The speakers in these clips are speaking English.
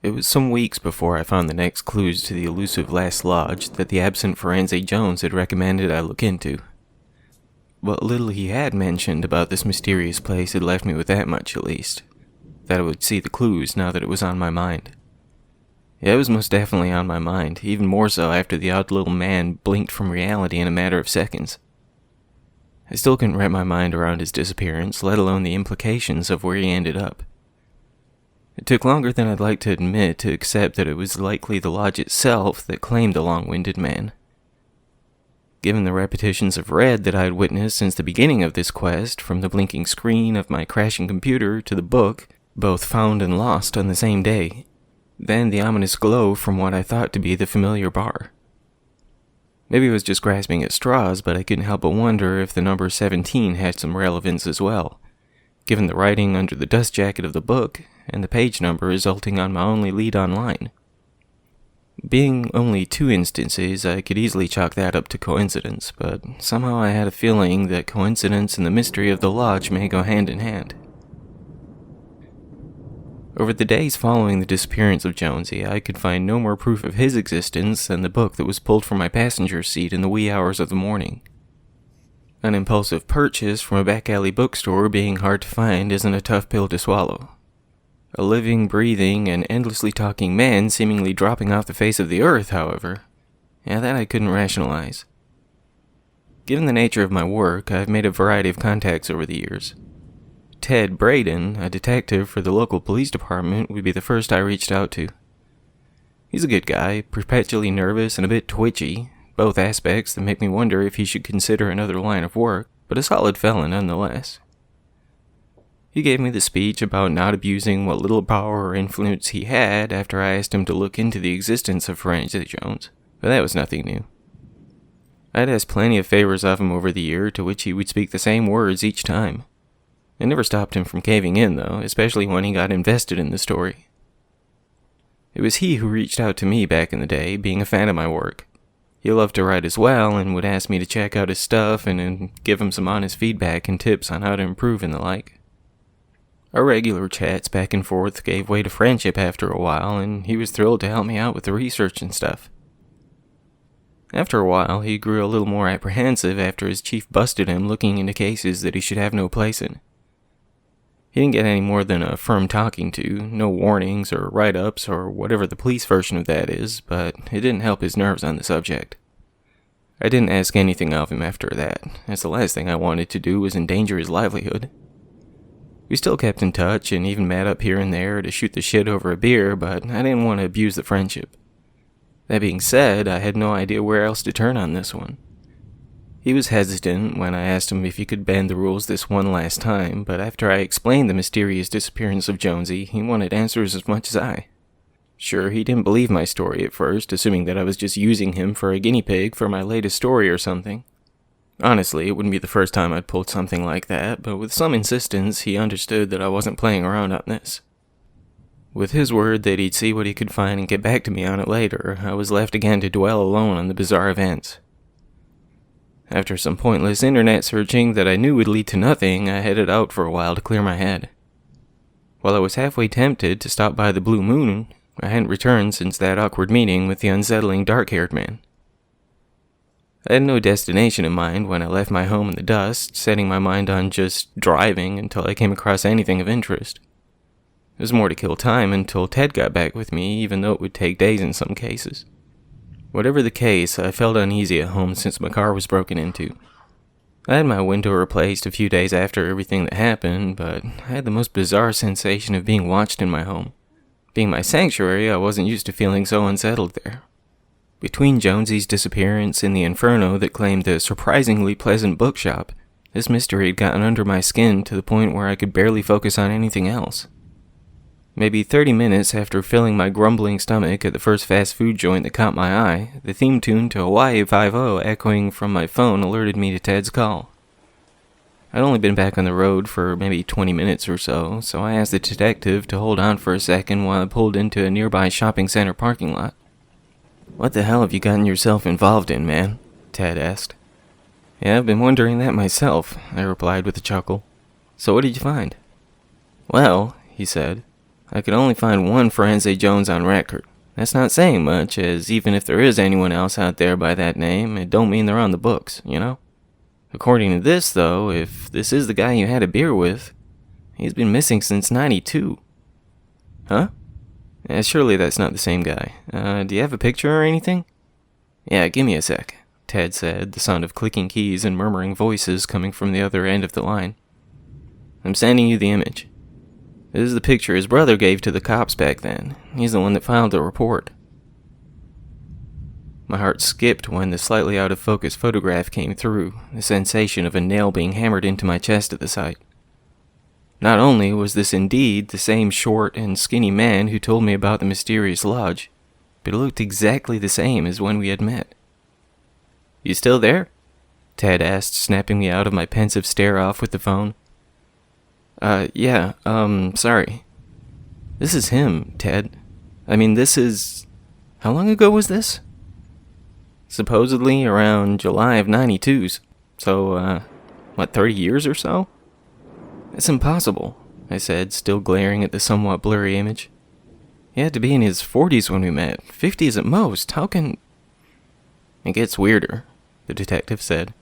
It was some weeks before I found the next clues to the elusive last lodge that the absent Forensic Jones had recommended I look into. What little he had mentioned about this mysterious place had left me with that much at least, that I would see the clues now that it was on my mind. Yeah, it was most definitely on my mind, even more so after the odd little man blinked from reality in a matter of seconds. I still couldn't wrap my mind around his disappearance, let alone the implications of where he ended up. It took longer than I'd like to admit to accept that it was likely the lodge itself that claimed the long-winded man. Given the repetitions of red that I had witnessed since the beginning of this quest, from the blinking screen of my crashing computer to the book, both found and lost on the same day, then the ominous glow from what I thought to be the familiar bar. Maybe I was just grasping at straws, but I couldn't help but wonder if the number 17 had some relevance as well, given the writing under the dust jacket of the book, and the page number resulting on my only lead online. Being only 2 instances, I could easily chalk that up to coincidence, but somehow I had a feeling that coincidence and the mystery of the lodge may go hand in hand. Over the days following the disappearance of Jonesy, I could find no more proof of his existence than the book that was pulled from my passenger seat in the wee hours of the morning. An impulsive purchase from a back-alley bookstore being hard to find isn't a tough pill to swallow. A living, breathing, and endlessly talking man seemingly dropping off the face of the earth, however, that I couldn't rationalize. Given the nature of my work, I've made a variety of contacts over the years. Ted Braden, a detective for the local police department, would be the first I reached out to. He's a good guy, perpetually nervous and a bit twitchy, both aspects that make me wonder if he should consider another line of work, but a solid fella nonetheless. He gave me the speech about not abusing what little power or influence he had after I asked him to look into the existence of Forensic Jones, but that was nothing new. I'd asked plenty of favors of him over the year, to which he would speak the same words each time. It never stopped him from caving in, though, especially when he got invested in the story. It was he who reached out to me back in the day, being a fan of my work. He loved to write as well, and would ask me to check out his stuff and give him some honest feedback and tips on how to improve and the like. Our regular chats back and forth gave way to friendship after a while, and he was thrilled to help me out with the research and stuff. After a while, he grew a little more apprehensive after his chief busted him looking into cases that he should have no place in. He didn't get any more than a firm talking to, no warnings or write-ups or whatever the police version of that is, but it didn't help his nerves on the subject. I didn't ask anything of him after that, as the last thing I wanted to do was endanger his livelihood. We still kept in touch and even met up here and there to shoot the shit over a beer, but I didn't want to abuse the friendship. That being said, I had no idea where else to turn on this one. He was hesitant when I asked him if he could bend the rules this one last time, but after I explained the mysterious disappearance of Jonesy, he wanted answers as much as I. Sure, he didn't believe my story at first, assuming that I was just using him for a guinea pig for my latest story or something. Honestly, it wouldn't be the first time I'd pulled something like that, but with some insistence, he understood that I wasn't playing around on this. With his word that he'd see what he could find and get back to me on it later, I was left again to dwell alone on the bizarre events. After some pointless internet searching that I knew would lead to nothing, I headed out for a while to clear my head. While I was halfway tempted to stop by the Blue Moon, I hadn't returned since that awkward meeting with the unsettling dark-haired man. I had no destination in mind when I left my home in the dust, setting my mind on just driving until I came across anything of interest. It was more to kill time until Ted got back with me, even though it would take days in some cases. Whatever the case, I felt uneasy at home since my car was broken into. I had my window replaced a few days after everything that happened, but I had the most bizarre sensation of being watched in my home. Being my sanctuary, I wasn't used to feeling so unsettled there. Between Jonesy's disappearance and the inferno that claimed the surprisingly pleasant bookshop, this mystery had gotten under my skin to the point where I could barely focus on anything else. Maybe 30 minutes after filling my grumbling stomach at the first fast food joint that caught my eye, the theme tune to Hawaii 5-0 echoing from my phone alerted me to Ted's call. I'd only been back on the road for maybe 20 minutes or so I asked the detective to hold on for a second while I pulled into a nearby shopping center parking lot. "What the hell have you gotten yourself involved in, man?" Ted asked. "Yeah, I've been wondering that myself," I replied with a chuckle. "So what did you find?" "Well," he said, I could only find one Forense Jones on record. That's not saying much, as even if there is anyone else out there by that name, it don't mean they're on the books, you know? According to this, though, if this is the guy you had a beer with, he's been missing since '92. Huh? Yeah, surely that's not the same guy. Do you have a picture or anything? Yeah, give me a sec, Ted said, the sound of clicking keys and murmuring voices coming from the other end of the line. I'm sending you the image. This is the picture his brother gave to the cops back then. He's the one that filed the report. My heart skipped when the slightly out-of-focus photograph came through, the sensation of a nail being hammered into my chest at the sight. Not only was this indeed the same short and skinny man who told me about the mysterious lodge, but it looked exactly the same as when we had met. You still there? Ted asked, snapping me out of my pensive stare-off with the phone. Sorry. This is him, Ted. I mean, this is... How long ago was this? Supposedly around July of '92's. So, 30 years or so? That's impossible, I said, still glaring at the somewhat blurry image. He had to be in his 40s when we met, 50s at most. How can... It gets weirder, the detective said.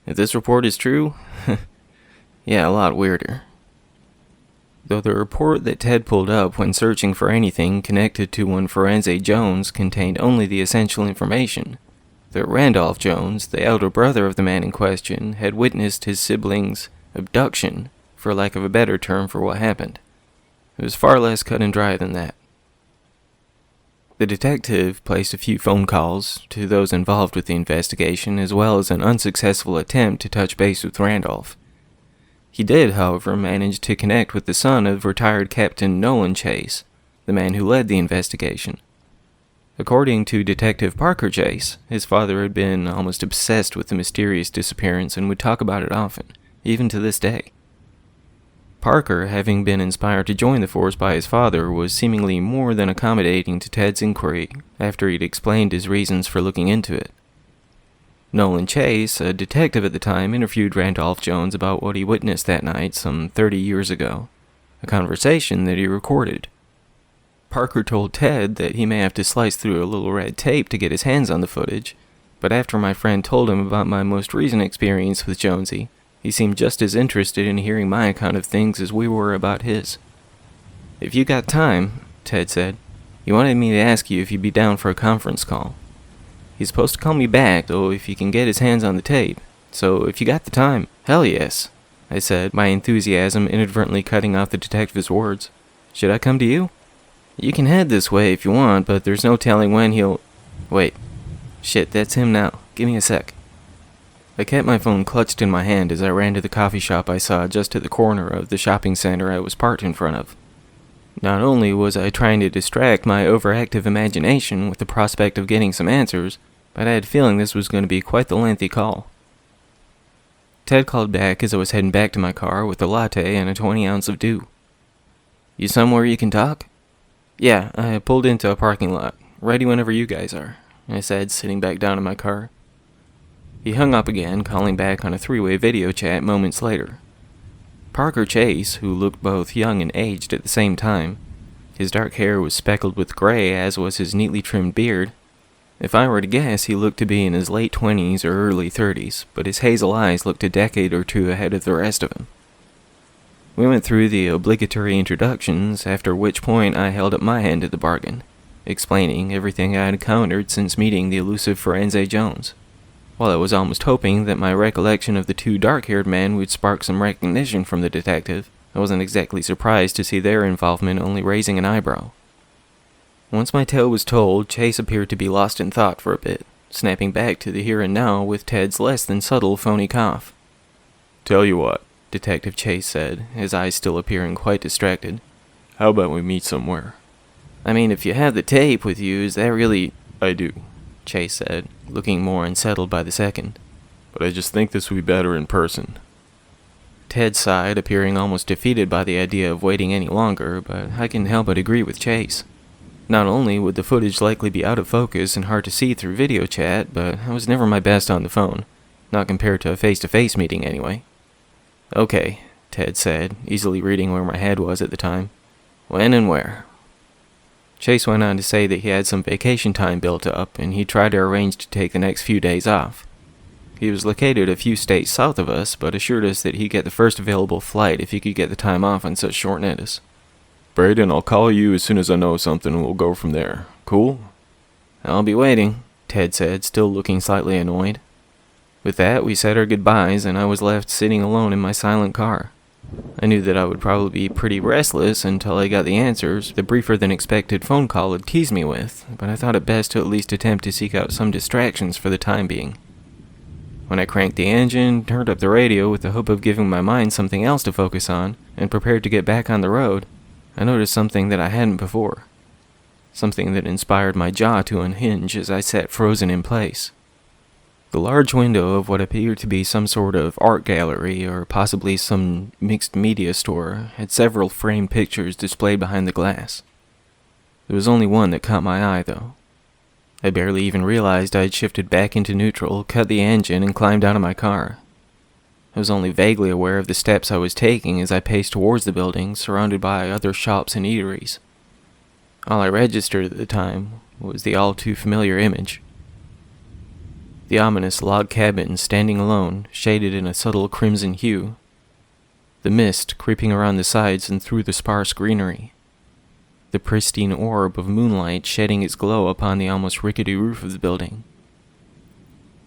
If this report is true, yeah, a lot weirder. Though the report that Ted pulled up when searching for anything connected to one Forense Jones contained only the essential information, that Randolph Jones, the elder brother of the man in question, had witnessed his siblings' abduction, for lack of a better term for what happened. It was far less cut and dry than that. The detective placed a few phone calls to those involved with the investigation, as well as an unsuccessful attempt to touch base with Randolph. He did, however, manage to connect with the son of retired Captain Nolan Chase, the man who led the investigation. According to Detective Parker Chase, his father had been almost obsessed with the mysterious disappearance and would talk about it often, even to this day. Parker, having been inspired to join the force by his father, was seemingly more than accommodating to Ted's inquiry after he'd explained his reasons for looking into it. Nolan Chase, a detective at the time, interviewed Randolph Jones about what he witnessed that night some 30 years ago, a conversation that he recorded. Parker told Ted that he may have to slice through a little red tape to get his hands on the footage, but after my friend told him about my most recent experience with Jonesy, he seemed just as interested in hearing my account of things as we were about his. If you got time, Ted said, he wanted me to ask you if you'd be down for a conference call. He's supposed to call me back, though, if he can get his hands on the tape. So, if you got the time, hell yes, I said, my enthusiasm inadvertently cutting off the detective's words. Should I come to you? You can head this way if you want, but there's no telling when he'll... Wait. Shit, that's him now. Give me a sec. I kept my phone clutched in my hand as I ran to the coffee shop I saw just at the corner of the shopping center I was parked in front of. Not only was I trying to distract my overactive imagination with the prospect of getting some answers, but I had a feeling this was going to be quite the lengthy call. Ted called back as I was heading back to my car with a latte and a 20-ounce of dew. You somewhere you can talk? Yeah, I pulled into a parking lot. Ready whenever you guys are, I said, sitting back down in my car. He hung up again, calling back on a three-way video chat moments later. Parker Chase, who looked both young and aged at the same time, his dark hair was speckled with gray, as was his neatly trimmed beard. If I were to guess, he looked to be in his late 20s or early 30s, but his hazel eyes looked a decade or two ahead of the rest of him. We went through the obligatory introductions, after which point I held up my end of the bargain, explaining everything I had encountered since meeting the elusive Forense Jones. While I was almost hoping that my recollection of the two dark-haired men would spark some recognition from the detective, I wasn't exactly surprised to see their involvement only raising an eyebrow. Once my tale was told, Chase appeared to be lost in thought for a bit, snapping back to the here and now with Ted's less than subtle phony cough. Tell you what, Detective Chase said, his eyes still appearing quite distracted. How about we meet somewhere? I mean, if you have the tape with you, is that really... I do, Chase said, looking more unsettled by the second. But I just think this would be better in person. Ted sighed, appearing almost defeated by the idea of waiting any longer, but I couldn't help but agree with Chase. Not only would the footage likely be out of focus and hard to see through video chat, but I was never my best on the phone. Not compared to a face-to-face meeting, anyway. Okay, Ted said, easily reading where my head was at the time. When and where? Chase went on to say that he had some vacation time built up, and he tried to arrange to take the next few days off. He was located a few states south of us, but assured us that he'd get the first available flight if he could get the time off on such short notice. Braden, I'll call you as soon as I know something and we'll go from there. Cool? I'll be waiting, Ted said, still looking slightly annoyed. With that, we said our goodbyes, and I was left sitting alone in my silent car. I knew that I would probably be pretty restless until I got the answers the briefer-than-expected phone call had teased me with, but I thought it best to at least attempt to seek out some distractions for the time being. When I cranked the engine, turned up the radio with the hope of giving my mind something else to focus on, and prepared to get back on the road, I noticed something that I hadn't before. Something that inspired my jaw to unhinge as I sat frozen in place. The large window of what appeared to be some sort of art gallery or possibly some mixed media store had several framed pictures displayed behind the glass. There was only one that caught my eye, though. I barely even realized I had shifted back into neutral, cut the engine, and climbed out of my car. I was only vaguely aware of the steps I was taking as I paced towards the building, surrounded by other shops and eateries. All I registered at the time was the all-too-familiar image. The ominous log cabin standing alone, shaded in a subtle crimson hue. The mist creeping around the sides and through the sparse greenery. The pristine orb of moonlight shedding its glow upon the almost rickety roof of the building.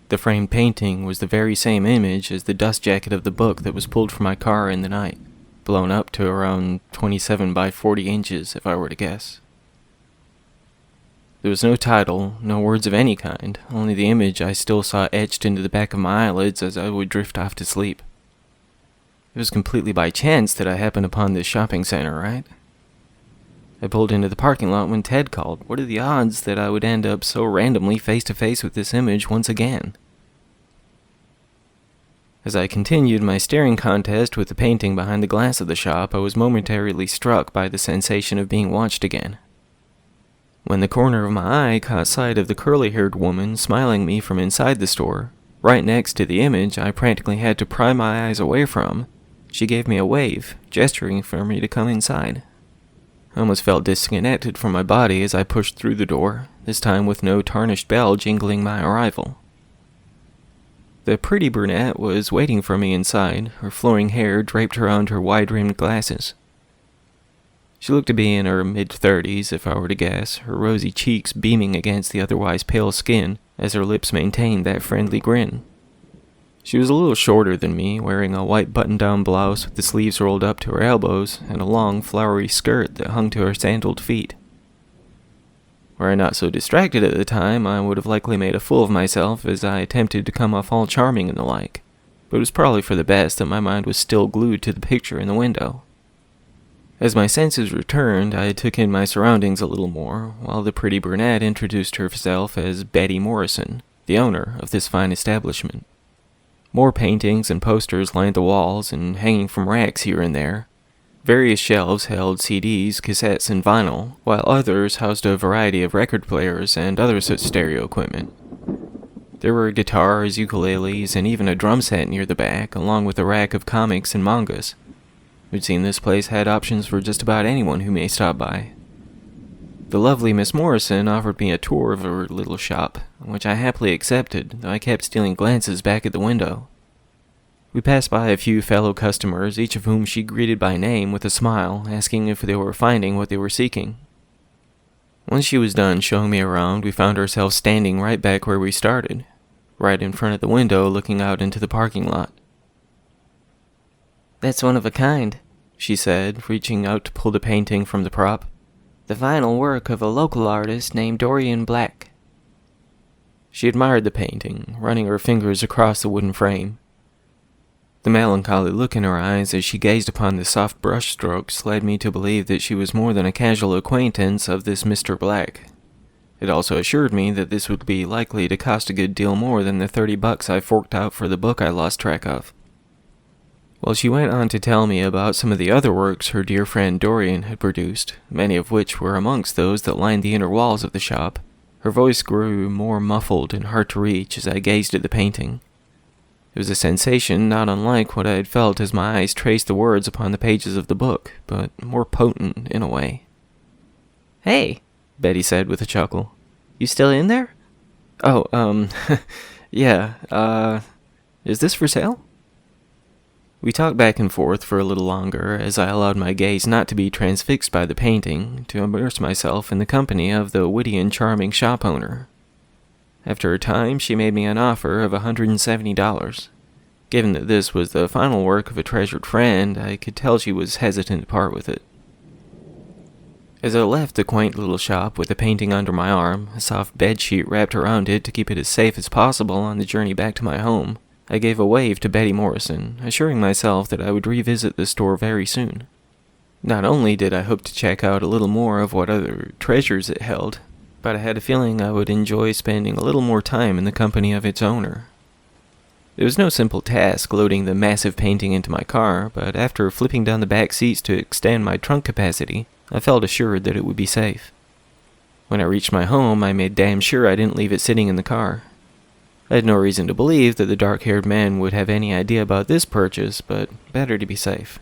The framed painting was the very same image as the dust jacket of the book that was pulled from my car in the night, blown up to around 27 by 40 inches if I were to guess. There was no title, no words of any kind, only the image I still saw etched into the back of my eyelids as I would drift off to sleep. It was completely by chance that I happened upon this shopping center, right? I pulled into the parking lot when Ted called. What are the odds that I would end up so randomly face to face with this image once again? As I continued my staring contest with the painting behind the glass of the shop, I was momentarily struck by the sensation of being watched again. When the corner of my eye caught sight of the curly-haired woman smiling me from inside the store, right next to the image I practically had to pry my eyes away from, she gave me a wave, gesturing for me to come inside. I almost felt disconnected from my body as I pushed through the door, this time with no tarnished bell jingling my arrival. The pretty brunette was waiting for me inside, her flowing hair draped around her wide-rimmed glasses. She looked to be in her mid-30s, if I were to guess, her rosy cheeks beaming against the otherwise pale skin as her lips maintained that friendly grin. She was a little shorter than me, wearing a white button-down blouse with the sleeves rolled up to her elbows and a long, flowery skirt that hung to her sandaled feet. Were I not so distracted at the time, I would have likely made a fool of myself as I attempted to come off all charming and the like, but it was probably for the best that my mind was still glued to the picture in the window. As my senses returned, I took in my surroundings a little more, while the pretty brunette introduced herself as Betty Morrison, the owner of this fine establishment. More paintings and posters lined the walls and hanging from racks here and there. Various shelves held CDs, cassettes, and vinyl, while others housed a variety of record players and other such stereo equipment. There were guitars, ukuleles, and even a drum set near the back, along with a rack of comics and mangas. It would seem this place had options for just about anyone who may stop by. The lovely Miss Morrison offered me a tour of her little shop, which I happily accepted, though I kept stealing glances back at the window. We passed by a few fellow customers, each of whom she greeted by name with a smile, asking if they were finding what they were seeking. Once she was done showing me around, we found ourselves standing right back where we started, right in front of the window looking out into the parking lot. "That's one of a kind," she said, reaching out to pull the painting from the prop. "The final work of a local artist named Dorian Black." She admired the painting, running her fingers across the wooden frame. The melancholy look in her eyes as she gazed upon the soft brush strokes led me to believe that she was more than a casual acquaintance of this Mr. Black. It also assured me that this would be likely to cost a good deal more than the $30 I forked out for the book I lost track of. Well, she went on to tell me about some of the other works her dear friend Dorian had produced, many of which were amongst those that lined the inner walls of the shop. Her voice grew more muffled and hard to reach as I gazed at the painting. It was a sensation not unlike what I had felt as my eyes traced the words upon the pages of the book, but more potent in a way. "Hey," Betty said with a chuckle. "You still in there?" "Oh, yeah, is this for sale?" We talked back and forth for a little longer as I allowed my gaze not to be transfixed by the painting, to immerse myself in the company of the witty and charming shop owner. After a time, she made me an offer of $170. Given that this was the final work of a treasured friend, I could tell she was hesitant to part with it. As I left the quaint little shop with the painting under my arm, a soft bedsheet wrapped around it to keep it as safe as possible on the journey back to my home, I gave a wave to Betty Morrison, assuring myself that I would revisit the store very soon. Not only did I hope to check out a little more of what other treasures it held, but I had a feeling I would enjoy spending a little more time in the company of its owner. It was no simple task loading the massive painting into my car, but after flipping down the back seats to extend my trunk capacity, I felt assured that it would be safe. When I reached my home, I made damn sure I didn't leave it sitting in the car. I had no reason to believe that the dark-haired man would have any idea about this purchase, but better to be safe.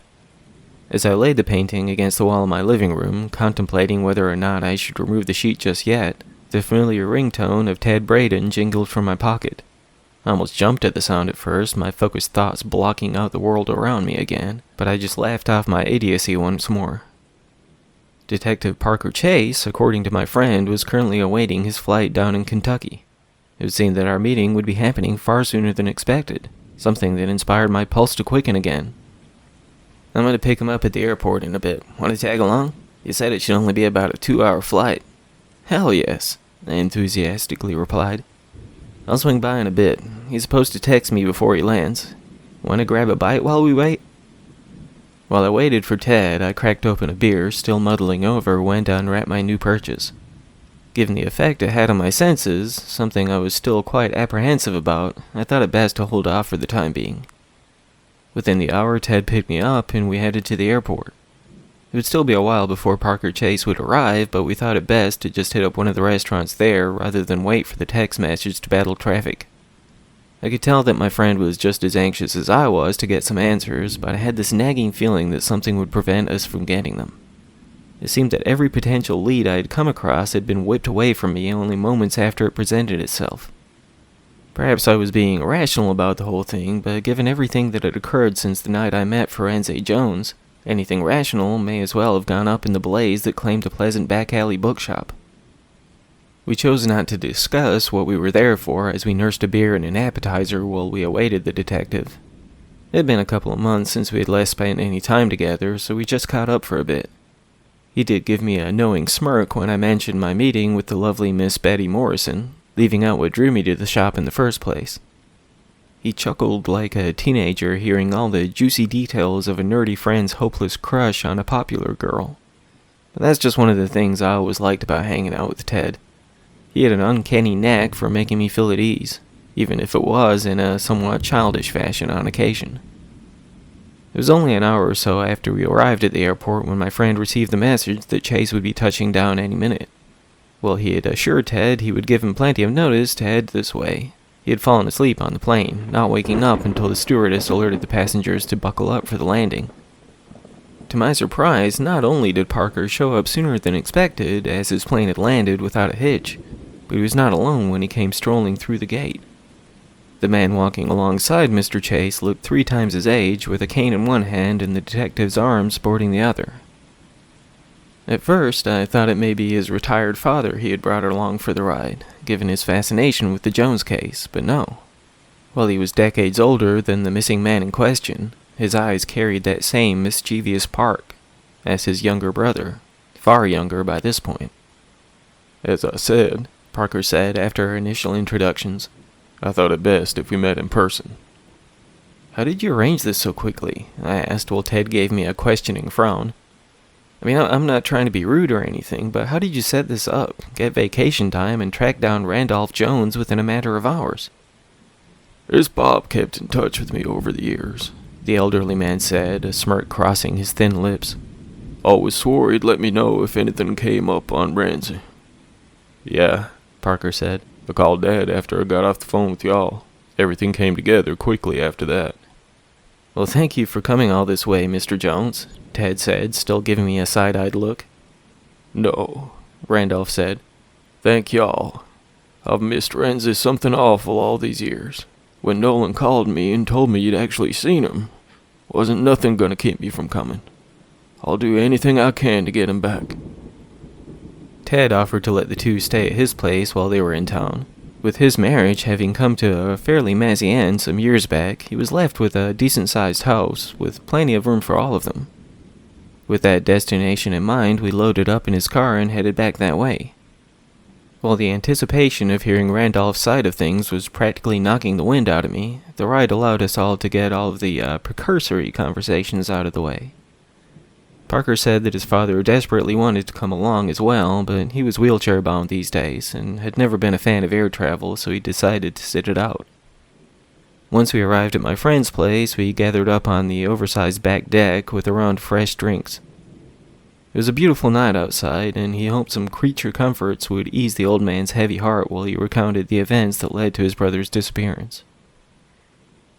As I laid the painting against the wall of my living room, contemplating whether or not I should remove the sheet just yet, the familiar ringtone of Ted Braden jingled from my pocket. I almost jumped at the sound at first, my focused thoughts blocking out the world around me again, but I just laughed off my idiocy once more. Detective Parker Chase, according to my friend, was currently awaiting his flight down in Kentucky. It would seem that our meeting would be happening far sooner than expected, something that inspired my pulse to quicken again. "I'm going to pick him up at the airport in a bit. Want to tag along? You said it should only be about a 2-hour flight." "Hell yes," I enthusiastically replied. "I'll swing by in a bit. He's supposed to text me before he lands. Want to grab a bite while we wait?" While I waited for Ted, I cracked open a beer, still muddling over when to unwrap my new purchase. Given the effect it had on my senses, something I was still quite apprehensive about, I thought it best to hold off for the time being. Within the hour, Ted picked me up, and we headed to the airport. It would still be a while before Parker Chase would arrive, but we thought it best to just hit up one of the restaurants there rather than wait for the text message to battle traffic. I could tell that my friend was just as anxious as I was to get some answers, but I had this nagging feeling that something would prevent us from getting them. It seemed that every potential lead I had come across had been whipped away from me only moments after it presented itself. Perhaps I was being irrational about the whole thing, but given everything that had occurred since the night I met Forense Jones, anything rational may as well have gone up in the blaze that claimed a pleasant back-alley bookshop. We chose not to discuss what we were there for as we nursed a beer and an appetizer while we awaited the detective. It had been a couple of months since we had last spent any time together, so we just caught up for a bit. He did give me a knowing smirk when I mentioned my meeting with the lovely Miss Betty Morrison, leaving out what drew me to the shop in the first place. He chuckled like a teenager hearing all the juicy details of a nerdy friend's hopeless crush on a popular girl. But that's just one of the things I always liked about hanging out with Ted. He had an uncanny knack for making me feel at ease, even if it was in a somewhat childish fashion on occasion. It was only an hour or so after we arrived at the airport when my friend received the message that Chase would be touching down any minute. Well, he had assured Ted he would give him plenty of notice to head this way. He had fallen asleep on the plane, not waking up until the stewardess alerted the passengers to buckle up for the landing. To my surprise, not only did Parker show up sooner than expected, as his plane had landed without a hitch, but he was not alone when he came strolling through the gate. The man walking alongside Mr. Chase looked 3 times his age, with a cane in one hand and the detective's arm sporting the other. At first, I thought it may be his retired father he had brought along for the ride, given his fascination with the Jones case, but no. While he was decades older than the missing man in question, his eyes carried that same mischievous spark as his younger brother, far younger by this point. "As I said," Parker said after our initial introductions, "I thought it best if we met in person." "How did you arrange this so quickly?" I asked while Ted gave me a questioning frown. "I mean, I'm not trying to be rude or anything, but how did you set this up, get vacation time, and track down Randolph Jones within a matter of hours?" "His Bob kept in touch with me over the years," the elderly man said, a smirk crossing his thin lips. "Always swore he'd let me know if anything came up on Ramsey." "Yeah," Parker said. "I called Dad after I got off the phone with y'all. Everything came together quickly after that. Well, thank you for coming all this way, Mr. Jones, Ted said, still giving me a side-eyed look. No, Randolph said. Thank y'all. I've missed Renzi something awful all these years. When Nolan called me and told me you'd actually seen him, wasn't nothing gonna keep me from coming. I'll do anything I can to get him back. Ted offered to let the two stay at his place while they were in town. With his marriage having come to a fairly messy end some years back, he was left with a decent-sized house with plenty of room for all of them. With that destination in mind, we loaded up in his car and headed back that way. While the anticipation of hearing Randolph's side of things was practically knocking the wind out of me, the ride allowed us all to get all of the precursory conversations out of the way. Parker said that his father desperately wanted to come along as well, but he was wheelchair-bound these days and had never been a fan of air travel, so he decided to sit it out. Once we arrived at my friend's place, we gathered up on the oversized back deck with a round of fresh drinks. It was a beautiful night outside, and he hoped some creature comforts would ease the old man's heavy heart while he recounted the events that led to his brother's disappearance.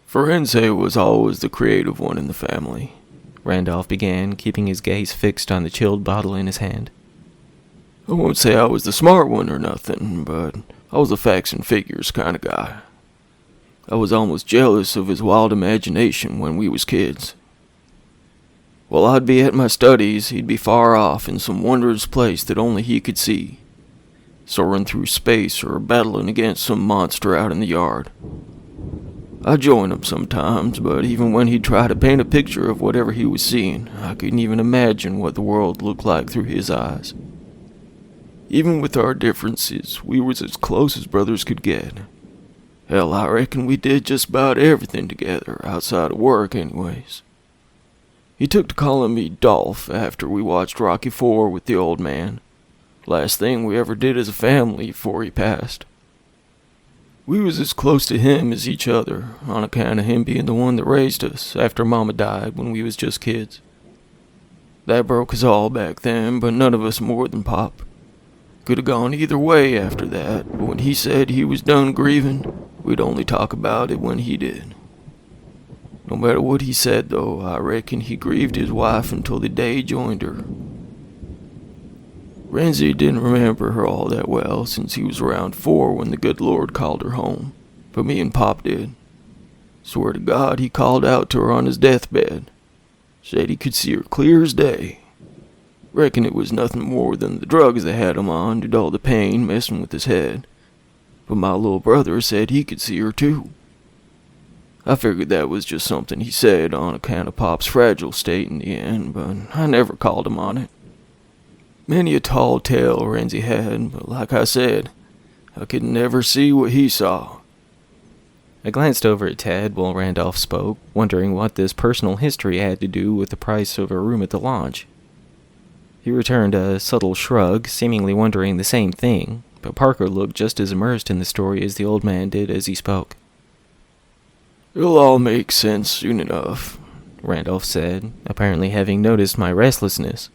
Forense was always the creative one in the family, Randolph began, keeping his gaze fixed on the chilled bottle in his hand. I won't say I was the smart one or nothing, but I was a facts and figures kind of guy. I was almost jealous of his wild imagination when we was kids. While I'd be at my studies, he'd be far off in some wondrous place that only he could see, soaring through space or battling against some monster out in the yard. I'd join him sometimes, but even when he'd try to paint a picture of whatever he was seeing, I couldn't even imagine what the world looked like through his eyes. Even with our differences, we was as close as brothers could get. Hell, I reckon we did just about everything together, outside of work anyways. He took to calling me Dolph after we watched Rocky IV with the old man. Last thing we ever did as a family before he passed. We was as close to him as each other, on account of him being the one that raised us after Mama died when we was just kids. That broke us all back then, but none of us more than Pop. Could have gone either way after that, but when he said he was done grieving, we'd only talk about it when he did. No matter what he said, though, I reckon he grieved his wife until the day he joined her. Renzi didn't remember her all that well since he was around 4 when the good Lord called her home, but me and Pop did. Swear to God he called out to her on his deathbed. Said he could see her clear as day. Reckon it was nothing more than the drugs they had him on to dull the pain messing with his head. But my little brother said he could see her too. I figured that was just something he said on account of Pop's fragile state in the end, but I never called him on it. Many a tall tale Renzi had, but like I said, I could never see what he saw. I glanced over at Ted while Randolph spoke, wondering what this personal history had to do with the price of a room at the lodge. He returned a subtle shrug, seemingly wondering the same thing, but Parker looked just as immersed in the story as the old man did as he spoke. It'll all make sense soon enough, Randolph said, apparently having noticed my restlessness.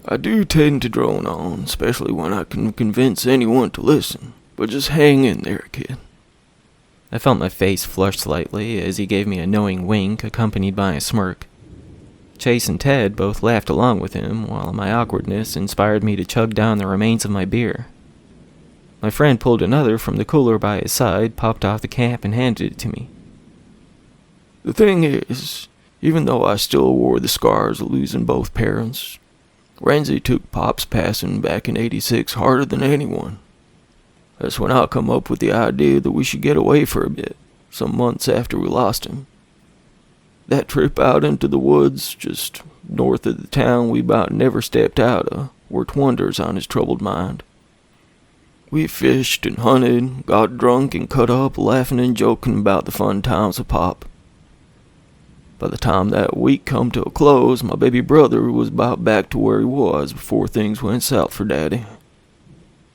I do tend to drone on, especially when I can convince anyone to listen, but just hang in there, kid. I felt my face flush slightly as he gave me a knowing wink accompanied by a smirk. Chase and Ted both laughed along with him, while my awkwardness inspired me to chug down the remains of my beer. My friend pulled another from the cooler by his side, popped off the cap, and handed it to me. The thing is, even though I still wore the scars of losing both parents, Renzi took Pop's passing back in '86 harder than anyone. That's when I come up with the idea that we should get away for a bit, some months after we lost him. That trip out into the woods, just north of the town we about never stepped out of, worked wonders on his troubled mind. We fished and hunted, got drunk and cut up, laughing and joking about the fun times of Pop. By the time that week come to a close, my baby brother was about back to where he was before things went south for Daddy.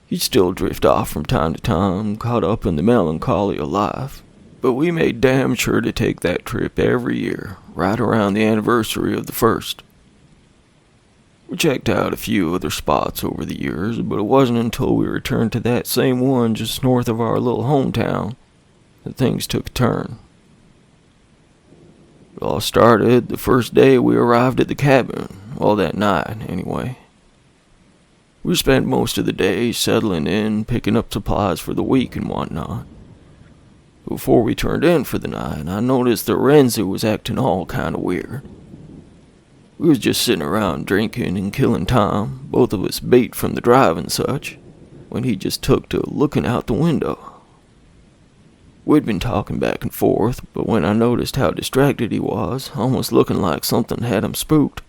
He'd still drift off from time to time, caught up in the melancholy of life, but we made damn sure to take that trip every year, right around the anniversary of the first. We checked out a few other spots over the years, but it wasn't until we returned to that same one just north of our little hometown and things took a turn. It all started the first day we arrived at the cabin, well, that night, anyway. We spent most of the day settling in, picking up supplies for the week and whatnot. Before we turned in for the night, I noticed that Renzi was acting all kind of weird. We was just sitting around drinking and killing time, both of us beat from the drive and such, when he just took to looking out the window. We'd been talking back and forth, but when I noticed how distracted he was, almost looking like something had him spooked,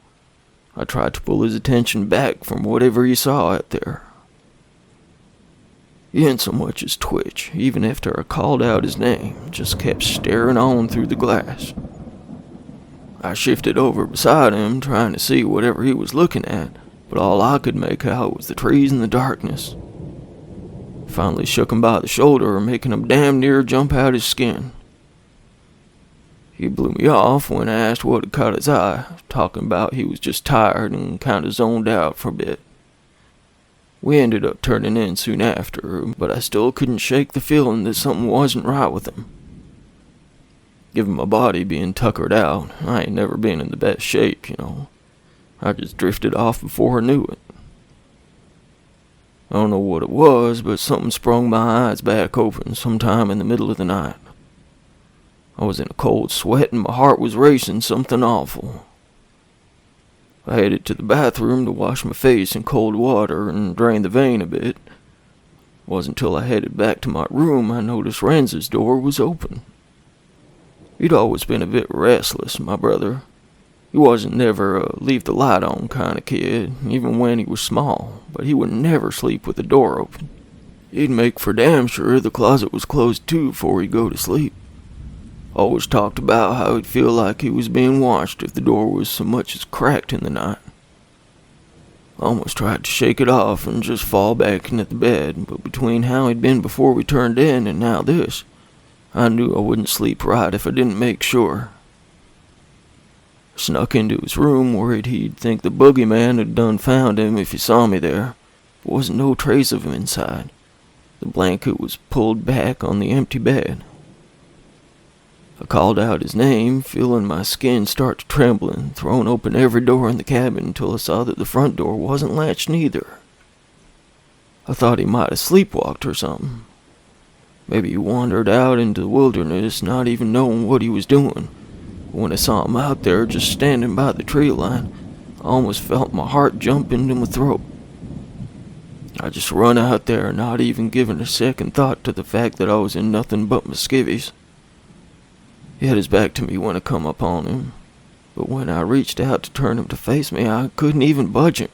I tried to pull his attention back from whatever he saw out there. He didn't so much as twitch, even after I called out his name, just kept staring on through the glass. I shifted over beside him, trying to see whatever he was looking at, but all I could make out was the trees and the darkness. Finally shook him by the shoulder, making him damn near jump out his skin. He blew me off when I asked what had caught his eye, talking about he was just tired and kind of zoned out for a bit. We ended up turning in soon after, but I still couldn't shake the feeling that something wasn't right with him. Given my body being tuckered out, I ain't never been in the best shape, you know. I just drifted off before I knew it. I don't know what it was, but something sprung my eyes back open sometime in the middle of the night. I was in a cold sweat and my heart was racing something awful. I headed to the bathroom to wash my face in cold water and drain the vein a bit. It wasn't until I headed back to my room I noticed Renzi's door was open. He'd always been a bit restless, my brother. He wasn't never a leave the light on kind of kid, even when he was small, but he would never sleep with the door open. He'd make for damn sure the closet was closed too before he'd go to sleep. Always talked about how he'd feel like he was being watched if the door was so much as cracked in the night. I almost tried to shake it off and just fall back into the bed, but between how he'd been before we turned in and now this, I knew I wouldn't sleep right if I didn't make sure. I snuck into his room, worried he'd think the boogeyman had done found him if he saw me there. There wasn't no trace of him inside. The blanket was pulled back on the empty bed. I called out his name, feeling my skin start to tremble, and throwing open every door in the cabin until I saw that the front door wasn't latched neither. I thought he might have sleepwalked or something. Maybe he wandered out into the wilderness, not even knowing what he was doing. But when I saw him out there just standing by the tree line, I almost felt my heart jump into my throat. I just run out there, not even giving a second thought to the fact that I was in nothing but my skivvies. He had his back to me when I come upon him, but when I reached out to turn him to face me, I couldn't even budge him.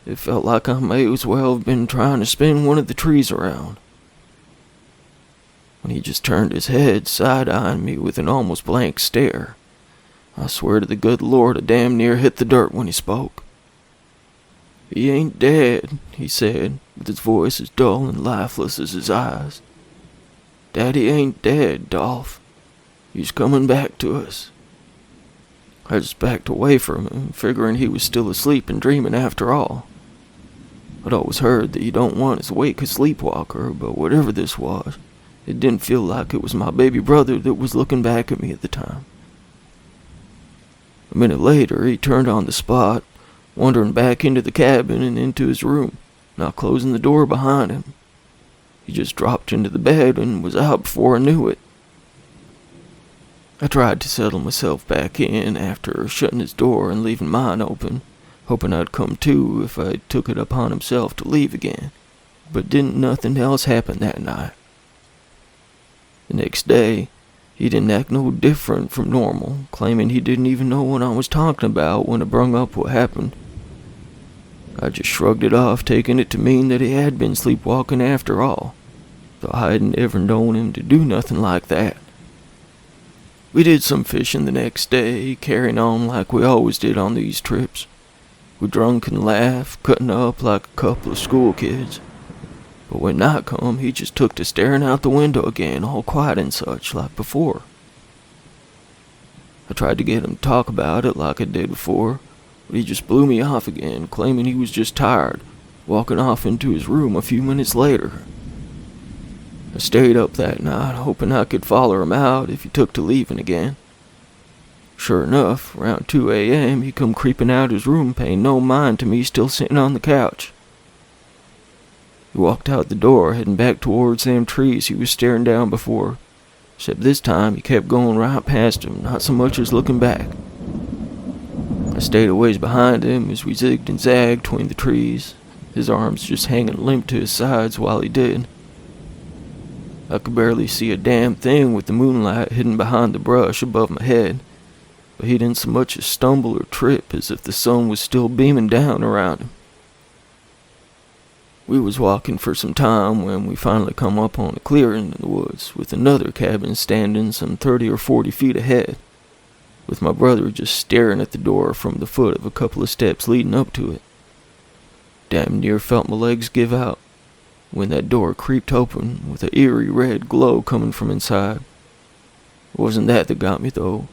It felt like I may as well have been trying to spin one of the trees around. When he just turned his head, side-eyeing me with an almost blank stare, I swear to the good Lord I damn near hit the dirt when he spoke. "He ain't dead," he said, with his voice as dull and lifeless as his eyes. "Daddy ain't dead, Dolph. He's coming back to us." I just backed away from him, figuring he was still asleep and dreaming after all. I'd always heard that you don't want to wake a sleepwalker, but whatever this was, it didn't feel like it was my baby brother that was looking back at me at the time. A minute later, he turned on the spot, wandering back into the cabin and into his room, not closing the door behind him. He just dropped into the bed and was out before I knew it. I tried to settle myself back in after shutting his door and leaving mine open, hoping I'd come to if I took it upon himself to leave again, but didn't nothing else happen that night. The next day, he didn't act no different from normal, claiming he didn't even know what I was talking about when I brung up what happened. I just shrugged it off, taking it to mean that he had been sleepwalking after all, though I hadn't ever known him to do nothing like that. We did some fishing the next day, carrying on like we always did on these trips. We drunk and laughed, cutting up like a couple of school kids. But when night come, he just took to staring out the window again, all quiet and such, like before. I tried to get him to talk about it like I did before, but he just blew me off again, claiming he was just tired, walking off into his room a few minutes later. I stayed up that night, hoping I could follow him out if he took to leaving again. Sure enough, around 2 a.m., he come creeping out his room, paying no mind to me still sitting on the couch. He walked out the door, heading back towards them trees he was staring down before, except this time he kept going right past him, not so much as looking back. I stayed a ways behind him as we zigged and zagged between the trees, his arms just hanging limp to his sides while he did. I could barely see a damn thing with the moonlight hidden behind the brush above my head, but he didn't so much as stumble or trip as if the sun was still beaming down around him. We was walking for some time when we finally come up on a clearing in the woods with another cabin standing some 30 or 40 feet ahead, with my brother just staring at the door from the foot of a couple of steps leading up to it. Damn near felt my legs give out when that door creaked open with an eerie red glow coming from inside. It wasn't that got me though,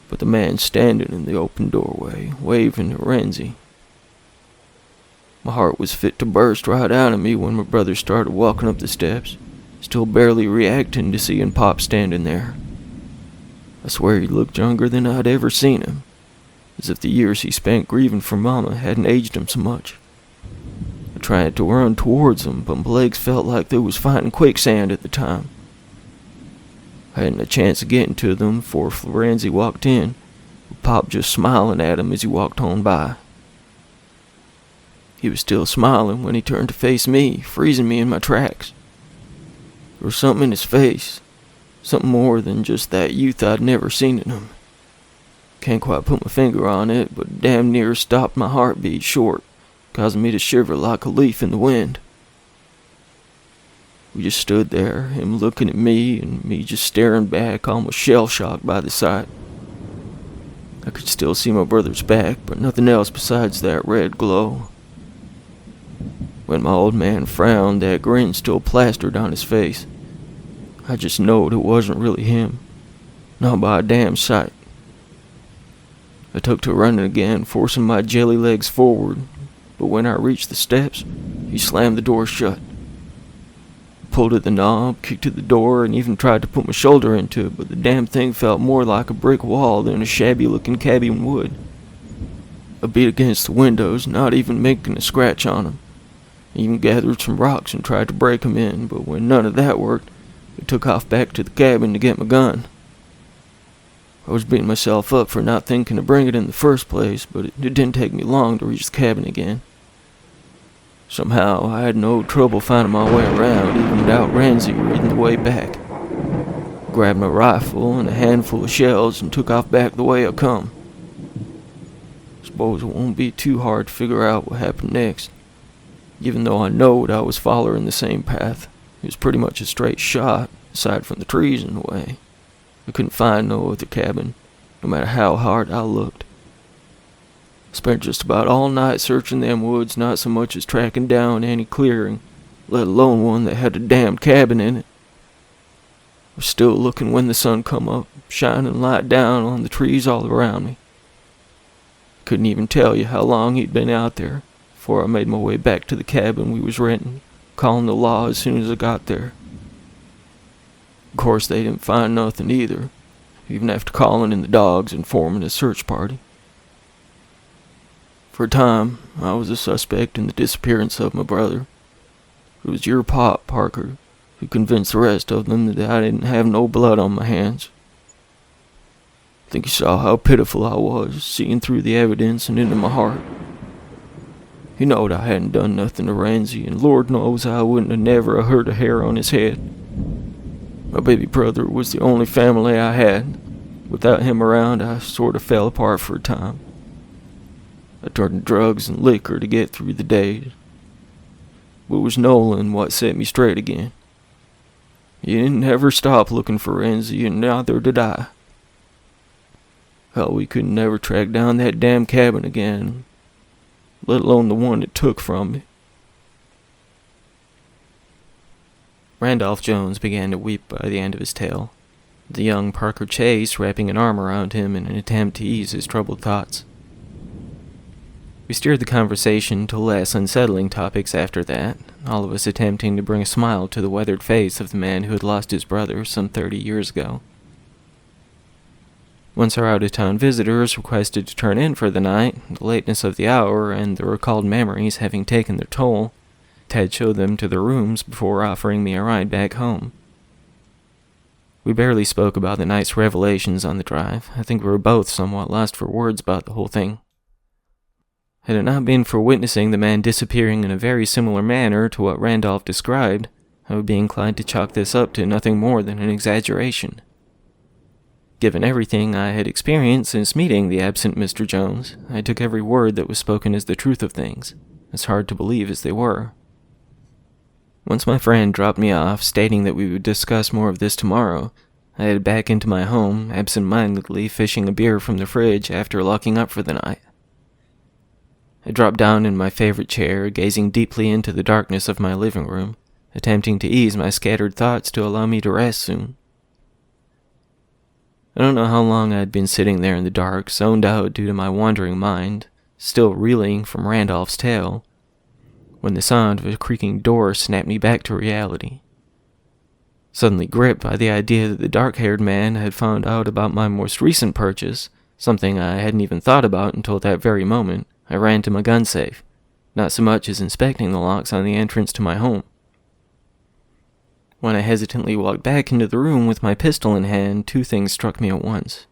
but the man standing in the open doorway, waving to Renzi. My heart was fit to burst right out of me when my brother started walking up the steps, still barely reacting to seeing Pop standing there. I swear he looked younger than I'd ever seen him, as if the years he spent grieving for Mama hadn't aged him so much. I tried to run towards him, but my legs felt like they was fighting quicksand at the time. I hadn't a chance of getting to them before Florenzi walked in, with Pop just smiling at him as he walked on by. He was still smiling when he turned to face me, freezing me in my tracks. There was something in his face, something more than just that youth I'd never seen in him. Can't quite put my finger on it, but damn near stopped my heartbeat short, causing me to shiver like a leaf in the wind. We just stood there, him looking at me and me just staring back, almost shell-shocked by the sight. I could still see my brother's back, but nothing else besides that red glow. When my old man frowned, that grin still plastered on his face. I just knowed it wasn't really him, not by a damn sight. I took to running again, forcing my jelly legs forward, but when I reached the steps, he slammed the door shut. I pulled at the knob, kicked at the door, and even tried to put my shoulder into it, but the damn thing felt more like a brick wall than a shabby-looking cabin would. I beat against the windows, not even making a scratch on them. I even gathered some rocks and tried to break them in, but when none of that worked, I took off back to the cabin to get my gun. I was beating myself up for not thinking to bring it in the first place, but it didn't take me long to reach the cabin again. Somehow, I had no trouble finding my way around, even without Ramsey leading the way back. Grabbed my rifle and a handful of shells and took off back the way I come. Suppose it won't be too hard to figure out what happened next. Even though I knowed I was following the same path, it was pretty much a straight shot, aside from the trees in the way. I couldn't find no other cabin, no matter how hard I looked. I spent just about all night searching them woods, not so much as tracking down any clearing, let alone one that had a damned cabin in it. I was still looking when the sun come up, shining light down on the trees all around me. Couldn't even tell you how long he'd been out there before I made my way back to the cabin we was renting, calling the law as soon as I got there. Of course, they didn't find nothing either, even after calling in the dogs and forming a search party. For a time, I was a suspect in the disappearance of my brother. It was your pop, Parker, who convinced the rest of them that I didn't have no blood on my hands. I think he saw how pitiful I was, seeing through the evidence and into my heart. He knowed I hadn't done nothing to Ramsey, and Lord knows I wouldn't have never hurt a hair on his head. My baby brother was the only family I had. Without him around, I sort of fell apart for a time. I turned to drugs and liquor to get through the days. But it was Nolan what set me straight again. He didn't ever stop looking for Ramsey, and neither did I. Hell, we could never track down that damn cabin again, let alone the one it took from me. Randolph Jones began to weep by the end of his tale, the young Parker Chase wrapping an arm around him in an attempt to ease his troubled thoughts. We steered the conversation to less unsettling topics after that, all of us attempting to bring a smile to the weathered face of the man who had lost his brother some 30 years ago. Once our out-of-town visitors requested to turn in for the night, the lateness of the hour and the recalled memories having taken their toll, Ted showed them to their rooms before offering me a ride back home. We barely spoke about the night's revelations on the drive. I think we were both somewhat lost for words about the whole thing. Had it not been for witnessing the man disappearing in a very similar manner to what Randolph described, I would be inclined to chalk this up to nothing more than an exaggeration. Given everything I had experienced since meeting the absent Mr. Jones, I took every word that was spoken as the truth of things, as hard to believe as they were. Once my friend dropped me off, stating that we would discuss more of this tomorrow, I headed back into my home, absent-mindedly fishing a beer from the fridge after locking up for the night. I dropped down in my favorite chair, gazing deeply into the darkness of my living room, attempting to ease my scattered thoughts to allow me to rest soon. I don't know how long I had been sitting there in the dark, zoned out due to my wandering mind, still reeling from Randolph's tale, when the sound of a creaking door snapped me back to reality. Suddenly gripped by the idea that the dark-haired man had found out about my most recent purchase, something I hadn't even thought about until that very moment, I ran to my gun safe, not so much as inspecting the locks on the entrance to my home. When I hesitantly walked back into the room with my pistol in hand, two things struck me at once.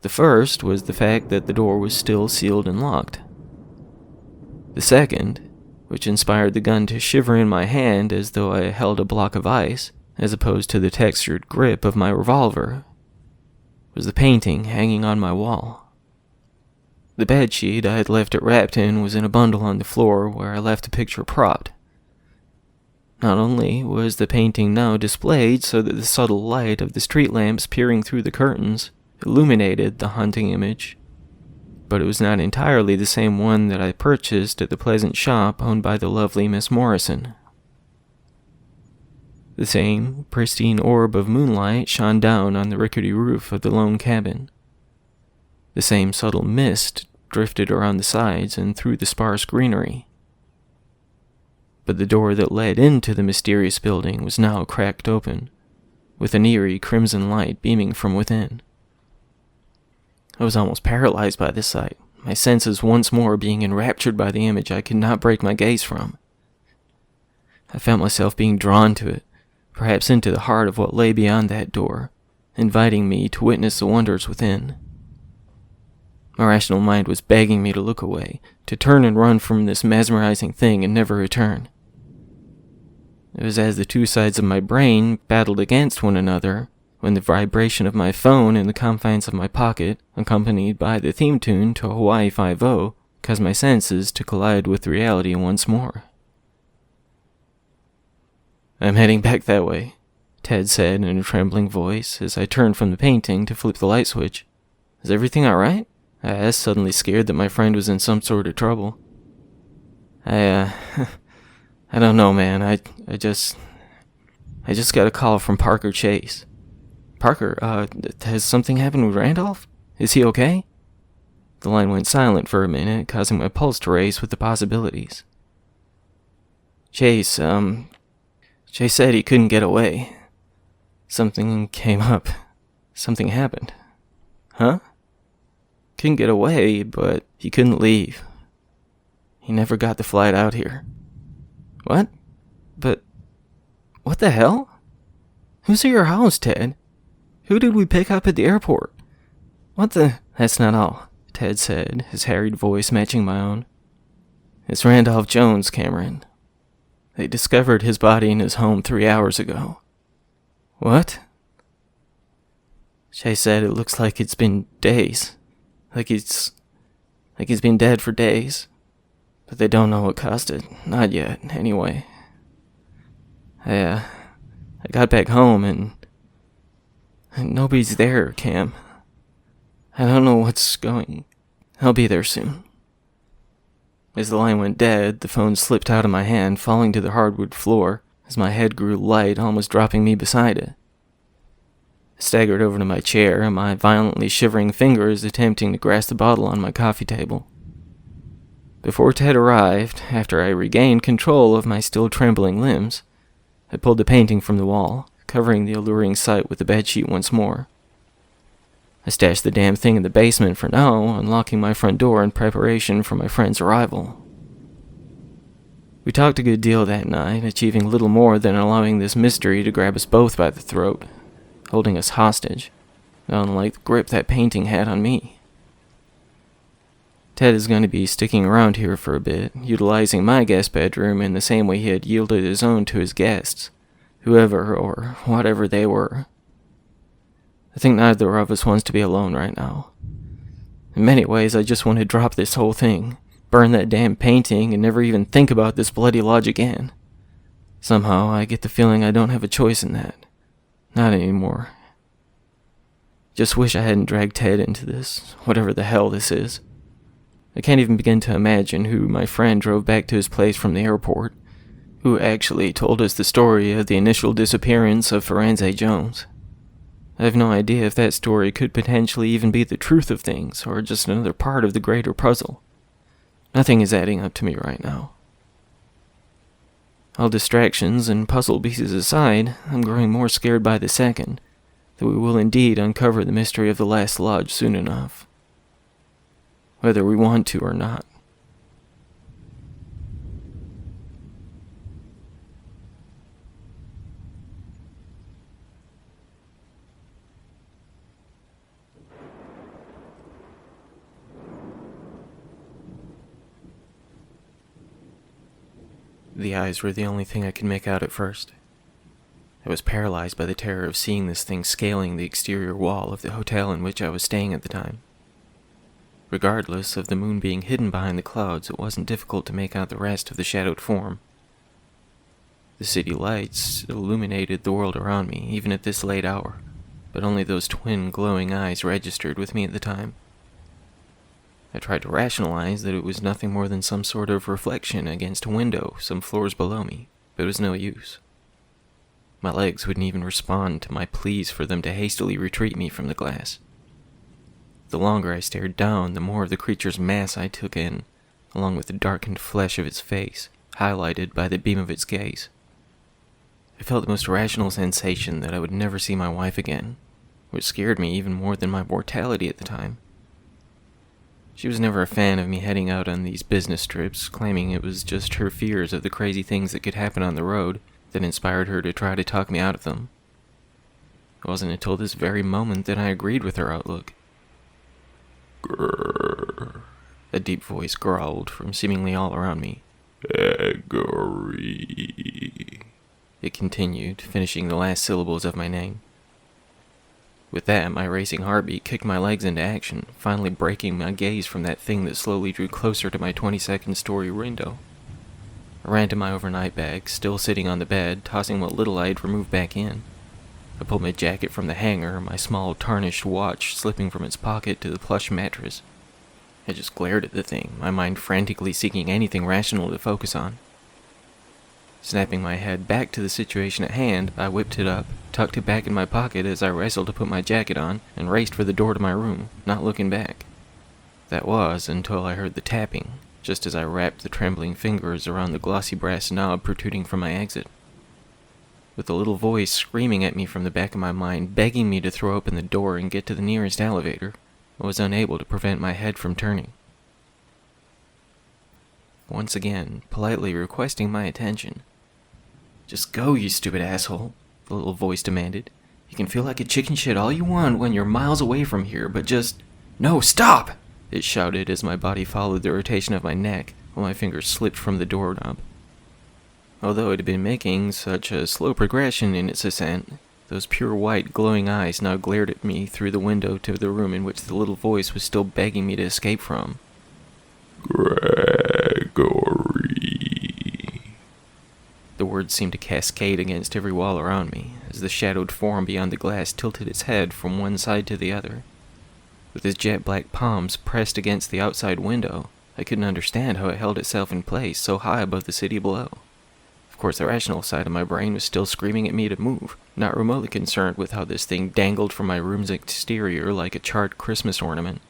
The first was the fact that the door was still sealed and locked. The second, which inspired the gun to shiver in my hand as though I held a block of ice, as opposed to the textured grip of my revolver, was the painting hanging on my wall. The bedsheet I had left it wrapped in was in a bundle on the floor where I left the picture propped. Not only was the painting now displayed so that the subtle light of the street lamps peering through the curtains illuminated the haunting image, but it was not entirely the same one that I purchased at the pleasant shop owned by the lovely Miss Morrison. The same pristine orb of moonlight shone down on the rickety roof of the lone cabin. The same subtle mist drifted around the sides and through the sparse greenery. But the door that led into the mysterious building was now cracked open, with an eerie crimson light beaming from within. I was almost paralyzed by this sight, my senses once more being enraptured by the image I could not break my gaze from. I felt myself being drawn to it, perhaps into the heart of what lay beyond that door, inviting me to witness the wonders within. My rational mind was begging me to look away, to turn and run from this mesmerizing thing and never return. It was as the two sides of my brain battled against one another, when the vibration of my phone in the confines of my pocket, accompanied by the theme tune to Hawaii 5-0, caused my senses to collide with reality once more. "I'm heading back that way," Ted said in a trembling voice as I turned from the painting to flip the light switch. "Is everything all right?" I asked, suddenly scared that my friend was in some sort of trouble. I don't know, man. I just got a call from Parker Chase. "Parker, has something happened with Randolph? Is he okay?" The line went silent for a minute, causing my pulse to race with the possibilities. Chase said he couldn't get away. Something came up. Something happened." "Huh?" "Couldn't get away, but he couldn't leave. He never got the flight out here." "What? But what the hell? Who's at your house, Ted? Who did we pick up at the airport? What the—" "That's not all," Ted said, his harried voice matching my own. "It's Randolph Jones, Cameron. They discovered his body in his home 3 hours ago." "What?" Shay said it looks like it's been days. Like he's been dead for days. But they don't know what caused it. Not yet, anyway. I got back home and nobody's there, Cam. I don't know what's going. I'll be there soon." As the line went dead, the phone slipped out of my hand, falling to the hardwood floor, as my head grew light, almost dropping me beside it. I staggered over to my chair, my violently shivering fingers attempting to grasp the bottle on my coffee table. Before Ted arrived, after I regained control of my still trembling limbs, I pulled the painting from the wall, covering the alluring sight with the bedsheet once more. I stashed the damn thing in the basement for now, unlocking my front door in preparation for my friend's arrival. We talked a good deal that night, achieving little more than allowing this mystery to grab us both by the throat, holding us hostage, unlike the grip that painting had on me. Ted is going to be sticking around here for a bit, utilizing my guest bedroom in the same way he had yielded his own to his guests, whoever or whatever they were. I think neither of us wants to be alone right now. In many ways, I just want to drop this whole thing, burn that damn painting, and never even think about this bloody lodge again. Somehow, I get the feeling I don't have a choice in that. Not anymore. Just wish I hadn't dragged Ted into this, whatever the hell this is. I can't even begin to imagine who my friend drove back to his place from the airport, who actually told us the story of the initial disappearance of Firenze Jones. I have no idea if that story could potentially even be the truth of things, or just another part of the greater puzzle. Nothing is adding up to me right now. All distractions and puzzle pieces aside, I'm growing more scared by the second that we will indeed uncover the mystery of the last lodge soon enough, whether we want to or not. The eyes were the only thing I could make out at first. I was paralyzed by the terror of seeing this thing scaling the exterior wall of the hotel in which I was staying at the time. Regardless of the moon being hidden behind the clouds, it wasn't difficult to make out the rest of the shadowed form. The city lights illuminated the world around me, even at this late hour, but only those twin glowing eyes registered with me at the time. I tried to rationalize that it was nothing more than some sort of reflection against a window some floors below me, but it was no use. My legs wouldn't even respond to my pleas for them to hastily retreat me from the glass. The longer I stared down, the more of the creature's mass I took in, along with the darkened flesh of its face, highlighted by the beam of its gaze. I felt the most irrational sensation that I would never see my wife again, which scared me even more than my mortality at the time. She was never a fan of me heading out on these business trips, claiming it was just her fears of the crazy things that could happen on the road that inspired her to try to talk me out of them. It wasn't until this very moment that I agreed with her outlook. Grrr. A deep voice growled from seemingly all around me. Agree. It continued, finishing the last syllables of my name. With that, my racing heartbeat kicked my legs into action, finally breaking my gaze from that thing that slowly drew closer to my 22nd story window. I ran to my overnight bag, still sitting on the bed, tossing what little I had removed back in. I pulled my jacket from the hanger, my small tarnished watch slipping from its pocket to the plush mattress. I just glared at the thing, my mind frantically seeking anything rational to focus on. Snapping my head back to the situation at hand, I whipped it up, tucked it back in my pocket as I wrestled to put my jacket on, and raced for the door to my room, not looking back. That was until I heard the tapping, just as I wrapped the trembling fingers around the glossy brass knob protruding from my exit. With a little voice screaming at me from the back of my mind, begging me to throw open the door and get to the nearest elevator, I was unable to prevent my head from turning. Once again, politely requesting my attention. "Just go, you stupid asshole," the little voice demanded. "You can feel like a chicken shit all you want when you're miles away from here, but just... No, stop!" It shouted as my body followed the rotation of my neck, while my fingers slipped from the doorknob. Although it had been making such a slow progression in its ascent, those pure white, glowing eyes now glared at me through the window to the room in which the little voice was still begging me to escape from. Gregory. The words seemed to cascade against every wall around me, as the shadowed form beyond the glass tilted its head from one side to the other. With its jet-black palms pressed against the outside window, I couldn't understand how it held itself in place so high above the city below. Of course, the rational side of my brain was still screaming at me to move, not remotely concerned with how this thing dangled from my room's exterior like a charred Christmas ornament.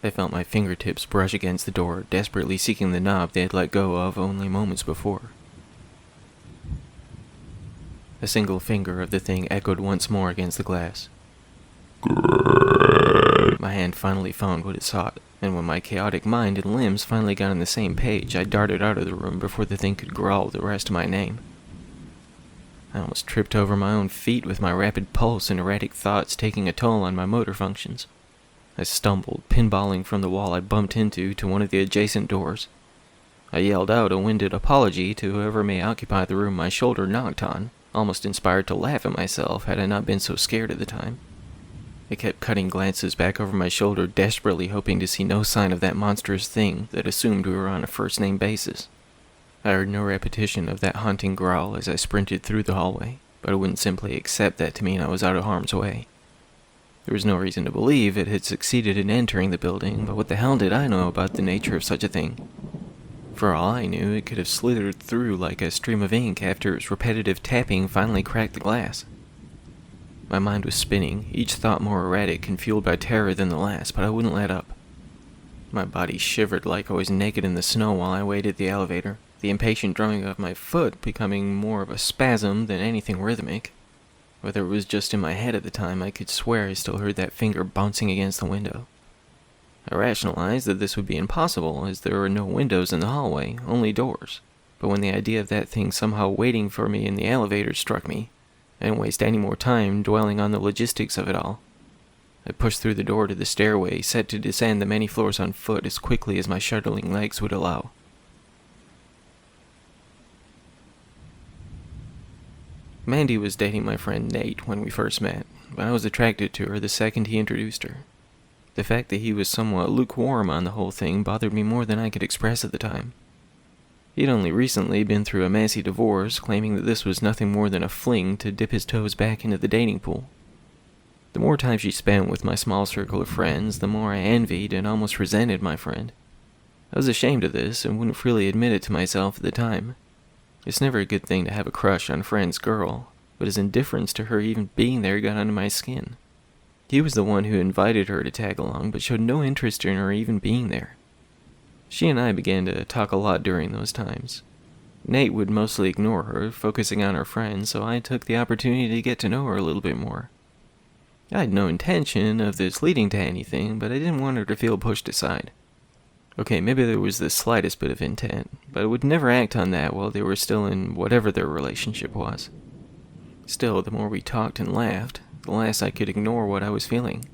I felt my fingertips brush against the door, desperately seeking the knob they had let go of only moments before. A single finger of the thing echoed once more against the glass. My hand finally found what it sought, and when my chaotic mind and limbs finally got on the same page, I darted out of the room before the thing could growl the rest of my name. I almost tripped over my own feet with my rapid pulse and erratic thoughts taking a toll on my motor functions. I stumbled, pinballing from the wall I bumped into to one of the adjacent doors. I yelled out a winded apology to whoever may occupy the room my shoulder knocked on, almost inspired to laugh at myself had I not been so scared at the time. I kept cutting glances back over my shoulder, desperately hoping to see no sign of that monstrous thing that assumed we were on a first-name basis. I heard no repetition of that haunting growl as I sprinted through the hallway, but I wouldn't simply accept that to mean I was out of harm's way. There was no reason to believe it had succeeded in entering the building, but what the hell did I know about the nature of such a thing? For all I knew, it could have slithered through like a stream of ink after its repetitive tapping finally cracked the glass. My mind was spinning, each thought more erratic and fueled by terror than the last, but I wouldn't let up. My body shivered like I was naked in the snow while I waited the elevator, the impatient drumming of my foot becoming more of a spasm than anything rhythmic. Whether it was just in my head at the time, I could swear I still heard that finger bouncing against the window. I rationalized that this would be impossible, as there were no windows in the hallway, only doors. But when the idea of that thing somehow waiting for me in the elevator struck me, I didn't waste any more time dwelling on the logistics of it all. I pushed through the door to the stairway, set to descend the many floors on foot as quickly as my shuddering legs would allow. Mandy was dating my friend Nate when we first met, but I was attracted to her the second he introduced her. The fact that he was somewhat lukewarm on the whole thing bothered me more than I could express at the time. He'd only recently been through a messy divorce, claiming that this was nothing more than a fling to dip his toes back into the dating pool. The more time she spent with my small circle of friends, the more I envied and almost resented my friend. I was ashamed of this and wouldn't freely admit it to myself at the time. It's never a good thing to have a crush on a friend's girl, but his indifference to her even being there got under my skin. He was the one who invited her to tag along, but showed no interest in her even being there. She and I began to talk a lot during those times. Nate would mostly ignore her, focusing on our friends, so I took the opportunity to get to know her a little bit more. I had no intention of this leading to anything, but I didn't want her to feel pushed aside. Okay, maybe there was the slightest bit of intent, but I would never act on that while they were still in whatever their relationship was. Still, the more we talked and laughed, the less I could ignore what I was feeling.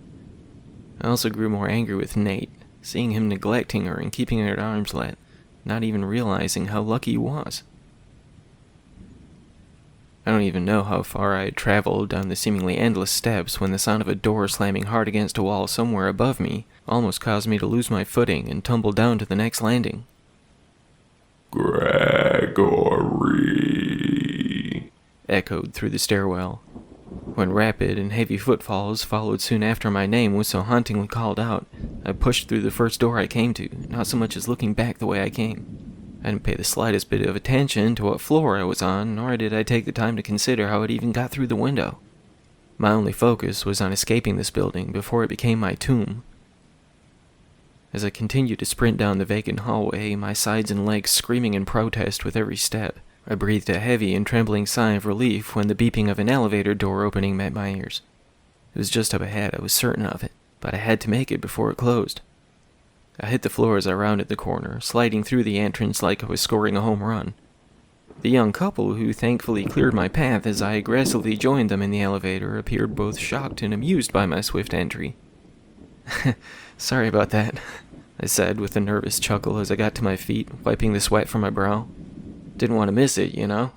I also grew more angry with Nate, seeing him neglecting her and keeping her at arm's length, not even realizing how lucky he was. I don't even know how far I had traveled down the seemingly endless steps when the sound of a door slamming hard against a wall somewhere above me almost caused me to lose my footing and tumble down to the next landing. Gregory, echoed through the stairwell, when rapid and heavy footfalls followed soon after my name was so hauntingly called out. I pushed through the first door I came to, not so much as looking back the way I came. I didn't pay the slightest bit of attention to what floor I was on, nor did I take the time to consider how it even got through the window. My only focus was on escaping this building before it became my tomb. As I continued to sprint down the vacant hallway, my sides and legs screaming in protest with every step, I breathed a heavy and trembling sigh of relief when the beeping of an elevator door opening met my ears. It was just up ahead, I was certain of it, but I had to make it before it closed. I hit the floor as I rounded the corner, sliding through the entrance like I was scoring a home run. The young couple, who thankfully cleared my path as I aggressively joined them in the elevator, appeared both shocked and amused by my swift entry. "Sorry about that," I said with a nervous chuckle as I got to my feet, wiping the sweat from my brow. "Didn't want to miss it, you know.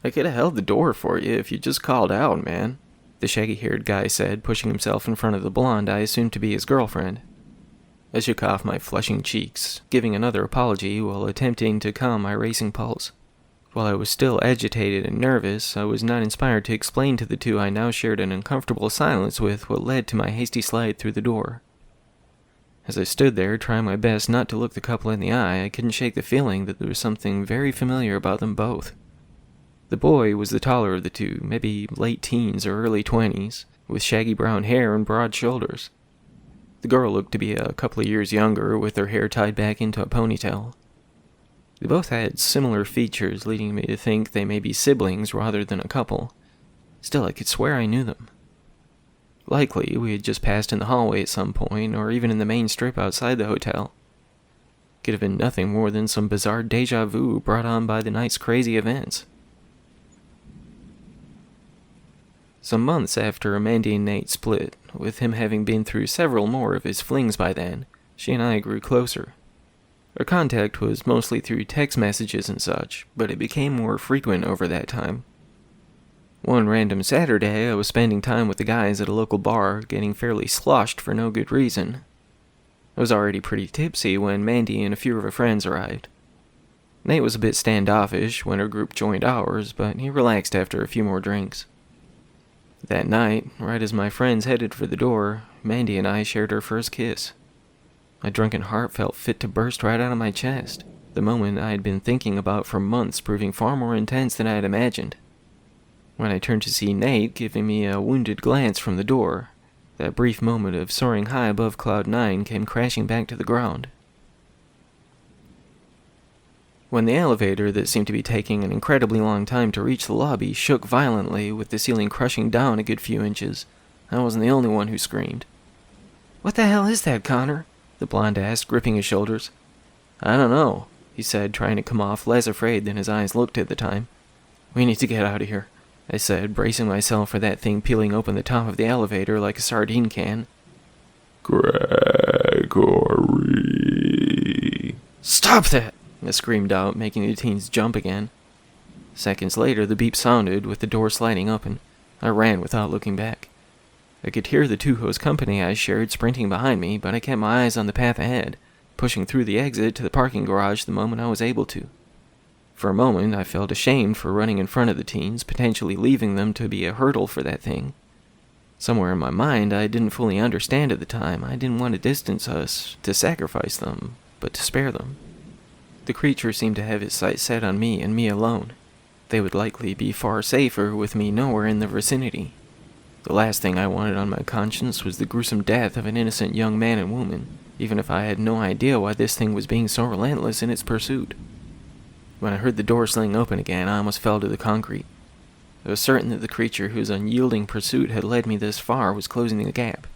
I could have held the door for you if you just called out, man," the shaggy-haired guy said, pushing himself in front of the blonde I assumed to be his girlfriend. I shook off my flushing cheeks, giving another apology while attempting to calm my racing pulse. While I was still agitated and nervous, I was not inspired to explain to the two I now shared an uncomfortable silence with what led to my hasty slide through the door. As I stood there, trying my best not to look the couple in the eye, I couldn't shake the feeling that there was something very familiar about them both. The boy was the taller of the two, maybe late teens or early 20s, with shaggy brown hair and broad shoulders. The girl looked to be a couple of years younger, with her hair tied back into a ponytail. They both had similar features, leading me to think they may be siblings rather than a couple. Still, I could swear I knew them. Likely, we had just passed in the hallway at some point, or even in the main strip outside the hotel. Could have been nothing more than some bizarre deja vu brought on by the night's crazy events. Some months after Mandy and Nate split, with him having been through several more of his flings by then, she and I grew closer. Our contact was mostly through text messages and such, but it became more frequent over that time. One random Saturday, I was spending time with the guys at a local bar, getting fairly sloshed for no good reason. I was already pretty tipsy when Mandy and a few of her friends arrived. Nate was a bit standoffish when her group joined ours, but he relaxed after a few more drinks. That night, right as my friends headed for the door, Mandy and I shared our first kiss. My drunken heart felt fit to burst right out of my chest, the moment I had been thinking about for months proving far more intense than I had imagined. When I turned to see Nate giving me a wounded glance from the door, that brief moment of soaring high above Cloud 9 came crashing back to the ground. When the elevator that seemed to be taking an incredibly long time to reach the lobby shook violently with the ceiling crushing down a good few inches, I wasn't the only one who screamed. "What the hell is that, Connor?" the blonde asked, gripping his shoulders. "I don't know," he said, trying to come off less afraid than his eyes looked at the time. "We need to get out of here," I said, bracing myself for that thing peeling open the top of the elevator like a sardine can. Gregory. "Stop that!" I screamed out, making the teens jump again. Seconds later, the beep sounded, with the door sliding open. I ran without looking back. I could hear the two host company I shared sprinting behind me, but I kept my eyes on the path ahead, pushing through the exit to the parking garage the moment I was able to. For a moment, I felt ashamed for running in front of the teens, potentially leaving them to be a hurdle for that thing. Somewhere in my mind, I didn't fully understand at the time. I didn't want to distance us, to sacrifice them, but to spare them. The creature seemed to have its sights set on me and me alone. They would likely be far safer with me nowhere in the vicinity. The last thing I wanted on my conscience was the gruesome death of an innocent young man and woman, even if I had no idea why this thing was being so relentless in its pursuit. When I heard the door sling open again, I almost fell to the concrete. I was certain that the creature whose unyielding pursuit had led me this far was closing the gap.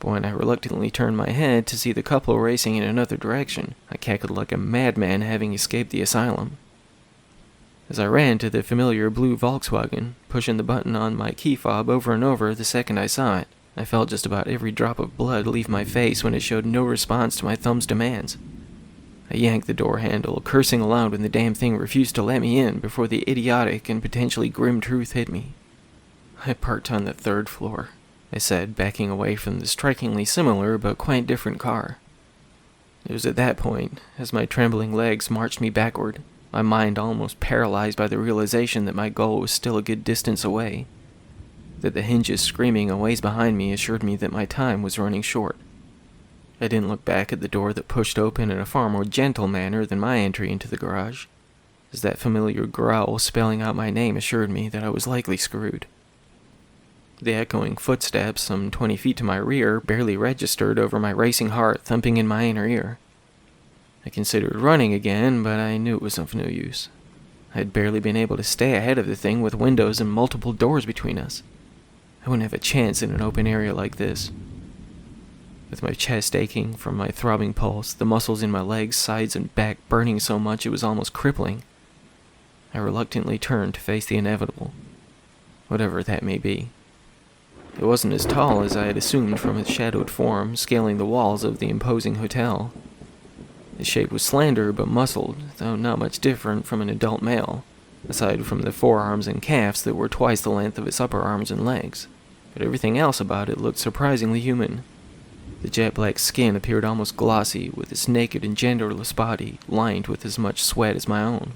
But when I reluctantly turned my head to see the couple racing in another direction, I cackled like a madman having escaped the asylum. As I ran to the familiar blue Volkswagen, pushing the button on my key fob over and over the second I saw it, I felt just about every drop of blood leave my face when it showed no response to my thumb's demands. I yanked the door handle, cursing aloud when the damn thing refused to let me in before the idiotic and potentially grim truth hit me. "I parked on the 3rd floor," I said, backing away from the strikingly similar but quite different car. It was at that point, as my trembling legs marched me backward, my mind almost paralyzed by the realization that my goal was still a good distance away, that the hinges screaming a ways behind me assured me that my time was running short. I didn't look back at the door that pushed open in a far more gentle manner than my entry into the garage, as that familiar growl spelling out my name assured me that I was likely screwed. The echoing footsteps, some 20 feet to my rear, barely registered over my racing heart thumping in my inner ear. I considered running again, but I knew it was of no use. I had barely been able to stay ahead of the thing with windows and multiple doors between us. I wouldn't have a chance in an open area like this. With my chest aching from my throbbing pulse, the muscles in my legs, sides, and back burning so much it was almost crippling, I reluctantly turned to face the inevitable, whatever that may be. It wasn't as tall as I had assumed from its shadowed form scaling the walls of the imposing hotel. Its shape was slender but muscled, though not much different from an adult male, aside from the forearms and calves that were twice the length of its upper arms and legs. But everything else about it looked surprisingly human. The jet-black skin appeared almost glossy, with its naked and genderless body lined with as much sweat as my own.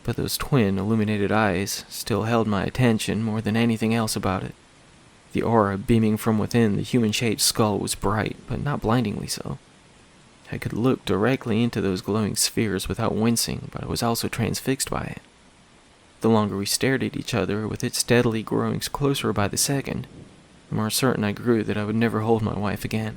But those twin, illuminated eyes still held my attention more than anything else about it. The aura beaming from within the human-shaped skull was bright, but not blindingly so. I could look directly into those glowing spheres without wincing, but I was also transfixed by it. The longer we stared at each other, with it steadily growing closer by the second, the more certain I grew that I would never hold my wife again.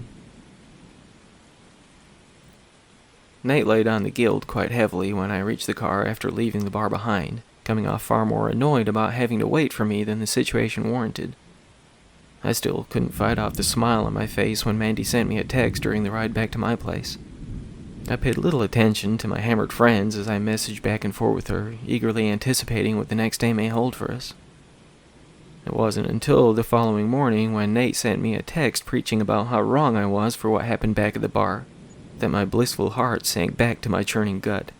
Nate laid on the guilt quite heavily when I reached the car after leaving the bar behind, coming off far more annoyed about having to wait for me than the situation warranted. I still couldn't fight off the smile on my face when Mandy sent me a text during the ride back to my place. I paid little attention to my hammered friends as I messaged back and forth with her, eagerly anticipating what the next day may hold for us. It wasn't until the following morning when Nate sent me a text preaching about how wrong I was for what happened back at the bar that my blissful heart sank back to my churning gut.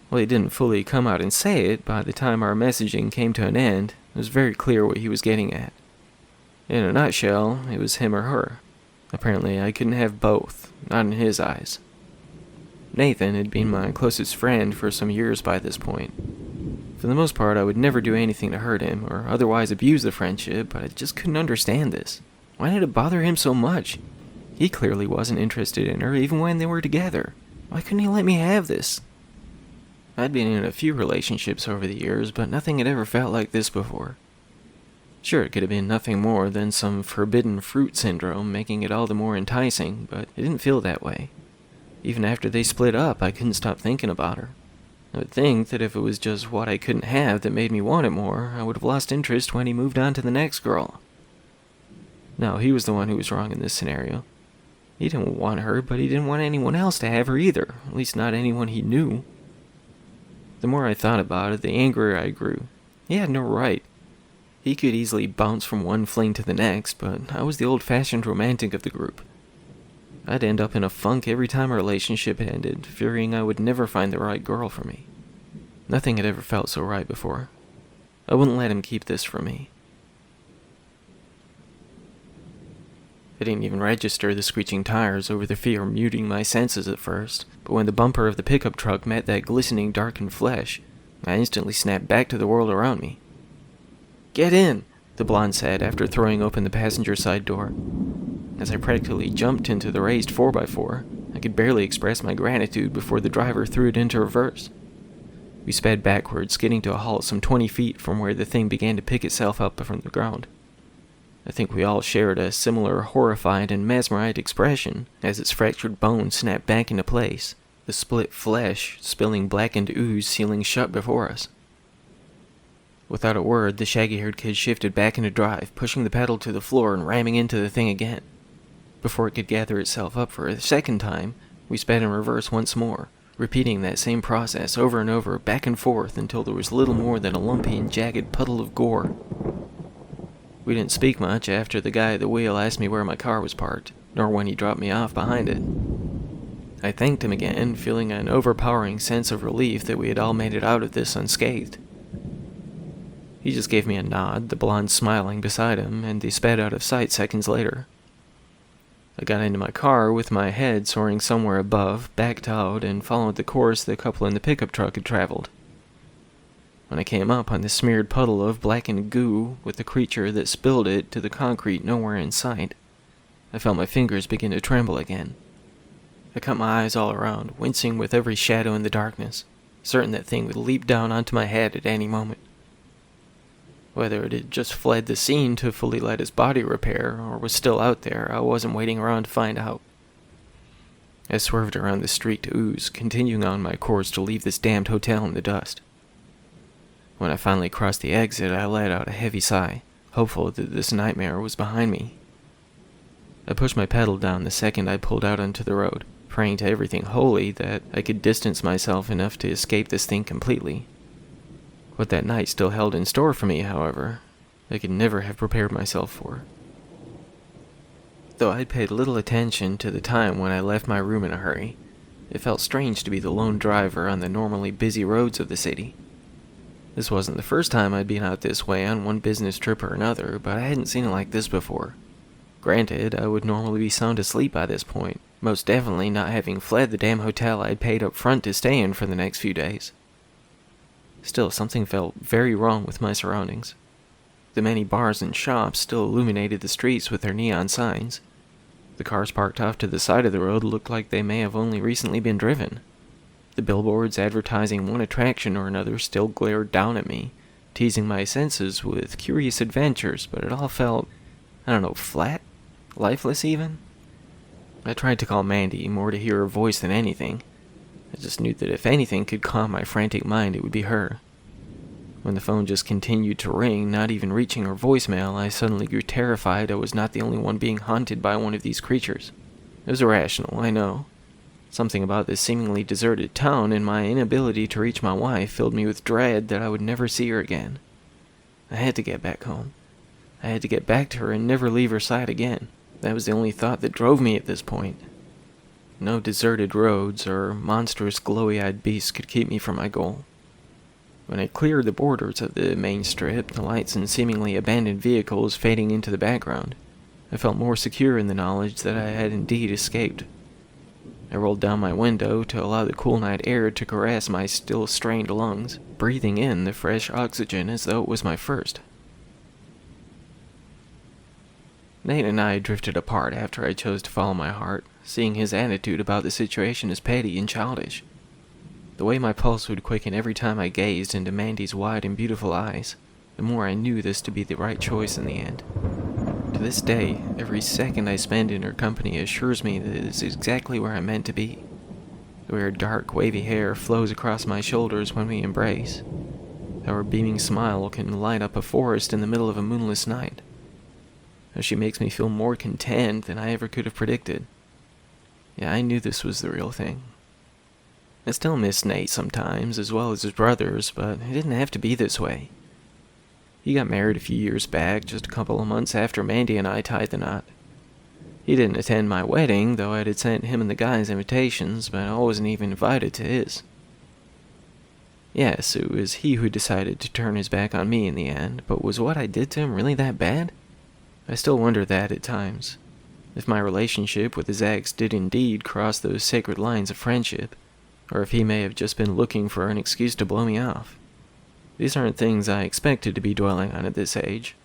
While he didn't fully come out and say it, by the time our messaging came to an end, it was very clear what he was getting at. In a nutshell, it was him or her. Apparently, I couldn't have both, not in his eyes. Nathan had been my closest friend for some years by this point. For the most part, I would never do anything to hurt him or otherwise abuse the friendship, but I just couldn't understand this. Why did it bother him so much? He clearly wasn't interested in her even when they were together. Why couldn't he let me have this? I'd been in a few relationships over the years, but nothing had ever felt like this before. Sure, it could have been nothing more than some forbidden fruit syndrome making it all the more enticing, but it didn't feel that way. Even after they split up, I couldn't stop thinking about her. I would think that if it was just what I couldn't have that made me want it more, I would have lost interest when he moved on to the next girl. No, he was the one who was wrong in this scenario. He didn't want her, but he didn't want anyone else to have her either, at least not anyone he knew. The more I thought about it, the angrier I grew. He had no right. He could easily bounce from one fling to the next, but I was the old-fashioned romantic of the group. I'd end up in a funk every time a relationship ended, fearing I would never find the right girl for me. Nothing had ever felt so right before. I wouldn't let him keep this from me. I didn't even register the screeching tires over the fear muting my senses at first, but when the bumper of the pickup truck met that glistening darkened flesh, I instantly snapped back to the world around me. "Get in," the blonde said after throwing open the passenger side door. As I practically jumped into the raised 4x4, I could barely express my gratitude before the driver threw it into reverse. We sped backwards, skidding to a halt some 20 feet from where the thing began to pick itself up from the ground. I think we all shared a similar horrified and mesmerized expression as its fractured bones snapped back into place, the split flesh spilling blackened ooze sealing shut before us. Without a word, the shaggy-haired kid shifted back into drive, pushing the pedal to the floor and ramming into the thing again. Before it could gather itself up for a second time, we sped in reverse once more, repeating that same process over and over, back and forth, until there was little more than a lumpy and jagged puddle of gore. We didn't speak much after the guy at the wheel asked me where my car was parked, nor when he dropped me off behind it. I thanked him again, feeling an overpowering sense of relief that we had all made it out of this unscathed. He just gave me a nod, the blonde smiling beside him, and they sped out of sight seconds later. I got into my car with my head soaring somewhere above, backed out, and followed the course the couple in the pickup truck had traveled. When I came up on the smeared puddle of blackened goo with the creature that spilled it to the concrete nowhere in sight, I felt my fingers begin to tremble again. I cut my eyes all around, wincing with every shadow in the darkness, certain that thing would leap down onto my head at any moment. Whether it had just fled the scene to fully let its body repair, or was still out there, I wasn't waiting around to find out. I swerved around the street to ooze, continuing on my course to leave this damned hotel in the dust. When I finally crossed the exit, I let out a heavy sigh, hopeful that this nightmare was behind me. I pushed my pedal down the second I pulled out onto the road, praying to everything holy that I could distance myself enough to escape this thing completely. What that night still held in store for me, however, I could never have prepared myself for. Though I'd paid little attention to the time when I left my room in a hurry, it felt strange to be the lone driver on the normally busy roads of the city. This wasn't the first time I'd been out this way on one business trip or another, but I hadn't seen it like this before. Granted, I would normally be sound asleep by this point, most definitely not having fled the damn hotel I'd paid up front to stay in for the next few days. Still, something felt very wrong with my surroundings. The many bars and shops still illuminated the streets with their neon signs. The cars parked off to the side of the road looked like they may have only recently been driven. The billboards advertising one attraction or another still glared down at me, teasing my senses with curious adventures, but it all felt, flat? Lifeless even? I tried to call Mandy, more to hear her voice than anything, I just knew that if anything could calm my frantic mind, it would be her. When the phone just continued to ring, not even reaching her voicemail, I suddenly grew terrified I was not the only one being haunted by one of these creatures. It was irrational, I know. Something about this seemingly deserted town and my inability to reach my wife filled me with dread that I would never see her again. I had to get back home. I had to get back to her and never leave her side again. That was the only thought that drove me at this point. No deserted roads or monstrous glowy-eyed beasts could keep me from my goal. When I cleared the borders of the main strip, the lights and seemingly abandoned vehicles fading into the background, I felt more secure in the knowledge that I had indeed escaped. I rolled down my window to allow the cool night air to caress my still strained lungs, breathing in the fresh oxygen as though it was my first. Nate and I drifted apart after I chose to follow my heart, seeing his attitude about the situation as petty and childish. The way my pulse would quicken every time I gazed into Mandy's wide and beautiful eyes, the more I knew this to be the right choice in the end. To this day, every second I spend in her company assures me that it is exactly where I'm meant to be. The way her dark, wavy hair flows across my shoulders when we embrace. How her beaming smile can light up a forest in the middle of a moonless night. How she makes me feel more content than I ever could have predicted. Yeah, I knew this was the real thing. I still miss Nate sometimes, as well as his brothers, but it didn't have to be this way. He got married a few years back, just a couple of months after Mandy and I tied the knot. He didn't attend my wedding, though I had sent him and the guys invitations, but I wasn't even invited to his. Yes, it was he who decided to turn his back on me in the end, but was what I did to him really that bad? I still wonder that at times. If my relationship with his ex did indeed cross those sacred lines of friendship, or if he may have just been looking for an excuse to blow me off. These aren't things I expected to be dwelling on at this age.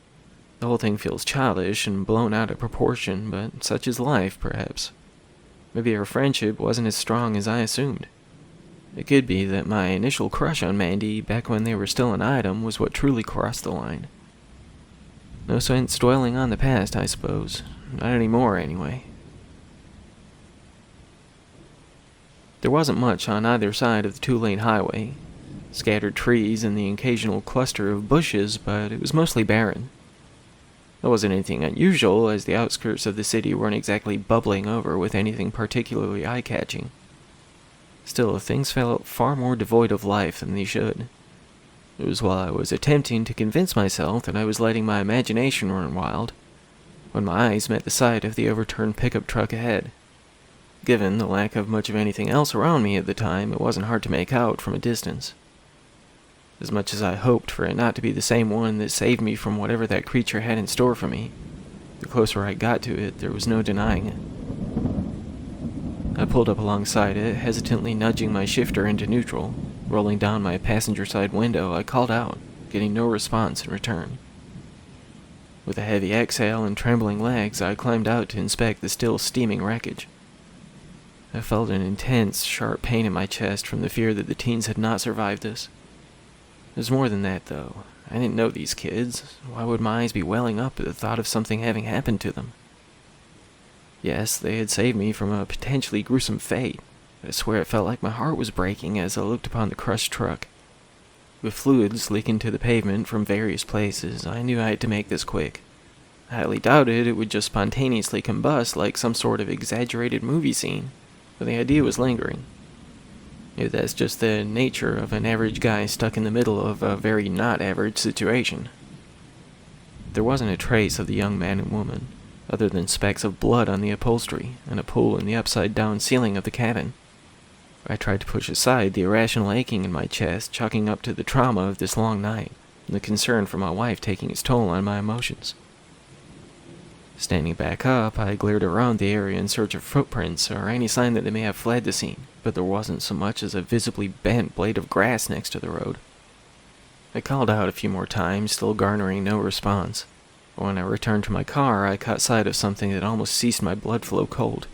The whole thing feels childish and blown out of proportion, but such is life, perhaps. Maybe our friendship wasn't as strong as I assumed. It could be that my initial crush on Mandy back when they were still an item was what truly crossed the line. No sense dwelling on the past, I suppose. Not anymore, anyway. There wasn't much on either side of the two-lane highway. Scattered trees and the occasional cluster of bushes, but it was mostly barren. There wasn't anything unusual, as the outskirts of the city weren't exactly bubbling over with anything particularly eye-catching. Still, things felt far more devoid of life than they should. It was while I was attempting to convince myself that I was letting my imagination run wild, when my eyes met the sight of the overturned pickup truck ahead. Given the lack of much of anything else around me at the time, it wasn't hard to make out from a distance. As much as I hoped for it not to be the same one that saved me from whatever that creature had in store for me, the closer I got to it, there was no denying it. I pulled up alongside it, hesitantly nudging my shifter into neutral. Rolling down my passenger side window, I called out, getting no response in return. With a heavy exhale and trembling legs, I climbed out to inspect the still steaming wreckage. I felt an intense, sharp pain in my chest from the fear that the teens had not survived this. There's more than that, though. I didn't know these kids. Why would my eyes be welling up at the thought of something having happened to them? Yes, they had saved me from a potentially gruesome fate. I swear it felt like my heart was breaking as I looked upon the crushed truck. With fluids leaking to the pavement from various places, I knew I had to make this quick. I highly doubted it would just spontaneously combust like some sort of exaggerated movie scene, but the idea was lingering. Maybe that's just the nature of an average guy stuck in the middle of a very not average situation. There wasn't a trace of the young man and woman, other than specks of blood on the upholstery and a pool in the upside-down ceiling of the cabin. I tried to push aside the irrational aching in my chest, chalking up to the trauma of this long night, and the concern for my wife taking its toll on my emotions. Standing back up, I glared around the area in search of footprints or any sign that they may have fled the scene, but there wasn't so much as a visibly bent blade of grass next to the road. I called out a few more times, still garnering no response. When I returned to my car, I caught sight of something that almost ceased my blood flow cold.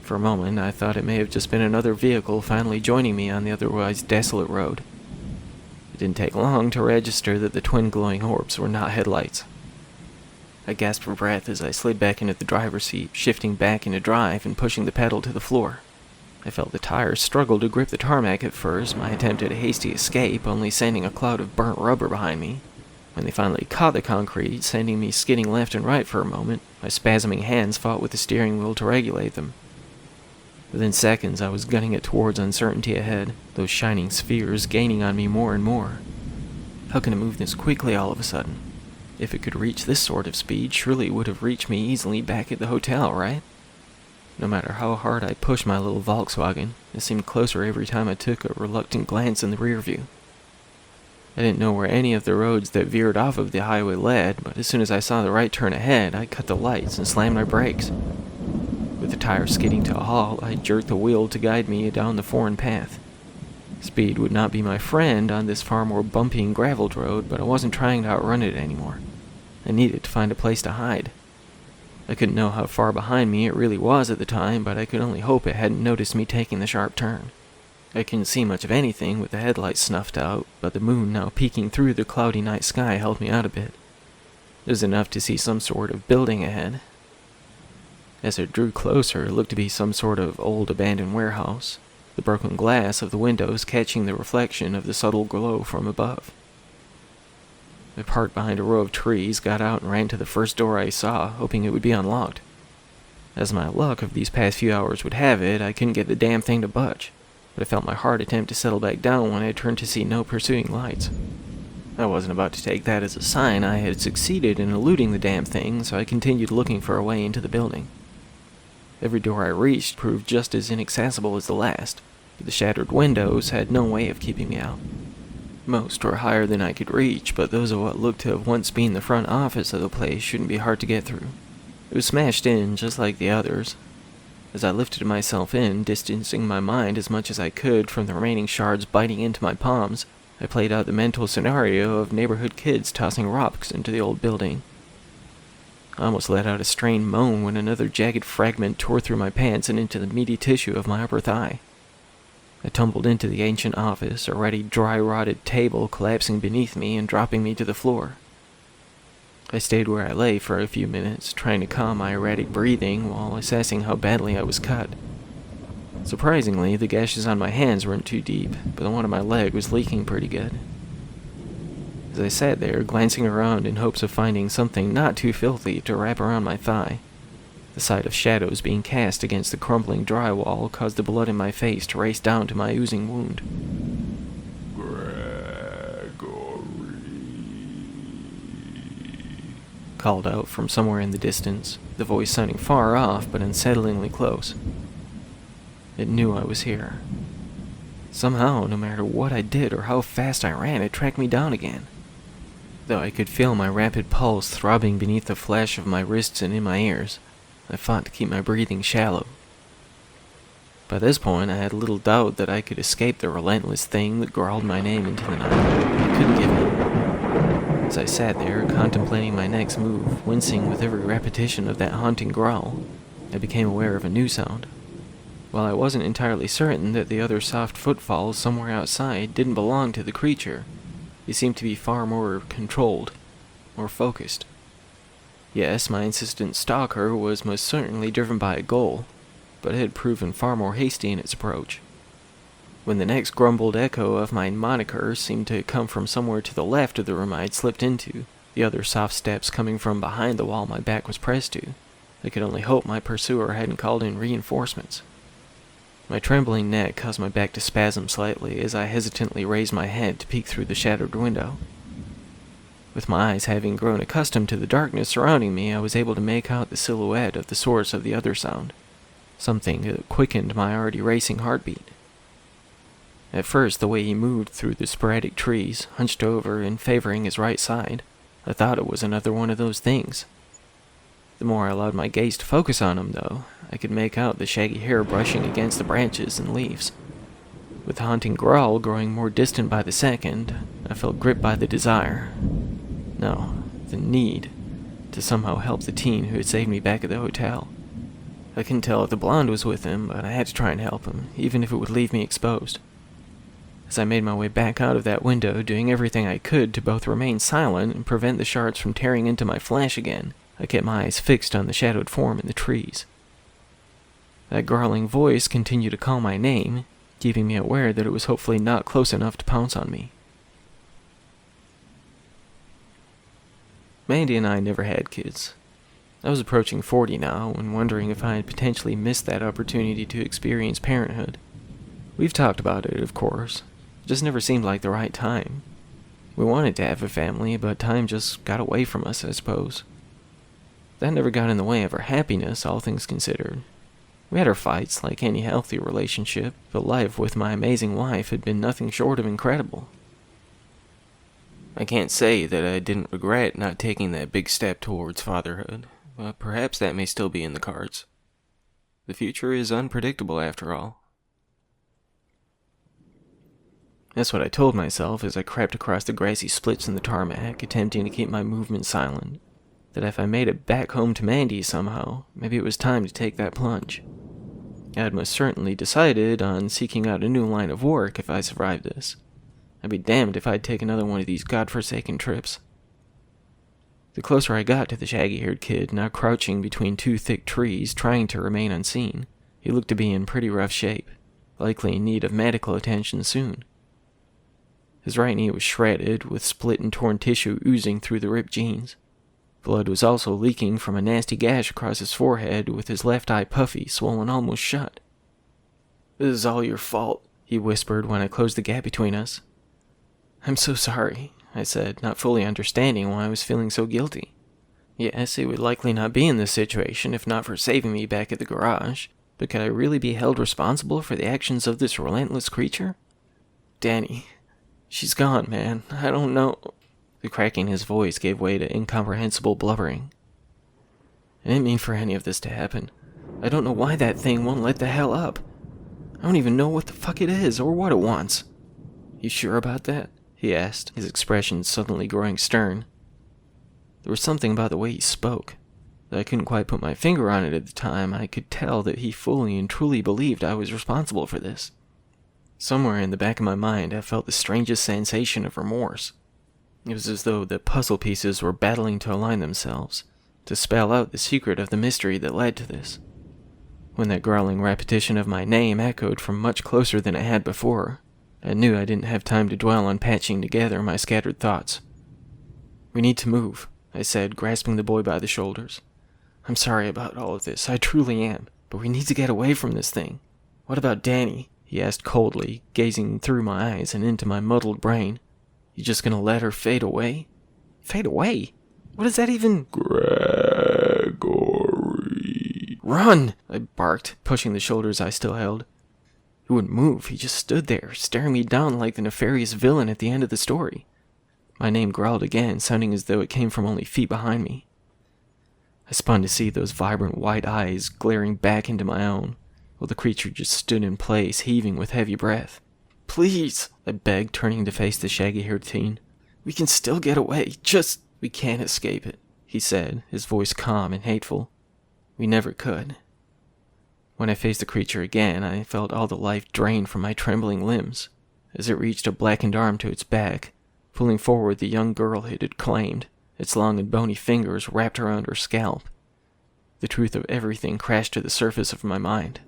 For a moment, I thought it may have just been another vehicle finally joining me on the otherwise desolate road. It didn't take long to register that the twin glowing orbs were not headlights. I gasped for breath as I slid back into the driver's seat, shifting back into drive and pushing the pedal to the floor. I felt the tires struggle to grip the tarmac at first, my attempt at a hasty escape only sending a cloud of burnt rubber behind me. When they finally caught the concrete, sending me skidding left and right for a moment, my spasming hands fought with the steering wheel to regulate them. Within seconds, I was gunning it towards uncertainty ahead, those shining spheres gaining on me more and more. How can it move this quickly all of a sudden? If it could reach this sort of speed, surely it would have reached me easily back at the hotel, right? No matter how hard I pushed my little Volkswagen, it seemed closer every time I took a reluctant glance in the rear view. I didn't know where any of the roads that veered off of the highway led, but as soon as I saw the right turn ahead, I cut the lights and slammed my brakes. With the tire skidding to a halt, I jerked the wheel to guide me down the foreign path. Speed would not be my friend on this far more bumpy and graveled road, but I wasn't trying to outrun it anymore. I needed to find a place to hide. I couldn't know how far behind me it really was at the time, but I could only hope it hadn't noticed me taking the sharp turn. I couldn't see much of anything with the headlights snuffed out, but the moon now peeking through the cloudy night sky helped me out a bit. It was enough to see some sort of building ahead. As it drew closer, it looked to be some sort of old abandoned warehouse, the broken glass of the windows catching the reflection of the subtle glow from above. I parked behind a row of trees, got out and ran to the first door I saw, hoping it would be unlocked. As my luck of these past few hours would have it, I couldn't get the damn thing to budge, but I felt my heart attempt to settle back down when I turned to see no pursuing lights. I wasn't about to take that as a sign I had succeeded in eluding the damn thing, so I continued looking for a way into the building. Every door I reached proved just as inaccessible as the last, but the shattered windows had no way of keeping me out. Most were higher than I could reach, but those of what looked to have once been the front office of the place shouldn't be hard to get through. It was smashed in, just like the others. As I lifted myself in, distancing my mind as much as I could from the remaining shards biting into my palms, I played out the mental scenario of neighborhood kids tossing rocks into the old building. I almost let out a strained moan when another jagged fragment tore through my pants and into the meaty tissue of my upper thigh. I tumbled into the ancient office, a already dry-rotted table collapsing beneath me and dropping me to the floor. I stayed where I lay for a few minutes, trying to calm my erratic breathing while assessing how badly I was cut. Surprisingly, the gashes on my hands weren't too deep, but the one on my leg was leaking pretty good. As I sat there, glancing around in hopes of finding something not too filthy to wrap around my thigh, the sight of shadows being cast against the crumbling drywall caused the blood in my face to race down to my oozing wound. Called out from somewhere in the distance, the voice sounding far off but unsettlingly close. It knew I was here. Somehow, no matter what I did or how fast I ran, it tracked me down again. Though I could feel my rapid pulse throbbing beneath the flesh of my wrists and in my ears, I fought to keep my breathing shallow. By this point, I had little doubt that I could escape the relentless thing that growled my name into the night, but I couldn't give in. As I sat there, contemplating my next move, wincing with every repetition of that haunting growl, I became aware of a new sound. While I wasn't entirely certain that the other soft footfalls somewhere outside didn't belong to the creature, they seemed to be far more controlled, more focused. Yes, my insistent stalker was most certainly driven by a goal, but it had proven far more hasty in its approach. When the next grumbled echo of my moniker seemed to come from somewhere to the left of the room I had slipped into, the other soft steps coming from behind the wall my back was pressed to, I could only hope my pursuer hadn't called in reinforcements. My trembling neck caused my back to spasm slightly as I hesitantly raised my head to peek through the shattered window. With my eyes having grown accustomed to the darkness surrounding me, I was able to make out the silhouette of the source of the other sound, something that quickened my already racing heartbeat. At first, the way he moved through the sporadic trees, hunched over and favoring his right side, I thought it was another one of those things. The more I allowed my gaze to focus on him, though, I could make out the shaggy hair brushing against the branches and leaves. With the haunting growl growing more distant by the second, I felt gripped by the desire, no, the need, to somehow help the teen who had saved me back at the hotel. I couldn't tell if the blonde was with him, but I had to try and help him, even if it would leave me exposed. As I made my way back out of that window, doing everything I could to both remain silent and prevent the shards from tearing into my flesh again, I kept my eyes fixed on the shadowed form in the trees. That growling voice continued to call my name, keeping me aware that it was hopefully not close enough to pounce on me. Mandy and I never had kids. I was approaching 40 now and wondering if I had potentially missed that opportunity to experience parenthood. We've talked about it, of course. It just never seemed like the right time. We wanted to have a family, but time just got away from us, I suppose. That never got in the way of our happiness, all things considered. We had our fights, like any healthy relationship, but life with my amazing wife had been nothing short of incredible. I can't say that I didn't regret not taking that big step towards fatherhood, but perhaps that may still be in the cards. The future is unpredictable after all. That's what I told myself as I crept across the grassy splits in the tarmac, attempting to keep my movements silent. That if I made it back home to Mandy somehow, maybe it was time to take that plunge. I had most certainly decided on seeking out a new line of work if I survived this. I'd be damned if I'd take another one of these godforsaken trips. The closer I got to the shaggy-haired kid, now crouching between two thick trees, trying to remain unseen, he looked to be in pretty rough shape, likely in need of medical attention soon. His right knee was shredded, with split and torn tissue oozing through the ripped jeans. Blood was also leaking from a nasty gash across his forehead, with his left eye puffy, swollen almost shut. "This is all your fault," he whispered when I closed the gap between us. "I'm so sorry," I said, not fully understanding why I was feeling so guilty. Yes, he would likely not be in this situation if not for saving me back at the garage, but could I really be held responsible for the actions of this relentless creature? "Danny, she's gone, man. I don't know." The crack in his voice gave way to incomprehensible blubbering. "I didn't mean for any of this to happen. I don't know why that thing won't let the hell up. I don't even know what the fuck it is or what it wants." "You sure about that?" he asked, his expression suddenly growing stern. There was something about the way he spoke. Though I couldn't quite put my finger on it at the time, I could tell that he fully and truly believed I was responsible for this. Somewhere in the back of my mind, I felt the strangest sensation of remorse. It was as though the puzzle pieces were battling to align themselves, to spell out the secret of the mystery that led to this. When that growling repetition of my name echoed from much closer than it had before, I knew I didn't have time to dwell on patching together my scattered thoughts. "We need to move," I said, grasping the boy by the shoulders. "I'm sorry about all of this, I truly am, but we need to get away from this thing. What about Danny?" he asked coldly, gazing through my eyes and into my muddled brain. "You just gonna let her fade away?" "Fade away? What does that even—" Gregory. "Run!" I barked, pushing the shoulders I still held. He wouldn't move, he just stood there, staring me down like the nefarious villain at the end of the story. My name growled again, sounding as though it came from only feet behind me. I spun to see those vibrant white eyes glaring back into my own, while the creature just stood in place, heaving with heavy breath. "Please," I begged, turning to face the shaggy-haired teen. "We can still get away, just—" "We can't escape it," he said, his voice calm and hateful. "We never could." When I faced the creature again, I felt all the life drain from my trembling limbs, as it reached a blackened arm to its back, pulling forward the young girl it had claimed, its long and bony fingers wrapped around her scalp. The truth of everything crashed to the surface of my mind.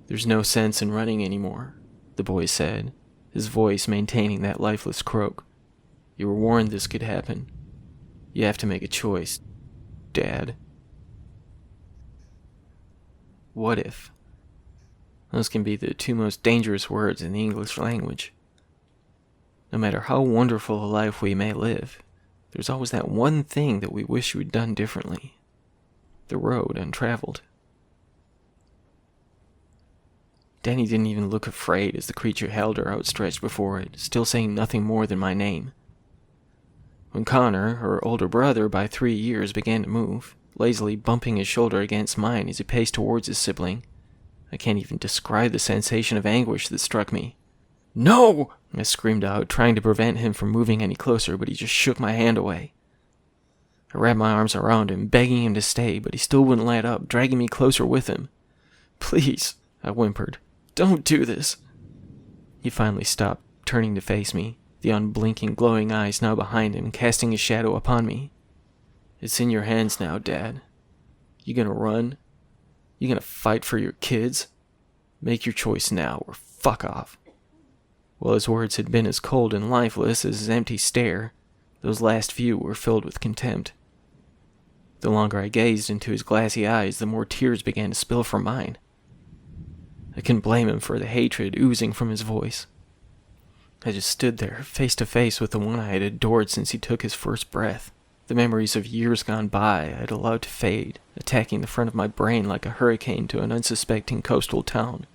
"There's no sense in running anymore," the boy said, his voice maintaining that lifeless croak. "You were warned this could happen. You have to make a choice, Dad." What if? Those can be the two most dangerous words in the English language. No matter how wonderful a life we may live, there's always that one thing that we wish we'd done differently. The road untraveled. Danny didn't even look afraid as the creature held her outstretched before it, still saying nothing more than my name. When Connor, her older brother by 3 years, began to move, lazily bumping his shoulder against mine as he paced towards his sibling, I can't even describe the sensation of anguish that struck me. "No!" I screamed out, trying to prevent him from moving any closer, but he just shook my hand away. I wrapped my arms around him, begging him to stay, but he still wouldn't let up, dragging me closer with him. "Please," I whimpered, "don't do this." He finally stopped, turning to face me, the unblinking, glowing eyes now behind him, casting his shadow upon me. "It's in your hands now, Dad. You gonna run? You gonna fight for your kids? Make your choice now or fuck off. While his words had been as cold and lifeless as his empty stare, those last few were filled with contempt. The longer I gazed into his glassy eyes, the more tears began to spill from mine. I couldn't blame him for the hatred oozing from his voice. I just stood there, face to face with the one I had adored since he took his first breath. The memories of years gone by I had allowed to fade, attacking the front of my brain like a hurricane to an unsuspecting coastal town.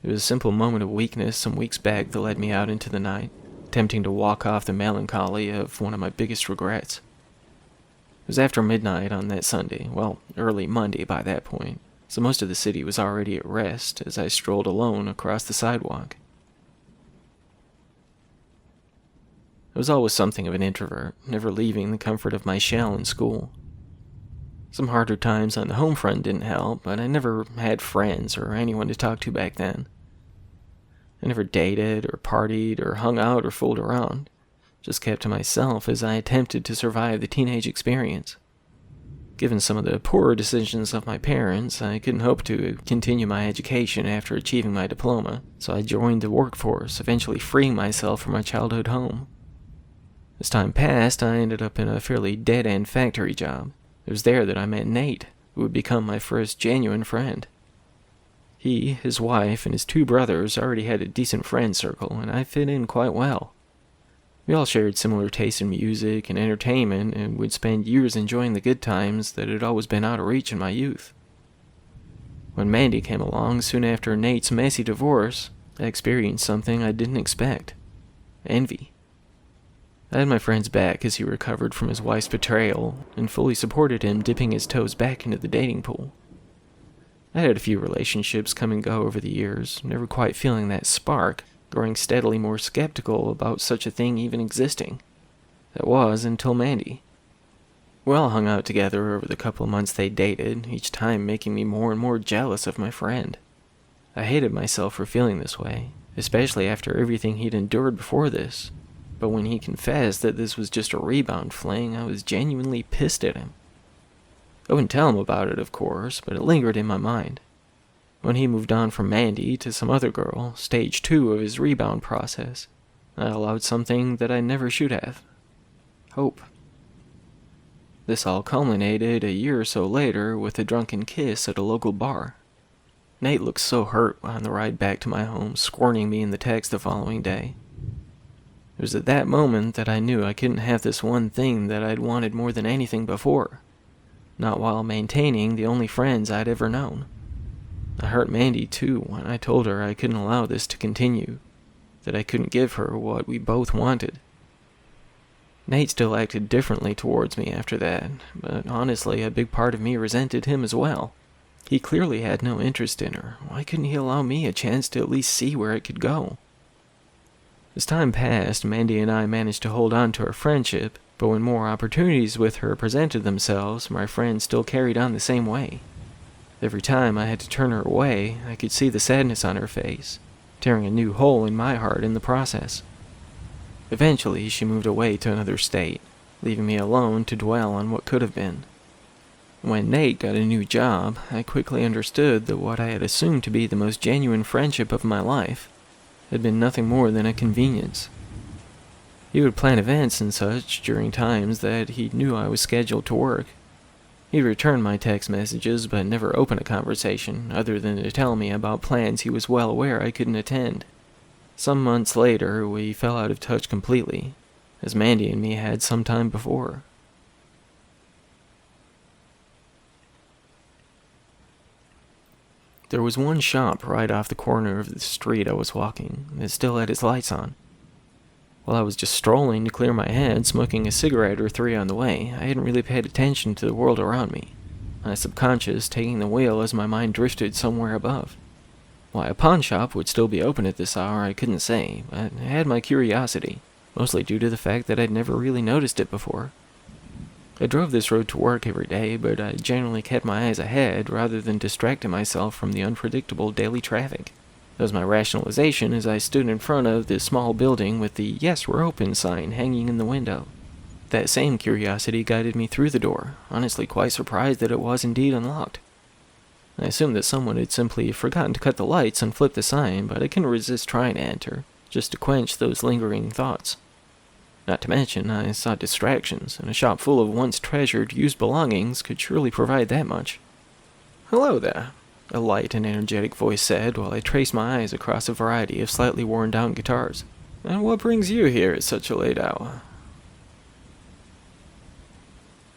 It was a simple moment of weakness some weeks back that led me out into the night, attempting to walk off the melancholy of one of my biggest regrets. It was after midnight on that Sunday, well, early Monday by that point, so most of the city was already at rest as I strolled alone across the sidewalk. I was always something of an introvert, never leaving the comfort of my shell in school. Some harder times on the home front didn't help, but I never had friends or anyone to talk to back then. I never dated or partied or hung out or fooled around, just kept to myself as I attempted to survive the teenage experience. Given some of the poorer decisions of my parents, I couldn't hope to continue my education after achieving my diploma, so I joined the workforce, eventually freeing myself from my childhood home. As time passed, I ended up in a fairly dead-end factory job. It was there that I met Nate, who would become my first genuine friend. He, his wife, and his 2 brothers already had a decent friend circle, and I fit in quite well. We all shared similar tastes in music and entertainment, and would spend years enjoying the good times that had always been out of reach in my youth. When Mandy came along soon after Nate's messy divorce, I experienced something I didn't expect: envy. I had my friend's back as he recovered from his wife's betrayal, and fully supported him dipping his toes back into the dating pool. I had a few relationships come and go over the years, never quite feeling that spark, growing steadily more skeptical about such a thing even existing. That was until Mandy. We all hung out together over the couple of months they dated, each time making me more and more jealous of my friend. I hated myself for feeling this way, especially after everything he'd endured before this. But when he confessed that this was just a rebound fling, I was genuinely pissed at him. I wouldn't tell him about it, of course, but it lingered in my mind. When he moved on from Mandy to some other girl, stage 2 of his rebound process, I allowed something that I never should have: hope. This all culminated a year or so later with a drunken kiss at a local bar. Nate looked so hurt on the ride back to my home, scorning me in the text the following day. It was at that moment that I knew I couldn't have this one thing that I'd wanted more than anything before, not while maintaining the only friends I'd ever known. I hurt Mandy too when I told her I couldn't allow this to continue, that I couldn't give her what we both wanted. Nate still acted differently towards me after that, but honestly a big part of me resented him as well. He clearly had no interest in her. Why couldn't he allow me a chance to at least see where it could go? As time passed, Mandy and I managed to hold on to our friendship, but when more opportunities with her presented themselves, my friend still carried on the same way. Every time I had to turn her away, I could see the sadness on her face, tearing a new hole in my heart in the process. Eventually, she moved away to another state, leaving me alone to dwell on what could have been. When Nate got a new job, I quickly understood that what I had assumed to be the most genuine friendship of my life had been nothing more than a convenience. He would plan events and such during times that he knew I was scheduled to work. He'd return my text messages but never open a conversation, other than to tell me about plans he was well aware I couldn't attend. Some months later, we fell out of touch completely, as Mandy and me had some time before. There was one shop right off the corner of the street I was walking that still had its lights on. While I was just strolling to clear my head, smoking a cigarette or 3 on the way, I hadn't really paid attention to the world around me, my subconscious taking the wheel as my mind drifted somewhere above. Why a pawn shop would still be open at this hour I couldn't say, but I had my curiosity, mostly due to the fact that I'd never really noticed it before. I drove this road to work every day, but I generally kept my eyes ahead rather than distracting myself from the unpredictable daily traffic. That was my rationalization as I stood in front of the small building with the "Yes, we're open" sign hanging in the window. That same curiosity guided me through the door, honestly quite surprised that it was indeed unlocked. I assumed that someone had simply forgotten to cut the lights and flip the sign, but I couldn't resist trying to enter, just to quench those lingering thoughts. Not to mention, I sought distractions, and a shop full of once treasured, used belongings could surely provide that much. "Hello there," a light and energetic voice said, while I traced my eyes across a variety of slightly worn-down guitars. "And what brings you here at such a late hour?"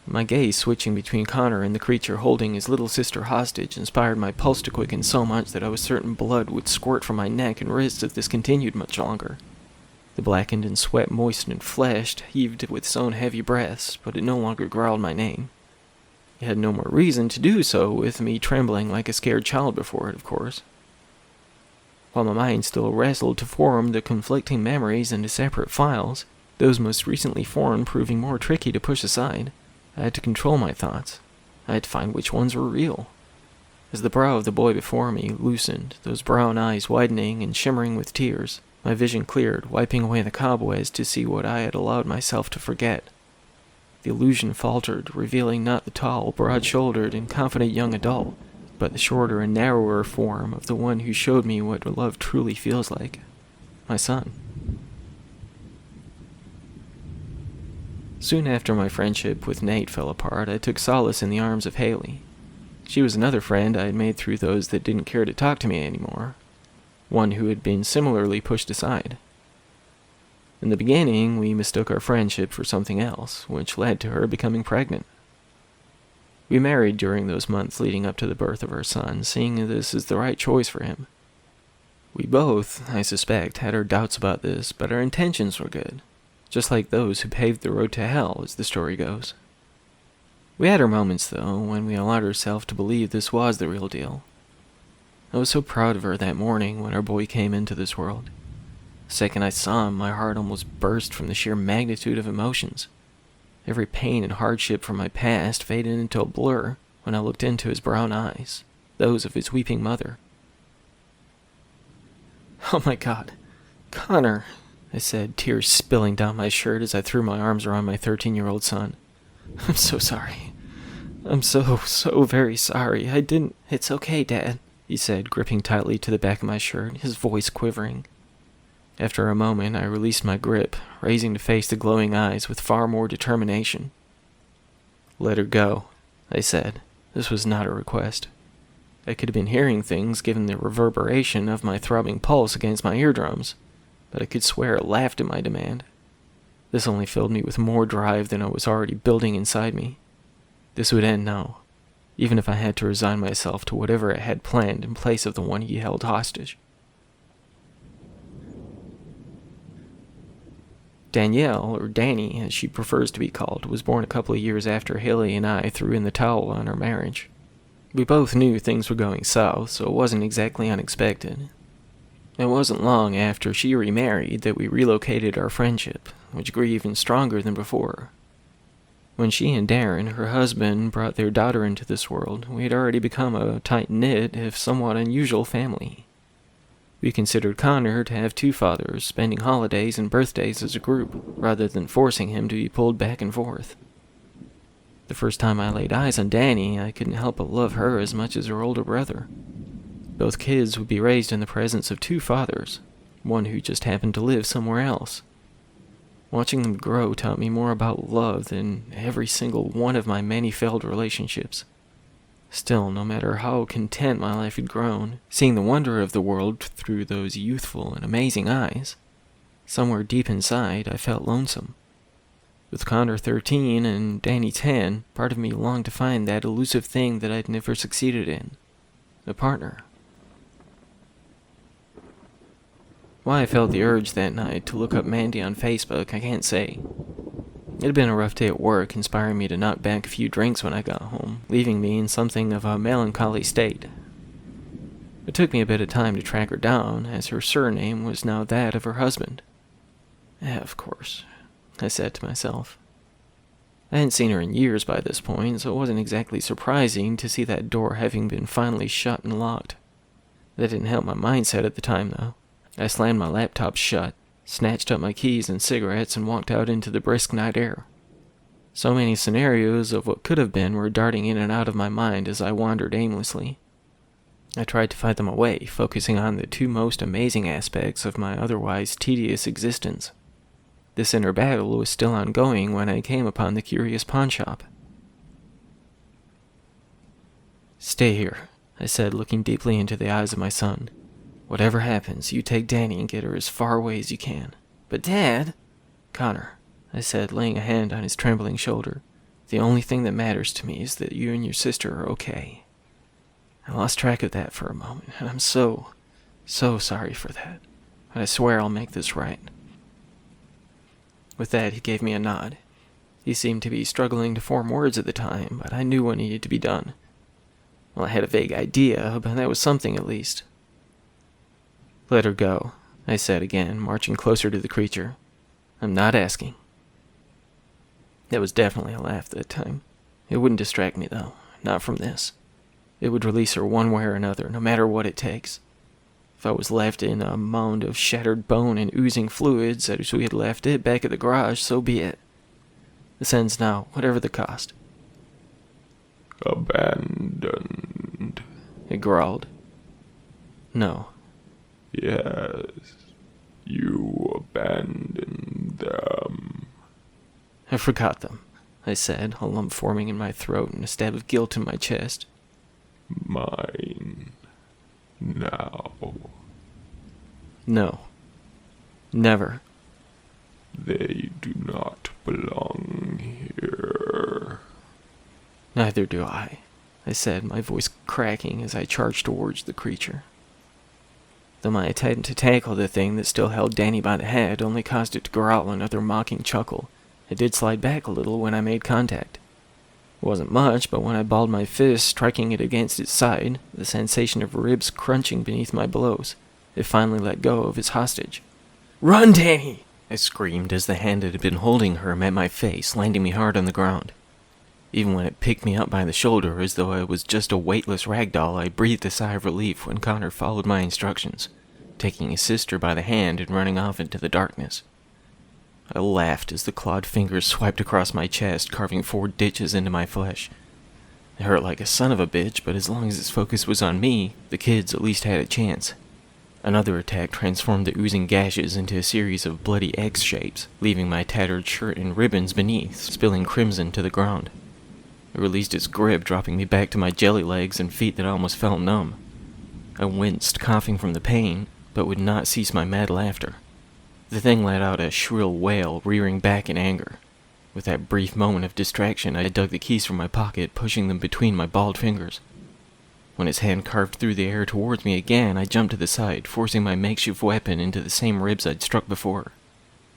My gaze switching between Connor and the creature holding his little sister hostage inspired my pulse to quicken so much that I was certain blood would squirt from my neck and wrists if this continued much longer. The blackened and sweat-moistened flesh heaved with its own heavy breaths, but it no longer growled my name. It had no more reason to do so, with me trembling like a scared child before it, of course. While my mind still wrestled to form the conflicting memories into separate files, those most recently formed proving more tricky to push aside, I had to control my thoughts. I had to find which ones were real. As the brow of the boy before me loosened, those brown eyes widening and shimmering with tears, my vision cleared, wiping away the cobwebs to see what I had allowed myself to forget. The illusion faltered, revealing not the tall, broad-shouldered, and confident young adult, but the shorter and narrower form of the one who showed me what love truly feels like. My son. Soon after my friendship with Nate fell apart, I took solace in the arms of Haley. She was another friend I had made through those that didn't care to talk to me anymore, one who had been similarly pushed aside. In the beginning, we mistook our friendship for something else, which led to her becoming pregnant. We married during those months leading up to the birth of our son, seeing this as the right choice for him. We both, I suspect, had our doubts about this, but our intentions were good. Just like those who paved the road to hell, as the story goes. We had our moments, though, when we allowed ourselves to believe this was the real deal. I was so proud of her that morning when our boy came into this world. The second I saw him, my heart almost burst from the sheer magnitude of emotions. Every pain and hardship from my past faded into a blur when I looked into his brown eyes, those of his weeping mother. "Oh my God, Connor," I said, tears spilling down my shirt as I threw my arms around my 13-year-old son. "I'm so sorry. I'm so very sorry. I didn't—" "It's okay, Dad," he said, gripping tightly to the back of my shirt, his voice quivering. After a moment, I released my grip, raising to face the glowing eyes with far more determination. "Let her go," I said. This was not a request. I could have been hearing things given the reverberation of my throbbing pulse against my eardrums, but I could swear it laughed at my demand. This only filled me with more drive than I was already building inside me. This would end now, even if I had to resign myself to whatever I had planned in place of the one he held hostage. Danielle, or Danny as she prefers to be called, was born a couple of years after Haley and I threw in the towel on our marriage. We both knew things were going south, so it wasn't exactly unexpected. It wasn't long after she remarried that we relocated our friendship, which grew even stronger than before. When she and Darren, her husband, brought their daughter into this world, we had already become a tight-knit, if somewhat unusual, family. We considered Connor to have two fathers, spending holidays and birthdays as a group, rather than forcing him to be pulled back and forth. The first time I laid eyes on Danny, I couldn't help but love her as much as her older brother. Both kids would be raised in the presence of two fathers, one who just happened to live somewhere else. Watching them grow taught me more about love than every single one of my many failed relationships. Still, no matter how content my life had grown, seeing the wonder of the world through those youthful and amazing eyes, somewhere deep inside I felt lonesome. With Connor 13 and Danny 10, part of me longed to find that elusive thing that I'd never succeeded in, a partner. Why I felt the urge that night to look up Mandy on Facebook, I can't say. It had been a rough day at work, inspiring me to knock back a few drinks when I got home, leaving me in something of a melancholy state. It took me a bit of time to track her down, as her surname was now that of her husband. Yeah, of course, I said to myself. I hadn't seen her in years by this point, so it wasn't exactly surprising to see that door having been finally shut and locked. That didn't help my mindset at the time, though. I slammed my laptop shut, snatched up my keys and cigarettes, and walked out into the brisk night air. So many scenarios of what could have been were darting in and out of my mind as I wandered aimlessly. I tried to fight them away, focusing on the two most amazing aspects of my otherwise tedious existence. This inner battle was still ongoing when I came upon the curious pawnshop. "Stay here," I said, looking deeply into the eyes of my son. "Whatever happens, you take Danny and get her as far away as you can." "But Dad—" "Connor," I said, laying a hand on his trembling shoulder, "the only thing that matters to me is that you and your sister are okay." I lost track of that for a moment, and I'm so sorry for that. But I swear I'll make this right. With that, he gave me a nod. He seemed to be struggling to form words at the time, but I knew what needed to be done. Well, I had a vague idea, but that was something at least. "Let her go," I said again, marching closer to the creature. "I'm not asking." That was definitely a laugh that time. It wouldn't distract me, though. Not from this. It would release her one way or another, no matter what it takes. If I was left in a mound of shattered bone and oozing fluids as we had left it back at the garage, so be it. This ends now, whatever the cost. Abandoned. It growled. "No." Yes, you abandoned them. "I forgot them," I said, a lump forming in my throat and a stab of guilt in my chest. Mine. Now. "No. Never." They do not belong here. "Neither do I," I said, my voice cracking as I charged towards the creature. Though my attempt to tackle the thing that still held Danny by the head only caused it to growl another mocking chuckle, it did slide back a little when I made contact. It wasn't much, but when I balled my fist, striking it against its side, the sensation of ribs crunching beneath my blows, it finally let go of its hostage. "Run, Danny!" I screamed as the hand that had been holding her met my face, landing me hard on the ground. Even when it picked me up by the shoulder as though I was just a weightless rag doll, I breathed a sigh of relief when Connor followed my instructions, taking his sister by the hand and running off into the darkness. I laughed as the clawed fingers swiped across my chest, carving 4 ditches into my flesh. It hurt like a son of a bitch, but as long as its focus was on me, the kids at least had a chance. Another attack transformed the oozing gashes into a series of bloody X shapes, leaving my tattered shirt and ribbons beneath, spilling crimson to the ground. It released its grip, dropping me back to my jelly legs and feet that almost felt numb. I winced, coughing from the pain, but would not cease my mad laughter. The thing let out a shrill wail, rearing back in anger. With that brief moment of distraction, I dug the keys from my pocket, pushing them between my balled fingers. When its hand carved through the air towards me again, I jumped to the side, forcing my makeshift weapon into the same ribs I'd struck before.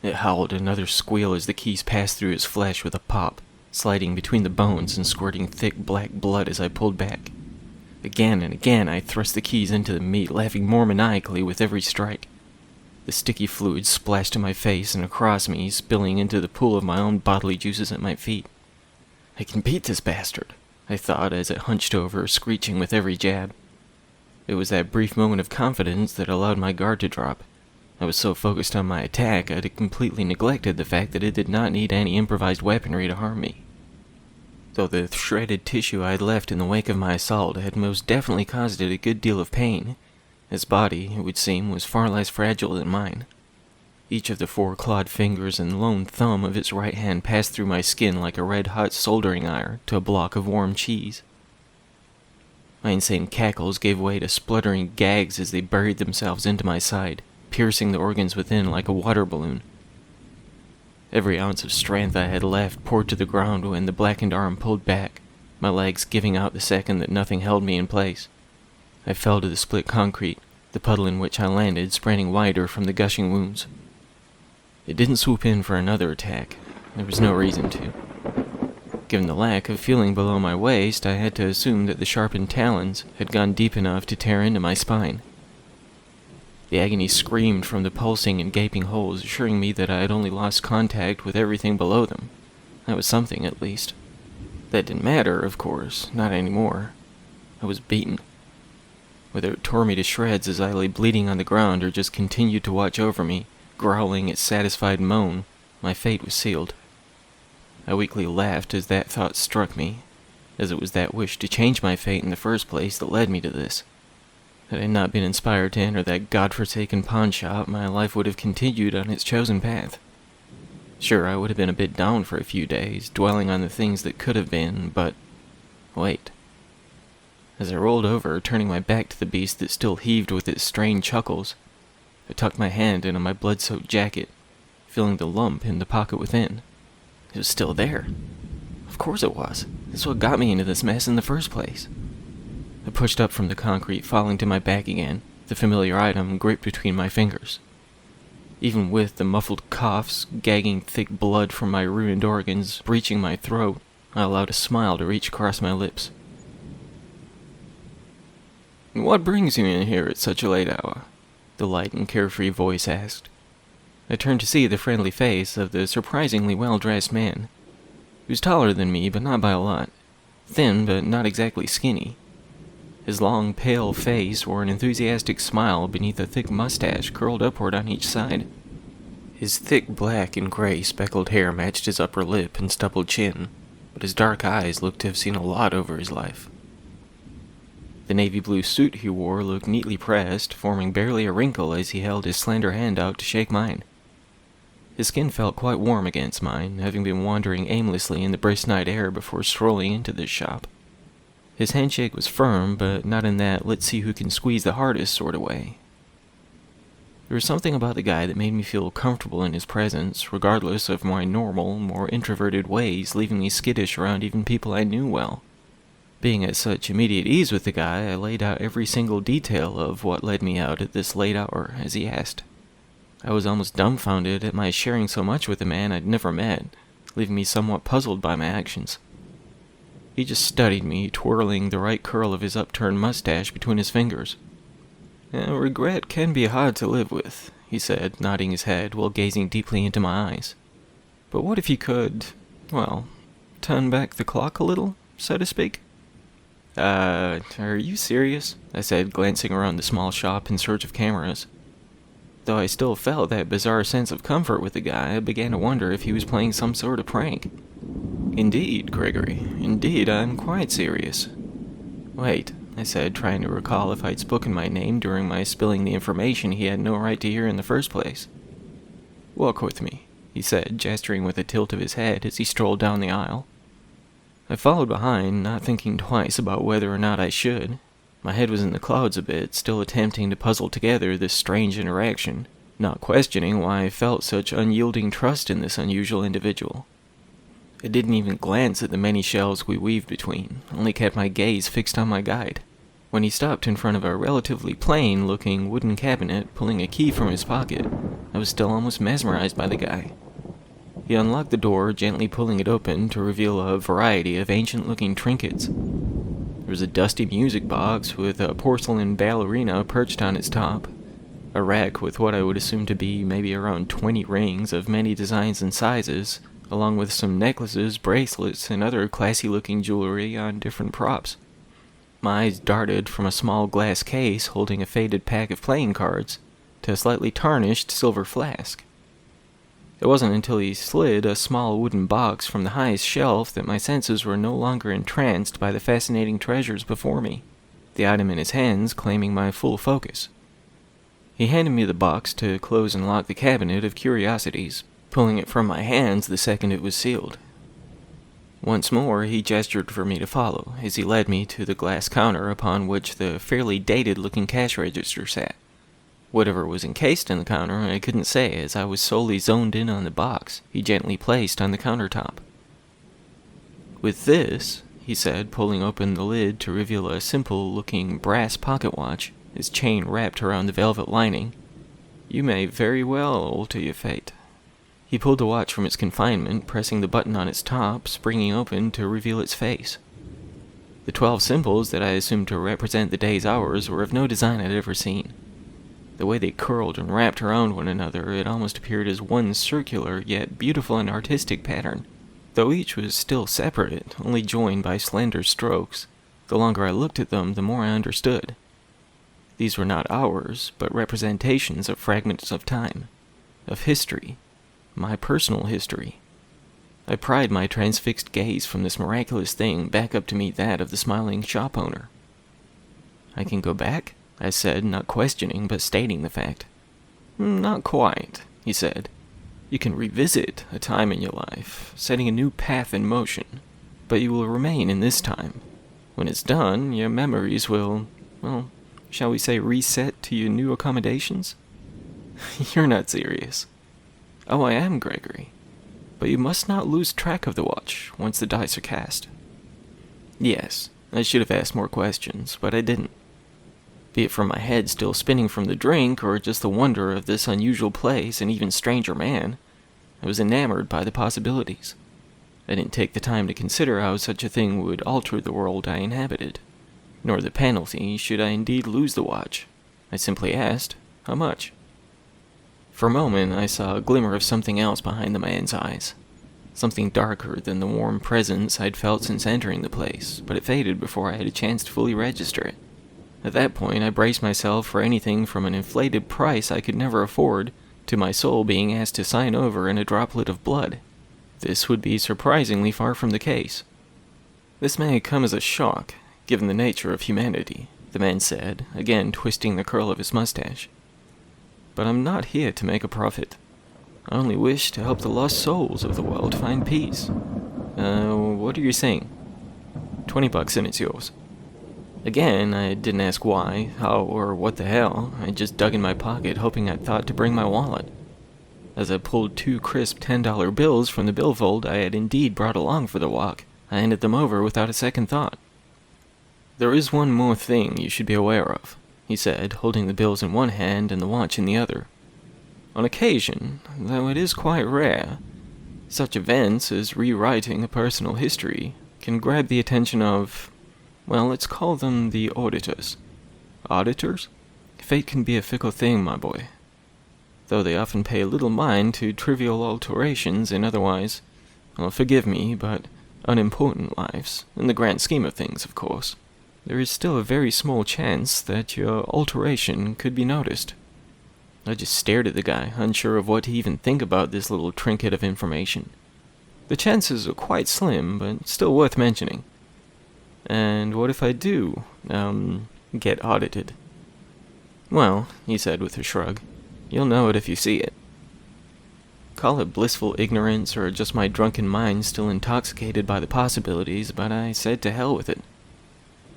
It howled another squeal as the keys passed through its flesh with a pop, sliding between the bones and squirting thick black blood as I pulled back. Again and again I thrust the keys into the meat, laughing more maniacally with every strike. The sticky fluid splashed to my face and across me, spilling into the pool of my own bodily juices at my feet. I can beat this bastard, I thought as it hunched over, screeching with every jab. It was that brief moment of confidence that allowed my guard to drop. I was so focused on my attack, I had completely neglected the fact that it did not need any improvised weaponry to harm me. Though the shredded tissue I had left in the wake of my assault had most definitely caused it a good deal of pain, its body, it would seem, was far less fragile than mine. Each of the 4 clawed fingers and lone thumb of its right hand passed through my skin like a red-hot soldering iron to a block of warm cheese. My insane cackles gave way to spluttering gags as they buried themselves into my side, piercing the organs within like a water balloon. Every ounce of strength I had left poured to the ground when the blackened arm pulled back, my legs giving out the second that nothing held me in place. I fell to the split concrete, the puddle in which I landed spreading wider from the gushing wounds. It didn't swoop in for another attack. There was no reason to. Given the lack of feeling below my waist, I had to assume that the sharpened talons had gone deep enough to tear into my spine. The agony screamed from the pulsing and gaping holes, assuring me that I had only lost contact with everything below them. That was something, at least. That didn't matter, of course, not anymore. I was beaten. Whether it tore me to shreds as I lay bleeding on the ground or just continued to watch over me, growling its satisfied moan, my fate was sealed. I weakly laughed as that thought struck me, as it was that wish to change my fate in the first place that led me to this. Had I not been inspired to enter that godforsaken pawn shop, my life would have continued on its chosen path. Sure, I would have been a bit down for a few days, dwelling on the things that could have been, but wait. As I rolled over, turning my back to the beast that still heaved with its strained chuckles, I tucked my hand into my blood-soaked jacket, feeling the lump in the pocket within. It was still there. Of course it was. That's what got me into this mess in the first place. I pushed up from the concrete, falling to my back again, the familiar item gripped between my fingers. Even with the muffled coughs, gagging thick blood from my ruined organs, breaching my throat, I allowed a smile to reach across my lips. "What brings you in here at such a late hour?" the light and carefree voice asked. I turned to see the friendly face of the surprisingly well-dressed man. He was taller than me, but not by a lot. Thin, but not exactly skinny. His long, pale face wore an enthusiastic smile beneath a thick mustache curled upward on each side. His thick black and gray speckled hair matched his upper lip and stubbled chin, but his dark eyes looked to have seen a lot over his life. The navy blue suit he wore looked neatly pressed, forming barely a wrinkle as he held his slender hand out to shake mine. His skin felt quite warm against mine, having been wandering aimlessly in the brisk night air before strolling into this shop. His handshake was firm, but not in that let's see who can squeeze the hardest sort of way. There was something about the guy that made me feel comfortable in his presence, regardless of my normal, more introverted ways, leaving me skittish around even people I knew well. Being at such immediate ease with the guy, I laid out every single detail of what led me out at this late hour, as he asked. I was almost dumbfounded at my sharing so much with a man I'd never met, leaving me somewhat puzzled by my actions. He just studied me, twirling the right curl of his upturned mustache between his fingers. "Regret can be hard to live with," he said, nodding his head while gazing deeply into my eyes. "But what if you could, well, turn back the clock a little, so to speak?" Are you serious?" I said, glancing around the small shop in search of cameras. Though I still felt that bizarre sense of comfort with the guy, I began to wonder if he was playing some sort of prank. "Indeed, Gregory. Indeed, I'm quite serious." "Wait," I said, trying to recall if I'd spoken my name during my spilling the information he had no right to hear in the first place. "Walk with me," he said, gesturing with a tilt of his head as he strolled down the aisle. I followed behind, not thinking twice about whether or not I should. My head was in the clouds a bit, still attempting to puzzle together this strange interaction, not questioning why I felt such unyielding trust in this unusual individual. I didn't even glance at the many shelves we weaved between, only kept my gaze fixed on my guide. When he stopped in front of a relatively plain-looking wooden cabinet, pulling a key from his pocket, I was still almost mesmerized by the guy. He unlocked the door, gently pulling it open to reveal a variety of ancient-looking trinkets. There was a dusty music box with a porcelain ballerina perched on its top, a rack with what I would assume to be maybe around 20 rings of many designs and sizes, along with some necklaces, bracelets, and other classy-looking jewelry on different props. My eyes darted from a small glass case holding a faded pack of playing cards to a slightly tarnished silver flask. It wasn't until he slid a small wooden box from the highest shelf that my senses were no longer entranced by the fascinating treasures before me, the item in his hands claiming my full focus. He handed me the box to close and lock the cabinet of curiosities, pulling it from my hands the second it was sealed. Once more he gestured for me to follow, as he led me to the glass counter upon which the fairly dated-looking cash register sat. Whatever was encased in the counter I couldn't say, as I was solely zoned in on the box he gently placed on the countertop. "With this," he said, pulling open the lid to reveal a simple-looking brass pocket watch, his chain wrapped around the velvet lining, "you may very well alter your fate." He pulled the watch from its confinement, pressing the button on its top, springing open to reveal its face. The 12 symbols that I assumed to represent the day's hours were of no design I'd ever seen. The way they curled and wrapped around one another, it almost appeared as one circular, yet beautiful and artistic pattern. Though each was still separate, only joined by slender strokes, the longer I looked at them, the more I understood. These were not hours, but representations of fragments of time, of history, my personal history. I pried my transfixed gaze from this miraculous thing back up to meet that of the smiling shop owner. "I can go back?" I said, not questioning, but stating the fact. "Not quite," he said. "You can revisit a time in your life, setting a new path in motion, but you will remain in this time. When it's done, your memories will, well, shall we say reset to your new accommodations?" "You're not serious." "Oh, I am, Gregory. But you must not lose track of the watch once the dice are cast." Yes, I should have asked more questions, but I didn't. Be it from my head still spinning from the drink, or just the wonder of this unusual place and even stranger man, I was enamored by the possibilities. I didn't take the time to consider how such a thing would alter the world I inhabited, nor the penalty should I indeed lose the watch. I simply asked, how much? For a moment, I saw a glimmer of something else behind the man's eyes. Something darker than the warm presence I'd felt since entering the place, but it faded before I had a chance to fully register it. At that point, I braced myself for anything from an inflated price I could never afford to my soul being asked to sign over in a droplet of blood. This would be surprisingly far from the case. "This may come as a shock, given the nature of humanity," the man said, again twisting the curl of his mustache. "But I'm not here to make a profit. I only wish to help the lost souls of the world find peace. What are you saying?" $20 and it's yours." Again, I didn't ask why, how, or what the hell. I just dug in my pocket, hoping I'd thought to bring my wallet. As I pulled 2 crisp $10 bills from the billfold I had indeed brought along for the walk, I handed them over without a second thought. "There is one more thing you should be aware of," he said, holding the bills in one hand and the watch in the other. "On occasion, though it is quite rare, such events as rewriting a personal history can grab the attention of, well, let's call them the auditors." "Auditors?" "Fate can be a fickle thing, my boy. Though they often pay little mind to trivial alterations in otherwise, well, forgive me, but unimportant lives, in the grand scheme of things, of course, there is still a very small chance that your alteration could be noticed." I just stared at the guy, unsure of what to even think about this little trinket of information. "The chances are quite slim, but still worth mentioning." "And what if I do, get audited?" "Well," he said with a shrug, "you'll know it if you see it." Call it blissful ignorance or just my drunken mind still intoxicated by the possibilities, but I said to hell with it.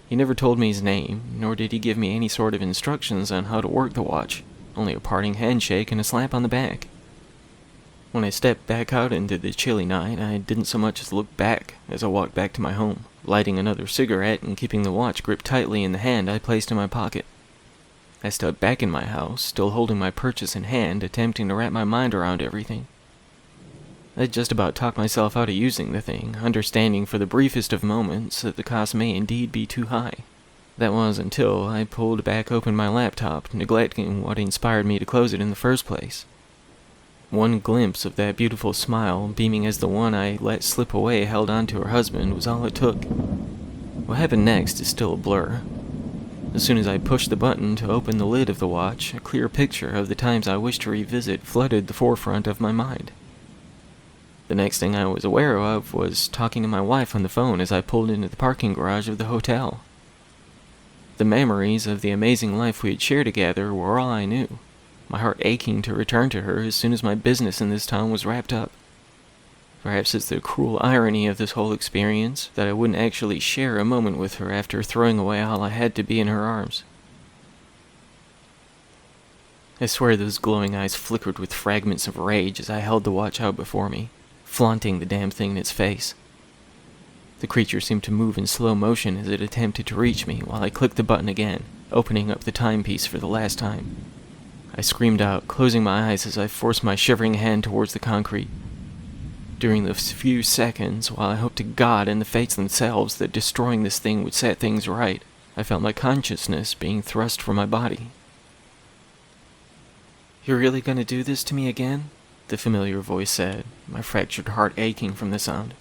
He never told me his name, nor did he give me any sort of instructions on how to work the watch, only a parting handshake and a slap on the back. When I stepped back out into the chilly night, I didn't so much as look back as I walked back to my home, lighting another cigarette and keeping the watch gripped tightly in the hand I placed in my pocket. I stepped back in my house, still holding my purchase in hand, attempting to wrap my mind around everything. I just about talked myself out of using the thing, understanding for the briefest of moments that the cost may indeed be too high. That was until I pulled back open my laptop, neglecting what inspired me to close it in the first place. One glimpse of that beautiful smile, beaming as the one I let slip away held on to her husband, was all it took. What happened next is still a blur. As soon as I pushed the button to open the lid of the watch, a clear picture of the times I wished to revisit flooded the forefront of my mind. The next thing I was aware of was talking to my wife on the phone as I pulled into the parking garage of the hotel. The memories of the amazing life we had shared together were all I knew, my heart aching to return to her as soon as my business in this town was wrapped up. Perhaps it's the cruel irony of this whole experience that I wouldn't actually share a moment with her after throwing away all I had to be in her arms. I swear those glowing eyes flickered with fragments of rage as I held the watch out before me, flaunting the damn thing in its face. The creature seemed to move in slow motion as it attempted to reach me while I clicked the button again, opening up the timepiece for the last time. I screamed out, closing my eyes as I forced my shivering hand towards the concrete. During those few seconds, while I hoped to God and the fates themselves that destroying this thing would set things right, I felt my consciousness being thrust from my body. "You're really gonna do this to me again?" the familiar voice said, my fractured heart aching from the sound.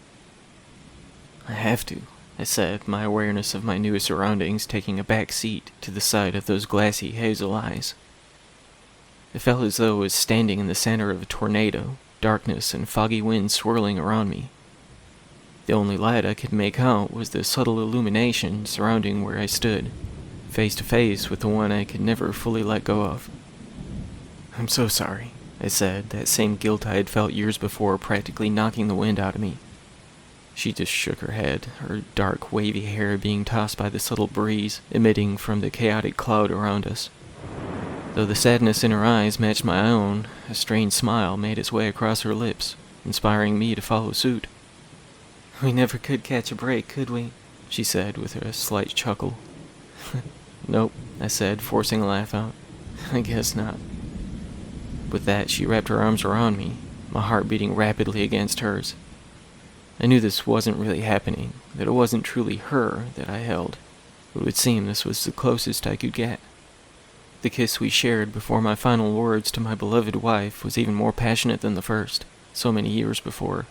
"I have to," I said, my awareness of my new surroundings taking a back seat to the sight of those glassy hazel eyes. It felt as though I was standing in the center of a tornado, darkness and foggy wind swirling around me, The only light I could make out was the subtle illumination surrounding where I stood, face to face with the one I could never fully let go of. "I'm so sorry," I said, that same guilt I had felt years before practically knocking the wind out of me. She just shook her head, her dark, wavy hair being tossed by the subtle breeze emitting from the chaotic cloud around us. Though the sadness in her eyes matched my own, a strange smile made its way across her lips, inspiring me to follow suit. "We never could catch a break, could we?" she said with a slight chuckle. "Nope," I said, forcing a laugh out. "I guess not." With that, she wrapped her arms around me, my heart beating rapidly against hers. I knew this wasn't really happening, that it wasn't truly her that I held. It would seem this was the closest I could get. The kiss we shared before my final words to my beloved wife was even more passionate than the first, so many years before.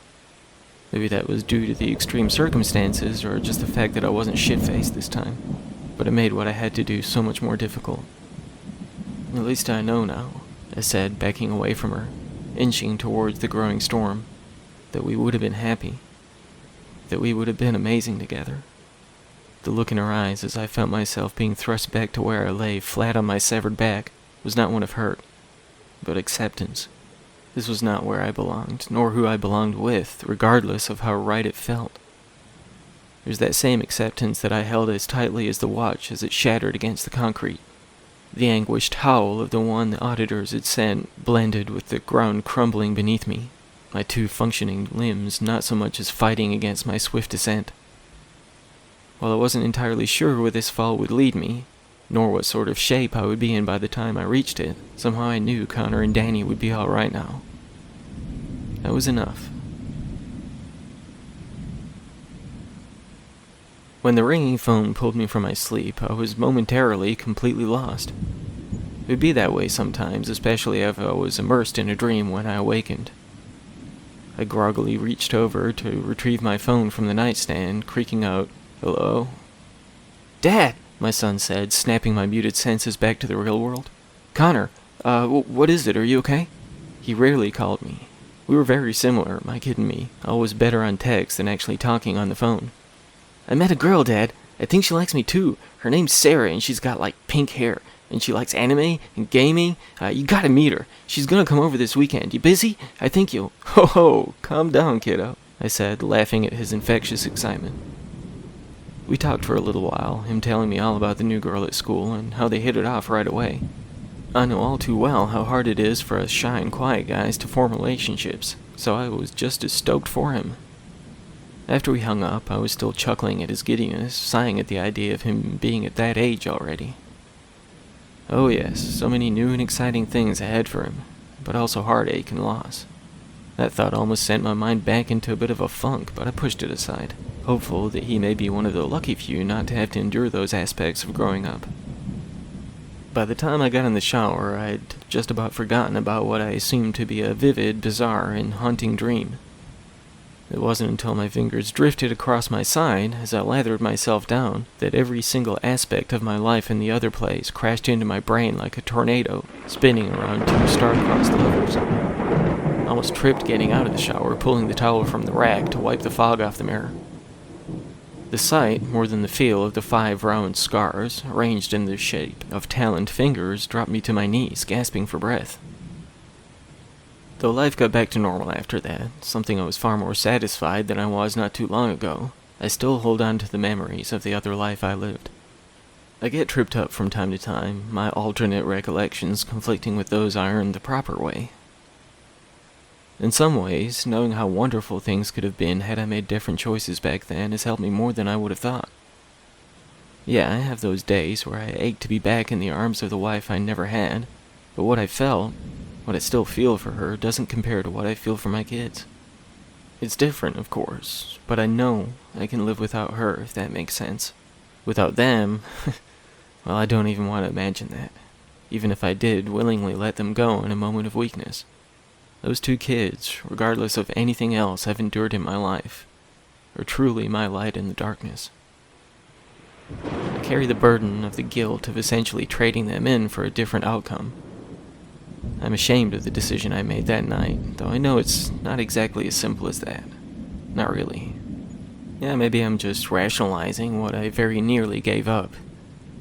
Maybe that was due to the extreme circumstances, or just the fact that I wasn't shit-faced this time. But it made what I had to do so much more difficult. "At least I know now," I said, backing away from her, inching towards the growing storm, "that we would have been happy. That we would have been amazing together." The look in her eyes as I felt myself being thrust back to where I lay flat on my severed back was not one of hurt, but acceptance. This was not where I belonged, nor who I belonged with, regardless of how right it felt. There's that same acceptance that I held as tightly as the watch as it shattered against the concrete. The anguished howl of the one the auditors had sent blended with the ground crumbling beneath me, my two functioning limbs not so much as fighting against my swift descent. While I wasn't entirely sure where this fall would lead me, nor what sort of shape I would be in by the time I reached it, somehow I knew Connor and Danny would be all right now. That was enough. When the ringing phone pulled me from my sleep, I was momentarily completely lost. It would be that way sometimes, especially if I was immersed in a dream when I awakened. I groggily reached over to retrieve my phone from the nightstand, creaking out, "Hello?" "Dad!" my son said, snapping my muted senses back to the real world. "Connor, what is it? Are you okay?" He rarely called me. We were very similar, my kid and me, always better on text than actually talking on the phone. "I met a girl, Dad. I think she likes me too. Her name's Sarah, and she's got, pink hair. And she likes anime and gaming. You gotta meet her. She's gonna come over this weekend. You busy? I think you'll—" "Ho, calm down, kiddo," I said, laughing at his infectious excitement. We talked for a little while, him telling me all about the new girl at school and how they hit it off right away. I know all too well how hard it is for us shy and quiet guys to form relationships, so I was just as stoked for him. After we hung up, I was still chuckling at his giddiness, sighing at the idea of him being at that age already. Oh yes, so many new and exciting things ahead for him, but also heartache and loss. That thought almost sent my mind back into a bit of a funk, but I pushed it aside, hopeful that he may be one of the lucky few not to have to endure those aspects of growing up. By the time I got in the shower, I'd just about forgotten about what I assumed to be a vivid, bizarre, and haunting dream. It wasn't until my fingers drifted across my side as I lathered myself down that every single aspect of my life in the other place crashed into my brain like a tornado, spinning around two star-crossed levers. I almost tripped getting out of the shower, pulling the towel from the rack to wipe the fog off the mirror. The sight, more than the feel of the 5 round scars, arranged in the shape of taloned fingers, dropped me to my knees, gasping for breath. Though life got back to normal after that, something I was far more satisfied than I was not too long ago, I still hold on to the memories of the other life I lived. I get tripped up from time to time, my alternate recollections conflicting with those I earned the proper way. In some ways, knowing how wonderful things could have been had I made different choices back then has helped me more than I would have thought. Yeah, I have those days where I ache to be back in the arms of the wife I never had, but what I felt, what I still feel for her, doesn't compare to what I feel for my kids. It's different, of course, but I know I can live without her, if that makes sense. Without them, well, I don't even want to imagine that, even if I did willingly let them go in a moment of weakness. Those 2 kids, regardless of anything else I've endured in my life, are truly my light in the darkness. I carry the burden of the guilt of essentially trading them in for a different outcome. I'm ashamed of the decision I made that night, though I know it's not exactly as simple as that. Not really. Yeah, maybe I'm just rationalizing what I very nearly gave up.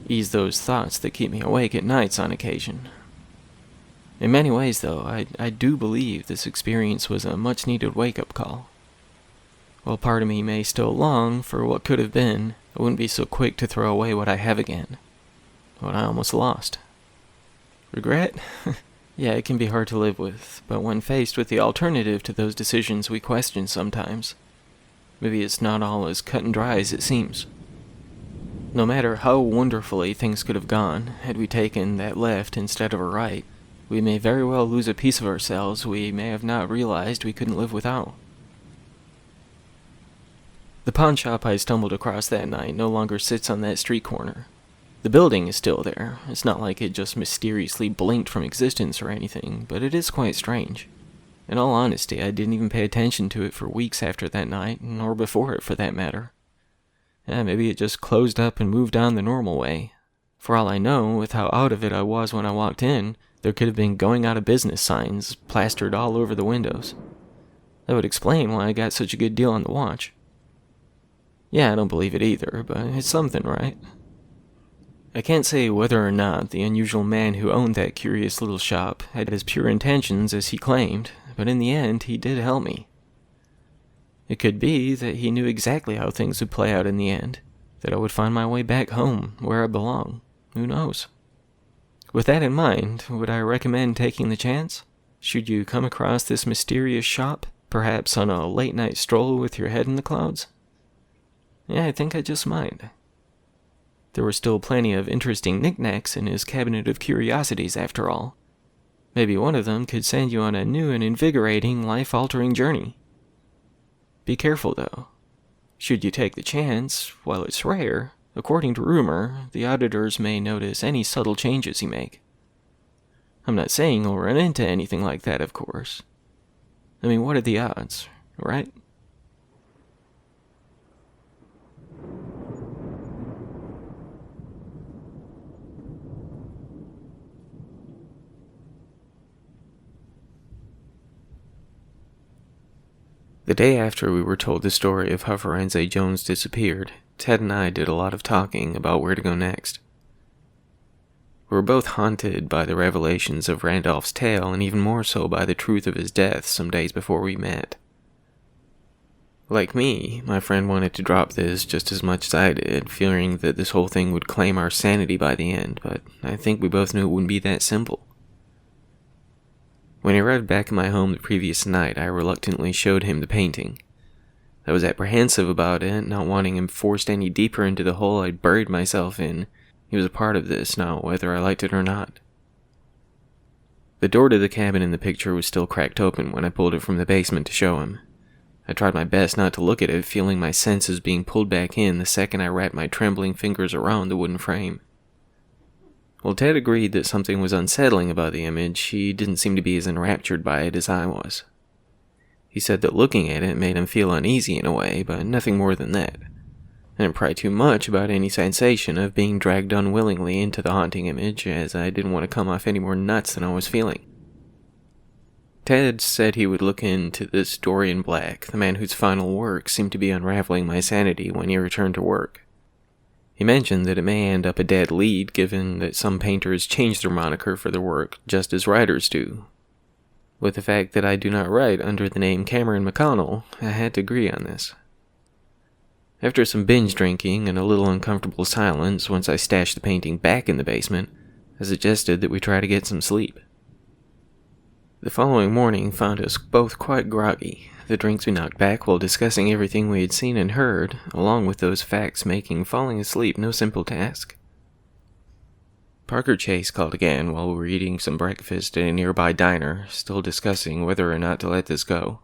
Ease those thoughts that keep me awake at nights on occasion. In many ways, though, I do believe this experience was a much-needed wake-up call. While part of me may still long for what could have been, I wouldn't be so quick to throw away what I have again. What I almost lost. Regret? Yeah, it can be hard to live with, but when faced with the alternative to those decisions we question sometimes, maybe it's not all as cut and dry as it seems. No matter how wonderfully things could have gone, had we taken that left instead of a right, we may very well lose a piece of ourselves we may have not realized we couldn't live without. The pawn shop I stumbled across that night no longer sits on that street corner. The building is still there. It's not like it just mysteriously blinked from existence or anything, but it is quite strange. In all honesty, I didn't even pay attention to it for weeks after that night, nor before it for that matter. Yeah, maybe it just closed up and moved on the normal way. For all I know, with how out of it I was when I walked in, there could have been going out of business signs plastered all over the windows. That would explain why I got such a good deal on the watch. Yeah, I don't believe it either, but it's something, right? I can't say whether or not the unusual man who owned that curious little shop had as pure intentions as he claimed, but in the end he did help me. It could be that he knew exactly how things would play out in the end, that I would find my way back home, where I belong. Who knows? With that in mind, would I recommend taking the chance? Should you come across this mysterious shop, perhaps on a late-night stroll with your head in the clouds? Yeah, I think I just might. There were still plenty of interesting knickknacks in his cabinet of curiosities, after all. Maybe one of them could send you on a new and invigorating, life-altering journey. Be careful, though. Should you take the chance, while it's rare, according to rumor, the auditors may notice any subtle changes you make. I'm not saying you'll run into anything like that, of course. I mean, what are the odds, right? The day after we were told the story of how Forense Jones disappeared, Ted and I did a lot of talking about where to go next. We were both haunted by the revelations of Randolph's tale, and even more so by the truth of his death some days before we met. Like me, my friend wanted to drop this just as much as I did, fearing that this whole thing would claim our sanity by the end, but I think we both knew it wouldn't be that simple. When he arrived back in my home the previous night, I reluctantly showed him the painting. I was apprehensive about it, not wanting him forced any deeper into the hole I'd buried myself in. He was a part of this now, whether I liked it or not. The door to the cabin in the picture was still cracked open when I pulled it from the basement to show him. I tried my best not to look at it, feeling my senses being pulled back in the second I wrapped my trembling fingers around the wooden frame. While Ted agreed that something was unsettling about the image, he didn't seem to be as enraptured by it as I was. He said that looking at it made him feel uneasy in a way, but nothing more than that. I didn't pry too much about any sensation of being dragged unwillingly into the haunting image, as I didn't want to come off any more nuts than I was feeling. Ted said he would look into this Dorian Black, the man whose final work seemed to be unraveling my sanity when he returned to work. He mentioned that it may end up a dead lead, given that some painters change their moniker for their work, just as writers do. With the fact that I do not write under the name Cameron McConnell, I had to agree on this. After some binge drinking and a little uncomfortable silence once I stashed the painting back in the basement, I suggested that we try to get some sleep. The following morning found us both quite groggy, the drinks we knocked back while discussing everything we had seen and heard, along with those facts making falling asleep no simple task. Parker Chase called again while we were eating some breakfast at a nearby diner, still discussing whether or not to let this go.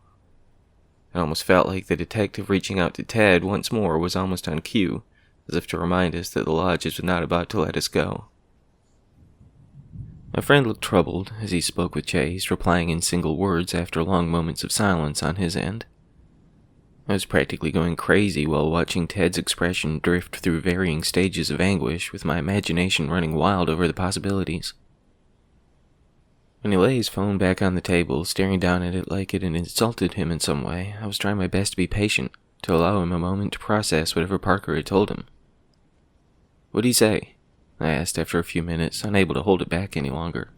It almost felt like the detective reaching out to Ted once more was almost on cue, as if to remind us that the lodge was not about to let us go. My friend looked troubled as he spoke with Chase, replying in single words after long moments of silence on his end. I was practically going crazy while watching Ted's expression drift through varying stages of anguish, with my imagination running wild over the possibilities. When he lay his phone back on the table, staring down at it like it had insulted him in some way, I was trying my best to be patient, to allow him a moment to process whatever Parker had told him. "What'd he say?" I asked after a few minutes, unable to hold it back any longer.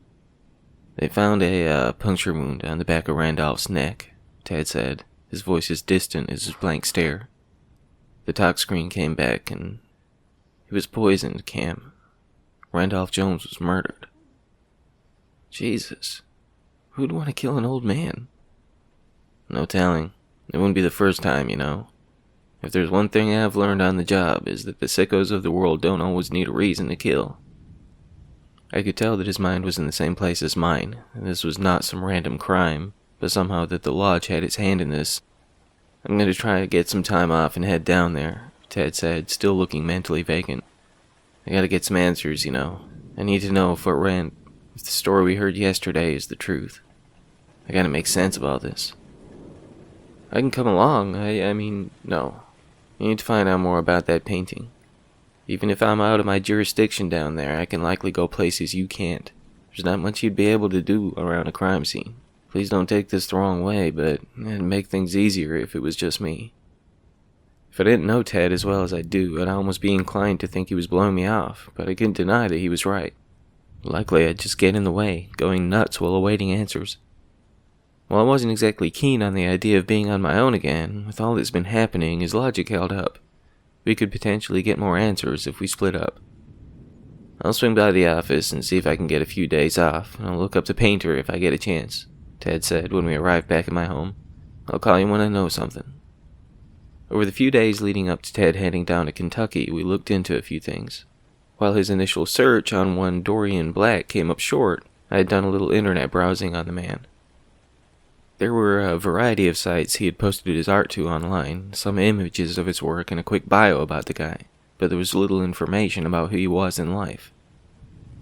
"They found a puncture wound on the back of Randolph's neck," Ted said, his voice as distant as his blank stare. "The talk screen came back, and he was poisoned, Cam. Randolph Jones was murdered." Jesus. Who'd want to kill an old man? No telling. It wouldn't be the first time, you know. If there's one thing I've learned on the job, is that the sickos of the world don't always need a reason to kill. I could tell that his mind was in the same place as mine, and this was not some random crime, but somehow that the lodge had its hand in this. "I'm going to try to get some time off and head down there," Ted said, still looking mentally vacant. "I gotta get some answers, you know. I need to know if the story we heard yesterday is the truth. I gotta make sense of all this." "I can come along. I mean, no. You need to find out more about that painting. Even if I'm out of my jurisdiction down there, I can likely go places you can't. There's not much you'd be able to do around a crime scene. Please don't take this the wrong way, but it'd make things easier if it was just me." If I didn't know Ted as well as I do, I'd almost be inclined to think he was blowing me off, but I couldn't deny that he was right. Likely I'd just get in the way, going nuts while awaiting answers. While I wasn't exactly keen on the idea of being on my own again, with all that's been happening, his logic held up. We could potentially get more answers if we split up. "I'll swing by the office and see if I can get a few days off, and I'll look up the painter if I get a chance," Ted said when we arrived back at my home. "I'll call you when I know something." Over the few days leading up to Ted heading down to Kentucky, we looked into a few things. While his initial search on one Dorian Black came up short, I had done a little internet browsing on the man. There were a variety of sites he had posted his art to online, some images of his work and a quick bio about the guy, but there was little information about who he was in life.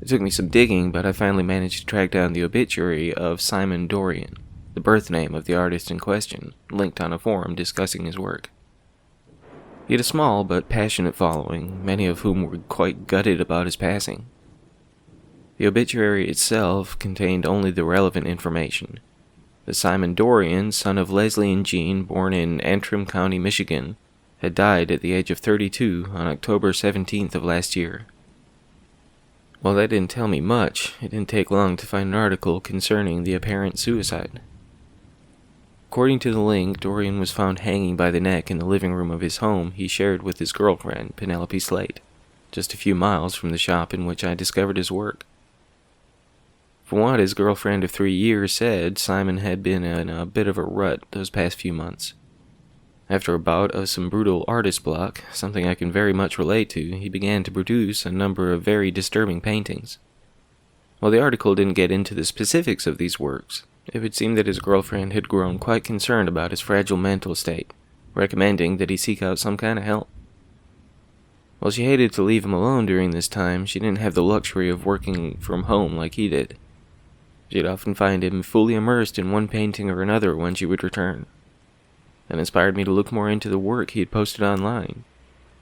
It took me some digging, but I finally managed to track down the obituary of Simon Dorian, the birth name of the artist in question, linked on a forum discussing his work. He had a small but passionate following, many of whom were quite gutted about his passing. The obituary itself contained only the relevant information. The Simon Dorian, son of Leslie and Jean, born in Antrim County, Michigan, had died at the age of 32 on October 17th of last year. While that didn't tell me much, it didn't take long to find an article concerning the apparent suicide. According to the link, Dorian was found hanging by the neck in the living room of his home he shared with his girlfriend, Penelope Slate, just a few miles from the shop in which I discovered his work. From what his girlfriend of 3 years said, Simon had been in a bit of a rut those past few months. After a bout of some brutal artist block, something I can very much relate to, he began to produce a number of very disturbing paintings. While the article didn't get into the specifics of these works, it would seem that his girlfriend had grown quite concerned about his fragile mental state, recommending that he seek out some kind of help. While she hated to leave him alone during this time, she didn't have the luxury of working from home like he did. She'd often find him fully immersed in one painting or another when she would return. That inspired me to look more into the work he had posted online,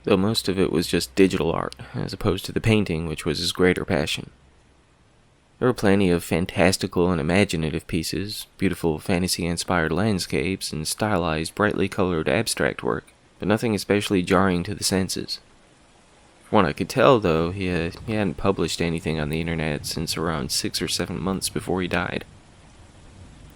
though most of it was just digital art, as opposed to the painting, which was his greater passion. There were plenty of fantastical and imaginative pieces, beautiful fantasy-inspired landscapes, and stylized, brightly colored abstract work, but nothing especially jarring to the senses. From what I could tell, though, he hadn't published anything on the internet since around 6 or 7 months before he died.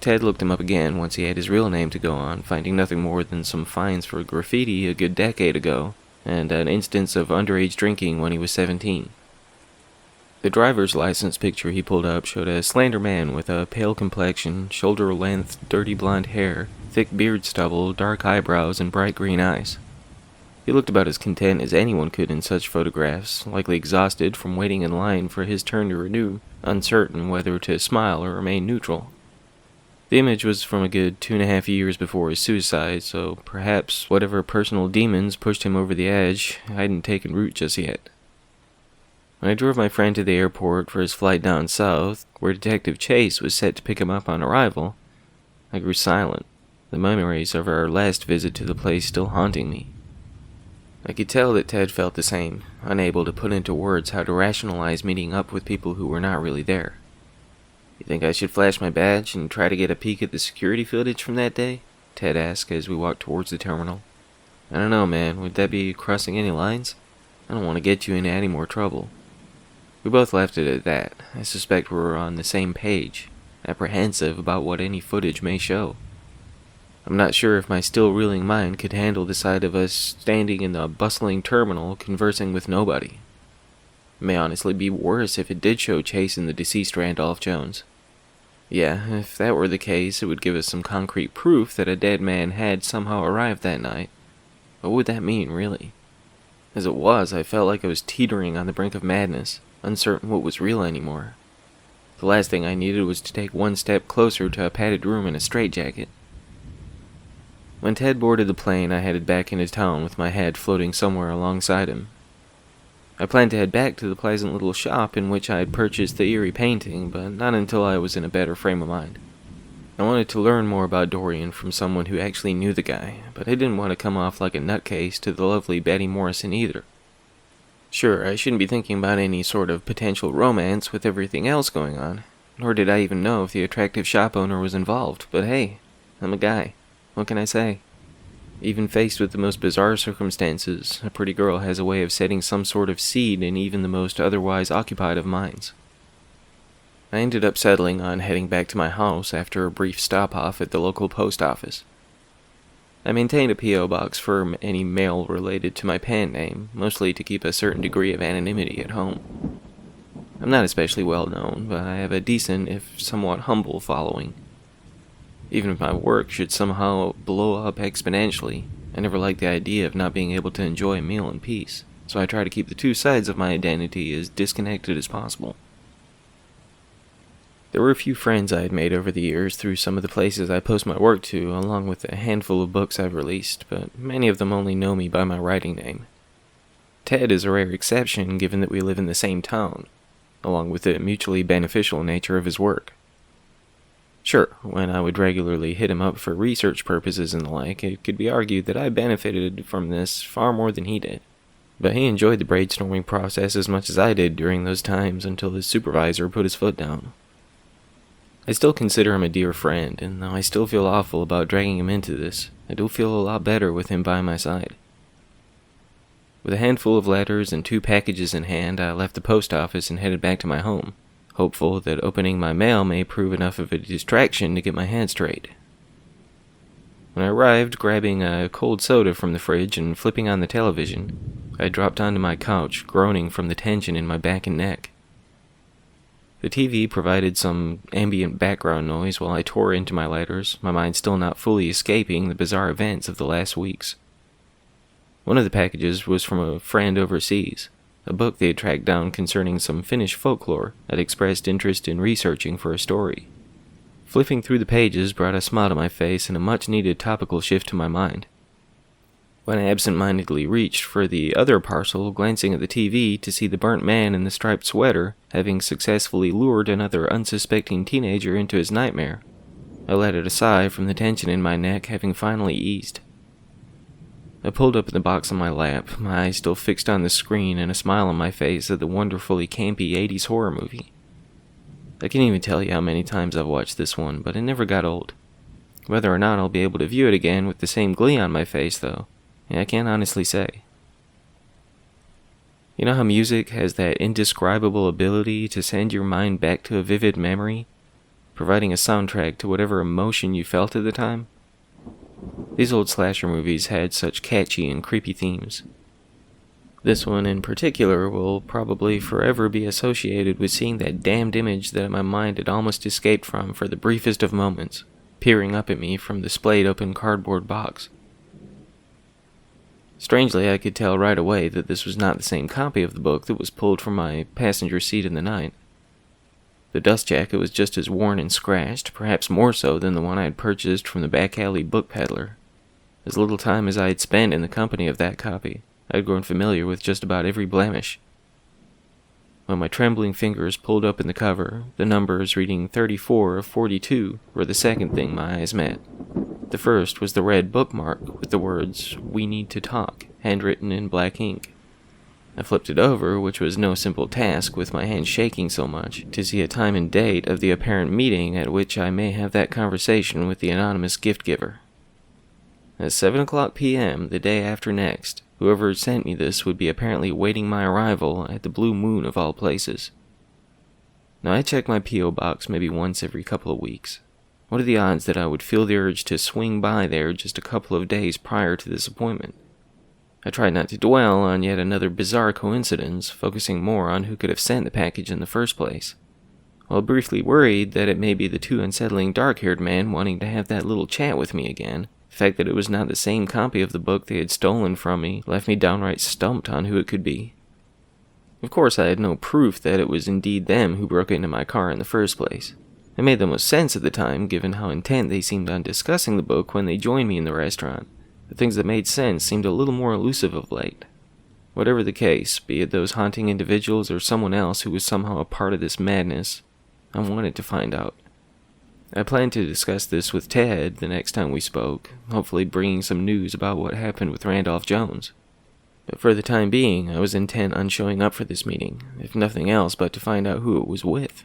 Ted looked him up again once he had his real name to go on, finding nothing more than some fines for graffiti a good decade ago, and an instance of underage drinking when he was 17. The driver's license picture he pulled up showed a slender man with a pale complexion, shoulder-length, dirty blonde hair, thick beard stubble, dark eyebrows, and bright green eyes. He looked about as content as anyone could in such photographs, likely exhausted from waiting in line for his turn to renew, uncertain whether to smile or remain neutral. The image was from a good 2.5 years before his suicide, so perhaps whatever personal demons pushed him over the edge hadn't taken root just yet. When I drove my friend to the airport for his flight down south, where Detective Chase was set to pick him up on arrival, I grew silent, the memories of our last visit to the place still haunting me. I could tell that Ted felt the same, unable to put into words how to rationalize meeting up with people who were not really there. "You think I should flash my badge and try to get a peek at the security footage from that day?" Ted asked as we walked towards the terminal. I don't know, man. Would that be crossing any lines? I don't want to get you into any more trouble. We both left it at that. I suspect we're on the same page, apprehensive about what any footage may show. I'm not sure if my still reeling mind could handle the sight of us standing in the bustling terminal conversing with nobody. It may honestly be worse if it did show chasing the deceased Randolph Jones. Yeah, if that were the case, it would give us some concrete proof that a dead man had somehow arrived that night. What would that mean, really? As it was, I felt like I was teetering on the brink of madness, uncertain what was real anymore. The last thing I needed was to take one step closer to a padded room in a straitjacket. When Ted boarded the plane, I headed back into town with my head floating somewhere alongside him. I planned to head back to the pleasant little shop in which I had purchased the eerie painting, but not until I was in a better frame of mind. I wanted to learn more about Dorian from someone who actually knew the guy, but I didn't want to come off like a nutcase to the lovely Betty Morrison either. Sure, I shouldn't be thinking about any sort of potential romance with everything else going on, nor did I even know if the attractive shop owner was involved, but hey, I'm a guy. What can I say? Even faced with the most bizarre circumstances, a pretty girl has a way of setting some sort of seed in even the most otherwise occupied of minds. I ended up settling on heading back to my house after a brief stop-off at the local post office. I maintained a P.O. box for any mail related to my pen name, mostly to keep a certain degree of anonymity at home. I'm not especially well known, but I have a decent, if somewhat humble, following. Even if my work should somehow blow up exponentially, I never liked the idea of not being able to enjoy a meal in peace, so I try to keep the two sides of my identity as disconnected as possible. There were a few friends I had made over the years through some of the places I post my work to, along with a handful of books I've released, but many of them only know me by my writing name. Ted is a rare exception given that we live in the same town, along with the mutually beneficial nature of his work. Sure, when I would regularly hit him up for research purposes and the like, it could be argued that I benefited from this far more than he did. But he enjoyed the brainstorming process as much as I did during those times until his supervisor put his foot down. I still consider him a dear friend, and though I still feel awful about dragging him into this, I do feel a lot better with him by my side. With a handful of letters and 2 packages in hand, I left the post office and headed back to my home, hopeful that opening my mail may prove enough of a distraction to get my head straight. When I arrived, grabbing a cold soda from the fridge and flipping on the television, I dropped onto my couch, groaning from the tension in my back and neck. The TV provided some ambient background noise while I tore into my letters, my mind still not fully escaping the bizarre events of the last weeks. One of the packages was from a friend overseas, a book they had tracked down concerning some Finnish folklore I'd expressed interest in researching for a story. Flipping through the pages brought a smile to my face and a much-needed topical shift to my mind. When I absent-mindedly reached for the other parcel, glancing at the TV to see the burnt man in the striped sweater having successfully lured another unsuspecting teenager into his nightmare, I let out a sigh from the tension in my neck having finally eased. I pulled up the box on my lap, my eyes still fixed on the screen and a smile on my face at the wonderfully campy 80s horror movie. I can't even tell you how many times I've watched this one, but it never got old. Whether or not I'll be able to view it again with the same glee on my face, though, I can't honestly say. You know how music has that indescribable ability to send your mind back to a vivid memory, providing a soundtrack to whatever emotion you felt at the time? These old slasher movies had such catchy and creepy themes. This one in particular will probably forever be associated with seeing that damned image that my mind had almost escaped from for the briefest of moments, peering up at me from the splayed open cardboard box. Strangely, I could tell right away that this was not the same copy of the book that was pulled from my passenger seat in the night. The dust jacket was just as worn and scratched, perhaps more so than the one I had purchased from the back alley book peddler. As little time as I had spent in the company of that copy, I had grown familiar with just about every blemish. When my trembling fingers pulled open the cover, the numbers reading 34 of 42 were the second thing my eyes met. The first was the red bookmark with the words, "We need to talk," handwritten in black ink. I flipped it over, which was no simple task with my hand shaking so much, to see a time and date of the apparent meeting at which I may have that conversation with the anonymous gift giver. At 7 p.m. the day after next, whoever had sent me this would be apparently awaiting my arrival at the Blue Moon of all places. Now, I check my P.O. box maybe once every couple of weeks. What are the odds that I would feel the urge to swing by there just a couple of days prior to this appointment? I tried not to dwell on yet another bizarre coincidence, focusing more on who could have sent the package in the first place. While briefly worried that it may be the too unsettling dark-haired man wanting to have that little chat with me again, the fact that it was not the same copy of the book they had stolen from me left me downright stumped on who it could be. Of course, I had no proof that it was indeed them who broke into my car in the first place. It made the most sense at the time, given how intent they seemed on discussing the book when they joined me in the restaurant. The things that made sense seemed a little more elusive of late. Whatever the case, be it those haunting individuals or someone else who was somehow a part of this madness, I wanted to find out. I planned to discuss this with Ted the next time we spoke, hopefully bringing some news about what happened with Randolph Jones. But for the time being, I was intent on showing up for this meeting, if nothing else but to find out who it was with.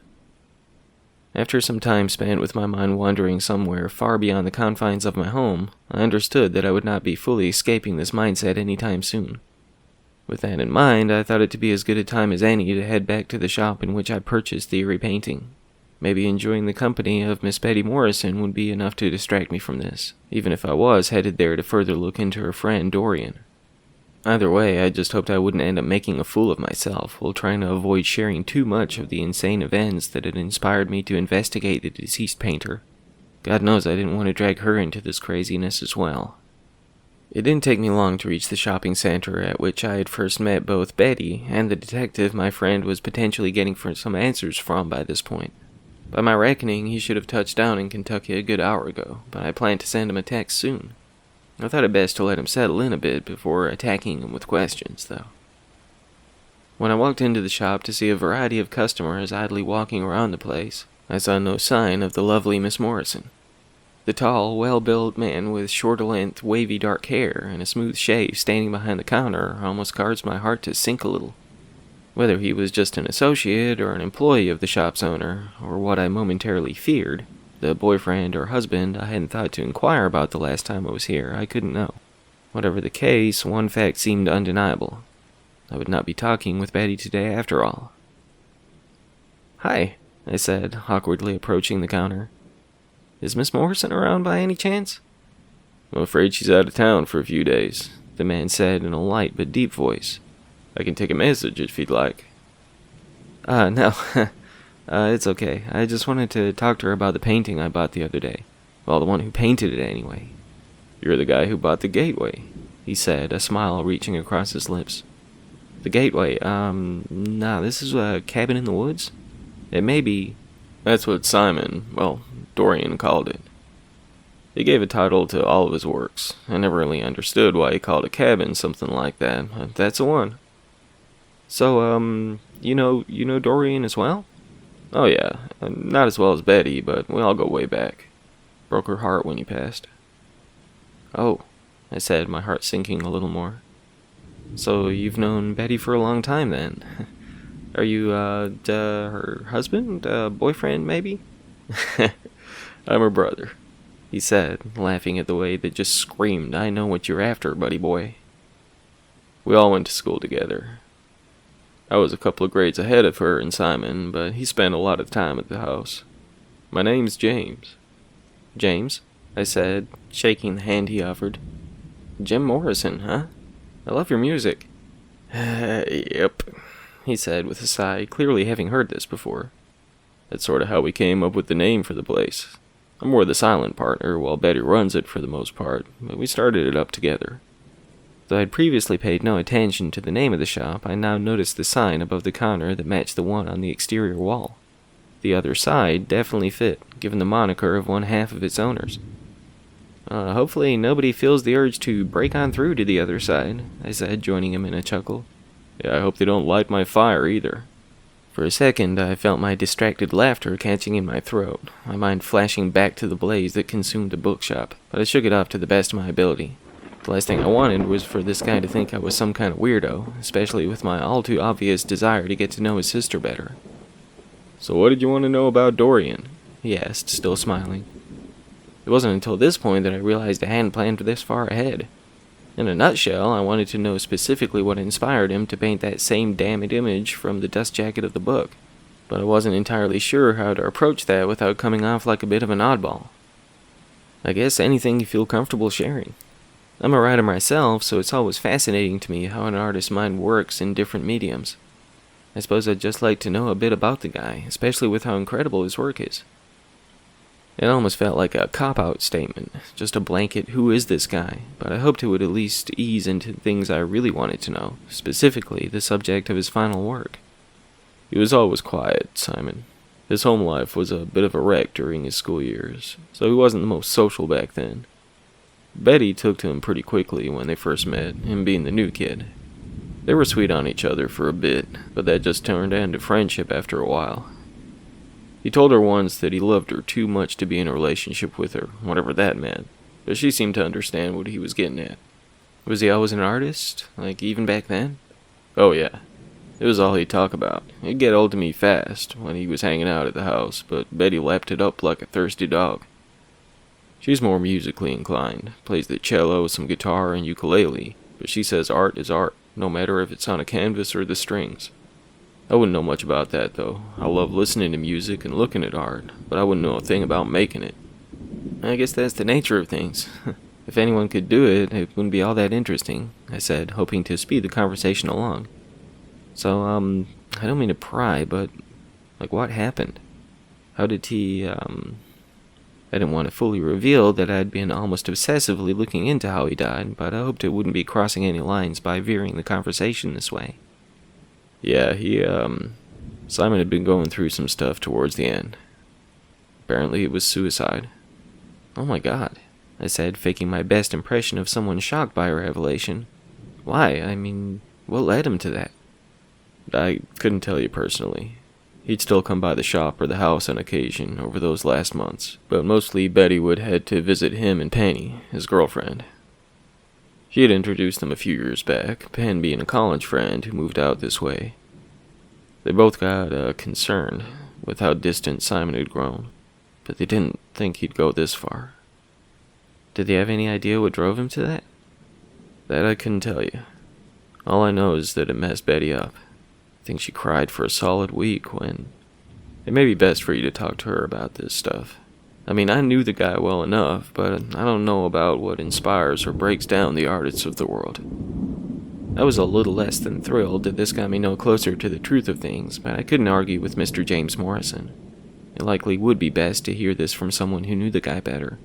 After some time spent with my mind wandering somewhere far beyond the confines of my home, I understood that I would not be fully escaping this mindset anytime soon. With that in mind, I thought it to be as good a time as any to head back to the shop in which I purchased the eerie painting. Maybe enjoying the company of Miss Betty Morrison would be enough to distract me from this, even if I was headed there to further look into her friend Dorian. Either way, I just hoped I wouldn't end up making a fool of myself while trying to avoid sharing too much of the insane events that had inspired me to investigate the deceased painter. God knows I didn't want to drag her into this craziness as well. It didn't take me long to reach the shopping center at which I had first met both Betty and the detective my friend was potentially getting for some answers from by this point. By my reckoning, he should have touched down in Kentucky a good hour ago, but I planned to send him a text soon. I thought it best to let him settle in a bit before attacking him with questions, though. When I walked into the shop to see a variety of customers idly walking around the place, I saw no sign of the lovely Miss Morrison. The tall, well-built man with short-length, wavy dark hair and a smooth shave standing behind the counter almost caused my heart to sink a little. Whether he was just an associate or an employee of the shop's owner, or what I momentarily feared, the boyfriend or husband I hadn't thought to inquire about the last time I was here, I couldn't know. Whatever the case, one fact seemed undeniable. I would not be talking with Betty today after all. "Hi," I said, awkwardly approaching the counter. "Is Miss Morrison around by any chance?" "I'm afraid she's out of town for a few days," the man said in a light but deep voice. "I can take a message if you'd like." No. It's okay. I just wanted to talk to her about the painting I bought the other day. Well, the one who painted it anyway." "You're the guy who bought the gateway," he said, a smile reaching across his lips. "The gateway? Nah, this is a cabin in the woods? It may be..." "That's what Dorian called it. He gave a title to all of his works. I never really understood why he called a cabin something like that, but that's the one." "So, you know Dorian as well?" "Oh yeah, not as well as Betty, but we all go way back. Broke her heart when he passed." "Oh," I said, my heart sinking a little more. "So you've known Betty for a long time then? Are you, her husband? Boyfriend, maybe?" "I'm her brother," he said, laughing at the way that just screamed, "I know what you're after, buddy boy." "We all went to school together. I was a couple of grades ahead of her and Simon, but he spent a lot of time at the house. My name's James." "James?" I said, shaking the hand he offered. "Jim Morrison, huh? I love your music." Yep," he said with a sigh, clearly having heard this before. "That's sort of how we came up with the name for the place. I'm more the silent partner, while Betty runs it for the most part, but we started it up together." Though I'd previously paid no attention to the name of the shop, I now noticed the sign above the counter that matched the one on the exterior wall. The other side definitely fit, given the moniker of one half of its owners. Hopefully nobody feels the urge to break on through to the other side," I said, joining him in a chuckle. "Yeah, I hope they don't light my fire either." For a second, I felt my distracted laughter catching in my throat, my mind flashing back to the blaze that consumed the bookshop, but I shook it off to the best of my ability. The last thing I wanted was for this guy to think I was some kind of weirdo, especially with my all-too obvious desire to get to know his sister better. "So what did you want to know about Dorian?" he asked, still smiling. It wasn't until this point that I realized I hadn't planned this far ahead. In a nutshell, I wanted to know specifically what inspired him to paint that same damned image from the dust jacket of the book, but I wasn't entirely sure how to approach that without coming off like a bit of an oddball. I guess anything you feel comfortable sharing. I'm a writer myself, so it's always fascinating to me how an artist's mind works in different mediums. I suppose I'd just like to know a bit about the guy, especially with how incredible his work is. It almost felt like a cop-out statement, just a blanket "who is this guy?" But I hoped it would at least ease into things I really wanted to know, specifically the subject of his final work. He was always quiet, Simon. His home life was a bit of a wreck during his school years, so he wasn't the most social back then. Betty took to him pretty quickly when they first met, him being the new kid. They were sweet on each other for a bit, but that just turned into friendship after a while. He told her once that he loved her too much to be in a relationship with her, whatever that meant, but she seemed to understand what he was getting at. Was he always an artist, like even back then? Oh yeah. It was all he'd talk about. It'd get old to me fast when he was hanging out at the house, but Betty lapped it up like a thirsty dog. She's more musically inclined, plays the cello, some guitar, and ukulele, but she says art is art, no matter if it's on a canvas or the strings. I wouldn't know much about that, though. I love listening to music and looking at art, but I wouldn't know a thing about making it. I guess that's the nature of things. If anyone could do it, it wouldn't be all that interesting, I said, hoping to speed the conversation along. So, I don't mean to pry, but, what happened? How did he, I didn't want to fully reveal that I'd been almost obsessively looking into how he died, but I hoped it wouldn't be crossing any lines by veering the conversation this way. Yeah, Simon had been going through some stuff towards the end. Apparently it was suicide. Oh my god, I said, faking my best impression of someone shocked by a revelation. Why? I mean, what led him to that? I couldn't tell you personally. He'd still come by the shop or the house on occasion over those last months, but mostly Betty would head to visit him and Penny, his girlfriend. She had introduced them a few years back, Penn being a college friend who moved out this way. They both got concerned with how distant Simon had grown, but they didn't think he'd go this far. Did they have any idea what drove him to that? That I couldn't tell you. All I know is that it messed Betty up. I think she cried for a solid week when... It may be best for you to talk to her about this stuff. I mean, I knew the guy well enough, but I don't know about what inspires or breaks down the artists of the world. I was a little less than thrilled that this got me no closer to the truth of things, but I couldn't argue with Mr. James Morrison. It likely would be best to hear this from someone who knew the guy better.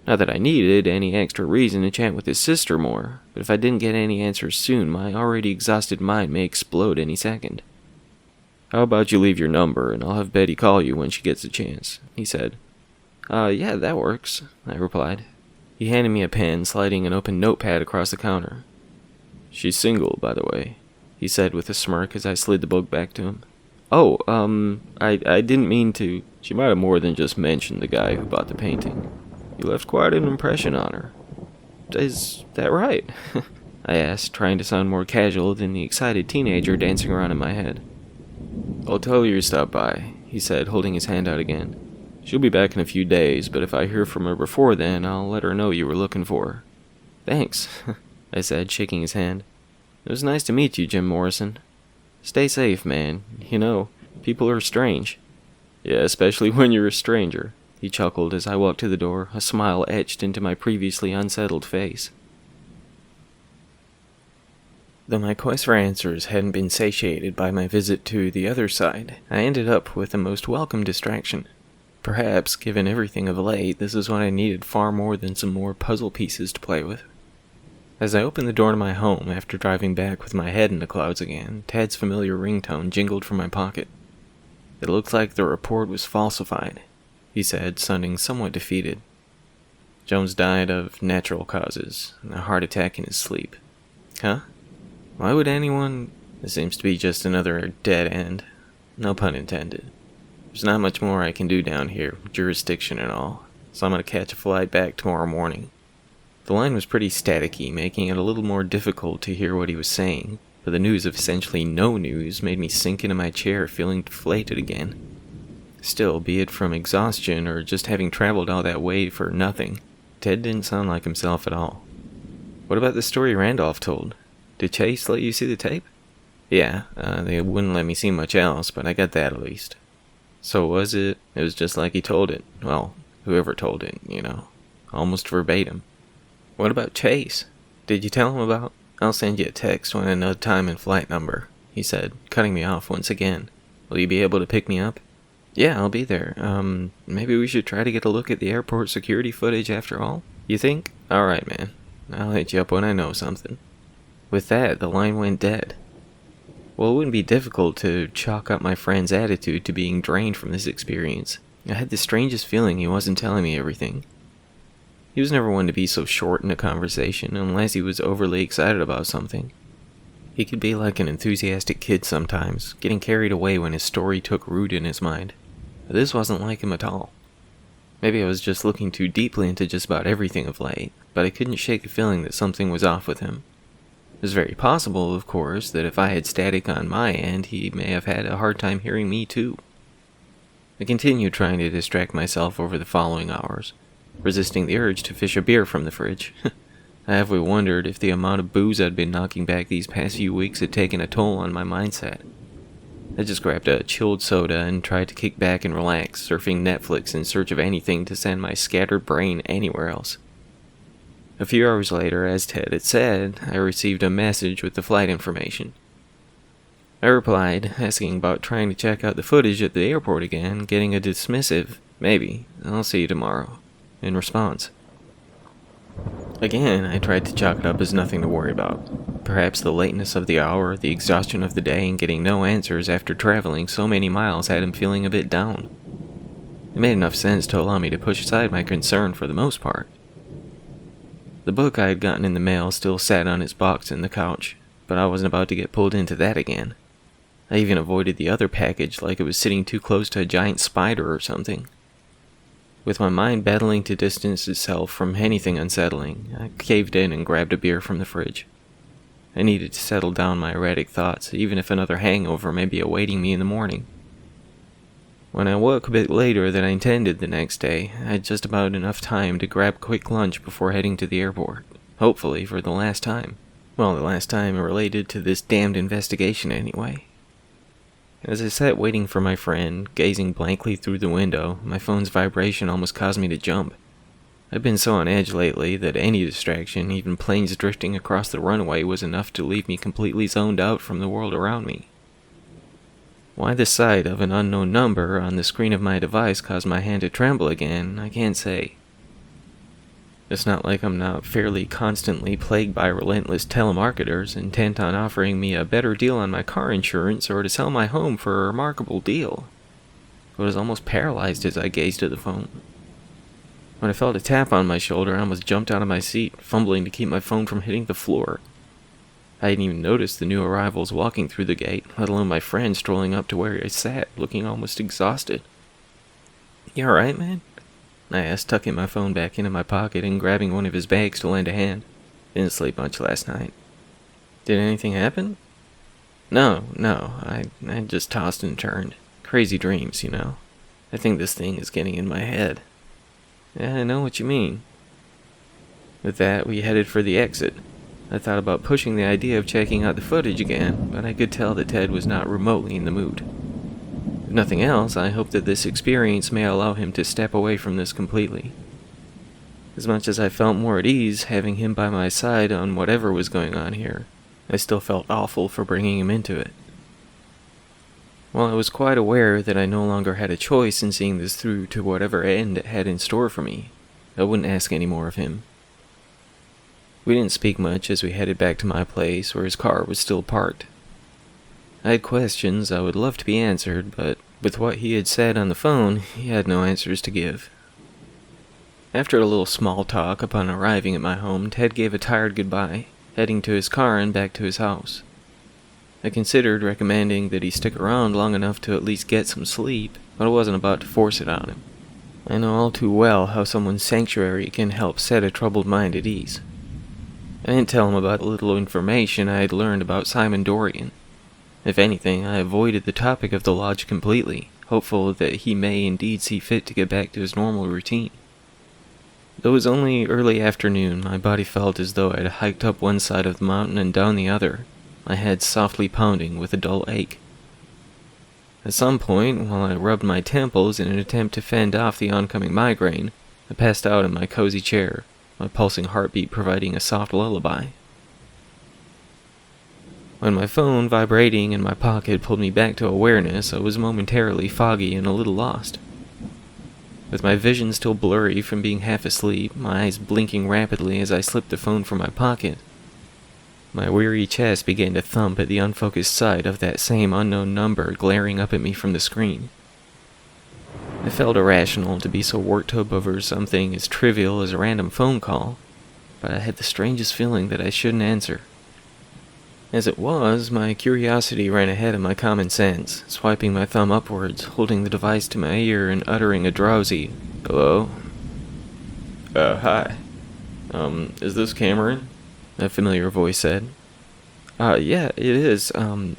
Not that I needed any extra reason to chat with his sister more, but if I didn't get any answers soon, my already exhausted mind may explode any second. How about you leave your number, and I'll have Betty call you when she gets a chance, he said. Yeah, that works, I replied. He handed me a pen, sliding an open notepad across the counter. She's single, by the way, he said with a smirk as I slid the book back to him. Oh, I didn't mean to... She might have more than just mentioned the guy who bought the painting. You left quite an impression on her. Is that right? I asked, trying to sound more casual than the excited teenager dancing around in my head. I'll tell her you stopped by, he said, holding his hand out again. She'll be back in a few days, but if I hear from her before then, I'll let her know you were looking for her. Thanks, I said, shaking his hand. It was nice to meet you, Jim Morrison. Stay safe, man. You know, people are strange. Yeah, especially when you're a stranger, he chuckled as I walked to the door, a smile etched into my previously unsettled face. Though my quest for answers hadn't been satiated by my visit to the other side, I ended up with a most welcome distraction. Perhaps, given everything of late, this is what I needed far more than some more puzzle pieces to play with. As I opened the door to my home after driving back with my head in the clouds again, Tad's familiar ringtone jingled from my pocket. It looked like the report was falsified, he said, sounding somewhat defeated. Jones died of natural causes, a heart attack in his sleep. Huh? Why would anyone... This seems to be just another dead end. No pun intended. There's not much more I can do down here, jurisdiction and all, so I'm going to catch a flight back tomorrow morning. The line was pretty staticky, making it a little more difficult to hear what he was saying, but the news of essentially no news made me sink into my chair feeling deflated again. Still, be it from exhaustion or just having traveled all that way for nothing, Ted didn't sound like himself at all. What about the story Randolph told? Did Chase let you see the tape? Yeah, they wouldn't let me see much else, but I got that at least. So was it? It was just like he told it. Well, whoever told it, almost verbatim. What about Chase? Did you tell him about? I'll send you a text when I know the time and flight number, he said, cutting me off once again. Will you be able to pick me up? Yeah, I'll be there. Maybe we should try to get a look at the airport security footage after all? You think? Alright, man. I'll hit you up when I know something. With that, the line went dead. Well, it wouldn't be difficult to chalk up my friend's attitude to being drained from this experience. I had the strangest feeling he wasn't telling me everything. He was never one to be so short in a conversation unless he was overly excited about something. He could be like an enthusiastic kid sometimes, getting carried away when his story took root in his mind. But this wasn't like him at all. Maybe I was just looking too deeply into just about everything of late, but I couldn't shake the feeling that something was off with him. It was very possible, of course, that if I had static on my end, he may have had a hard time hearing me too. I continued trying to distract myself over the following hours, resisting the urge to fish a beer from the fridge. I halfway wondered if the amount of booze I'd been knocking back these past few weeks had taken a toll on my mindset. I just grabbed a chilled soda and tried to kick back and relax, surfing Netflix in search of anything to send my scattered brain anywhere else. A few hours later, as Ted had said, I received a message with the flight information. I replied, asking about trying to check out the footage at the airport again, getting a dismissive, "Maybe, I'll see you tomorrow," in response. Again, I tried to chalk it up as nothing to worry about. Perhaps the lateness of the hour, the exhaustion of the day, and getting no answers after traveling so many miles had him feeling a bit down. It made enough sense to allow me to push aside my concern for the most part. The book I had gotten in the mail still sat on its box in the couch, but I wasn't about to get pulled into that again. I even avoided the other package like it was sitting too close to a giant spider or something. With my mind battling to distance itself from anything unsettling, I caved in and grabbed a beer from the fridge. I needed to settle down my erratic thoughts, even if another hangover may be awaiting me in the morning. When I woke a bit later than I intended the next day, I had just about enough time to grab a quick lunch before heading to the airport, hopefully for the last time. Well, the last time related to this damned investigation anyway. As I sat waiting for my friend, gazing blankly through the window, my phone's vibration almost caused me to jump. I've been so on edge lately that any distraction, even planes drifting across the runway, was enough to leave me completely zoned out from the world around me. Why the sight of an unknown number on the screen of my device caused my hand to tremble again, I can't say. It's not like I'm not fairly constantly plagued by relentless telemarketers intent on offering me a better deal on my car insurance or to sell my home for a remarkable deal. I was almost paralyzed as I gazed at the phone. When I felt a tap on my shoulder, I almost jumped out of my seat, fumbling to keep my phone from hitting the floor. I hadn't even noticed the new arrivals walking through the gate, let alone my friend strolling up to where I sat, looking almost exhausted. "You alright, man?" I asked, tucking my phone back into my pocket and grabbing one of his bags to lend a hand. Didn't sleep much last night. "Did anything happen?" No, I just tossed and turned. Crazy dreams, I think this thing is getting in my head. Yeah, I know what you mean. With that, we headed for the exit. I thought about pushing the idea of checking out the footage again, but I could tell that Ted was not remotely in the mood. If nothing else, I hope that this experience may allow him to step away from this completely. As much as I felt more at ease having him by my side on whatever was going on here, I still felt awful for bringing him into it. While I was quite aware that I no longer had a choice in seeing this through to whatever end it had in store for me, I wouldn't ask any more of him. We didn't speak much as we headed back to my place where his car was still parked. I had questions I would love to be answered, but with what he had said on the phone, he had no answers to give. After a little small talk upon arriving at my home, Ted gave a tired goodbye, heading to his car and back to his house. I considered recommending that he stick around long enough to at least get some sleep, but I wasn't about to force it on him. I know all too well how someone's sanctuary can help set a troubled mind at ease. I didn't tell him about the little information I had learned about Simon Dorian. If anything, I avoided the topic of the lodge completely, hopeful that he may indeed see fit to get back to his normal routine. Though it was only early afternoon, my body felt as though I had hiked up one side of the mountain and down the other, my head softly pounding with a dull ache. At some point, while I rubbed my temples in an attempt to fend off the oncoming migraine, I passed out in my cozy chair, my pulsing heartbeat providing a soft lullaby. When my phone, vibrating in my pocket, pulled me back to awareness, I was momentarily foggy and a little lost. With my vision still blurry from being half asleep, my eyes blinking rapidly as I slipped the phone from my pocket, my weary chest began to thump at the unfocused sight of that same unknown number glaring up at me from the screen. It felt irrational to be so worked up over something as trivial as a random phone call, but I had the strangest feeling that I shouldn't answer. As it was, my curiosity ran ahead of my common sense, swiping my thumb upwards, holding the device to my ear and uttering a drowsy, "Hello?" Hi. Is this Cameron?" a familiar voice said. Yeah, it is.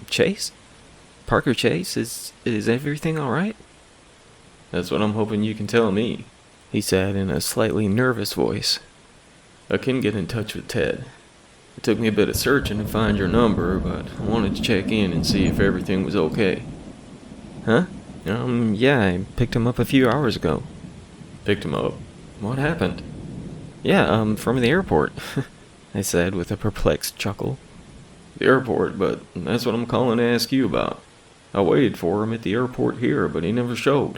Chase? Parker Chase? Is everything alright?" "That's what I'm hoping you can tell me," he said in a slightly nervous voice. "I couldn't get in touch with Ted. It took me a bit of searching to find your number, but I wanted to check in and see if everything was okay." "Huh? Yeah, I picked him up a few hours ago." "Picked him up? What happened?" "Yeah, from the airport," I said with a perplexed chuckle. "The airport, but that's what I'm calling to ask you about. I waited for him at the airport here, but he never showed.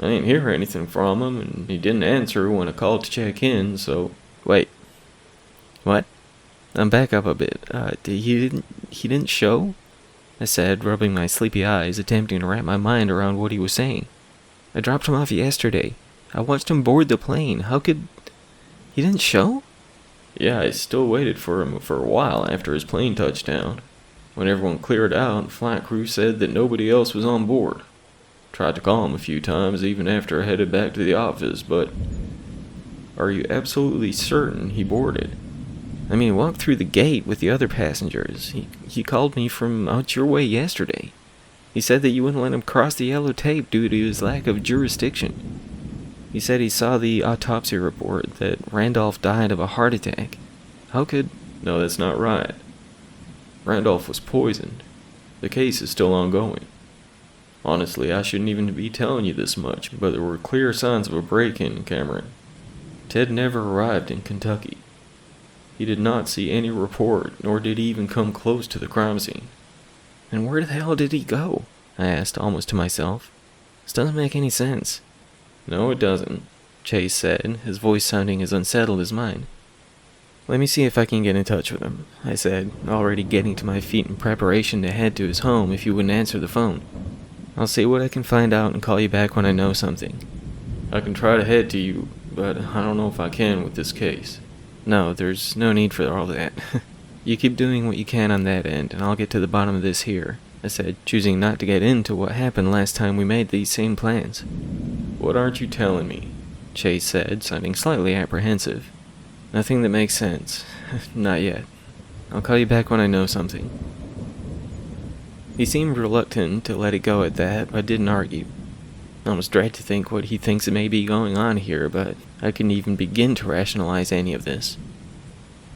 I didn't hear anything from him, and he didn't answer when I called to check in, so..." "Wait. What? Back up a bit. He didn't show?" I said, rubbing my sleepy eyes, attempting to wrap my mind around what he was saying. "I dropped him off yesterday. I watched him board the plane. How could... He didn't show?" "Yeah, I still waited for him for a while after his plane touched down. When everyone cleared out, the flight crew said that nobody else was on board. Tried to call him a few times even after I headed back to the office, but..." "Are you absolutely certain he boarded? I mean, he walked through the gate with the other passengers. He called me from out your way yesterday. He said that you wouldn't let him cross the yellow tape due to his lack of jurisdiction. He said he saw the autopsy report that Randolph died of a heart attack. How could..." "No, that's not right. Randolph was poisoned. The case is still ongoing. Honestly, I shouldn't even be telling you this much, but there were clear signs of a break-in, Cameron. Ted never arrived in Kentucky. He did not see any report, nor did he even come close to the crime scene." "And where the hell did he go?" I asked, almost to myself. "This doesn't make any sense." "No, it doesn't," Chase said, his voice sounding as unsettled as mine. "Let me see if I can get in touch with him," I said, already getting to my feet in preparation to head to his home if he wouldn't answer the phone. "I'll see what I can find out and call you back when I know something." "I can try to head to you, but I don't know if I can with this case." "No, there's no need for all that. You keep doing what you can on that end, and I'll get to the bottom of this here," I said, choosing not to get into what happened last time we made these same plans. "What aren't you telling me?" Chase said, sounding slightly apprehensive. "Nothing that makes sense. Not yet. I'll call you back when I know something." He seemed reluctant to let it go at that, but didn't argue. I almost dread to think what he thinks may be going on here, but I couldn't even begin to rationalize any of this.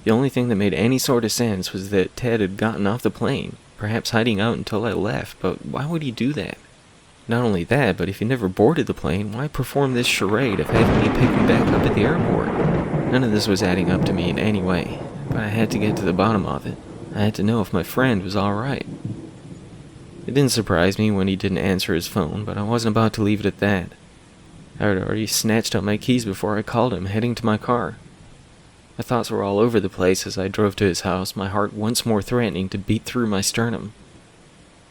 The only thing that made any sort of sense was that Ted had gotten off the plane, perhaps hiding out until I left, but why would he do that? Not only that, but if he never boarded the plane, why perform this charade of having me pick him back up at the airport? None of this was adding up to me in any way, but I had to get to the bottom of it. I had to know if my friend was alright. It didn't surprise me when he didn't answer his phone, but I wasn't about to leave it at that. I had already snatched up my keys before I called him, heading to my car. My thoughts were all over the place as I drove to his house, my heart once more threatening to beat through my sternum.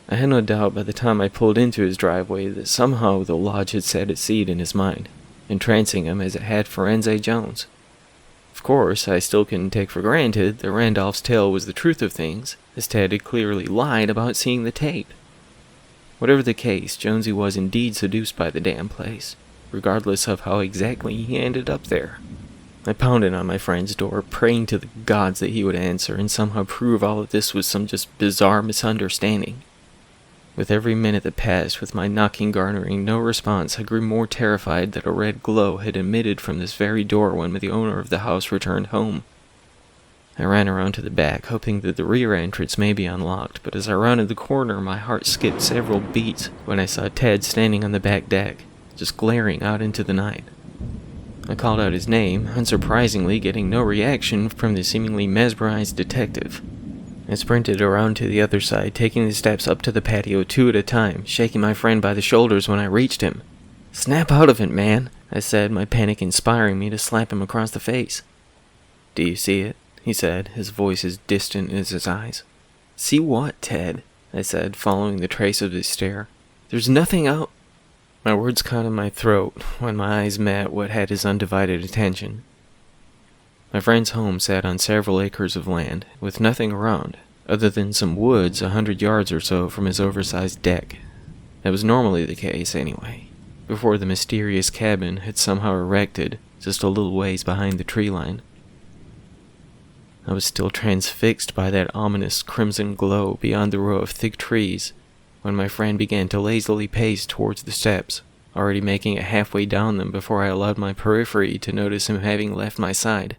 I had no doubt by the time I pulled into his driveway that somehow the lodge had set its seed in his mind, entrancing him as it had Forense Jones. Of course, I still couldn't take for granted that Randolph's tale was the truth of things, as Ted had clearly lied about seeing the tape. Whatever the case, Jonesy was indeed seduced by the damn place, regardless of how exactly he ended up there. I pounded on my friend's door, praying to the gods that he would answer and somehow prove all of this was some just bizarre misunderstanding. With every minute that passed, with my knocking garnering no response, I grew more terrified that a red glow had emitted from this very door when the owner of the house returned home. I ran around to the back, hoping that the rear entrance may be unlocked, but as I rounded the corner, my heart skipped several beats when I saw Ted standing on the back deck, just glaring out into the night. I called out his name, unsurprisingly getting no reaction from the seemingly mesmerized detective. I sprinted around to the other side, taking the steps up to the patio 2 at a time, shaking my friend by the shoulders when I reached him. "Snap out of it, man," I said, my panic inspiring me to slap him across the face. "Do you see it?" he said, his voice as distant as his eyes. "See what, Ted?" I said, following the trace of his stare. "There's nothing out—" My words caught in my throat when my eyes met what had his undivided attention. My friend's home sat on several acres of land, with nothing around, other than some woods 100 yards or so from his oversized deck. That was normally the case, anyway, before the mysterious cabin had somehow erected just a little ways behind the tree line. I was still transfixed by that ominous crimson glow beyond the row of thick trees when my friend began to lazily pace towards the steps, already making it halfway down them before I allowed my periphery to notice him having left my side.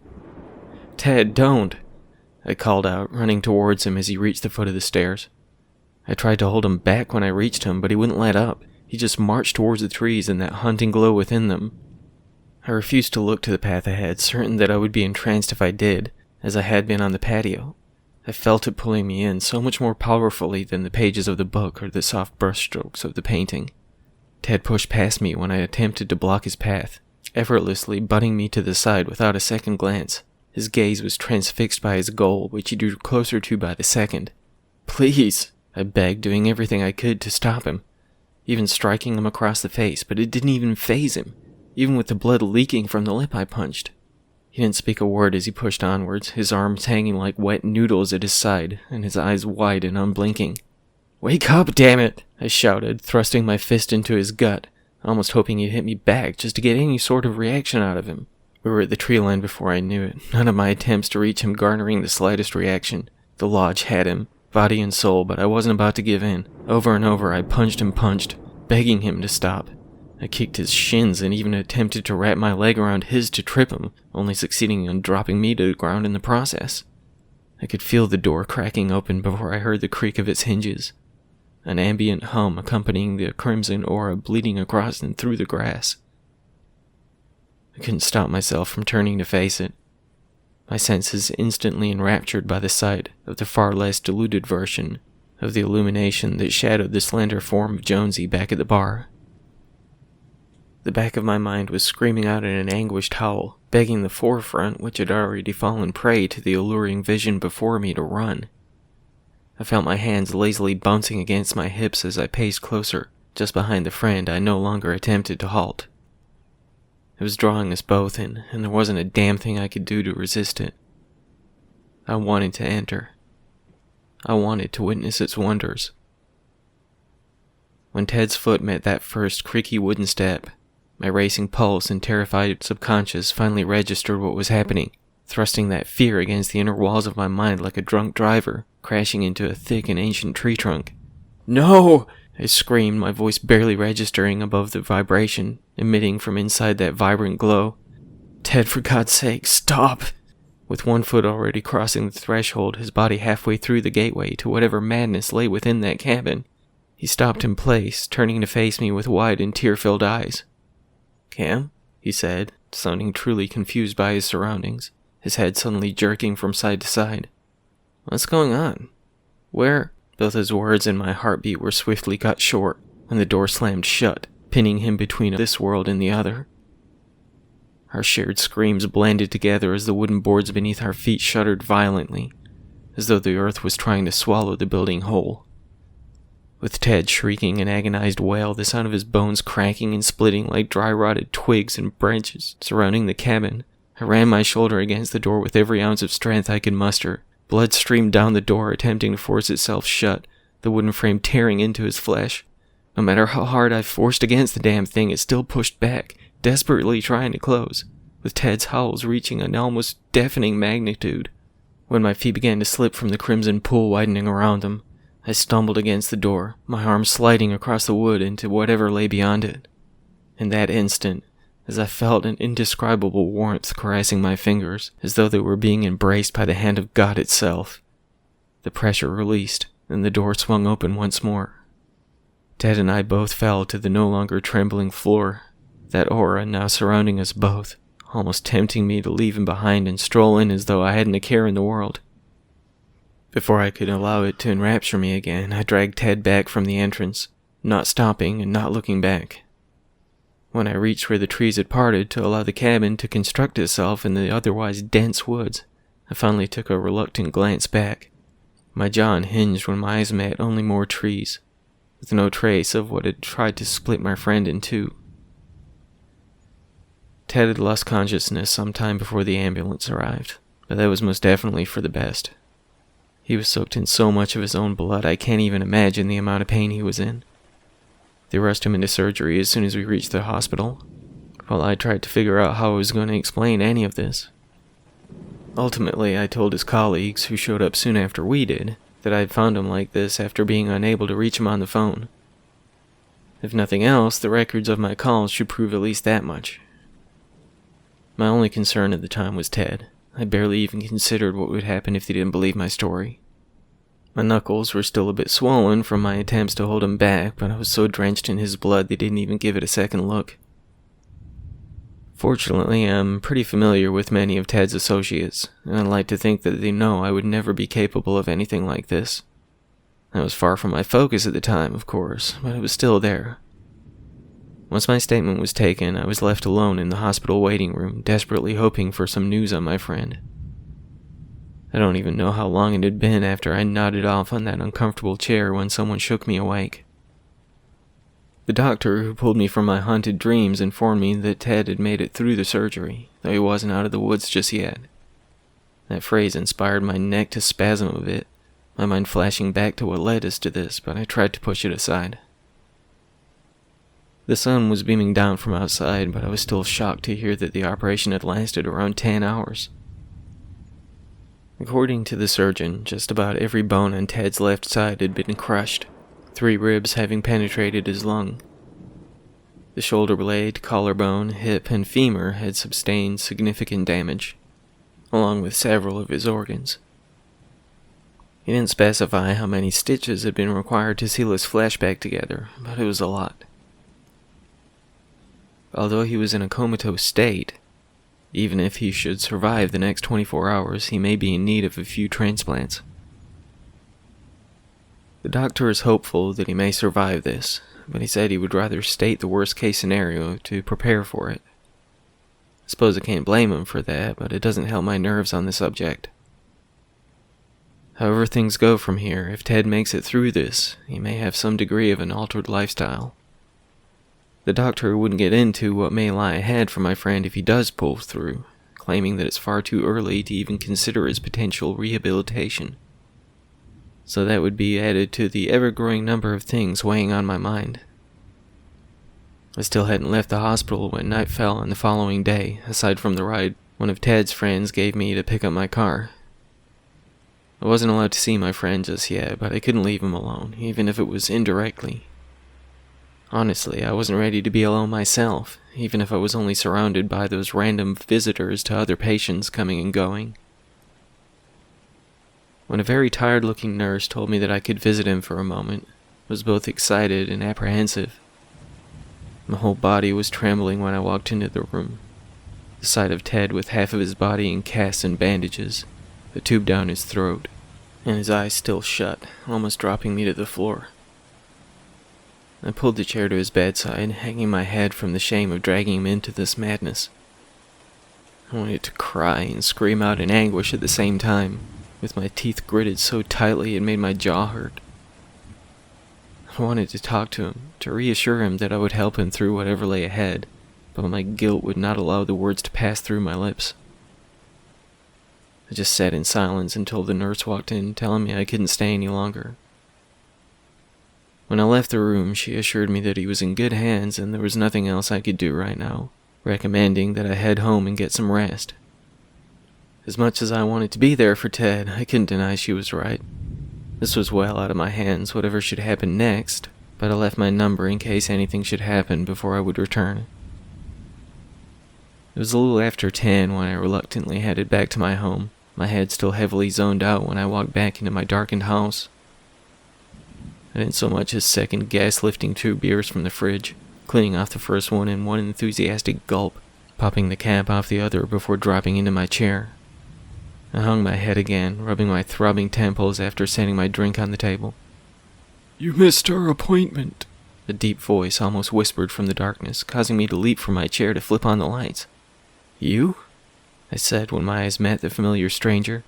"Ted, don't!" I called out, running towards him as he reached the foot of the stairs. I tried to hold him back when I reached him, but he wouldn't let up. He just marched towards the trees and that haunting glow within them. I refused to look to the path ahead, certain that I would be entranced if I did, as I had been on the patio. I felt it pulling me in so much more powerfully than the pages of the book or the soft brushstrokes of the painting. Ted pushed past me when I attempted to block his path, effortlessly butting me to the side without a second glance. His gaze was transfixed by his goal, which he drew closer to by the second. "Please," I begged, doing everything I could to stop him, even striking him across the face, but it didn't even faze him, even with the blood leaking from the lip I punched. He didn't speak a word as he pushed onwards, his arms hanging like wet noodles at his side, and his eyes wide and unblinking. "Wake up, damn it!" I shouted, thrusting my fist into his gut, almost hoping he'd hit me back just to get any sort of reaction out of him. We were at the tree line before I knew it, none of my attempts to reach him garnering the slightest reaction. The lodge had him, body and soul, but I wasn't about to give in. Over and over I punched and punched, begging him to stop. I kicked his shins and even attempted to wrap my leg around his to trip him, only succeeding in dropping me to the ground in the process. I could feel the door cracking open before I heard the creak of its hinges, an ambient hum accompanying the crimson aura bleeding across and through the grass. I couldn't stop myself from turning to face it, my senses instantly enraptured by the sight of the far less diluted version of the illumination that shadowed the slender form of Jonesy back at the bar. The back of my mind was screaming out in an anguished howl, begging the forefront, which had already fallen prey to the alluring vision before me, to run. I felt my hands lazily bouncing against my hips as I paced closer, just behind the friend I no longer attempted to halt. It was drawing us both in, and there wasn't a damn thing I could do to resist it. I wanted to enter. I wanted to witness its wonders. When Ted's foot met that first creaky wooden step, my racing pulse and terrified subconscious finally registered what was happening, thrusting that fear against the inner walls of my mind like a drunk driver crashing into a thick and ancient tree trunk. "No!" I screamed, my voice barely registering above the vibration emitting from inside that vibrant glow. "Ted, for God's sake, stop!" With one foot already crossing the threshold, his body halfway through the gateway to whatever madness lay within that cabin, he stopped in place, turning to face me with wide and tear-filled eyes. "Cam?" he said, sounding truly confused by his surroundings, his head suddenly jerking from side to side. "What's going on? Where—" Both his words and my heartbeat were swiftly cut short when the door slammed shut, pinning him between this world and the other. Our shared screams blended together as the wooden boards beneath our feet shuddered violently, as though the earth was trying to swallow the building whole. With Ted shrieking an agonized wail, the sound of his bones cracking and splitting like dry-rotted twigs and branches surrounding the cabin, I ran my shoulder against the door with every ounce of strength I could muster. Blood streamed down the door, attempting to force itself shut, the wooden frame tearing into his flesh. No matter how hard I forced against the damn thing, it still pushed back, desperately trying to close, with Ted's howls reaching an almost deafening magnitude. When my feet began to slip from the crimson pool widening around them, I stumbled against the door, my arm sliding across the wood into whatever lay beyond it. In that instant, as I felt an indescribable warmth caressing my fingers, as though they were being embraced by the hand of God itself, the pressure released, and the door swung open once more. Ted and I both fell to the no longer trembling floor, that aura now surrounding us both, almost tempting me to leave him behind and stroll in as though I hadn't a care in the world. Before I could allow it to enrapture me again, I dragged Ted back from the entrance, not stopping and not looking back. When I reached where the trees had parted to allow the cabin to construct itself in the otherwise dense woods, I finally took a reluctant glance back. My jaw unhinged when my eyes met only more trees, with no trace of what had tried to split my friend in two. Ted had lost consciousness some time before the ambulance arrived, but that was most definitely for the best. He was soaked in so much of his own blood I can't even imagine the amount of pain he was in. They rushed him into surgery as soon as we reached the hospital, while I tried to figure out how I was going to explain any of this. Ultimately, I told his colleagues, who showed up soon after we did, that I had found him like this after being unable to reach him on the phone. If nothing else, the records of my calls should prove at least that much. My only concern at the time was Ted. I barely even considered what would happen if they didn't believe my story. My knuckles were still a bit swollen from my attempts to hold him back, but I was so drenched in his blood they didn't even give it a second look. Fortunately, I'm pretty familiar with many of Ted's associates, and I'd like to think that they know I would never be capable of anything like this. That was far from my focus at the time, of course, but it was still there. Once my statement was taken, I was left alone in the hospital waiting room, desperately hoping for some news on my friend. I don't even know how long it had been after I nodded off on that uncomfortable chair when someone shook me awake. The doctor who pulled me from my haunted dreams informed me that Ted had made it through the surgery, though he wasn't out of the woods just yet. That phrase inspired my neck to spasm a bit, my mind flashing back to what led us to this, but I tried to push it aside. The sun was beaming down from outside, but I was still shocked to hear that the operation had lasted around 10 hours. According to the surgeon, just about every bone on Ted's left side had been crushed, 3 ribs having penetrated his lung. The shoulder blade, collarbone, hip, and femur had sustained significant damage, along with several of his organs. He didn't specify how many stitches had been required to seal his flesh back together, but it was a lot. Although he was in a comatose state, even if he should survive the next 24 hours, he may be in need of a few transplants. The doctor is hopeful that he may survive this, but he said he would rather state the worst-case scenario to prepare for it. I suppose I can't blame him for that, but it doesn't help my nerves on the subject. However things go from here, if Ted makes it through this, he may have some degree of an altered lifestyle. The doctor wouldn't get into what may lie ahead for my friend if he does pull through, claiming that it's far too early to even consider his potential rehabilitation. So that would be added to the ever-growing number of things weighing on my mind. I still hadn't left the hospital when night fell on the following day, aside from the ride one of Ted's friends gave me to pick up my car. I wasn't allowed to see my friend just yet, but I couldn't leave him alone, even if it was indirectly. Honestly, I wasn't ready to be alone myself, even if I was only surrounded by those random visitors to other patients coming and going. When a very tired-looking nurse told me that I could visit him for a moment, I was both excited and apprehensive. My whole body was trembling when I walked into the room. The sight of Ted with half of his body in casts and bandages, a tube down his throat, and his eyes still shut, almost dropping me to the floor. I pulled the chair to his bedside, hanging my head from the shame of dragging him into this madness. I wanted to cry and scream out in anguish at the same time, with my teeth gritted so tightly it made my jaw hurt. I wanted to talk to him, to reassure him that I would help him through whatever lay ahead, but my guilt would not allow the words to pass through my lips. I just sat in silence until the nurse walked in, telling me I couldn't stay any longer. When I left the room, she assured me that he was in good hands and there was nothing else I could do right now, recommending that I head home and get some rest. As much as I wanted to be there for Ted, I couldn't deny she was right. This was well out of my hands, whatever should happen next, but I left my number in case anything should happen before I would return. It was a little after 10 when I reluctantly headed back to my home, my head still heavily zoned out when I walked back into my darkened house. I didn't so much as second guess lifting 2 beers from the fridge, cleaning off the first one in one enthusiastic gulp, popping the cap off the other before dropping into my chair. I hung my head again, rubbing my throbbing temples after setting my drink on the table. "You missed our appointment," A deep voice almost whispered from the darkness, causing me to leap from my chair to flip on the lights. "You?" I said when my eyes met the familiar stranger.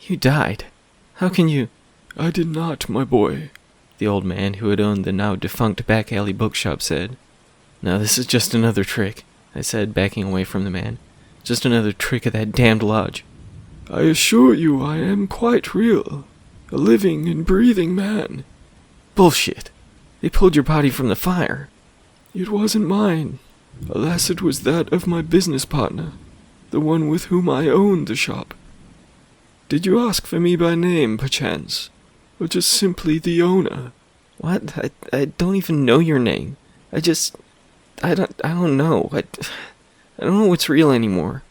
"You died. How can you—" "I did not, my boy," the old man who had owned the now defunct back alley bookshop said. "Now this is just another trick," I said, backing away from the man. "Just another trick of that damned lodge." "I assure you I am quite real. A living and breathing man." "Bullshit. They pulled your body from the fire." "It wasn't mine. Alas, it was that of my business partner, the one with whom I owned the shop. Did you ask for me by name, perchance, or just simply the owner?" "What? I don't even know your name. I don't know. I don't know what's real anymore."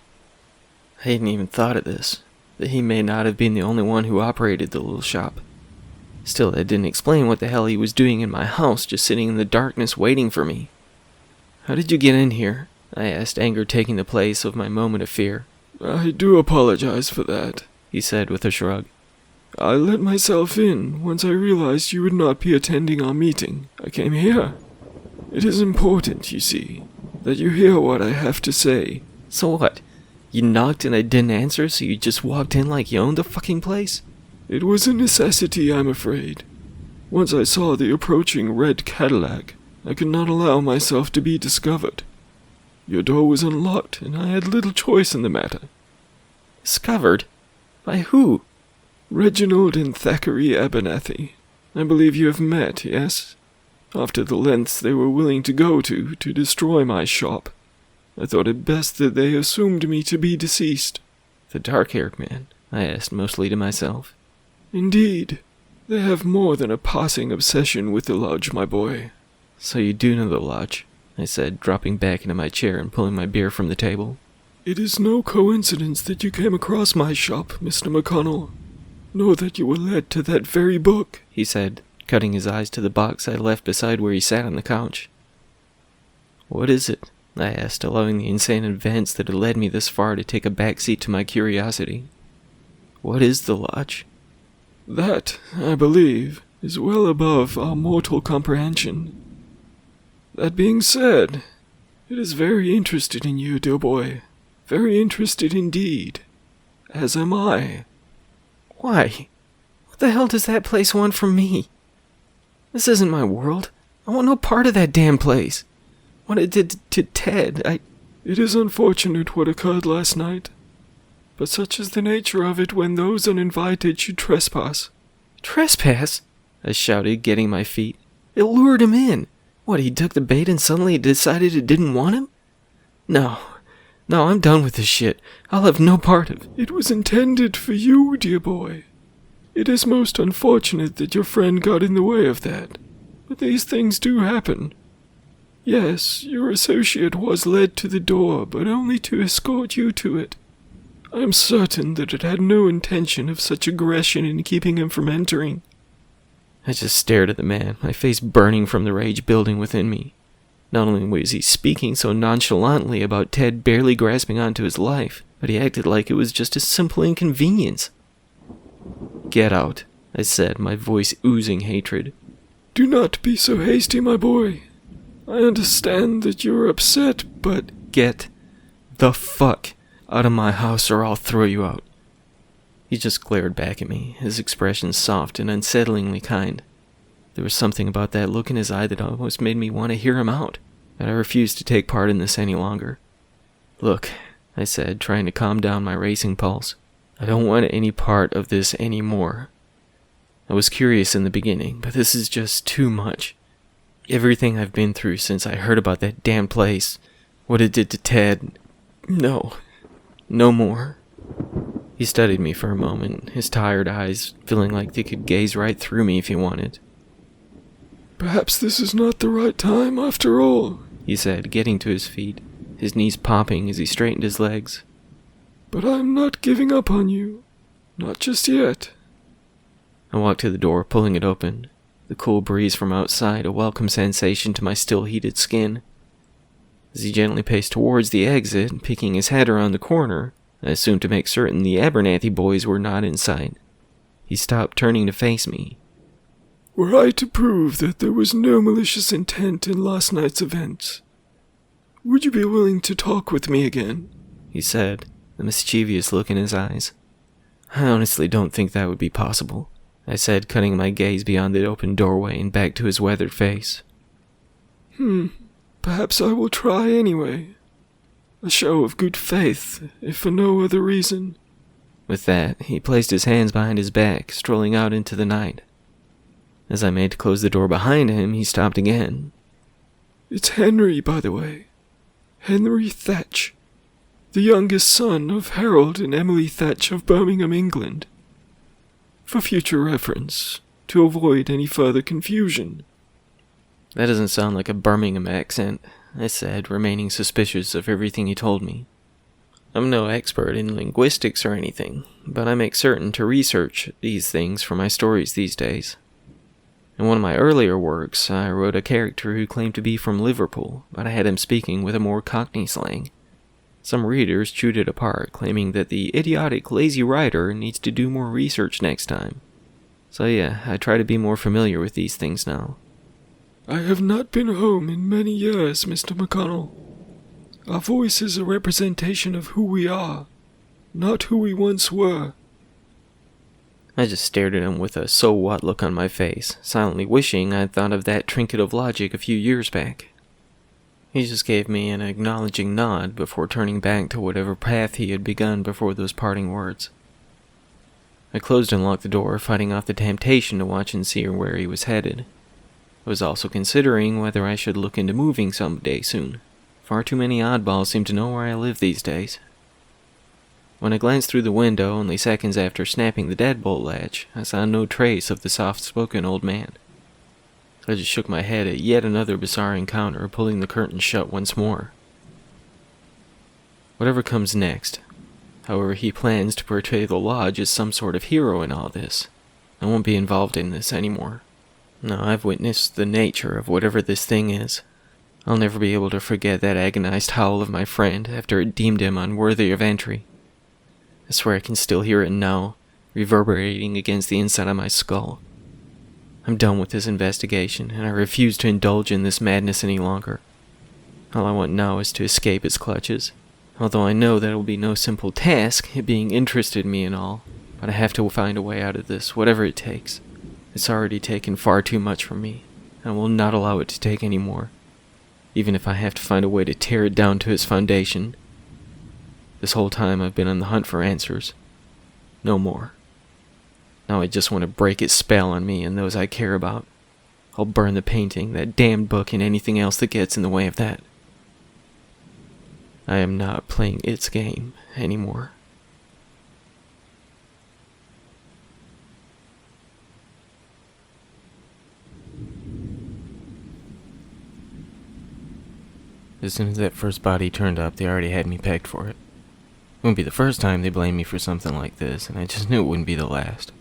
I hadn't even thought of this, that he may not have been the only one who operated the little shop. Still, that didn't explain what the hell he was doing in my house, just sitting in the darkness waiting for me. "How did you get in here?" I asked, anger taking the place of my moment of fear. "I do apologize for that," he said with a shrug. "I let myself in once I realized you would not be attending our meeting. I came here. It is important, you see, that you hear what I have to say." "So what? You knocked and I didn't answer, so you just walked in like you owned the fucking place?" "It was a necessity, I'm afraid. Once I saw the approaching red Cadillac, I could not allow myself to be discovered. Your door was unlocked, and I had little choice in the matter." "Discovered? By who?" "Reginald and Thackeray Abernathy. I believe you have met, yes? After the lengths they were willing to go to destroy my shop, I thought it best that they assumed me to be deceased." "The dark-haired man?" I asked, mostly to myself. "Indeed. They have more than a passing obsession with the lodge, my boy." "So you do know the lodge," I said, dropping back into my chair and pulling my beer from the table. "It is no coincidence that you came across my shop, Mr. McConnell, nor that you were led to that very book," he said, cutting his eyes to the box I left beside where he sat on the couch. "What is it?" I asked, allowing the insane events that had led me this far to take a backseat to my curiosity. "What is the lodge?" "That, I believe, is well above our mortal comprehension. That being said, it is very interested in you, dear boy. Very interested indeed. As am I." "Why? What the hell does that place want from me? This isn't my world. I want no part of that damn place. What it did to Ted, It is unfortunate what occurred last night, but such is the nature of it when those uninvited should trespass." "Trespass?" I shouted, getting my feet. "It lured him in. What, he took the bait and suddenly decided it didn't want him? No, I'm done with this shit. I'll have no part of it." "It was intended for you, dear boy. It is most unfortunate that your friend got in the way of that, but these things do happen. Yes, your associate was led to the door, but only to escort you to it. I am certain that it had no intention of such aggression in keeping him from entering." I just stared at the man, my face burning from the rage building within me. Not only was he speaking so nonchalantly about Ted barely grasping onto his life, but he acted like it was just a simple inconvenience. "Get out," I said, my voice oozing hatred. "Do not be so hasty, my boy. I understand that you are upset, but—" "Get the fuck out of my house or I'll throw you out." He just glared back at me, his expression soft and unsettlingly kind. There was something about that look in his eye that almost made me want to hear him out, but I refused to take part in this any longer. "Look," I said, trying to calm down my racing pulse, "I don't want any part of this anymore. I was curious in the beginning, but this is just too much. Everything I've been through since I heard about that damn place, what it did to Ted, no more." He studied me for a moment, his tired eyes feeling like they could gaze right through me if he wanted. "Perhaps this is not the right time after all," he said, getting to his feet, his knees popping as he straightened his legs. "But I'm not giving up on you. Not just yet." I walked to the door, pulling it open. The cool breeze from outside, a welcome sensation to my still heated skin. As he gently paced towards the exit, peeking his head around the corner, I assumed to make certain the Abernathy boys were not in sight. He stopped, turning to face me. "Were I to prove that there was no malicious intent in last night's events, would you be willing to talk with me again?" he said, a mischievous look in his eyes. "I honestly don't think that would be possible," I said, cutting my gaze beyond the open doorway and back to his weathered face. Perhaps I will try anyway. A show of good faith, if for no other reason." With that, he placed his hands behind his back, strolling out into the night. As I made to close the door behind him, he stopped again. "It's Henry, by the way. Henry Thatch, the youngest son of Harold and Emily Thatch of Birmingham, England. For future reference, to avoid any further confusion." "That doesn't sound like a Birmingham accent," I said, remaining suspicious of everything he told me. "I'm no expert in linguistics or anything, but I make certain to research these things for my stories these days. In one of my earlier works, I wrote a character who claimed to be from Liverpool, but I had him speaking with a more Cockney slang. Some readers chewed it apart, claiming that the idiotic, lazy writer needs to do more research next time. So yeah, I try to be more familiar with these things now." "I have not been home in many years, Mr. McConnell. Our voice is a representation of who we are, not who we once were." I just stared at him with a so what look on my face, silently wishing I'd thought of that trinket of logic a few years back. He just gave me an acknowledging nod before turning back to whatever path he had begun before those parting words. I closed and locked the door, fighting off the temptation to watch and see where he was headed. I was also considering whether I should look into moving someday soon. Far too many oddballs seem to know where I live these days. When I glanced through the window, only seconds after snapping the deadbolt latch, I saw no trace of the soft-spoken old man. I just shook my head at yet another bizarre encounter, pulling the curtain shut once more. Whatever comes next, however he plans to portray the Lodge as some sort of hero in all this, I won't be involved in this anymore. No, I've witnessed the nature of whatever this thing is. I'll never be able to forget that agonized howl of my friend after it deemed him unworthy of entry. I swear I can still hear it now, reverberating against the inside of my skull. I'm done with this investigation, and I refuse to indulge in this madness any longer. All I want now is to escape its clutches, although I know that it will be no simple task, it being interested in me and all, but I have to find a way out of this, whatever it takes. It's already taken far too much from me, and I will not allow it to take any more, even if I have to find a way to tear it down to its foundation. This whole time I've been on the hunt for answers. No more. Now I just want to break its spell on me and those I care about. I'll burn the painting, that damned book, and anything else that gets in the way of that. I am not playing its game anymore. As soon as that first body turned up, they already had me pegged for it. It wouldn't be the first time they blamed me for something like this, and I just knew it wouldn't be the last.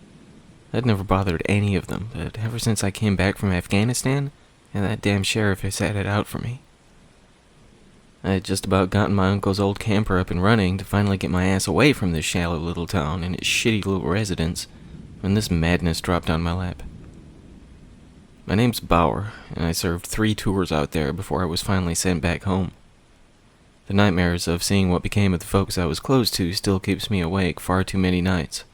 I'd never bothered any of them, but ever since I came back from Afghanistan, and that damn sheriff has had it out for me. I had just about gotten my uncle's old camper up and running to finally get my ass away from this shallow little town and its shitty little residents, when this madness dropped on my lap. My name's Bauer, and I served 3 tours out there before I was finally sent back home. The nightmares of seeing what became of the folks I was close to still keeps me awake far too many nights.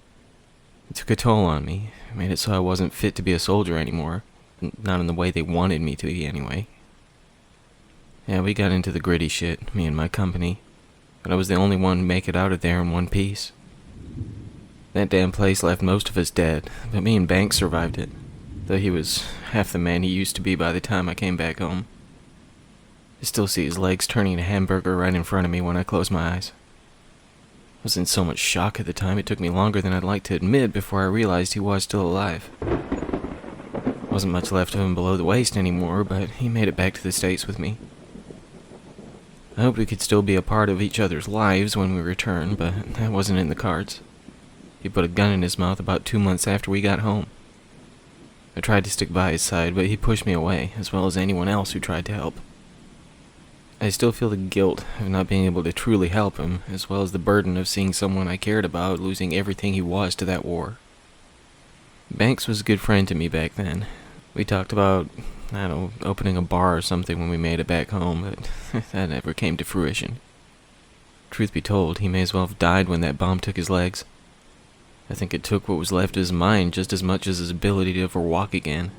It took a toll on me. It made it so I wasn't fit to be a soldier anymore, not in the way they wanted me to be anyway. Yeah, we got into the gritty shit, me and my company, but I was the only one to make it out of there in one piece. That damn place left most of us dead, but me and Banks survived it, though he was half the man he used to be by the time I came back home. I still see his legs turning to hamburger right in front of me when I close my eyes. was in so much shock at the time it took me longer than I'd like to admit before I realized he was still alive. Wasn't much left of him below the waist anymore, but he made it back to the States with me. I hoped we could still be a part of each other's lives when we returned, but that wasn't in the cards. He put a gun in his mouth about 2 months after we got home. I tried to stick by his side, but he pushed me away, as well as anyone else who tried to help. I still feel the guilt of not being able to truly help him, as well as the burden of seeing someone I cared about losing everything he was to that war. Banks was a good friend to me back then. We talked about, opening a bar or something when we made it back home, but that never came to fruition. Truth be told, he may as well have died when that bomb took his legs. I think it took what was left of his mind just as much as his ability to ever walk again.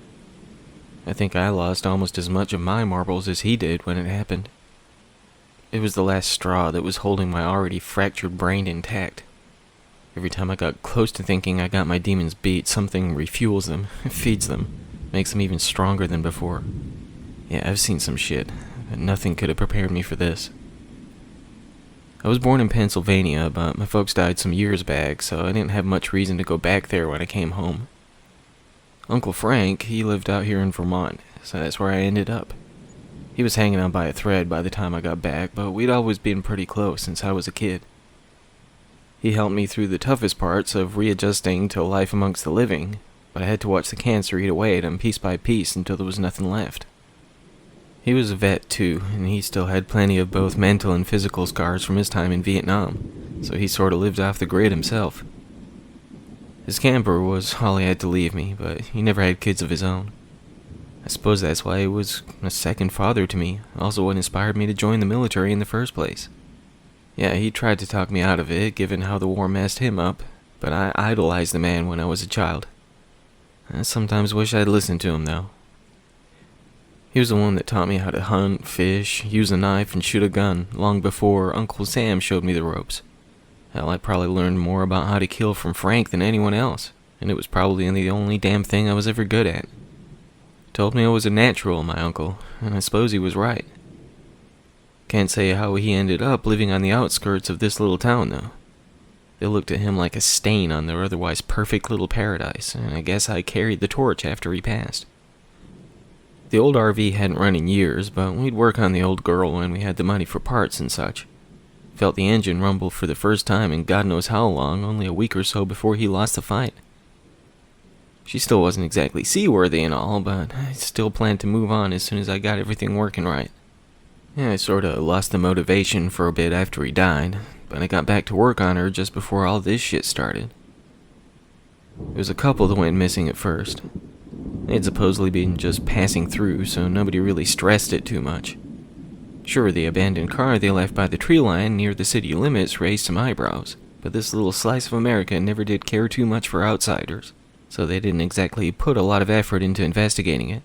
I think I lost almost as much of my marbles as he did when it happened. It was the last straw that was holding my already fractured brain intact. Every time I got close to thinking I got my demons beat, something refuels them, feeds them, makes them even stronger than before. Yeah, I've seen some shit, but nothing could have prepared me for this. I was born in Pennsylvania, but my folks died some years back, so I didn't have much reason to go back there when I came home. Uncle Frank, he lived out here in Vermont, so that's where I ended up. He was hanging on by a thread by the time I got back, but we'd always been pretty close since I was a kid. He helped me through the toughest parts of readjusting to life amongst the living, but I had to watch the cancer eat away at him piece by piece until there was nothing left. He was a vet too, and he still had plenty of both mental and physical scars from his time in Vietnam, so he sort of lived off the grid himself. His camper was all he had to leave me, but he never had kids of his own. I suppose that's why he was a second father to me, also what inspired me to join the military in the first place. Yeah, he tried to talk me out of it, given how the war messed him up, but I idolized the man when I was a child. I sometimes wish I'd listened to him, though. He was the one that taught me how to hunt, fish, use a knife, and shoot a gun, long before Uncle Sam showed me the ropes. Hell, I probably learned more about how to kill from Frank than anyone else, and it was probably the only damn thing I was ever good at. Told me I was a natural, my uncle, and I suppose he was right. Can't say how he ended up living on the outskirts of this little town, though. They looked at him like a stain on their otherwise perfect little paradise, and I guess I carried the torch after he passed. The old RV hadn't run in years, but we'd work on the old girl when we had the money for parts and such. Felt the engine rumble for the first time in God knows how long, only a week or so before he lost the fight. She still wasn't exactly seaworthy and all, but I still planned to move on as soon as I got everything working right. Yeah, I sorta lost the motivation for a bit after he died, but I got back to work on her just before all this shit started. There was a couple that went missing at first. They had supposedly been just passing through, so nobody really stressed it too much. Sure, the abandoned car they left by the tree line near the city limits raised some eyebrows, but this little slice of America never did care too much for outsiders, so they didn't exactly put a lot of effort into investigating it.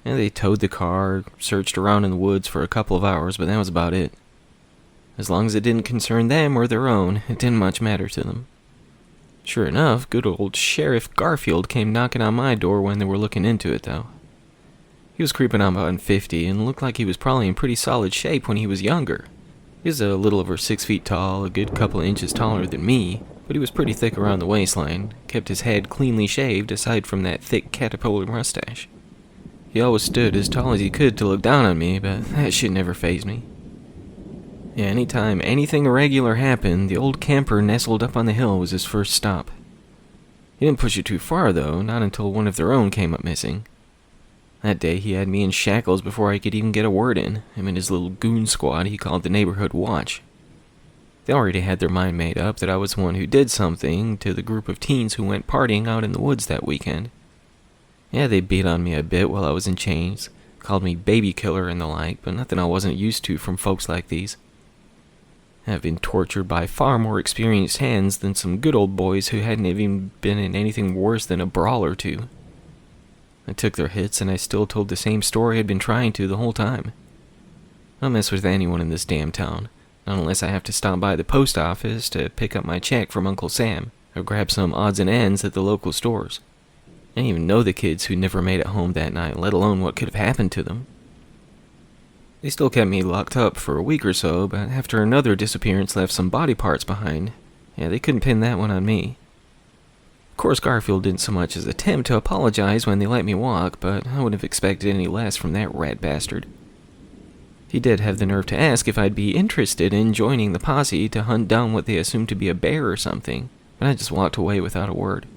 And they towed the car, searched around in the woods for a couple of hours, but that was about it. As long as it didn't concern them or their own, it didn't much matter to them. Sure enough, good old Sheriff Garfield came knocking on my door when they were looking into it, though. He was creeping on about 50 and looked like he was probably in pretty solid shape when he was younger. He was a little over 6 feet tall, a good couple of inches taller than me, but he was pretty thick around the waistline, kept his head cleanly shaved aside from that thick caterpillar mustache. He always stood as tall as he could to look down on me, but that shit never fazed me. Yeah, anytime anything irregular happened, the old camper nestled up on the hill was his first stop. He didn't push it too far, though, not until one of their own came up missing. That day, he had me in shackles before I could even get a word in, him and his little goon squad he called the Neighborhood Watch. They already had their mind made up that I was the one who did something to the group of teens who went partying out in the woods that weekend. Yeah, they beat on me a bit while I was in chains, called me baby killer and the like, but nothing I wasn't used to from folks like these. I've been tortured by far more experienced hands than some good old boys who hadn't even been in anything worse than a brawl or two. I took their hits and I still told the same story I'd been trying to the whole time. I don't mess with anyone in this damn town, not unless I have to stop by the post office to pick up my check from Uncle Sam, or grab some odds and ends at the local stores. I didn't even know the kids who never made it home that night, let alone what could have happened to them. They still kept me locked up for a week or so, but after another disappearance left some body parts behind, they couldn't pin that one on me. Of course, Garfield didn't so much as attempt to apologize when they let me walk, but I wouldn't have expected any less from that rat bastard. He did have the nerve to ask if I'd be interested in joining the posse to hunt down what they assumed to be a bear or something, but I just walked away without a word.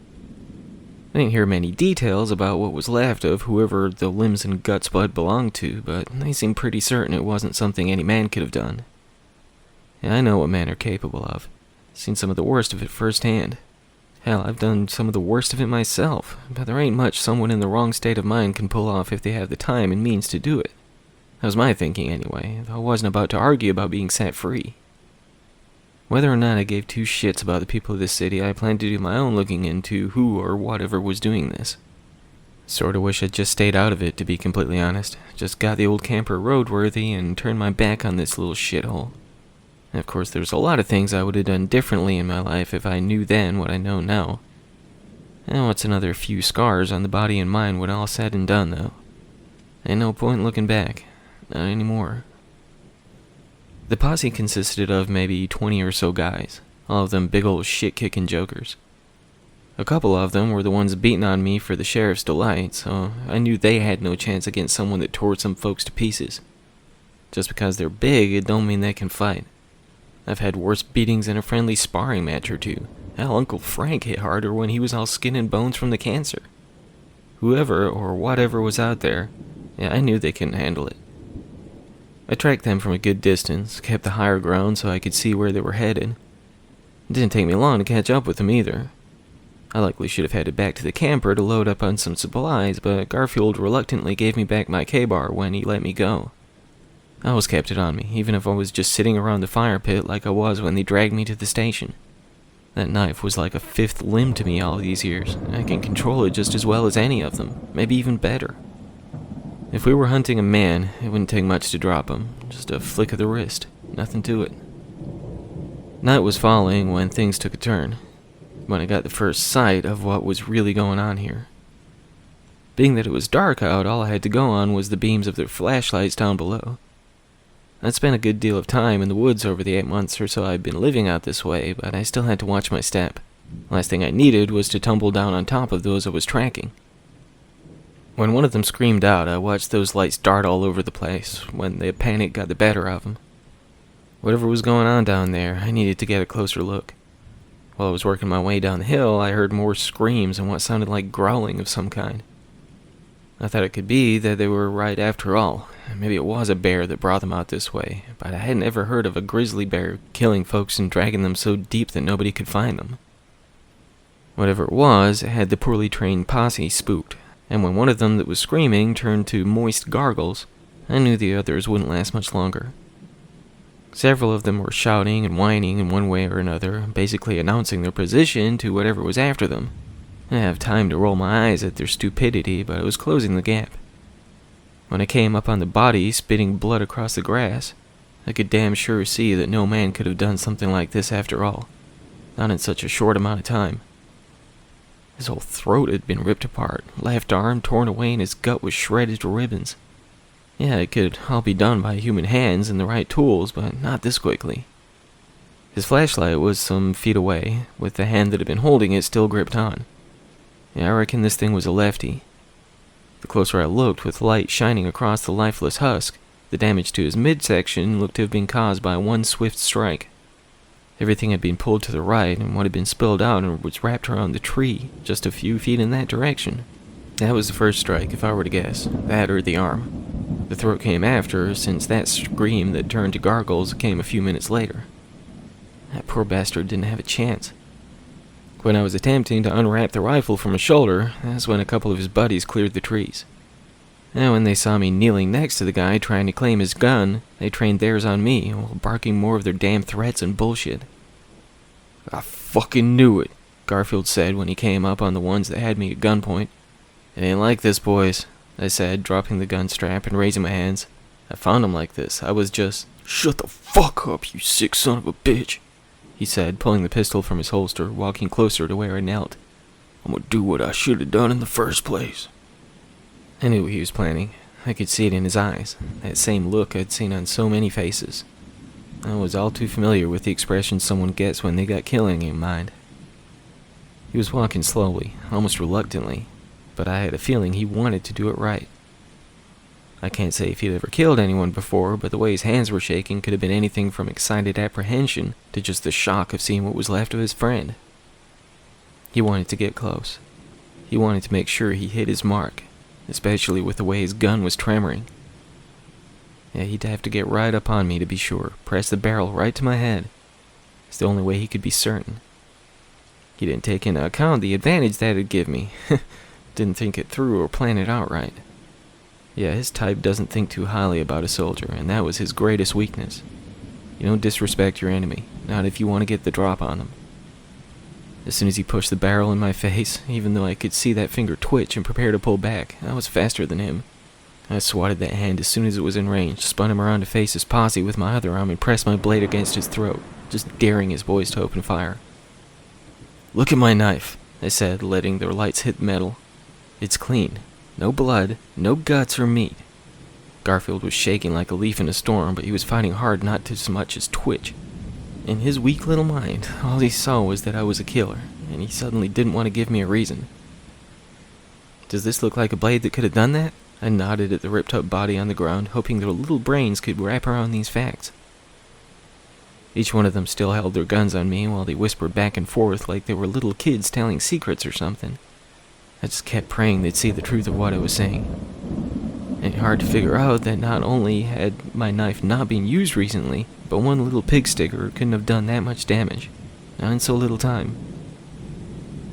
I didn't hear many details about what was left of whoever the limbs and guts blood belonged to, but they seemed pretty certain it wasn't something any man could have done. I know what men are capable of. Seen some of the worst of it firsthand. Hell, I've done some of the worst of it myself, but there ain't much someone in the wrong state of mind can pull off if they have the time and means to do it. That was my thinking anyway, though I wasn't about to argue about being set free. Whether or not I gave two shits about the people of this city, I planned to do my own looking into who or whatever was doing this. Sorta wish I'd just stayed out of it, to be completely honest. Just got the old camper roadworthy and turned my back on this little shithole. And of course, there's a lot of things I would have done differently in my life if I knew then what I know now. And what's another few scars on the body and mind when all said and done, though? Ain't no point looking back. Not anymore. The posse consisted of maybe 20 or so guys, all of them big old shit-kicking jokers. A couple of them were the ones beating on me for the sheriff's delight, so I knew they had no chance against someone that tore some folks to pieces. Just because they're big, it don't mean they can fight. I've had worse beatings in a friendly sparring match or two. Hell, Uncle Frank hit harder when he was all skin and bones from the cancer. Whoever or whatever was out there, I knew they couldn't handle it. I tracked them from a good distance, kept the higher ground so I could see where they were headed. It didn't take me long to catch up with them either. I likely should have headed back to the camper to load up on some supplies, but Garfield reluctantly gave me back my K-bar when he let me go. I always kept it on me, even if I was just sitting around the fire pit like I was when they dragged me to the station. That knife was like a fifth limb to me all these years. I can control it just as well as any of them, maybe even better. If we were hunting a man, it wouldn't take much to drop him. Just a flick of the wrist. Nothing to it. Night was falling when things took a turn. When I got the first sight of what was really going on here. Being that it was dark out, all I had to go on was the beams of their flashlights down below. I'd spent a good deal of time in the woods over the 8 months or so I'd been living out this way, but I still had to watch my step. Last thing I needed was to tumble down on top of those I was tracking. When one of them screamed out, I watched those lights dart all over the place, when the panic got the better of them. Whatever was going on down there, I needed to get a closer look. While I was working my way down the hill, I heard more screams and what sounded like growling of some kind. I thought it could be that they were right after all. Maybe it was a bear that brought them out this way, but I hadn't ever heard of a grizzly bear killing folks and dragging them so deep that nobody could find them. Whatever it was, it had the poorly trained posse spooked. And when one of them that was screaming turned to moist gargles, I knew the others wouldn't last much longer. Several of them were shouting and whining in one way or another, basically announcing their position to whatever was after them. I didn't have time to roll my eyes at their stupidity, but it was closing the gap. When I came up on the body spitting blood across the grass, I could damn sure see that no man could have done something like this after all. Not in such a short amount of time. His whole throat had been ripped apart, left arm torn away, and his gut was shredded to ribbons. Yeah, it could all be done by human hands and the right tools, but not this quickly. His flashlight was some feet away, with the hand that had been holding it still gripped on. Yeah, I reckon this thing was a lefty. The closer I looked, with light shining across the lifeless husk, the damage to his midsection looked to have been caused by one swift strike. Everything had been pulled to the right, and what had been spilled out and was wrapped around the tree, just a few feet in that direction. That was the first strike, if I were to guess. That or the arm. The throat came after, since that scream that turned to gargles came a few minutes later. That poor bastard didn't have a chance. When I was attempting to unwrap the rifle from his shoulder, that's when a couple of his buddies cleared the trees. And when they saw me kneeling next to the guy trying to claim his gun, they trained theirs on me, while barking more of their damn threats and bullshit. "I fucking knew it," Garfield said when he came up on the ones that had me at gunpoint. "It ain't like this, boys," I said, dropping the gun strap and raising my hands. "I found him like this. I was just—" "Shut the fuck up, you sick son of a bitch," he said, pulling the pistol from his holster, walking closer to where I knelt. "I'm gonna do what I should have done in the first place." I knew what he was planning. I could see it in his eyes, that same look I'd seen on so many faces. I was all too familiar with the expression someone gets when they got killing in mind. He was walking slowly, almost reluctantly, but I had a feeling he wanted to do it right. I can't say if he'd ever killed anyone before, but the way his hands were shaking could have been anything from excited apprehension to just the shock of seeing what was left of his friend. He wanted to get close. He wanted to make sure he hit his mark, especially with the way his gun was tremoring. Yeah, he'd have to get right up on me to be sure, press the barrel right to my head. It's the only way he could be certain. He didn't take into account the advantage that it'd give me. Didn't think it through or plan it out right. Yeah, his type doesn't think too highly about a soldier, and that was his greatest weakness. You don't disrespect your enemy, not if you want to get the drop on them. As soon as he pushed the barrel in my face, even though I could see that finger twitch and prepare to pull back, I was faster than him. I swatted that hand as soon as it was in range, spun him around to face his posse with my other arm and pressed my blade against his throat, just daring his boys to open fire. "Look at my knife," I said, letting their lights hit metal. "It's clean. No blood, no guts or meat." Garfield was shaking like a leaf in a storm, but he was fighting hard not to so much as twitch. In his weak little mind, all he saw was that I was a killer, and he suddenly didn't want to give me a reason. "Does this look like a blade that could have done that?" I nodded at the ripped-up body on the ground, hoping their little brains could wrap around these facts. Each one of them still held their guns on me while they whispered back and forth like they were little kids telling secrets or something. I just kept praying they'd see the truth of what I was saying. And hard to figure out that not only had my knife not been used recently, but one little pig sticker couldn't have done that much damage. Not in so little time.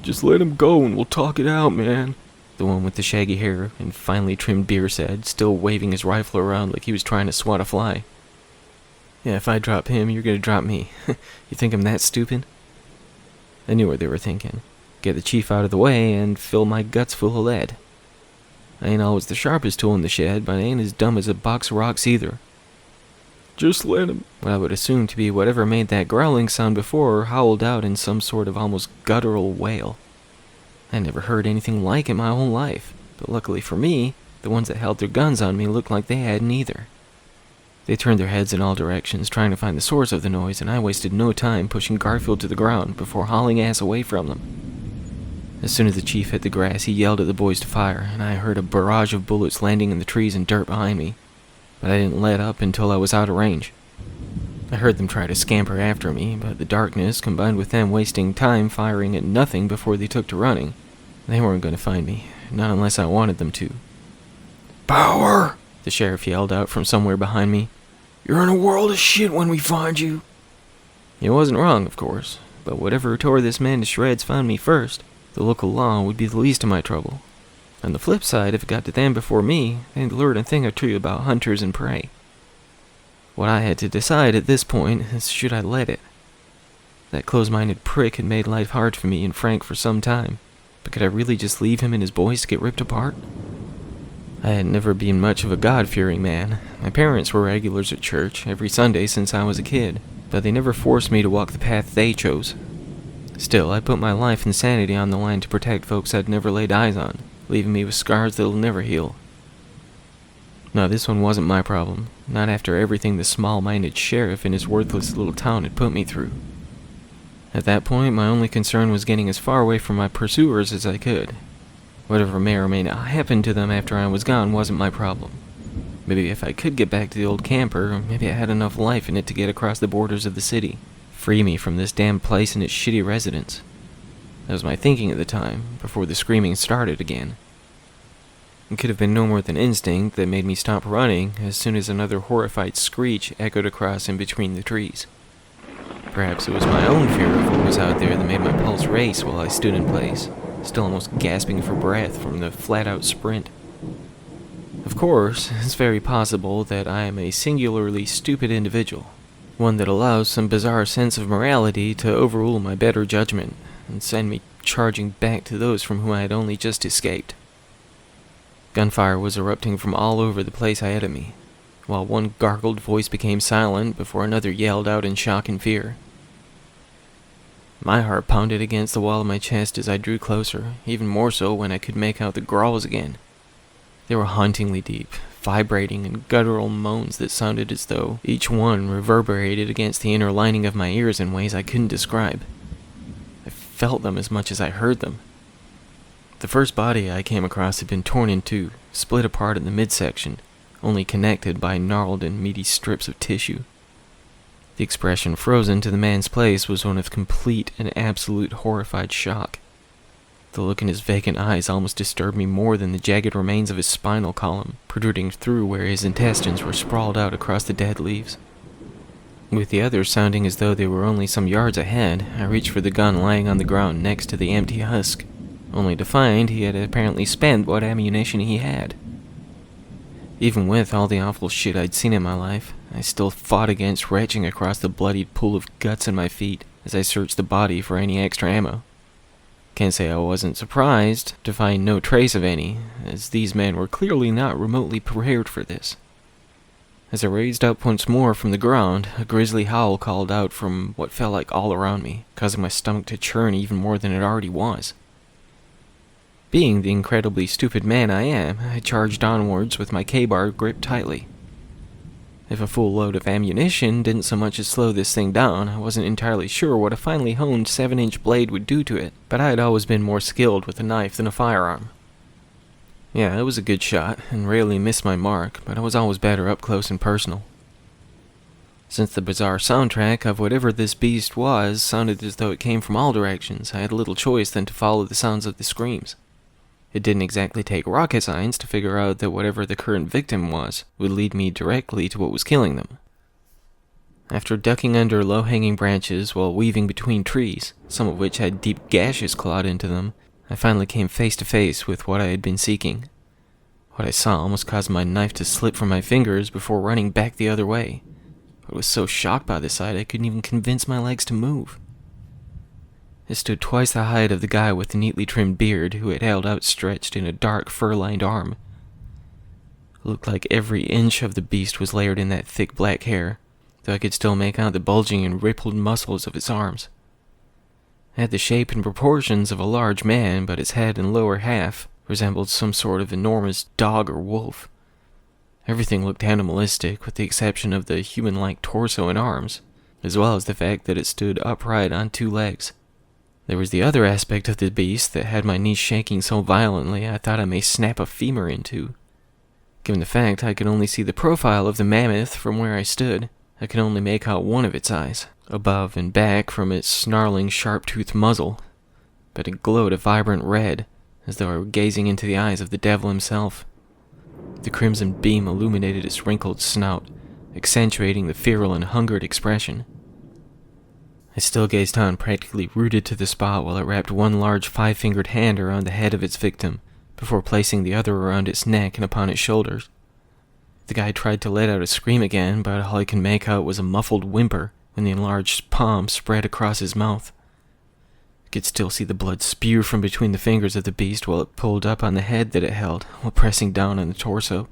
Just let him go and we'll talk it out, man. The one with the shaggy hair and finely trimmed beard said, still waving his rifle around like he was trying to swat a fly. "Yeah, if I drop him, you're gonna drop me. You think I'm that stupid?" I knew what they were thinking. Get the chief out of the way and fill my guts full of lead. I ain't always the sharpest tool in the shed, but I ain't as dumb as a box of rocks either. Just let him. What I would assume to be whatever made that growling sound before howled out in some sort of almost guttural wail. I never heard anything like it my whole life, but luckily for me, the ones that held their guns on me looked like they hadn't either. They turned their heads in all directions, trying to find the source of the noise, and I wasted no time pushing Garfield to the ground before hauling ass away from them. As soon as the chief hit the grass, he yelled at the boys to fire, and I heard a barrage of bullets landing in the trees and dirt behind me, but I didn't let up until I was out of range. I heard them try to scamper after me, but the darkness, combined with them wasting time firing at nothing before they took to running, they weren't going to find me, not unless I wanted them to. Power! The sheriff yelled out from somewhere behind me. "You're in a world of shit when we find you." He wasn't wrong, of course, but whatever tore this man to shreds found me first. The local law would be the least of my trouble. On the flip side, if it got to them before me, they'd learn a thing or two about hunters and prey. What I had to decide at this point is should I let it. That close-minded prick had made life hard for me and Frank for some time, but could I really just leave him and his boys to get ripped apart? I had never been much of a God-fearing man. My parents were regulars at church every Sunday since I was a kid, but they never forced me to walk the path they chose. Still, I put my life and sanity on the line to protect folks I'd never laid eyes on, leaving me with scars that'll never heal. No, this one wasn't my problem, not after everything the small-minded sheriff in his worthless little town had put me through. At that point, my only concern was getting as far away from my pursuers as I could. Whatever may or may not happen to them after I was gone wasn't my problem. Maybe if I could get back to the old camper, maybe I had enough life in it to get across the borders of the city, free me from this damn place and its shitty residents. That was my thinking at the time, before the screaming started again. It could have been no more than instinct that made me stop running as soon as another horrified screech echoed across in between the trees. Perhaps it was my own fear of what was out there that made my pulse race while I stood in place, still almost gasping for breath from the flat-out sprint. Of course, it's very possible that I am a singularly stupid individual, one that allows some bizarre sense of morality to overrule my better judgment and send me charging back to those from whom I had only just escaped. Gunfire was erupting from all over the place ahead of me, while one gargled voice became silent before another yelled out in shock and fear. My heart pounded against the wall of my chest as I drew closer, even more so when I could make out the growls again. They were hauntingly deep, vibrating and guttural moans that sounded as though each one reverberated against the inner lining of my ears in ways I couldn't describe. I felt them as much as I heard them. The first body I came across had been torn in two, split apart in the midsection, only connected by gnarled and meaty strips of tissue. The expression frozen to the man's place was one of complete and absolute horrified shock. The look in his vacant eyes almost disturbed me more than the jagged remains of his spinal column, protruding through where his intestines were sprawled out across the dead leaves. With the others sounding as though they were only some yards ahead, I reached for the gun lying on the ground next to the empty husk, only to find he had apparently spent what ammunition he had. Even with all the awful shit I'd seen in my life, I still fought against retching across the bloodied pool of guts in my feet as I searched the body for any extra ammo. Can't say I wasn't surprised to find no trace of any, as these men were clearly not remotely prepared for this. As I raised up once more from the ground, a grisly howl called out from what felt like all around me, causing my stomach to churn even more than it already was. Being the incredibly stupid man I am, I charged onwards with my K-bar gripped tightly. If a full load of ammunition didn't so much as slow this thing down, I wasn't entirely sure what a finely honed 7-inch blade would do to it, but I had always been more skilled with a knife than a firearm. Yeah, it was a good shot, and rarely missed my mark, but I was always better up close and personal. Since the bizarre soundtrack of whatever this beast was sounded as though it came from all directions, I had little choice than to follow the sounds of the screams. It didn't exactly take rocket science to figure out that whatever the current victim was would lead me directly to what was killing them. After ducking under low-hanging branches while weaving between trees, some of which had deep gashes clawed into them, I finally came face to face with what I had been seeking. What I saw almost caused my knife to slip from my fingers before running back the other way. I was so shocked by the sight I couldn't even convince my legs to move. It stood twice the height of the guy with the neatly trimmed beard who had held outstretched in a dark fur-lined arm. It looked like every inch of the beast was layered in that thick black hair, though I could still make out the bulging and rippled muscles of its arms. It had the shape and proportions of a large man, but its head and lower half resembled some sort of enormous dog or wolf. Everything looked animalistic, with the exception of the human-like torso and arms, as well as the fact that it stood upright on two legs. There was the other aspect of the beast that had my knees shaking so violently I thought I may snap a femur in two. Given the fact I could only see the profile of the mammoth from where I stood, I could only make out one of its eyes, above and back from its snarling, sharp-toothed muzzle, but it glowed a vibrant red, as though I were gazing into the eyes of the devil himself. The crimson beam illuminated its wrinkled snout, accentuating the feral and hungered expression. I still gazed on, practically rooted to the spot while it wrapped one large 5-fingered hand around the head of its victim, before placing the other around its neck and upon its shoulders. The guy tried to let out a scream again, but all I could make out was a muffled whimper when the enlarged palm spread across his mouth. I could still see the blood spew from between the fingers of the beast while it pulled up on the head that it held, while pressing down on the torso.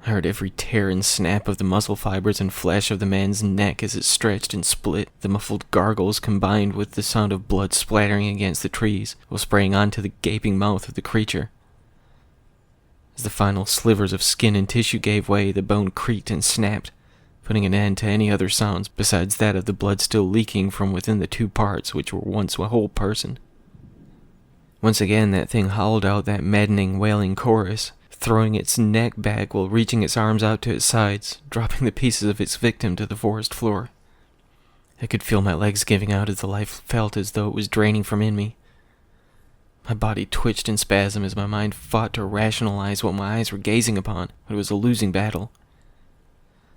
I heard every tear and snap of the muscle fibers and flesh of the man's neck as it stretched and split. The muffled gargles combined with the sound of blood splattering against the trees while spraying onto the gaping mouth of the creature. As the final slivers of skin and tissue gave way, the bone creaked and snapped, putting an end to any other sounds besides that of the blood still leaking from within the two parts which were once a whole person. Once again that thing howled out that maddening, wailing chorus, throwing its neck back while reaching its arms out to its sides, dropping the pieces of its victim to the forest floor. I could feel my legs giving out as the life felt as though it was draining from in me. My body twitched in spasm as my mind fought to rationalize what my eyes were gazing upon, but it was a losing battle.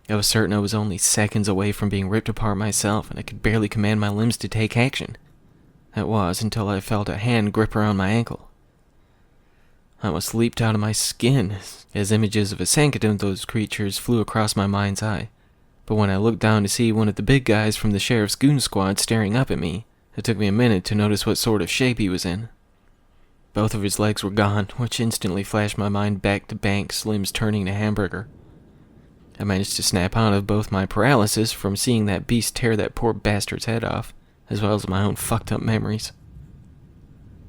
I was certain I was only seconds away from being ripped apart myself, and I could barely command my limbs to take action. That was until I felt a hand grip around my ankle. I almost leaped out of my skin as images of a sanctum of those creatures flew across my mind's eye. But when I looked down to see one of the big guys from the sheriff's goon squad staring up at me, it took me a minute to notice what sort of shape he was in. Both of his legs were gone, which instantly flashed my mind back to Banks' limbs turning to hamburger. I managed to snap out of both my paralysis from seeing that beast tear that poor bastard's head off, as well as my own fucked up memories.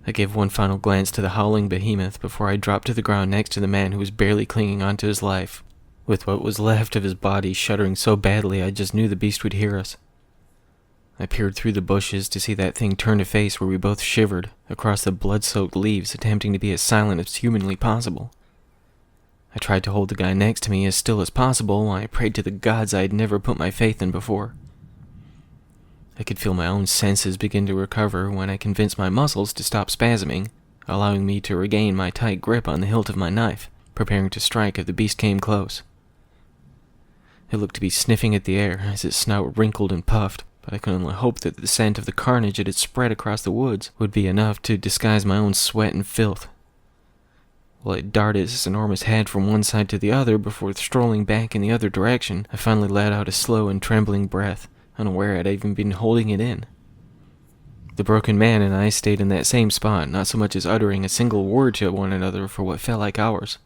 I gave one final glance to the howling behemoth before I dropped to the ground next to the man who was barely clinging onto his life, with what was left of his body shuddering so badly I just knew the beast would hear us. I peered through the bushes to see that thing turn to face where we both shivered across the blood-soaked leaves, attempting to be as silent as humanly possible. I tried to hold the guy next to me as still as possible while I prayed to the gods I had never put my faith in before. I could feel my own senses begin to recover when I convinced my muscles to stop spasming, allowing me to regain my tight grip on the hilt of my knife, preparing to strike if the beast came close. It looked to be sniffing at the air as its snout wrinkled and puffed, but I could only hope that the scent of the carnage it had spread across the woods would be enough to disguise my own sweat and filth. While it darted its enormous head from one side to the other before strolling back in the other direction, I finally let out a slow and trembling breath, unaware I'd even been holding it in. The broken man and I stayed in that same spot, not so much as uttering a single word to one another for what felt like hours.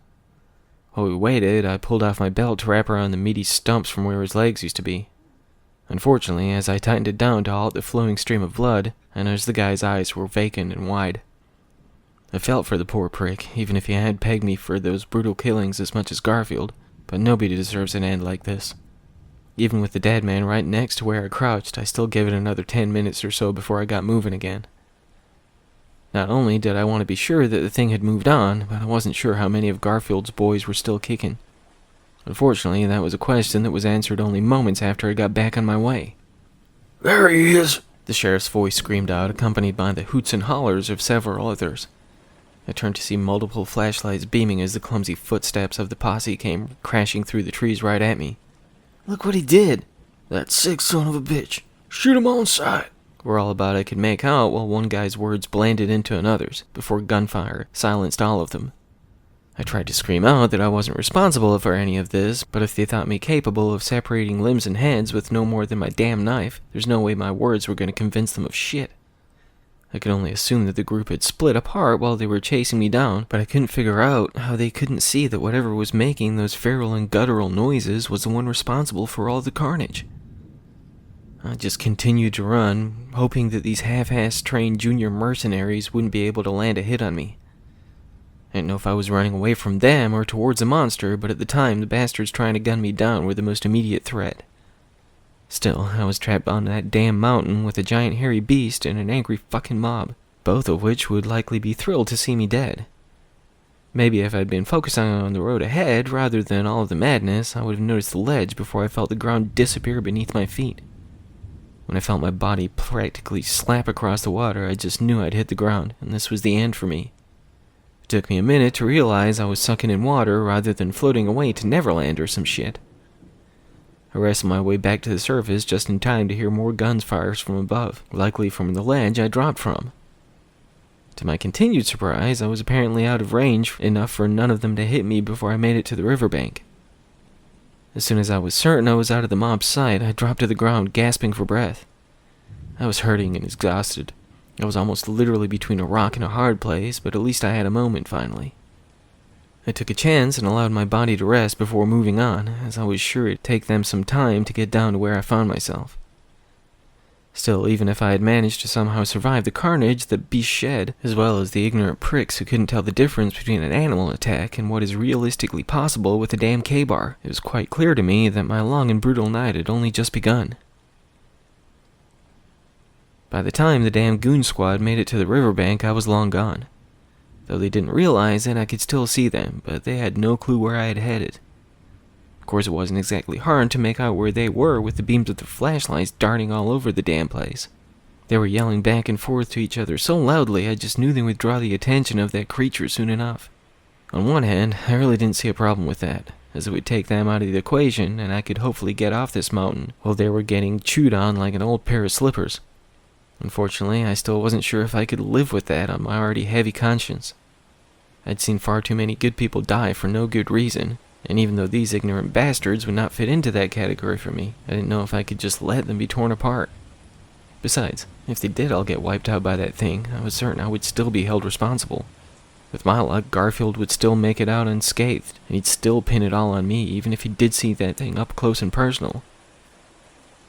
While we waited, I pulled off my belt to wrap around the meaty stumps from where his legs used to be. Unfortunately, as I tightened it down to halt the flowing stream of blood, I noticed the guy's eyes were vacant and wide. I felt for the poor prick, even if he had pegged me for those brutal killings as much as Garfield, but nobody deserves an end like this. Even with the dead man right next to where I crouched, I still gave it another 10 minutes or so before I got moving again. Not only did I want to be sure that the thing had moved on, but I wasn't sure how many of Garfield's boys were still kicking. Unfortunately, that was a question that was answered only moments after I got back on my way. There he is! The sheriff's voice screamed out, accompanied by the hoots and hollers of several others. I turned to see multiple flashlights beaming as the clumsy footsteps of the posse came crashing through the trees right at me. Look what he did! That sick son of a bitch! Shoot him on sight! Were all about I could make out while one guy's words blended into another's, before gunfire silenced all of them. I tried to scream out that I wasn't responsible for any of this, but if they thought me capable of separating limbs and heads with no more than my damn knife, there's no way my words were going to convince them of shit. I could only assume that the group had split apart while they were chasing me down, but I couldn't figure out how they couldn't see that whatever was making those feral and guttural noises was the one responsible for all the carnage. I just continued to run, hoping that these half-assed trained junior mercenaries wouldn't be able to land a hit on me. I didn't know if I was running away from them or towards a monster, but at the time the bastards trying to gun me down were the most immediate threat. Still, I was trapped on that damn mountain with a giant hairy beast and an angry fucking mob, both of which would likely be thrilled to see me dead. Maybe if I'd been focusing on the road ahead rather than all of the madness, I would have noticed the ledge before I felt the ground disappear beneath my feet. When I felt my body practically slap across the water, I just knew I'd hit the ground, and this was the end for me. It took me a minute to realize I was sucking in water rather than floating away to Neverland or some shit. I wrestled my way back to the surface just in time to hear more guns fires from above, likely from the ledge I dropped from. To my continued surprise, I was apparently out of range enough for none of them to hit me before I made it to the riverbank. As soon as I was certain I was out of the mob's sight, I dropped to the ground, gasping for breath. I was hurting and exhausted. I was almost literally between a rock and a hard place, but at least I had a moment finally. I took a chance and allowed my body to rest before moving on, as I was sure it'd take them some time to get down to where I found myself. Still, even if I had managed to somehow survive the carnage that beast shed, as well as the ignorant pricks who couldn't tell the difference between an animal attack and what is realistically possible with a damn K-bar, it was quite clear to me that my long and brutal night had only just begun. By the time the damn goon squad made it to the riverbank, I was long gone. Though they didn't realize it, I could still see them, but they had no clue where I had headed. Of course, it wasn't exactly hard to make out where they were with the beams of their flashlights darting all over the damn place. They were yelling back and forth to each other so loudly I just knew they would draw the attention of that creature soon enough. On one hand, I really didn't see a problem with that, as it would take them out of the equation and I could hopefully get off this mountain while they were getting chewed on like an old pair of slippers. Unfortunately, I still wasn't sure if I could live with that on my already heavy conscience. I'd seen far too many good people die for no good reason, and even though these ignorant bastards would not fit into that category for me, I didn't know if I could just let them be torn apart. Besides, if they did all get wiped out by that thing, I was certain I would still be held responsible. With my luck, Garfield would still make it out unscathed, and he'd still pin it all on me even if he did see that thing up close and personal.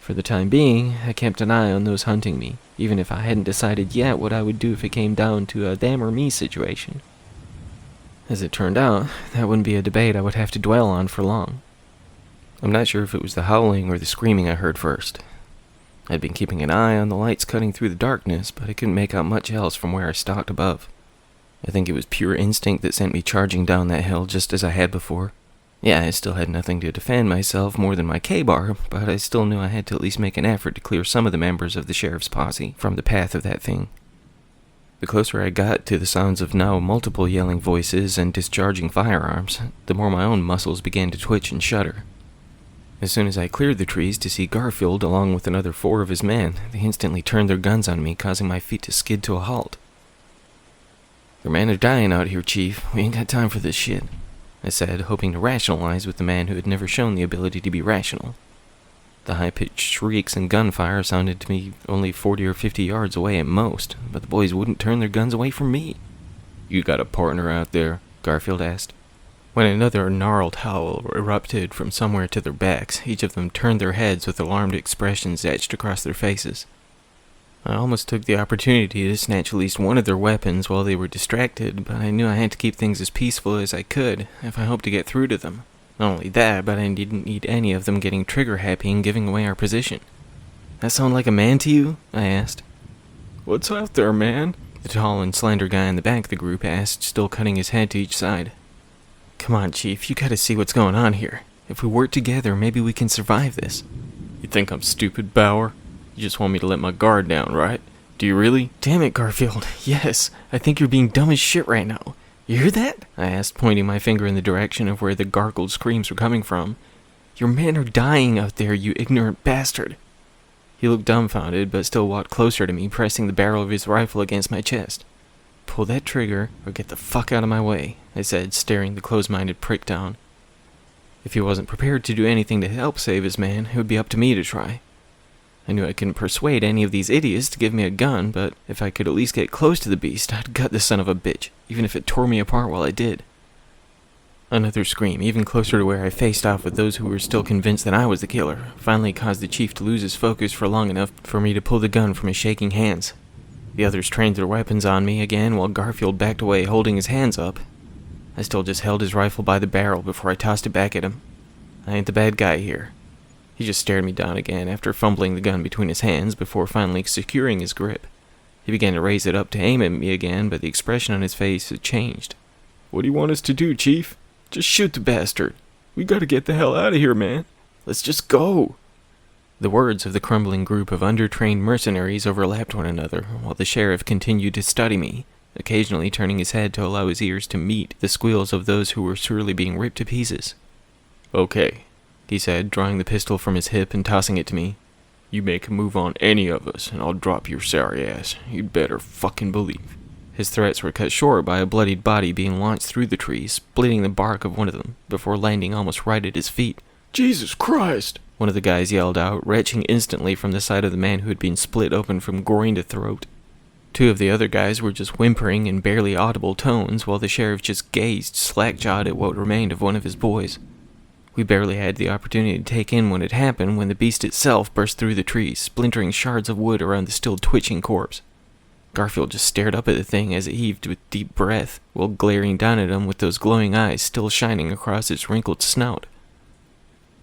For the time being, I kept an eye on those hunting me, even if I hadn't decided yet what I would do if it came down to a them or me situation. As it turned out, that wouldn't be a debate I would have to dwell on for long. I'm not sure if it was the howling or the screaming I heard first. I'd been keeping an eye on the lights cutting through the darkness, but I couldn't make out much else from where I stalked above. I think it was pure instinct that sent me charging down that hill just as I had before. Yeah, I still had nothing to defend myself more than my K-bar, but I still knew I had to at least make an effort to clear some of the members of the sheriff's posse from the path of that thing. The closer I got to the sounds of now multiple yelling voices and discharging firearms, the more my own muscles began to twitch and shudder. As soon as I cleared the trees to see Garfield along with another 4 of his men, they instantly turned their guns on me, causing my feet to skid to a halt. "Your men are dying out here, Chief. We ain't got time for this shit," I said, hoping to rationalize with the man who had never shown the ability to be rational. The high-pitched shrieks and gunfire sounded to me only 40 or 50 yards away at most, but the boys wouldn't turn their guns away from me. "You got a partner out there?" Garfield asked. When another gnarled howl erupted from somewhere to their backs, each of them turned their heads with alarmed expressions etched across their faces. I almost took the opportunity to snatch at least one of their weapons while they were distracted, but I knew I had to keep things as peaceful as I could if I hoped to get through to them. Not only that, but I didn't need any of them getting trigger-happy and giving away our position. "That sound like a man to you?" I asked. What's out there, man? The tall and slender guy in the back of the group asked, still cutting his head to each side. "Come on, Chief, you gotta see what's going on here. If we work together, maybe we can survive this." You think I'm stupid, Bauer? You just want me to let my guard down, right? Do you really? "Damn it, Garfield. Yes, I think you're being dumb as shit right now. You hear that?" I asked, pointing my finger in the direction of where the gargled screams were coming from. "Your men are dying out there, you ignorant bastard." He looked dumbfounded, but still walked closer to me, pressing the barrel of his rifle against my chest. "Pull that trigger, or get the fuck out of my way," I said, staring the close-minded prick down. If he wasn't prepared to do anything to help save his man, it would be up to me to try. I knew I couldn't persuade any of these idiots to give me a gun, but if I could at least get close to the beast, I'd gut the son of a bitch, even if it tore me apart while I did. Another scream, even closer to where I faced off with those who were still convinced that I was the killer, finally caused the chief to lose his focus for long enough for me to pull the gun from his shaking hands. The others trained their weapons on me again while Garfield backed away, holding his hands up. I still just held his rifle by the barrel before I tossed it back at him. I ain't the bad guy here. He just stared me down again after fumbling the gun between his hands before finally securing his grip. He began to raise it up to aim at me again, but the expression on his face had changed. What do you want us to do, Chief? Just shoot the bastard. We gotta get the hell out of here, man. Let's just go. The words of the crumbling group of undertrained mercenaries overlapped one another, while the sheriff continued to study me, occasionally turning his head to allow his ears to meet the squeals of those who were surely being ripped to pieces. "Okay," he said, drawing the pistol from his hip and tossing it to me. "You make a move on any of us, and I'll drop your sorry ass. You'd better fucking believe." His threats were cut short by a bloodied body being launched through the trees, splitting the bark of one of them, before landing almost right at his feet. "Jesus Christ!" one of the guys yelled out, retching instantly from the side of the man who had been split open from groin to throat. Two of the other guys were just whimpering in barely audible tones, while the sheriff just gazed slack-jawed at what remained of one of his boys. We barely had the opportunity to take in what had happened when the beast itself burst through the trees, splintering shards of wood around the still twitching corpse. Garfield just stared up at the thing as it heaved with deep breath, while glaring down at him with those glowing eyes still shining across its wrinkled snout.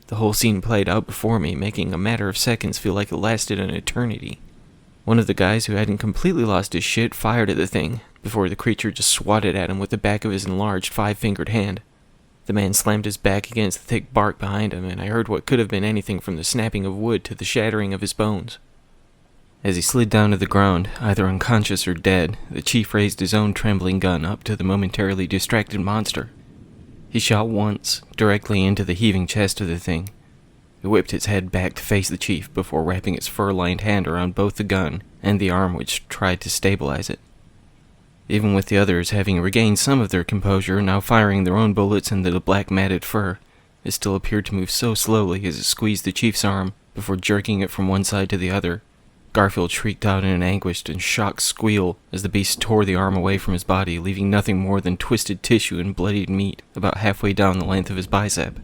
The whole scene played out before me, making a matter of seconds feel like it lasted an eternity. One of the guys who hadn't completely lost his shit fired at the thing, before the creature just swatted at him with the back of his enlarged 5-fingered hand. The man slammed his back against the thick bark behind him, and I heard what could have been anything from the snapping of wood to the shattering of his bones. As he slid down to the ground, either unconscious or dead, the chief raised his own trembling gun up to the momentarily distracted monster. He shot once, directly into the heaving chest of the thing. It whipped its head back to face the chief before wrapping its fur-lined hand around both the gun and the arm which tried to stabilize it. Even with the others having regained some of their composure, now firing their own bullets into the black matted fur, it still appeared to move so slowly as it squeezed the chief's arm before jerking it from one side to the other. Garfield shrieked out in an anguished and shocked squeal as the beast tore the arm away from his body, leaving nothing more than twisted tissue and bloodied meat about halfway down the length of his bicep.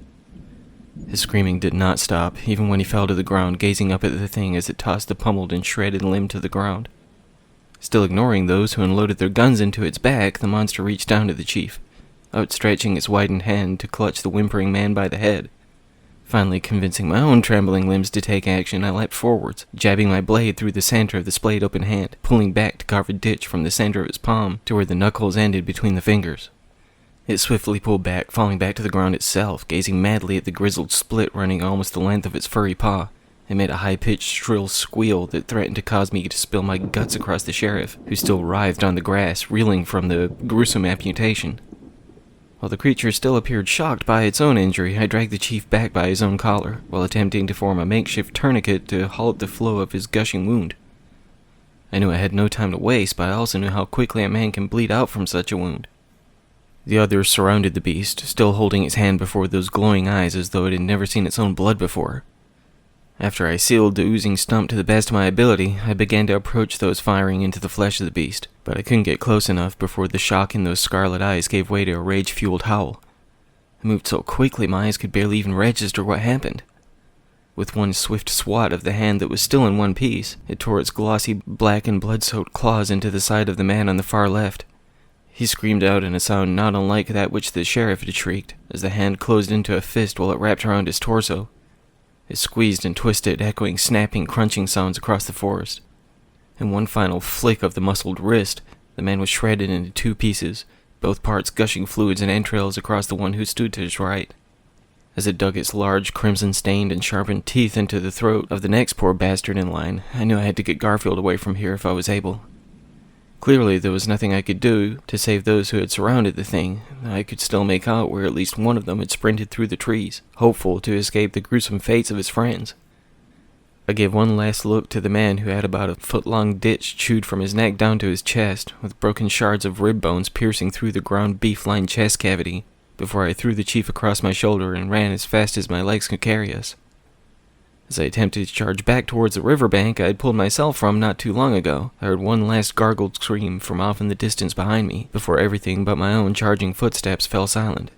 His screaming did not stop, even when he fell to the ground, gazing up at the thing as it tossed the pummeled and shredded limb to the ground. Still ignoring those who unloaded their guns into its back, the monster reached down to the chief, outstretching its widened hand to clutch the whimpering man by the head. Finally convincing my own trembling limbs to take action, I leapt forwards, jabbing my blade through the center of the splayed open hand, pulling back to carve a ditch from the center of its palm to where the knuckles ended between the fingers. It swiftly pulled back, falling back to the ground itself, gazing madly at the grizzled split running almost the length of its furry paw. It made a high-pitched, shrill squeal that threatened to cause me to spill my guts across the sheriff, who still writhed on the grass, reeling from the gruesome amputation. While the creature still appeared shocked by its own injury, I dragged the chief back by his own collar, while attempting to form a makeshift tourniquet to halt the flow of his gushing wound. I knew I had no time to waste, but I also knew how quickly a man can bleed out from such a wound. The others surrounded the beast, still holding its hand before those glowing eyes as though it had never seen its own blood before. After I sealed the oozing stump to the best of my ability, I began to approach those firing into the flesh of the beast, but I couldn't get close enough before the shock in those scarlet eyes gave way to a rage-fueled howl. I moved so quickly my eyes could barely even register what happened. With one swift swat of the hand that was still in one piece, it tore its glossy, black and blood-soaked claws into the side of the man on the far left. He screamed out in a sound not unlike that which the sheriff had shrieked, as the hand closed into a fist while it wrapped around his torso. It squeezed and twisted, echoing snapping, crunching sounds across the forest. In one final flick of the muscled wrist, the man was shredded into two pieces, both parts gushing fluids and entrails across the one who stood to his right. As it dug its large, crimson-stained and sharpened teeth into the throat of the next poor bastard in line, I knew I had to get Garfield away from here if I was able. Clearly, there was nothing I could do to save those who had surrounded the thing. I could still make out where at least one of them had sprinted through the trees, hopeful to escape the gruesome fates of his friends. I gave one last look to the man who had about a foot-long ditch chewed from his neck down to his chest, with broken shards of rib bones piercing through the ground beef-lined chest cavity, before I threw the chief across my shoulder and ran as fast as my legs could carry us. As I attempted to charge back towards the riverbank I had pulled myself from not too long ago, I heard one last gargled scream from off in the distance behind me, before everything but my own charging footsteps fell silent.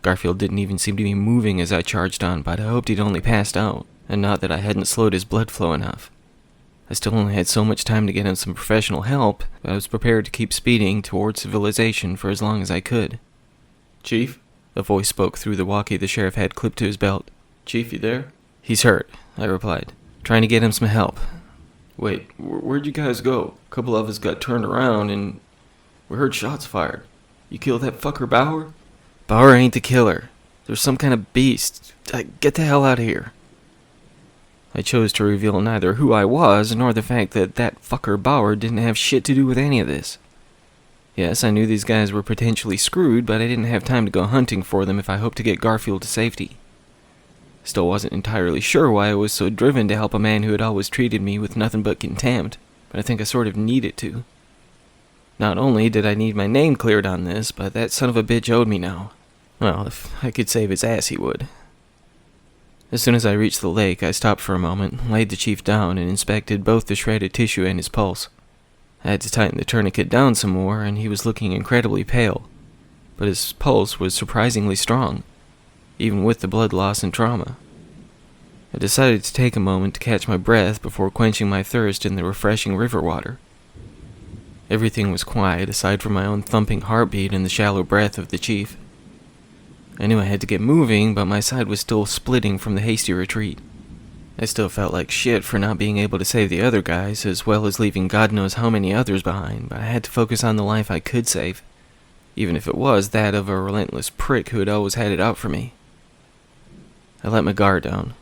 Garfield didn't even seem to be moving as I charged on, but I hoped he'd only passed out, and not that I hadn't slowed his blood flow enough. I still only had so much time to get him some professional help, but I was prepared to keep speeding towards civilization for as long as I could. "Chief?" A voice spoke through the walkie the sheriff had clipped to his belt. "Chief, you there?" "He's hurt," I replied, trying to get him some help. "Wait, where'd you guys go? A couple of us got turned around and we heard shots fired. You killed that fucker Bauer?" "Bauer ain't the killer. There's some kind of beast. Get the hell out of here." I chose to reveal neither who I was nor the fact that fucker Bauer didn't have shit to do with any of this. Yes, I knew these guys were potentially screwed, but I didn't have time to go hunting for them if I hoped to get Garfield to safety. Still wasn't entirely sure why I was so driven to help a man who had always treated me with nothing but contempt, but I think I sort of needed to. Not only did I need my name cleared on this, but that son of a bitch owed me now. Well, if I could save his ass, he would. As soon as I reached the lake, I stopped for a moment, laid the chief down, and inspected both the shredded tissue and his pulse. I had to tighten the tourniquet down some more, and he was looking incredibly pale, but his pulse was surprisingly strong, even with the blood loss and trauma. I decided to take a moment to catch my breath before quenching my thirst in the refreshing river water. Everything was quiet aside from my own thumping heartbeat and the shallow breath of the chief. I knew I had to get moving, but my side was still splitting from the hasty retreat. I still felt like shit for not being able to save the other guys, as well as leaving God knows how many others behind, but I had to focus on the life I could save, even if it was that of a relentless prick who had always had it out for me. I let my guard down.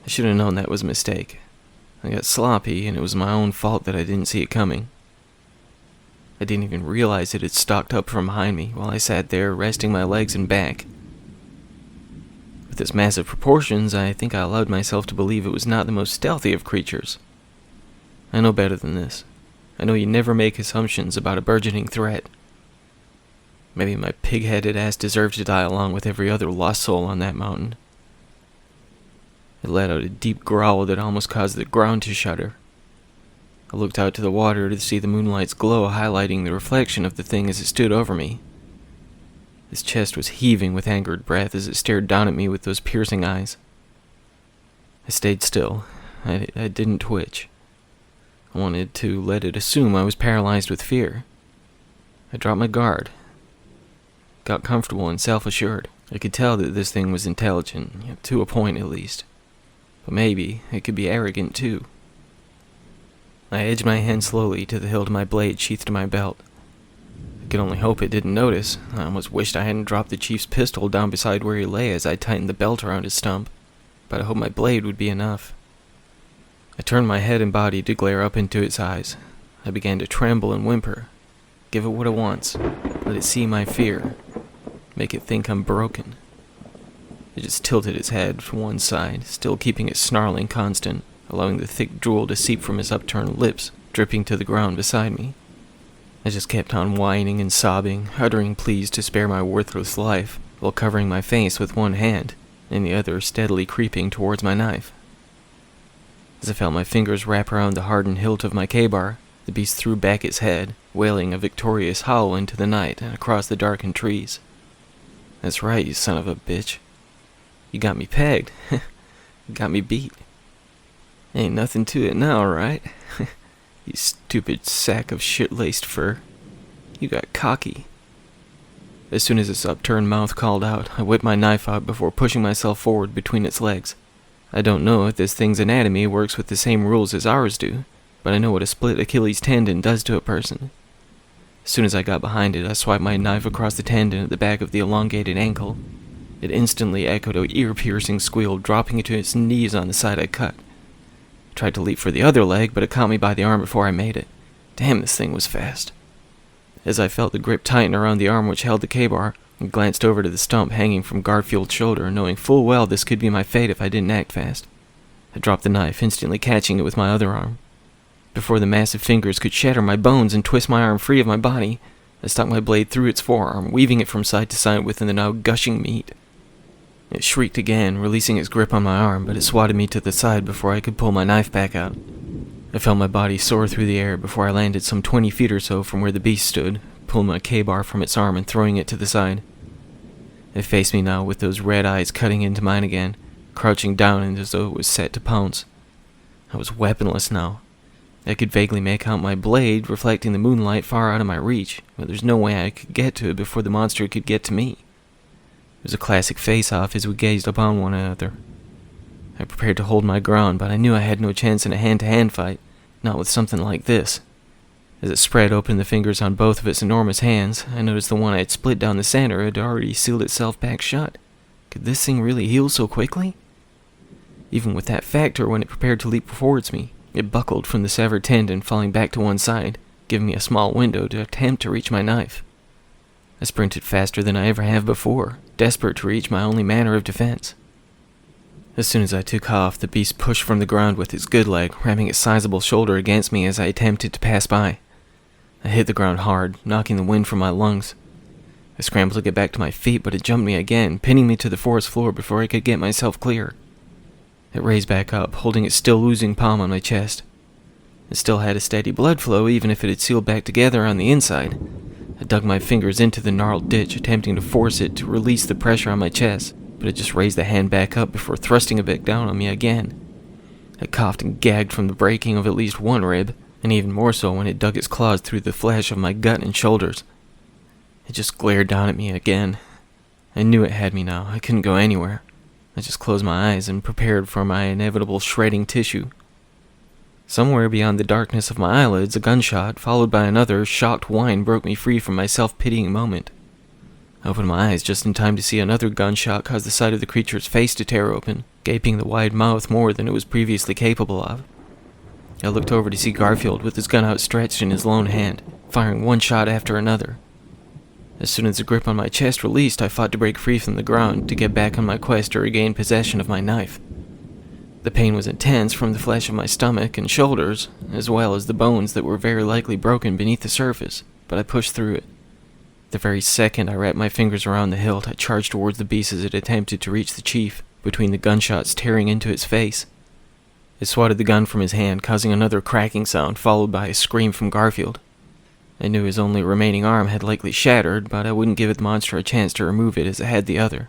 I should have known that was a mistake. I got sloppy, and it was my own fault that I didn't see it coming. I didn't even realize it had stalked up from behind me while I sat there, resting my legs and back. With its massive proportions, I think I allowed myself to believe it was not the most stealthy of creatures. I know better than this. I know you never make assumptions about a burgeoning threat. Maybe my pig-headed ass deserved to die along with every other lost soul on that mountain. It let out a deep growl that almost caused the ground to shudder. I looked out to the water to see the moonlight's glow highlighting the reflection of the thing as it stood over me. His chest was heaving with angered breath as it stared down at me with those piercing eyes. I stayed still. I didn't twitch. I wanted to let it assume I was paralyzed with fear. I dropped my guard. Got comfortable and self-assured. I could tell that this thing was intelligent, to a point at least. But maybe it could be arrogant too. I edged my hand slowly to the hilt of my blade sheathed to my belt. I could only hope it didn't notice. I almost wished I hadn't dropped the chief's pistol down beside where he lay as I tightened the belt around his stump, but I hoped my blade would be enough. I turned my head and body to glare up into its eyes. I began to tremble and whimper. Give it what it wants. Let it see my fear. Make it think I'm broken. It just tilted its head to one side, still keeping its snarling constant, allowing the thick drool to seep from its upturned lips, dripping to the ground beside me. I just kept on whining and sobbing, uttering pleas to spare my worthless life, while covering my face with one hand, and the other steadily creeping towards my knife. As I felt my fingers wrap around the hardened hilt of my K-bar, the beast threw back its head, wailing a victorious howl into the night and across the darkened trees. That's right, you son of a bitch. You got me pegged. You got me beat. Ain't nothing to it now, right? You stupid sack of shit-laced fur. You got cocky. As soon as its upturned mouth called out, I whipped my knife out before pushing myself forward between its legs. I don't know if this thing's anatomy works with the same rules as ours do, but I know what a split Achilles tendon does to a person. As soon as I got behind it, I swiped my knife across the tendon at the back of the elongated ankle. It instantly echoed an ear-piercing squeal, dropping it to its knees on the side I cut. I tried to leap for the other leg, but it caught me by the arm before I made it. Damn, this thing was fast. As I felt the grip tighten around the arm which held the K-bar, I glanced over to the stump hanging from Garfield's shoulder, knowing full well this could be my fate if I didn't act fast. I dropped the knife, instantly catching it with my other arm. Before the massive fingers could shatter my bones and twist my arm free of my body, I stuck my blade through its forearm, weaving it from side to side within the now gushing meat. It shrieked again, releasing its grip on my arm, but it swatted me to the side before I could pull my knife back out. I felt my body soar through the air before I landed some 20 feet or so from where the beast stood, pulling my K-bar from its arm and throwing it to the side. It faced me now with those red eyes cutting into mine again, crouching down as though it was set to pounce. I was weaponless now. I could vaguely make out my blade reflecting the moonlight far out of my reach, but there's no way I could get to it before the monster could get to me. It was a classic face-off as we gazed upon one another. I prepared to hold my ground, but I knew I had no chance in a hand-to-hand fight, not with something like this. As it spread open the fingers on both of its enormous hands, I noticed the one I had split down the center had already sealed itself back shut. Could this thing really heal so quickly? Even with that factor, when it prepared to leap towards me, it buckled from the severed tendon, falling back to one side, giving me a small window to attempt to reach my knife. I sprinted faster than I ever have before, desperate to reach my only manner of defense. As soon as I took off, the beast pushed from the ground with its good leg, ramming its sizable shoulder against me as I attempted to pass by. I hit the ground hard, knocking the wind from my lungs. I scrambled to get back to my feet, but it jumped me again, pinning me to the forest floor before I could get myself clear. It raised back up, holding its still oozing palm on my chest. It still had a steady blood flow, even if it had sealed back together on the inside. I dug my fingers into the gnarled ditch, attempting to force it to release the pressure on my chest, but it just raised the hand back up before thrusting it back down on me again. I coughed and gagged from the breaking of at least one rib, and even more so when it dug its claws through the flesh of my gut and shoulders. It just glared down at me again. I knew it had me now. I couldn't go anywhere. I just closed my eyes and prepared for my inevitable shredding tissue. Somewhere beyond the darkness of my eyelids, a gunshot, followed by another shocked whine, broke me free from my self-pitying moment. I opened my eyes just in time to see another gunshot cause the side of the creature's face to tear open, gaping the wide mouth more than it was previously capable of. I looked over to see Garfield with his gun outstretched in his lone hand, firing one shot after another. As soon as the grip on my chest released, I fought to break free from the ground to get back on my quest to regain possession of my knife. The pain was intense from the flesh of my stomach and shoulders, as well as the bones that were very likely broken beneath the surface, but I pushed through it. The very second I wrapped my fingers around the hilt, I charged towards the beast as it attempted to reach the chief, between the gunshots tearing into its face. It swatted the gun from his hand, causing another cracking sound, followed by a scream from Garfield. I knew his only remaining arm had likely shattered, but I wouldn't give the monster a chance to remove it as it had the other.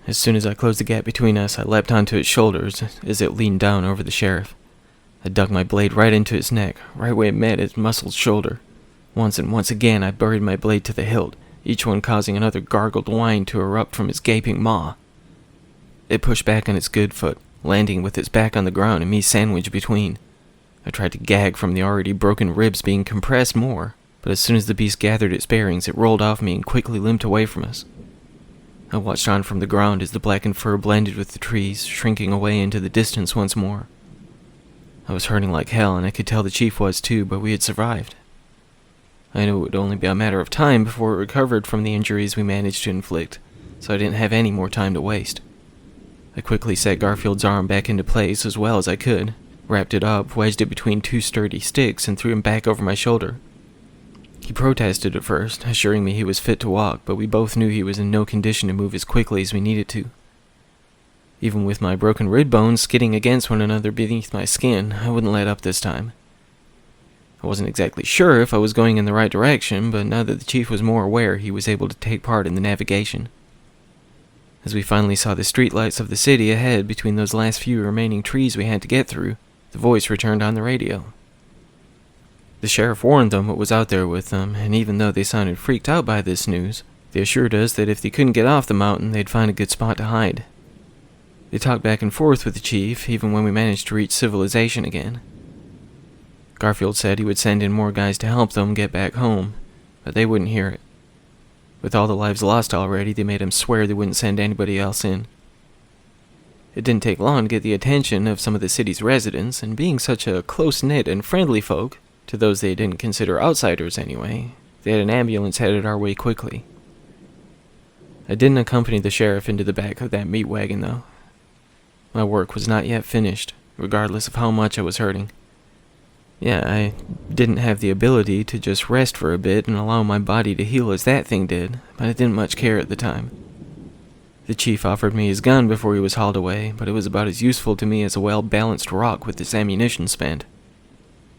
As soon as I closed the gap between us, I leapt onto its shoulders as it leaned down over the sheriff. I dug my blade right into its neck, right where it met its muscled shoulder. Once and once again I buried my blade to the hilt, each one causing another gargled whine to erupt from its gaping maw. It pushed back on its good foot, landing with its back on the ground and me sandwiched between. I tried to gag from the already broken ribs being compressed more, but as soon as the beast gathered its bearings, it rolled off me and quickly limped away from us. I watched on from the ground as the blackened fur blended with the trees, shrinking away into the distance once more. I was hurting like hell, and I could tell the chief was too, but we had survived. I knew it would only be a matter of time before it recovered from the injuries we managed to inflict, so I didn't have any more time to waste. I quickly set Garfield's arm back into place as well as I could, wrapped it up, wedged it between two sturdy sticks, and threw him back over my shoulder. He protested at first, assuring me he was fit to walk, but we both knew he was in no condition to move as quickly as we needed to. Even with my broken rib bones skidding against one another beneath my skin, I wouldn't let up this time. I wasn't exactly sure if I was going in the right direction, but now that the chief was more aware, he was able to take part in the navigation. As we finally saw the streetlights of the city ahead between those last few remaining trees we had to get through, the voice returned on the radio. The sheriff warned them what was out there with them, and even though they sounded freaked out by this news, they assured us that if they couldn't get off the mountain, they'd find a good spot to hide. They talked back and forth with the chief, even when we managed to reach civilization again. Garfield said he would send in more guys to help them get back home, but they wouldn't hear it. With all the lives lost already, they made him swear they wouldn't send anybody else in. It didn't take long to get the attention of some of the city's residents, and being such a close-knit and friendly folk, to those they didn't consider outsiders anyway, they had an ambulance headed our way quickly. I didn't accompany the sheriff into the back of that meat wagon, though. My work was not yet finished, regardless of how much I was hurting. Yeah, I didn't have the ability to just rest for a bit and allow my body to heal as that thing did, but I didn't much care at the time. The chief offered me his gun before he was hauled away, but it was about as useful to me as a well-balanced rock with its ammunition spent.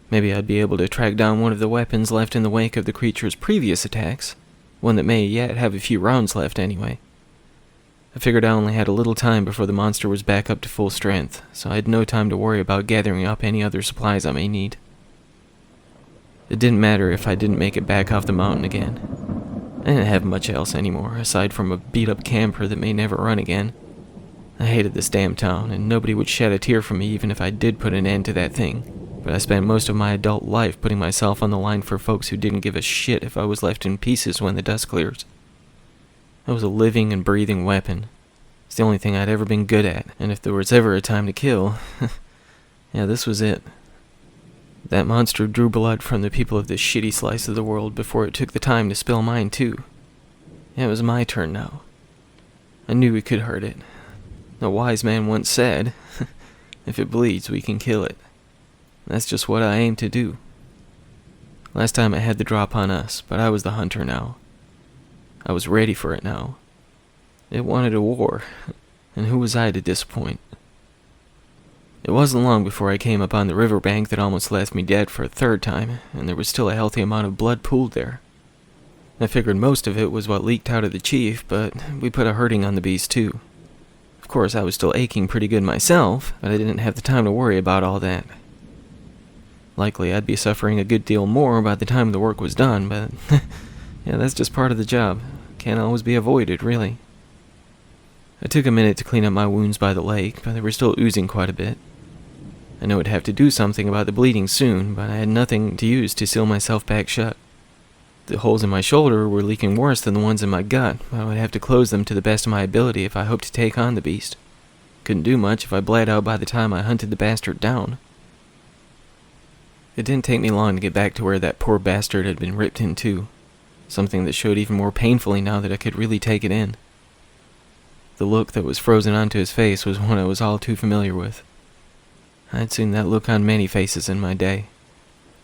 Maybe I'd be able to track down one of the weapons left in the wake of the creature's previous attacks, one that may yet have a few rounds left anyway. I figured I only had a little time before the monster was back up to full strength, so I had no time to worry about gathering up any other supplies I may need. It didn't matter if I didn't make it back off the mountain again. I didn't have much else anymore, aside from a beat-up camper that may never run again. I hated this damn town, and nobody would shed a tear for me even if I did put an end to that thing. But I spent most of my adult life putting myself on the line for folks who didn't give a shit if I was left in pieces when the dust clears. I was a living and breathing weapon. It's the only thing I'd ever been good at, and if there was ever a time to kill, yeah, this was it. That monster drew blood from the people of this shitty slice of the world before it took the time to spill mine too. Yeah, it was my turn now. I knew we could hurt it. A wise man once said, if it bleeds, we can kill it. That's just what I aim to do. Last time it had the drop on us, but I was the hunter now. I was ready for it now. It wanted a war, and who was I to disappoint? It wasn't long before I came upon the riverbank that almost left me dead for a third time, and there was still a healthy amount of blood pooled there. I figured most of it was what leaked out of the chief, but we put a hurting on the beast too. Of course, I was still aching pretty good myself, but I didn't have the time to worry about all that. Likely I'd be suffering a good deal more by the time the work was done, but yeah, that's just part of the job. Can't always be avoided, really. I took a minute to clean up my wounds by the lake, but they were still oozing quite a bit. I knew I'd have to do something about the bleeding soon, but I had nothing to use to seal myself back shut. The holes in my shoulder were leaking worse than the ones in my gut, but I would have to close them to the best of my ability if I hoped to take on the beast. Couldn't do much if I bled out by the time I hunted the bastard down. It didn't take me long to get back to where that poor bastard had been ripped in two, something that showed even more painfully now that I could really take it in. The look that was frozen onto his face was one I was all too familiar with. I'd seen that look on many faces in my day.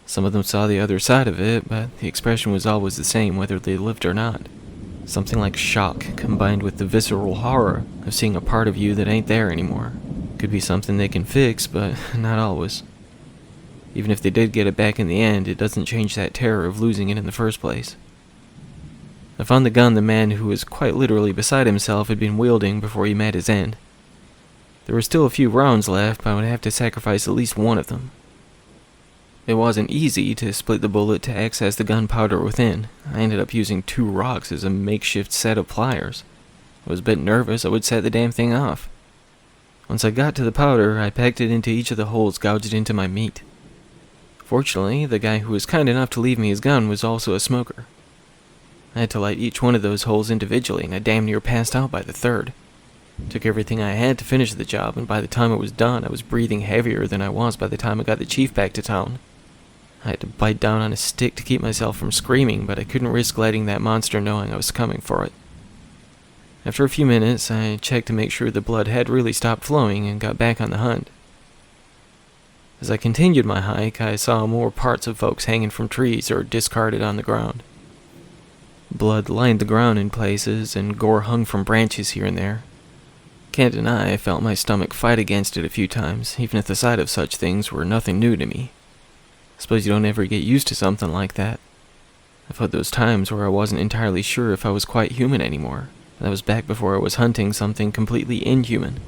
Some of them saw the other side of it, but the expression was always the same whether they lived or not. Something like shock combined with the visceral horror of seeing a part of you that ain't there anymore. Could be something they can fix, but not always. Even if they did get it back in the end, it doesn't change that terror of losing it in the first place. I found the gun the man who was quite literally beside himself had been wielding before he met his end. There were still a few rounds left, but I would have to sacrifice at least one of them. It wasn't easy to split the bullet to access the gunpowder within. I ended up using 2 rocks as a makeshift set of pliers. I was a bit nervous I would set the damn thing off. Once I got to the powder, I packed it into each of the holes gouged into my meat. Fortunately, the guy who was kind enough to leave me his gun was also a smoker. I had to light each one of those holes individually, and I damn near passed out by the third. It took everything I had to finish the job, and by the time it was done, I was breathing heavier than I was by the time I got the chief back to town. I had to bite down on a stick to keep myself from screaming, but I couldn't risk letting that monster knowing I was coming for it. After a few minutes, I checked to make sure the blood had really stopped flowing and got back on the hunt. As I continued my hike, I saw more parts of folks hanging from trees or discarded on the ground. Blood lined the ground in places, and gore hung from branches here and there. Can't deny I felt my stomach fight against it a few times, even if the sight of such things were nothing new to me. I suppose you don't ever get used to something like that. I've had those times where I wasn't entirely sure if I was quite human anymore. That was back before I was hunting something completely inhuman.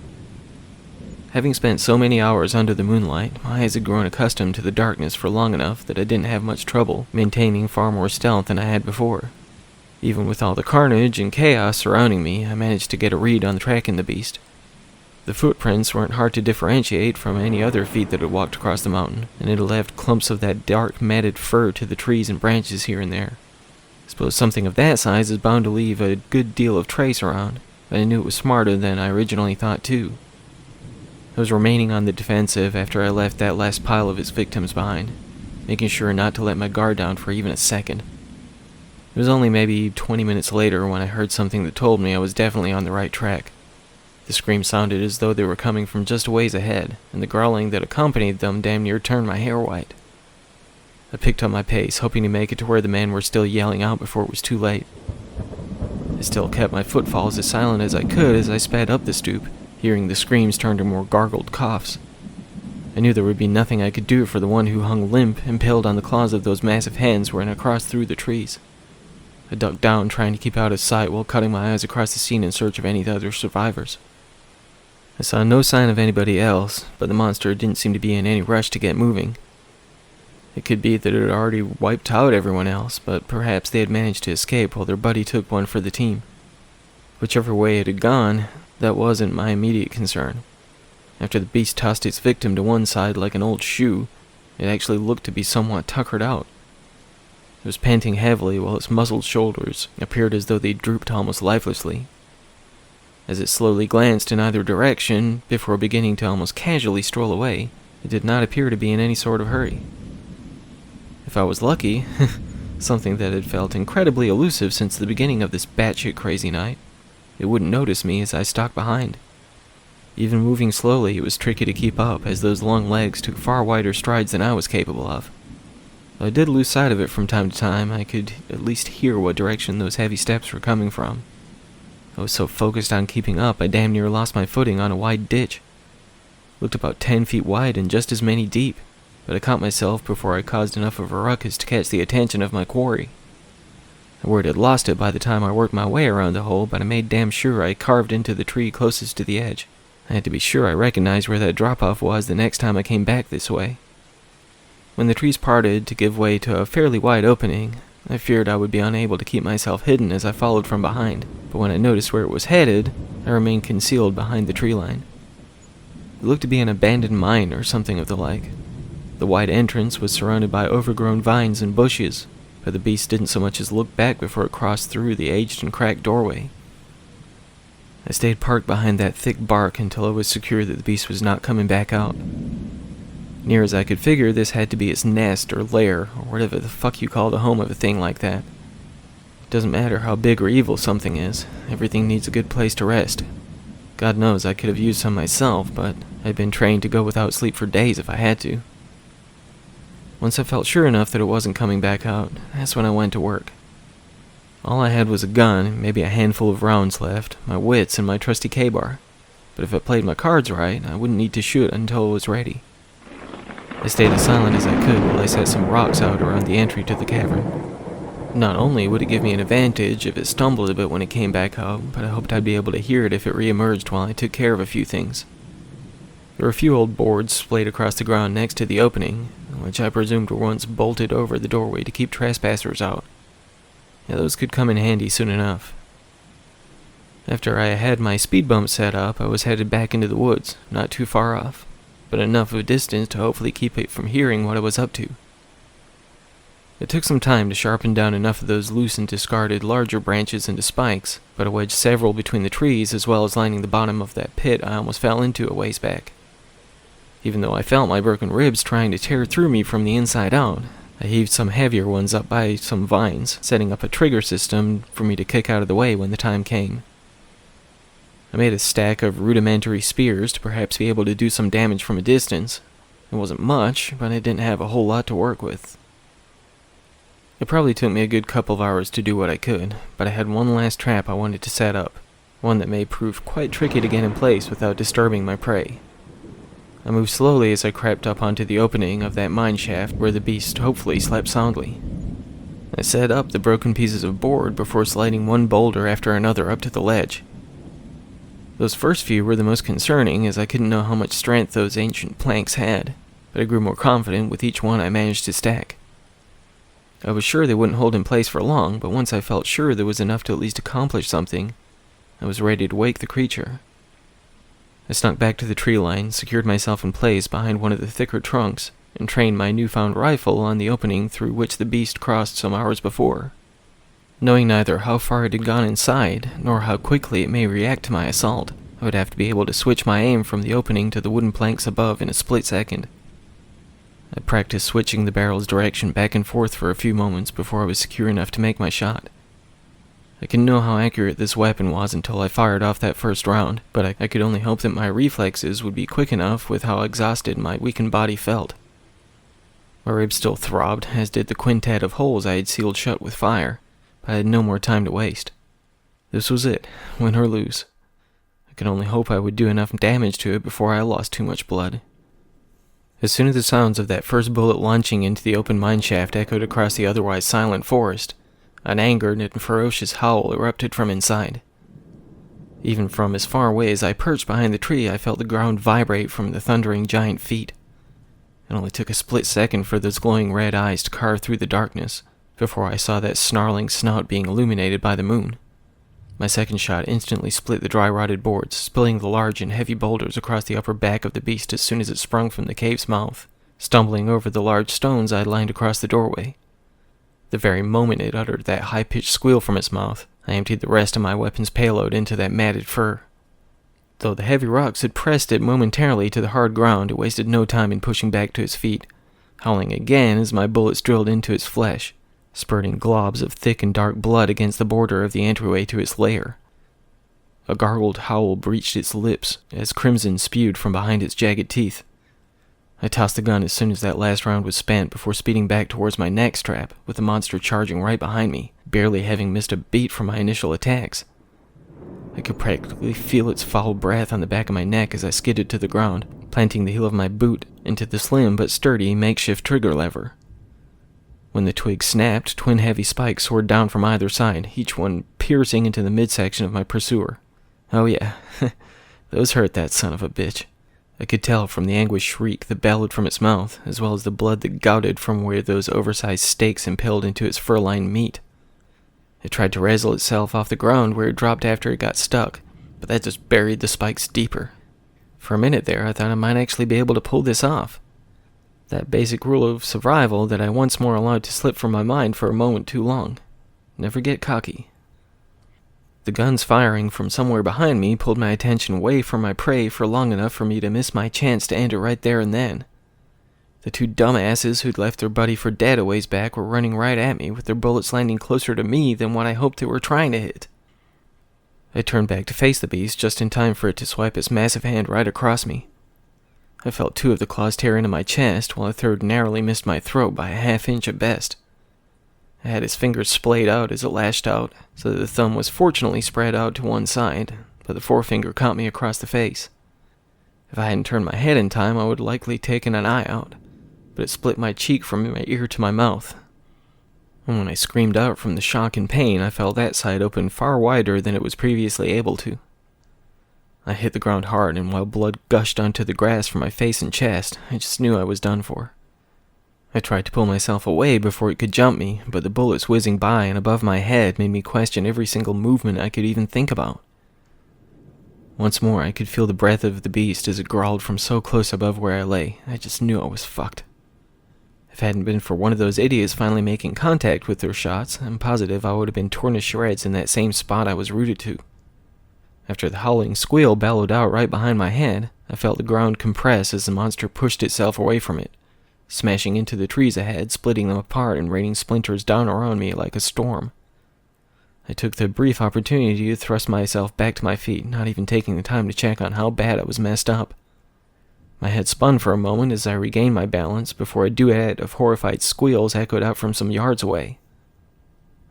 Having spent so many hours under the moonlight, my eyes had grown accustomed to the darkness for long enough that I didn't have much trouble maintaining far more stealth than I had before. Even with all the carnage and chaos surrounding me, I managed to get a read on the tracking the beast. The footprints weren't hard to differentiate from any other feet that had walked across the mountain, and it had left clumps of that dark, matted fur to the trees and branches here and there. I suppose something of that size is bound to leave a good deal of trace around, but I knew it was smarter than I originally thought too. I was remaining on the defensive after I left that last pile of its victims behind, making sure not to let my guard down for even a second. It was only maybe 20 minutes later when I heard something that told me I was definitely on the right track. The scream sounded as though they were coming from just a ways ahead, and the growling that accompanied them damn near turned my hair white. I picked up my pace, hoping to make it to where the men were still yelling out before it was too late. I still kept my footfalls as silent as I could as I sped up the stoop, hearing the screams turn to more gargled coughs. I knew there would be nothing I could do for the one who hung limp, impaled on the claws of those massive hands running across through the trees. I ducked down, trying to keep out of sight while cutting my eyes across the scene in search of any other survivors. I saw no sign of anybody else, but the monster didn't seem to be in any rush to get moving. It could be that it had already wiped out everyone else, but perhaps they had managed to escape while their buddy took one for the team. Whichever way it had gone, that wasn't my immediate concern. After the beast tossed its victim to one side like an old shoe, it actually looked to be somewhat tuckered out. It was panting heavily while its muzzled shoulders appeared as though they drooped almost lifelessly. As it slowly glanced in either direction before beginning to almost casually stroll away, it did not appear to be in any sort of hurry. If I was lucky, something that had felt incredibly elusive since the beginning of this batshit crazy night, it wouldn't notice me as I stalked behind. Even moving slowly, it was tricky to keep up, as those long legs took far wider strides than I was capable of. Though I did lose sight of it from time to time, I could at least hear what direction those heavy steps were coming from. I was so focused on keeping up, I damn near lost my footing on a wide ditch. It looked about 10 feet wide and just as many deep, but I caught myself before I caused enough of a ruckus to catch the attention of my quarry. I worried I'd lost it by the time I worked my way around the hole, but I made damn sure I carved into the tree closest to the edge. I had to be sure I recognized where that drop-off was the next time I came back this way. When the trees parted to give way to a fairly wide opening, I feared I would be unable to keep myself hidden as I followed from behind, but when I noticed where it was headed, I remained concealed behind the tree line. It looked to be an abandoned mine or something of the like. The wide entrance was surrounded by overgrown vines and bushes, but the beast didn't so much as look back before it crossed through the aged and cracked doorway. I stayed parked behind that thick bark until I was secure that the beast was not coming back out. Near as I could figure, this had to be its nest or lair, or whatever the fuck you call the home of a thing like that. It doesn't matter how big or evil something is, everything needs a good place to rest. God knows I could have used some myself, but I'd been trained to go without sleep for days if I had to. Once I felt sure enough that it wasn't coming back out, that's when I went to work. All I had was a gun, maybe a handful of rounds left, my wits, and my trusty K-bar. But if I played my cards right, I wouldn't need to shoot until it was ready. I stayed as silent as I could while I set some rocks out around the entry to the cavern. Not only would it give me an advantage if it stumbled a bit when it came back up, but I hoped I'd be able to hear it if it re-emerged while I took care of a few things. There were a few old boards splayed across the ground next to the opening, which I presumed were once bolted over the doorway to keep trespassers out. Yeah, those could come in handy soon enough. After I had my speed bump set up, I was headed back into the woods, not too far off, but enough of a distance to hopefully keep it from hearing what I was up to. It took some time to sharpen down enough of those loose and discarded larger branches into spikes, but I wedged several between the trees as well as lining the bottom of that pit I almost fell into a ways back. Even though I felt my broken ribs trying to tear through me from the inside out, I heaved some heavier ones up by some vines, setting up a trigger system for me to kick out of the way when the time came. I made a stack of rudimentary spears to perhaps be able to do some damage from a distance. It wasn't much, but I didn't have a whole lot to work with. It probably took me a good couple of hours to do what I could, but I had one last trap I wanted to set up, one that may prove quite tricky to get in place without disturbing my prey. I moved slowly as I crept up onto the opening of that mine shaft where the beast hopefully slept soundly. I set up the broken pieces of board before sliding one boulder after another up to the ledge. Those first few were the most concerning, as I couldn't know how much strength those ancient planks had, but I grew more confident with each one I managed to stack. I was sure they wouldn't hold in place for long, but once I felt sure there was enough to at least accomplish something, I was ready to wake the creature. I snuck back to the tree line, secured myself in place behind one of the thicker trunks, and trained my newfound rifle on the opening through which the beast crossed some hours before. Knowing neither how far it had gone inside, nor how quickly it may react to my assault, I would have to be able to switch my aim from the opening to the wooden planks above in a split second. I practiced switching the barrel's direction back and forth for a few moments before I was secure enough to make my shot. I couldn't know how accurate this weapon was until I fired off that first round, but I could only hope that my reflexes would be quick enough with how exhausted my weakened body felt. My ribs still throbbed, as did the quintet of holes I had sealed shut with fire, but I had no more time to waste. This was it, win or lose. I could only hope I would do enough damage to it before I lost too much blood. As soon as the sounds of that first bullet launching into the open mineshaft echoed across the otherwise silent forest, an angered and ferocious howl erupted from inside. Even from as far away as I perched behind the tree, I felt the ground vibrate from the thundering giant feet. It only took a split second for those glowing red eyes to carve through the darkness before I saw that snarling snout being illuminated by the moon. My second shot instantly split the dry-rotted boards, spilling the large and heavy boulders across the upper back of the beast as soon as it sprung from the cave's mouth, stumbling over the large stones I had lined across the doorway. The very moment it uttered that high-pitched squeal from its mouth, I emptied the rest of my weapon's payload into that matted fur. Though the heavy rocks had pressed it momentarily to the hard ground, it wasted no time in pushing back to its feet, howling again as my bullets drilled into its flesh, spurting globs of thick and dark blood against the border of the entryway to its lair. A gargled howl breached its lips as crimson spewed from behind its jagged teeth. I tossed the gun as soon as that last round was spent before speeding back towards my next trap, with the monster charging right behind me, barely having missed a beat from my initial attacks. I could practically feel its foul breath on the back of my neck as I skidded to the ground, planting the heel of my boot into the slim but sturdy makeshift trigger lever. When the twig snapped, twin heavy spikes soared down from either side, each one piercing into the midsection of my pursuer. Oh yeah, those hurt that son of a bitch. I could tell from the anguished shriek that bellowed from its mouth, as well as the blood that gouted from where those oversized stakes impaled into its fur-lined meat. It tried to wrestle itself off the ground where it dropped after it got stuck, but that just buried the spikes deeper. For a minute there, I thought I might actually be able to pull this off. That basic rule of survival that I once more allowed to slip from my mind for a moment too long. Never get cocky. The guns firing from somewhere behind me pulled my attention away from my prey for long enough for me to miss my chance to end it right there and then. The two dumbasses who'd left their buddy for dead a ways back were running right at me with their bullets landing closer to me than what I hoped they were trying to hit. I turned back to face the beast just in time for it to swipe its massive hand right across me. I felt two of the claws tear into my chest, while a third narrowly missed my throat by a half-inch at best. I had its fingers splayed out as it lashed out, so that the thumb was fortunately spread out to one side, but the forefinger caught me across the face. If I hadn't turned my head in time, I would likely taken an eye out. but it split my cheek from my ear to my mouth. And when I screamed out from the shock and pain, I felt that side open far wider than it was previously able to. I hit the ground hard, and while blood gushed onto the grass from my face and chest, I just knew I was done for. I tried to pull myself away before it could jump me, but the bullets whizzing by and above my head made me question every single movement I could even think about. Once more, I could feel the breath of the beast as it growled from so close above where I lay. I just knew I was fucked. If it hadn't been for one of those idiots finally making contact with their shots, I'm positive I would have been torn to shreds in that same spot I was rooted to. After the howling squeal bellowed out right behind my head, I felt the ground compress as the monster pushed itself away from it, smashing into the trees ahead, splitting them apart and raining splinters down around me like a storm. I took the brief opportunity to thrust myself back to my feet, not even taking the time to check on how bad I was messed up. My head spun for a moment as I regained my balance before a duet of horrified squeals echoed out from some yards away.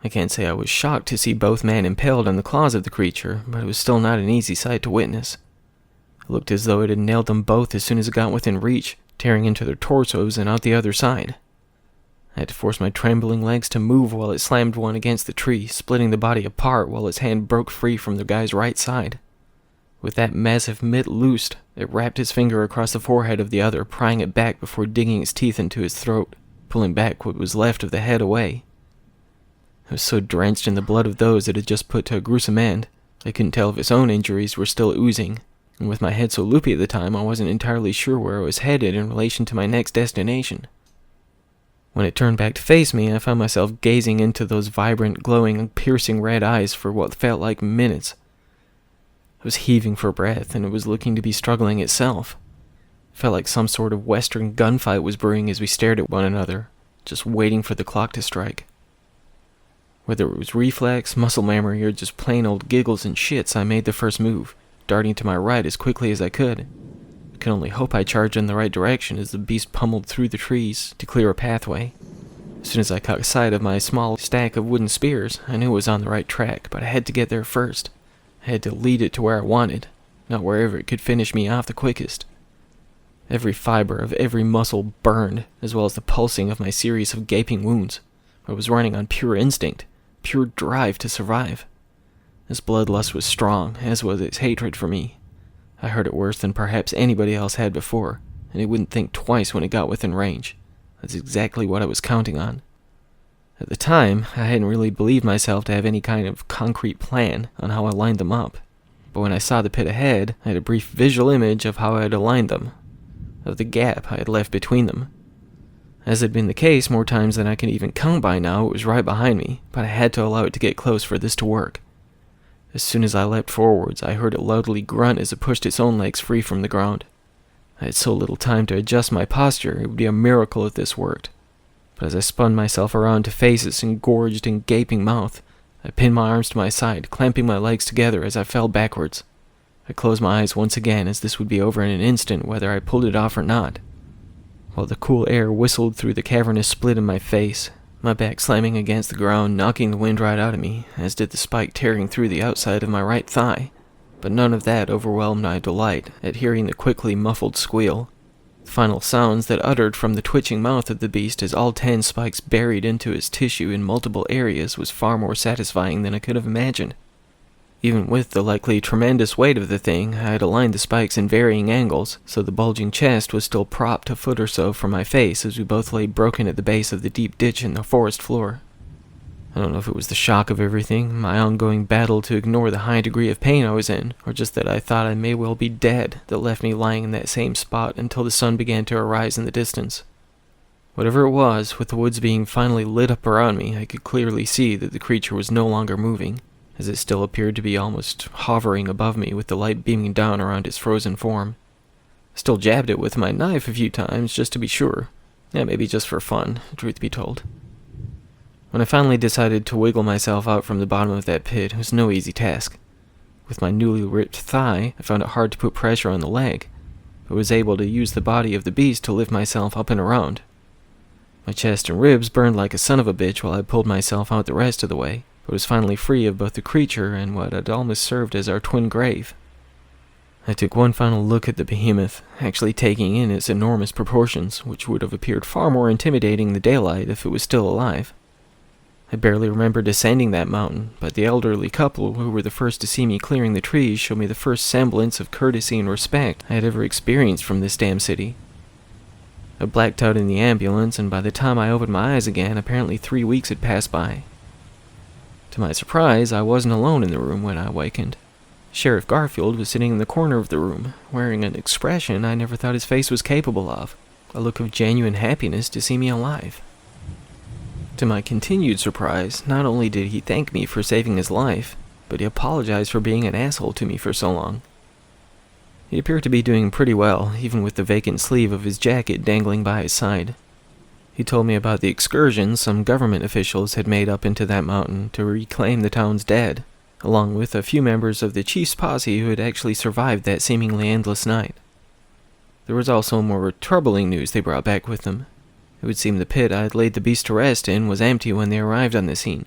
I can't say I was shocked to see both men impaled on the claws of the creature, but it was still not an easy sight to witness. It looked as though it had nailed them both as soon as it got within reach, tearing into their torsos and out the other side. I had to force my trembling legs to move while it slammed one against the tree, splitting the body apart while its hand broke free from the guy's right side. With that massive mitt loosed, it wrapped its finger across the forehead of the other, prying it back before digging its teeth into his throat, pulling back what was left of the head away. I was so drenched in the blood of those it had just put to a gruesome end, I couldn't tell if its own injuries were still oozing, and with my head so loopy at the time, I wasn't entirely sure where I was headed in relation to my next destination. When it turned back to face me, I found myself gazing into those vibrant, glowing, piercing red eyes for what felt like minutes. I was heaving for breath, and it was looking to be struggling itself. It felt like some sort of western gunfight was brewing as we stared at one another, just waiting for the clock to strike. Whether it was reflex, muscle memory, or just plain old giggles and shits, I made the first move, darting to my right as quickly as I could. I could only hope I charged in the right direction as the beast pummeled through the trees to clear a pathway. As soon as I caught sight of my small stack of wooden spears, I knew it was on the right track, but I had to get there first. I had to lead it to where I wanted, not wherever it could finish me off the quickest. Every fiber of every muscle burned, as well as the pulsing of my series of gaping wounds. I was running on pure instinct, pure drive to survive. His bloodlust was strong, as was its hatred for me. I heard it worse than perhaps anybody else had before, and it wouldn't think twice when it got within range. That's exactly what I was counting on. At the time, I hadn't really believed myself to have any kind of concrete plan on how I lined them up, but when I saw the pit ahead, I had a brief visual image of how I had aligned them, of the gap I had left between them. As had been the case more times than I can even count by now, it was right behind me, but I had to allow it to get close for this to work. As soon as I leapt forwards, I heard it loudly grunt as it pushed its own legs free from the ground. I had so little time to adjust my posture, it would be a miracle if this worked. But as I spun myself around to face its engorged and gaping mouth, I pinned my arms to my side, clamping my legs together as I fell backwards. I closed my eyes once again, as this would be over in an instant whether I pulled it off or not. While the cool air whistled through the cavernous split in my face, my back slamming against the ground, knocking the wind right out of me, as did the spike tearing through the outside of my right thigh. But none of that overwhelmed my delight at hearing the quickly muffled squeal. The final sounds that uttered from the twitching mouth of the beast as all 10 spikes buried into its tissue in multiple areas was far more satisfying than I could have imagined. Even with the likely tremendous weight of the thing, I had aligned the spikes in varying angles, so the bulging chest was still propped a foot or so from my face as we both lay broken at the base of the deep ditch in the forest floor. I don't know if it was the shock of everything, my ongoing battle to ignore the high degree of pain I was in, or just that I thought I may well be dead, that left me lying in that same spot until the sun began to arise in the distance. Whatever it was, with the woods being finally lit up around me, I could clearly see that the creature was no longer moving, as it still appeared to be almost hovering above me with the light beaming down around its frozen form. I still jabbed it with my knife a few times, just to be sure. Yeah, maybe just for fun, truth be told. When I finally decided to wiggle myself out from the bottom of that pit, it was no easy task. With my newly ripped thigh, I found it hard to put pressure on the leg, but was able to use the body of the beast to lift myself up and around. My chest and ribs burned like a son of a bitch while I pulled myself out the rest of the way, but was finally free of both the creature and what had almost served as our twin grave. I took one final look at the behemoth, actually taking in its enormous proportions, which would have appeared far more intimidating in the daylight if it was still alive. I barely remember descending that mountain, but the elderly couple who were the first to see me clearing the trees showed me the first semblance of courtesy and respect I had ever experienced from this damn city. I blacked out in the ambulance, and by the time I opened my eyes again, apparently 3 weeks had passed by. To my surprise, I wasn't alone in the room when I awakened. Sheriff Garfield was sitting in the corner of the room, wearing an expression I never thought his face was capable of, a look of genuine happiness to see me alive. To my continued surprise, not only did he thank me for saving his life, but he apologized for being an asshole to me for so long. He appeared to be doing pretty well, even with the vacant sleeve of his jacket dangling by his side. He told me about the excursion some government officials had made up into that mountain to reclaim the town's dead, along with a few members of the chief's posse who had actually survived that seemingly endless night. There was also more troubling news they brought back with them. It would seem the pit I had laid the beast to rest in was empty when they arrived on the scene.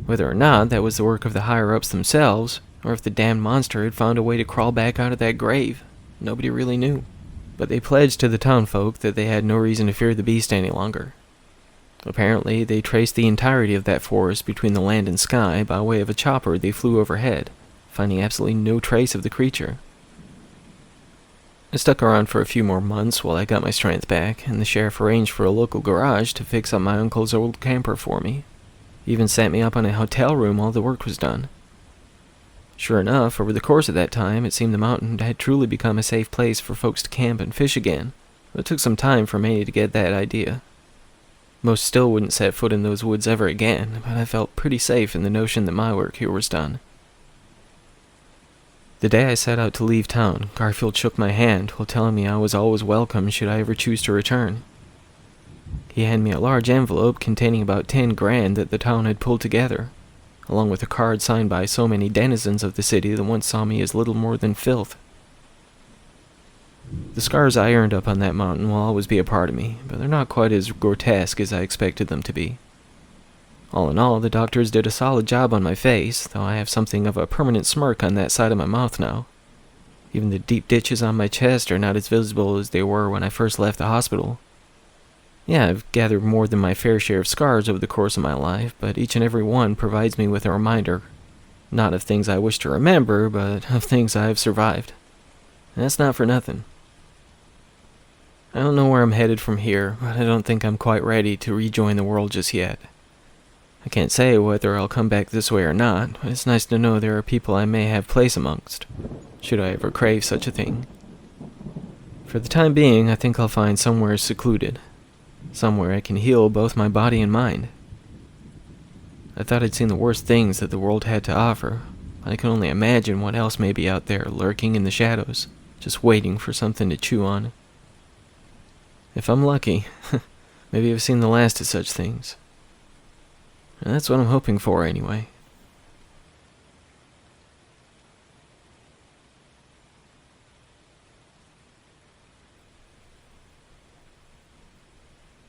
Whether or not that was the work of the higher-ups themselves, or if the damned monster had found a way to crawl back out of that grave, nobody really knew. But they pledged to the townfolk that they had no reason to fear the beast any longer. Apparently, they traced the entirety of that forest between the land and sky by way of a chopper they flew overhead, finding absolutely no trace of the creature. I stuck around for a few more months while I got my strength back, and the sheriff arranged for a local garage to fix up my uncle's old camper for me. He even set me up on a hotel room while the work was done. Sure enough, over the course of that time, it seemed the mountain had truly become a safe place for folks to camp and fish again, but it took some time for me to get that idea. Most still wouldn't set foot in those woods ever again, but I felt pretty safe in the notion that my work here was done. The day I set out to leave town, Garfield shook my hand while telling me I was always welcome should I ever choose to return. He handed me a large envelope containing about 10 grand that the town had pulled together, along with a card signed by so many denizens of the city that once saw me as little more than filth. The scars I earned up on that mountain will always be a part of me, but they're not quite as grotesque as I expected them to be. All in all, the doctors did a solid job on my face, though I have something of a permanent smirk on that side of my mouth now. Even the deep ditches on my chest are not as visible as they were when I first left the hospital. Yeah, I've gathered more than my fair share of scars over the course of my life, but each and every one provides me with a reminder, not of things I wish to remember, but of things I have survived. And that's not for nothing. I don't know where I'm headed from here, but I don't think I'm quite ready to rejoin the world just yet. I can't say whether I'll come back this way or not, but it's nice to know there are people I may have place amongst, should I ever crave such a thing. For the time being, I think I'll find somewhere secluded, somewhere I can heal both my body and mind. I thought I'd seen the worst things that the world had to offer, but I can only imagine what else may be out there lurking in the shadows, just waiting for something to chew on. If I'm lucky, maybe I've seen the last of such things. And that's what I'm hoping for, anyway.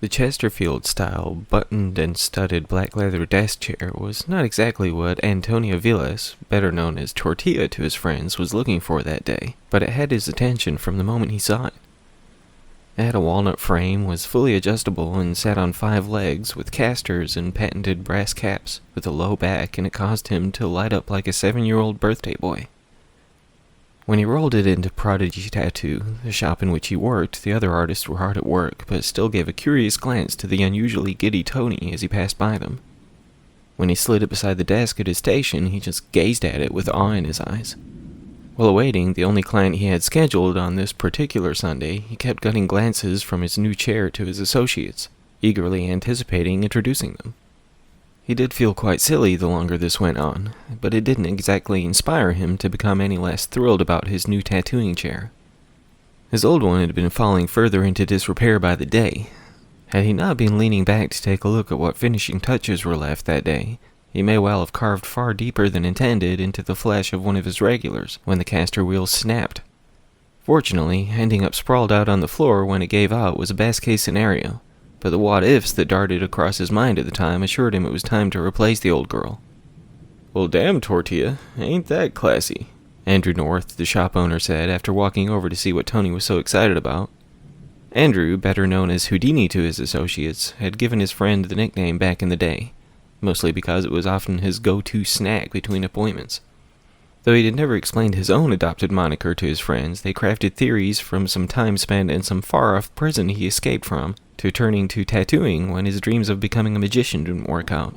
The Chesterfield-style, buttoned and studded black leather desk chair was not exactly what Antonio Villas, better known as Tortilla to his friends, was looking for that day, but it had his attention from the moment he saw it. It had a walnut frame, was fully adjustable, and sat on 5 legs with casters and patented brass caps, with a low back, and it caused him to light up like a 7-year-old birthday boy. When he rolled it into Prodigy Tattoo, the shop in which he worked, the other artists were hard at work, but still gave a curious glance to the unusually giddy Tony as he passed by them. When he slid it beside the desk at his station, he just gazed at it with awe in his eyes. While awaiting the only client he had scheduled on this particular Sunday, he kept gutting glances from his new chair to his associates, eagerly anticipating introducing them. He did feel quite silly the longer this went on, but it didn't exactly inspire him to become any less thrilled about his new tattooing chair. His old one had been falling further into disrepair by the day. Had he not been leaning back to take a look at what finishing touches were left that day, he may well have carved far deeper than intended into the flesh of one of his regulars when the caster wheels snapped. Fortunately, ending up sprawled out on the floor when it gave out was a best-case scenario, but the what-ifs that darted across his mind at the time assured him it was time to replace the old girl. "Well, damn, Tortilla, ain't that classy?" Andrew North, the shop owner, said after walking over to see what Tony was so excited about. Andrew, better known as Houdini to his associates, had given his friend the nickname back in the day, mostly because it was often his go-to snack between appointments. Though he had never explained his own adopted moniker to his friends, they crafted theories from some time spent in some far-off prison he escaped from, to turning to tattooing when his dreams of becoming a magician didn't work out.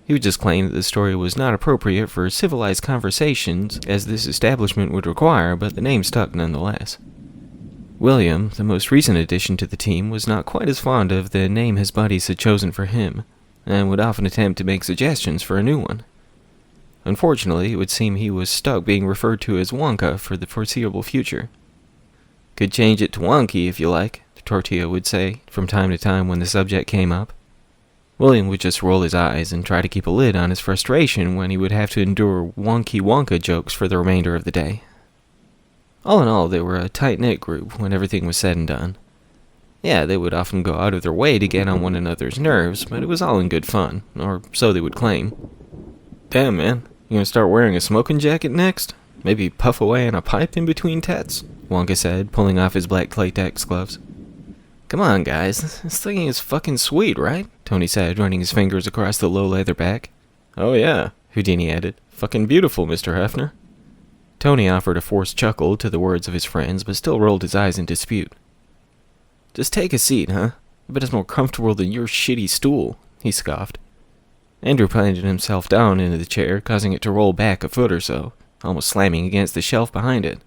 He would just claim that the story was not appropriate for civilized conversations, as this establishment would require, but the name stuck nonetheless. William, the most recent addition to the team, was not quite as fond of the name his buddies had chosen for him, and would often attempt to make suggestions for a new one. Unfortunately, it would seem he was stuck being referred to as Wonka for the foreseeable future. "Could change it to Wonky if you like," Tortilla would say from time to time when the subject came up. William would just roll his eyes and try to keep a lid on his frustration when he would have to endure Wonky Wonka jokes for the remainder of the day. All in all, they were a tight-knit group when everything was said and done. Yeah, they would often go out of their way to get on one another's nerves, but it was all in good fun, or so they would claim. "Damn, man, you gonna start wearing a smoking jacket next? Maybe puff away on a pipe in between tats?" Wonka said, pulling off his black latex gloves. "Come on, guys, this thing is fucking sweet, right?" Tony said, running his fingers across the low leather back. "Oh yeah," Houdini added. "Fucking beautiful, Mr. Hefner." Tony offered a forced chuckle to the words of his friends, but still rolled his eyes in dispute. "Just take a seat, huh? I bet it's more comfortable than your shitty stool," he scoffed. Andrew planted himself down into the chair, causing it to roll back a foot or so, almost slamming against the shelf behind it.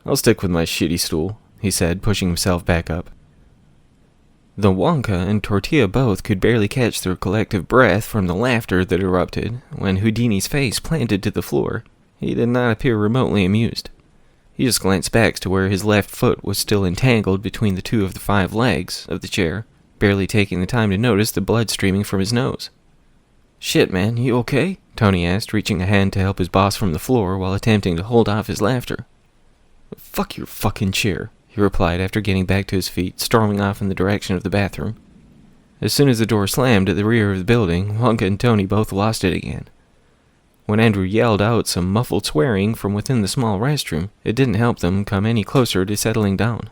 I'll stick with my shitty stool," he said, pushing himself back up. The Wonka and Tortilla both could barely catch their collective breath from the laughter that erupted when Houdini's face planted to the floor. He did not appear remotely amused. He just glanced back to where his left foot was still entangled between the two of the 5 legs of the chair, barely taking the time to notice the blood streaming from his nose. "Shit, man, you okay?" Tony asked, reaching a hand to help his boss from the floor while attempting to hold off his laughter. "Fuck your fucking chair," he replied after getting back to his feet, storming off in the direction of the bathroom. As soon as the door slammed at the rear of the building, Wonka and Tony both lost it again. When Andrew yelled out some muffled swearing from within the small restroom, it didn't help them come any closer to settling down.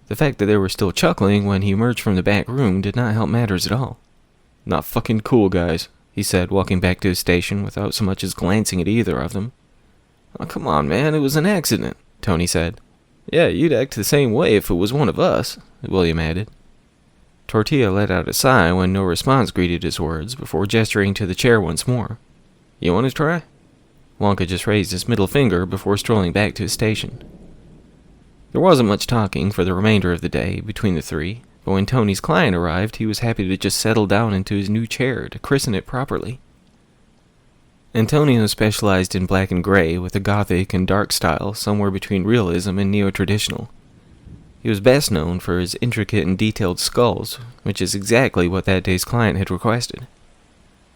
The fact that they were still chuckling when he emerged from the back room did not help matters at all. "Not fucking cool, guys," he said, walking back to his station without so much as glancing at either of them. "Oh, come on, man, it was an accident," Tony said. "Yeah, you'd act the same way if it was one of us," William added. Tortilla let out a sigh when no response greeted his words, before gesturing to the chair once more. "You want to try?" Wonka just raised his middle finger before strolling back to his station. There wasn't much talking for the remainder of the day between the three, but when Tony's client arrived, he was happy to just settle down into his new chair to christen it properly. Antonio specialized in black and gray with a gothic and dark style somewhere between realism and neo-traditional. He was best known for his intricate and detailed skulls, which is exactly what that day's client had requested.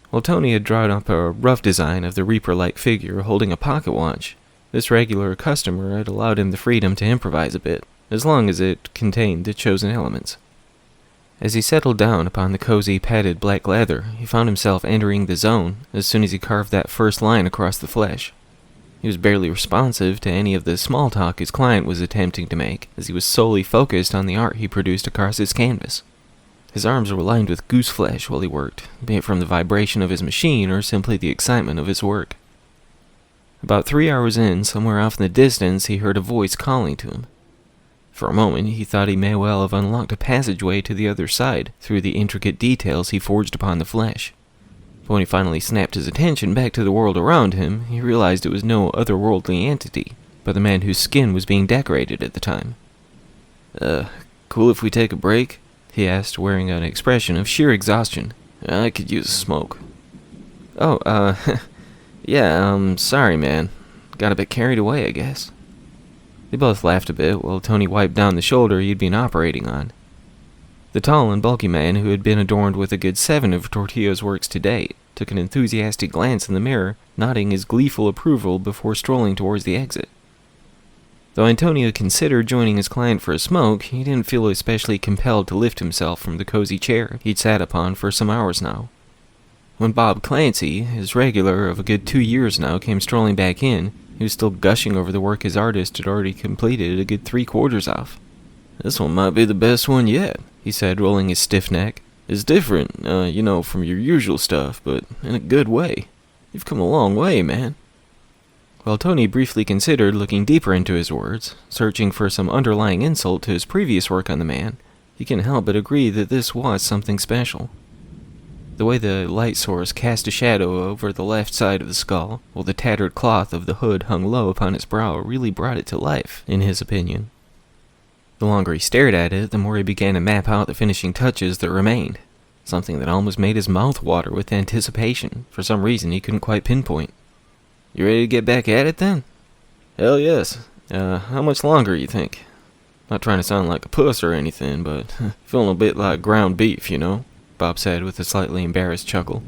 While Tony had drawn up a rough design of the Reaper-like figure holding a pocket watch, this regular customer had allowed him the freedom to improvise a bit, as long as it contained the chosen elements. As he settled down upon the cozy, padded black leather, he found himself entering the zone as soon as he carved that first line across the flesh. He was barely responsive to any of the small talk his client was attempting to make, as he was solely focused on the art he produced across his canvas. His arms were lined with goose flesh while he worked, be it from the vibration of his machine or simply the excitement of his work. About 3 hours in, somewhere off in the distance, he heard a voice calling to him. For a moment, he thought he may well have unlocked a passageway to the other side through the intricate details he forged upon the flesh. But when he finally snapped his attention back to the world around him, he realized it was no otherworldly entity, but the man whose skin was being decorated at the time. Cool if we take a break?" he asked, wearing an expression of sheer exhaustion. "I could use a smoke." Yeah, sorry, man. Got a bit carried away, I guess." They both laughed a bit while Tony wiped down the shoulder he'd been operating on. The tall and bulky man, who had been adorned with a good 7 of Tortilla's works to date, took an enthusiastic glance in the mirror, nodding his gleeful approval before strolling towards the exit. Though Antonio considered joining his client for a smoke, he didn't feel especially compelled to lift himself from the cozy chair he'd sat upon for some hours now. When Bob Clancy, his regular of a good 2 years now, came strolling back in, he was still gushing over the work his artist had already completed a good 3/4 of. "This one might be the best one yet," he said, rolling his stiff neck. "It's different, from your usual stuff, but in a good way. You've come a long way, man." While Tony briefly considered looking deeper into his words, searching for some underlying insult to his previous work on the man, he couldn't help but agree that this was something special. The way the light source cast a shadow over the left side of the skull, while the tattered cloth of the hood hung low upon its brow, really brought it to life, in his opinion. The longer he stared at it, the more he began to map out the finishing touches that remained, something that almost made his mouth water with anticipation, for some reason he couldn't quite pinpoint. "You ready to get back at it, then?" "Hell yes. How much longer, you think? Not trying to sound like a puss or anything, but feeling a bit like ground beef, Bob said with a slightly embarrassed chuckle.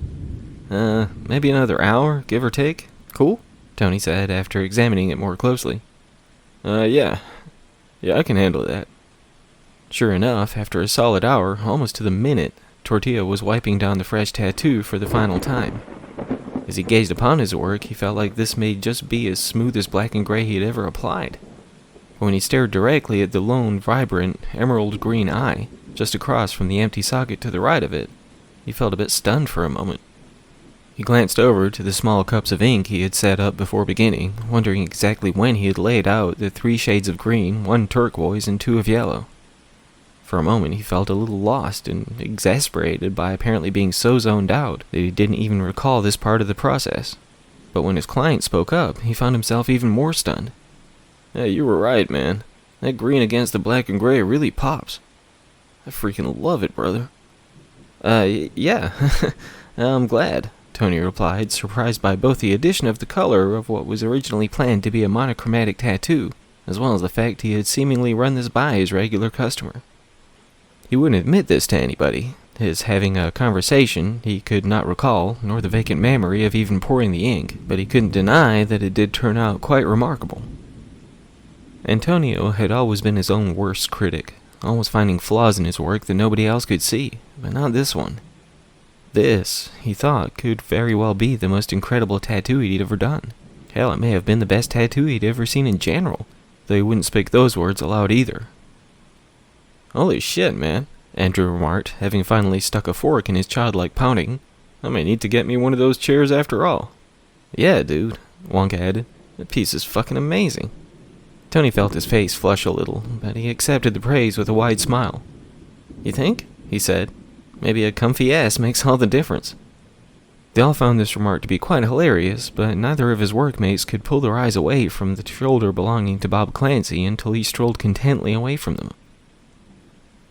Maybe another hour, give or take. Cool? Tony said after examining it more closely. Yeah, I can handle that." Sure enough, after a solid hour, almost to the minute, Tortilla was wiping down the fresh tattoo for the final time. As he gazed upon his work, he felt like this may just be as smooth as black and gray he had ever applied. But when he stared directly at the lone, vibrant, emerald green eye, just across from the empty socket to the right of it, he felt a bit stunned for a moment. He glanced over to the small cups of ink he had set up before beginning, wondering exactly when he had laid out the 3 shades of green, 1 turquoise, and 2 of yellow. For a moment he felt a little lost and exasperated by apparently being so zoned out that he didn't even recall this part of the process. But when his client spoke up, he found himself even more stunned. "Yeah, you were right, man. That green against the black and gray really pops. I freaking love it, brother." Yeah, I'm glad, Tony replied, surprised by both the addition of the color of what was originally planned to be a monochromatic tattoo, as well as the fact he had seemingly run this by his regular customer. He wouldn't admit this to anybody, his having a conversation he could not recall, nor the vacant memory of even pouring the ink, but he couldn't deny that it did turn out quite remarkable. Antonio had always been his own worst critic, always finding flaws in his work that nobody else could see, but not this one. This, he thought, could very well be the most incredible tattoo he'd ever done. Hell, it may have been the best tattoo he'd ever seen in general, though he wouldn't speak those words aloud either. "Holy shit, man," Andrew remarked, having finally stuck a fork in his childlike pounding. "I may need to get me one of those chairs after all." "Yeah, dude," Wonka added. "That piece is fucking amazing." Tony felt his face flush a little, but he accepted the praise with a wide smile. "You think?" he said. "Maybe a comfy ass makes all the difference." They all found this remark to be quite hilarious, but neither of his workmates could pull their eyes away from the shoulder belonging to Bob Clancy until he strolled contentedly away from them.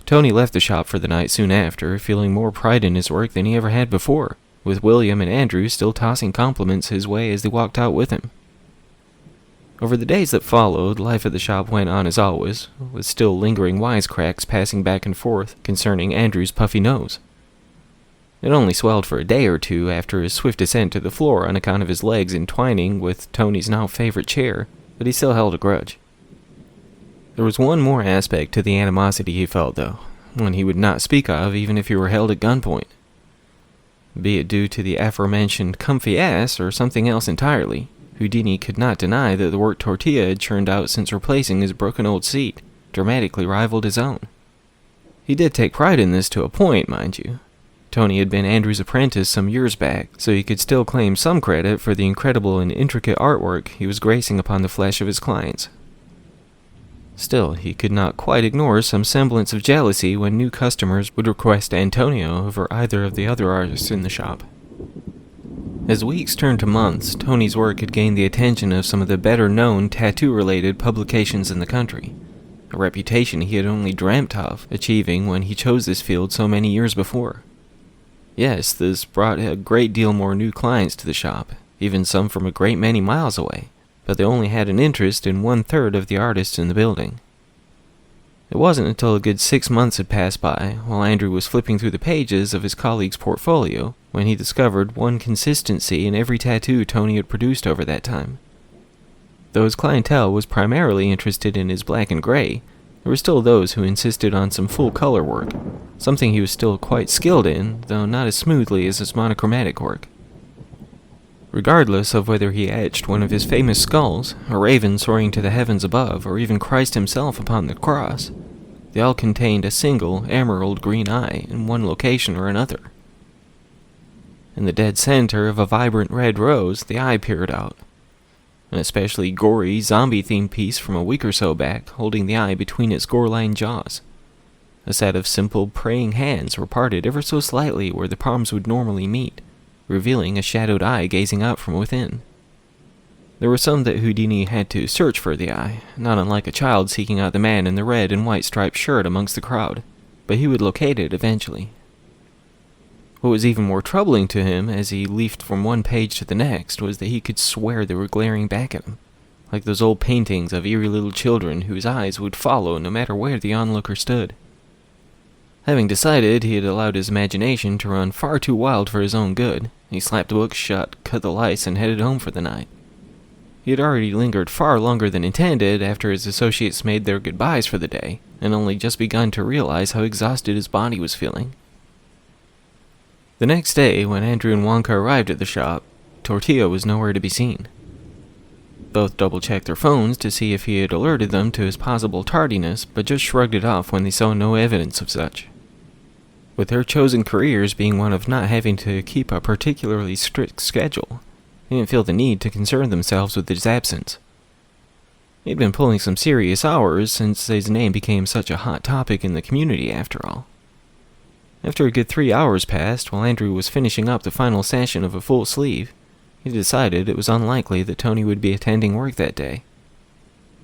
Tony left the shop for the night soon after, feeling more pride in his work than he ever had before, with William and Andrew still tossing compliments his way as they walked out with him. Over the days that followed, life at the shop went on as always, with still lingering wisecracks passing back and forth concerning Andrew's puffy nose. It only swelled for a day or two after his swift descent to the floor on account of his legs entwining with Tony's now favorite chair, but he still held a grudge. There was one more aspect to the animosity he felt, though, one he would not speak of even if he were held at gunpoint. Be it due to the aforementioned comfy ass or something else entirely, Houdini could not deny that the work Tortilla had churned out since replacing his broken old seat dramatically rivaled his own. He did take pride in this to a point, mind you. Tony had been Andrew's apprentice some years back, so he could still claim some credit for the incredible and intricate artwork he was gracing upon the flesh of his clients. Still, he could not quite ignore some semblance of jealousy when new customers would request Antonio over either of the other artists in the shop. As weeks turned to months, Tony's work had gained the attention of some of the better-known tattoo-related publications in the country, a reputation he had only dreamt of achieving when he chose this field so many years before. Yes, this brought a great deal more new clients to the shop, even some from a great many miles away, but they only had an interest in 1/3 of the artists in the building. It wasn't until a good 6 months had passed by, while Andrew was flipping through the pages of his colleague's portfolio, when he discovered one consistency in every tattoo Tony had produced over that time. Though his clientele was primarily interested in his black and gray, there were still those who insisted on some full color work, something he was still quite skilled in, though not as smoothly as his monochromatic work. Regardless of whether he etched one of his famous skulls, a raven soaring to the heavens above, or even Christ himself upon the cross, they all contained a single emerald green eye in one location or another. In the dead center of a vibrant red rose, the eye peered out. An especially gory, zombie-themed piece from a week or so back, holding the eye between its gore-lined jaws. A set of simple, praying hands were parted ever so slightly where the palms would normally meet, revealing a shadowed eye gazing out from within. There were some that Houdini had to search for the eye, not unlike a child seeking out the man in the red and white striped shirt amongst the crowd, but he would locate it eventually. What was even more troubling to him as he leafed from one page to the next was that he could swear they were glaring back at him, like those old paintings of eerie little children whose eyes would follow no matter where the onlooker stood. Having decided he had allowed his imagination to run far too wild for his own good, he slapped the book shut, cut the lights, and headed home for the night. He had already lingered far longer than intended after his associates made their goodbyes for the day, and only just begun to realize how exhausted his body was feeling. The next day, when Andrew and Wonka arrived at the shop, Tortilla was nowhere to be seen. Both double-checked their phones to see if he had alerted them to his possible tardiness, but just shrugged it off when they saw no evidence of such. With their chosen careers being one of not having to keep a particularly strict schedule, they didn't feel the need to concern themselves with his absence. He'd been pulling some serious hours since his name became such a hot topic in the community after all. After a good 3 hours passed, while Andrew was finishing up the final session of a full sleeve, he decided it was unlikely that Tony would be attending work that day.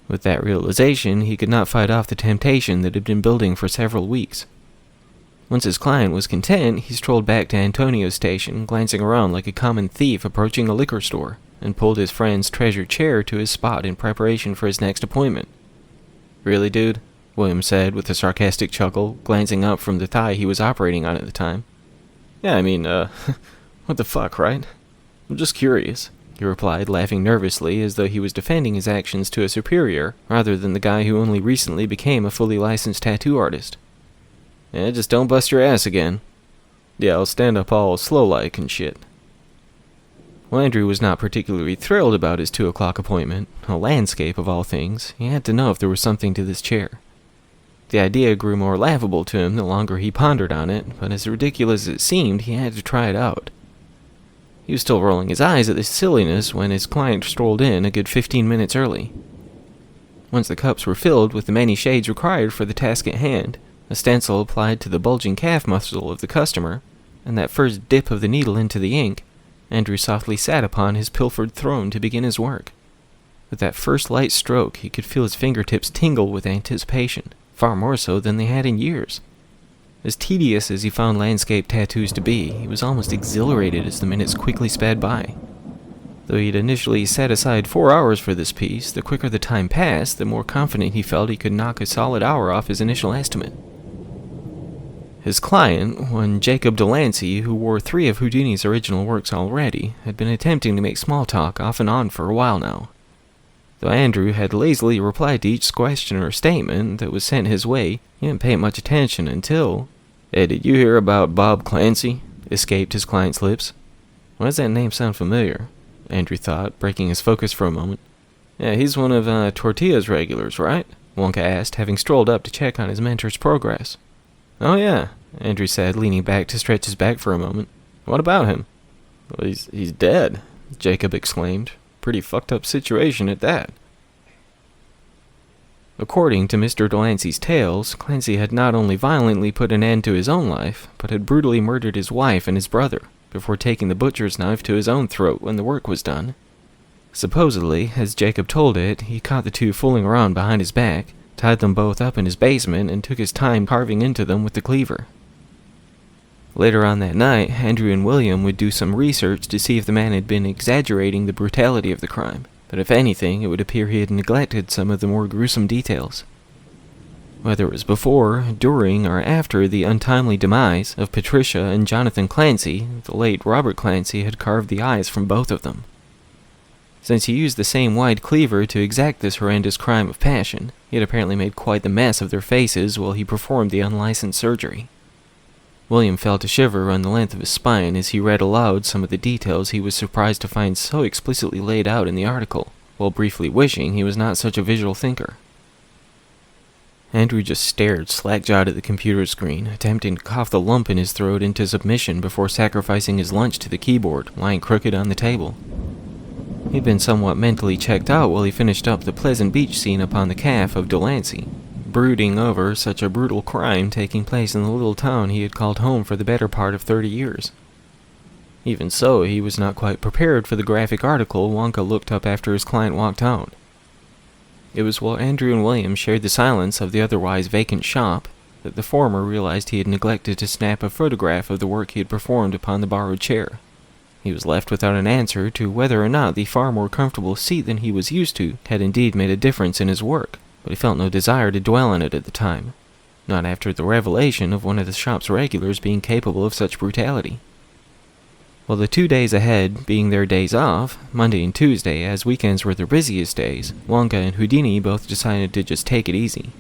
With that realization, he could not fight off the temptation that had been building for several weeks. Once his client was content, he strolled back to Antonio's station, glancing around like a common thief approaching a liquor store, and pulled his friend's treasured chair to his spot in preparation for his next appointment. "Really, dude?" William said with a sarcastic chuckle, glancing up from the thigh he was operating on at the time. "Yeah, I mean, what the fuck, right? I'm just curious," he replied, laughing nervously as though he was defending his actions to a superior rather than the guy who only recently became a fully licensed tattoo artist. "Yeah, just don't bust your ass again. Yeah, I'll stand up all slow-like and shit." Well, Andrew was not particularly thrilled about his 2 o'clock appointment, a landscape of all things. He had to know if there was something to this chair. The idea grew more laughable to him the longer he pondered on it, but as ridiculous as it seemed, he had to try it out. He was still rolling his eyes at this silliness when his client strolled in a good 15 minutes early. Once the cups were filled with the many shades required for the task at hand, a stencil applied to the bulging calf muscle of the customer, and that first dip of the needle into the ink, Andrew softly sat upon his pilfered throne to begin his work. With that first light stroke, he could feel his fingertips tingle with anticipation, far more so than they had in years. As tedious as he found landscape tattoos to be, he was almost exhilarated as the minutes quickly sped by. Though he'd initially set aside 4 hours for this piece, the quicker the time passed, the more confident he felt he could knock a solid hour off his initial estimate. His client, one Jacob Delancey, who wore 3 of Houdini's original works already, had been attempting to make small talk off and on for a while now. Though Andrew had lazily replied to each question or statement that was sent his way, he didn't pay much attention until... "Hey, did you hear about Bob Clancy?" escaped his client's lips. Why does that name sound familiar? Andrew thought, breaking his focus for a moment. "Yeah, he's one of Tortilla's regulars, right?" Wonka asked, having strolled up to check on his mentor's progress. "Oh yeah," Andrew said, leaning back to stretch his back for a moment. "What about him?" "Well, he's dead," Jacob exclaimed. "Pretty fucked up situation at that." According to Mr. Delancey's tales, Clancy had not only violently put an end to his own life, but had brutally murdered his wife and his brother, before taking the butcher's knife to his own throat when the work was done. Supposedly, as Jacob told it, he caught the two fooling around behind his back, tied them both up in his basement, and took his time carving into them with the cleaver. Later on that night, Andrew and William would do some research to see if the man had been exaggerating the brutality of the crime, but if anything, it would appear he had neglected some of the more gruesome details. Whether it was before, during, or after the untimely demise of Patricia and Jonathan Clancy, the late Robert Clancy had carved the eyes from both of them. Since he used the same wide cleaver to exact this horrendous crime of passion, he had apparently made quite the mess of their faces while he performed the unlicensed surgery. William felt a shiver run the length of his spine as he read aloud some of the details he was surprised to find so explicitly laid out in the article, while briefly wishing he was not such a visual thinker. Andrew just stared slack-jawed at the computer screen, attempting to cough the lump in his throat into submission before sacrificing his lunch to the keyboard, lying crooked on the table. He'd been somewhat mentally checked out while he finished up the pleasant beach scene upon the Calf of Delancey, brooding over such a brutal crime taking place in the little town he had called home for the better part of 30 years. Even so, he was not quite prepared for the graphic article Wonka looked up after his client walked out. It was while Andrew and William shared the silence of the otherwise vacant shop that the former realized he had neglected to snap a photograph of the work he had performed upon the borrowed chair. He was left without an answer to whether or not the far more comfortable seat than he was used to had indeed made a difference in his work, but he felt no desire to dwell on it at the time, not after the revelation of one of the shop's regulars being capable of such brutality. Well, the 2 days ahead being their days off, Monday and Tuesday, as weekends were their busiest days, Wonka and Houdini both decided to just take it easy.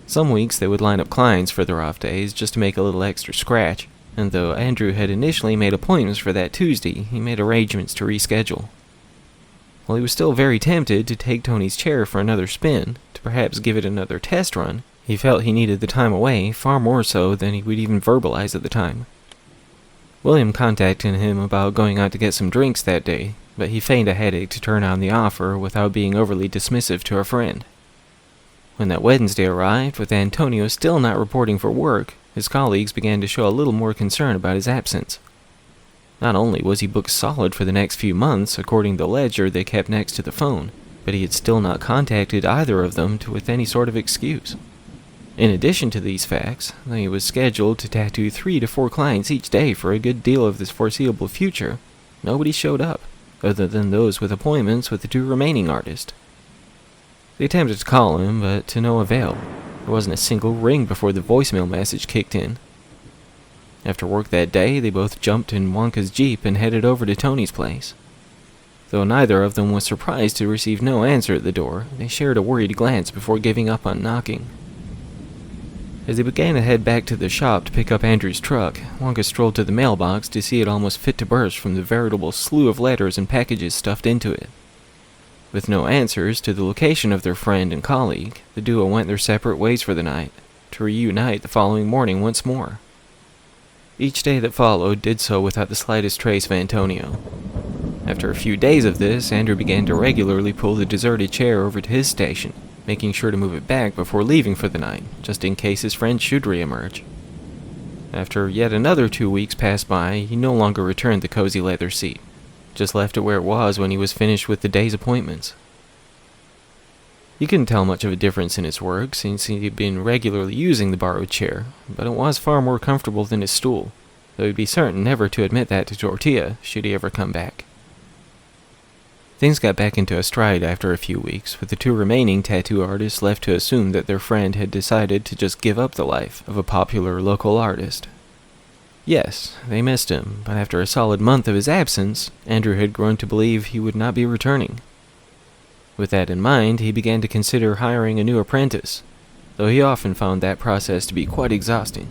Some weeks they would line up clients for their off days just to make a little extra scratch, and though Andrew had initially made appointments for that Tuesday, he made arrangements to reschedule. While he was still very tempted to take Tony's chair for another spin, to perhaps give it another test run, he felt he needed the time away far more so than he would even verbalize at the time. William contacted him about going out to get some drinks that day, but he feigned a headache to turn down the offer without being overly dismissive to a friend. When that Wednesday arrived, with Antonio still not reporting for work, his colleagues began to show a little more concern about his absence. Not only was he booked solid for the next few months, according to the ledger they kept next to the phone, but he had still not contacted either of them with any sort of excuse. In addition to these facts, he was scheduled to tattoo 3 to 4 clients each day for a good deal of this foreseeable future. Nobody showed up, other than those with appointments with the 2 remaining artists. They attempted to call him, but to no avail. There wasn't a single ring before the voicemail message kicked in. After work that day, they both jumped in Wonka's Jeep and headed over to Tony's place. Though neither of them was surprised to receive no answer at the door, they shared a worried glance before giving up on knocking. As they began to head back to the shop to pick up Andrew's truck, Wonka strolled to the mailbox to see it almost fit to burst from the veritable slew of letters and packages stuffed into it. With no answers to the location of their friend and colleague, the duo went their separate ways for the night, to reunite the following morning once more. Each day that followed did so without the slightest trace of Antonio. After a few days of this, Andrew began to regularly pull the deserted chair over to his station, making sure to move it back before leaving for the night, just in case his friend should reemerge. After yet another 2 weeks passed by, he no longer returned the cozy leather seat, just left it where it was when he was finished with the day's appointments. He couldn't tell much of a difference in his work, since he had been regularly using the borrowed chair, but it was far more comfortable than his stool, though he'd be certain never to admit that to Tortilla, should he ever come back. Things got back into a stride after a few weeks, with the 2 remaining tattoo artists left to assume that their friend had decided to just give up the life of a popular local artist. Yes, they missed him, but after a solid month of his absence, Andrew had grown to believe he would not be returning. With that in mind, he began to consider hiring a new apprentice, though he often found that process to be quite exhausting.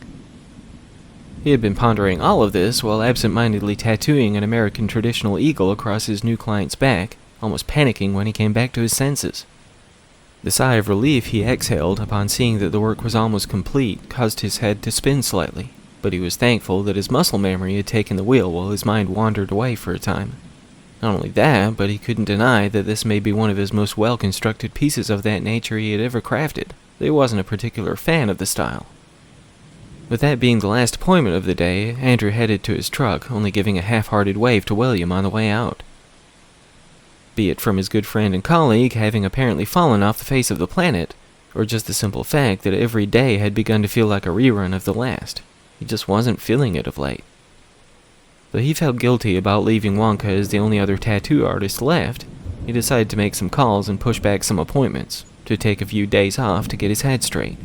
He had been pondering all of this while absent-mindedly tattooing an American traditional eagle across his new client's back, almost panicking when he came back to his senses. The sigh of relief he exhaled upon seeing that the work was almost complete caused his head to spin slightly, but he was thankful that his muscle memory had taken the wheel while his mind wandered away for a time. Not only that, but he couldn't deny that this may be one of his most well-constructed pieces of that nature he had ever crafted, though he wasn't a particular fan of the style. With that being the last appointment of the day, Andrew headed to his truck, only giving a half-hearted wave to William on the way out. Be it from his good friend and colleague having apparently fallen off the face of the planet, or just the simple fact that every day had begun to feel like a rerun of the last, he just wasn't feeling it of late. Though he felt guilty about leaving Wonka as the only other tattoo artist left, he decided to make some calls and push back some appointments, to take a few days off to get his head straight.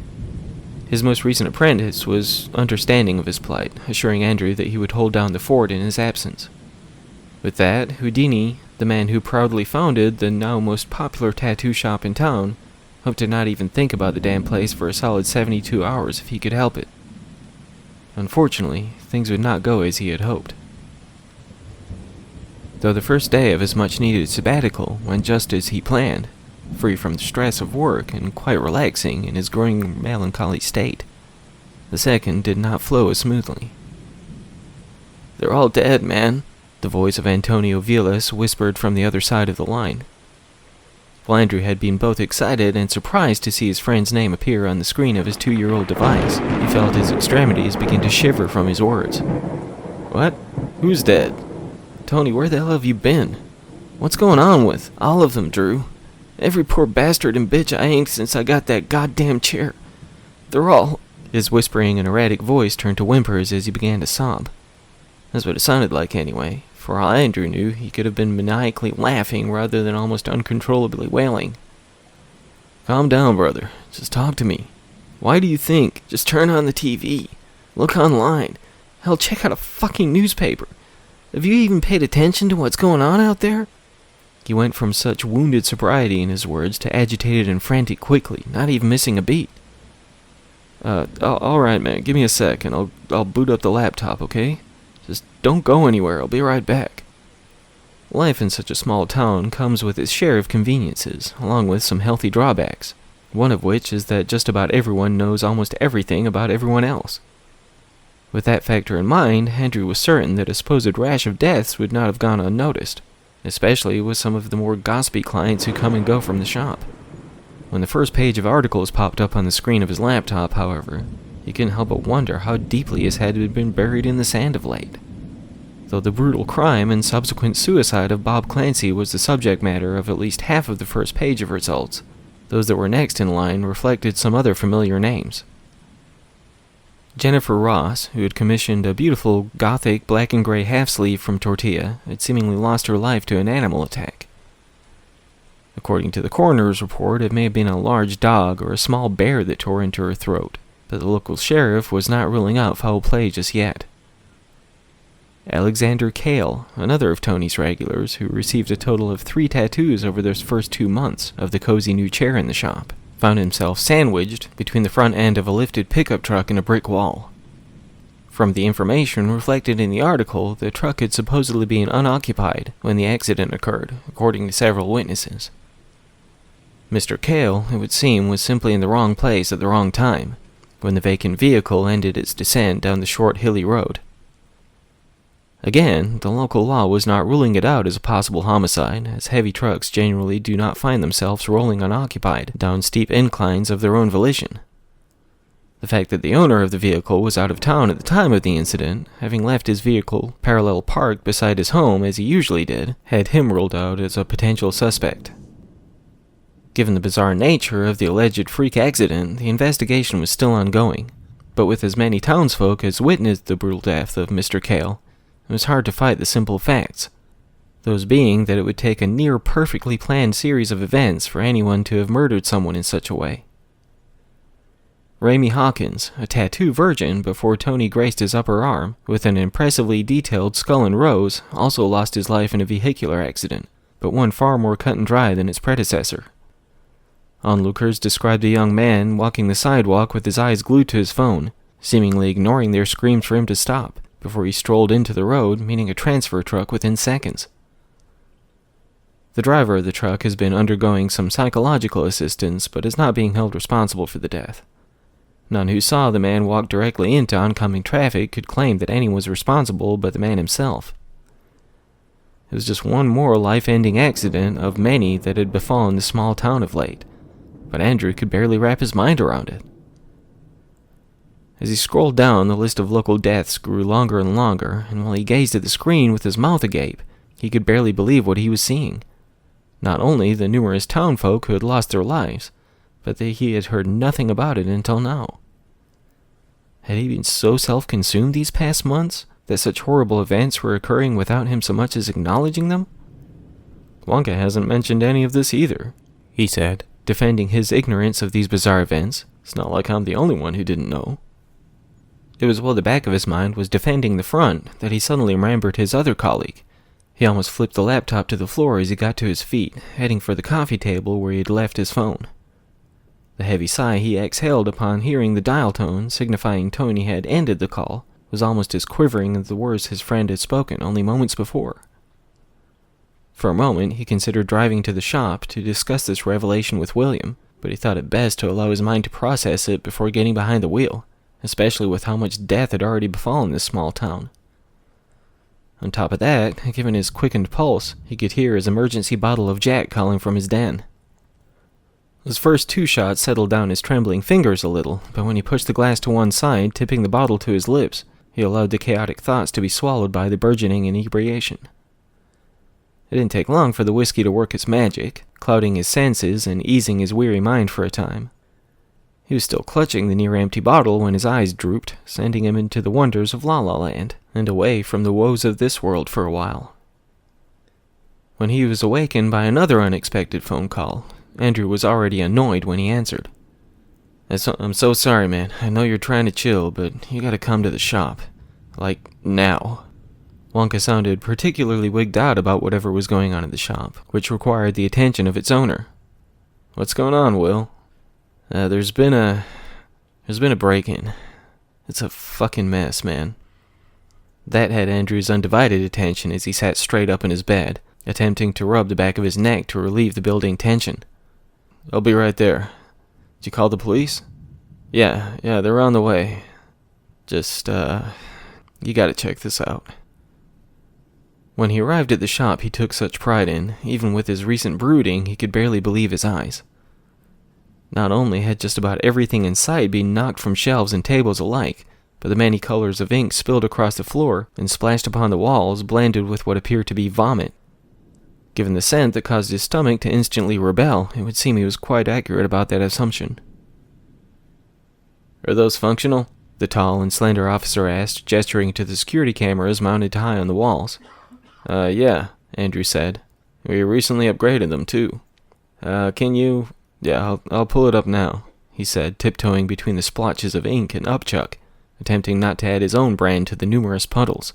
His most recent apprentice was understanding of his plight, assuring Andrew that he would hold down the fort in his absence. With that, Houdini, the man who proudly founded the now most popular tattoo shop in town, hoped to not even think about the damn place for a solid 72 hours if he could help it. Unfortunately, things would not go as he had hoped. Though the first day of his much-needed sabbatical went just as he planned, free from the stress of work and quite relaxing in his growing melancholy state, the second did not flow as smoothly. "They're all dead, man," the voice of Antonio Vilas whispered from the other side of the line. While Andrew had been both excited and surprised to see his friend's name appear on the screen of his 2-year-old device, he felt his extremities begin to shiver from his words. "What? Who's dead? Tony, where the hell have you been? What's going on with all of them, Drew? Every poor bastard and bitch I inked since I got that goddamn chair. They're all..." His whispering and erratic voice turned to whimpers as he began to sob. That's what it sounded like anyway. For all Andrew knew, he could have been maniacally laughing rather than almost uncontrollably wailing. "Calm down, brother. Just talk to me. Why do you think? Just turn on the TV. Look online. Hell, check out a fucking newspaper. Have you even paid attention to what's going on out there?" He went from such wounded sobriety in his words to agitated and frantic quickly, not even missing a beat. All right, man. Give me a sec, and I'll boot up the laptop, okay? Just don't go anywhere. I'll be right back. Life in such a small town comes with its share of conveniences, along with some healthy drawbacks, one of which is that just about everyone knows almost everything about everyone else. With that factor in mind, Andrew was certain that a supposed rash of deaths would not have gone unnoticed, especially with some of the more gossipy clients who come and go from the shop. When the first page of articles popped up on the screen of his laptop, however, he couldn't help but wonder how deeply his head had been buried in the sand of late. Though the brutal crime and subsequent suicide of Bob Clancy was the subject matter of at least half of the first page of results, those that were next in line reflected some other familiar names. Jennifer Ross, who had commissioned a beautiful gothic black and gray half-sleeve from Tortilla, had seemingly lost her life to an animal attack. According to the coroner's report, it may have been a large dog or a small bear that tore into her throat, but the local sheriff was not ruling out foul play just yet. Alexander Cale, another of Tony's regulars, who received a total of 3 tattoos over those first 2 months of the cozy new chair in the shop, found himself sandwiched between the front end of a lifted pickup truck and a brick wall. From the information reflected in the article, the truck had supposedly been unoccupied when the accident occurred, according to several witnesses. Mr. Cale, it would seem, was simply in the wrong place at the wrong time, when the vacant vehicle ended its descent down the short hilly road. Again, the local law was not ruling it out as a possible homicide, as heavy trucks generally do not find themselves rolling unoccupied down steep inclines of their own volition. The fact that the owner of the vehicle was out of town at the time of the incident, having left his vehicle parallel parked beside his home as he usually did, had him ruled out as a potential suspect. Given the bizarre nature of the alleged freak accident, the investigation was still ongoing, but with as many townsfolk as witnessed the brutal death of Mr. Cale, it was hard to fight the simple facts, those being that it would take a near-perfectly planned series of events for anyone to have murdered someone in such a way. Ramey Hawkins, a tattoo virgin before Tony graced his upper arm with an impressively detailed skull and rose, also lost his life in a vehicular accident, but one far more cut and dry than its predecessor. Onlookers described a young man walking the sidewalk with his eyes glued to his phone, seemingly ignoring their screams for him to stop, before he strolled into the road, meeting a transfer truck within seconds. The driver of the truck has been undergoing some psychological assistance, but is not being held responsible for the death. None who saw the man walk directly into oncoming traffic could claim that anyone was responsible but the man himself. It was just one more life-ending accident of many that had befallen the small town of late, but Andrew could barely wrap his mind around it. As he scrolled down, the list of local deaths grew longer and longer, and while he gazed at the screen with his mouth agape, he could barely believe what he was seeing. Not only the numerous townfolk who had lost their lives, but that he had heard nothing about it until now. Had he been so self-consumed these past months that such horrible events were occurring without him so much as acknowledging them? "Wonka hasn't mentioned any of this either," he said, defending his ignorance of these bizarre events. "It's not like I'm the only one who didn't know." It was while the back of his mind was defending the front that he suddenly remembered his other colleague. He almost flipped the laptop to the floor as he got to his feet, heading for the coffee table where he had left his phone. The heavy sigh he exhaled upon hearing the dial tone, signifying Tony had ended the call, was almost as quivering as the words his friend had spoken only moments before. For a moment, he considered driving to the shop to discuss this revelation with William, but he thought it best to allow his mind to process it before getting behind the wheel, especially with how much death had already befallen this small town. On top of that, given his quickened pulse, he could hear his emergency bottle of Jack calling from his den. His first 2 shots settled down his trembling fingers a little, but when he pushed the glass to one side, tipping the bottle to his lips, he allowed the chaotic thoughts to be swallowed by the burgeoning inebriation. It didn't take long for the whiskey to work its magic, clouding his senses and easing his weary mind for a time. He was still clutching the near-empty bottle when his eyes drooped, sending him into the wonders of La La Land, and away from the woes of this world for a while. When he was awakened by another unexpected phone call, Andrew was already annoyed when he answered. I'm so sorry, man. I know you're trying to chill, but you gotta come to the shop. Like, now. Wonka sounded particularly wigged out about whatever was going on in the shop, which required the attention of its owner. What's going on, Will? There's been a break-in. It's a fucking mess, man. That had Andrew's undivided attention as he sat straight up in his bed, attempting to rub the back of his neck to relieve the building tension. I'll be right there. Did you call the police? Yeah, they're on the way. Just, you gotta check this out. When he arrived at the shop he took such pride in, even with his recent brooding, he could barely believe his eyes. Not only had just about everything in sight been knocked from shelves and tables alike, but the many colors of ink spilled across the floor and splashed upon the walls blended with what appeared to be vomit. Given the scent that caused his stomach to instantly rebel, it would seem he was quite accurate about that assumption. Are those functional? The tall and slender officer asked, gesturing to the security cameras mounted high on the walls. Yeah, Andrew said. We recently upgraded them, too. Can you... Yeah, I'll pull it up now, he said, tiptoeing between the splotches of ink and upchuck, attempting not to add his own brand to the numerous puddles.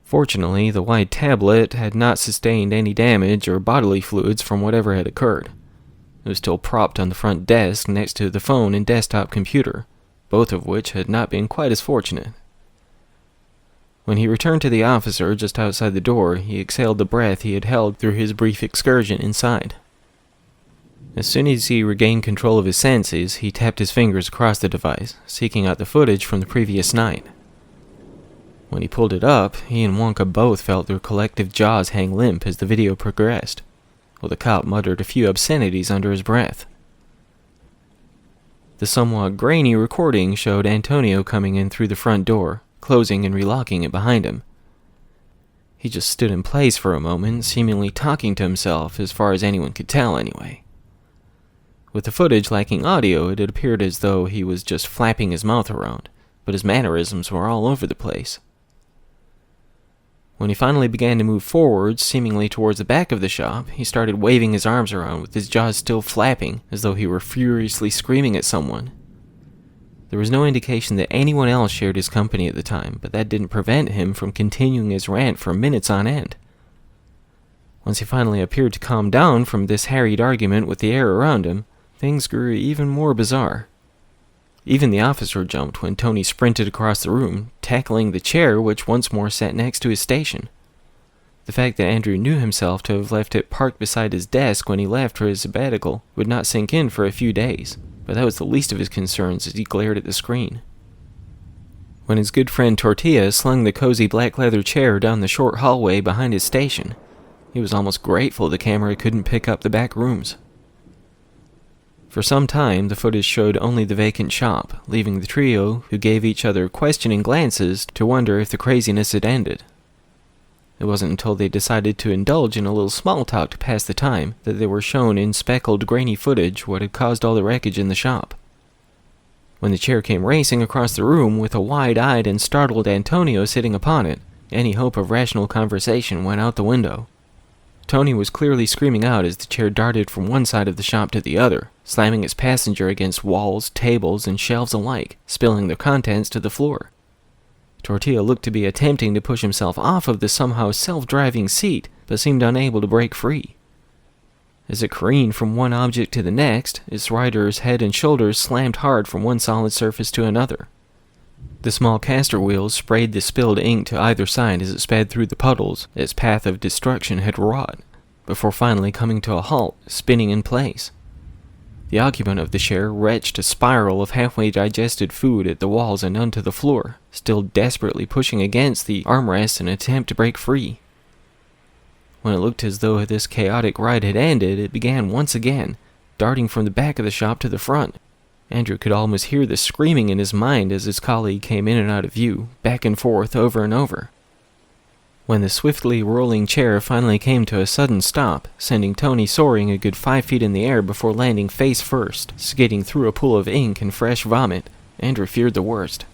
Fortunately, the wide tablet had not sustained any damage or bodily fluids from whatever had occurred. It was still propped on the front desk next to the phone and desktop computer, both of which had not been quite as fortunate. When he returned to the officer just outside the door, he exhaled the breath he had held through his brief excursion inside. As soon as he regained control of his senses, he tapped his fingers across the device, seeking out the footage from the previous night. When he pulled it up, he and Wonka both felt their collective jaws hang limp as the video progressed, while the cop muttered a few obscenities under his breath. The somewhat grainy recording showed Antonio coming in through the front door, closing and relocking it behind him. He just stood in place for a moment, seemingly talking to himself as far as anyone could tell anyway. With the footage lacking audio, it appeared as though he was just flapping his mouth around, but his mannerisms were all over the place. When he finally began to move forwards, seemingly towards the back of the shop, he started waving his arms around with his jaws still flapping, as though he were furiously screaming at someone. There was no indication that anyone else shared his company at the time, but that didn't prevent him from continuing his rant for minutes on end. Once he finally appeared to calm down from this harried argument with the air around him, things grew even more bizarre. Even the officer jumped when Tony sprinted across the room, tackling the chair which once more sat next to his station. The fact that Andrew knew himself to have left it parked beside his desk when he left for his sabbatical would not sink in for a few days, but that was the least of his concerns as he glared at the screen. When his good friend Tortilla slung the cozy black leather chair down the short hallway behind his station, he was almost grateful the camera couldn't pick up the back rooms. For some time, the footage showed only the vacant shop, leaving the trio, who gave each other questioning glances, to wonder if the craziness had ended. It wasn't until they decided to indulge in a little small talk to pass the time that they were shown in speckled, grainy footage what had caused all the wreckage in the shop. When the chair came racing across the room with a wide-eyed and startled Antonio sitting upon it, any hope of rational conversation went out the window. Tony was clearly screaming out as the chair darted from one side of the shop to the other, slamming its passenger against walls, tables, and shelves alike, spilling their contents to the floor. Tortilla looked to be attempting to push himself off of the somehow self-driving seat, but seemed unable to break free. As it careened from one object to the next, its rider's head and shoulders slammed hard from one solid surface to another. The small caster wheels sprayed the spilled ink to either side as it sped through the puddles its path of destruction had wrought, before finally coming to a halt, spinning in place. The occupant of the chair retched a spiral of halfway digested food at the walls and onto the floor, still desperately pushing against the armrest in an attempt to break free. When it looked as though this chaotic ride had ended, it began once again, darting from the back of the shop to the front. Andrew could almost hear the screaming in his mind as his colleague came in and out of view, back and forth, over and over. When the swiftly rolling chair finally came to a sudden stop, sending Tony soaring a good 5 feet in the air before landing face first, skidding through a pool of ink and fresh vomit, Andrew feared the worst.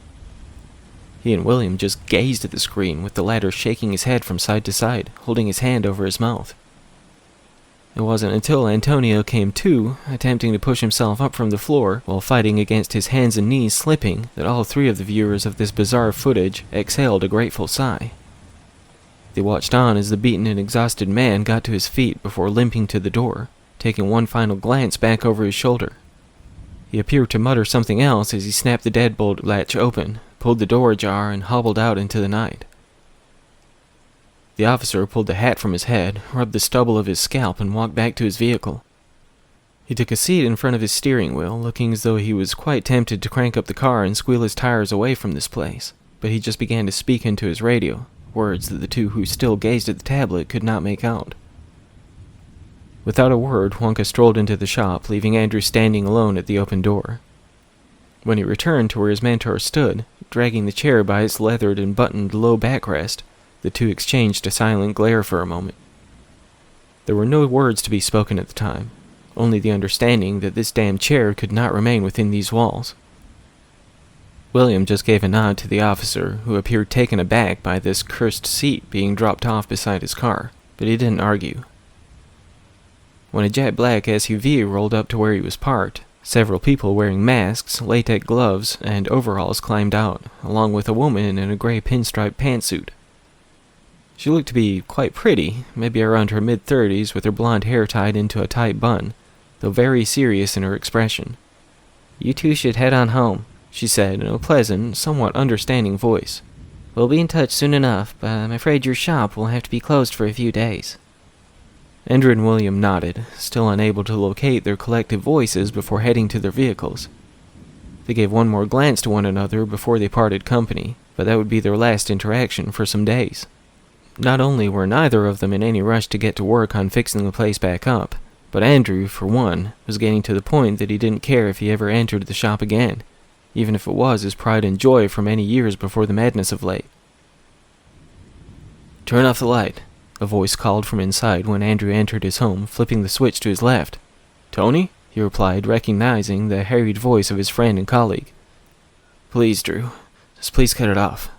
He and William just gazed at the screen, with the latter shaking his head from side to side, holding his hand over his mouth. It wasn't until Antonio came to, attempting to push himself up from the floor while fighting against his hands and knees slipping, that all three of the viewers of this bizarre footage exhaled a grateful sigh. They watched on as the beaten and exhausted man got to his feet before limping to the door, taking one final glance back over his shoulder. He appeared to mutter something else as he snapped the deadbolt latch open, pulled the door ajar, and hobbled out into the night. The officer pulled the hat from his head, rubbed the stubble of his scalp, and walked back to his vehicle. He took a seat in front of his steering wheel, looking as though he was quite tempted to crank up the car and squeal his tires away from this place, but he just began to speak into his radio, words that the two who still gazed at the tablet could not make out. Without a word, Wonka strolled into the shop, leaving Andrew standing alone at the open door. When he returned to where his mentor stood, dragging the chair by its leathered and buttoned low backrest, the two exchanged a silent glare for a moment. There were no words to be spoken at the time, only the understanding that this damn chair could not remain within these walls. William just gave a nod to the officer, who appeared taken aback by this cursed seat being dropped off beside his car, but he didn't argue. When a jet black SUV rolled up to where he was parked, several people wearing masks, latex gloves, and overalls climbed out, along with a woman in a gray pinstripe pantsuit. She looked to be quite pretty, maybe around her mid-30s, with her blonde hair tied into a tight bun, though very serious in her expression. "You two should head on home," she said in a pleasant, somewhat understanding voice. "We'll be in touch soon enough, but I'm afraid your shop will have to be closed for a few days." Andrew and William nodded, still unable to locate their collective voices before heading to their vehicles. They gave one more glance to one another before they parted company, but that would be their last interaction for some days. Not only were neither of them in any rush to get to work on fixing the place back up, but Andrew, for one, was getting to the point that he didn't care if he ever entered the shop again, even if it was his pride and joy for many years before the madness of late. "Turn off the light," a voice called from inside when Andrew entered his home, flipping the switch to his left. "Tony?" he replied, recognizing the harried voice of his friend and colleague. "Please, Drew. Just please cut it off."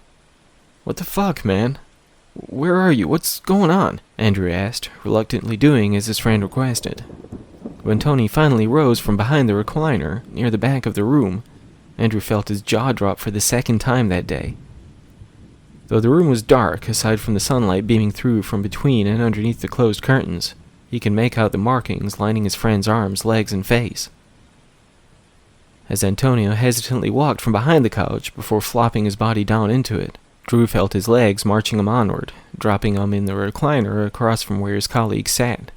"What the fuck, man? Where are you? What's going on?" Andrew asked, reluctantly doing as his friend requested. When Tony finally rose from behind the recliner, near the back of the room, Andrew felt his jaw drop for the second time that day. Though the room was dark, aside from the sunlight beaming through from between and underneath the closed curtains, he could make out the markings lining his friend's arms, legs, and face. As Antonio hesitantly walked from behind the couch before flopping his body down into it, Drew felt his legs marching him onward, dropping him in the recliner across from where his colleague sat.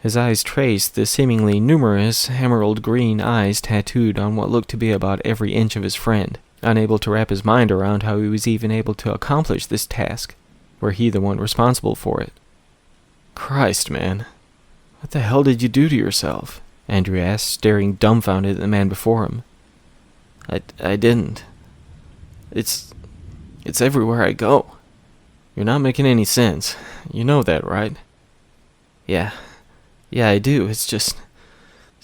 His eyes traced the seemingly numerous emerald green eyes tattooed on what looked to be about every inch of his friend, unable to wrap his mind around how he was even able to accomplish this task, were he the one responsible for it. "Christ, man. What the hell did you do to yourself?" Andrew asked, staring dumbfounded at the man before him. I didn't. It's everywhere I go." "You're not making any sense. You know that, right?" Yeah, I do. It's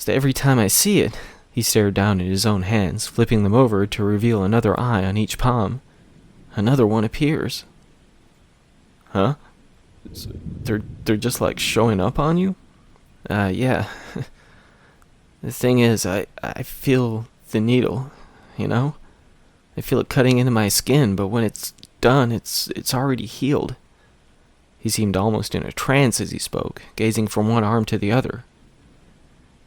every time I see it." He stared down at his own hands, flipping them over to reveal another eye on each palm. "Another one appears." "Huh? They're just like showing up on you?" Yeah. The thing is, I feel the needle, you know? I feel it cutting into my skin, but when it's done, it's already healed. He seemed almost in a trance as he spoke, gazing from one arm to the other.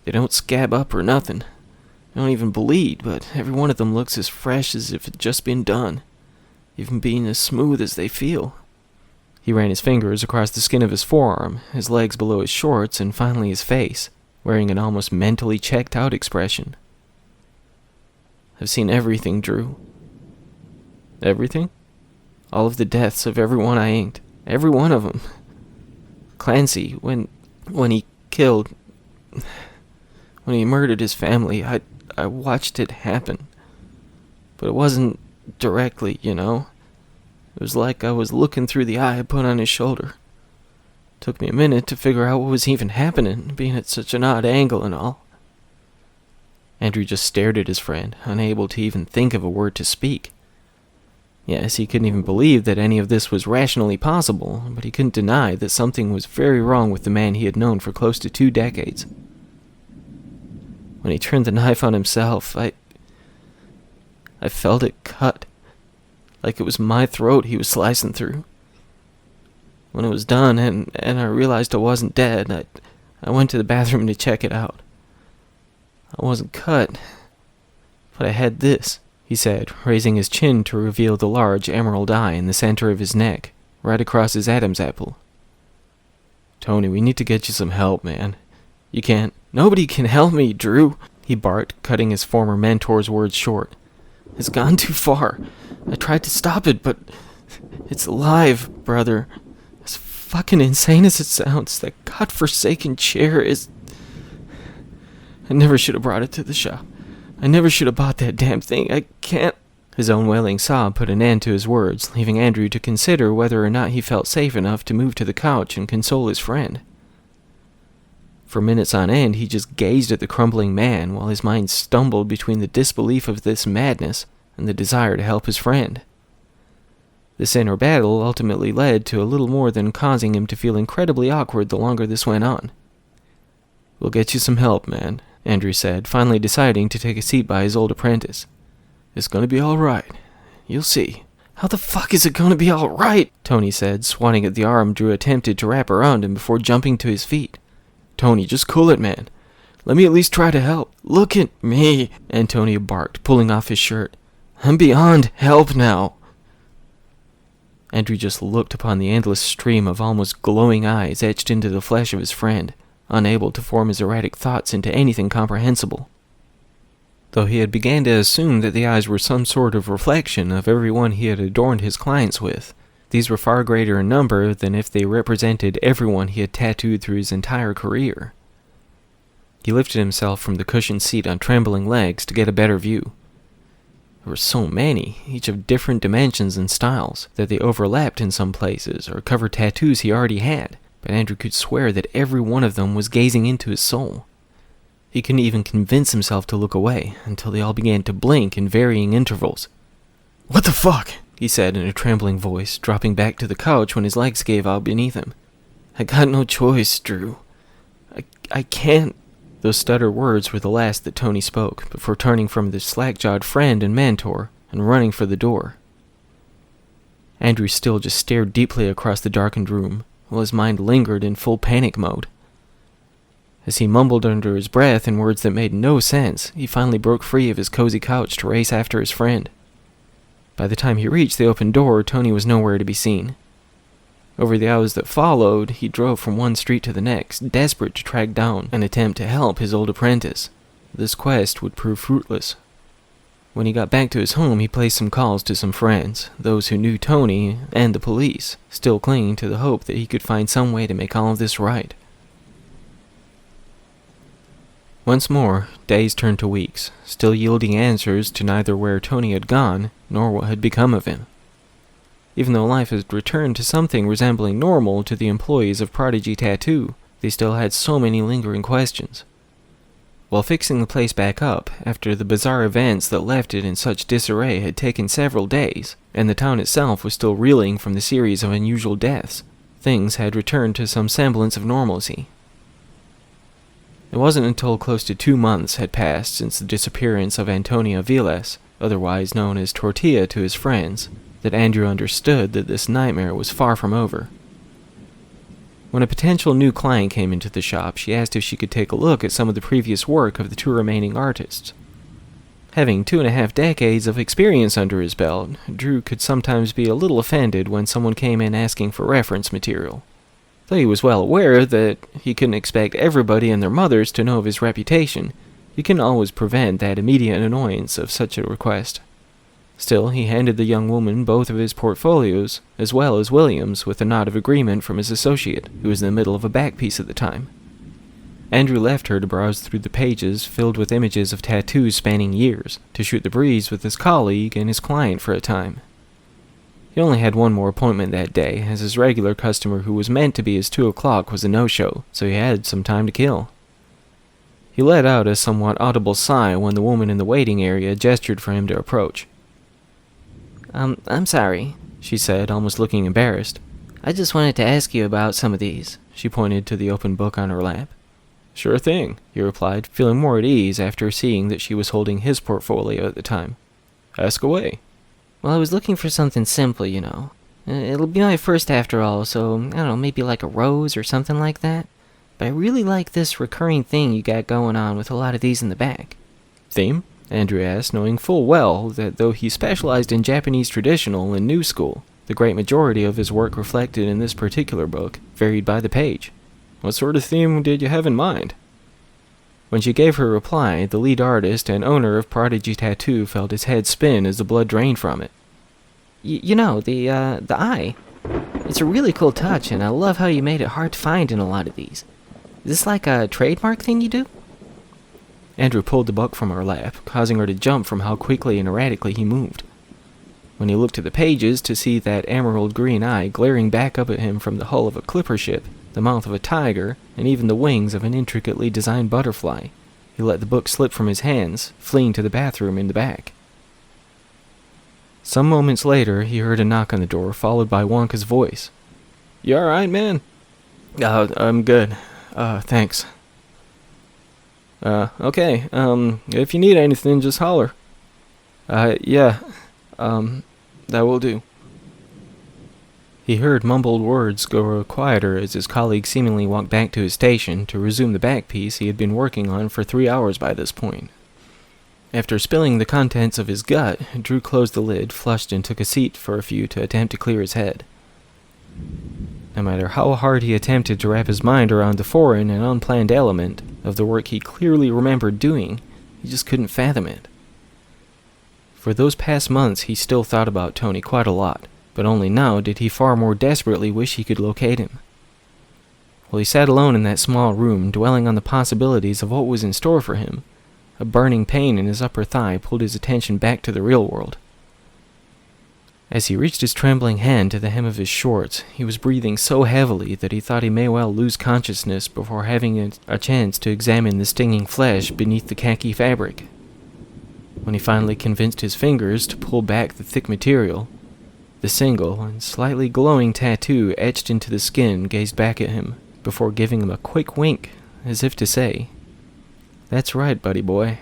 "They don't scab up or nothing. They don't even bleed, but every one of them looks as fresh as if it just been done, even being as smooth as they feel." He ran his fingers across the skin of his forearm, his legs below his shorts, and finally his face, wearing an almost mentally checked-out expression. "I've seen everything, Drew." "Everything?" "All of the deaths of everyone I inked. Every one of them. Clancy, when he killed... when he murdered his family, I watched it happen. But it wasn't directly, you know. It was like I was looking through the eye I put on his shoulder. Took me a minute to figure out what was even happening, being at such an odd angle and all." Andrew just stared at his friend, unable to even think of a word to speak. Yes, he couldn't even believe that any of this was rationally possible, but he couldn't deny that something was very wrong with the man he had known for close to 2 decades. When he turned the knife on himself, I felt it cut, like it was my throat he was slicing through. When it was done, and I realized I wasn't dead, I went to the bathroom to check it out. I wasn't cut, but I had this, he said, raising his chin to reveal the large emerald eye in the center of his neck, right across his Adam's apple. "Tony, we need to get you some help, man. You can't..." "Nobody can help me, Drew," he barked, cutting his former mentor's words short. "It's gone too far. I tried to stop it, but it's alive, brother. As fucking insane as it sounds, that godforsaken chair is... I never should have brought it to the shop. I never should have bought that damn thing. I can't..." His own wailing sob put an end to his words, leaving Andrew to consider whether or not he felt safe enough to move to the couch and console his friend. For minutes on end, he just gazed at the crumbling man while his mind stumbled between the disbelief of this madness and the desire to help his friend. This inner battle ultimately led to a little more than causing him to feel incredibly awkward the longer this went on. "We'll get you some help, man," Andrew said, finally deciding to take a seat by his old apprentice. "It's gonna be all right. You'll see." "How the fuck is it gonna be all right?" Tony said, swatting at the arm Drew attempted to wrap around him before jumping to his feet. "Tony, just cool it, man. Let me at least try to help." "Look at me," Antonio barked, pulling off his shirt. "I'm beyond help now." Andrew just looked upon the endless stream of almost glowing eyes etched into the flesh of his friend, unable to form his erratic thoughts into anything comprehensible. Though he had begun to assume that the eyes were some sort of reflection of everyone he had adorned his clients with, these were far greater in number than if they represented everyone he had tattooed through his entire career. He lifted himself from the cushioned seat on trembling legs to get a better view. There were so many, each of different dimensions and styles, that they overlapped in some places or covered tattoos he already had, but Andrew could swear that every one of them was gazing into his soul. He couldn't even convince himself to look away until they all began to blink in varying intervals. "What the fuck?" he said in a trembling voice, dropping back to the couch when his legs gave out beneath him. "I got no choice, Drew. I can't..." Those stuttered words were the last that Tony spoke, before turning from his slack-jawed friend and mentor and running for the door. Andrew still just stared deeply across the darkened room, while his mind lingered in full panic mode. As he mumbled under his breath in words that made no sense, he finally broke free of his cozy couch to race after his friend. By the time he reached the open door, Tony was nowhere to be seen. Over the hours that followed, he drove from one street to the next, desperate to track down an attempt to help his old apprentice. This quest would prove fruitless. When he got back to his home, he placed some calls to some friends, those who knew Tony and the police, still clinging to the hope that he could find some way to make all of this right. Once more, days turned to weeks, still yielding answers to neither where Tony had gone, nor what had become of him. Even though life had returned to something resembling normal to the employees of Prodigy Tattoo, they still had so many lingering questions. While fixing the place back up, after the bizarre events that left it in such disarray had taken several days, and the town itself was still reeling from the series of unusual deaths, things had returned to some semblance of normalcy. It wasn't until close to 2 months had passed since the disappearance of Antonio Vilas, otherwise known as Tortilla to his friends, that Andrew understood that this nightmare was far from over. When a potential new client came into the shop, she asked if she could take a look at some of the previous work of the two remaining artists. Having 2.5 decades of experience under his belt, Drew could sometimes be a little offended when someone came in asking for reference material. Though he was well aware that he couldn't expect everybody and their mothers to know of his reputation, he couldn't always prevent that immediate annoyance of such a request. Still, he handed the young woman both of his portfolios, as well as William's, with a nod of agreement from his associate, who was in the middle of a back piece at the time. Andrew left her to browse through the pages filled with images of tattoos spanning years, to shoot the breeze with his colleague and his client for a time. He only had one more appointment that day, as his regular customer who was meant to be his 2 o'clock was a no-show, so he had some time to kill. He let out a somewhat audible sigh when the woman in the waiting area gestured for him to approach. I'm sorry, she said, almost looking embarrassed. I just wanted to ask you about some of these. She pointed to the open book on her lap. Sure thing, he replied, feeling more at ease after seeing that she was holding his portfolio at the time. Ask away. Well, I was looking for something simple, you know. It'll be my first after all, so, I don't know, maybe like a rose or something like that. But I really like this recurring thing you got going on with a lot of these in the back. Theme? Andrew asked, knowing full well that though he specialized in Japanese traditional and new school, the great majority of his work reflected in this particular book varied by the page. What sort of theme did you have in mind? When she gave her reply, the lead artist and owner of Prodigy Tattoo felt his head spin as the blood drained from it. You know, the eye. It's a really cool touch, and I love how you made it hard to find in a lot of these. Is this like a trademark thing you do? Andrew pulled the book from her lap, causing her to jump from how quickly and erratically he moved. When he looked at the pages to see that emerald green eye glaring back up at him from the hull of a clipper ship, the mouth of a tiger, and even the wings of an intricately designed butterfly, he let the book slip from his hands, fleeing to the bathroom in the back. Some moments later, he heard a knock on the door, followed by Wonka's voice. You alright, man? I'm good. Thanks. Okay, if you need anything, just holler. Yeah, that will do. He heard mumbled words grow quieter as his colleague seemingly walked back to his station to resume the back piece he had been working on for 3 hours by this point. After spilling the contents of his gut, Drew closed the lid, flushed, and took a seat for a few to attempt to clear his head. No matter how hard he attempted to wrap his mind around the foreign and unplanned element of the work he clearly remembered doing, he just couldn't fathom it. For those past months he still thought about Tony quite a lot, but only now did he far more desperately wish he could locate him. While he sat alone in that small room, dwelling on the possibilities of what was in store for him, a burning pain in his upper thigh pulled his attention back to the real world. As he reached his trembling hand to the hem of his shorts, he was breathing so heavily that he thought he may well lose consciousness before having a chance to examine the stinging flesh beneath the khaki fabric. When he finally convinced his fingers to pull back the thick material, the single and slightly glowing tattoo etched into the skin gazed back at him, before giving him a quick wink, as if to say, "That's right, buddy boy.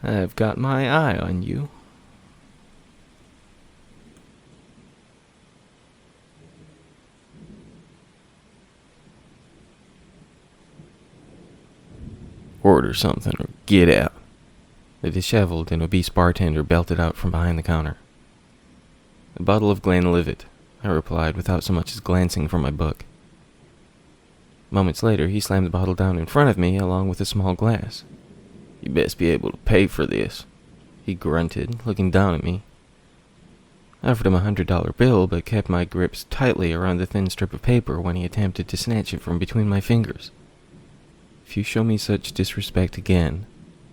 I've got my eye on you." Order something or get out. The disheveled and obese bartender belted out from behind the counter. "A bottle of Glenlivet," I replied without so much as glancing from my book. Moments later, he slammed the bottle down in front of me along with a small glass. "You best be able to pay for this," he grunted, looking down at me. I offered him $100 bill, but kept my grips tightly around the thin strip of paper when he attempted to snatch it from between my fingers. "If you show me such disrespect again,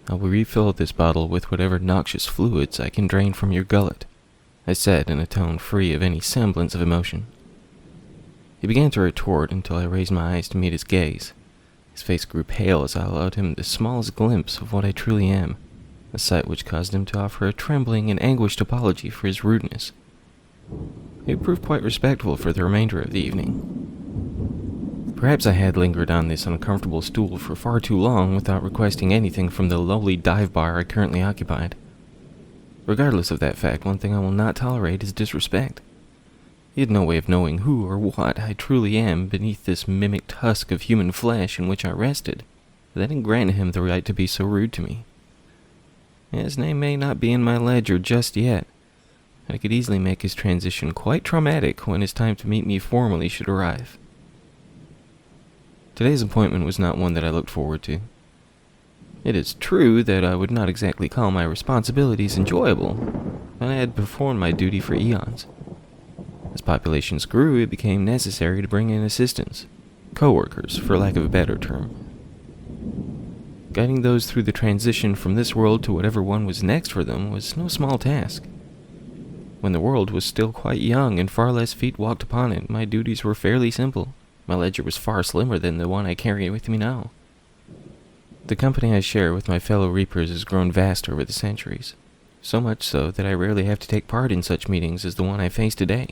I will refill this bottle with whatever noxious fluids I can drain from your gullet," I said in a tone free of any semblance of emotion. He began to retort until I raised my eyes to meet his gaze. His face grew pale as I allowed him the smallest glimpse of what I truly am, a sight which caused him to offer a trembling and anguished apology for his rudeness. He proved quite respectful for the remainder of the evening. Perhaps I had lingered on this uncomfortable stool for far too long without requesting anything from the lowly dive bar I currently occupied. Regardless of that fact, one thing I will not tolerate is disrespect. He had no way of knowing who or what I truly am beneath this mimicked husk of human flesh in which I rested. That didn't grant him the right to be so rude to me. His name may not be in my ledger just yet. I could easily make his transition quite traumatic when his time to meet me formally should arrive. Today's appointment was not one that I looked forward to. It is true that I would not exactly call my responsibilities enjoyable, but I had performed my duty for eons. As populations grew, it became necessary to bring in assistants, co-workers, for lack of a better term. Guiding those through the transition from this world to whatever one was next for them was no small task. When the world was still quite young and far less feet walked upon it, my duties were fairly simple. My ledger was far slimmer than the one I carry with me now. The company I share with my fellow Reapers has grown vast over the centuries, so much so that I rarely have to take part in such meetings as the one I face today.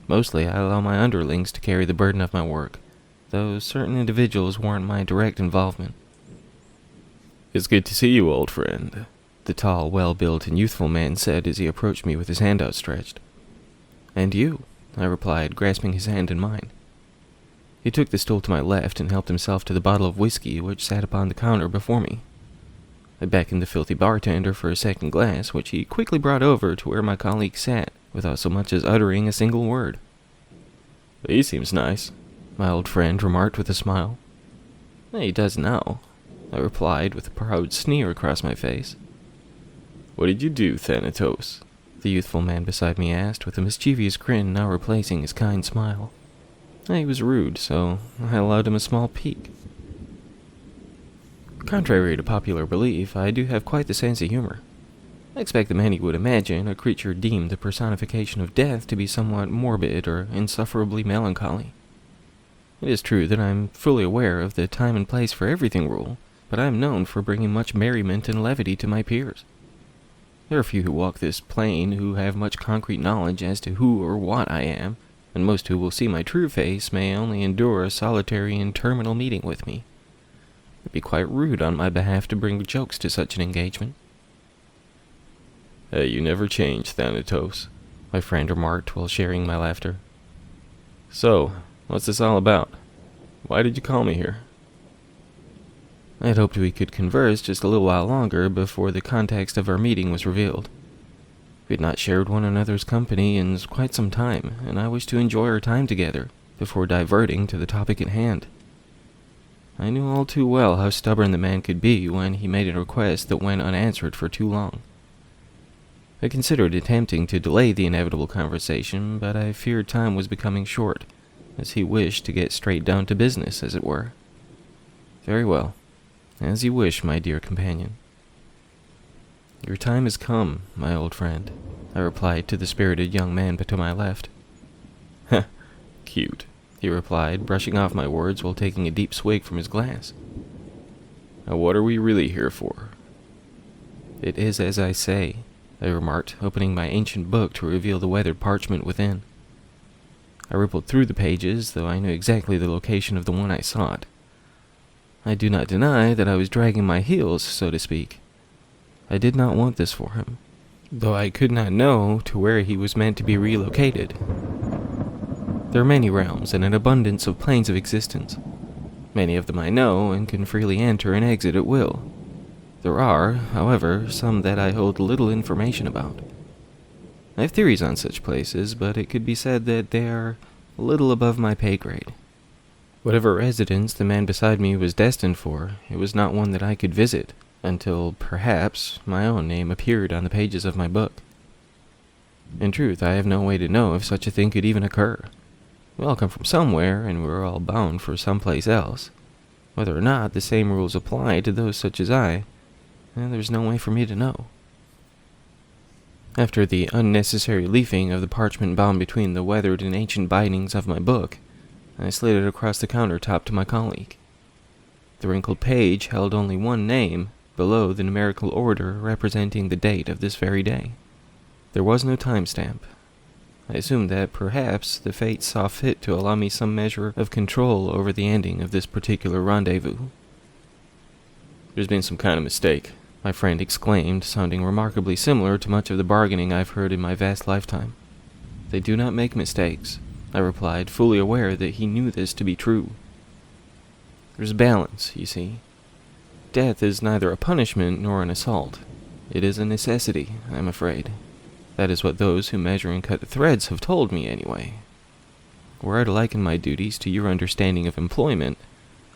Mostly, I allow my underlings to carry the burden of my work, though certain individuals warrant my direct involvement. It's good to see you, old friend, the tall, well-built, and youthful man said as he approached me with his hand outstretched. And you, I replied, grasping his hand in mine. He took the stool to my left and helped himself to the bottle of whiskey which sat upon the counter before me. I beckoned the filthy bartender for a second glass, which he quickly brought over to where my colleague sat, without so much as uttering a single word. He seems nice, my old friend remarked with a smile. He does now, I replied with a proud sneer across my face. What did you do, Thanatos? The youthful man beside me asked, with a mischievous grin now replacing his kind smile. He was rude, so I allowed him a small peek. Contrary to popular belief, I do have quite the sense of humor. I expect that many would imagine a creature deemed the personification of death to be somewhat morbid or insufferably melancholy. It is true that I am fully aware of the time and place for everything rule, but I am known for bringing much merriment and levity to my peers. There are few who walk this plane who have much concrete knowledge as to who or what I am, and most who will see my true face may only endure a solitary and terminal meeting with me. It would be quite rude on my behalf to bring jokes to such an engagement. You never change, Thanatos, my friend remarked while sharing my laughter. So, what's this all about? Why did you call me here? I had hoped we could converse just a little while longer before the context of our meeting was revealed. We had not shared one another's company in quite some time, and I wished to enjoy our time together before diverting to the topic at hand. I knew all too well how stubborn the man could be when he made a request that went unanswered for too long. I considered attempting to delay the inevitable conversation, but I feared time was becoming short, as he wished to get straight down to business, as it were. Very well. As you wish, my dear companion. Your time has come, my old friend, I replied to the spirited young man to my left. Heh, cute, he replied, brushing off my words while taking a deep swig from his glass. Now what are we really here for? It is as I say, I remarked, opening my ancient book to reveal the weathered parchment within. I rippled through the pages, though I knew exactly the location of the one I sought. I do not deny that I was dragging my heels, so to speak. I did not want this for him, though I could not know to where he was meant to be relocated. There are many realms and an abundance of planes of existence. Many of them I know and can freely enter and exit at will. There are, however, some that I hold little information about. I have theories on such places, but it could be said that they are a little above my pay grade. Whatever residence the man beside me was destined for, it was not one that I could visit, until, perhaps, my own name appeared on the pages of my book. In truth, I have no way to know if such a thing could even occur. We all come from somewhere, and we're all bound for someplace else. Whether or not the same rules apply to those such as I, there's no way for me to know. After the unnecessary leafing of the parchment bound between the weathered and ancient bindings of my book, I slid it across the countertop to my colleague. The wrinkled page held only one name, below the numerical order representing the date of this very day. There was no timestamp. I assumed that perhaps the fates saw fit to allow me some measure of control over the ending of this particular rendezvous. There's been some kind of mistake, my friend exclaimed, sounding remarkably similar to much of the bargaining I've heard in my vast lifetime. They do not make mistakes, I replied, fully aware that he knew this to be true. There's balance, you see. Death is neither a punishment nor an assault. It is a necessity, I'm afraid. That is what those who measure and cut the threads have told me, anyway. Were I to liken my duties to your understanding of employment,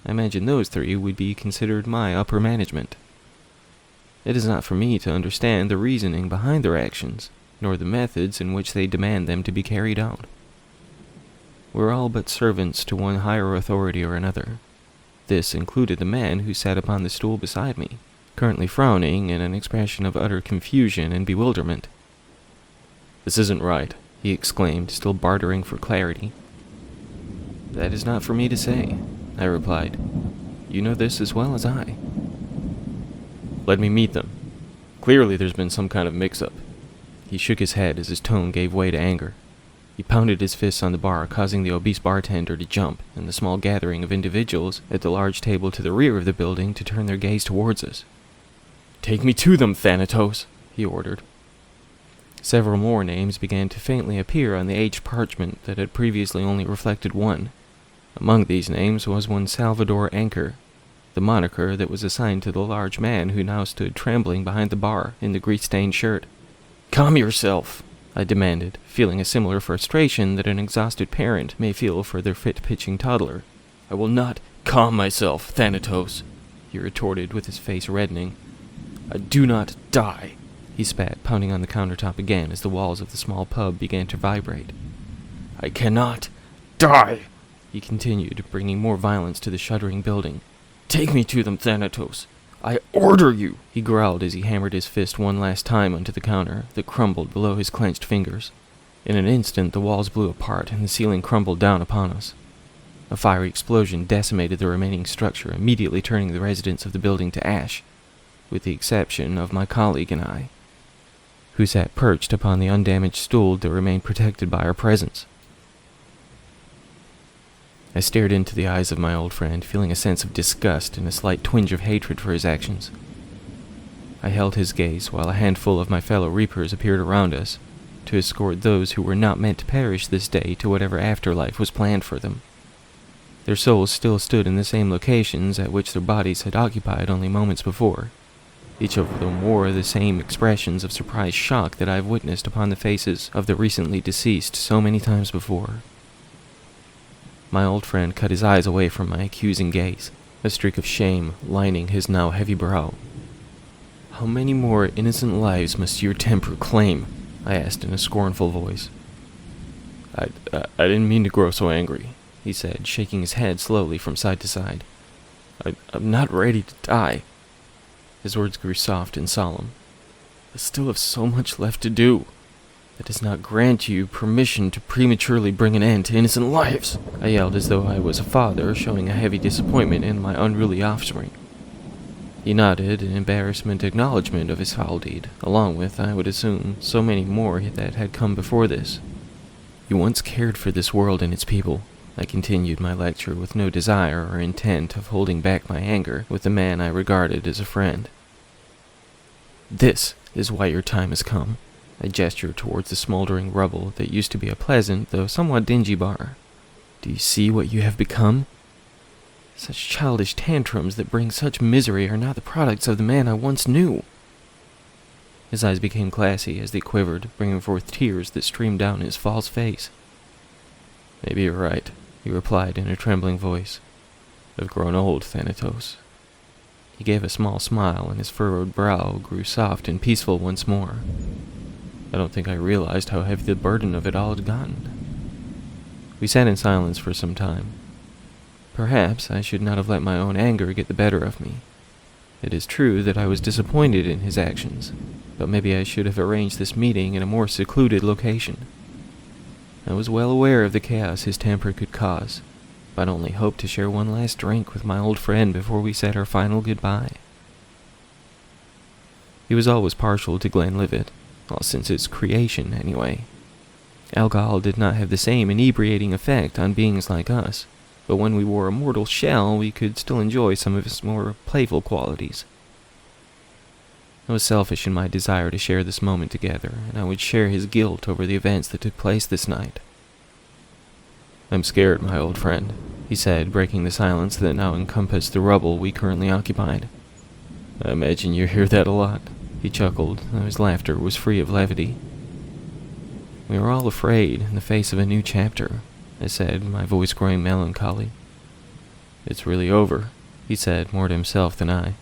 I imagine those three would be considered my upper management. It is not for me to understand the reasoning behind their actions, nor the methods in which they demand them to be carried out. We're all but servants to one higher authority or another. This included the man who sat upon the stool beside me, currently frowning in an expression of utter confusion and bewilderment. "This isn't right," he exclaimed, still bartering for clarity. "That is not for me to say," I replied. "You know this as well as I." "Let me meet them. Clearly there's been some kind of mix-up." He shook his head as his tone gave way to anger. He pounded his fists on the bar, causing the obese bartender to jump, and the small gathering of individuals at the large table to the rear of the building to turn their gaze towards us. "Take me to them, Thanatos," he ordered. Several more names began to faintly appear on the aged parchment that had previously only reflected one. Among these names was one Salvador Anchor, the moniker that was assigned to the large man who now stood trembling behind the bar in the grease-stained shirt. "Calm yourself," I demanded, feeling a similar frustration that an exhausted parent may feel for their fit-pitching toddler. "I will not calm myself, Thanatos," he retorted with his face reddening. "I do not die," he spat, pounding on the countertop again as the walls of the small pub began to vibrate. "I cannot die," he continued, bringing more violence to the shuddering building. "Take me to them, Thanatos. I order you," he growled as he hammered his fist one last time onto the counter that crumbled below his clenched fingers. In an instant, the walls blew apart and the ceiling crumbled down upon us. A fiery explosion decimated the remaining structure, immediately turning the residents of the building to ash, with the exception of my colleague and I, who sat perched upon the undamaged stool that remained protected by our presence. I stared into the eyes of my old friend, feeling a sense of disgust and a slight twinge of hatred for his actions. I held his gaze while a handful of my fellow reapers appeared around us, to escort those who were not meant to perish this day to whatever afterlife was planned for them. Their souls still stood in the same locations at which their bodies had occupied only moments before. Each of them wore the same expressions of surprised shock that I have witnessed upon the faces of the recently deceased so many times before. My old friend cut his eyes away from my accusing gaze, a streak of shame lining his now heavy brow. "How many more innocent lives must your temper claim?" I asked in a scornful voice. I didn't mean to grow so angry," he said, shaking his head slowly from side to side. I'm not ready to die." His words grew soft and solemn. "I still have so much left to do. That does not grant you permission to prematurely bring an end to innocent lives," I yelled as though I was a father showing a heavy disappointment in my unruly offspring. He nodded in embarrassment acknowledgement of his foul deed, along with, I would assume, so many more that had come before this. "You once cared for this world and its people," I continued my lecture with no desire or intent of holding back my anger with the man I regarded as a friend. "This is why your time has come." I gestured towards the smoldering rubble that used to be a pleasant, though somewhat dingy bar. "Do you see what you have become? Such childish tantrums that bring such misery are not the products of the man I once knew." His eyes became glassy as they quivered, bringing forth tears that streamed down his false face. "Maybe you're right," he replied in a trembling voice. "I've grown old, Thanatos." He gave a small smile, and his furrowed brow grew soft and peaceful once more. I don't think I realized how heavy the burden of it all had gotten. We sat in silence for some time. Perhaps I should not have let my own anger get the better of me. It is true that I was disappointed in his actions, but maybe I should have arranged this meeting in a more secluded location. I was well aware of the chaos his temper could cause, but only hoped to share one last drink with my old friend before we said our final goodbye. He was always partial to Glenlivet, well, since its creation, anyway. Alcohol did not have the same inebriating effect on beings like us, but when we wore a mortal shell, we could still enjoy some of its more playful qualities. I was selfish in my desire to share this moment together, and I would share his guilt over the events that took place this night. "I'm scared, my old friend," he said, breaking the silence that now encompassed the rubble we currently occupied. "I imagine you hear that a lot," he chuckled, though his laughter was free of levity. "We are all afraid in the face of a new chapter," I said, my voice growing melancholy. "It's really over," he said, more to himself than I.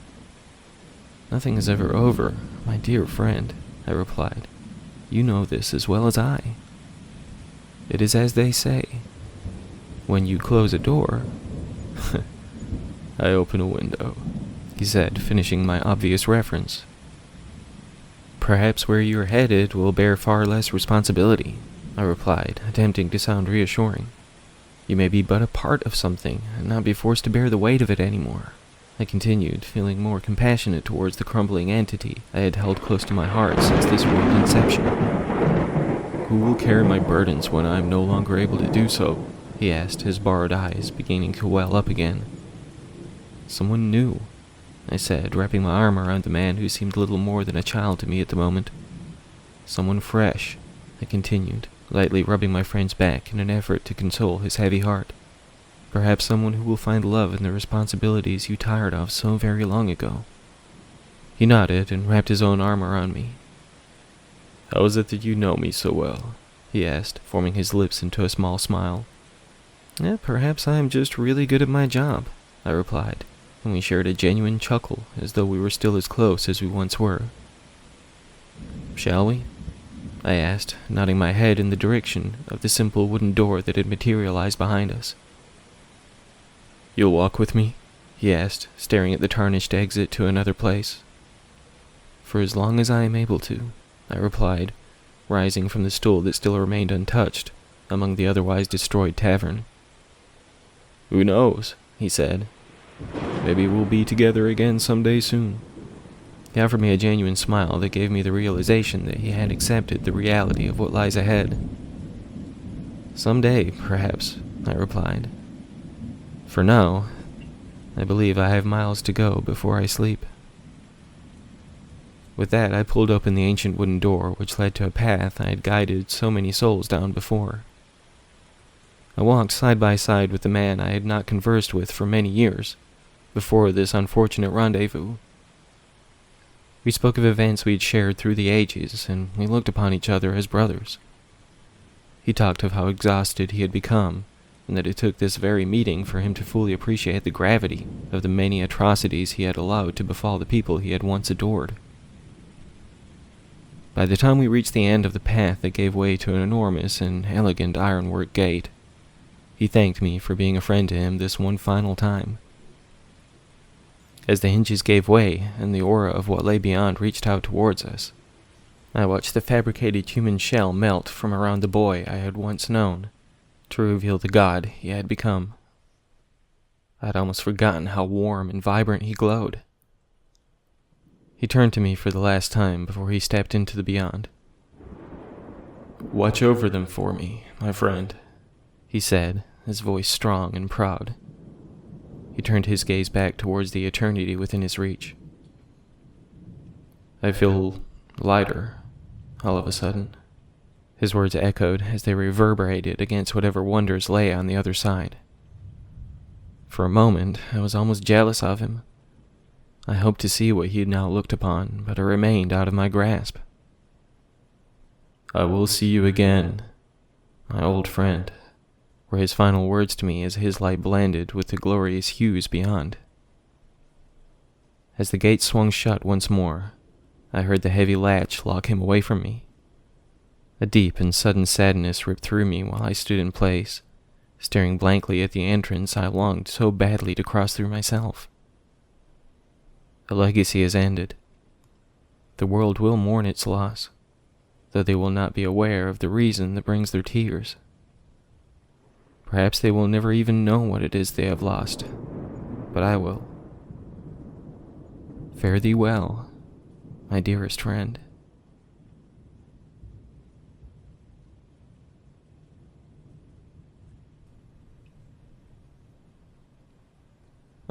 "Nothing is ever over, my dear friend," I replied. "You know this as well as I. It is as they say. When you close a door, I open a window," he said, finishing my obvious reference. "Perhaps where you're headed will bear far less responsibility," I replied, attempting to sound reassuring. "You may be but a part of something, and not be forced to bear the weight of it anymore," I continued, feeling more compassionate towards the crumbling entity I had held close to my heart since this world inception. "Who will carry my burdens when I am no longer able to do so?" he asked, his borrowed eyes beginning to well up again. "Someone new," I said, wrapping my arm around the man who seemed little more than a child to me at the moment. "Someone fresh," I continued, lightly rubbing my friend's back in an effort to console his heavy heart. "Perhaps someone who will find love in the responsibilities you tired of so very long ago." He nodded and wrapped his own arm around me. "How is it that you know me so well?" he asked, forming his lips into a small smile. Perhaps I am just really good at my job," I replied, and we shared a genuine chuckle as though we were still as close as we once were. "Shall we?" I asked, nodding my head in the direction of the simple wooden door that had materialized behind us. "You'll walk with me?" he asked, staring at the tarnished exit to another place. "For as long as I am able to," I replied, rising from the stool that still remained untouched among the otherwise destroyed tavern. "Who knows?" he said. "Maybe we'll be together again someday soon." He offered me a genuine smile that gave me the realization that he had accepted the reality of what lies ahead. "Someday, perhaps," I replied. "For now, I believe I have miles to go before I sleep." With that, I pulled open the ancient wooden door which led to a path I had guided so many souls down before. I walked side by side with the man I had not conversed with for many years, before this unfortunate rendezvous. We spoke of events we had shared through the ages, and we looked upon each other as brothers. He talked of how exhausted he had become, and that it took this very meeting for him to fully appreciate the gravity of the many atrocities he had allowed to befall the people he had once adored. By the time we reached the end of the path that gave way to an enormous and elegant ironwork gate, he thanked me for being a friend to him this one final time. As the hinges gave way and the aura of what lay beyond reached out towards us, I watched the fabricated human shell melt from around the boy I had once known, to reveal the god he had become. I had almost forgotten how warm and vibrant he glowed. He turned to me for the last time before he stepped into the beyond. "Watch over them for me, my friend," he said, his voice strong and proud. He turned his gaze back towards the eternity within his reach. "I feel lighter, all of a sudden." His words echoed as they reverberated against whatever wonders lay on the other side. For a moment, I was almost jealous of him. I hoped to see what he now looked upon, but it remained out of my grasp. "I will see you again, my old friend," were his final words to me as his light blended with the glorious hues beyond. As the gate swung shut once more, I heard the heavy latch lock him away from me. A deep and sudden sadness ripped through me while I stood in place, staring blankly at the entrance I longed so badly to cross through myself. The legacy is ended. The world will mourn its loss, though they will not be aware of the reason that brings their tears. Perhaps they will never even know what it is they have lost, but I will. Fare thee well, my dearest friend.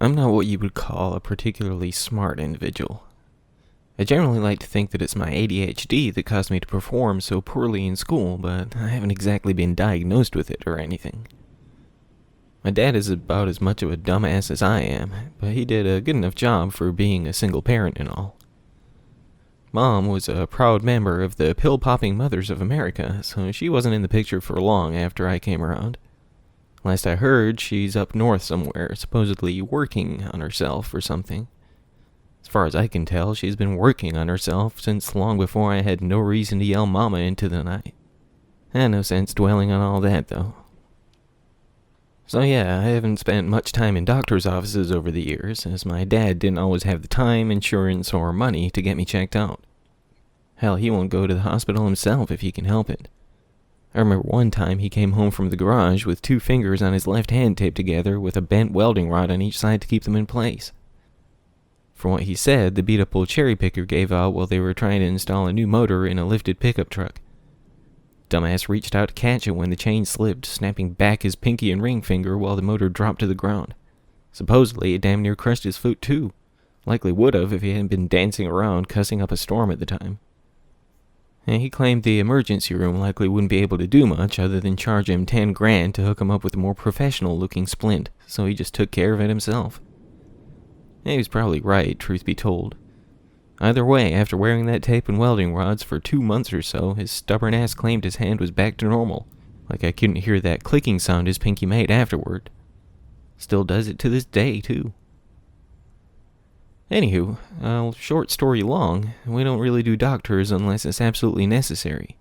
I'm not what you would call a particularly smart individual. I generally like to think that it's my ADHD that caused me to perform so poorly in school, but I haven't exactly been diagnosed with it or anything. My dad is about as much of a dumbass as I am, but he did a good enough job for being a single parent and all. Mom was a proud member of the Pill-Popping Mothers of America, so she wasn't in the picture for long after I came around. Last I heard, she's up north somewhere, supposedly working on herself or something. As far as I can tell, she's been working on herself since long before I had no reason to yell mama into the night. No sense dwelling on all that, though. So yeah, I haven't spent much time in doctor's offices over the years, as my dad didn't always have the time, insurance, or money to get me checked out. Hell, he won't go to the hospital himself if he can help it. I remember one time he came home from the garage with 2 fingers on his left hand taped together with a bent welding rod on each side to keep them in place. From what he said, the beat-up old cherry picker gave out while they were trying to install a new motor in a lifted pickup truck. Dumbass reached out to catch it when the chain slipped, snapping back his pinky and ring finger while the motor dropped to the ground. Supposedly, it damn near crushed his foot too. Likely would have if he hadn't been dancing around, cussing up a storm at the time. And he claimed the emergency room likely wouldn't be able to do much other than charge him 10 grand to hook him up with a more professional-looking splint, so he just took care of it himself. He was probably right, truth be told. Either way, after wearing that tape and welding rods for 2 months or so, his stubborn ass claimed his hand was back to normal. Like I couldn't hear that clicking sound his pinky made afterward. Still does it to this day, too. Anywho, short story long, we don't really do doctors unless it's absolutely necessary.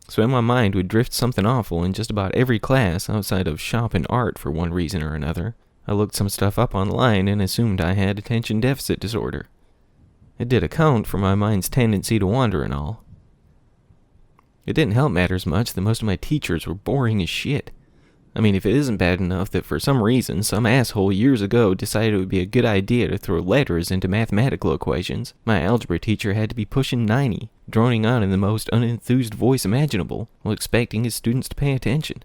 So in my mind would drift something awful in just about every class outside of shop and art for one reason or another. I looked some stuff up online and assumed I had attention deficit disorder. It did account for my mind's tendency to wander and all. It didn't help matters much that most of my teachers were boring as shit. I mean, if it isn't bad enough that for some reason some asshole years ago decided it would be a good idea to throw letters into mathematical equations, my algebra teacher had to be pushing 90, droning on in the most unenthused voice imaginable, while expecting his students to pay attention.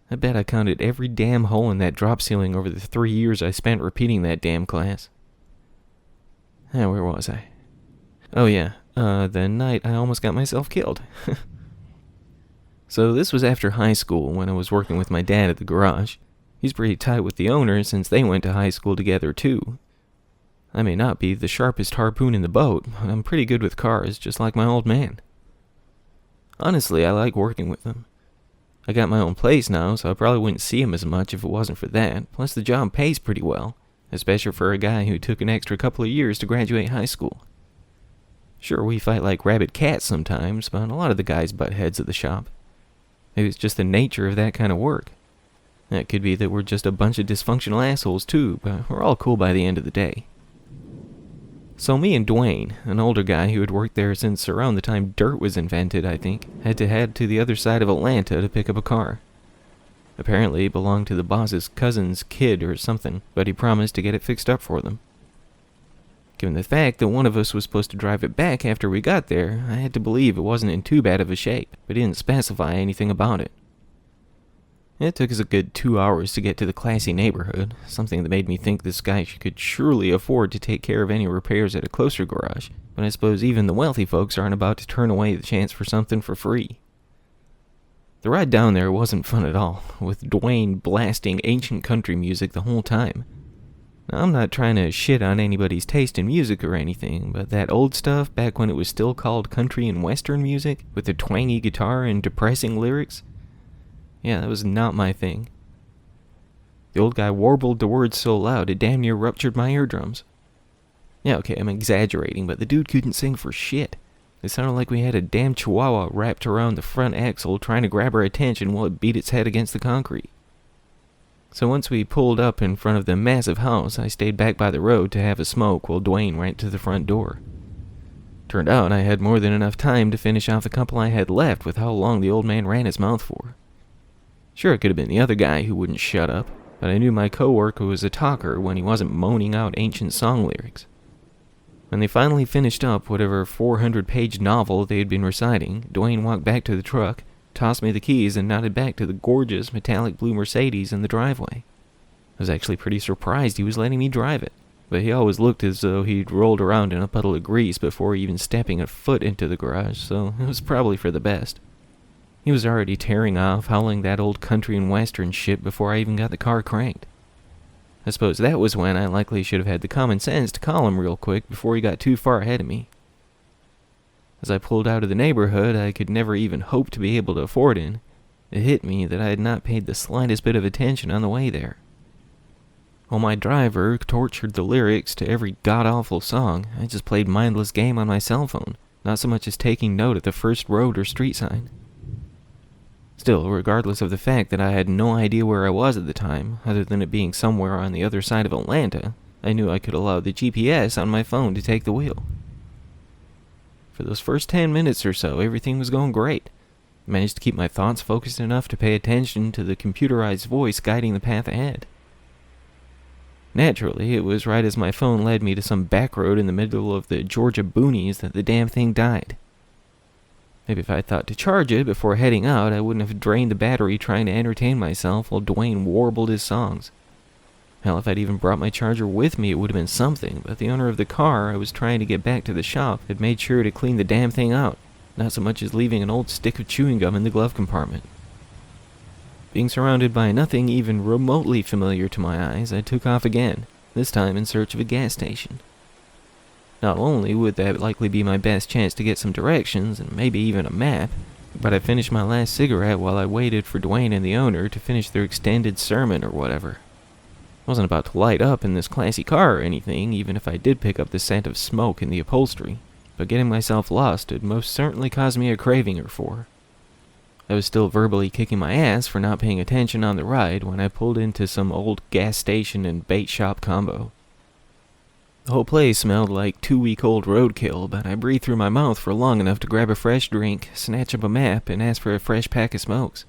I bet I counted every damn hole in that drop ceiling over the 3 years I spent repeating that damn class. Where was I? Oh yeah, the night I almost got myself killed. So this was after high school when I was working with my dad at the garage. He's pretty tight with the owner since they went to high school together too. I may not be the sharpest harpoon in the boat, but I'm pretty good with cars, just like my old man. Honestly, I like working with him. I got my own place now, so I probably wouldn't see him as much if it wasn't for that, plus the job pays pretty well, especially for a guy who took an extra couple of years to graduate high school. Sure, we fight like rabid cats sometimes, but a lot of the guys butt heads at the shop. Maybe it's just the nature of that kind of work. It could be that we're just a bunch of dysfunctional assholes too, but we're all cool by the end of the day. So me and Dwayne, an older guy who had worked there since around the time dirt was invented, I think, had to head to the other side of Atlanta to pick up a car. Apparently it belonged to the boss's cousin's kid or something, but he promised to get it fixed up for them. Given the fact that one of us was supposed to drive it back after we got there, I had to believe it wasn't in too bad of a shape, but he didn't specify anything about it. It took us a good 2 hours to get to the classy neighborhood, something that made me think this guy could surely afford to take care of any repairs at a closer garage, but I suppose even the wealthy folks aren't about to turn away the chance for something for free. The ride down there wasn't fun at all, with Dwayne blasting ancient country music the whole time. Now, I'm not trying to shit on anybody's taste in music or anything, but that old stuff back when it was still called country and western music, with the twangy guitar and depressing lyrics, yeah, that was not my thing. The old guy warbled the words so loud it damn near ruptured my eardrums. Yeah, okay, I'm exaggerating, but the dude couldn't sing for shit. It sounded like we had a damn chihuahua wrapped around the front axle trying to grab our attention while it beat its head against the concrete. So once we pulled up in front of the massive house, I stayed back by the road to have a smoke while Dwayne went to the front door. Turned out I had more than enough time to finish off the couple I had left with how long the old man ran his mouth for. Sure, it could have been the other guy who wouldn't shut up, but I knew my coworker was a talker when he wasn't moaning out ancient song lyrics. When they finally finished up whatever 400-page novel they had been reciting, Dwayne walked back to the truck, tossed me the keys, and nodded back to the gorgeous metallic blue Mercedes in the driveway. I was actually pretty surprised he was letting me drive it, but he always looked as though he'd rolled around in a puddle of grease before even stepping a foot into the garage, so it was probably for the best. He was already tearing off, howling that old country and western shit before I even got the car cranked. I suppose that was when I likely should have had the common sense to call him real quick before he got too far ahead of me. As I pulled out of the neighborhood I could never even hope to be able to afford in, it hit me that I had not paid the slightest bit of attention on the way there. While my driver tortured the lyrics to every god-awful song, I just played mindless game on my cell phone, not so much as taking note of the first road or street sign. Still, regardless of the fact that I had no idea where I was at the time, other than it being somewhere on the other side of Atlanta, I knew I could allow the GPS on my phone to take the wheel. For those first 10 minutes or so, everything was going great. I managed to keep my thoughts focused enough to pay attention to the computerized voice guiding the path ahead. Naturally, it was right as my phone led me to some back road in the middle of the Georgia boonies that the damn thing died. Maybe if I thought to charge it before heading out, I wouldn't have drained the battery trying to entertain myself while Dwayne warbled his songs. Hell, if I'd even brought my charger with me, it would have been something, but the owner of the car I was trying to get back to the shop had made sure to clean the damn thing out, not so much as leaving an old stick of chewing gum in the glove compartment. Being surrounded by nothing even remotely familiar to my eyes, I took off again, this time in search of a gas station. Not only would that likely be my best chance to get some directions, and maybe even a map, but I finished my last cigarette while I waited for Dwayne and the owner to finish their extended sermon or whatever. I wasn't about to light up in this classy car or anything, even if I did pick up the scent of smoke in the upholstery, but getting myself lost had most certainly caused me a craving or four. I was still verbally kicking my ass for not paying attention on the ride when I pulled into some old gas station and bait shop combo. The whole place smelled like 2-week-old roadkill, but I breathed through my mouth for long enough to grab a fresh drink, snatch up a map, and ask for a fresh pack of smokes.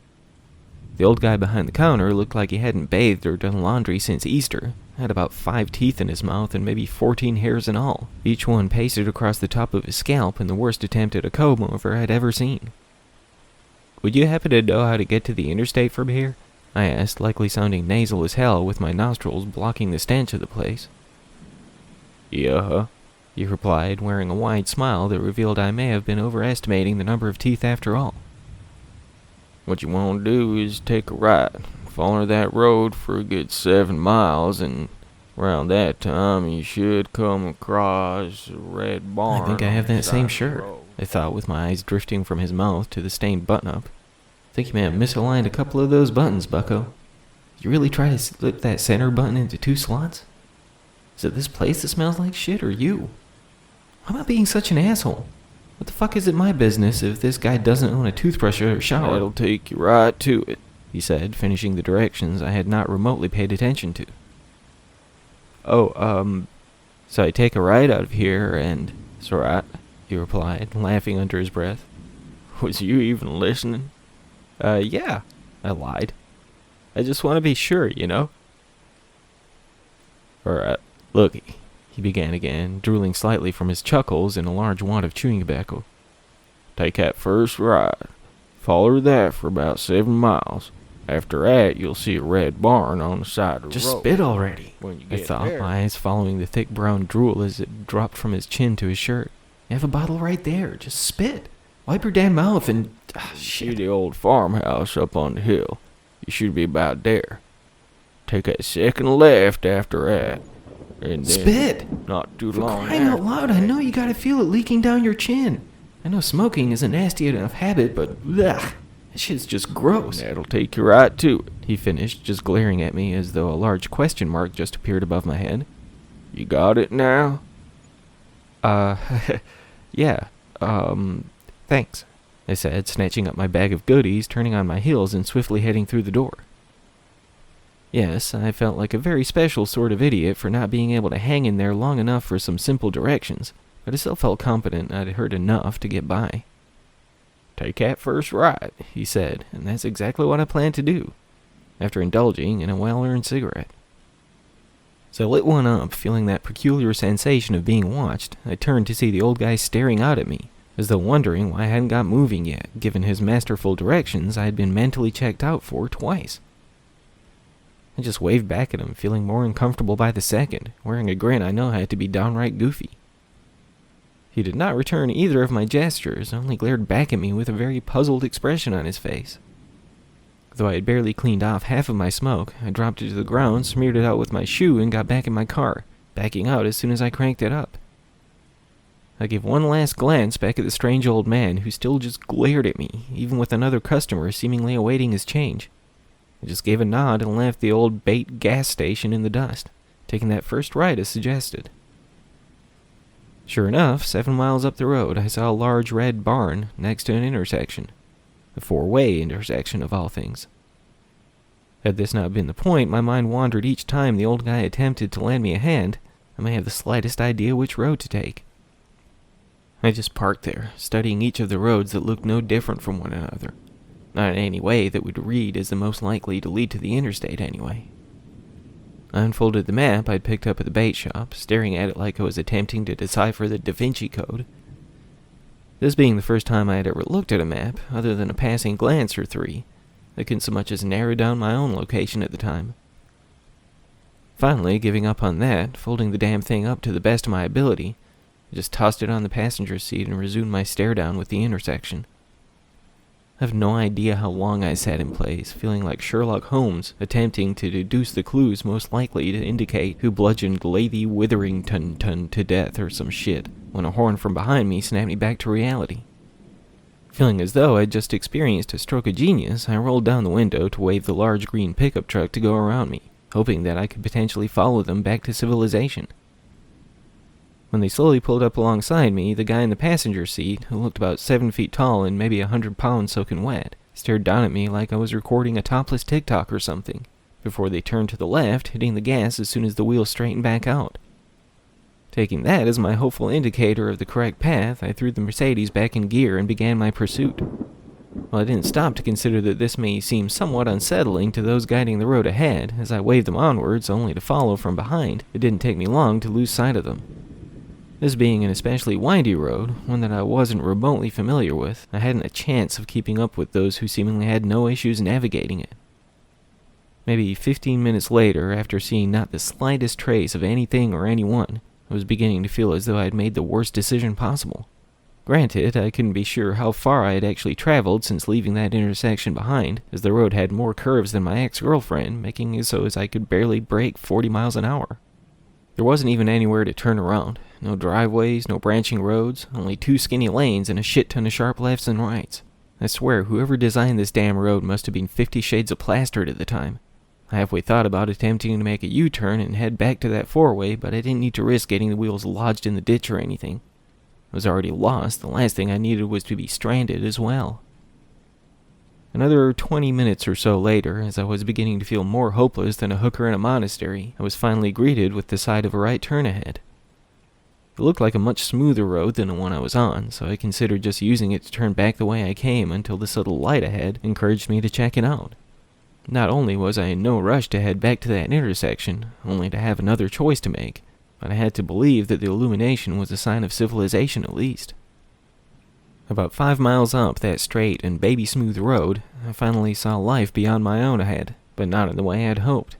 The old guy behind the counter looked like he hadn't bathed or done laundry since Easter, had about 5 teeth in his mouth and maybe 14 hairs in all, each one pasted across the top of his scalp in the worst attempt at a comb-over I'd ever seen. "Would you happen to know how to get to the interstate from here?" I asked, likely sounding nasal as hell with my nostrils blocking the stench of the place. "Yeah," he replied, wearing a wide smile that revealed I may have been overestimating the number of teeth after all. "What you want to do is take a right, follow that road for a good 7 miles, and around that time you should come across a red barn." "I think I have that same shirt," I thought, with my eyes drifting from his mouth to the stained button-up. "Think you may have misaligned a couple of those buttons, bucko. Did you really try to slip that center button into 2 slots? Is it this place that smells like shit, or you? Why am I being such an asshole? What the fuck is it my business if this guy doesn't own a toothbrush or a shower?" "That'll take you right to it," he said, finishing the directions I had not remotely paid attention to. So I take a right out of here and..." "That's right," he replied, laughing under his breath. "Was you even listening?" Yeah," I lied. "I just want to be sure, you know?" "Alright, looky," he began again, drooling slightly from his chuckles and a large wad of chewing tobacco. "Take that first right. Follow that for about 7 miles. After that, you'll see a red barn on the side of the road." "Just spit already," When you I get thought, there, my eyes following the thick brown drool as it dropped from his chin to his shirt. "You have a bottle right there. Just spit. Wipe your damn mouth and..." see the old farmhouse up on the hill. You should be about there. Take that second left after that. And then, Spit! not too For long crying out after loud, I know you gotta feel it leaking down your chin. I know smoking is a nasty enough habit, but ugh, that shit's just gross. That'll take you right to it. He finished, just glaring at me as though a large question mark just appeared above my head. You got it now? Yeah, thanks, I said, snatching up my bag of goodies, turning on my heels, and swiftly heading through the door. Yes, I felt like a very special sort of idiot for not being able to hang in there long enough for some simple directions, but I still felt confident I'd heard enough to get by. "Take that first right," he said, and that's exactly what I planned to do, after indulging in a well-earned cigarette. As I lit one up, feeling that peculiar sensation of being watched, I turned to see the old guy staring out at me, as though wondering why I hadn't got moving yet, given his masterful directions I had been mentally checked out for twice. I just waved back at him, feeling more uncomfortable by the second, wearing a grin I know had to be downright goofy. He did not return either of my gestures, only glared back at me with a very puzzled expression on his face. Though I had barely cleaned off half of my smoke, I dropped it to the ground, smeared it out with my shoe, and got back in my car, backing out as soon as I cranked it up. I gave one last glance back at the strange old man, who still just glared at me, even with another customer seemingly awaiting his change. I just gave a nod and left the old bait gas station in the dust, taking that first right as suggested. Sure enough, 7 miles up the road, I saw a large red barn next to an intersection. A four-way intersection of all things. Had this not been the point, my mind wandered each time the old guy attempted to lend me a hand. I may have the slightest idea which road to take. I just parked there, studying each of the roads that looked no different from one another. Not in any way that would read as the most likely to lead to the interstate anyway. I unfolded the map I'd picked up at the bait shop, staring at it like I was attempting to decipher the Da Vinci Code. This being the first time I had ever looked at a map, other than a passing glance or three, I couldn't so much as narrow down my own location at the time. Finally, giving up on that, folding the damn thing up to the best of my ability, I just tossed it on the passenger seat and resumed my stare down with the intersection. I have no idea how long I sat in place, feeling like Sherlock Holmes, attempting to deduce the clues most likely to indicate who bludgeoned Lady Witherington to death or some shit, when a horn from behind me snapped me back to reality. Feeling as though I'd just experienced a stroke of genius, I rolled down the window to wave the large green pickup truck to go around me, hoping that I could potentially follow them back to civilization. When they slowly pulled up alongside me, the guy in the passenger seat, who looked about 7 feet tall and maybe 100 pounds soaking wet, stared down at me like I was recording a topless TikTok or something, before they turned to the left, hitting the gas as soon as the wheels straightened back out. Taking that as my hopeful indicator of the correct path, I threw the Mercedes back in gear and began my pursuit. While I didn't stop to consider that this may seem somewhat unsettling to those guiding the road ahead, as I waved them onwards only to follow from behind, it didn't take me long to lose sight of them. This being an especially windy road, one that I wasn't remotely familiar with, I hadn't a chance of keeping up with those who seemingly had no issues navigating it. Maybe 15 minutes later, after seeing not the slightest trace of anything or anyone, I was beginning to feel as though I had made the worst decision possible. Granted, I couldn't be sure how far I had actually traveled since leaving that intersection behind, as the road had more curves than my ex-girlfriend, making it so as I could barely break 40 miles an hour. There wasn't even anywhere to turn around. No driveways, no branching roads, only 2 skinny lanes and a shit ton of sharp lefts and rights. I swear, whoever designed this damn road must have been 50 Shades of plastered at the time. I halfway thought about attempting to make a U-turn and head back to that four-way, but I didn't need to risk getting the wheels lodged in the ditch or anything. I was already lost. The last thing I needed was to be stranded as well. Another 20 minutes or so later, as I was beginning to feel more hopeless than a hooker in a monastery, I was finally greeted with the sight of a right turn ahead. It looked like a much smoother road than the one I was on, so I considered just using it to turn back the way I came until the subtle light ahead encouraged me to check it out. Not only was I in no rush to head back to that intersection, only to have another choice to make, but I had to believe that the illumination was a sign of civilization at least. About 5 miles up that straight and baby-smooth road, I finally saw life beyond my own ahead, but not in the way I'd hoped.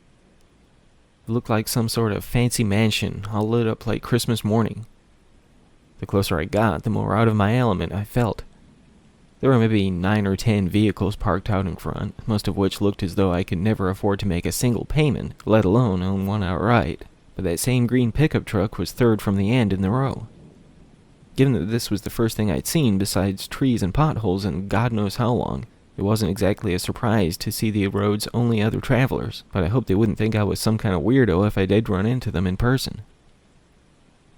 It looked like some sort of fancy mansion, all lit up like Christmas morning. The closer I got, the more out of my element I felt. There were maybe 9 or 10 vehicles parked out in front, most of which looked as though I could never afford to make a single payment, let alone own one outright, but that same green pickup truck was third from the end in the row. Given that this was the first thing I'd seen besides trees and potholes in God knows how long, it wasn't exactly a surprise to see the road's only other travelers, but I hoped they wouldn't think I was some kind of weirdo if I did run into them in person.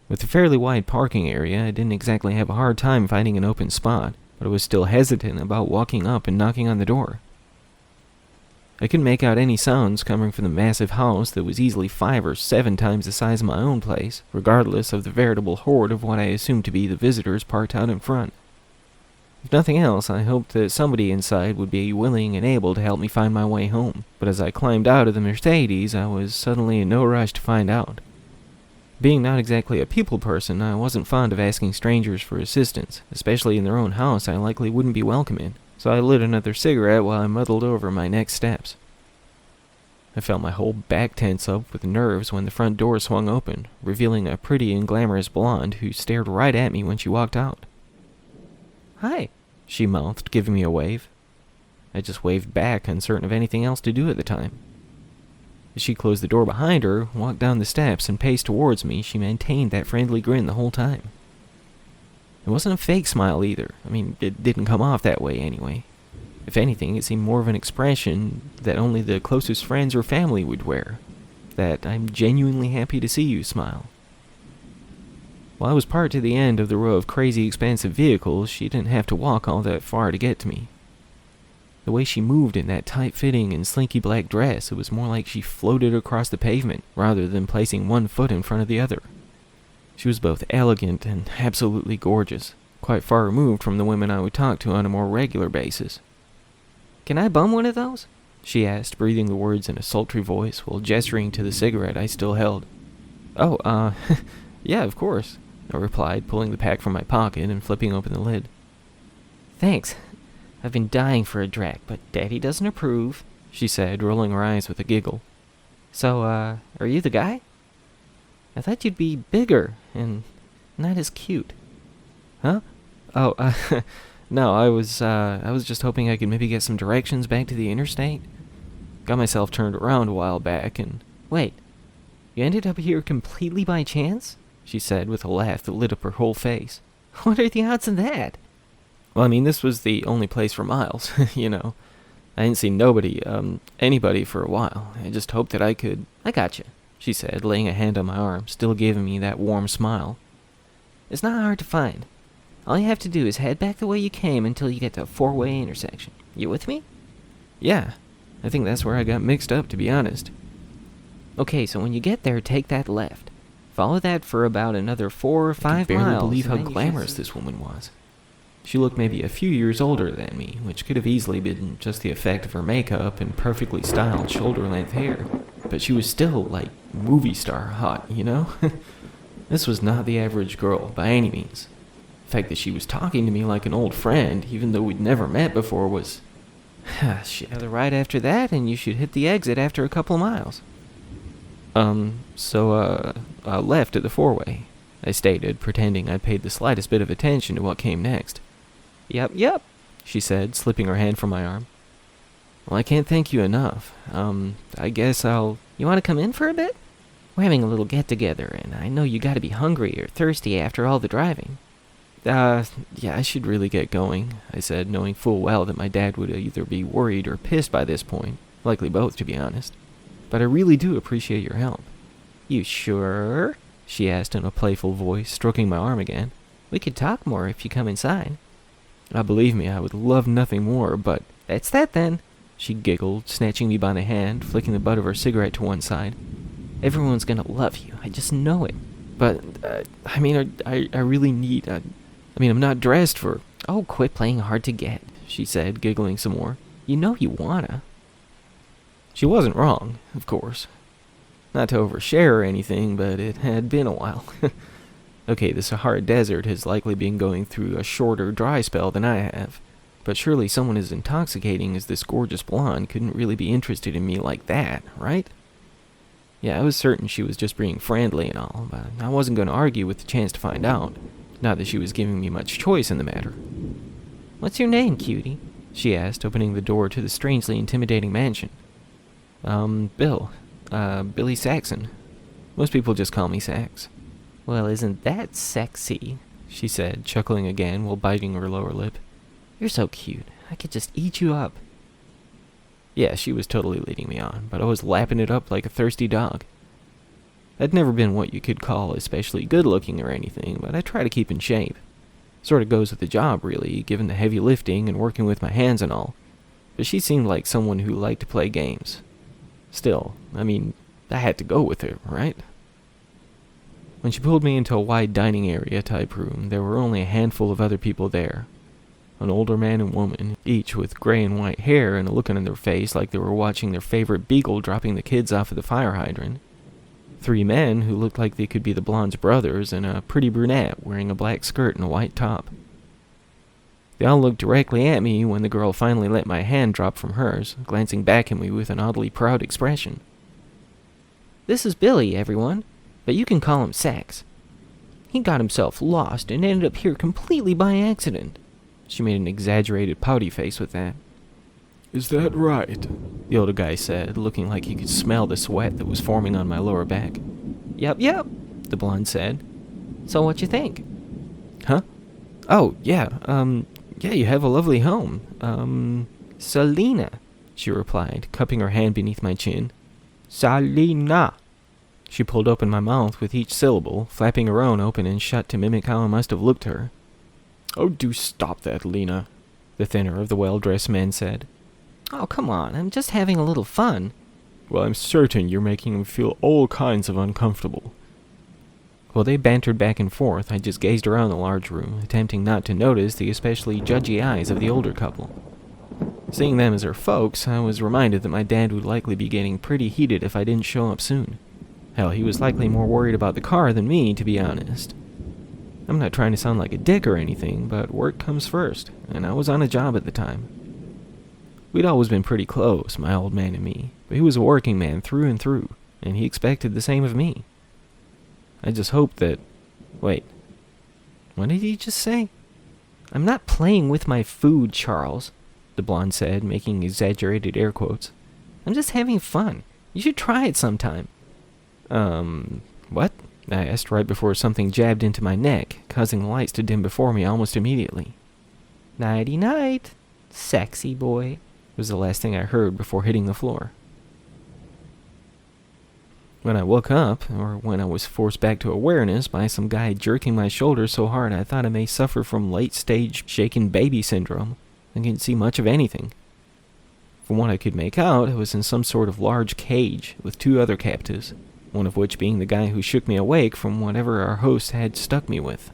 With a fairly wide parking area, I didn't exactly have a hard time finding an open spot, but I was still hesitant about walking up and knocking on the door. I couldn't make out any sounds coming from the massive house that was easily 5 or 7 times the size of my own place, regardless of the veritable horde of what I assumed to be the visitors parked out in front. If nothing else, I hoped that somebody inside would be willing and able to help me find my way home, but as I climbed out of the Mercedes, I was suddenly in no rush to find out. Being not exactly a people person, I wasn't fond of asking strangers for assistance, especially in their own house I likely wouldn't be welcome in, so I lit another cigarette while I muddled over my next steps. I felt my whole back tense up with nerves when the front door swung open, revealing a pretty and glamorous blonde who stared right at me when she walked out. "Hi," she mouthed, giving me a wave. I just waved back, uncertain of anything else to do at the time. As she closed the door behind her, walked down the steps, and paced towards me, she maintained that friendly grin the whole time. It wasn't a fake smile either. I mean, it didn't come off that way anyway. If anything, it seemed more of an expression that only the closest friends or family would wear. That "I'm genuinely happy to see you" smile. While I was parked to the end of the row of crazy expansive vehicles, she didn't have to walk all that far to get to me. The way she moved in that tight-fitting and slinky black dress, it was more like she floated across the pavement, rather than placing one foot in front of the other. She was both elegant and absolutely gorgeous, quite far removed from the women I would talk to on a more regular basis. "Can I bum one of those?" she asked, breathing the words in a sultry voice while gesturing to the cigarette I still held. "Oh, yeah, of course," I replied, pulling the pack from my pocket and flipping open the lid. "Thanks. I've been dying for a drac, but Daddy doesn't approve," she said, rolling her eyes with a giggle. "So, are you the guy? I thought you'd be bigger and not as cute." "Huh? Oh, no, I was just hoping I could maybe get some directions back to the interstate. Got myself turned around a while back and..." "Wait, you ended up here completely by chance?" she said with a laugh that lit up her whole face. "What are the odds of that?" "Well, I mean, this was the only place for miles, you know. I hadn't seen anybody for a while. I just hoped that I could..." "I gotcha," she said, laying a hand on my arm, still giving me that warm smile. "It's not hard to find. All you have to do is head back the way you came until you get to a four-way intersection. You with me?" "Yeah, I think that's where I got mixed up, to be honest." "Okay, so when you get there, take that left. Follow that for about another 4 or 5 miles. I barely believe how glamorous this woman was. She looked maybe a few years older than me, which could have easily been just the effect of her makeup and perfectly styled shoulder-length hair. But she was still, like, movie star hot, you know? This was not the average girl, by any means. The fact that she was talking to me like an old friend, even though we'd never met before, was... shit. "The right after that, and you should hit the exit after a couple miles." Left at the four-way," I stated, pretending I'd paid the slightest bit of attention to what came next. Yep, she said, slipping her hand from my arm. "Well, I can't thank you enough. I guess I'll..." "You want to come in for a bit? We're having a little get-together, and I know you gotta be hungry or thirsty after all the driving." Yeah, I should really get going," I said, knowing full well that my dad would either be worried or pissed by this point, likely both, to be honest. "But I really do appreciate your help." "You sure?" she asked in a playful voice, stroking my arm again. "We could talk more if you come inside." Believe me, I would love nothing more, but..." "That's that, then," she giggled, snatching me by the hand, flicking the butt of her cigarette to one side. "Everyone's gonna love you, I just know it." "But, I really need... I'm not dressed for..." "Oh, quit playing hard to get," she said, giggling some more. "You know you wanna." She wasn't wrong, of course. Not to overshare or anything, but it had been a while. Okay, the Sahara Desert has likely been going through a shorter dry spell than I have, but surely someone as intoxicating as this gorgeous blonde couldn't really be interested in me like that, right? Yeah, I was certain she was just being friendly and all, but I wasn't going to argue with the chance to find out. Not that she was giving me much choice in the matter. "What's your name, cutie?" she asked, opening the door to the strangely intimidating mansion. Bill. Billy Saxon. Most people just call me Sax." "Well, isn't that sexy?" she said, chuckling again while biting her lower lip. "You're so cute. I could just eat you up." Yeah, she was totally leading me on, but I was lapping it up like a thirsty dog. I'd never been what you could call especially good-looking or anything, but I try to keep in shape. Sort of goes with the job, really, given the heavy lifting and working with my hands and all. But she seemed like someone who liked to play games. Still, I had to go with her, right? When she pulled me into a wide dining area type room, there were only a handful of other people there. An older man and woman, each with gray and white hair and a look on their face like they were watching their favorite beagle dropping the kids off of the fire hydrant. 3 men who looked like they could be the blonde's brothers, and a pretty brunette wearing a black skirt and a white top. They all looked directly at me when the girl finally let my hand drop from hers, glancing back at me with an oddly proud expression. This is Billy, everyone, but you can call him Sax. He got himself lost and ended up here completely by accident. She made an exaggerated pouty face with that. Is that right? The older guy said, looking like he could smell the sweat that was forming on my lower back. Yep, the blonde said. So what you think? Huh? Oh, yeah, yeah, you have a lovely home. Selena, she replied, cupping her hand beneath my chin. Selena. She pulled open my mouth with each syllable, flapping her own open and shut to mimic how I must have looked to her. Oh, do stop that, Lena, the thinner of the well-dressed men said. Oh, come on, I'm just having a little fun. Well, I'm certain you're making him feel all kinds of uncomfortable. While they bantered back and forth, I just gazed around the large room, attempting not to notice the especially judgy eyes of the older couple. Seeing them as her folks, I was reminded that my dad would likely be getting pretty heated if I didn't show up soon. Hell, he was likely more worried about the car than me, to be honest. I'm not trying to sound like a dick or anything, but work comes first, and I was on a job at the time. We'd always been pretty close, my old man and me, but he was a working man through and through, and he expected the same of me. I just hoped that... Wait. What did he just say? I'm not playing with my food, Charles, the blonde said, making exaggerated air quotes. I'm just having fun. You should try it sometime. What? I asked right before something jabbed into my neck, causing the lights to dim before me almost immediately. Nighty-night, sexy boy, was the last thing I heard before hitting the floor. When I woke up, or when I was forced back to awareness by some guy jerking my shoulder so hard I thought I may suffer from late-stage shaken baby syndrome, I couldn't see much of anything. From what I could make out, I was in some sort of large cage with two other captives, one of which being the guy who shook me awake from whatever our host had stuck me with.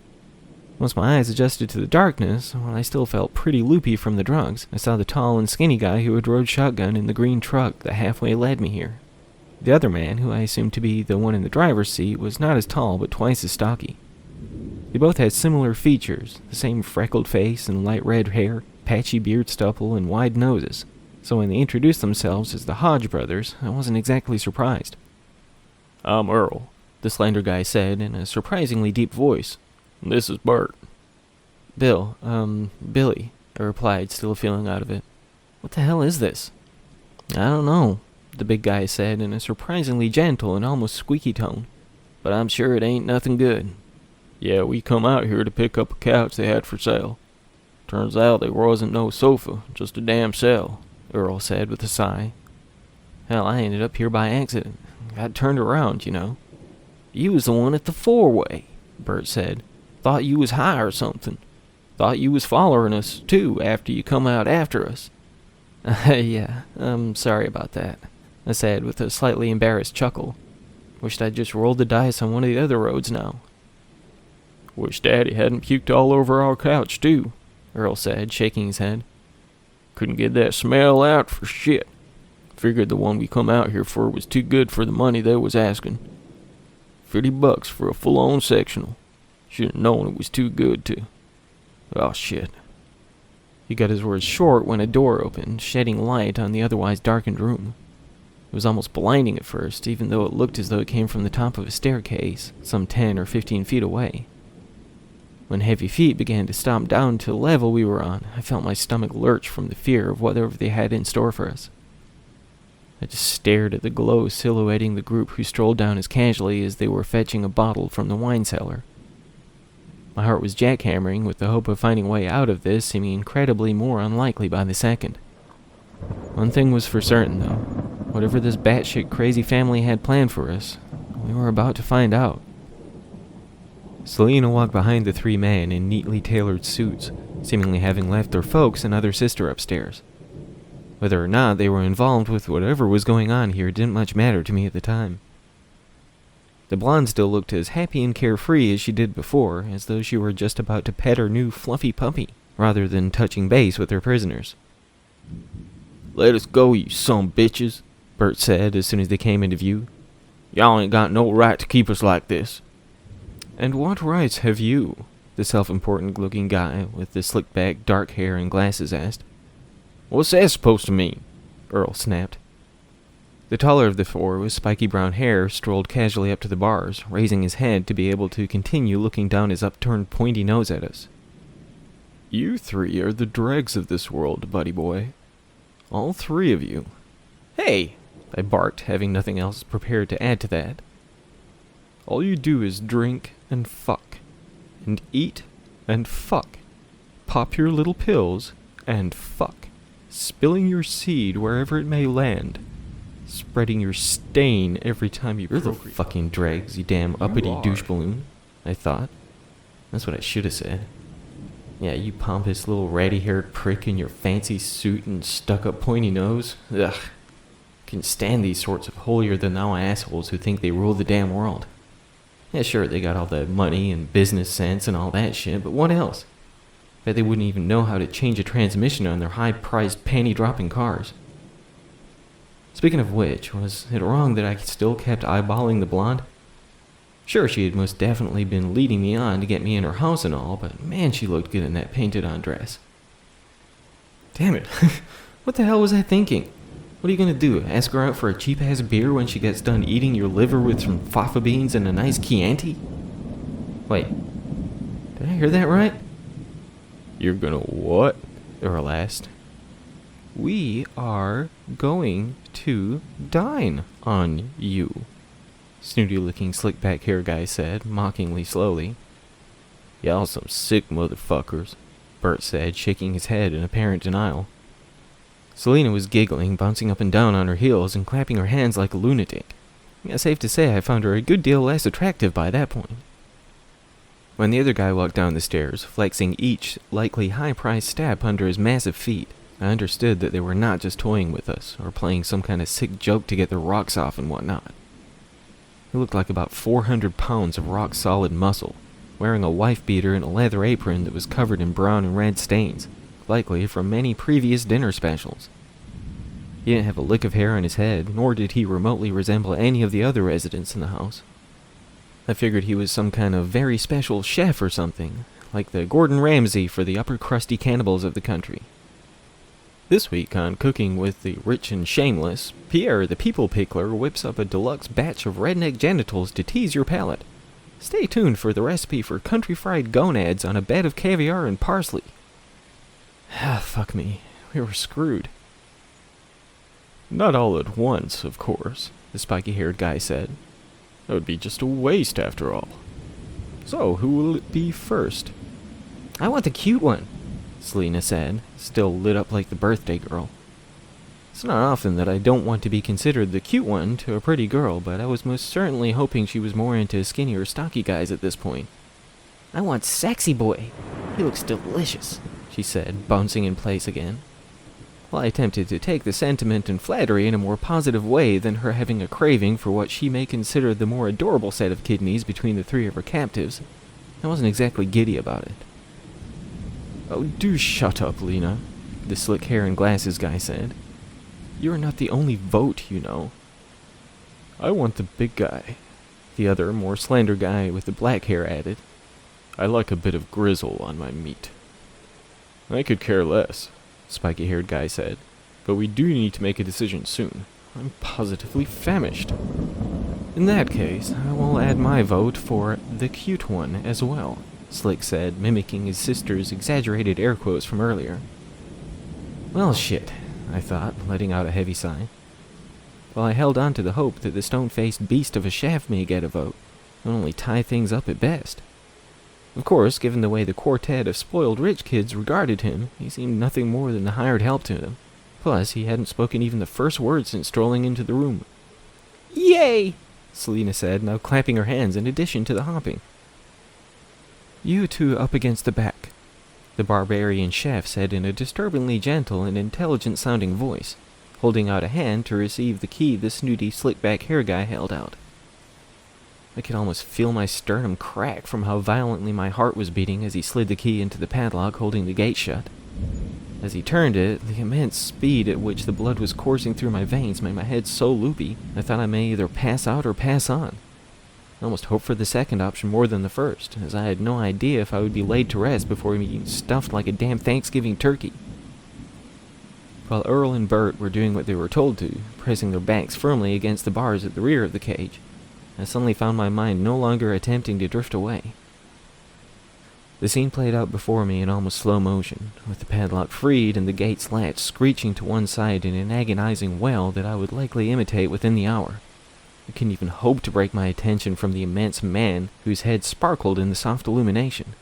Once my eyes adjusted to the darkness, while I still felt pretty loopy from the drugs, I saw the tall and skinny guy who had rode shotgun in the green truck that halfway led me here. The other man, who I assumed to be the one in the driver's seat, was not as tall but twice as stocky. They both had similar features, the same freckled face and light red hair, patchy beard stubble, and wide noses, so when they introduced themselves as the Hodge brothers, I wasn't exactly surprised. I'm Earl, the slender guy said in a surprisingly deep voice. This is Bert. Billy, I replied, still feeling out of it. What the hell is this? I don't know, the big guy said in a surprisingly gentle and almost squeaky tone, but I'm sure it ain't nothing good. Yeah, we come out here to pick up a couch they had for sale. Turns out there wasn't no sofa, just a damn cell, Earl said with a sigh. Hell, I ended up here by accident. Got turned around, you know. You was the one at the four-way, Bert said. Thought you was high or something. Thought you was following us, too, after you come out after us. Yeah, I'm sorry about that, I said with a slightly embarrassed chuckle. Wished I'd just rolled the dice on one of the other roads now. Wish Daddy hadn't puked all over our couch, too, Earl said, shaking his head. Couldn't get that smell out for shit. Figured the one we come out here for was too good for the money they was asking. $50 for a full-on sectional. Should've known it was too good to... Oh, shit. He got his words short when a door opened, shedding light on the otherwise darkened room. It was almost blinding at first, even though it looked as though it came from the top of a staircase, some 10 or 15 feet away. When heavy feet began to stomp down to the level we were on, I felt my stomach lurch from the fear of whatever they had in store for us. I just stared at the glow silhouetting the group who strolled down as casually as they were fetching a bottle from the wine cellar. My heart was jackhammering with the hope of finding a way out of this seeming incredibly more unlikely by the second. One thing was for certain, though. Whatever this batshit crazy family had planned for us, we were about to find out. Selena walked behind the three men in neatly tailored suits, seemingly having left their folks and other sister upstairs. Whether or not they were involved with whatever was going on here didn't much matter to me at the time. The blonde still looked as happy and carefree as she did before, as though she were just about to pet her new fluffy puppy, rather than touching base with her prisoners. Let us go, you some bitches, Bert said as soon as they came into view. Y'all ain't got no right to keep us like this. And what rights have you? the self-important looking guy with the slick-back dark hair and glasses asked. What's that supposed to mean? Earl snapped. The taller of the four, with spiky brown hair, strolled casually up to the bars, raising his head to be able to continue looking down his upturned pointy nose at us. You three are the dregs of this world, buddy boy. All three of you. Hey! I barked, having nothing else prepared to add to that. All you do is drink and fuck, and eat and fuck, pop your little pills and fuck, spilling your seed wherever it may land, spreading your stain every time you procreate. You're the fucking dregs, you damn uppity douche balloon, I thought. That's what I should have said. Yeah, you pompous little ratty-haired prick in your fancy suit and stuck-up pointy nose. Ugh. Can stand these sorts of holier-than-thou assholes who think they rule the damn world. Yeah, sure, they got all the money and business sense and all that shit, but what else? Bet they wouldn't even know how to change a transmission on their high-priced, panty-dropping cars. Speaking of which, was it wrong that I still kept eyeballing the blonde? Sure, she had most definitely been leading me on to get me in her house and all, but man, she looked good in that painted-on dress. Damn it, what the hell was I thinking? What are you gonna do, ask her out for a cheap-ass beer when she gets done eating your liver with some fava beans and a nice Chianti? Wait, did I hear that right? You're gonna what? Earl asked. We are going to dine on you, snooty-looking slick-back hair guy said, mockingly slowly. Y'all some sick motherfuckers, Bert said, shaking his head in apparent denial. Selena was giggling, bouncing up and down on her heels and clapping her hands like a lunatic. Yeah, safe to say I found her a good deal less attractive by that point. When the other guy walked down the stairs, flexing each likely high-priced step under his massive feet, I understood that they were not just toying with us, or playing some kind of sick joke to get their rocks off and whatnot. He looked like about 400 pounds of rock-solid muscle, wearing a wife-beater and a leather apron that was covered in brown and red stains, likely from many previous dinner specials. He didn't have a lick of hair on his head, nor did he remotely resemble any of the other residents in the house. I figured he was some kind of very special chef or something, like the Gordon Ramsay for the upper crusty cannibals of the country. This week on Cooking with the Rich and Shameless, Pierre the People Pickler whips up a deluxe batch of redneck genitals to tease your palate. Stay tuned for the recipe for country fried gonads on a bed of caviar and parsley. Ah, fuck me. We were screwed. Not all at once, of course, the spiky-haired guy said. That would be just a waste after all. So, who will it be first? I want the cute one, Selena said, still lit up like the birthday girl. It's not often that I don't want to be considered the cute one to a pretty girl, but I was most certainly hoping she was more into skinny or stocky guys at this point. I want sexy boy. He looks delicious, she said, bouncing in place again. While I attempted to take the sentiment and flattery in a more positive way than her having a craving for what she may consider the more adorable set of kidneys between the three of her captives, I wasn't exactly giddy about it. Oh, do shut up, Lena, the slick hair and glasses guy said. You're not the only vote, you know. I want the big guy, the other, more slender guy with the black hair added. I like a bit of grizzle on my meat. I could care less, spiky-haired guy said, but we do need to make a decision soon. I'm positively famished. In that case, I will add my vote for the cute one as well, Slick said, mimicking his sister's exaggerated air quotes from earlier. Well, shit, I thought, letting out a heavy sigh. While I held on to the hope that the stone-faced beast of a chef may get a vote, and only tie things up at best. Of course, given the way the quartet of spoiled rich kids regarded him, he seemed nothing more than a hired help to them. Plus, he hadn't spoken even the first word since strolling into the room. Yay! Selena said, now clapping her hands in addition to the hopping. You two up against the back, the barbarian chef said in a disturbingly gentle and intelligent-sounding voice, holding out a hand to receive the key the snooty, slick-back hair guy held out. I could almost feel my sternum crack from how violently my heart was beating as he slid the key into the padlock holding the gate shut. As he turned it, the immense speed at which the blood was coursing through my veins made my head so loopy I thought I may either pass out or pass on. I almost hoped for the second option more than the first, as I had no idea if I would be laid to rest before being stuffed like a damn Thanksgiving turkey. While Earl and Bert were doing what they were told to, pressing their backs firmly against the bars at the rear of the cage, I suddenly found my mind no longer attempting to drift away. The scene played out before me in almost slow motion, with the padlock freed and the gate's latch screeching to one side in an agonizing wail that I would likely imitate within the hour. I couldn't even hope to break my attention from the immense man whose head sparkled in the soft illumination.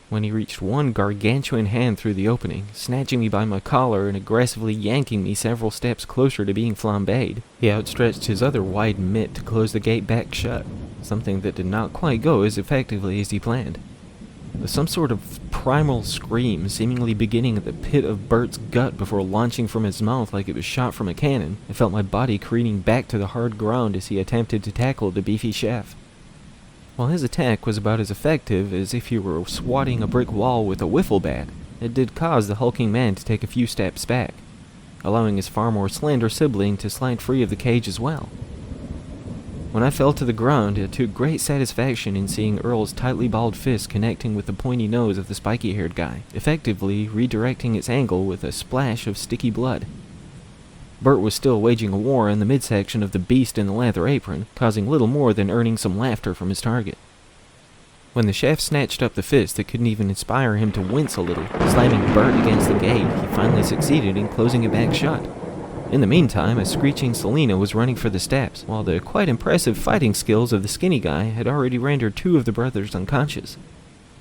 When he reached one gargantuan hand through the opening, snatching me by my collar and aggressively yanking me several steps closer to being flambéed, he outstretched his other wide mitt to close the gate back shut, something that did not quite go as effectively as he planned. With some sort of primal scream seemingly beginning at the pit of Bert's gut before launching from his mouth like it was shot from a cannon, I felt my body careening back to the hard ground as he attempted to tackle the beefy chef. While his attack was about as effective as if he were swatting a brick wall with a wiffle bat, it did cause the hulking man to take a few steps back, allowing his far more slender sibling to slide free of the cage as well. When I fell to the ground, I took great satisfaction in seeing Earl's tightly balled fist connecting with the pointy nose of the spiky-haired guy, effectively redirecting its angle with a splash of sticky blood. Bert was still waging a war in the midsection of the beast in the leather apron, causing little more than earning some laughter from his target. When the chef snatched up the fist that couldn't even inspire him to wince a little, slamming Bert against the gate, he finally succeeded in closing it back shut. In the meantime, a screeching Selina was running for the steps, while the quite impressive fighting skills of the skinny guy had already rendered two of the brothers unconscious.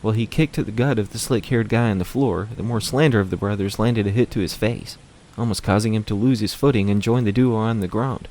While he kicked at the gut of the slick-haired guy on the floor, the more slender of the brothers landed a hit to his face, almost causing him to lose his footing and join the duo on the ground.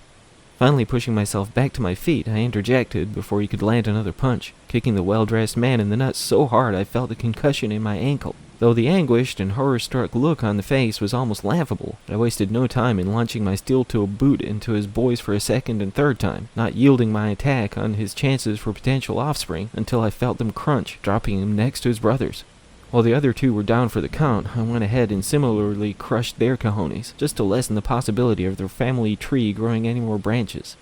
Finally pushing myself back to my feet, I interjected before he could land another punch, kicking the well-dressed man in the nuts so hard I felt a concussion in my ankle. Though the anguished and horror-struck look on the face was almost laughable, I wasted no time in launching my steel-toe boot into his boys for a second and third time, not yielding my attack on his chances for potential offspring until I felt them crunch, dropping him next to his brothers. While the other two were down for the count, I went ahead and similarly crushed their cojones, just to lessen the possibility of their family tree growing any more branches.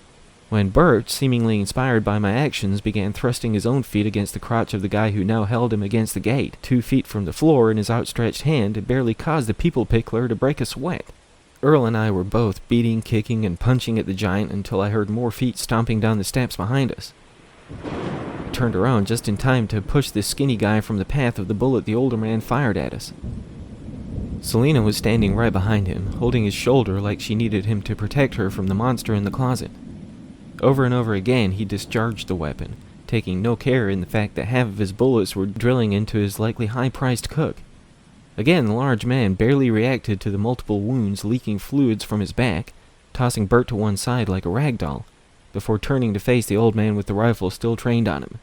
When Bert, seemingly inspired by my actions, began thrusting his own feet against the crotch of the guy who now held him against the gate, 2 feet from the floor in his outstretched hand, it barely caused the people pickler to break a sweat. Earl and I were both beating, kicking, and punching at the giant until I heard more feet stomping down the steps behind us. I turned around just in time to push the skinny guy from the path of the bullet the older man fired at us. Selina was standing right behind him, holding his shoulder like she needed him to protect her from the monster in the closet. Over and over again he discharged the weapon, taking no care in the fact that half of his bullets were drilling into his likely high-priced cook. Again, the large man barely reacted to the multiple wounds leaking fluids from his back, tossing Bert to one side like a rag doll, before turning to face the old man with the rifle still trained on him.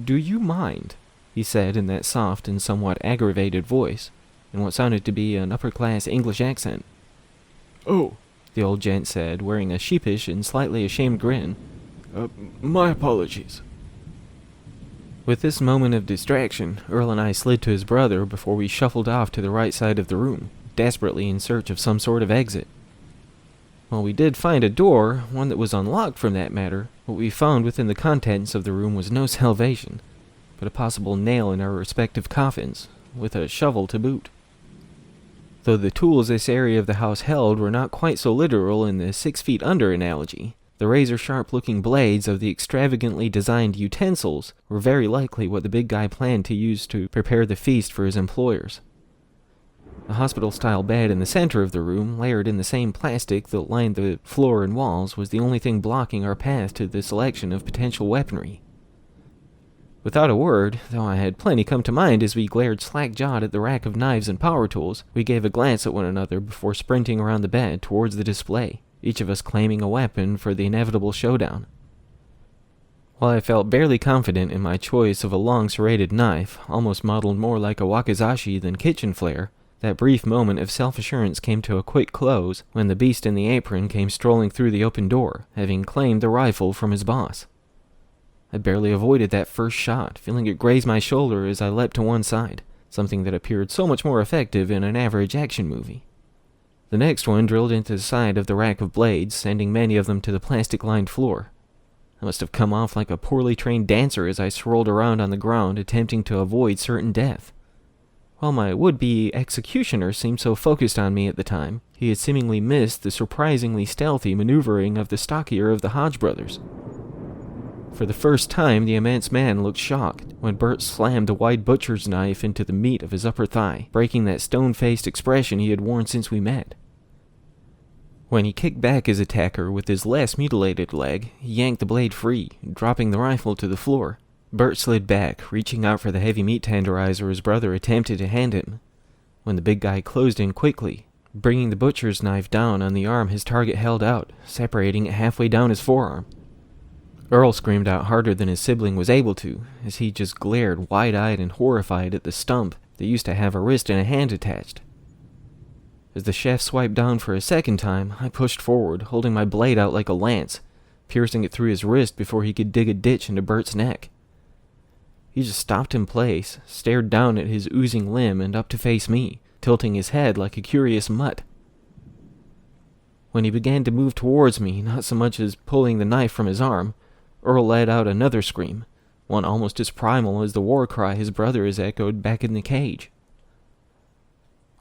"Do you mind?" he said in that soft and somewhat aggravated voice, in what sounded to be an upper-class English accent. Oh, the old gent said, wearing a sheepish and slightly ashamed grin. My apologies. With this moment of distraction, Earl and I slid to his brother before we shuffled off to the right side of the room, desperately in search of some sort of exit. While we did find a door, one that was unlocked from that matter, what we found within the contents of the room was no salvation, but a possible nail in our respective coffins, with a shovel to boot. Though the tools this area of the house held were not quite so literal in the 6 feet under analogy, the razor-sharp-looking blades of the extravagantly designed utensils were very likely what the big guy planned to use to prepare the feast for his employers. The hospital-style bed in the center of the room, layered in the same plastic that lined the floor and walls, was the only thing blocking our path to the selection of potential weaponry. Without a word, though I had plenty come to mind as we glared slack-jawed at the rack of knives and power tools, we gave a glance at one another before sprinting around the bed towards the display, each of us claiming a weapon for the inevitable showdown. While I felt barely confident in my choice of a long serrated knife, almost modeled more like a wakizashi than kitchen flare, that brief moment of self-assurance came to a quick close when the beast in the apron came strolling through the open door, having claimed the rifle from his boss. I barely avoided that first shot, feeling it graze my shoulder as I leapt to one side, something that appeared so much more effective in an average action movie. The next one drilled into the side of the rack of blades, sending many of them to the plastic-lined floor. I must have come off like a poorly trained dancer as I swirled around on the ground, attempting to avoid certain death. While my would-be executioner seemed so focused on me at the time, he had seemingly missed the surprisingly stealthy maneuvering of the stockier of the Hodge brothers. For the first time, the immense man looked shocked when Bert slammed the wide butcher's knife into the meat of his upper thigh, breaking that stone-faced expression he had worn since we met. When he kicked back his attacker with his less mutilated leg, he yanked the blade free, dropping the rifle to the floor. Bert slid back, reaching out for the heavy meat tenderizer his brother attempted to hand him, when the big guy closed in quickly, bringing the butcher's knife down on the arm his target held out, separating it halfway down his forearm. Earl screamed out harder than his sibling was able to, as he just glared wide-eyed and horrified at the stump that used to have a wrist and a hand attached. As the chef swiped down for a second time, I pushed forward, holding my blade out like a lance, piercing it through his wrist before he could dig a ditch into Bert's neck. He just stopped in place, stared down at his oozing limb and up to face me, tilting his head like a curious mutt. When he began to move towards me, not so much as pulling the knife from his arm, Earl let out another scream, one almost as primal as the war cry his brother has echoed back in the cage.